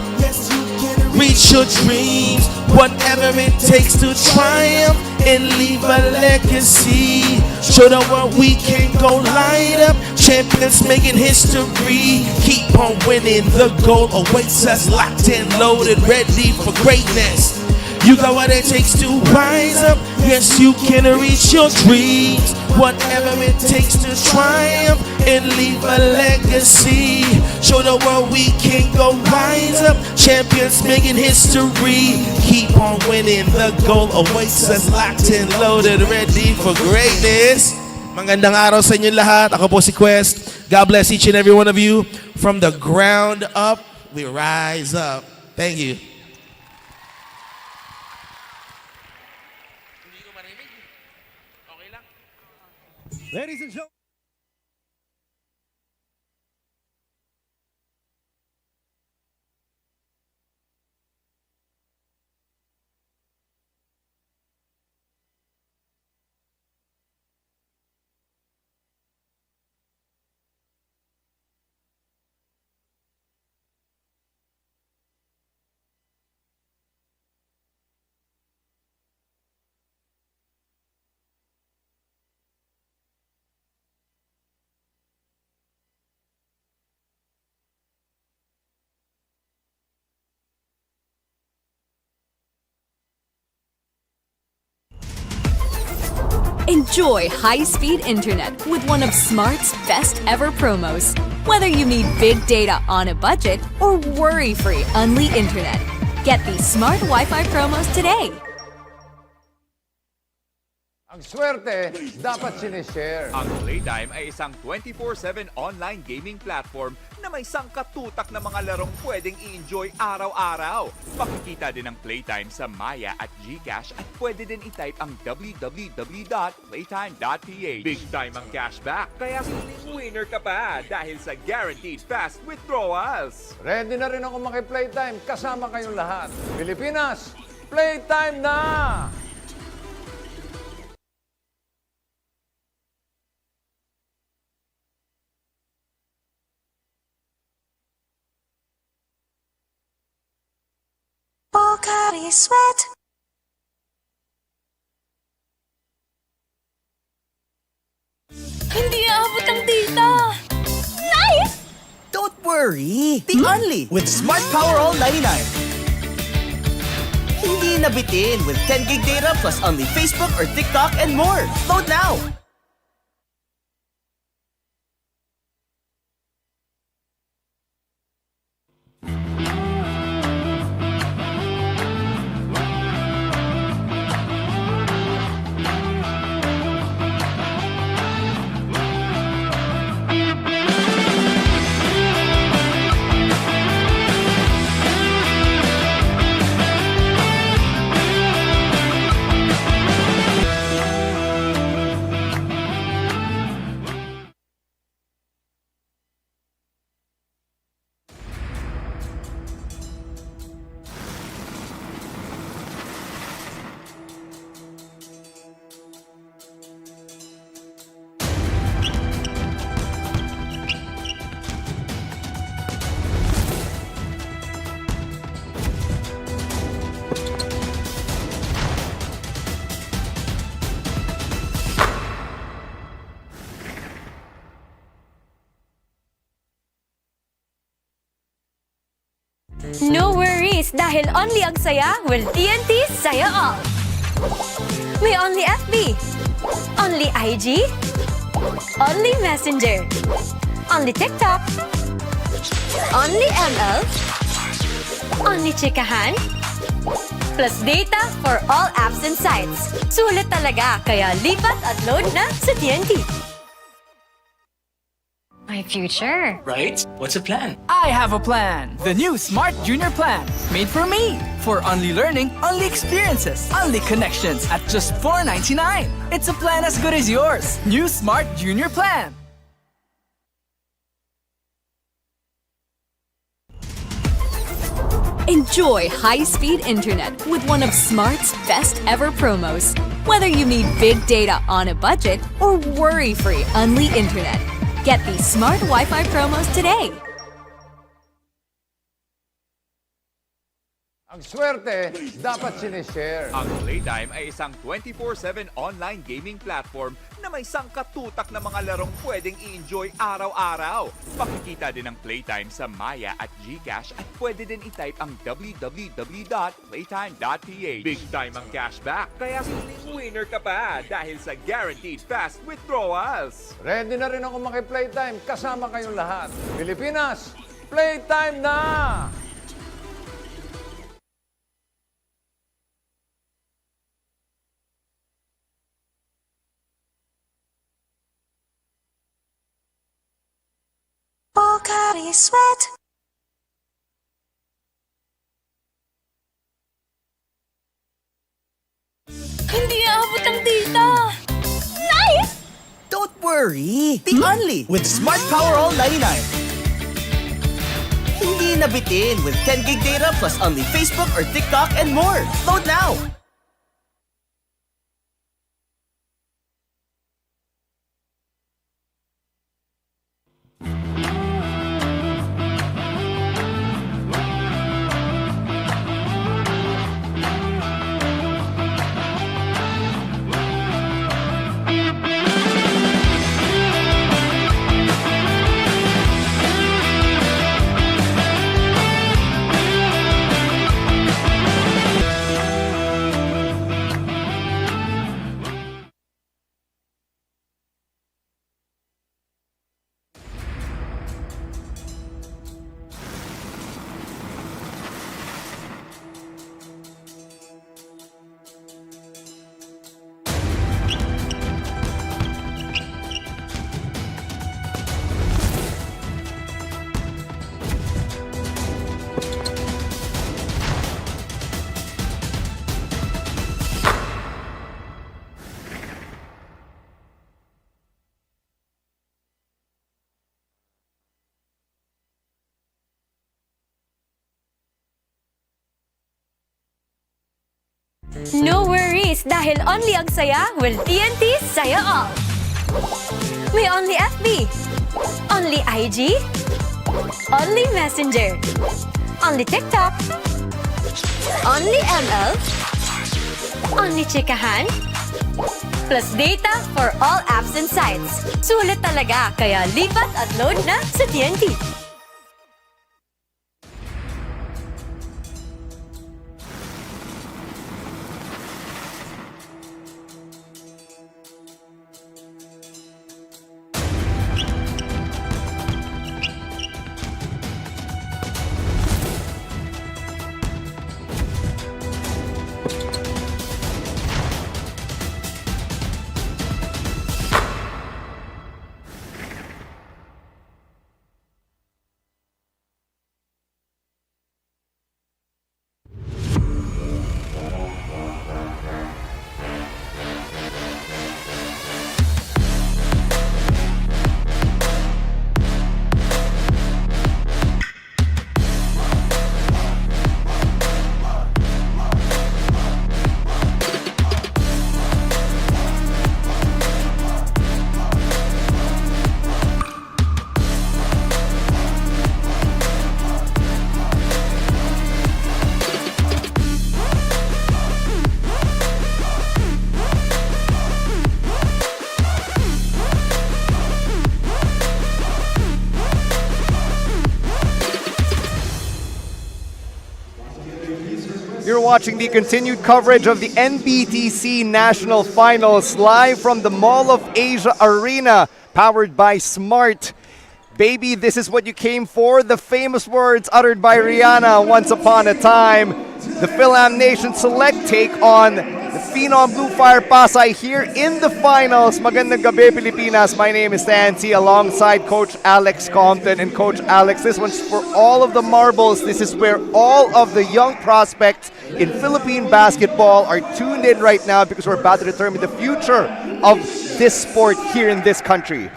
Reach your dreams, whatever it takes to triumph and leave a legacy. Show the world we can go light up. Champions making history. Keep on winning. The goal awaits us, locked and loaded, ready for greatness. You got what it takes to rise up. Yes, you can reach your dreams. Whatever it takes to triumph and leave a legacy. Show the world we can go rise up. Champions making history. Keep on winning. The goal awaits us, locked and loaded, ready for greatness. Magandang araw sa inyo lahat. Ako po si Quest. God bless each and every one of you. From the ground up, we rise up. Thank you. Ladies and gentlemen. Enjoy high-speed internet with one of Smart's best ever promos. Whether you need big data on a budget or worry-free Unli internet, get these Smart Wi-Fi promos today. Ang swerte, dapat sinishare. Ang Playtime ay isang 24/7 online gaming platform na may sangkatutak na mga larong pwedeng i-enjoy araw-araw. Makikita din ang Playtime sa Maya at GCash at pwede din i-type ang www.playtime.ph. Big time ang cashback, kaya feeling winner ka pa dahil sa guaranteed fast withdrawals. Ready na rin ako maki-Playtime kasama kayong lahat. Pilipinas, Playtime na! Pocari Sweat. Hindi aabot ang data! Nice! Don't worry! The Unli with Smart Power All 99. Hindi nabitin with 10 gig data plus Unli Facebook or TikTok and more. Load now! No worries dahil only ang saya will TNT Saya All. May only FB, only IG, only Messenger, only TikTok, only ML, only Chikahan, plus data for all apps and sites. Sulit talaga, kaya lipat at load na sa TNT. My future. Right? What's a plan? I have a plan. The new Smart Junior Plan. Made for me. For only learning, only experiences, only connections at just $4.99. It's a plan as good as yours. New Smart Junior Plan. Enjoy high-speed internet with one of Smart's best ever promos. Whether you need big data on a budget or worry-free Unli internet, get these Smart Wi-Fi promos today. Ang swerte, dapat sinishare. Ang Playtime ay isang 24/7 online gaming platform na may sangkatutak na mga larong pwedeng i-enjoy araw-araw. Makikita din ang Playtime sa Maya at GCash at pwede din i-type ang www.playtime.ph. Big time ang cashback, kaya feeling winner ka pa dahil sa guaranteed fast withdrawals. Ready na rin ako maki-Playtime kasama kayong lahat. Pilipinas, Playtime na! Pocari Sweat. Hindi aabot ang data! Nice! Don't worry! The Unli with Smart Power All 99. Hindi nabitin with 10 gig data plus Unli Facebook or TikTok and more. Load now! No worries dahil only ang saya will TNT Saya All. May only FB, only IG, only Messenger, only TikTok, only ML, only Chikahan, plus data for all apps and sites. Sulit talaga, kaya lipat at load na sa TNT. You're watching the continued coverage of the NBTC National Finals live from the Mall of Asia Arena, powered by Smart. Baby, this is what you came for. The famous words uttered by Rihanna once upon a time. The Fil-Am Nation Select take on the Phenom Blue Fire-Pasay here in the finals. Magandang gabi, Pilipinas. My name is Nancy alongside Coach Alex Compton. And Coach Alex, this one's for all of the marbles. This is where all of the young prospects in Philippine basketball are tuned in right now because we're about to determine the future of this sport here in this country.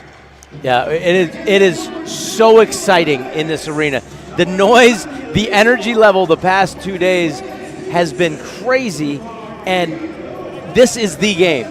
Yeah, it is so exciting in this arena. The noise The energy level the past 2 days has been crazy, and this is the game.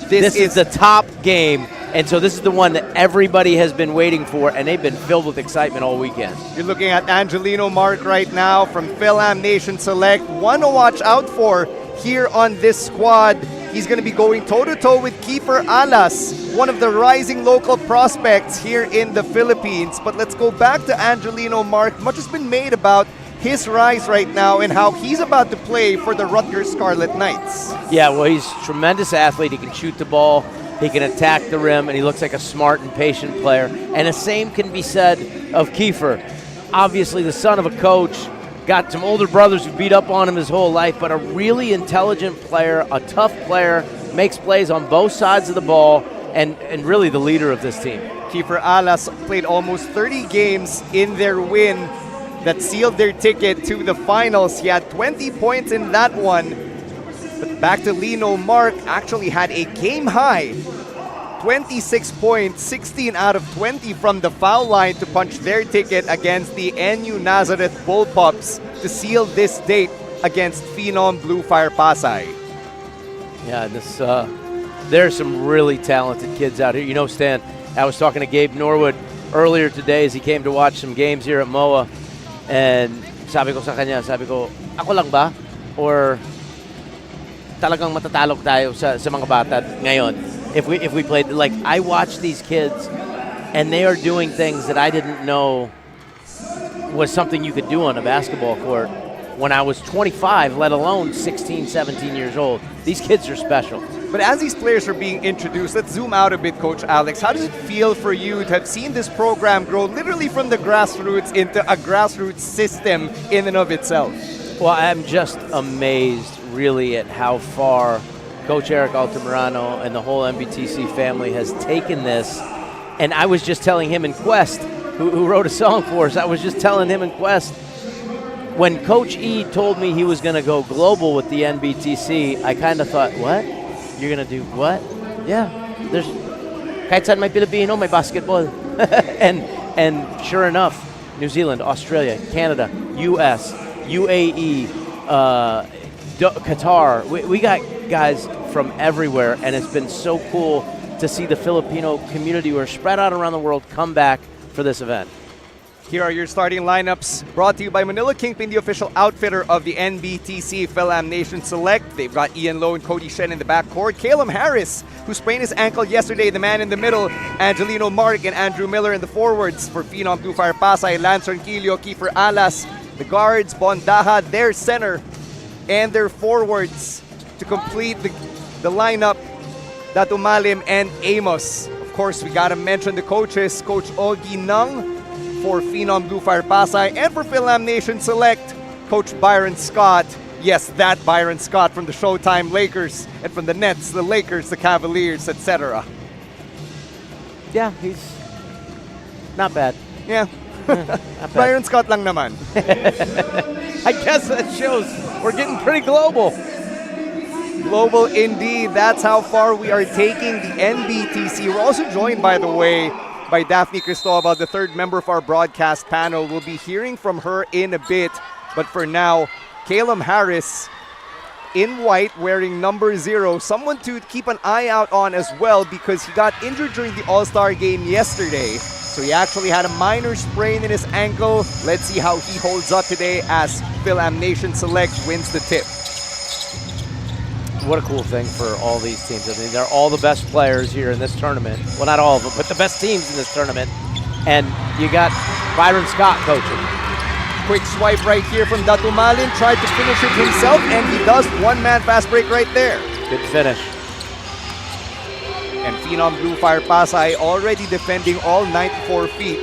This is the top game, and so this is the one that everybody has been waiting for, and they've been filled with excitement all weekend. You're looking at Angelino Mark right now from Fil-Am Nation Select. One to watch out for here on this squad. He's going to be going toe-to-toe with Kiefer Alas, one of the rising local prospects here in the Philippines. But let's go back to Angelino Mark. Much has been made about his rise right now and how he's about to play for the Rutgers Scarlet Knights. Yeah, well, he's a tremendous athlete. He can shoot the ball, he can attack the rim, and he looks like a smart and patient player. And the same can be said of Kiefer. Obviously, the son of a coach, got some older brothers who beat up on him his whole life, but a really intelligent player, a tough player, makes plays on both sides of the ball, and really the leader of this team. Kiefer Alas played almost 30 games in their win that sealed their ticket to the finals. He had 20 points in that one. But back to Lino Mark, actually had a game high 26 points, 16 out of 20 from the foul line to punch their ticket against the NU Nazareth Bullpups to seal this date against Phenom Blue Fire-Pasay. Yeah, there are some really talented kids out here. You know, Stan, I was talking to Gabe Norwood earlier today as he came to watch some games here at MOA. And sabi ko sa kanya, ako lang ba? Or talagang matatalo tayo sa mga bata ngayon? If we played, like, I watch these kids and they are doing things that I didn't know was something you could do on a basketball court when I was 25, let alone 16, 17 years old. These kids are special. But as these players are being introduced, let's zoom out a bit, Coach Alex. How does it feel for you to have seen this program grow literally from the grassroots into a grassroots system in and of itself? Well, I'm just amazed, really, at how far Coach Eric Altamirano and the whole NBTC family has taken this. And I was just telling him in Quest, who wrote a song for us, I was just telling him in Quest, when Coach E told me he was going to go global with the NBTC, I kind of thought, what? You're going to do what? Yeah, there's kahit saan may Pilipino, may basketball. and sure enough, New Zealand, Australia, Canada, US, UAE, Qatar. We got guys from everywhere, and it's been so cool to see the Filipino community who are spread out around the world come back for this event. Here are your starting lineups, brought to you by Manila Kingpin, the official outfitter of the NBTC Fil-Am Nation Select. They've got Ian Lowe and Cody Shen in the backcourt. Calum Harris, who sprained his ankle yesterday, the man in the middle. Angelino Mark and Andrew Miller in the forwards. For Phenom Blue Fire-Pasay, Lance Ranquillo, Kiefer Alas. The guards, Bondaha, their center, and their forwards to complete the lineup, Datu Malim and Amos. Of course, we gotta mention the coaches, Coach Ogie Nung for Phenom Blue Fire-Pasay, and for Fil-Am Nation Select, Coach Byron Scott. Yes, that Byron Scott from the Showtime Lakers, and from the Nets, the Lakers, the Cavaliers, etc. Yeah, he's not bad. Yeah. Not bad. Byron Scott lang naman. I guess that shows we're getting pretty global. Global indeed. That's how far we are taking the NBTC. We're also joined, by the way, by Daphne Cristobal, the third member of our broadcast panel. We'll be hearing from her in a bit. But for now, Calum Harris in white wearing number 0. Someone to keep an eye out on as well because he got injured during the All-Star game yesterday. So he actually had a minor sprain in his ankle. Let's see how he holds up today as Fil-Am Nation Select wins the tip. What a cool thing for all these teams. I mean, they're all the best players here in this tournament. Well, not all of them, but the best teams in this tournament. And you got Byron Scott coaching. Quick swipe right here from Datu Malin. Tried to finish it himself, and he does. One-man fast break right there. Good finish. And Phenom Blue Fire-Pasay already defending all 94 feet.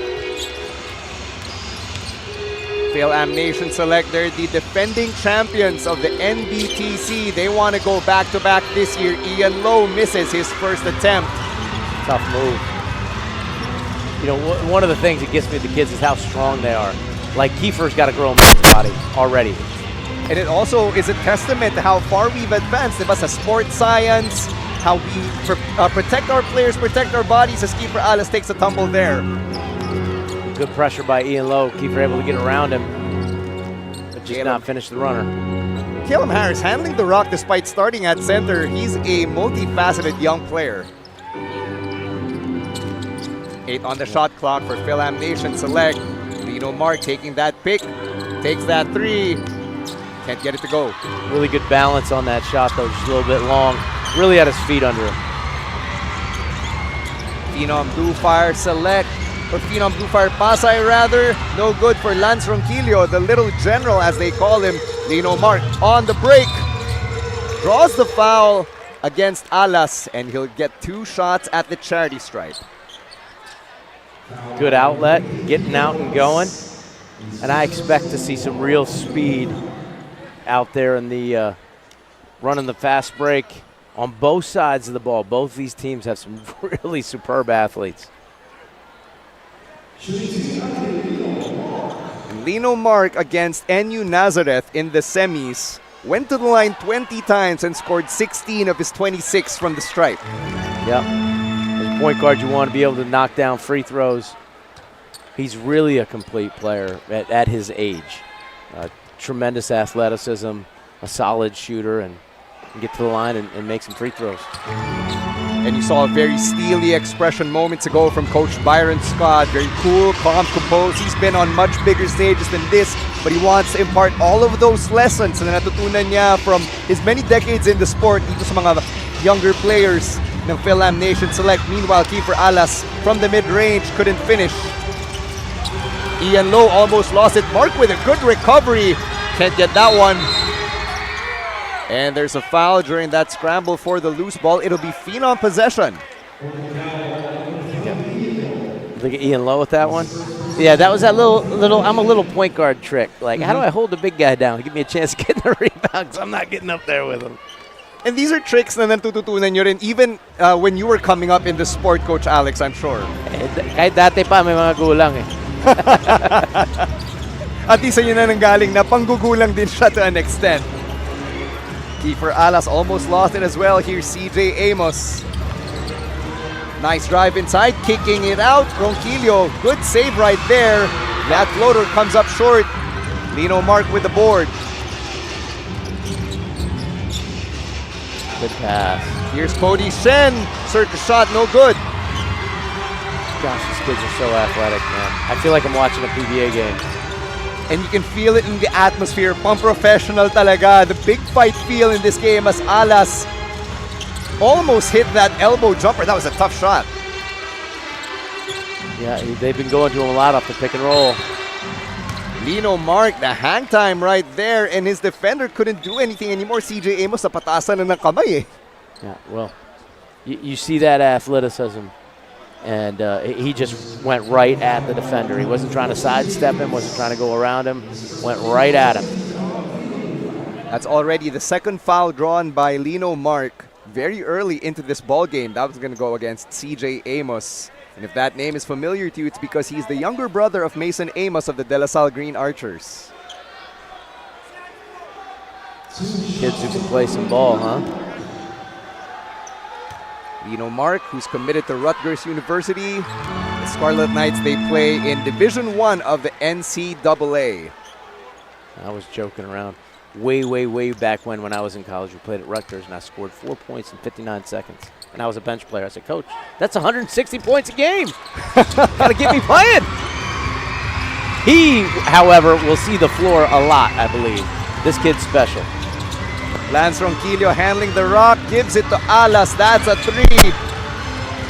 Fil-Am Nation Select, they're the defending champions of the NBTC. They want to go back-to-back this year. Ian Lowe misses his first attempt. Tough move. You know, one of the things that gets me with the kids is how strong they are. Like, Kiefer's got to grow a man's body already. And it also is a testament to how far we've advanced. Diba, sa sports science, how we protect our players, protect our bodies, as Kiefer Alas takes a tumble there. Good pressure by Ian Lowe. Kiefer able to get around him. just not finish the runner. Fil-Am Harris handling the rock despite starting at center. He's a multifaceted young player. 8 on the shot clock for Fil-Am Nation Select. Lino Mark taking that pick, takes that 3. Can't get it to go. Really good balance on that shot, though, just a little bit long. Really had his feet under him. Phenom Blue Fire Select, or Phenom Blue Fire-Pasay rather. No good for Lance Ronquillo, the little general as they call him. Lino Mark on the break. Draws the foul against Alas, and he'll get 2 shots at the charity stripe. Good outlet, getting out and going. And I expect to see some real speed out there in the running the fast break on both sides of the ball. Both these teams have some really superb athletes. Lino Mark against NU Nazareth in the semis went to the line 20 times and scored 16 of his 26 from the stripe. Yep. As a point guard, you want to be able to knock down free throws. He's really a complete player at his age. Tremendous athleticism, a solid shooter, and get to the line and make some free throws. And you saw a very steely expression moments ago from Coach Byron Scott. Very cool, calm, composed. He's been on much bigger stages than this, but he wants to impart all of those lessons na natutunan niya from his many decades in the sport dito sa mga younger players ng Fil-Am Nation Select. Meanwhile, Kiefer Alas from the mid-range couldn't finish. Ian Lowe almost lost it. Mark with a good recovery. Can't get that one. And there's a foul during that scramble for the loose ball. It'll be Phenom possession. Look at Ian Lowe with that one. Yeah, that was that little I'm a little point guard trick. Like, how do I hold the big guy down? Give me a chance to get the rebound because I'm not getting up there with him. And these are tricks na natututunan nyo rin even when you were coming up in the sport, Coach Alex, I'm sure. Kahit dati pa, may mga gulang eh. At isa yun na nanggaling na panggugulang din siya to an extent. Kiefer Alas almost lost it as well. Here's CJ Amos. Nice drive inside, kicking it out. Ronquillo, good save right there. That floater comes up short. Lino Mark with the board. Good pass. Here's Cody Shen. Circus shot, no good. Gosh, these kids are so athletic, man. I feel like I'm watching a PBA game. And you can feel it in the atmosphere. Pang-professional talaga. The big fight feel in this game as Alas almost hit that elbow jumper. That was a tough shot. Yeah, they've been going to him a lot off the pick and roll. Lino Mark, the hang time right there, and his defender couldn't do anything anymore. CJ Amos, sa patasan na ng kamay eh. Yeah, well, you see that athleticism. And he just went right at the defender. He wasn't trying to sidestep him, wasn't trying to go around him, went right at him. That's already the second foul drawn by Lino Mark very early into this ball game. That was going to go against CJ Amos. And if that name is familiar to you, it's because he's the younger brother of Mason Amos of the De La Salle Green Archers. Kids who can play some ball, huh? Lino Mark, who's committed to Rutgers University. The Scarlet Knights, they play in Division I of the NCAA. I was joking around. Way back when I was in college, we played at Rutgers, and I scored 4 points in 59 seconds. And I was a bench player. I said, Coach, that's 160 points a game. Gotta get me playing. He, however, will see the floor a lot, I believe. This kid's special. Lance Ronquillo handling the rock, gives it to Alas. That's a 3.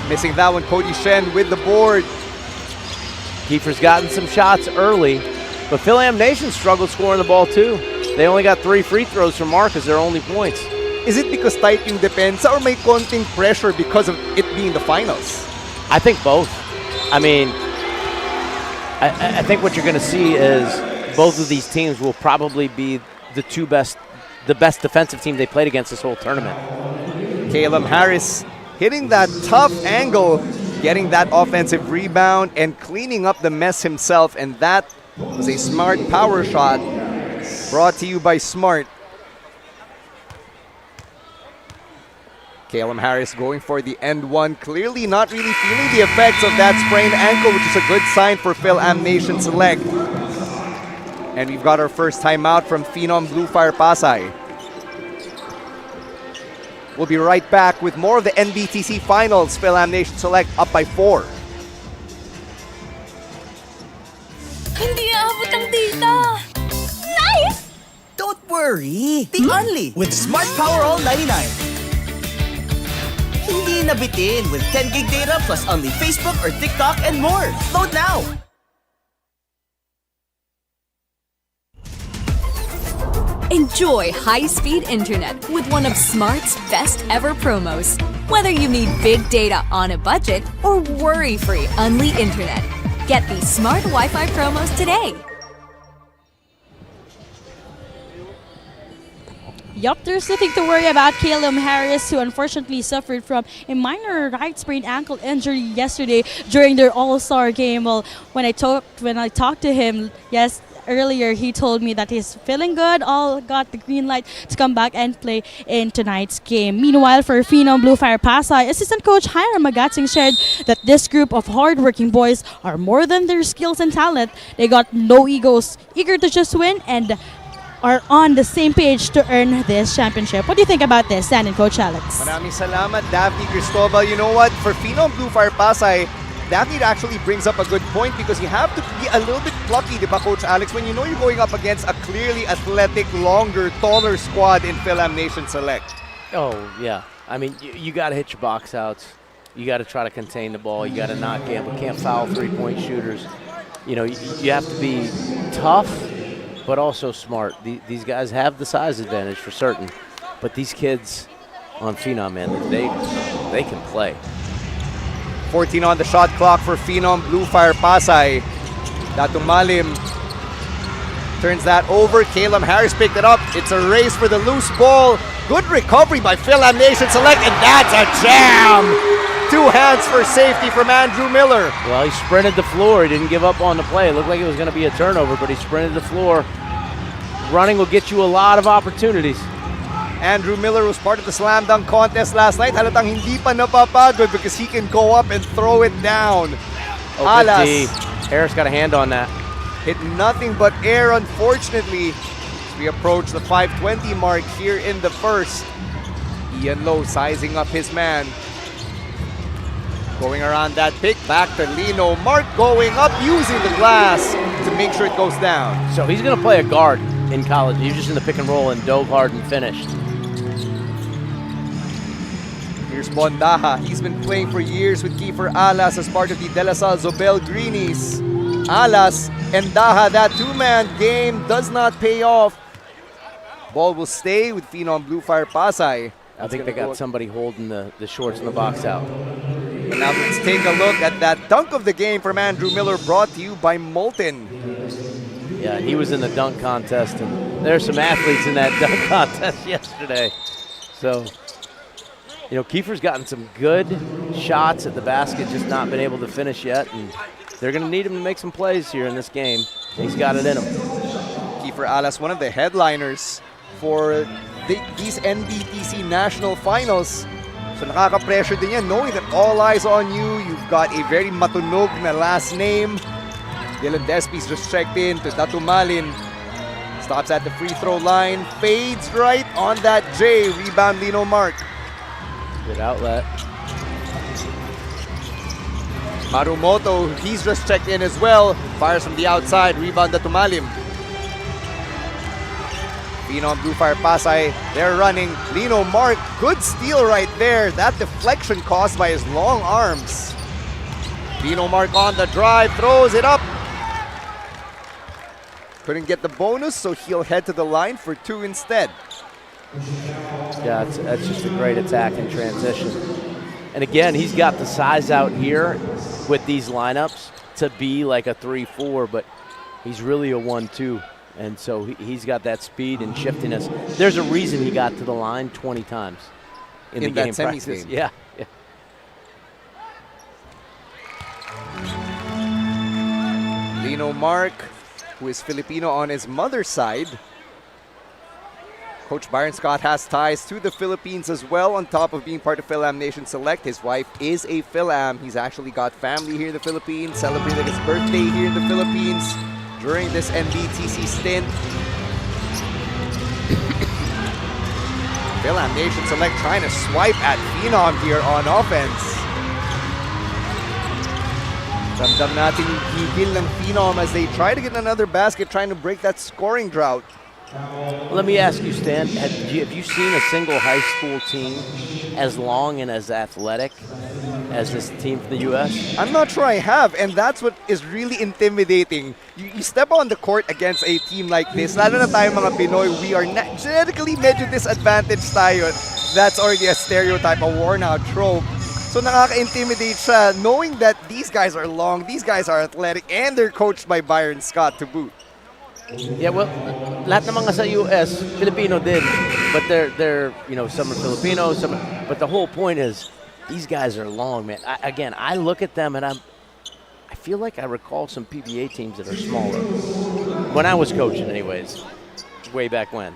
Missing that one, Cody Shen with the board. Kiefer's gotten some shots early, but Fil-Am Nation struggled scoring the ball too. They only got 3 free throws from Mark as their only points. Is it because tight yung depensa or may konting pressure because of it being the finals? I think both. I mean, I think what you're going to see is both of these teams will probably be the best defensive team they played against this whole tournament. Fil-Am Harris hitting that tough angle, getting that offensive rebound and cleaning up the mess himself, and that was a smart power shot brought to you by Smart. Fil-Am Harris going for the end one, clearly not really feeling the effects of that sprained ankle, which is a good sign for Fil-Am Nation Select. And we've got our first timeout from Phenom Blue Fire-Pasay. We'll be right back with more of the NBTC Finals. Fil-Am Nation Select up by 4. Hindi aabot ang data. Nice! Don't worry, the Only with Smart Power All 99. Hindi nabitin with 10 gig data plus only Facebook or TikTok and more. Load now! Enjoy high-speed internet with one of Smart's best ever promos. Whether you need big data on a budget or worry-free Unli internet, get these Smart Wi-Fi promos today. Yup, there's nothing to worry about Caleb Harris, who unfortunately suffered from a minor right sprained ankle injury yesterday during their All-Star game. Well, when I talked to him, earlier, he told me that he's feeling good, all got the green light to come back and play in tonight's game. Meanwhile, for Phenom Blue Fire-Pasay, assistant coach Hiram Magatsing shared that this group of hardworking boys are more than their skills and talent. They got no egos, eager to just win, and are on the same page to earn this championship. What do you think about this, Stan and Coach Alex? Maraming salamat, Daphne Cristobal. You know what? For Phenom Blue Fire-Pasay, Daphne actually brings up a good point because you have to be a little bit plucky, di ba, Coach Alex, when you know you're going up against a clearly athletic, longer, taller squad in Fil-Am Nation Select. Oh, yeah. I mean, you got to hit your box outs. You got to try to contain the ball. You got to not gamble. Can't foul three-point shooters. You know, you have to be tough, but also smart. These guys have the size advantage for certain. But these kids on Phenom, man, they can play. 14 on the shot clock for Phenom Blue Fire-Pasay. Datumalim turns that over. Caleb Harris picked it up. It's a race for the loose ball. Good recovery by Fil-Am Nation Select, and that's a jam! 2 hands for safety from Andrew Miller. Well, he sprinted the floor. He didn't give up on the play. It looked like it was going to be a turnover, but he sprinted the floor. Running will get you a lot of opportunities. Andrew Miller was part of the slam dunk contest last night. Halatang hindi pa napapagod because he can go up and throw it down. Oh, Alas. good D. Harris got a hand on that. Hit nothing but air, unfortunately. As we approach the 5:20 mark here in the first. Ian Lowe sizing up his man. Going around that pick, back to Lino. Mark going up, using the glass to make sure it goes down. So he's going to play a guard in college. He was just in the pick and roll and dove hard and finished. Here's Bondaha. He's been playing for years with Kiefer Alas as part of the De La Salle Zobel Greenies. Alas and Daha, that two-man game does not pay off. Ball will stay with Phenom Blue Fire-Pasay. I think they got somebody holding the shorts in the box out. But now let's take a look at that dunk of the game from Andrew Miller, brought to you by Molten. Yeah, he was in the dunk contest, and there's some athletes in that dunk contest yesterday. So, you know, Kiefer's gotten some good shots at the basket, just not been able to finish yet, and they're going to need him to make some plays here in this game. He's got it in him. Kiefer Alas, one of the headliners for these NBTC National Finals. So nakaka-pressure din yan, knowing that all eyes on you. You've got a very matunog na last name. Dylan Despi's just checked in to Datumalin. Stops at the free throw line. Fades right on that J. Rebound Lino Mark. Good outlet. Marumoto, he's just checked in as well. Fires from the outside. Rebound Datumalim. Phenom Blue Fire-Pasay, they're running. Lino Mark, good steal right there. That deflection caused by his long arms. Lino Mark on the drive, throws it up. Couldn't get the bonus, so he'll head to the line for 2 instead. Yeah, that's just a great attack in transition. And again, he's got the size out here with these lineups to be like a 3-4, but he's really a 1-2. And so he's got that speed and shiftiness. There's a reason he got to the line 20 times in the game semis practice. game. Yeah. Lino Mark, who is Filipino on his mother's side. Coach Byron Scott has ties to the Philippines as well, on top of being part of Fil-Am Nation Select. His wife is a Fil-Am. He's actually got family here in the Philippines, celebrated his birthday here in the Philippines. during this NBTC stint. Fil-Am Nation Select trying to swipe at Phenom here on offense. Ramdam natin yung higil ng Phenom as they try to get another basket, trying to break that scoring drought. Let me ask you, Stan, have you seen a single high school team as long and as athletic as this team from the U.S.? I'm not sure I have, and that's what is really intimidating. You step on the court against a team like this, lalo na tayo mga Pinoy, we are genetically medyo disadvantaged tayo. That's already a stereotype, a worn-out trope. So nakaka-intimidate siya knowing that these guys are long, these guys are athletic, and they're coached by Byron Scott to boot. Yeah, well, lahat ng mga sa US, Filipino din, but they're you know, some are Filipino, but the whole point is these guys are long, man. I look at them and I feel like I recall some PBA teams that are smaller. When I was coaching, anyways, way back when.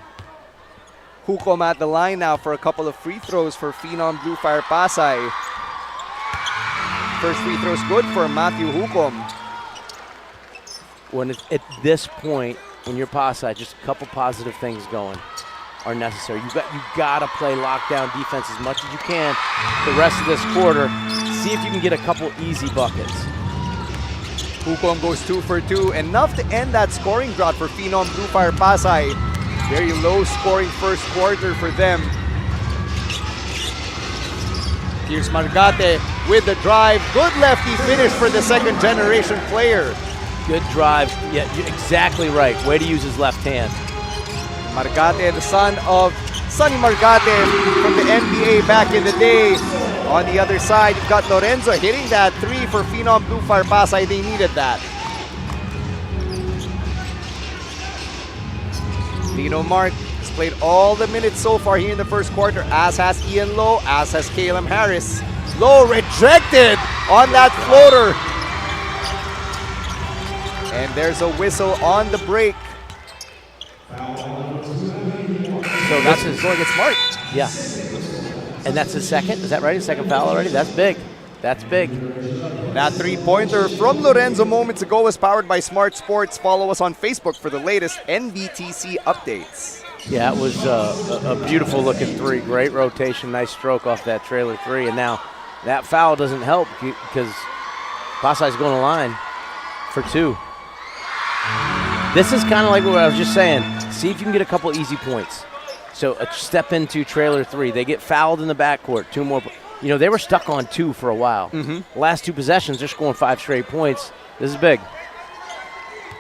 Hukom at the line now for a couple of free throws for Phenom Blue Fire-Pasay. First free throw's good for Matthew Hukom. When at this point, when you're Pasay, just a couple positive things going are necessary. You gotta play lockdown defense as much as you can the rest of this quarter. See if you can get a couple easy buckets. Hukom goes 2 for 2, enough to end that scoring drought for Phenom Blue Fire-Pasay. Very low scoring first quarter for them. Here's Margate with the drive. Good lefty finish for the second generation player. Good drive. Yeah, you're exactly right. Way to use his left hand. Margate, the son of Sonny Margate from the NBA back in the day. On the other side, you've got Lorenzo hitting that 3 for Phenom Blue Fire-Pasay. They needed that. Lino Mark has played all the minutes so far here in the first quarter, as has Ian Lowe, as has Caleb Harris. Lowe rejected on that floater. And there's a whistle on the break. So that's going at Smart. Yeah. And that's his second, is that right? His second foul already? That's big. That's big. That three-pointer from Lorenzo moments ago was powered by Smart Sports. Follow us on Facebook for the latest NBTC updates. Yeah, it was a beautiful looking three. Great rotation, nice stroke off that trailer three. And now that foul doesn't help because Pasay's going to line for 2. This is kind of like what I was just saying. See if you can get a couple easy points. So a step into trailer 3. They get fouled in the backcourt. 2 more. You know, they were stuck on 2 for a while. Last 2 possessions, they're scoring 5 straight points. This is big.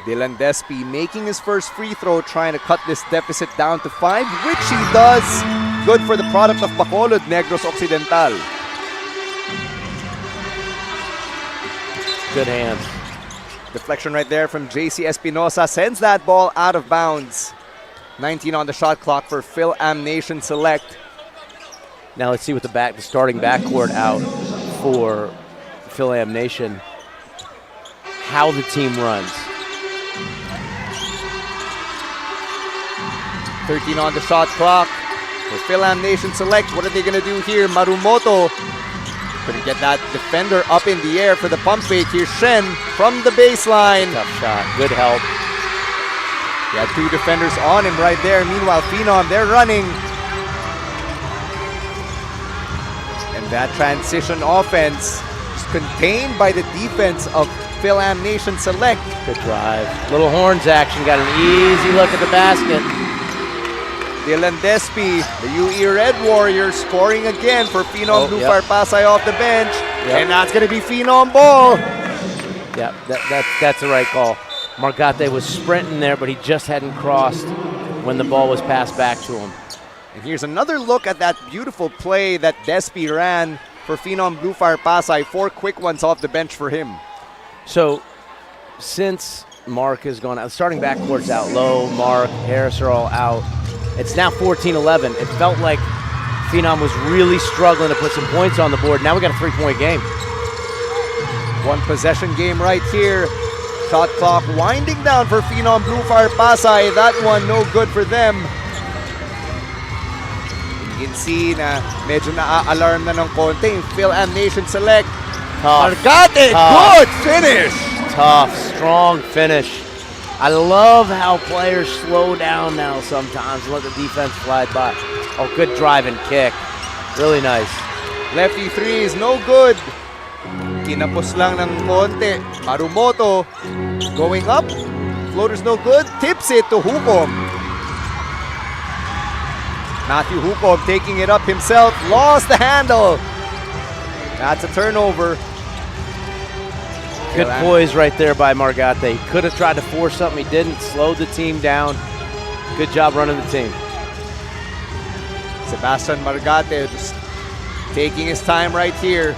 Dylan Despy making his first free throw, trying to cut this deficit down to 5, which he does. Good for the product of Bacolod, Negros Occidental. Good hands. Deflection right there from JC Espinosa sends that ball out of bounds. 19 on the shot clock for Fil-Am Nation Select. Now let's see what the starting backcourt out for Fil-Am Nation. How the team runs. 13 on the shot clock for Fil-Am Nation Select. What are they going to do here? Marumoto couldn't get that defender up in the air for the pump fake. Here's Shen from the baseline. Tough shot. Good help. He had 2 defenders on him right there. Meanwhile, Phenom, they're running. And that transition offense is contained by the defense of Fil-Am Nation Select. Good drive. Little horns action. Got an easy look at the basket. Dylan Despy, the UE Red Warriors, scoring again for Phenom Blue Fire-Pasay off the bench. And that's going to be Phenom ball. Yeah, that's the right call. Margate was sprinting there, but he just hadn't crossed when the ball was passed back to him. And here's another look at that beautiful play that Despy ran for Phenom Blue Fire-Pasay. 4 quick ones off the bench for him. So, since Mark has gone out, starting backcourt's out. Lowe, Mark, Harris are all out. It's now 14-11. It felt like Phenom was really struggling to put some points on the board. Now we got a 3-point game. 1 possession game right here. Shot clock winding down for Phenom Blue Fire-Pasay. That one no good for them. You can see na medyo na-alarm na ng konti yung Fil-Am Nation Select. Tough. Margate, good finish. Tough, strong finish. I love how players slow down now sometimes and let the defense fly by. Oh, good drive and kick. Really nice. Lefty 3 is no good. Kinapos lang ng konti. Marumoto going up. Floater's no good. Tips it to Hukom. Matthew Hukom taking it up himself. Lost the handle. That's a turnover. Good poise right there by Margate. He could have tried to force something. He didn't. Slowed the team down. Good job running the team. Sebastian Margate just taking his time right here.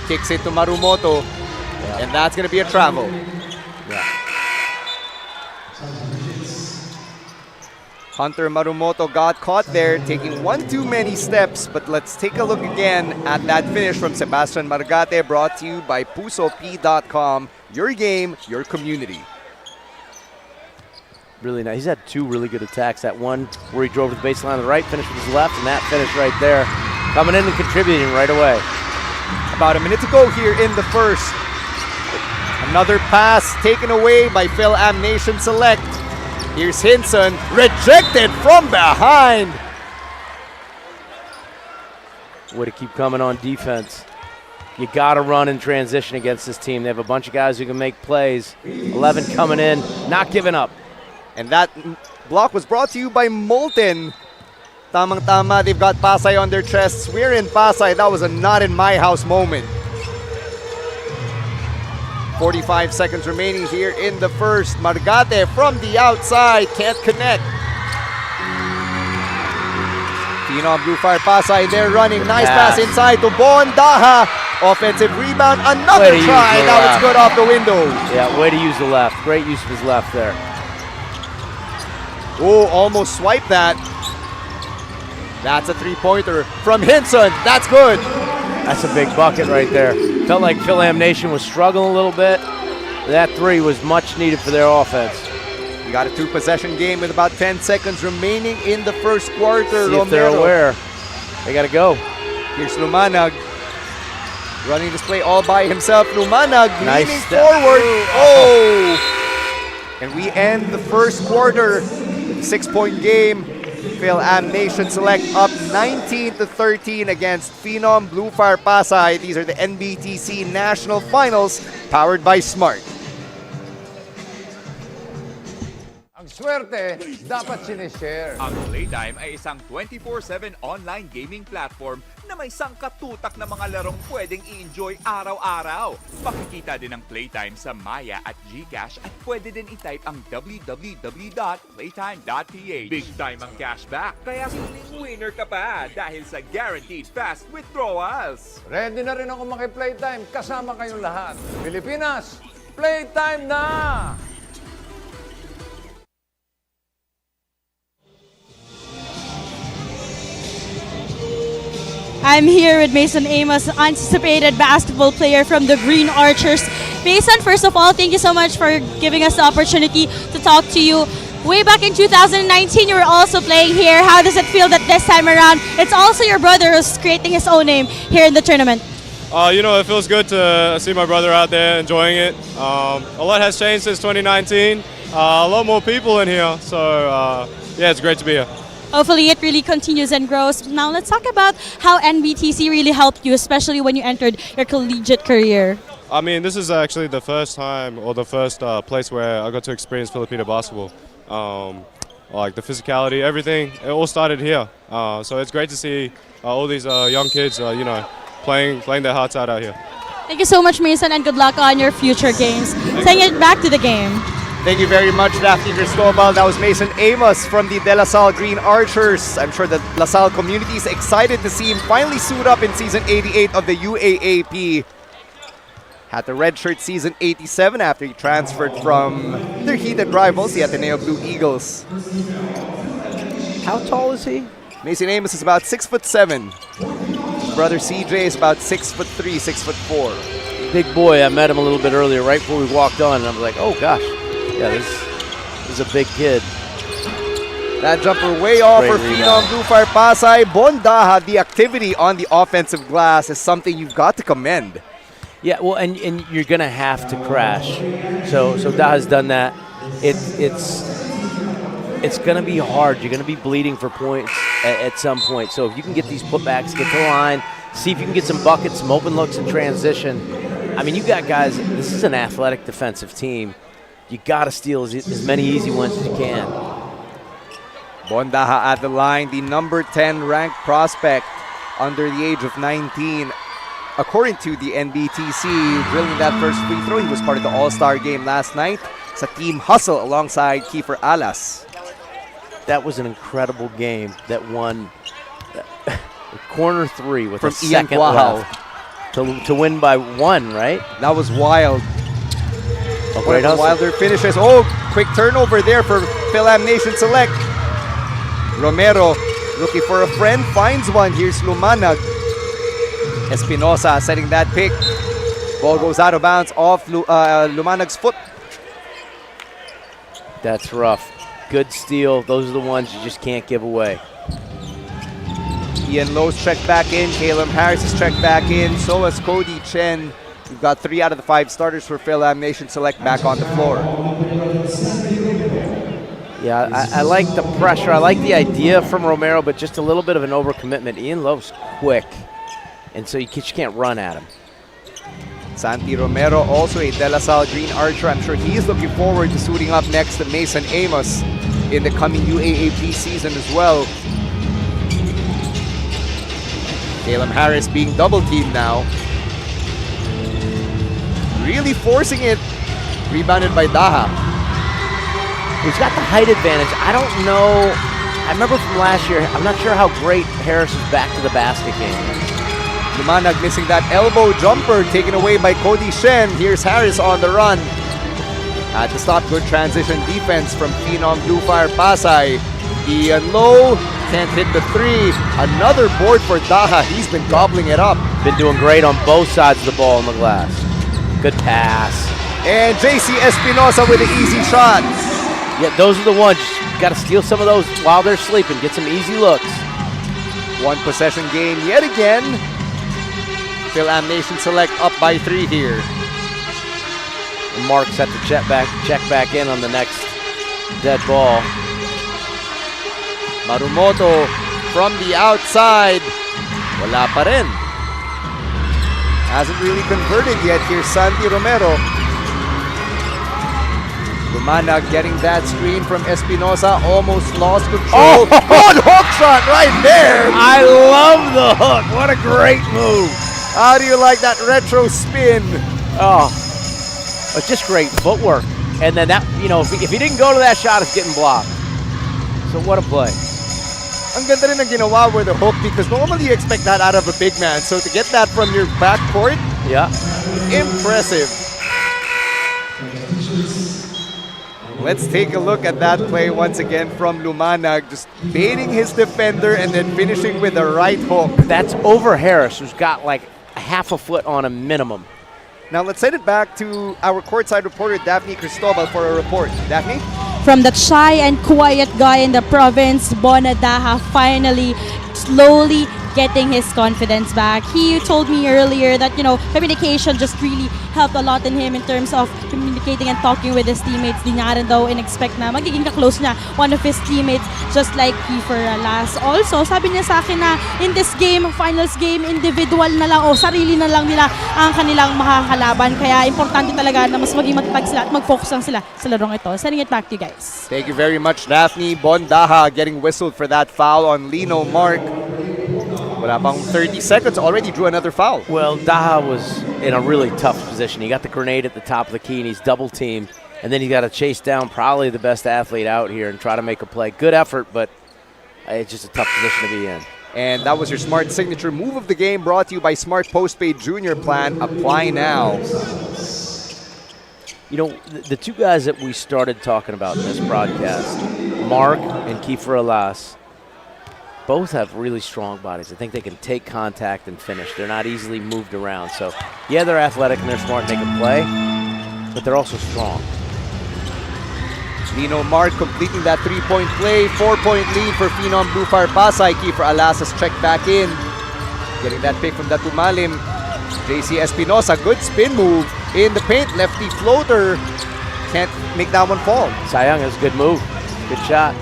Kicks it to Marumoto. And that's going to be a travel. Hunter Marumoto got caught there, taking one too many steps. But let's take a look again at that finish from Sebastian Margate, brought to you by PusoP.com. Your game, your community. Really nice. He's had two really good attacks. That one where he drove to the baseline on the right, finished with his left, and that finish right there. Coming in and contributing right away. About a minute to go here in the first. Another pass taken away by Fil-Am Nation Select. Here's Hinson, rejected from behind. Way to keep coming on defense. You got to run in transition against this team. They have a bunch of guys who can make plays. 11 coming in, not giving up. And that block was brought to you by Molten. Tamang-tama, they've got Pasay on their chests. We're in Pasay. That was a not in my house moment. 45 seconds remaining here in the first. Margate from the outside, can't connect. Phenom Blue Fire-Pasay, they're running. Nice pass inside to Bondaha. Offensive rebound, another try. That was good off the window. Yeah, way to use the left. Great use of his left there. Oh, almost swiped that. That's a three-pointer from Hinson. That's good. That's a big bucket right there. Felt like Fil-Am Nation was struggling a little bit. That three was much needed for their offense. You got a two-possession game with about 10 seconds remaining in the first quarter. See if they're aware. They got to go. Here's Lumanag. Running this play all by himself. Lumanag leaning step forward. Oh! And we end the first quarter with a 6-point game. Fil-Am Nation Select up 19-13 against Phenom Blue Fire-Pasay. These are the NBTC National Finals powered by Smart. Ang swerte, dapat sinishare. Ang Playtime ay isang 24/7 online gaming platform na may sangkatutak na mga larong pwedeng i-enjoy araw-araw. Makikita din ang Playtime sa Maya at GCash at pwede din i-type ang www.playtime.ph. Big time ang cashback, kaya siling winner ka pa dahil sa guaranteed fast withdrawals. Ready na rin ako maki-Playtime kasama kayong lahat. Pilipinas, Playtime na! I'm here with Mason Amos, anticipated basketball player from the Green Archers. Mason, first of all, thank you so much for giving us the opportunity to talk to you. Way back in 2019, you were also playing here. How does it feel that this time around, it's also your brother who's creating his own name here in the tournament? You know, it feels good to see my brother out there enjoying it. A lot has changed since 2019. A lot more people in here, so yeah, it's great to be here. Hopefully it really continues and grows. Now let's talk about how NBTC really helped you, especially when you entered your collegiate career. I mean, this is actually the first time or the first place where I got to experience Filipino basketball. Like the physicality, everything, it all started here. So it's great to see all these young kids, you know, playing their hearts out here. Thank you so much, Mason, and good luck on your future games. Send it back to the game. Thank you very much, Daphne Cristobal. That was Mason Amos from the De La Salle Green Archers. I'm sure the La Salle community is excited to see him finally suit up in Season 88 of the UAAP. Had the redshirt Season 87 after he transferred from their heated rivals, the Ateneo Blue Eagles. How tall is he? Mason Amos is about 6'7". His brother CJ is about 6'3", 6'4". Big boy. I met him a little bit earlier, right before we walked on, and I was like, oh gosh. Yeah, this is a big kid. That jumper way off for Phenom Blue Fire-Pasay. Bondaha, the activity on the offensive glass is something you've got to commend. Yeah, well, and you're going to have to crash. So Daha's done that. it's going to be hard. You're going to be bleeding for points at some point. So if you can get these putbacks, get to the line, see if you can get some buckets, some open looks in transition. I mean, you got guys, this is an athletic defensive team. You got to steal as many easy ones as you can. Bondaha at the line, the number 10 ranked prospect under the age of 19. According to the NBTC, drilling that first free throw, he was part of the All-Star game last night sa Team Hustle alongside Kiefer Alas. That was an incredible game that won corner 3 with from a second left to win by 1, right? That was wild. A great hustle. Wilder finishes. Oh, quick turnover there for Fil-Am Nation Select. Romero looking for a friend, finds one. Here's Lumanag. Espinosa setting that pick. Ball goes out of bounds off Lumanag's foot. That's rough. Good steal. Those are the ones you just can't give away. Ian Lowe's checked back in. Caleb Harris is checked back in. So has Cody Chen. We've got 3 out of the 5 starters for Fil-Am Nation Select back on the floor. Yeah, I like the pressure. I like the idea from Romero, but just a little bit of an overcommitment. Ian Lowe's quick, and so you just can't run at him. Santi Romero, also a De La Salle Green Archer. I'm sure he's looking forward to suiting up next to Mason Amos in the coming UAAP season as well. Caleb Harris being double teamed now. Really forcing it. Rebounded by Daha. He's got the height advantage. I don't know. I remember from last year, I'm not sure how great Harris is back to the basket game. Lumanag missing that elbow jumper taken away by Cody Shen. Here's Harris on the run. Had to stop. Good transition defense from Phenom Blue Fire-Pasay. Ian Lowe can't hit the 3. Another board for Daha. He's been gobbling it up. Been doing great on both sides of the ball in the glass. Good pass. And JC Espinosa with an easy shot. Yeah, those are the ones. You got to steal some of those while they're sleeping. Get some easy looks. 1 possession game yet again. Fil-Am Nation Select up by 3 here. And Mark set to check back in on the next dead ball. Marumoto from the outside. Wala pa rin. Hasn't really converted yet. Here's Santi Romero. Lumanag getting that screen from Espinosa. Almost lost control. Oh, good hook shot right there. I love the hook. What a great move. How do you like that retro spin? Oh, it's just great footwork. And then that, if he didn't go to that shot, it's getting blocked. So what a play. Ang ganda rin ang ginawa with the hook because normally you expect that out of a big man. So to get that from your backcourt, yeah, impressive. Let's take a look at that play once again from Lumanag, just baiting his defender and then finishing with the right hook. That's over Harris, who's got like a half a foot on a minimum. Now let's send it back to our courtside reporter, Daphne Cristobal, for a report. Daphne? From the shy and quiet guy in the province, Bonadaha finally slowly getting his confidence back. He told me earlier that, communication just really helped a lot in him in terms of communicating and talking with his teammates. Di nga rin daw in-expect na magiging ka-close niya one of his teammates, just like Kiefer Alas. Also, sabi niya sa akin na in this game, finals game, individual na lang o sarili na lang nila ang kanilang makakalaban. Kaya importante talaga na mas maging matatag sila at mag-focus lang sila sa larong ito. Sending it back to you guys. Thank you very much, Daphne. Bondaha getting whistled for that foul on Lino Mark. Wala pang 30 seconds, already drew another foul. Well, Daha was in a really tough position. He got the grenade at the top of the key, and he's double-teamed. And then he's got to chase down probably the best athlete out here and try to make a play. Good effort, but it's just a tough position to be in. And that was your Smart signature move of the game, brought to you by Smart Postpaid Junior Plan. Apply now. The two guys that we started talking about in this broadcast, Mark and Kiefer Alas, both have really strong bodies. I think they can take contact and finish. They're not easily moved around. So, yeah, they're athletic and they're smart and they can play, but they're also strong. Lino Mark completing that 3-point play. 4-point lead for Phenom Blue Fire-Pasay. Kiefer Alas has checked back in. Getting that pick from Datumalim. JC Espinosa, good spin move in the paint. Lefty floater. can't make that one fall. Sayang, that's a good move. Good shot.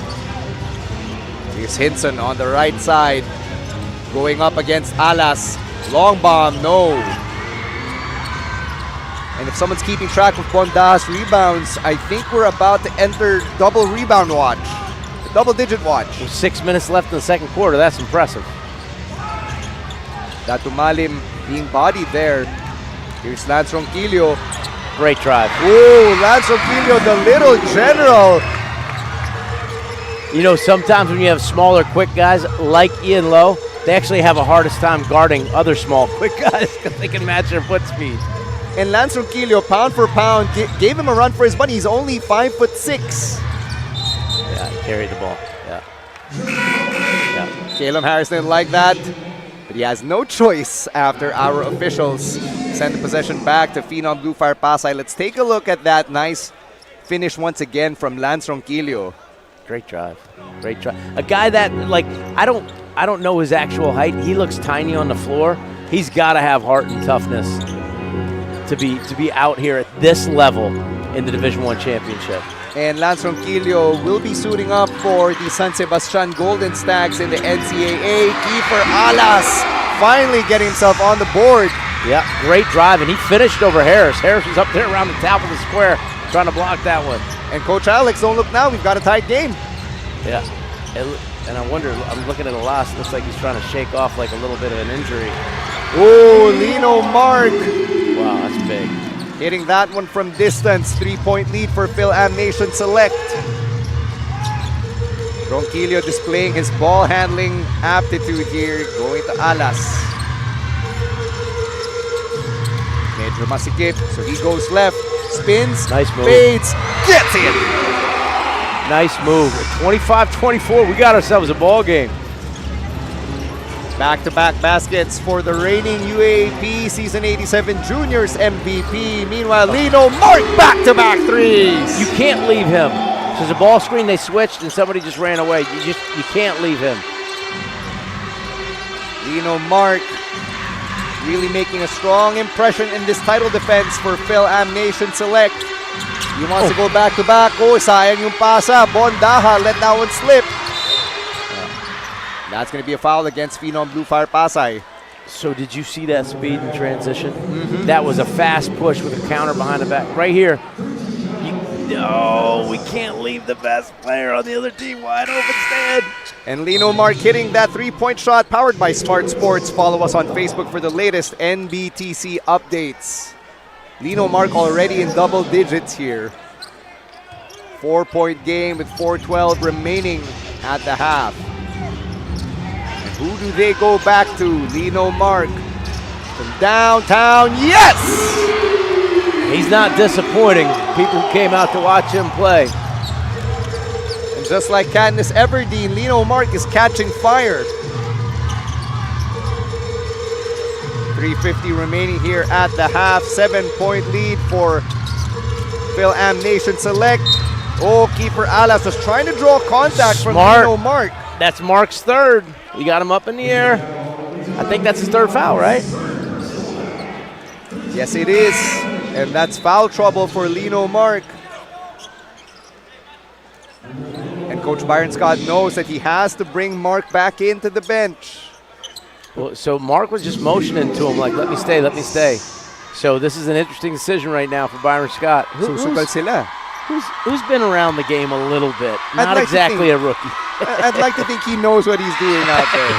Here's Hinson on the right side, going up against Alas. Long bomb, no. And if someone's keeping track of Bonda's rebounds, I think we're about to enter double rebound watch. Double-digit watch. With 6 minutes left in the second quarter, that's impressive. Datumalim being bodied there. Here's Lance Ronquillo. Great drive. Ooh, Lance Ronquillo, the little general. You know, sometimes when you have smaller, quick guys like Ian Lowe, they actually have a hardest time guarding other small, quick guys because they can match their foot speed. And Lance Ronquillo, pound for pound, gave him a run for his money. He's only 5'6". Yeah, he carried the ball. Yeah. Caleb Harris didn't like that, but he has no choice after our officials send the possession back to Phenom Blue Fire-Pasay. Let's take a look at that nice finish once again from Lance Ronquillo. Great drive. Great drive. A guy that, like, I don't know his actual height. He looks tiny on the floor. He's got to have heart and toughness to be out here at this level in the Division I championship. And Lance Ronquillo will be suiting up for the San Sebastian Golden Stags in the NCAA. Keeper Alas finally getting himself on the board. Yeah, great drive, and he finished over Harris. Harris was up there around the top of the square trying to block that one. And Coach Alex, don't look now, we've got a tight game. Yeah, and I wonder, I'm looking at a loss. Looks like he's trying to shake off like a little bit of an injury. Oh, Lino Mark. Wow, that's big. Hitting that one from distance. 3-point lead for Fil-Am Nation Select. Ronquillo displaying his ball handling aptitude here. Going to Alas. Medyo masikip. So he goes left. Spins. Nice move. Fades. Gets it. Nice move. 25-24. We got ourselves a ball game. Back-to-back baskets for the reigning UAAP Season 87 Juniors MVP. Meanwhile, Lino Mark back-to-back threes. You can't leave him. There's a ball screen, they switched, and somebody just ran away. You can't leave him. Lino Mark really making a strong impression in this title defense for Fil-Am Nation Select. He wants to go back-to-back. Oh, sayang yung pasa. Bondaha let that one slip. That's going to be a foul against Phenom Blue Fire-Pasay. So did you see that speed in transition? That was a fast push with a counter behind the back. Right here. No, we can't leave the best player on the other team wide open stand. And Lino Mark hitting that three-point shot powered by Smart Sports. Follow us on Facebook for the latest NBTC updates. Lino Mark already in double digits here. 4-point game with 4:12 remaining at the half. Who do they go back to? Lino Mark from downtown. Yes! He's not disappointing. People who came out to watch him play. And just like Katniss Everdeen, Lino Mark is catching fire. 3:50 remaining here at the half. 7-point lead for Fil-Am Nation Select. Oh, keeper Alas was trying to draw contact from Lino Mark. That's Mark's third. We got him up in the air. I think that's his third foul, right? Yes, it is. And that's foul trouble for Lino Mark. And Coach Byron Scott knows that he has to bring Mark back into the bench. Well, so Mark was just motioning to him like, let me stay, let me stay. So this is an interesting decision right now for Byron Scott. Who's been around the game a little bit. Not like exactly a rookie. I'd like to think he knows what he's doing out there.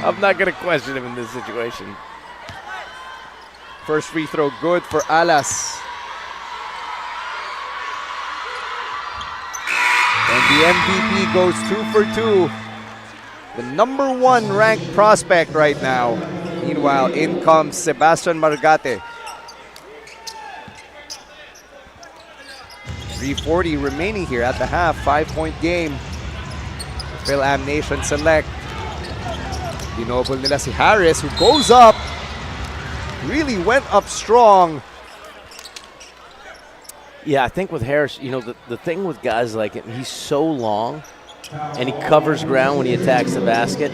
I'm not gonna question him in this situation. First free throw good for Alas. And the MVP goes 2 for 2. The #1 ranked prospect right now. Meanwhile, in comes Sebastian Margate. 3:40 remaining here at the half. 5-point game. Fil-Am Nation Select. Dinobol nila si Harris, who goes up. Really went up strong. Yeah, I think with Harris, you know, the thing with guys like him, he's so long and he covers ground when he attacks the basket.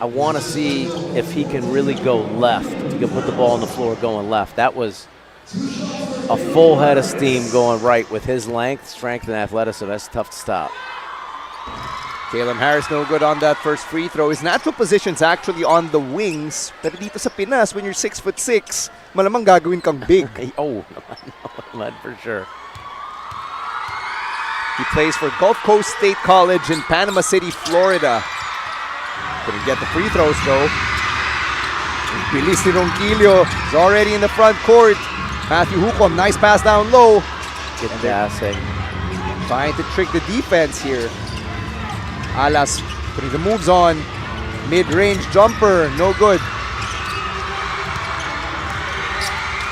I want to see if he can really go left. He can put the ball on the floor going left. That was a full head of steam going right with his length, strength, and athleticism. That's tough to stop. Caleb Harris no good on that first free throw. His natural position's actually on the wings. Pero dito sa Pinas, when you're 6'6", malamang gagawin kang big. Oh, naman for sure. He plays for Gulf Coast State College in Panama City, Florida. Couldn't get the free throws though. Bilis ni Ronquillo is already in the front court. Matthew Hucom, nice pass down low. Good passing. Trying to trick the defense here. Alas putting the moves on. Mid-range jumper, no good.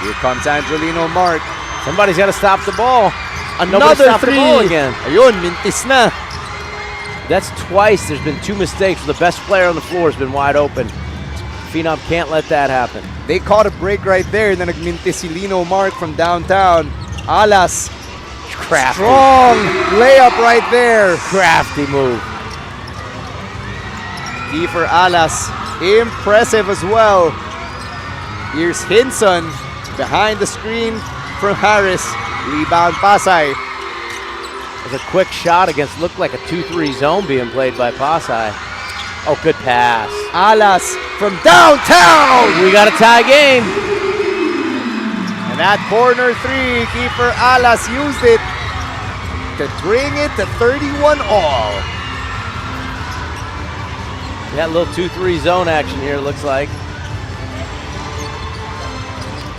Here comes Angelino Mark. Somebody's got to stop the ball. Another three. three. The ball again. Ayun, mintis na. That's twice. There's been 2 mistakes. The best player on the floor has been wide open. Phenom can't let that happen. They caught a break right there, and then nagmintis si Lino Mark from downtown. Alas, crafty. Strong layup right there. Crafty move. Kiefer Alas, impressive as well. Here's Hinson behind the screen from Harris. Rebound Pasay. There's a quick shot against, looked like a 2-3 zone being played by Pasay. Oh, good pass. Alas from downtown. We got a tie game. And that corner three, Kiefer Alas used it to bring it to 31 all. That little 2-3 zone action here, looks like.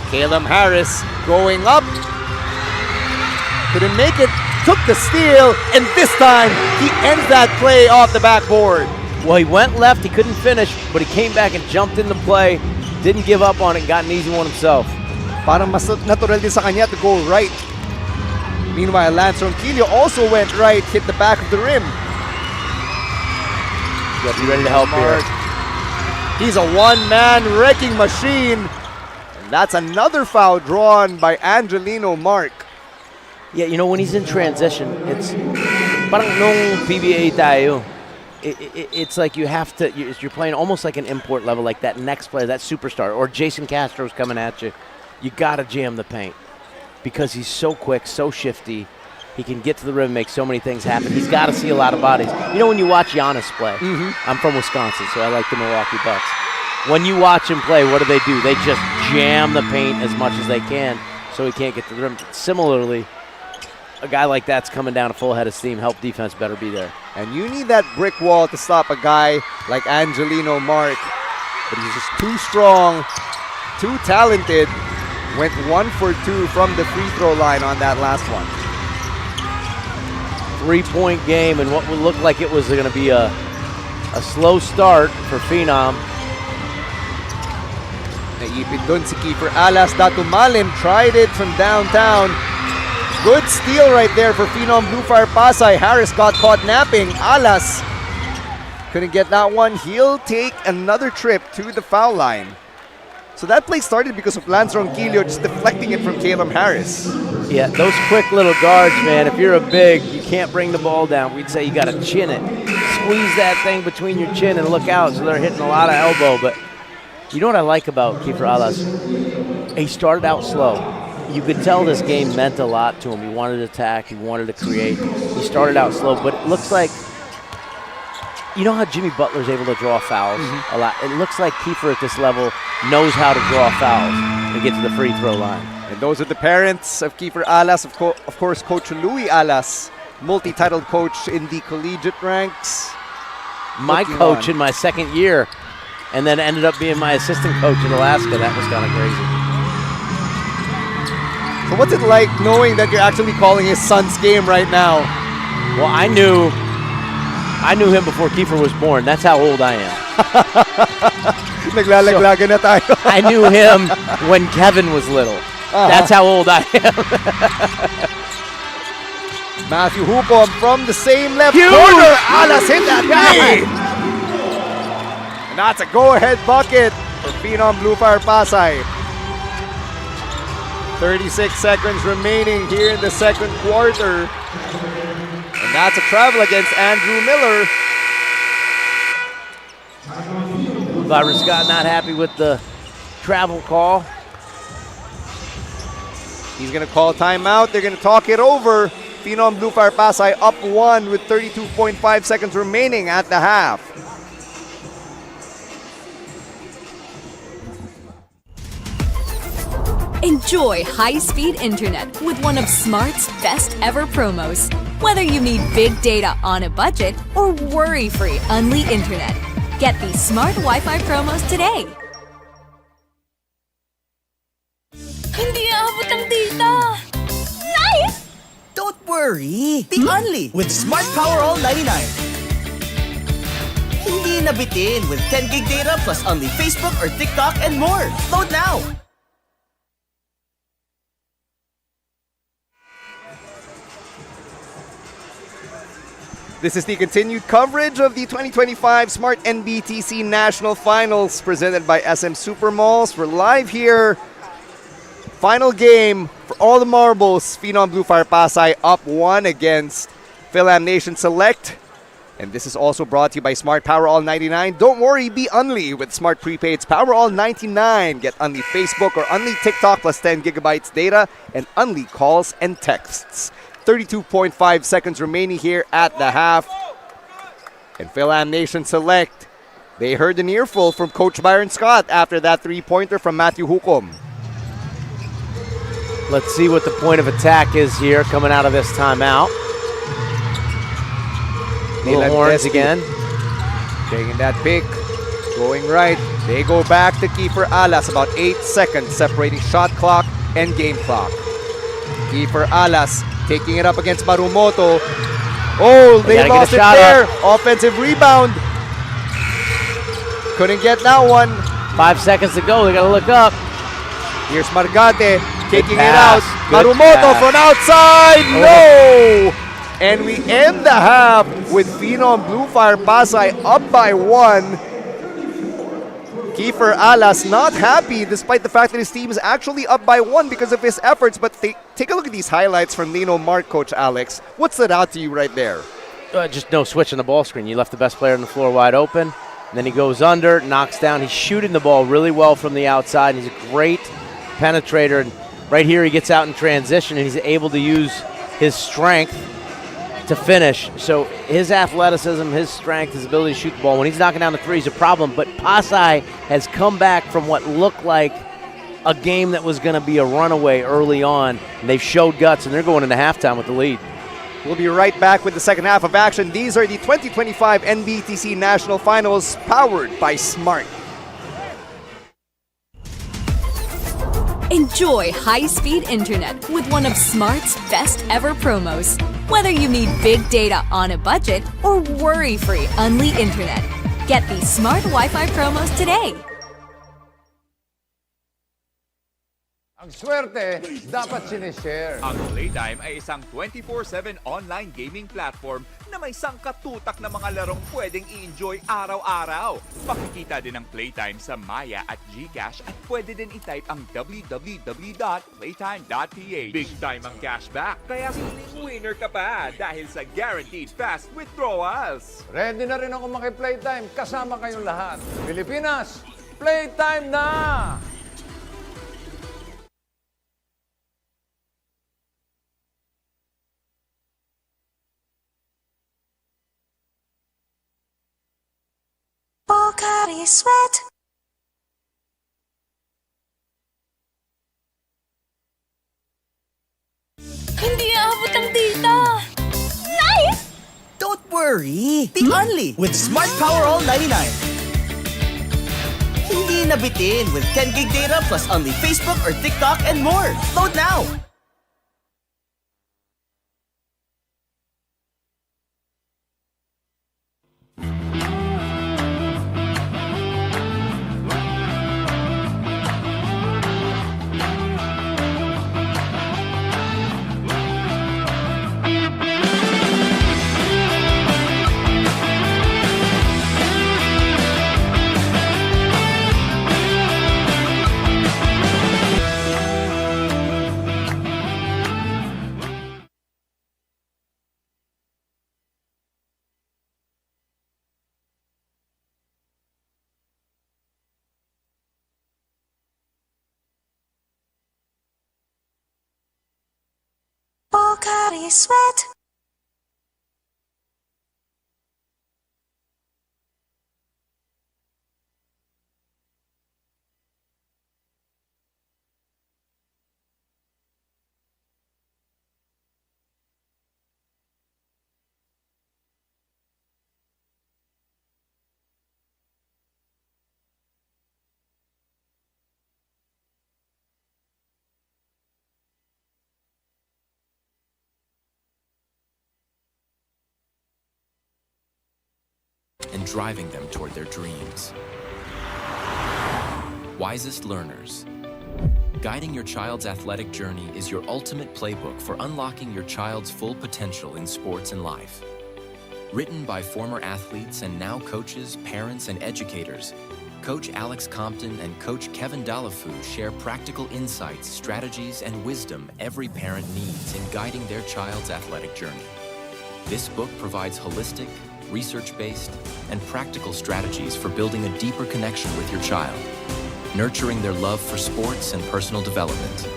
Caleb Harris going up. Couldn't make it. Took the steal, and this time he ends that play off the backboard. Well, he went left, he couldn't finish, but he came back and jumped in the play. Didn't give up on it, got an easy one himself. Parang mas natural din sa kanya to go right. Meanwhile, Lance Ronquillo also went right, hit the back of the rim. Got to be ready to help here. He's a one-man wrecking machine. And that's another foul drawn by Angelino Mark. Yeah, you know, when he's in transition, it's parang nung PBA tayo. It's like you have to, you're playing almost like an import level, like that next player, that superstar, or Jason Castro's coming at you. You got to jam the paint because he's so quick, so shifty. He can get to the rim, make so many things happen. He's got to see a lot of bodies. You know, when you watch Giannis play, I'm from Wisconsin, so I like the Milwaukee Bucks. When you watch him play, what do? They just jam the paint as much as they can so he can't get to the rim. Similarly, a guy like that's coming down a full head of steam. Help defense better be there. And you need that brick wall to stop a guy like Angelino Mark. But he's just too strong, too talented. Went 1 for 2 from the free throw line on that last one. 3-point game, and what would look like it was going to be a slow start for Phenom. Naipid dun si Kiefer Alas. Datumalin tried it from downtown. Good steal right there for Phenom Blue Fire-Pasay. Harris got caught napping. Alas couldn't get that one. He'll take another trip to the foul line. So that play started because of Lance Ronquillo just deflecting it from Caleb Harris. Yeah, those quick little guards, man, if you're a big, you can't bring the ball down. We'd say you got to chin it. Squeeze that thing between your chin and look out, so they're hitting a lot of elbow. But you know what I like about Kiefer Alas? He started out slow. You could tell this game meant a lot to him. He wanted to attack. He wanted to create. He started out slow, but it looks like, you know how Jimmy Butler's able to draw fouls a lot? It looks like Kiefer at this level knows how to draw fouls and get to the free throw line. And those are the parents of Kiefer Alas. Of course, Coach Louis Alas, multi-titled coach in the collegiate ranks. My coach in my second year, and then ended up being my assistant coach in Alaska. That was kind of crazy. So what's it like knowing that you're actually calling his son's game right now? Well, I knew him before Kiefer was born. That's how old I am. Naglalaglagan na tayo. I knew him when Kevin was little. That's how old I am. Matthew Hucom from the same left Huge. corner. Alas hit that guy. And that's a go-ahead bucket for Phenom Blue Fire-Pasay. 36 seconds remaining here in the second quarter. And that's a travel against Andrew Miller. Byron Scott not happy with the travel call. He's going to call timeout. They're going to talk it over. Phenom Blue Fire-Pasay up 1 with 32.5 seconds remaining at the half. Enjoy high-speed internet with one of Smart's best ever promos. Whether you need big data on a budget or worry-free Unli internet, get these Smart Wi-Fi promos today. Hindi aabot ang data. Nice! Don't worry, be Unli with Smart Power All 99. Hindi nabitin with 10 gig data plus Unli Facebook or TikTok and more. Load now! This is the continued coverage of the 2025 Smart-NBTC National Finals presented by SM Supermalls. We're live here. Final game for all the marbles. Phenom Blue Fire-Pasay up 1 against Fil-Am Nation Select. And this is also brought to you by Smart Power All 99. Don't worry, be Unli with Smart Prepaid's Power All 99. Get Unli Facebook or Unli TikTok plus 10 gigabytes data and Unli calls and texts. 32.5 seconds remaining here at the half. And Fil-Am Nation Select, they heard an earful from Coach Byron Scott after that three-pointer from Matthew Hukom. Let's see what the point of attack is here coming out of this timeout. Little horns again. Taking that pick, going right. They go back to Kiefer Alas, about 8 seconds separating shot clock and game clock. Kiefer Alas taking it up against Marumoto. Oh, they lost it there. Offensive rebound. Couldn't get that one. 5 seconds to go. They got to look up. Here's Margate taking it pass. out. Good Marumoto pass. from outside. Oh. No! And we end the half with Phenom Blue Fire-Pasay up by 1. Kiefer Alas not happy despite the fact that his team is actually up by 1 because of his efforts. But take a look at these highlights from Lino Mark, Coach Alex. What stood out to you right there? Just no switch on the ball screen. You left the best player on the floor wide open. And then he goes under, knocks down. He's shooting the ball really well from the outside. He's a great penetrator. And right here he gets out in transition and he's able to use his strength to finish. So his athleticism, his strength, his ability to shoot the ball, when he's knocking down the three is a problem. But Pasay has come back from what looked like a game that was going to be a runaway early on. And they've showed guts, and they're going into halftime with the lead. We'll be right back with the second half of action. These are the 2025 NBTC National Finals powered by Smart. Enjoy high-speed internet with one of Smart's best ever promos. Whether you need big data on a budget or worry-free Unli internet, get these Smart Wi-Fi promos today. Ang swerte, dapat sinishare. Ang Playtime ay isang 24/7 online gaming platform na may sangkatutak na mga larong pwedeng i-enjoy araw-araw. Makikita din ang Playtime sa Maya at GCash at pwede din i-type ang www.playtime.ph. Big time ang cashback, kaya feeling winner ka pa dahil sa guaranteed fast withdrawals. Ready na rin ako maki-Playtime kasama kayong lahat. Pilipinas, Playtime na! Pocari Sweat. Hindi aabot ang data. Nice! Don't worry, be Unli with Smart Power All 99. Hindi nabitin with 10 gig data plus Unli Facebook or TikTok and more. Load now! Pocari Sweat. And driving them toward their dreams. Wisest Learners. Guiding your child's athletic journey is your ultimate playbook for unlocking your child's full potential in sports and life. Written by former athletes and now coaches, parents, and educators, Coach Alex Compton and Coach Kevin Dalafu share practical insights, strategies, and wisdom every parent needs in guiding their child's athletic journey. This book provides holistic, research-based, and practical strategies for building a deeper connection with your child, nurturing their love for sports and personal development.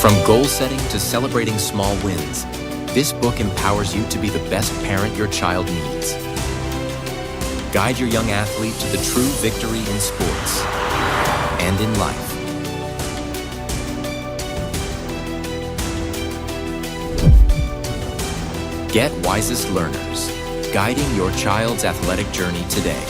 From goal setting to celebrating small wins, this book empowers you to be the best parent your child needs. Guide your young athlete to the true victory in sports and in life. Get Wisest Learners, guiding your child's athletic journey today.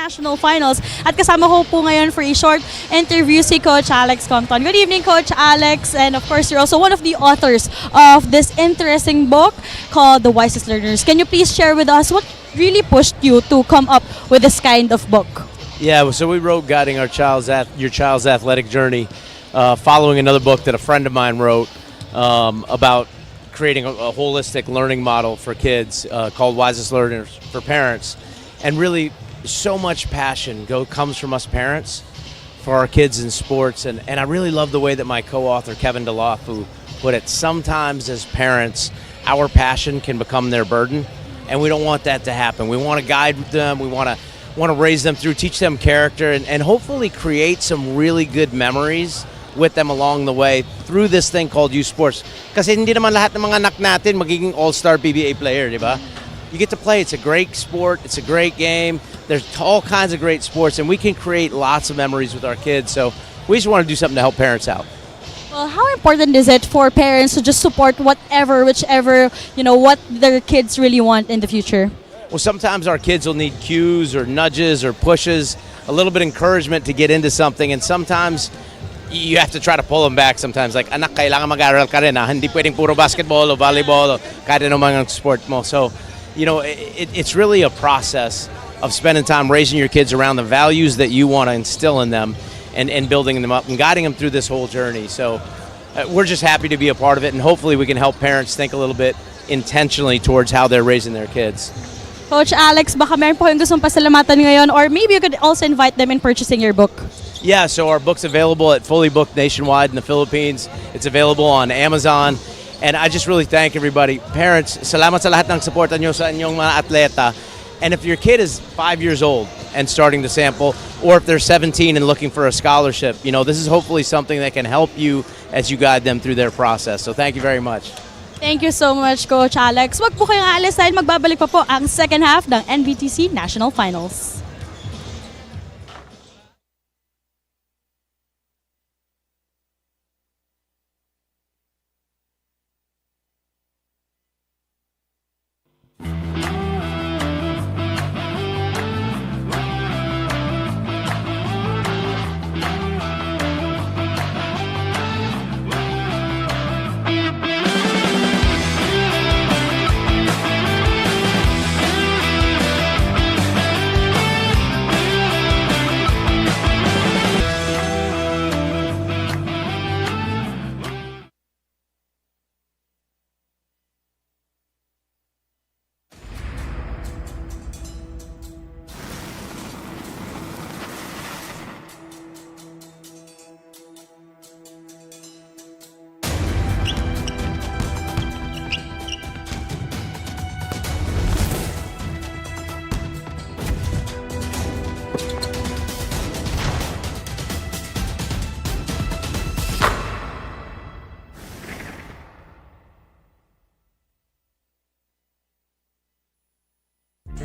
National Finals. At kasama ko po ngayon for a short interview si Coach Alex Compton. Good evening, Coach Alex. And of course, you're also one of the authors of this interesting book called The Wisest Learners. Can you please share with us what really pushed you to come up with this kind of book? Yeah, so we wrote Guiding Your Child's Athletic Journey, following another book that a friend of mine wrote about creating a holistic learning model for kids called Wisest Learners for Parents. And really, so much passion comes from us parents for our kids in sports, and I really love the way that my co-author Kevin Dalafu put it. Sometimes as parents, our passion can become their burden, and we don't want that to happen. We want to guide them, we want to raise them through, teach them character, and hopefully create some really good memories with them along the way through this thing called youth sports. Kasi hindi naman lahat ng mga anak natin magiging all-star PBA player, di ba? You get to play. It's a great sport. It's a great game. There's all kinds of great sports, and we can create lots of memories with our kids. So we just want to do something to help parents out. Well, how important is it for parents to just support whichever, what their kids really want in the future? Well, sometimes our kids will need cues or nudges or pushes, a little bit of encouragement to get into something, and sometimes you have to try to pull them back sometimes. Like, anak, kailangan mag-aral ka rin, ha? Hindi pwedeng puro basketball o volleyball o kahit anong sport mo. So, it's really a process of spending time raising your kids around the values that you want to instill in them and building them up and guiding them through this whole journey. So we're just happy to be a part of it, and hopefully we can help parents think a little bit intentionally towards how they're raising their kids. Coach Alex, baka meron po yung gustong pasalamatan ngayon, or maybe you could also invite them in purchasing your book. Yeah, so our book's available at fully booked nationwide in the Philippines. It's available on Amazon. And I just really thank everybody. Parents, salamat sa lahat ng suporta nyo sa inyong mga atleta. And if your kid is 5 years old and starting to sample, or if they're 17 and looking for a scholarship, this is hopefully something that can help you as you guide them through their process. So thank you very much. Thank you so much, Coach Alex. Wag po kayong aalis dahil magbabalik pa po ang second half ng NBTC National Finals.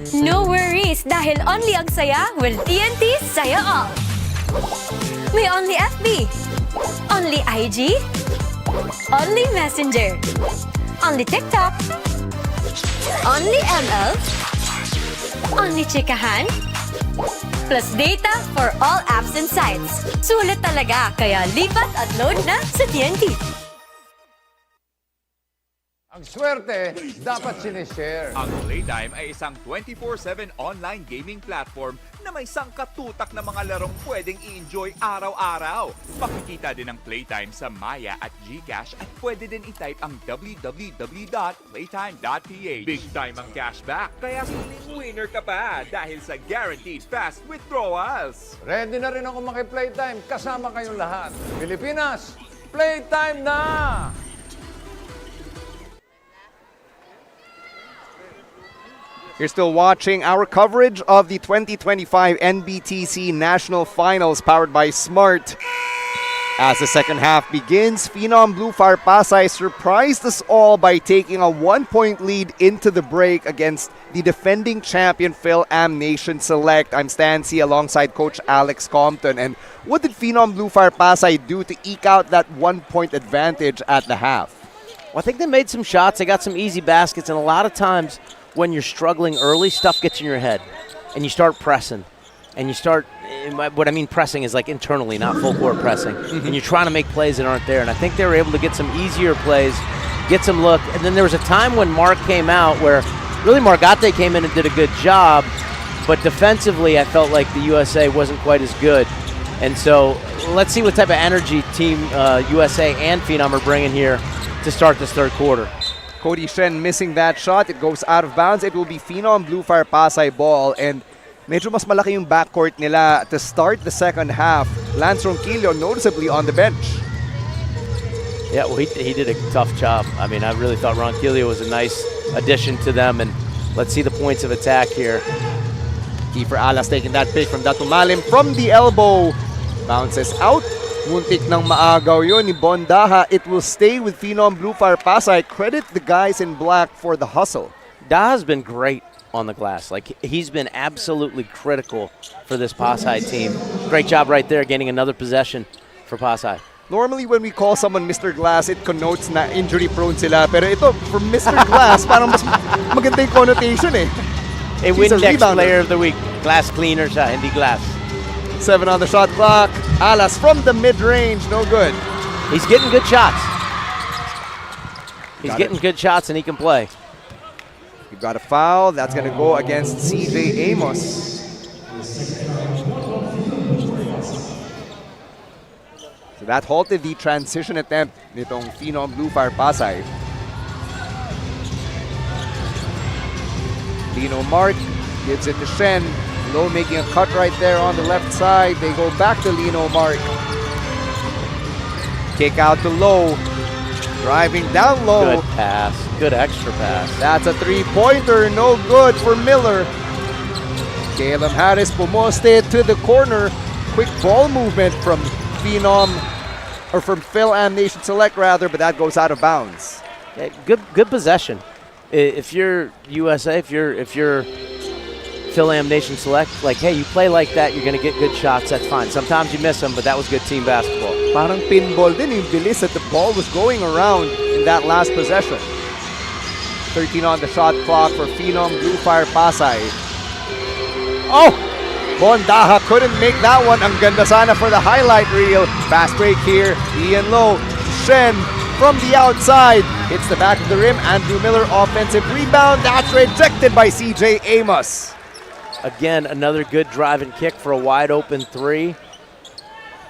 No worries dahil only ang saya will TNT Saya All. May only FB, only IG, only Messenger, only TikTok, only ML, only chikahan, plus data for all apps and sites. Sulit talaga, kaya lipat at load na sa TNT. Ang swerte, dapat sinishare. Ang Playtime ay isang 24/7 online gaming platform na may sangkatutak na mga larong pwedeng i-enjoy araw-araw. Makikita din ang Playtime sa Maya at GCash at pwede din i-type ang www.playtime.ph. Big time ang cashback, kaya feeling winner ka pa dahil sa guaranteed fast withdrawals. Ready na rin ako maki-Playtime kasama kayong lahat. Pilipinas, Playtime na! You're still watching our coverage of the 2025 NBTC National Finals powered by Smart. As the second half begins, Phenom Blue Fire-Pasay surprised us all by taking a 1-point lead into the break against the defending champion Fil-Am Nation Select. I'm Stan C alongside Coach Alex Compton. And what did Phenom Blue Fire-Pasay do to eke out that 1-point advantage at the half? Well, I think they made some shots. They got some easy baskets, and a lot of times when you're struggling early, stuff gets in your head, and you start pressing. And you start, what I mean pressing is like internally, not full court pressing. And you're trying to make plays that aren't there. And I think they were able to get some easier plays, get some look. And then there was a time when Mark came out where really Margate came in and did a good job, but defensively I felt like the USA wasn't quite as good. And so let's see what type of energy Team USA and Phenom are bringing here to start this third quarter. Cody Shen missing that shot. It goes out of bounds. It will be Phenom Blue Fire-Pasay ball. And medyo mas malaki yung backcourt nila to start the second half. Lance Ronquillo noticeably on the bench. Yeah, well, he did a tough job. I mean, I really thought Ronquillo was a nice addition to them. And let's see the points of attack here. Kiefer Alas taking that pick from Datumalim from the elbow. Bounces out. Muntik ng maagaw yun ni Bondaha. It will stay with Phenom Blue Fire-Pasay. Credit the guys in black for the hustle. Daha's been great on the glass. Like, he's been absolutely critical for this Pasay team. Great job right there, getting another possession for Pasay. Normally when we call someone Mr. Glass, it connotes na injury prone sila. Pero ito, for Mr. Glass, parang mas maganda yung connotation eh. A Windex Player of the Week. Glass cleaner siya, hindi glass. 7 on the shot clock. Alas from the mid-range, no good. He's getting good shots. He's getting good shots and he can play. You've got a foul. That's going to go against CJ Amos. So that halted the transition attempt nitong Phenom Blue Fire-Pasay. Lino Mark gives it to Shen. Low making a cut right there on the left side. They go back to Lino Mark. Kick out to Low. Driving down low. Good pass. Good extra pass. That's a three-pointer. No good for Miller. Caleb Harris pumoste to the corner. Quick ball movement from Phenom, or from Fil-Am Nation Select rather, but that goes out of bounds. Yeah, good possession. If you're USA, if you're Fil-Am Nation Select, like, hey, you play like that, you're going to get good shots, that's fine. Sometimes you miss them, but that was good team basketball. Parang pinball din yung bilis that the ball was going around in that last possession. 13 on the shot clock for Phenom Blue Fire-Pasay. Oh! Bondaha couldn't make that one. Ang ganda sana for the highlight reel. Fast break here. Ian Low. Shen from the outside. Hits the back of the rim. Andrew Miller offensive rebound. That's rejected by CJ Amos. Again, another good drive and kick for a wide open three.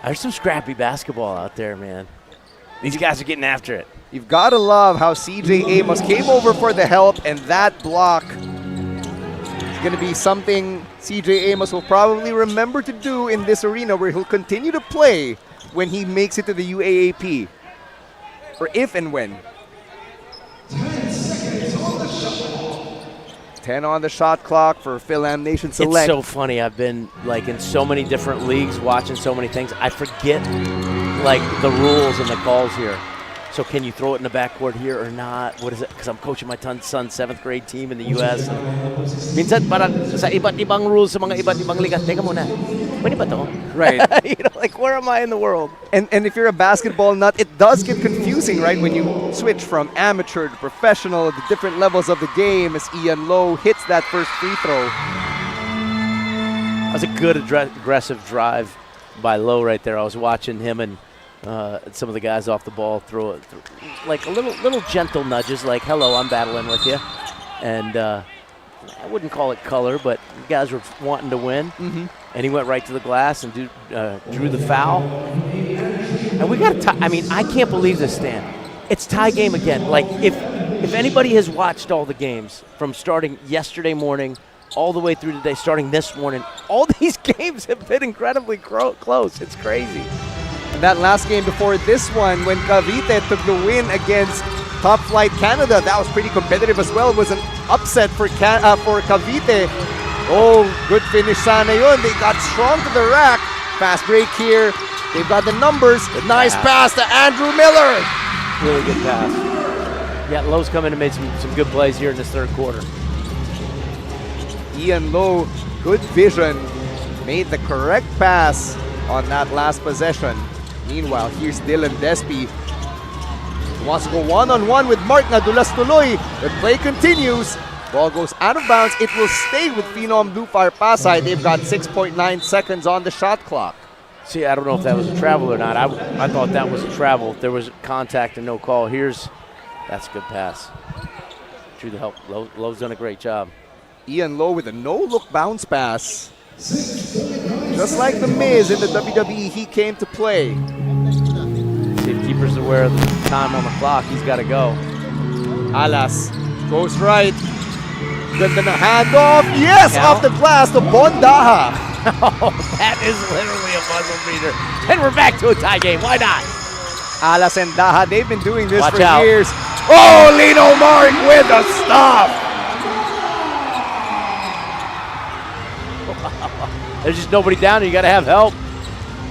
There's some scrappy basketball out there, man. These guys are getting after it. You've got to love how CJ Amos came over for the help, and that block is going to be something CJ Amos will probably remember to do in this arena where he'll continue to play when he makes it to the UAAP. Or if and when. 10 on the shot clock for Fil-Am Nation Select. It's so funny. I've been like in so many different leagues watching so many things. I forget like the rules and the calls here. So can you throw it in the backcourt here or not? What is it? Because I'm coaching my son's 7th grade team in the U.S. Minsan parang sa iba't ibang rules sa mga iba't ibang liga. Teka muna, pwede ba to? Right. You know, like where am I in the world? And if you're a basketball nut, it does get confusing, right? When you switch from amateur to professional, the different levels of the game as Ian Lowe hits that first free throw. That was a good aggressive drive by Lowe right there. I was watching him and some of the guys off the ball throw it, like a little gentle nudges, like "Hello, I'm battling with you," and I wouldn't call it color, but the guys were wanting to win. And he went right to the glass and drew the foul. And we got to tie. I mean, I can't believe this, Stan. It's tie game again. Like if anybody has watched all the games from starting yesterday morning all the way through today, starting this morning, all these games have been incredibly close. It's crazy. And that last game before this one, when Cavite took the win against Top Flight Canada, that was pretty competitive as well. It was an upset for Cavite. Oh, good finish sana yun. They got strong to the rack. Fast break here. They've got the numbers. Nice pass to Andrew Miller. Really good pass. Yeah, Lowe's come in and made some good plays here in this third quarter. Ian Lowe, good vision, made the correct pass on that last possession. Meanwhile, here's Dylan Despy. He wants to go one-on-one with Mark Nadulas-Tuloy. The play continues. Ball goes out of bounds. It will stay with Phenom Blue Fire-Pasay. They've got 6.9 seconds on the shot clock. See, I don't know if that was a travel or not. I thought that was a travel. There was contact and no call. That's a good pass. Drew the help. Lowe's done a great job. Ian Lowe with a no-look bounce pass. Just like The Miz in the WWE, he came to play. See if keeper's aware of the time on the clock. He's got to go. Alas goes right. Ganda na handoff. Yes, off the glass to Bondaha. Oh, that is literally a buzzer beater. And we're back to a tie game. Why not? Alas and Daha, they've been doing this Watch for out. years. Oh, Lino Mark with a stop. There's just nobody down there. You got to have help.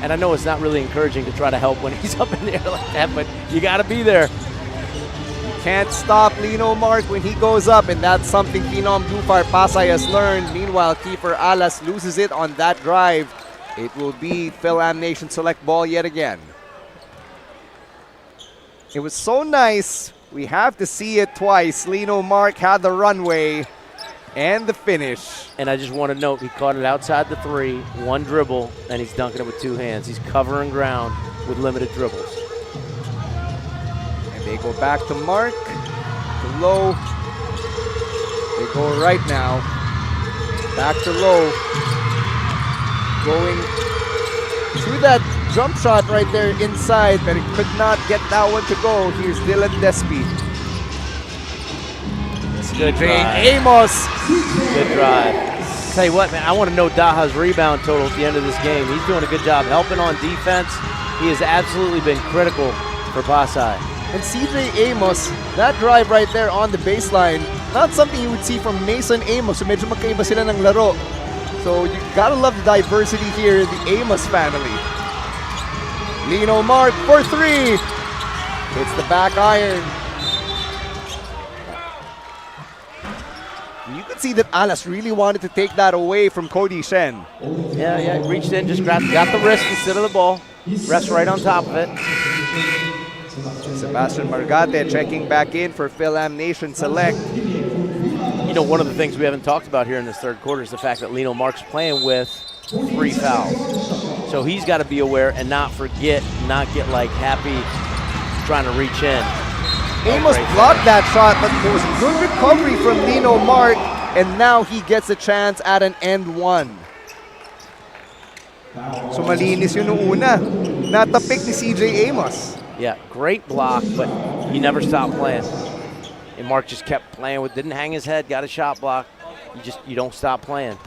And I know it's not really encouraging to try to help when he's up in the air like that, but you got to be there. Can't stop Lino Mark when he goes up, and that's something Phenom Blue Fire-Pasay has learned. Meanwhile, keeper Alas loses it on that drive. It will be Fil-Am Nation Select ball yet again. It was so nice. We have to see it twice. Lino Mark had the runway and the finish. And I just want to note, he caught it outside the three, one dribble, and he's dunking it with two hands. He's covering ground with limited dribbles. And they go back to Mark, to Lowe. They go right now. Back to Lowe. Going through that jump shot right there inside, but he could not get that one to go. Here's Dylan Despy. Good drive. Amos. Good drive. Tell you what, man, I want to know Daha's rebound total at the end of this game. He's doing a good job helping on defense. He has absolutely been critical for Pasay. And CJ Amos, that drive right there on the baseline, not something you would see from Mason Amos. So medyo magkaiba sila ng laro. So you gotta love the diversity here in the Amos family. Lino Mark for three. Hits the back iron. You could see that Alas really wanted to take that away from Cody Shen. Yeah, reached in, just got the wrist instead of the ball. Ref's right on top of it. Sebastian Margate checking back in for Fil-Am Nation Select. You know, one of the things we haven't talked about here in this third quarter is the fact that Lino Mark's playing with 3 fouls. So he's got to be aware and not get like happy trying to reach in. Amos blocked that shot, but there was good recovery from Lino Mark, and now he gets a chance at an end one. So malinis yun nung una. Natapik ni CJ Amos. Yeah, great block, but he never stopped playing. And Mark just kept playing didn't hang his head, got a shot block. You don't stop playing.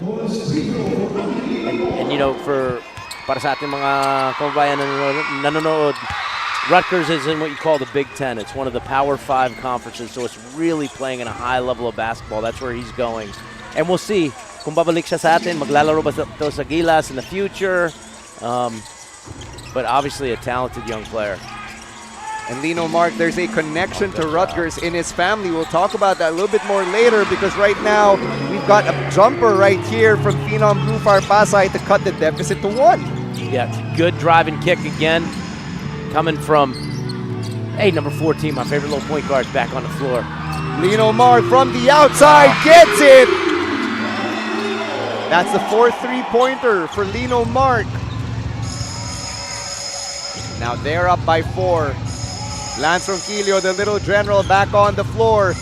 And you know, para sa ating mga kababayan na nanonood, Rutgers is in what you call the Big Ten. It's one of the Power 5 conferences, so it's really playing in a high level of basketball. That's where he's going. And we'll see kung babalik siya sa atin, maglalaro ba ito sa Gilas in the future. But obviously a talented young player. And Lino Mark, there's a connection to Rutgers in his family. We'll talk about that a little bit more later because right now we've got a jumper right here from Phenom Blue Fire-Pasay to cut the deficit to 1. Yeah, good driving kick again. Coming from, hey, number 14, my favorite little point guard, back on the floor. Lino Mark from the outside gets it. That's the 4th three-pointer for Lino Mark. Now they're up by 4. Lance Ronquillo, the little general, back on the floor.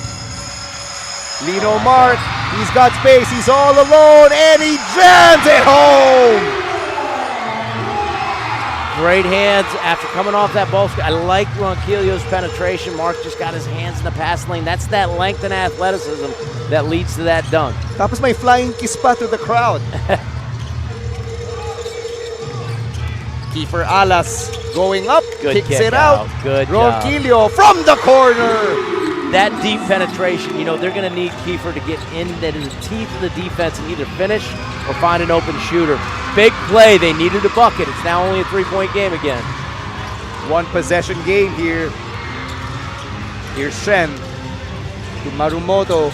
Lino Mark, he's got space, he's all alone, and he jams it home! Great hands after coming off that ball screen. I like Ronquillo's penetration. Mark just got his hands in the pass lane. That's that length and athleticism that leads to that dunk. Tapos may flying kiss pa to the crowd. Kiefer Alas going up, Good kicks kick it out. Good Ronquillo from the corner. That deep penetration, you know, they're going to need Kiefer to get into the teeth of the defense and either finish or find an open shooter. Big play. They needed a bucket. It's now only a 3-point game again. 1 possession game here. Here's Shen to Marumoto.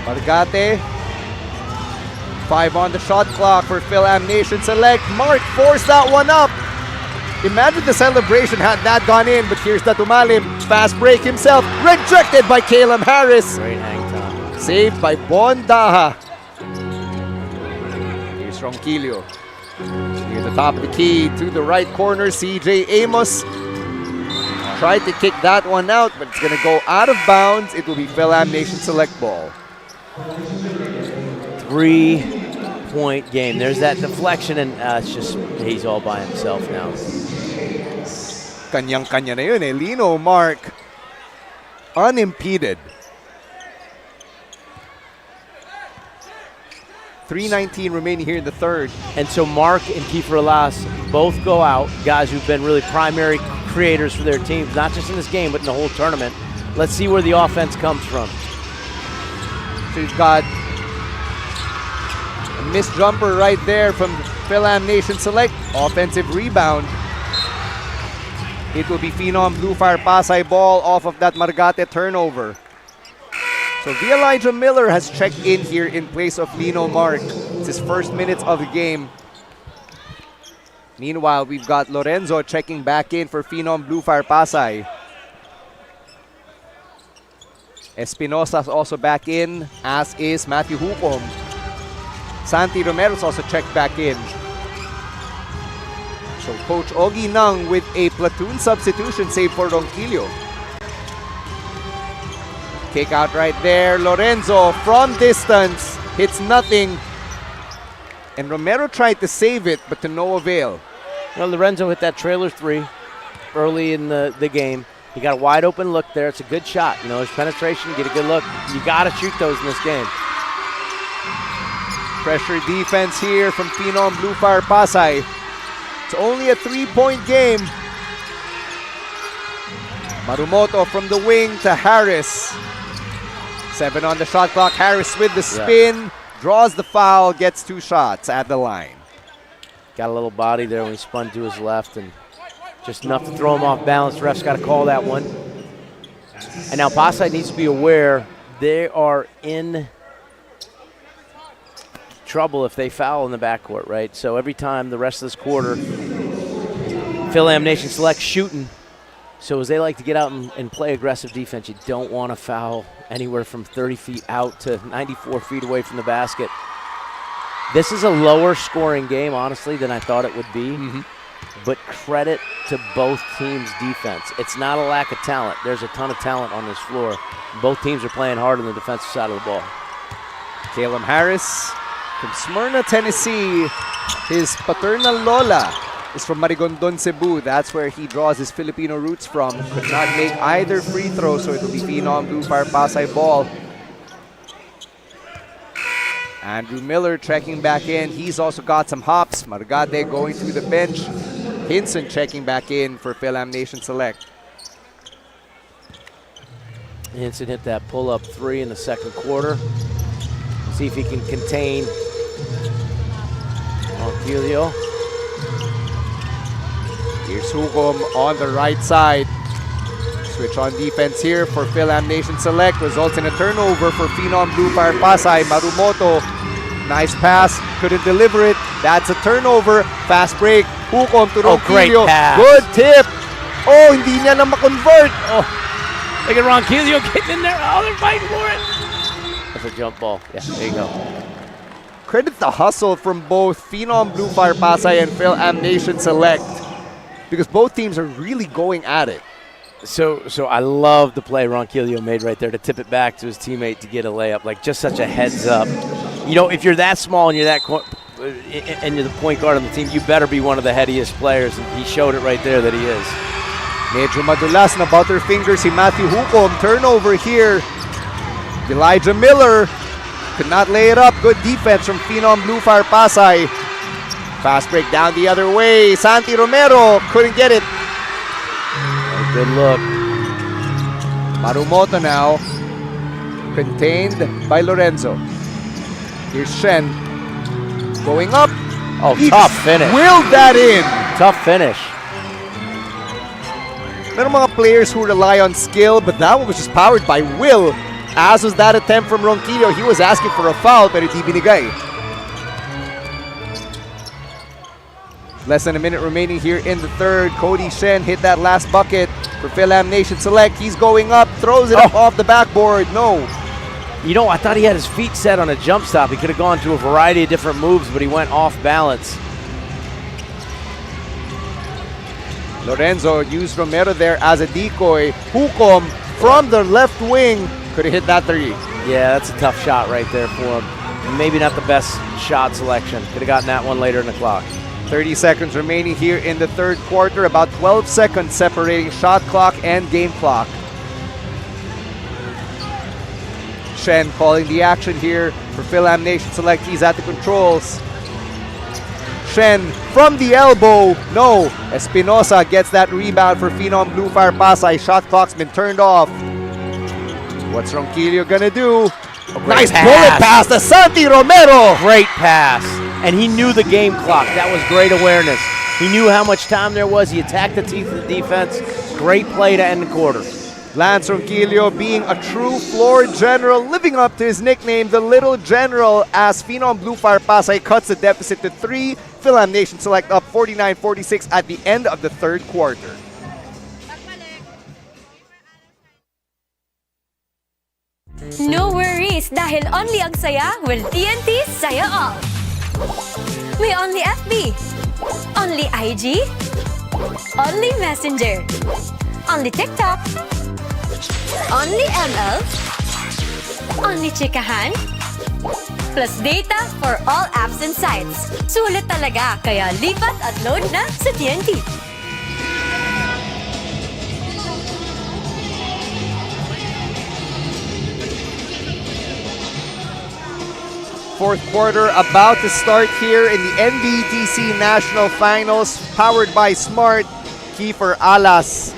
Margate. 5 on the shot clock for Fil-Am Nation Select. Mark forced that one up. Imagine the celebration had that gone in, but here's Datumalim. Fast break himself. Rejected by Caleb Harris. Great hang time. Saved by Bondaha. Here's Ronquillo. Near the top of the key to the right corner. CJ Amos tried to kick that one out, but it's going to go out of bounds. It will be Fil-Am Nation Select ball. 3-point game. There's that deflection, and it's just, he's all by himself now. Kanyang-kanya na yun eh. Lino Mark, unimpeded. 3:19 remaining here in the third. And so Mark and Kiefer Alas both go out, guys who've been really primary creators for their teams, not just in this game, but in the whole tournament. Let's see where the offense comes from. So he's got a missed jumper right there from Fil-Am Nation Select. Offensive rebound. It will be Phenom Blue Fire-Pasay ball off of that Margate turnover. So Elijah Miller has checked in here in place of Lino Mark. It's his first minutes of the game. Meanwhile, we've got Lorenzo checking back in for Phenom Blue Fire-Pasay. Espinosa's also back in, as is Matthew Hukom. Santi Romero's also checked back in. So Coach Ogie Nang with a platoon substitution save for Ronquillo. Kick out right there. Lorenzo from distance hits nothing. And Romero tried to save it, but to no avail. Well, Lorenzo hit that trailer 3 early in the game. He got a wide open look there. It's a good shot. You know, his penetration, get a good look. You got to shoot those in this game. Pressure defense here from Phenom Blue Fire-Pasay. It's only a 3-point game. Marumoto from the wing to Harris. 7 on the shot clock. Harris with the spin. Draws the foul. Gets 2 shots at the line. Got a little body there when he spun to his left and just enough to throw him off balance. The ref's got to call that one. And now Pasay needs to be aware they are in trouble if they foul in the backcourt, right? So every time the rest of this quarter, Fil-Am Nation Select shooting. So as they like to get out and play aggressive defense, you don't want to foul anywhere from 30 feet out to 94 feet away from the basket. This is a lower scoring game, honestly, than I thought it would be. But credit to both teams' defense. It's not a lack of talent. There's a ton of talent on this floor. Both teams are playing hard on the defensive side of the ball. Caleb Harris from Smyrna, Tennessee. His paternal lola is from Marigondon, Cebu. That's where he draws his Filipino roots from. Could not make either free throw, so it will be Phenom Blue Fire-Pasay ball. Andrew Miller checking back in. He's also got some hops. Margate going to the bench. Hinson checking back in for Fil-Am Nation Select. Hinson hit that pull-up 3 in the second quarter. See if he can contain Ronquillo. Here's Hukom on the right side. Switch on defense here for Fil-Am Nation Select. Results in a turnover for Phenom Blue Fire-Pasay. Marumoto, nice pass, couldn't deliver it. That's a turnover. Fast break. Hukom to Great Ronquillo. pass. Good tip. Oh, hindi niya na ma-convert. Oh, look at Ronquillo getting in there. Oh, they're fighting for it. That's a jump ball. Yeah, there you go. Credit the hustle from both Phenom Blue Fire-Pasay and Fil-Am Nation Select, because both teams are really going at it. So I love the play Ronquillo made right there to tip it back to his teammate to get a layup. Like, just such a heads up. You know, if you're that small and you're that and you're the point guard on the team, you better be one of the headiest players. And he showed it right there that he is. Medyo madulas na butterfinger si Matthew Hukom. Turnover here. Elijah Miller could not lay it up. Good defense from Phenom Blue Fire-Pasay. Fast break down the other way. Santi Romero couldn't get it. Oh, good look. Marumoto now. Contained by Lorenzo. Here's Shen. Going up. Oh, He tough finish. Willed that in. Tough finish. Meron mga players who rely on skill, but that one was just powered by will. As was that attempt from Ronquillo. He was asking for a foul, pero di binigay. Less than a minute remaining here in the third. Cody Shen hit that last bucket for Fil-Am Nation Select. He's going up, throws it up off the backboard. No. You know, I thought he had his feet set on a jump stop. He could have gone to a variety of different moves, but he went off balance. Lorenzo used Romero there as a decoy. Hukom from the left wing could have hit that three. Yeah, that's a tough shot right there for him. Maybe not the best shot selection. Could have gotten that one later in the clock. 30 seconds remaining here in the third quarter. About 12 seconds separating shot clock and game clock. Shen calling the action here for Fil-Am Nation Select. He's at the controls. Shen from the elbow. No. Espinosa gets that rebound for Phenom Blue Fire-Pasay. Shot clock's been turned off. What's Ronquillo gonna do? Nice bullet pass to Santi Romero. Great pass. And he knew the game clock. That was great awareness. He knew how much time there was. He attacked the teeth of the defense. Great play to end the quarter. Lance Ronquillo being a true floor general, living up to his nickname, the Little General, as Phenom Blue Fire-Pasay cuts the deficit to 3. Fil-Am Nation Select up 49-46 at the end of the third quarter. No worries dahil only ang saya will TNT Saya All. May only FB, only IG, only Messenger, only TikTok, only ML, only Chikahan, plus data for all apps and sites. Sulit talaga, kaya lipat at load na sa TNT. Fourth quarter about to start here in the NBTC National Finals, powered by Smart. Kiefer Alas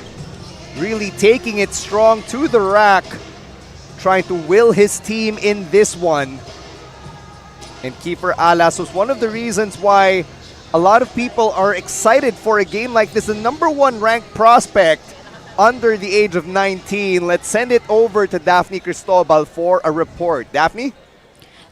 really taking it strong to the rack, trying to will his team in this one. And Kiefer Alas was one of the reasons why a lot of people are excited for a game like this. The #1 ranked prospect under the age of 19. Let's send it over to Daphne Cristobal for a report. Daphne?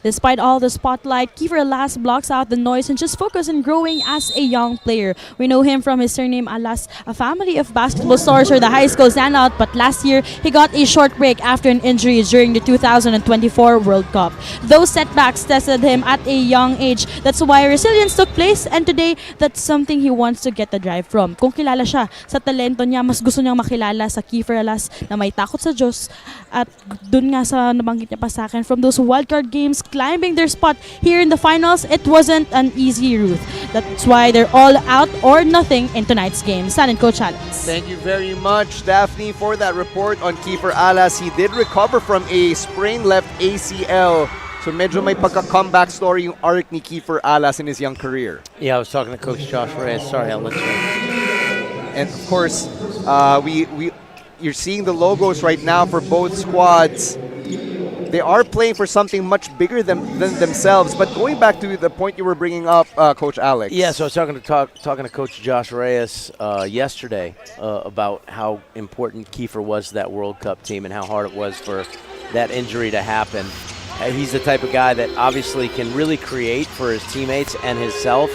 Despite all the spotlight, Kiefer Alas blocks out the noise and just focuses on growing as a young player. We know him from his surname Alas. A family of basketball stars are the high school standout, but last year, he got a short break after an injury during the 2024 World Cup. Those setbacks tested him at a young age. That's why resilience took place, and today, that's something he wants to get the drive from. Kung kilala siya sa talento niya, mas gusto niyang makilala sa Kiefer Alas na may takot sa Diyos. At dun nga sa nabanggit niya pa sa akin, from those wildcard games, climbing their spot here in the finals, it wasn't an easy route. That's why they're all out or nothing in tonight's game. Stan and Coach Alex. Thank you very much, Daphne, for that report on Kiefer Alas. He did recover from a sprained left ACL. So medyo may pagka-comeback story yung arc ni Kiefer Alas in his young career. Yeah, I was talking to Coach Josh Reyes. Sorry, I'll let you. And of course, you're seeing the logos right now for both squads. They are playing for something much bigger than themselves. But going back to the point you were bringing up, Coach Alex. Yeah, so I was talking to Coach Josh Reyes yesterday about how important Kiefer was to that World Cup team and how hard it was for that injury to happen. He's the type of guy that obviously can really create for his teammates and himself.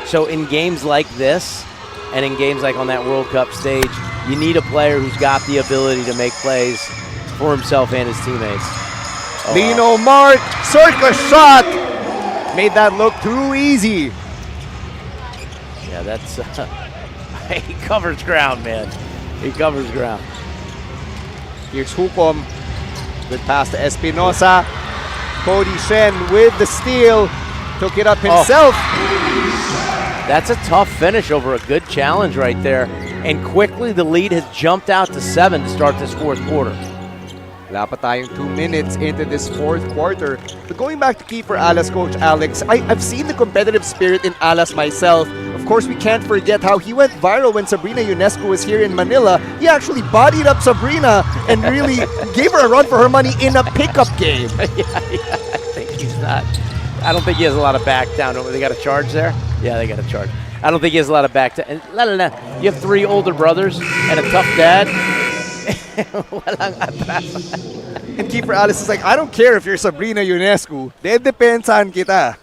So in games like this and in games like on that World Cup stage, you need a player who's got the ability to make plays for himself and his teammates. Lino Mark, circus shot. Made that look too easy. Yeah, that's he covers ground, man. He covers ground. Here's Hukom. Good pass to Espinosa. Cody Shen with the steal. Took it up himself. That's a tough finish over a good challenge right there. And quickly the lead has jumped out to 7 to start this fourth quarter. Wala pa tayong 2 minutes into this fourth quarter. But going back to Kiefer Alas, Coach Alex, I've seen the competitive spirit in Alas myself. Of course, we can't forget how he went viral when Sabrina Ionescu was here in Manila. He actually bodied up Sabrina and really gave her a run for her money in a pickup game. Yeah, I think he's not. I don't think he has a lot of back down. They got a charge there? Yeah, they got a charge. I don't think he has a lot of back down. You have 3 older brothers and a tough dad. And Kiefer Alice is like, I don't care if you're Sabrina Ionescu. Dedepensahan kita.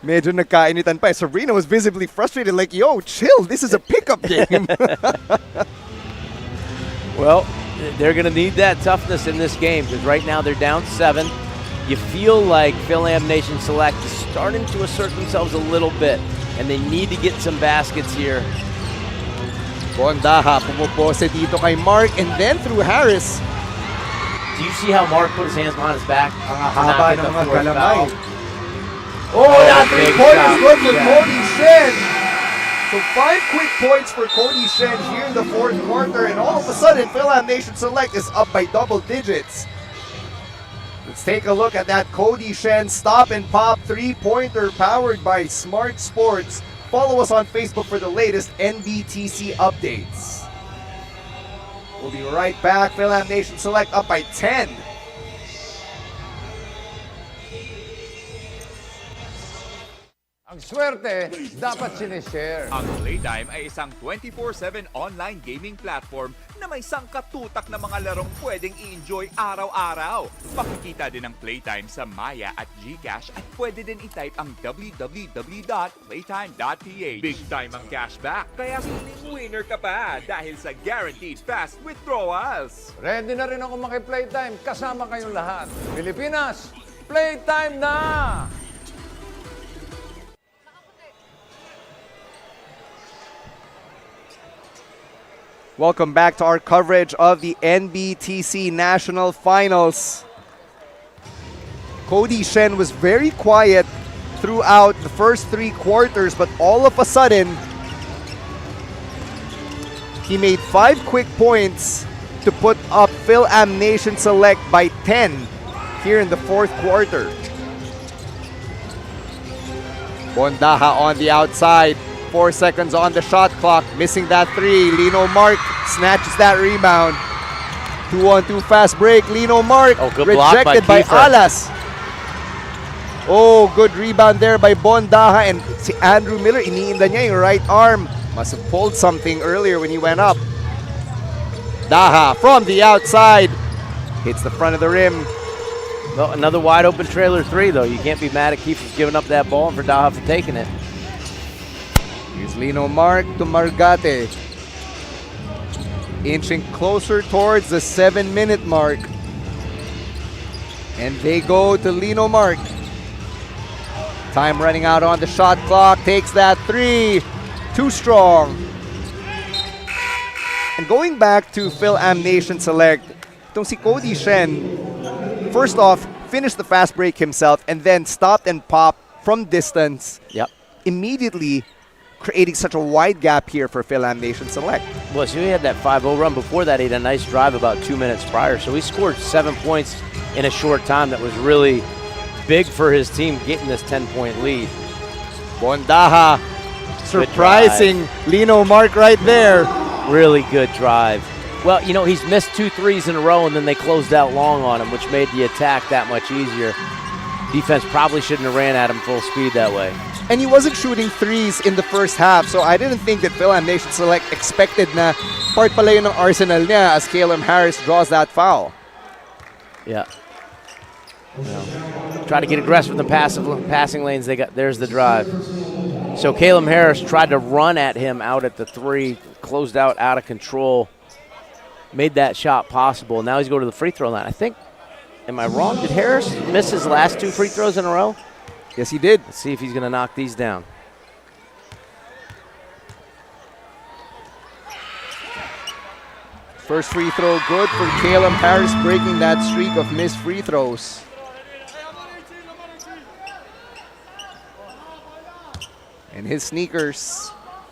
Medyo nagkainitan pa. Sabrina was visibly frustrated, like, yo, chill. This is a pickup game. Well, they're going to need that toughness in this game because right now they're down 7. You feel like Fil-Am Nation Select is starting to assert themselves a little bit, and they need to get some baskets here. Bondaha pumupose dito kay Mark and then through Harris. Do you see how Mark put his hands behind his back? Haba ng mga galamay. That 3-point is good for Cody Shen. So 5 quick points for Cody Shen here in the fourth quarter, and all of a sudden Fil-Am Nation Select is up by double digits. Let's take a look at that Cody Shen stop and pop 3-pointer powered by Smart Sports. Follow us on Facebook for the latest NBTC updates. We'll be right back. Fil-Am Nation Select up by 10. Ang swerte, dapat sinishare. Ang Playtime ay isang 24/7 online gaming platform na may sangkatutak na mga larong pwedeng i-enjoy araw-araw. Makikita din ang Playtime sa Maya at GCash at pwede din i-type ang www.playtime.ph. Big time ang cashback, kaya feeling winner ka pa dahil sa guaranteed fast withdrawals. Ready na rin ako maki-Playtime kasama kayong lahat. Pilipinas, Playtime na! Welcome back to our coverage of the NBTC National Finals. Cody Shen was very quiet throughout the first 3 quarters, but all of a sudden, he made 5 quick points to put up Fil-Am Nation Select by 10 here in the fourth quarter. Bondaha on the outside. 4 seconds on the shot clock, missing that 3. Lino Mark snatches that rebound. 2-on-2 fast break. Lino Mark rejected by Alas. Oh, good rebound there by Bondaha, and si Andrew Miller, iniinda niya yung right arm. Must have pulled something earlier when he went up. Daha from the outside. Hits the front of the rim. Well, another wide open trailer 3 though. You can't be mad at Keith for giving up that ball and for Daha for taking it. Here's Lino Mark to Margate. Inching closer towards the 7-minute mark. And they go to Lino Mark. Time running out on the shot clock. Takes that 3. Too strong. And going back to Fil-Am Nation Select, itong si Cody Shen, first off, finished the fast break himself and then stopped and popped from distance. Yep. Immediately creating such a wide gap here for Fil-Am Nation Select. Well, so he had that 5-0 run. Before that, he had a nice drive about 2 minutes prior. So he scored 7 points in a short time. That was really big for his team, getting this 10-point lead. Bondaha surprising Lino Mark right there. Really good drive. Well, you know, he's missed 2 threes in a row, and then they closed out long on him, which made the attack that much easier. Defense probably shouldn't have ran at him full speed that way. And he wasn't shooting threes in the first half, so I didn't think that Fil-Am Nation Select expected na part pala yun ng arsenal niya as Caleb Harris draws that foul. Yeah. Well, try to get aggressive in the passing lanes. There's the drive. So Caleb Harris tried to run at him out at the 3, closed out of control, made that shot possible. Now he's going to the free throw line. I think, am I wrong? Did Harris miss his last 2 free throws in a row? Yes, he did. Let's see if he's going to knock these down. First free throw good for Caleb Harris, breaking that streak of missed free throws. And his sneakers,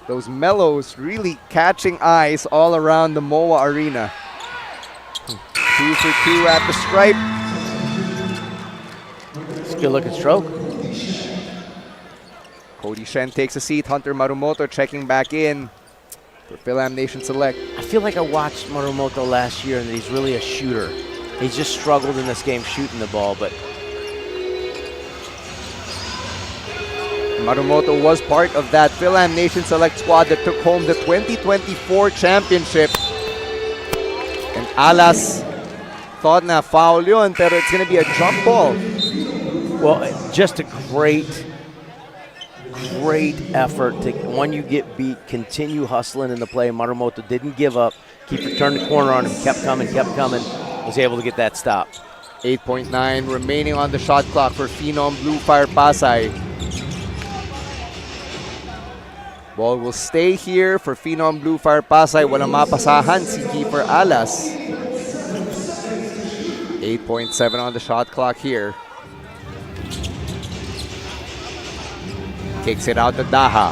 those mellows, really catching eyes all around the MOA arena. 2 for 2 at the stripe. It's a good looking stroke. Cody Shen takes a seat. Hunter Marumoto checking back in for Fil-Am Nation Select. I feel like I watched Marumoto last year and he's really a shooter. He's just struggled in this game shooting the ball, but Marumoto was part of that Fil-Am Nation Select squad that took home the 2024 championship. And Alas thought na foul yun, pero it's gonna be a jump ball. well, just a great effort to, when you get beat, continue hustling in the play. Marumoto didn't give up. Keeper turned the corner on him, kept coming, was able to get that stop. 8.9 remaining on the shot clock for Phenom Blue Fire-Pasay. Ball will stay here for Phenom Blue Fire-Pasay. Walang mapasahan si Keeper Alas. 8.7 on the shot clock here. Kicks it out to Daha.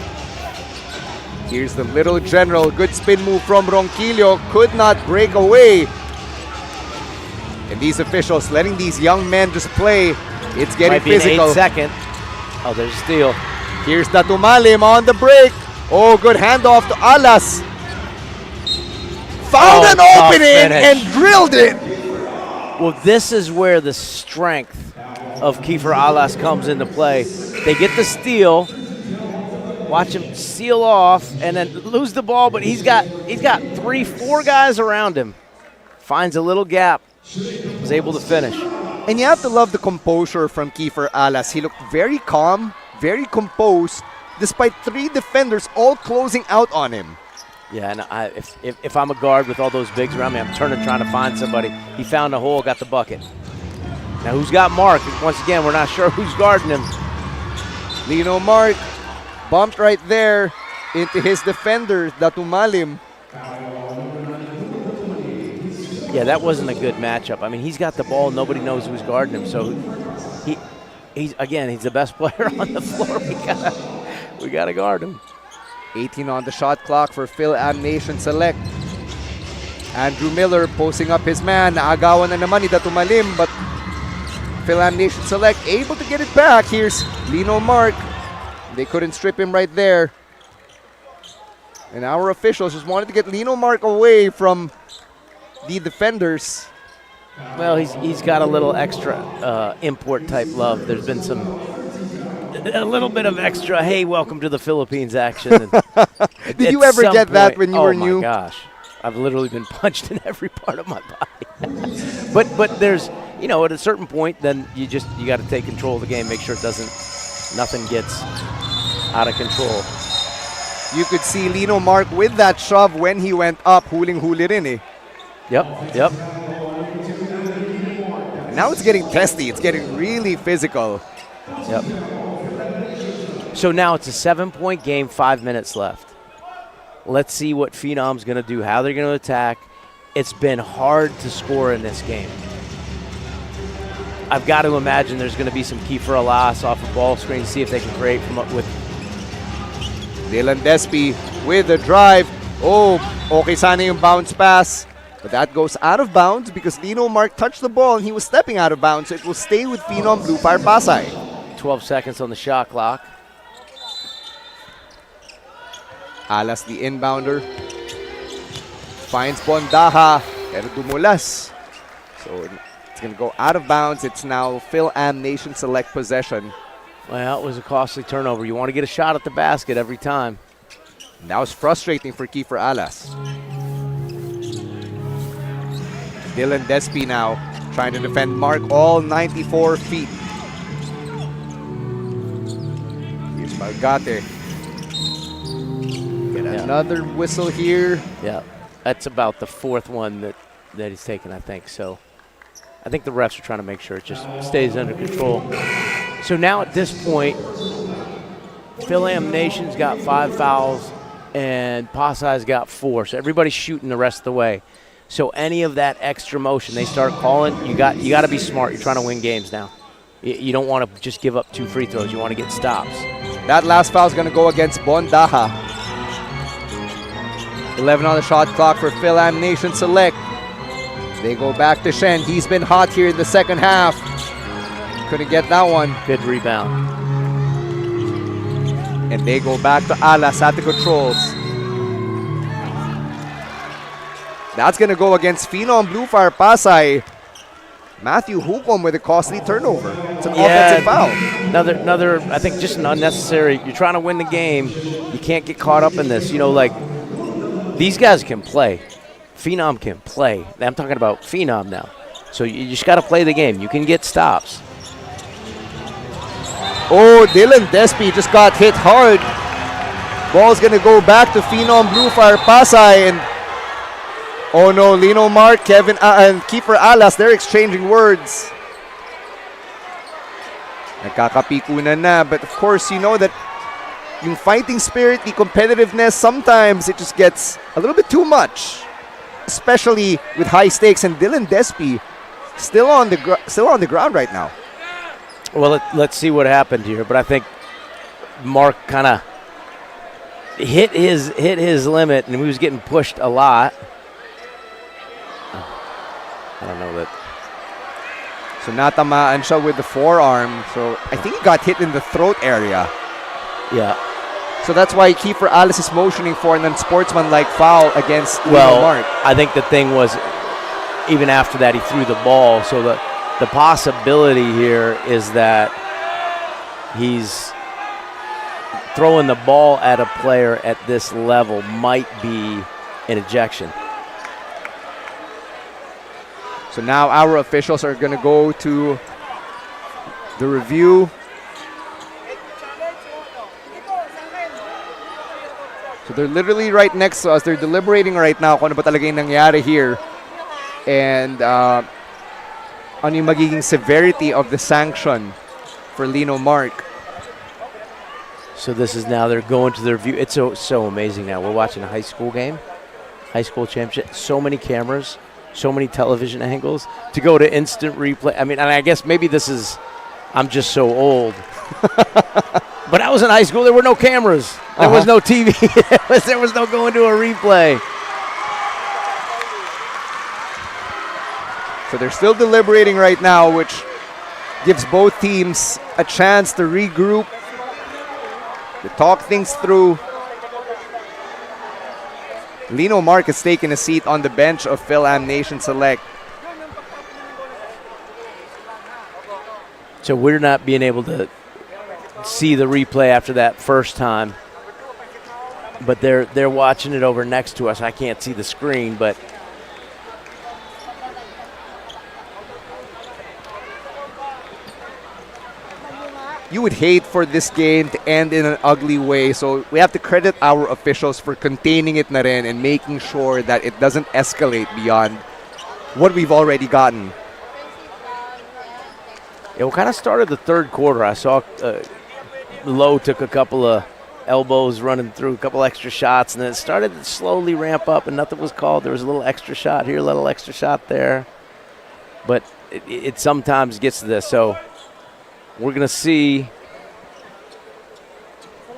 Here's the little general. Good spin move from Ronquillo. Could not break away. And these officials letting these young men just play. It's getting Might be physical. An 8-second. Oh, there's a steal. Here's Datumalim on the break. Oh, good handoff to Alas. Found an opening and drilled it. Well, this is where the strength of Kiefer Alas comes into play. They get the steal. Watch him seal off and then lose the ball, but he's got 3-4 guys around him. Finds a little gap. Was able to finish. And you have to love the composure from Kiefer Alas. He looked very calm, very composed, despite 3 defenders all closing out on him. Yeah, and if I'm a guard with all those bigs around me, I'm turning trying to find somebody. He found a hole, got the bucket. Now who's got Mark? Once again, we're not sure who's guarding him. Lino Mark bumped right there into his defender, Datumalim. Yeah, that wasn't a good matchup. I mean, he's got the ball. Nobody knows who's guarding him. So he's the best player on the floor. We gotta guard him. 18 on the shot clock for Fil-Am Nation Select. Andrew Miller posting up his man. Naagawan na naman ni Datumalim, but Fil-Am Nation Select able to get it back. Here's Lino Mark. They couldn't strip him right there. And our officials just wanted to get Lino Mark away from the defenders. Well, he's got a little extra import type love. There's been a little bit of extra, hey, welcome to the Philippines action. Did you ever get that when you were new? Oh my gosh. I've literally been punched in every part of my body. but there's, at a certain point, then you got to take control of the game, make sure nothing gets out of control. You could see Lino Mark with that shove when he went up, huling-huli rin eh. Yep. And now it's getting testy. It's getting really physical. Yep. So now it's a 7-point game, 5 minutes left. Let's see what Phenom's going to do, how they're going to attack. It's been hard to score in this game. I've got to imagine there's going to be some Kiefer Alas off a ball screen, see if they can create from up with. Dylan Despi with the drive. Oh, okay sana yung bounce pass. But that goes out of bounds because Lino Mark touched the ball and he was stepping out of bounds. So it will stay with Phenom Blue Fire-Pasay. 12 seconds on the shot clock. Alas the inbounder. finds Bondaha, pero dumulas. So it's going to go out of bounds. It's now Fil-Am Nation Select possession. Well, it was a costly turnover. You want to get a shot at the basket every time. And that was frustrating for Kiefer Alas. Dylan Despi now trying to defend Mark all 94 feet. Here's Malgate. Get another whistle here. Yeah, that's about the fourth one that he's taken, I think. So I think the refs are trying to make sure it just stays under control. So now at this point, Fil-Am Nation's got 5 fouls and Pasay's got 4. So everybody's shooting the rest of the way. So any of that extra motion they start calling, you got to be smart. You're trying to win games now. You don't want to just give up 2 free throws. You want to get stops. That last foul is going to go against Bondaha. 11 on the shot clock for Fil-Am Nation Select. They go back to Shen. He's been hot here in the second half. Couldn't get that one. Good rebound. And they go back to Alas at the controls. That's going to go against Phenom Blue Fire-Pasay. Matthew Hukom with a costly turnover. It's an offensive foul. Another, I think, just an unnecessary. You're trying to win the game. You can't get caught up in this. You know, like, these guys can play. Phenom can play. I'm talking about Phenom now. So you just got to play the game. You can get stops. Oh, Dylan Despi just got hit hard. Ball's going to go back to Phenom Blue Fire-Pasay. And oh no, Lino Mark, Kevin, and Kiefer Alas, they're exchanging words. Nagkakapikunan na, but of course, you know that yung fighting spirit, the competitiveness, sometimes it just gets a little bit too much. Especially with high stakes, and Dylan Despi still on the ground right now. Well, let's see what happened here, but I think Mark kind of hit his limit, and he was getting pushed a lot. I don't know that. So natamaan siya with the forearm. So I think he got hit in the throat area. Yeah. So that's why Kiefer Alas is motioning for an unsportsmanlike foul against Lino Mark. I think the thing was, even after that, he threw the ball. So the possibility here is that he's throwing the ball at a player at this level might be an ejection. So now our officials are going to go to the review. So they're literally right next to us. They're deliberating right now kung ano ba talaga yung nangyari here. And ano yung magiging severity of the sanction for Lino Mark. So this is now they're going to the review. It's so amazing now. We're watching a high school game, high school championship. So many cameras. So many television angles to go to instant replay. I mean, and I guess maybe I'm just so old. But I was in high school. There were no cameras. There was no TV. there was no going to a replay. So they're still deliberating right now, which gives both teams a chance to regroup, to talk things through. Lino Mark has taken a seat on the bench of Fil-Am Nation Select. So we're not being able to see the replay after that first time, but they're watching it over next to us. I can't see the screen, but you would hate for this game to end in an ugly way. So we have to credit our officials for containing it na rin and making sure that it doesn't escalate beyond what we've already gotten. Yeah, we kind of started the third quarter. I saw Lowe took a couple of elbows running through, a couple extra shots, and then it started to slowly ramp up and nothing was called. There was a little extra shot here, a little extra shot there. But it sometimes gets to this. So we're going to see.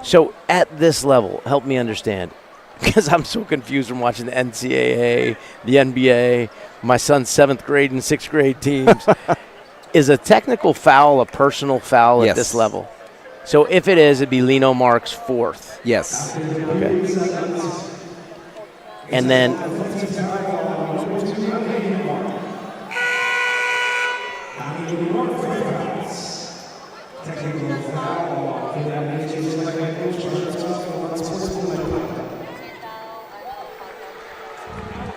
So at this level, help me understand, because I'm so confused from watching the NCAA, the NBA, my son's 7th grade and 6th grade teams. Is a technical foul a personal foul at this level? So if it is, it'd be Lino Mark's 4th. Yes. Okay. And then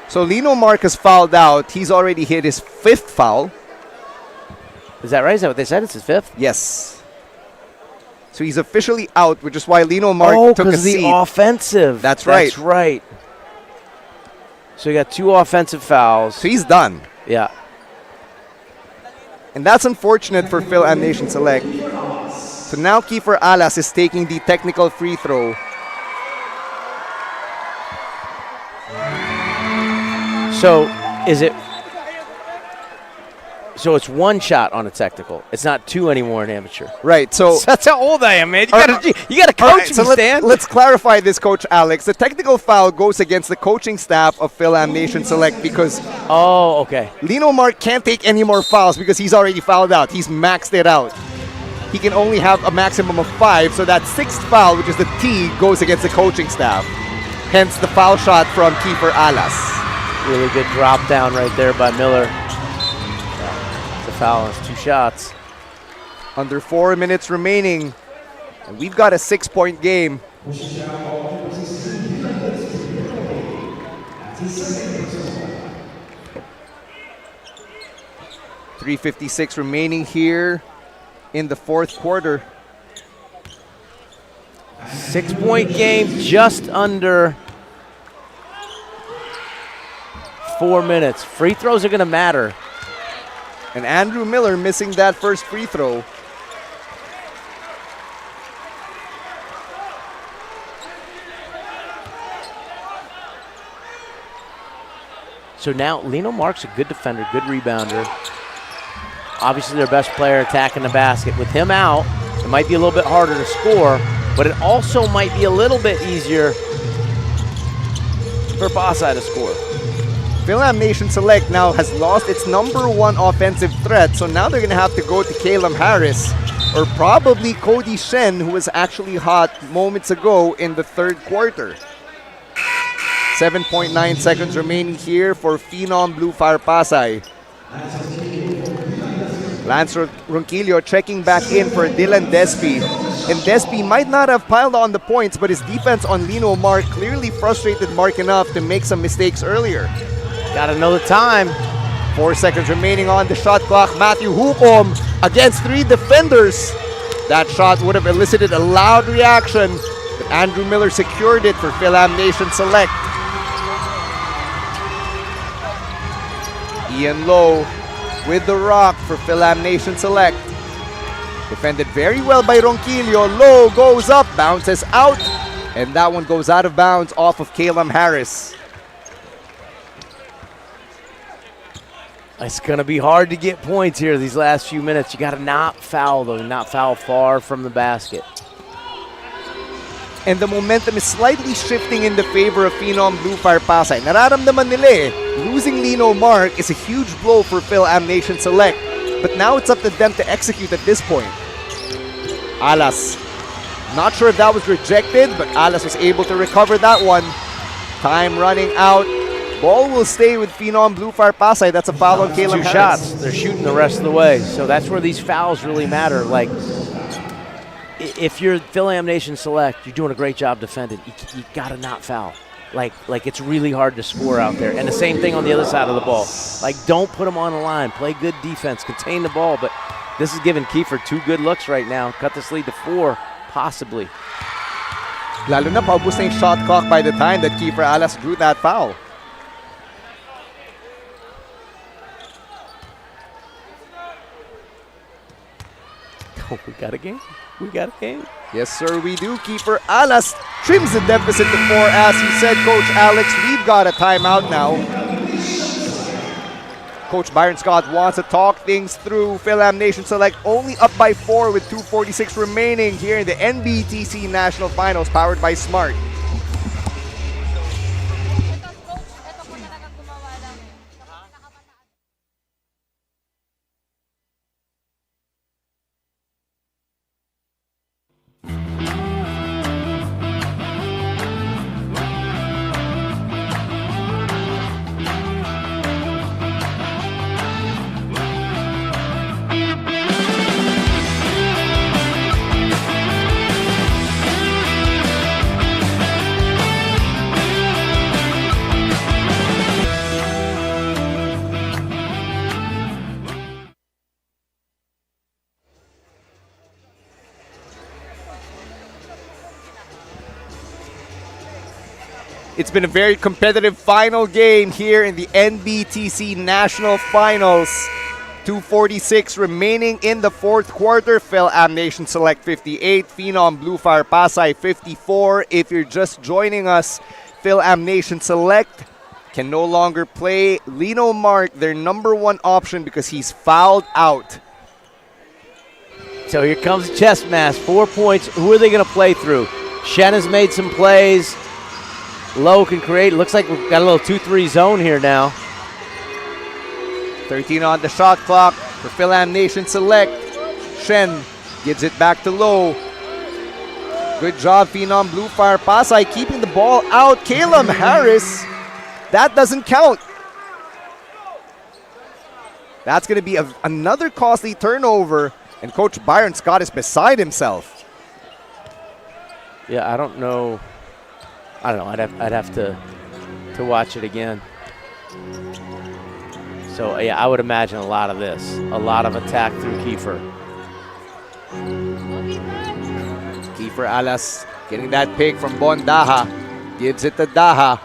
So Lino Mark has fouled out. He's already hit his 5th foul. Is that right? Is that what they said? It's his 5th? Yes. So he's officially out, which is why Lino Mark took a seat. the offensive. That's right. That's right. So you got 2 offensive fouls. So he's done. Yeah. And that's unfortunate for Fil-Am Nation Select. So now Kiefer Alas is taking the technical free throw. So is it? So it's 1 shot on a technical. It's not 2 anymore in amateur. Right. So that's how old I am, man. You gotta coach right, me, so Stan. let's clarify this, Coach Alex. The technical foul goes against the coaching staff of Fil-Am Nation Select because okay. Lino Mark can't take any more fouls because he's already fouled out. He's maxed it out. He can only have a maximum of 5, so that 6th foul, which is the T, goes against the coaching staff. Hence the foul shot from Kiefer Alas. Really good drop down right there by Miller. The foul is 2 shots. Under 4 minutes remaining, and we've got a 6-point game. .356 remaining here in the 4th quarter. 6-point game, just under 4 minutes. Free throws are going to matter. And Andrew Miller missing that first free throw. So now Lino Mark's a good defender, good rebounder. Obviously their best player attacking the basket. With him out, it might be a little bit harder to score, but it also might be a little bit easier for Pasay to score. Fil-Am Nation Select now has lost its #1 offensive threat, so now they're going to have to go to Calum Harris or probably Cody Shen, who was actually hot moments ago in the 3rd quarter. 7.9 seconds remaining here for Phenom Blue Fire-Pasay. Lance Ronquillo checking back in for Dylan Despi. And Despi might not have piled on the points, but his defense on Lino Mark clearly frustrated Mark enough to make some mistakes earlier. Gotta know the time. 4 seconds remaining on the shot clock. Matthew Hukom against 3 defenders. That shot would have elicited a loud reaction, but Andrew Miller secured it for Fil-Am Nation Select. Ian Lowe with the rock for Fil-Am Nation Select. Defended very well by Ronquillo. Lowe goes up, bounces out, and that one goes out of bounds off of Calum Harris. It's going to be hard to get points here these last few minutes. You got to not foul, though, not foul far from the basket. And the momentum is slightly shifting in the favor of Phenom Blue Fire-Pasay. Nararamdaman nila eh, losing Lino Mark is a huge blow for Fil-Am Nation Select. But now it's up to them to execute at this point. Alas. Not sure if that was rejected, but Alas was able to recover that one. Time running out. Ball will stay with Phenom Blue Fire-Pasay. That's a foul on Calum Harris. 2 shots. They're shooting the rest of the way. So that's where these fouls really matter. Like, if you're Fil-Am Nation Select, you're doing a great job defending. You got to not foul. Like it's really hard to score out there. And the same thing on the other side of the ball. Like, don't put them on the line. Play good defense. Contain the ball. But this is giving Kiefer 2 good looks right now. Cut this lead to 4, possibly. Lalo na paubos na yung shot clock by the time that Kiefer Alas drew that foul. Oh, we got a game. We got a game. Yes, sir, we do. Keeper Alas trims the deficit to 4. As you said, Coach Alex, we've got a timeout now. Coach Byron Scott wants to talk things through. Fil-Am Nation Select only up by 4 with 2:46 remaining here in the NBTC National Finals, powered by Smart. It's been a very competitive final game here in the NBTC National Finals. 2:46 remaining in the fourth quarter. Fil-Am Nation Select 58, Phenom Blue Fire-Pasay 54. If you're just joining us, Fil-Am Nation Select can no longer play Lino Mark, their number one option, because he's fouled out. So here comes chess match. 4 points. Who are they going to play through? Shen has made some plays. Low can create. Looks like we've got a little 2-3 zone here now. 13 on the shot clock for Fil-Am Nation Select. Shen gives it back to Low. Good job, Phenom Blue Fire-Pasay keeping the ball out. Caleb Harris, that doesn't count. That's going to be another costly turnover, and Coach Byron Scott is beside himself. Yeah, I don't know. I'd have to watch it again. So yeah, I would imagine a lot of this, a lot of attack through Kiefer. Kiefer Alas getting that pick from Bon Daha, gives it to Daha.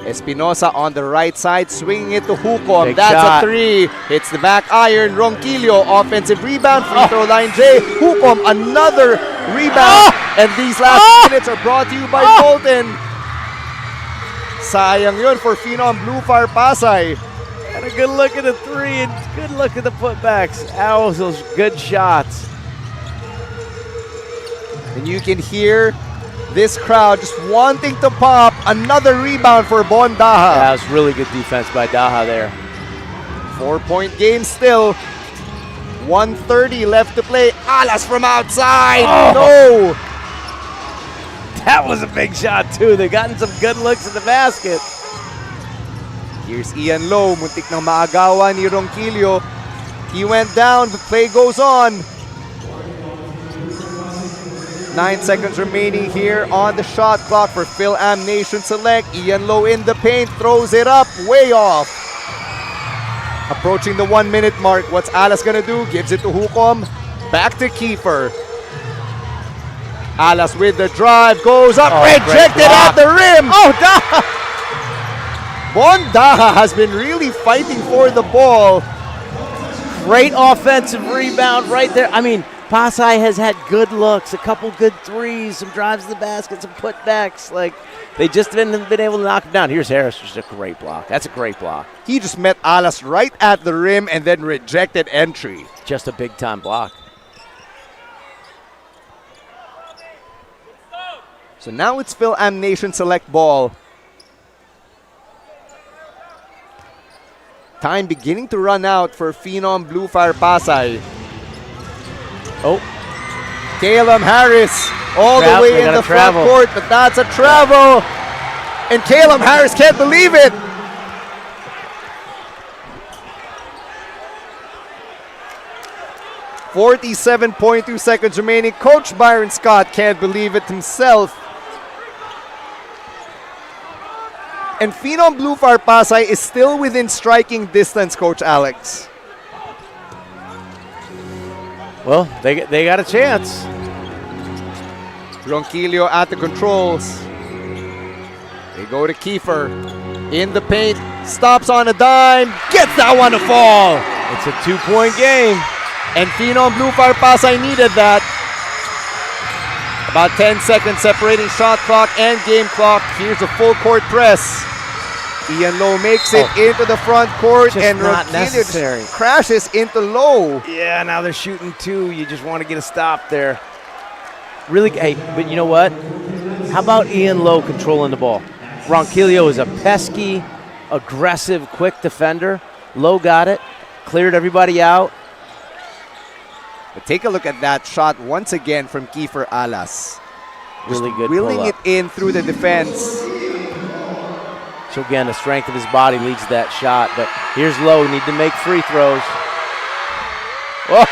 Espinosa on the right side, swinging it to Hukom. Big That's shot. a three. Hits the back iron. Ronquillo, offensive rebound. Free throw line J. Hukom, another rebound. And these last minutes are brought to you by Bolton. Sayang yun for Phenom Blue Fire-Pasay. And a good look at the three and good look at the putbacks. Owls, those good shots. And you can hear this crowd just wanting to pop. Another rebound for Bon Daha. That was really good defense by Daha there. 4-point game still. 1:30 left to play. Alas from outside. No. That was a big shot too. They've gotten some good looks at the basket. Here's Ian Lowe. Muntik nang maagawan ni Ronquillo. He went down. The play goes on. 9 seconds remaining here on the shot clock for Fil-Am Nation Select. Ian Lowe in the paint, throws it up, way off. Approaching the 1 minute mark. What's Alas gonna do? Gives it to Hukom. Back to Kiefer. Alas with the drive, goes up, rejected at the rim. Oh, Daha! Bon Daha has been really fighting for the ball. Great offensive rebound right there. I mean, Pasay has had good looks, a couple good threes, some drives to the basket, some putbacks. Like, they just haven't been able to knock him down. Here's Harris, just a great block. That's a great block. He just met Alas right at the rim and then rejected entry. Just a big-time block. So now it's Fil-Am Nation Select ball. Time beginning to run out for Phenom Blue Fire-Pasay. Oh. Caleb Harris all the way in the front court, but that's a travel. And Caleb Harris can't believe it. .2 seconds remaining. Coach Byron Scott can't believe it himself. And Phenom Blue Fire-Pasay is still within striking distance, Coach Alex. Well, they got a chance. Ronquillo at the controls. They go to Kiefer. In the paint. Stops on a dime. Gets that one to fall. It's a 2-point game. And Phenom Blue Fire-Pasay needed that. About 10 seconds separating shot clock and game clock. Here's a full court press. Ian Lowe makes it into the front court, Just and not Ronquillo necessary. just crashes into Lowe. Yeah, now they're shooting two. You just want to get a stop there. Really, hey, but you know what? How about Ian Lowe controlling the ball? Ronquillo is a pesky, aggressive, quick defender. Lowe got it, cleared everybody out. But take a look at that shot once again from Kiefer Alas. Really good Wheeling it pull-up. in through the defense. So again, the strength of his body leads to that shot. But here's Lowe, need to make free throws. Oh,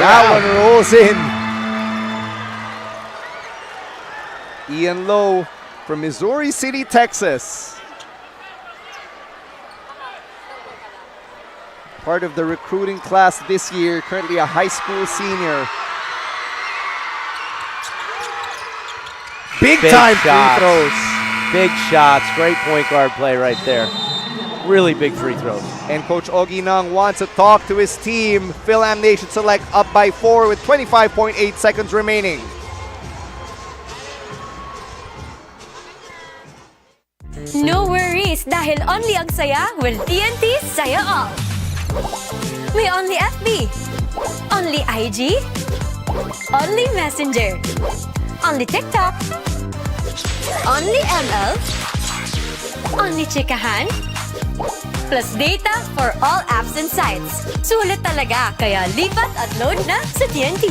that one rolls in. Ian Lowe from Missouri City, Texas. Part of the recruiting class this year, currently a high school senior. Big time free throws. Big shots, great point guard play right there. Really big free throws. And Coach Ogie Nang wants to talk to his team. Fil-Am Nation Select up by 4 with 25.8 seconds remaining. No worries dahil only ang saya will TNT Saya All. May only FB, only IG, only Messenger, only TikTok, only ML, only chikahan, plus data for all apps and sites. Sulit talaga, kaya lipat at load na sa TNT.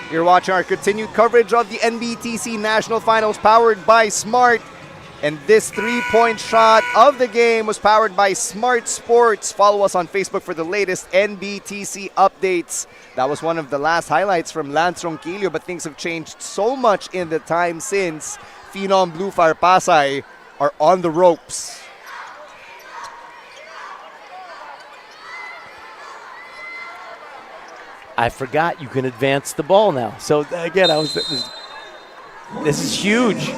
You're watching our continued coverage of the NBTC National Finals powered by Smart. And this three-point shot of the game was powered by Smart Sports. Follow us on Facebook for the latest NBTC updates. That was one of the last highlights from Lance Ronquillo, but things have changed so much in the time since. Phenom Blue Fire-Pasay are on the ropes. I forgot you can advance the ball now. So again, this is huge.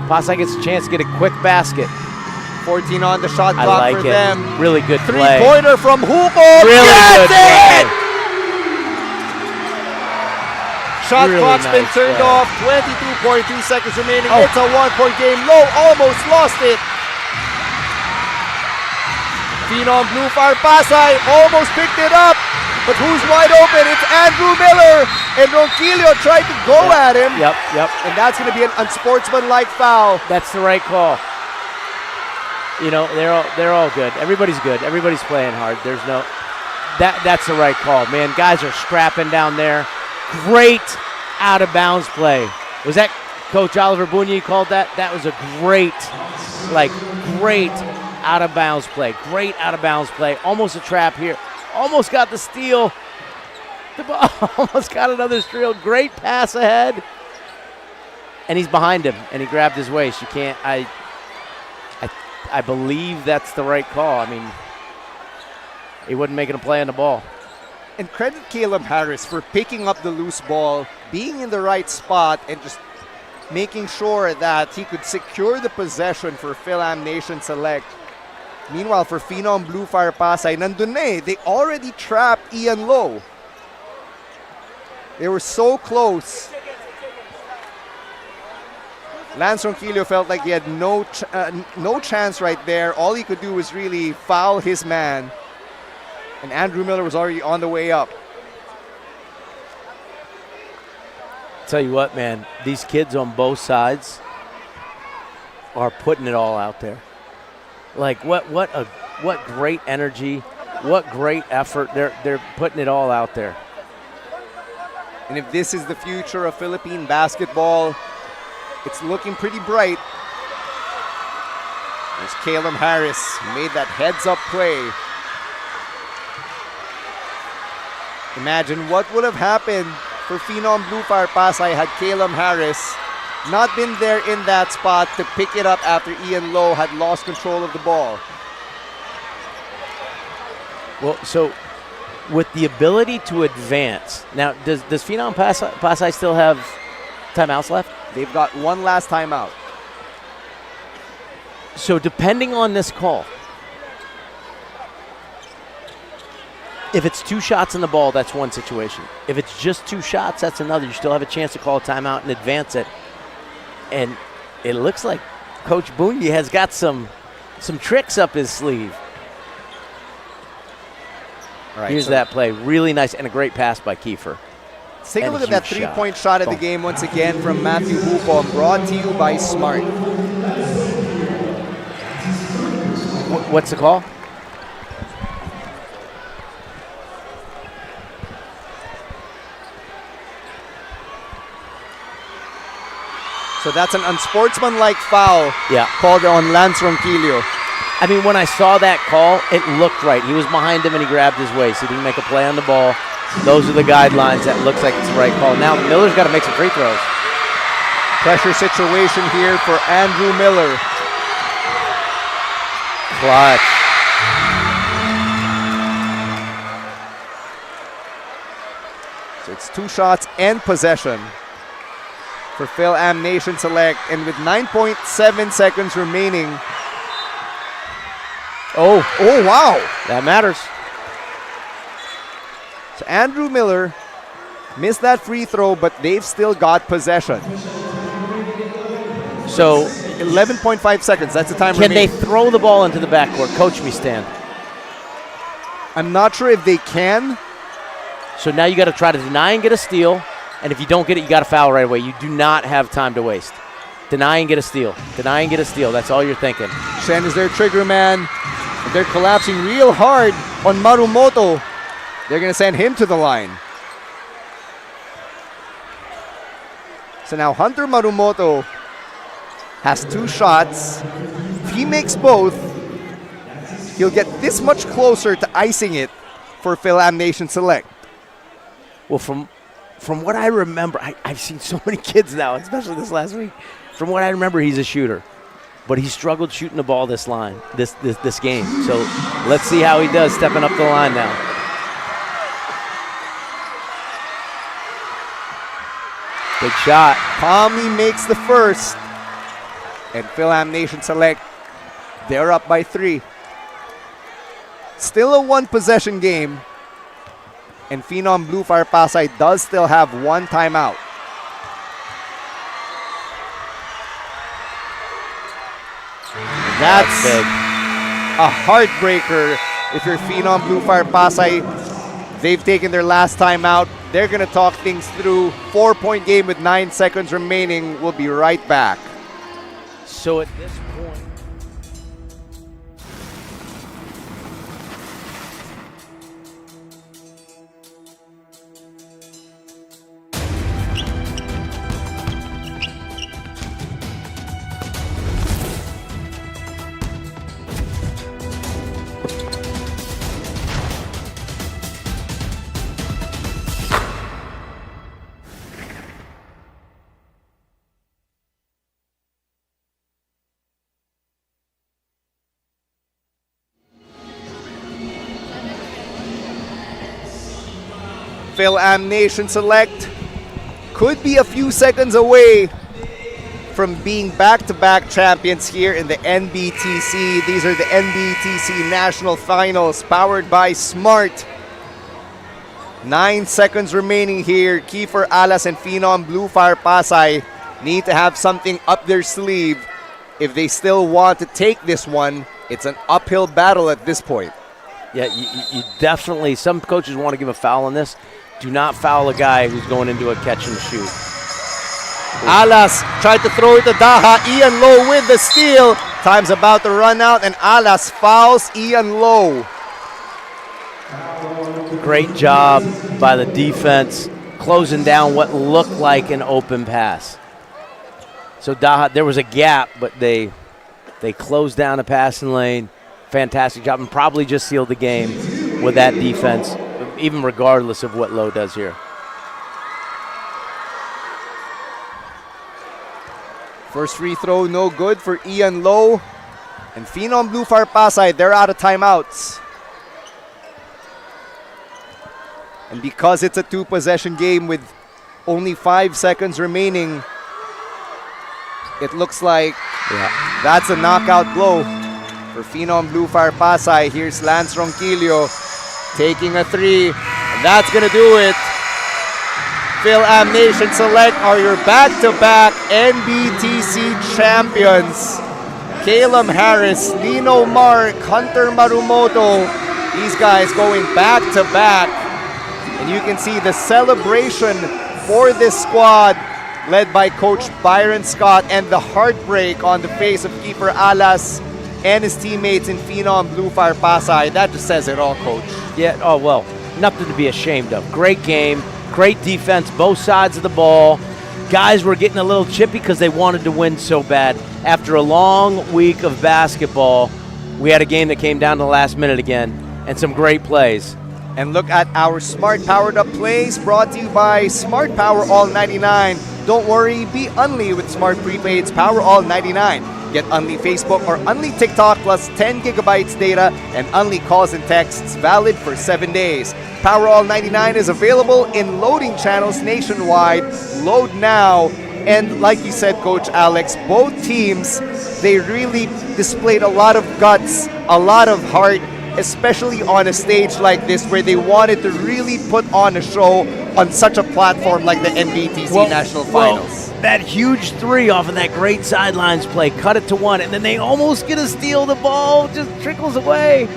Pasay gets a chance to get a quick basket. 14 on the shot I clock like for it. them. Really good play. Three-pointer from Hugo. Really good play. Shot Really clock's been nice turned play. off. 22.3 seconds remaining. Oh. It's a one-point game. Low almost lost it. Phenom Blue Fire-Pasay almost picked it up. But who's wide open? It's Andrew Miller. And Ronquillo tried to go at him. Yep. And that's going to be an unsportsmanlike foul. That's the right call. You know, they're all good. Everybody's good. Everybody's playing hard. There's no that's the right call. Man, guys are scrapping down there. Great out of bounds play. Was that Coach Oliver Bunye called that? That was a great out of bounds play. Great out of bounds play. Almost a trap here. Almost got the steal. The ball almost got another steal. Great pass ahead. And he's behind him, and he grabbed his waist. You can't, I believe that's the right call. I mean, he wasn't making a play on the ball. And credit Caleb Harris for picking up the loose ball, being in the right spot, and just making sure that he could secure the possession for Fil-Am Nation Select. Meanwhile, for Phenom Blue Fire-Pasay, nandun na eh. They already trapped Ian Lowe. They were so close. Lance Ronquillo felt like he had no chance right there. All he could do was really foul his man. And Andrew Miller was already on the way up. Tell you what, man, these kids on both sides are putting it all out there. Like what great energy, what great effort. They're putting it all out there. And if this is the future of Philippine basketball, it's looking pretty bright. There's Caleb Harris, made that heads-up play. Imagine what would have happened for Phenom Blue Fire-Pasay had Caleb Harris not been there in that spot to pick it up after Ian Lowe had lost control of the ball. Well, so with the ability to advance, now does Phenom Pasay still have timeouts left? They've got one last timeout. So depending on this call, if it's 2 shots in the ball, that's one situation. If it's just 2 shots, that's another. You still have a chance to call a timeout and advance it. And it looks like Coach Bunye has got some tricks up his sleeve. All right, Here's that play. Really nice and a great pass by Kiefer. Let's take a And look at that huge three-point shot of the game once again from Matthew Hupom, brought to you by Smart. What's the call? So that's an unsportsmanlike foul Yeah. called on Lance Ronquillo. I mean, when I saw that call, it looked right. He was behind him and he grabbed his waist. He didn't make a play on the ball. Those are the guidelines. That looks like it's the right call. Now Miller's got to make some free throws. Pressure situation here for Andrew Miller. Clutch. So it's 2 shots and possession for Fil-Am Nation Select, and with 9.7 seconds remaining. Oh wow. That matters. So Andrew Miller missed that free throw, but they've still got possession. So 11.5 seconds, that's the time Can remaining. they throw the ball into the backcourt? Coach me, Stan. I'm not sure if they can. So now you got to try to deny and get a steal, and if you don't get it, you got to foul right away. You do not have time to waste. Deny and get a steal. Deny and get a steal. That's all you're thinking. Shen is their trigger man. They're collapsing real hard on Marumoto. They're going to send him to the line. So now Hunter Marumoto has 2 shots. If he makes both, he'll get this much closer to icing it for Fil-Am Nation Select. Well, from what I remember, I've seen so many kids now, especially this last week. From what I remember, he's a shooter, but he struggled shooting the ball this game. So let's see how he does stepping up the line now. Big shot. Palmy makes the first, and Fil-Am Nation Select, they're up by 3. Still a 1-possession game, and Phenom Blue Fire-Pasay does still have 1 timeout. That's big. A heartbreaker if you're Phenom Blue Fire-Pasay. They've taken their last timeout. They're going to talk things through. 4-point game with 9 seconds remaining. We'll be right back. So at this point, Fil-Am Nation Select could be a few seconds away from being back-to-back champions here in the NBTC. These are the NBTC National Finals powered by Smart. 9 seconds remaining here. Kiefer Alas and Phenom Blue Fire-Pasay need to have something up their sleeve if they still want to take this one. It's an uphill battle at this point. yeah, you definitely, some coaches want to give a foul on this. Do not foul a guy who's going into a catch and shoot. Alas tried to throw it to Daha. Ian Lowe with the steal. Time's about to run out, and Alas fouls Ian Lowe. Great job by the defense, closing down what looked like an open pass. So Daha, there was a gap, but they closed down a passing lane. Fantastic job, and probably just sealed the game with that defense, even regardless of what Lowe does here. First free throw, no good for Ian Lowe. And Phenom Blue Fire-Pasay, they're out of timeouts. And because it's a 2-possession game with only 5 seconds remaining, it looks like that's a knockout blow for Phenom Blue Fire-Pasay. Here's Lance Ronquillo taking a 3, and that's going to do it. Fil-Am Nation Select are your back-to-back NBTC champions. Caleb Harris, Nino Mark, Hunter Marumoto, these guys going back-to-back. And you can see the celebration for this squad led by Coach Byron Scott, and the heartbreak on the face of Kiefer Alas and his teammates in Phenom Blue Fire-Pasay. That just says it all, Coach. Yeah, oh, well, nothing to be ashamed of. Great game, great defense, both sides of the ball. Guys were getting a little chippy because they wanted to win so bad. After a long week of basketball, we had a game that came down to the last minute again, and some great plays. And look at our Smart Powered Up plays brought to you by Smart Power All 99. Don't worry, be Unli with Smart Prepaid's Power All 99. Get Unli Facebook or Unli TikTok plus 10 gigabytes data and Unli calls and texts valid for 7 days. Power All 99 is available in loading channels nationwide. Load now. And like you said, Coach Alex, both teams, they really displayed a lot of guts, a lot of heart, especially on a stage like this where they wanted to really put on a show on such a platform like the NBTC National Finals. That huge three off of that great sidelines play, cut it to one, and then they almost get a steal. The ball just trickles away.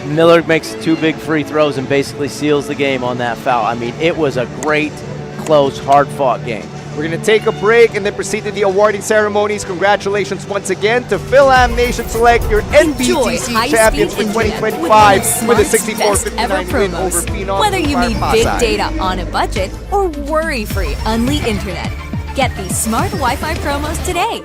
Miller makes 2 big free throws and basically seals the game on that foul. I mean, it was a great, close, hard-fought game. We're going to take a break and then proceed to the awarding ceremonies. Congratulations once again to Fil-Am Nation Select, your NBTC champions for 2025 with a 64-59 win over Phenom Whether Blue you need Fire-Pasay. big data on a budget or worry-free Unli Internet, get these smart Wi-Fi promos today.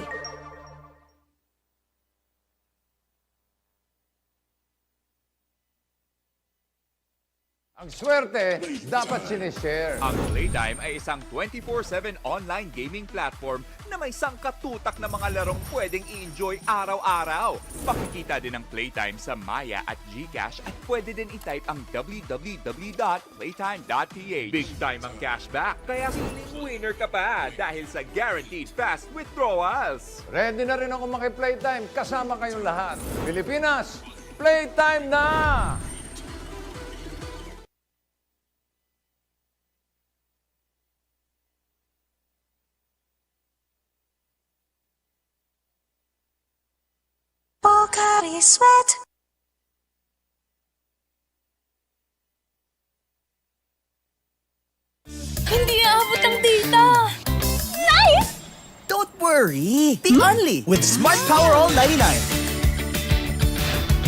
Ang swerte, dapat sinishare. Ang Playtime ay isang 24/7 online gaming platform na may sangkatutak na mga larong pwedeng i-enjoy araw-araw. Makikita din ang Playtime sa Maya at GCash at pwede din i-type ang www.playtime.ph. Big time ang cashback, kaya feeling winner ka pa dahil sa guaranteed fast withdrawals. Ready na rin ako maki-Playtime kasama kayong lahat. Pilipinas, Playtime na! Pocari Sweat. Hindi aabot ang data. Nice! Don't worry, be Unli with Smart Power All 99.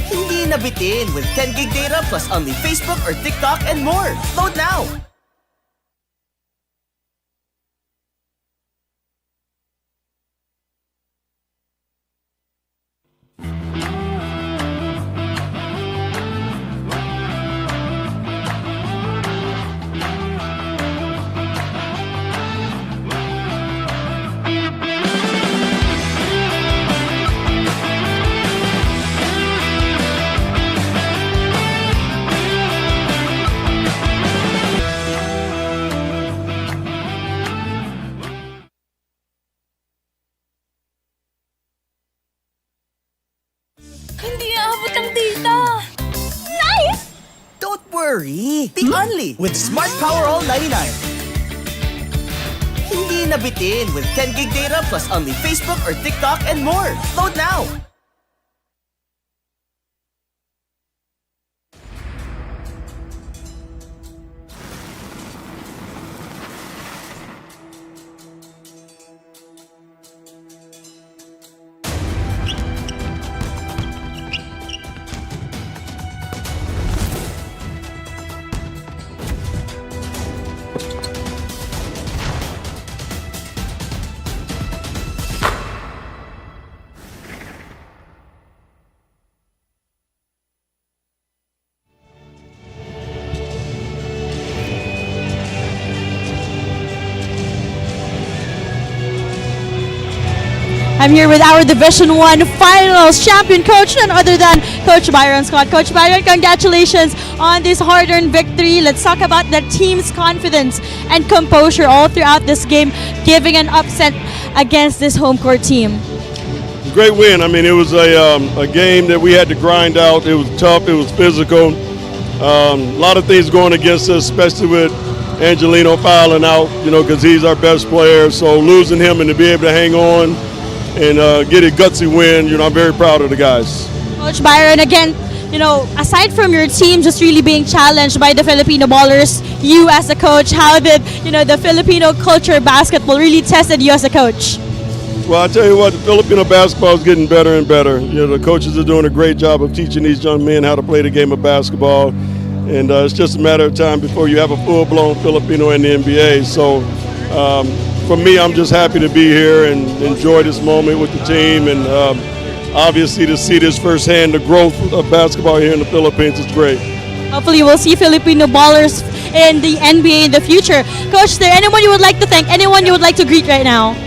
Hindi nabitin with 10 gig data plus Unli Facebook or TikTok and more. Load now! Hindi aabot ang data. Nice! Don't worry, be Unli with Smart Power All 99. Hindi nabitin with 10 gig data plus Unli Facebook or TikTok and more. Load now! I'm here with our Division 1 Finals champion coach, none other than Coach Byron Scott. Coach Byron, congratulations on this hard-earned victory. Let's talk about the team's confidence and composure all throughout this game, giving an upset against this home court team. Great win. I mean, it was a game that we had to grind out. It was tough. It was physical. A lot of things going against us, especially with Angelino fouling out, you know, because he's our best player. So losing him and to be able to hang on and get a gutsy win, you know, I'm very proud of the guys. Coach Byron, again, you know, aside from your team just really being challenged by the Filipino ballers, you as a coach, how did, you know, the Filipino culture basketball really tested you as a coach? Well, I tell you what, the Filipino basketball is getting better and better. You know, the coaches are doing a great job of teaching these young men how to play the game of basketball. And it's just a matter of time before you have a full-blown Filipino in the NBA. So for me, I'm just happy to be here and enjoy this moment with the team. And obviously to see this firsthand, the growth of basketball here in the Philippines is great. Hopefully, we'll see Filipino ballers in the NBA in the future. Coach, is there anyone you would like to thank? Anyone you would like to greet right now?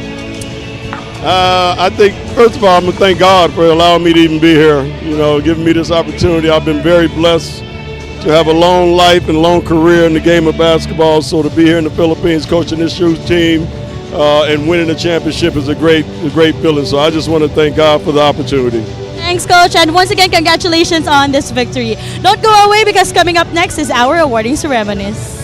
I think, first of all, I'm going to thank God for allowing me to even be here, you know, giving me this opportunity. I've been very blessed to have a long life and long career in the game of basketball. So to be here in the Philippines coaching this youth team and winning the championship is a great feeling. So I just want to thank God for the opportunity. Thanks, Coach. And once again, congratulations on this victory. Don't go away because coming up next is our awarding ceremonies.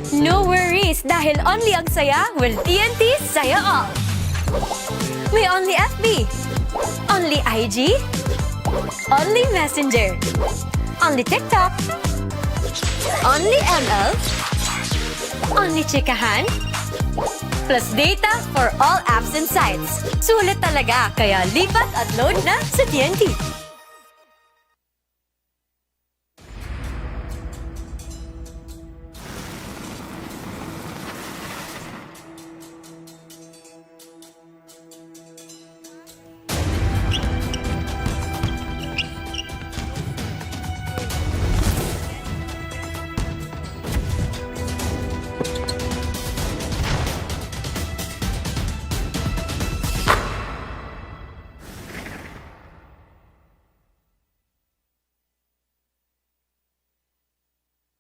No worries dahil only ang saya will TNT Saya All. May only FB, only IG, only Messenger, only TikTok, only ML, only chikahan, plus data for all apps and sites. Sulit talaga, kaya lipat at load na sa TNT.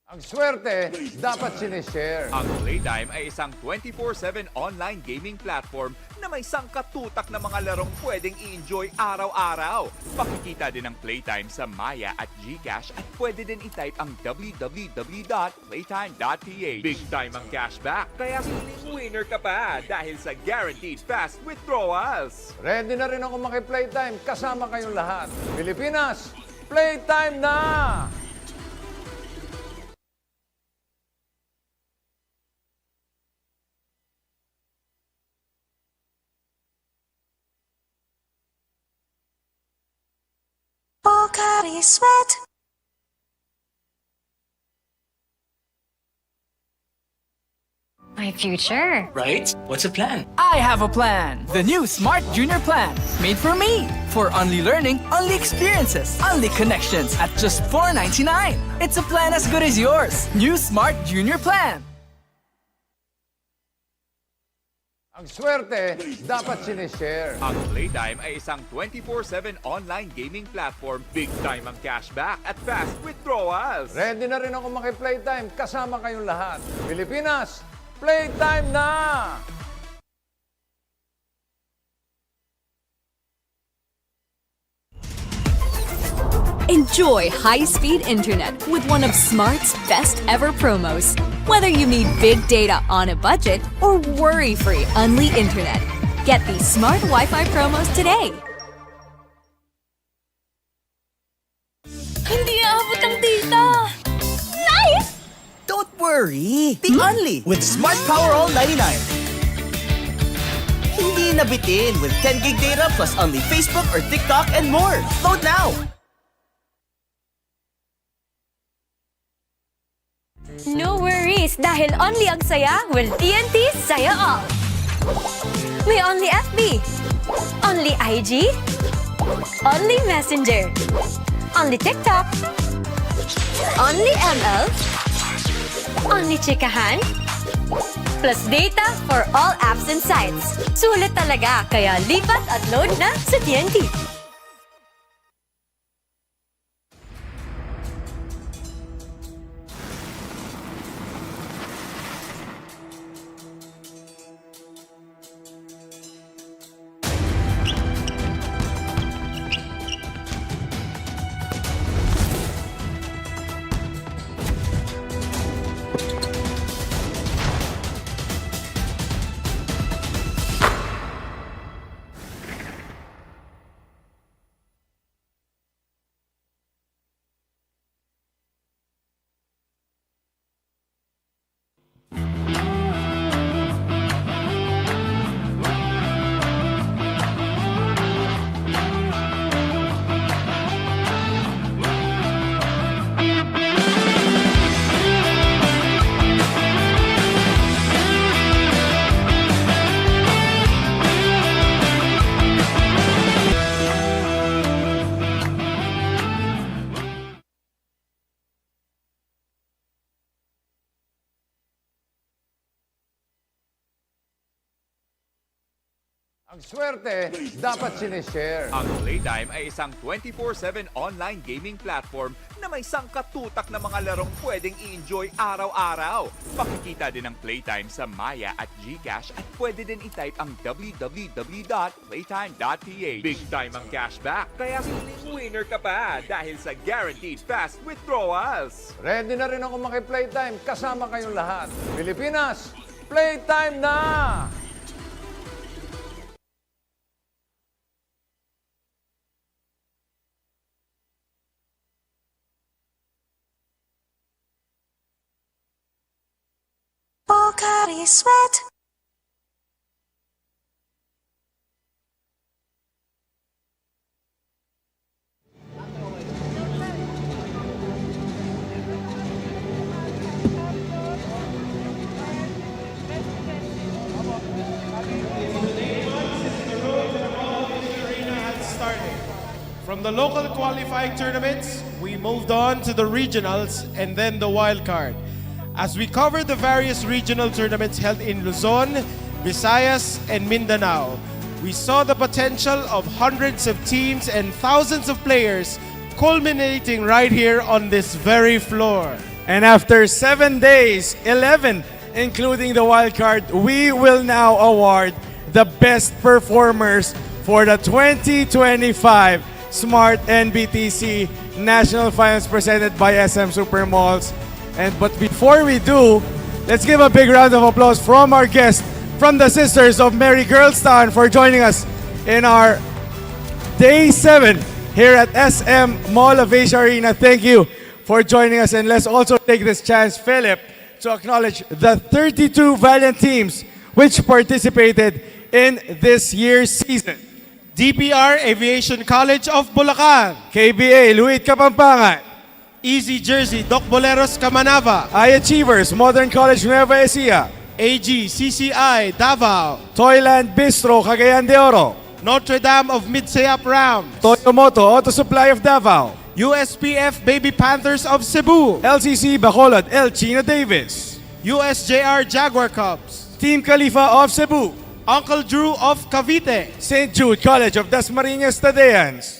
Ang swerte, dapat sinishare. Ang Playtime ay isang 24/7 online gaming platform na may sangkatutak na mga larong pwedeng i-enjoy araw-araw. Makikita din ang Playtime sa Maya at GCash at pwede din i-type ang www.playtime.ph. Big time ang cashback, kaya feeling winner ka pa dahil sa guaranteed fast withdrawals. Ready na rin ako maki-playtime kasama kayong lahat. Pilipinas, playtime na! Pocari Sweat. My future. Right? What's a plan? I have a plan. The new Smart Junior Plan. Made for me. For only learning, only experiences, only connections at just $4.99. It's a plan as good as yours. New Smart Junior Plan. Ang swerte, dapat sinishare. Ang Playtime ay isang 24/7 online gaming platform. Big time ang cashback at fast withdrawals. Ready na rin ako maki-playtime kasama kayong lahat. Pilipinas, playtime na! Enjoy high-speed internet with one of Smart's best ever promos. Whether you need big data on a budget or worry-free Unli internet, get these Smart Wi-Fi promos today. Hindi aabot ang data! Nice! Don't worry. The Unli with Smart Power All 99. Hindi nabitin with 10 gig data plus Unli Facebook or TikTok and more. Load now. No worries dahil only ang saya will TNT Saya All. May only FB, only IG, only Messenger, only TikTok, only ML, only chikahan, plus data for all apps and sites. Sulit talaga, kaya lipat at load na sa TNT. Ang swerte, dapat sinishare. Ang Playtime ay isang 24/7 online gaming platform na may sangkatutak na mga larong pwedeng i-enjoy araw-araw. Makikita din ang Playtime sa Maya at GCash at pwede din i-type ang www.playtime.ph. Big time ang cashback, kaya siling winner ka pa dahil sa guaranteed fast withdrawals. Ready na rin ako maki-Playtime kasama kayong lahat. Pilipinas, Playtime na! Pocari Sweat. From the local qualifying tournaments, we moved on to the regionals and then the wild card. As we covered the various regional tournaments held in Luzon, Visayas, and Mindanao, we saw the potential of hundreds of teams and thousands of players culminating right here on this very floor. And after 7 days, 11, including the wild card, we will now award the best performers for the 2025 Smart-NBTC National Finals presented by SM Supermalls. But before we do, let's give a big round of applause from our guest from the Sisters of Mary Girlstown for joining us in our Day 7 here at SM Mall of Asia Arena. Thank you for joining us, and let's also take this chance, Philip, to acknowledge the 32 valiant teams which participated in this year's season. DPR Aviation College of Bulacan, KBA Luit Kapampangan, Easy Jersey Doc Boleros Kamanava, iAchievers Modern College Nueva Ecija, AG CCI Davao, Toyland Bistro Cagayan de Oro, Notre Dame of Midsayap Rams, Toyomoto Auto Supply of Davao, USPF Baby Panthers of Cebu, LCC Bacolod El Chino Davis, USJR Jaguar Cubs, Team Khalifa of Cebu, Uncle Drew of Cavite, St. Jude College-Dasmarinas Tadeans,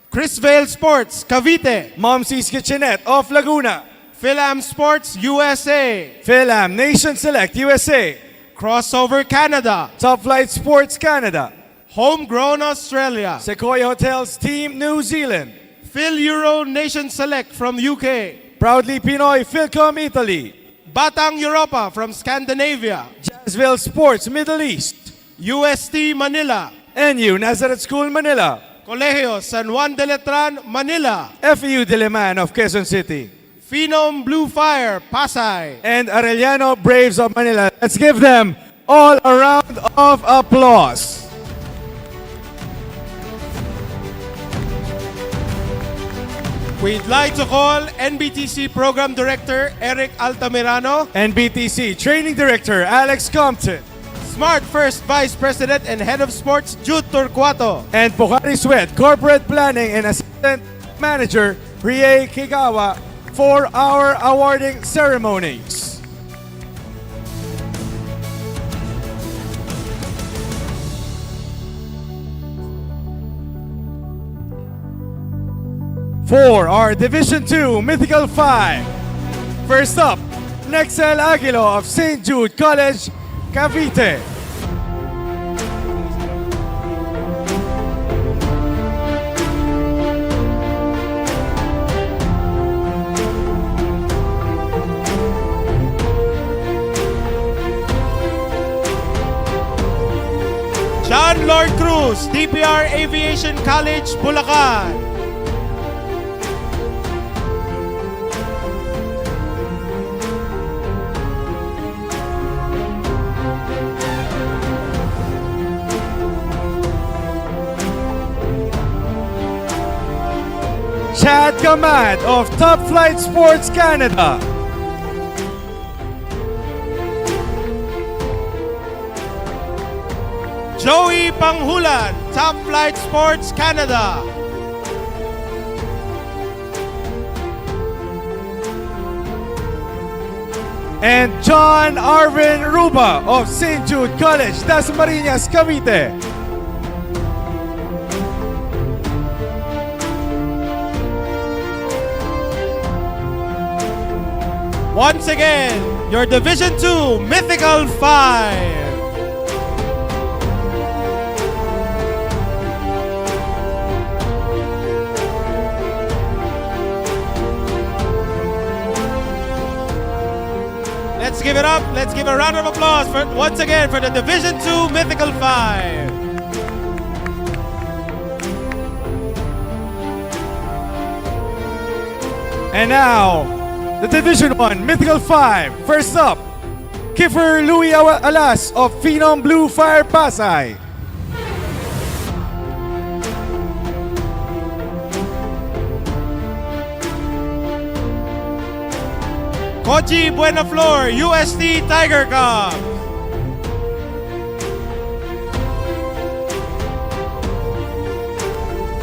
Chrisvale Sports Cavite, Momsy's Kitchenette of Laguna, Fil-Am Sports USA, Fil-Am Nation Select-USA, Crossover Canada, Top Flight Sports Canada, Homegrown Australia, Sequoia Hotels Team New Zealand, Fil-Euro Nation Select from UK, Proudly Pinoy Fil-Com Italy, Batang Europa from Scandinavia, Jazzville Sports Middle East, UST Manila, NU Nazareth School Manila, Colegio San Juan de Letran Manila, FEU Diliman of Quezon City, Phenom Blue Fire-Pasay, and Arellano Braves of Manila. Let's give them all a round of applause. We'd like to call NBTC Program Director Eric Altamirano, NBTC Training Director Alex Compton, Smart First Vice President and Head of Sports Jude Torcuato, and Pocari Sweat Corporate Planning and Assistant Manager Rie Kigawa for our awarding ceremonies. For our Division 2 Mythical 5. First up, Nexel Aguilo of St. Jude College, Cavite. John Lord Cruz, DPR Aviation College, Bulacan. Chad Gamad of Top Flight Sports Canada. Joey Panghulan, Top Flight Sports Canada. And John Arvin Ruba of St. Jude College-Dasmarinas, Cavite. once again, your Division 2 Mythical 5. Let's give it up. Let's give a round of applause for once again for the Division 2 Mythical 5. And now, the Division 1 Mythical 5. First up, Kiefer Louis Alas of Phenom Blue Fire-Pasay. Koji Buenaflor, UST Tiger Cubs.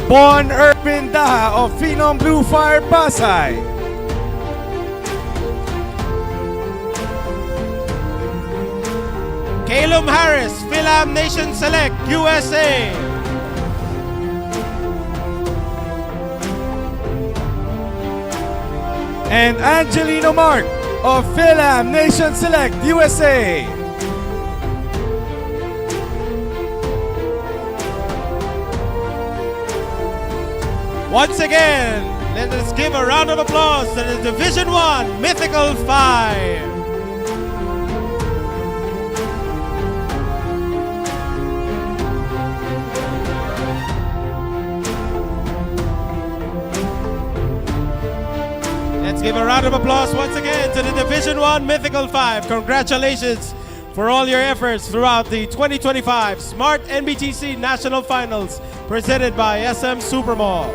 Bon Urban Daha of Phenom Blue Fire-Pasay. Calum Harris, Fil-Am Nation Select-USA. And Angelino Mark of Fil-Am Nation Select-USA. Once again, let us give a round of applause to the Division 1 Mythical 5. Let's give a round of applause once again to the Division 1 Mythical 5. Congratulations for all your efforts throughout the 2025 Smart-NBTC National Finals presented by SM Supermall.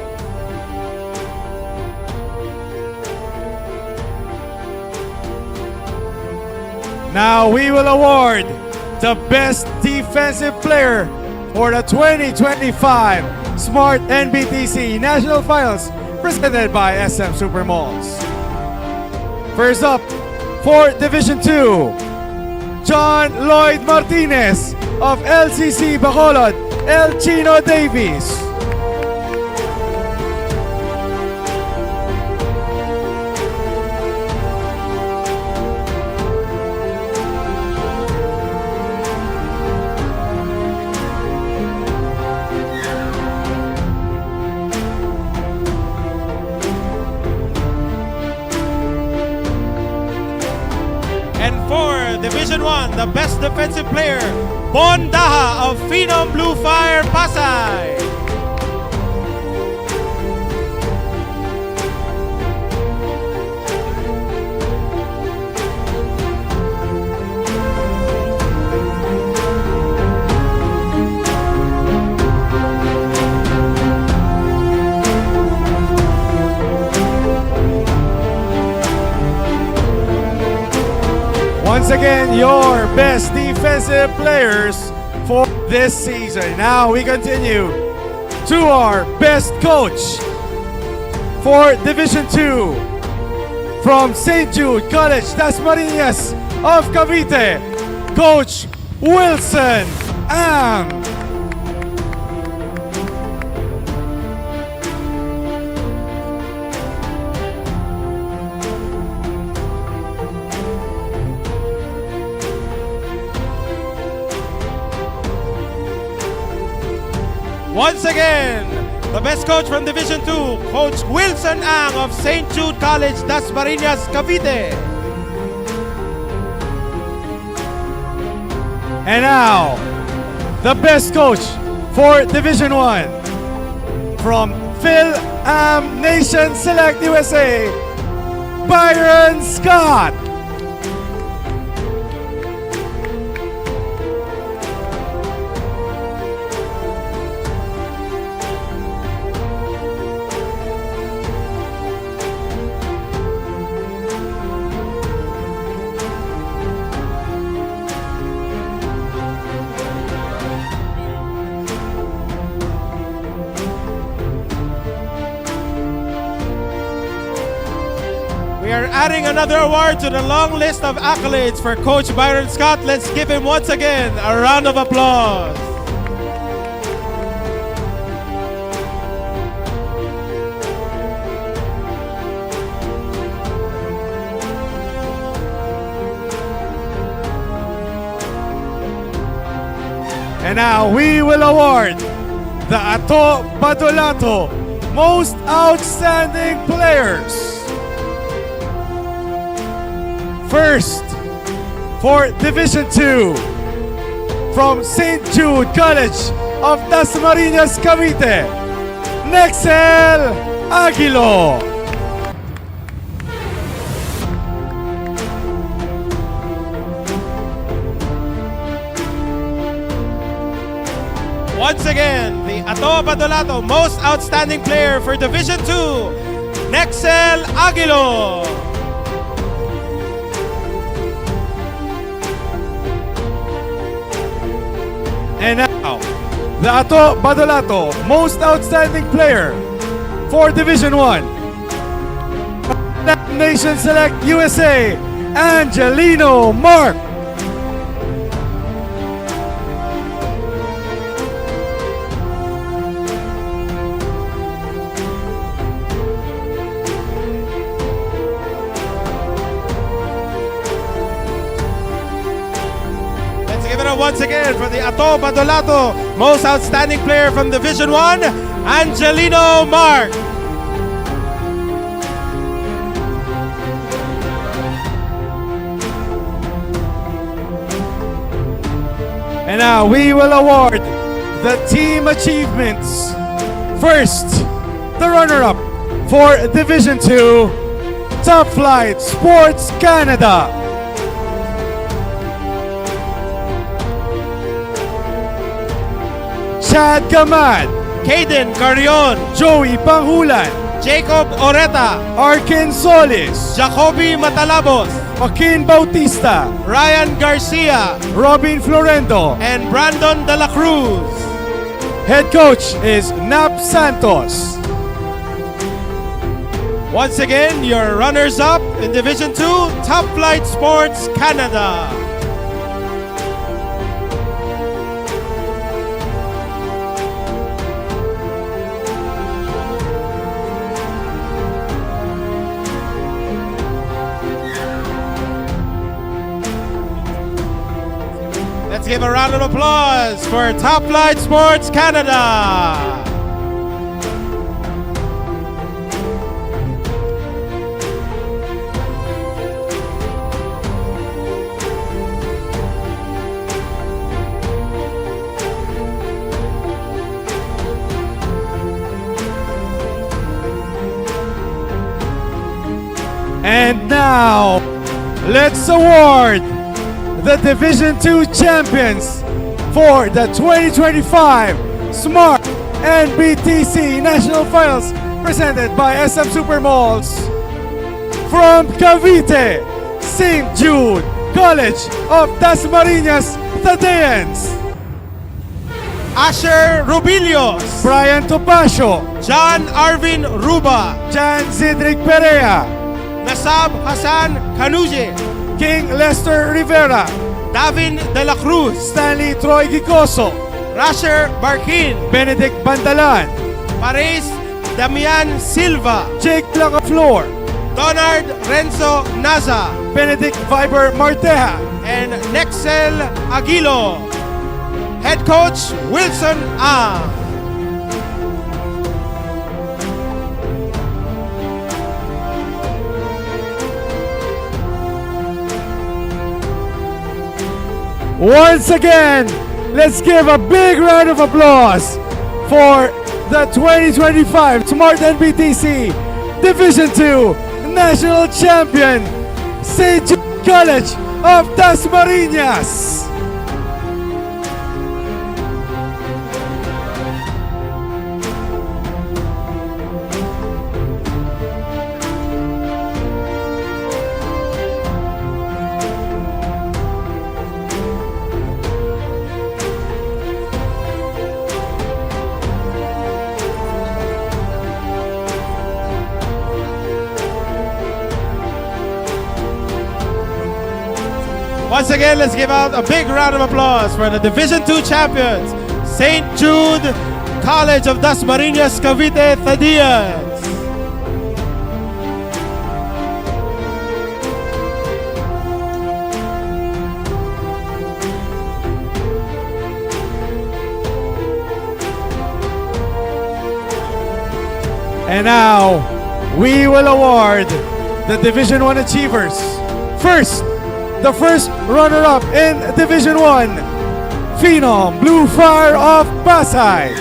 Now we will award the Best Defensive Player for the 2025 Smart-NBTC National Finals presented by SM Supermalls. First up, for Division 2, John Lloyd Martinez of LCC Bacolod, El Chino Davies. And for Division 1, the Best Defensive Player, Bon Daha of Phenom Blue Fire-Pasay. Once again, your best defensive players for this season. Now we continue to our best coach for Division 2 from St. Jude College-Dasmarinas of Cavite, Coach Wilson Ang. Once again, the best coach from Division 2, Coach Wilson Ang of St. Jude College-Dasmarinas, Cavite. And now, the best coach for Division 1 from Fil-Am Nation Select-USA, Byron Scott. We are adding another award to the long list of accolades for Coach Byron Scott. Let's give him once again a round of applause. And now we will award the Ato Badolato Most Outstanding Players. First, for Division 2, from St. Jude College of Dasmarinas, Cavite, Nexel Aguilo. Once again, the Ato Badolato Most Outstanding Player for Division 2, Nexel Aguilo. And now, the Ato Badolato Most Outstanding Player for Division 1, Fil-Am Nation Select-USA, Angelino Mark. Once again for the Ato Badolato Most Outstanding Player from Division 1, Angelino Mark. And now we will award the team achievements. First, the runner-up for Division 2, Top Flight Sports Canada. Chad Gamad, Caden Carrion, Joey Panghulan, Jacob Oreta, Arkin Solis, Jacoby Matalabos, Joaquin Bautista, Ryan Garcia, Robin Florendo, and Brandon De La Cruz. Head coach is Nap Santos. Once again, your runners-up in Division 2, Top Flight Sports Canada. Let's give a round of applause for Top Flight Sports Canada. And now, let's award the Division 2 champions for the 2025 Smart-NBTC National Finals presented by SM Supermalls. From Cavite, St. Jude College of Dasmarinas, Tadeans. Asher Rubilios, Brian Topacio, John Arvin Ruba, Jan Zidric Perea, Nasab Hassan Kanuje, King Lester Rivera, Davin De La Cruz, Stanley Troy Gicoso, Rasher Barkin, Benedict Bandalan, Paris Damian Silva, Jake Placaflor, Donard Renzo Naza, Benedict Viber Marteja, and Nexel Aguilo. Head coach Wilson Ang. Once again, let's give a big round of applause for the 2025 Smart-NBTC Division 2 National Champion, St. Jude College of Dasmarinas. Once again, let's give out a big round of applause for the Division 2 champions, St. Jude College of Dasmarinas, Cavite, Thaddeus. And now, we will award the Division 1 achievers. First, the first runner-up in Division 1, Phenom Blue Fire-Pasay,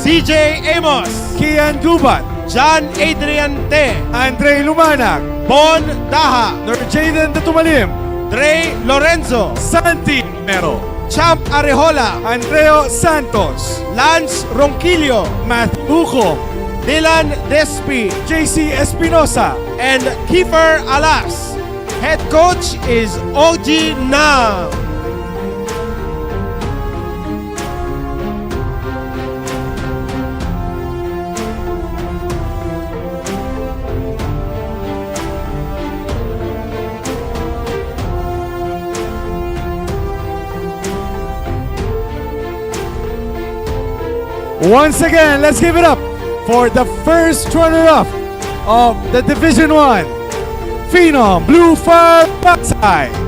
CJ Amos, Kian Gubat, John Adrian Te, Andre Lumanag, Bon Daha, Jaden Tumalim, Dre Lorenzo, Santi Mero, Champ Arejola, Andreo Santos, Lance Ronquillo, Matthew Uco, Dylan Despi, JC Espinosa, and Kiefer Alas. Head coach is OG Nam. Once again, let's give it up for the first runner-up of the Division 1, Phenom Blue Fire-Pasay.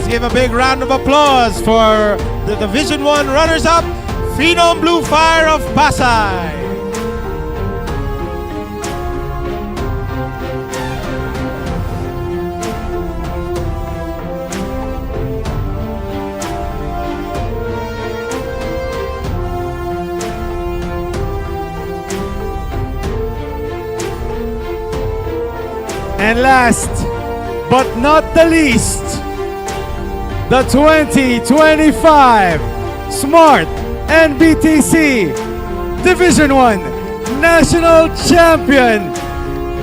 Give a big round of applause for the Division 1 runners-up, Phenom Blue Fire of Pasay. And last but not the least, the 2025 Smart-NBTC Division 1 National Champion,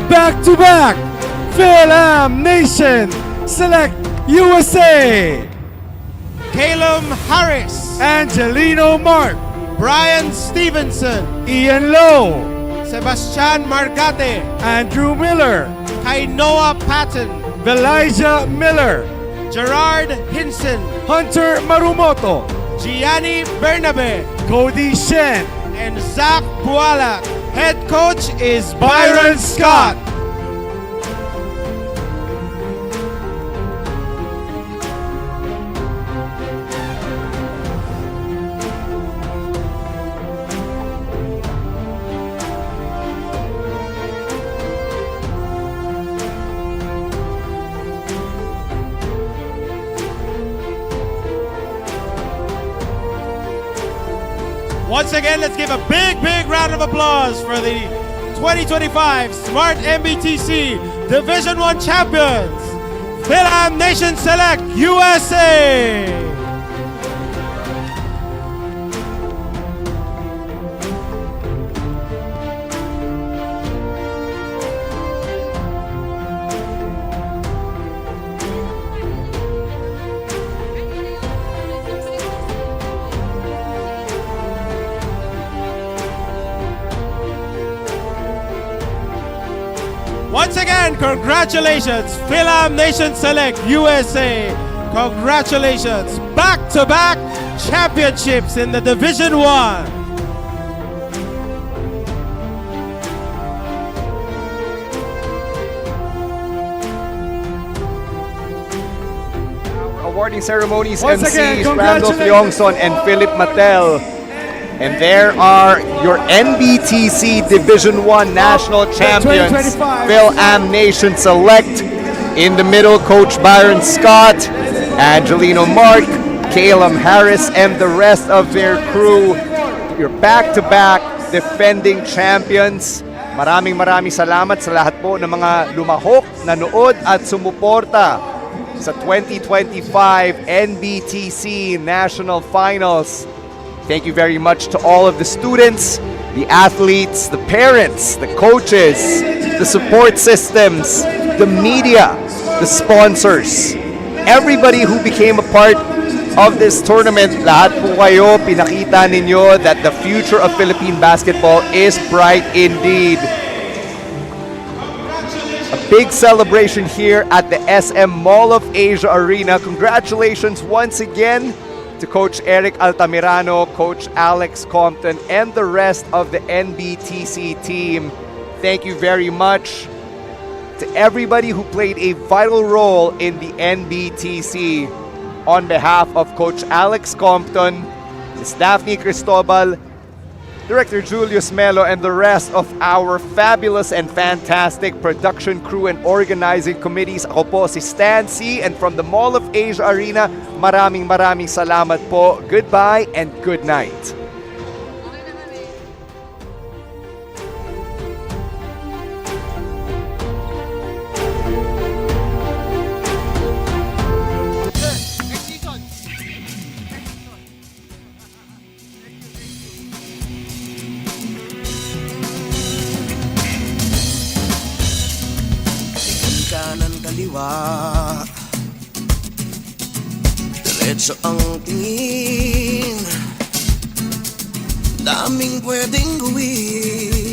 back-to-back Fil-Am Nation Select-USA, Calum Harris, Angelino Mark, Brian Stevenson, Ian Lowe, Sebastian Margate, Andrew Miller, Kainoa Patton, Elijah Miller, Gerard Hinson, Hunter Marumoto, Gianni Bernabe, Cody Shen, and Zach Buala. Head coach is Byron Scott. Once again, let's give a big, big round of applause for the 2025 Smart-NBTC Division 1 champions, Fil-Am Nation Select-USA. Once again, congratulations, Fil-Am Nation Select-USA. Congratulations, back-to-back championships in the Division 1. Awarding ceremonies Once MCs again, Randolph Leongson and Philip Mattel. And there are your NBTC Division 1 National Champions, Fil-Am Nation Select. In the middle, Coach Byron Scott, Angelino Mark, Calum Harris, and the rest of their crew. Your back-to-back defending champions. Maraming salamat sa lahat po ng mga lumahok, nanood at sumuporta sa 2025 NBTC National Finals. Thank you very much to all of the students, the athletes, the parents, the coaches, the support systems, the media, the sponsors, everybody who became a part of this tournament. Lahat po kayo, pinakita ninyo that the future of Philippine basketball is bright indeed. A big celebration here at the SM Mall of Asia Arena. Congratulations once again to Coach Eric Altamirano, Coach Alex Compton, and the rest of the NBTC team. Thank you very much to everybody who played a vital role in the NBTC. On behalf of Coach Alex Compton, Ms. Daphne Cristobal, Director Julius Melo, and the rest of our fabulous and fantastic production crew and organizing committees. Ako po si Stan C, and from the Mall of Asia Arena, maraming salamat po. Goodbye and good night. Kanan kaliwa, diretso ang tingin, daming pwedeng gawin.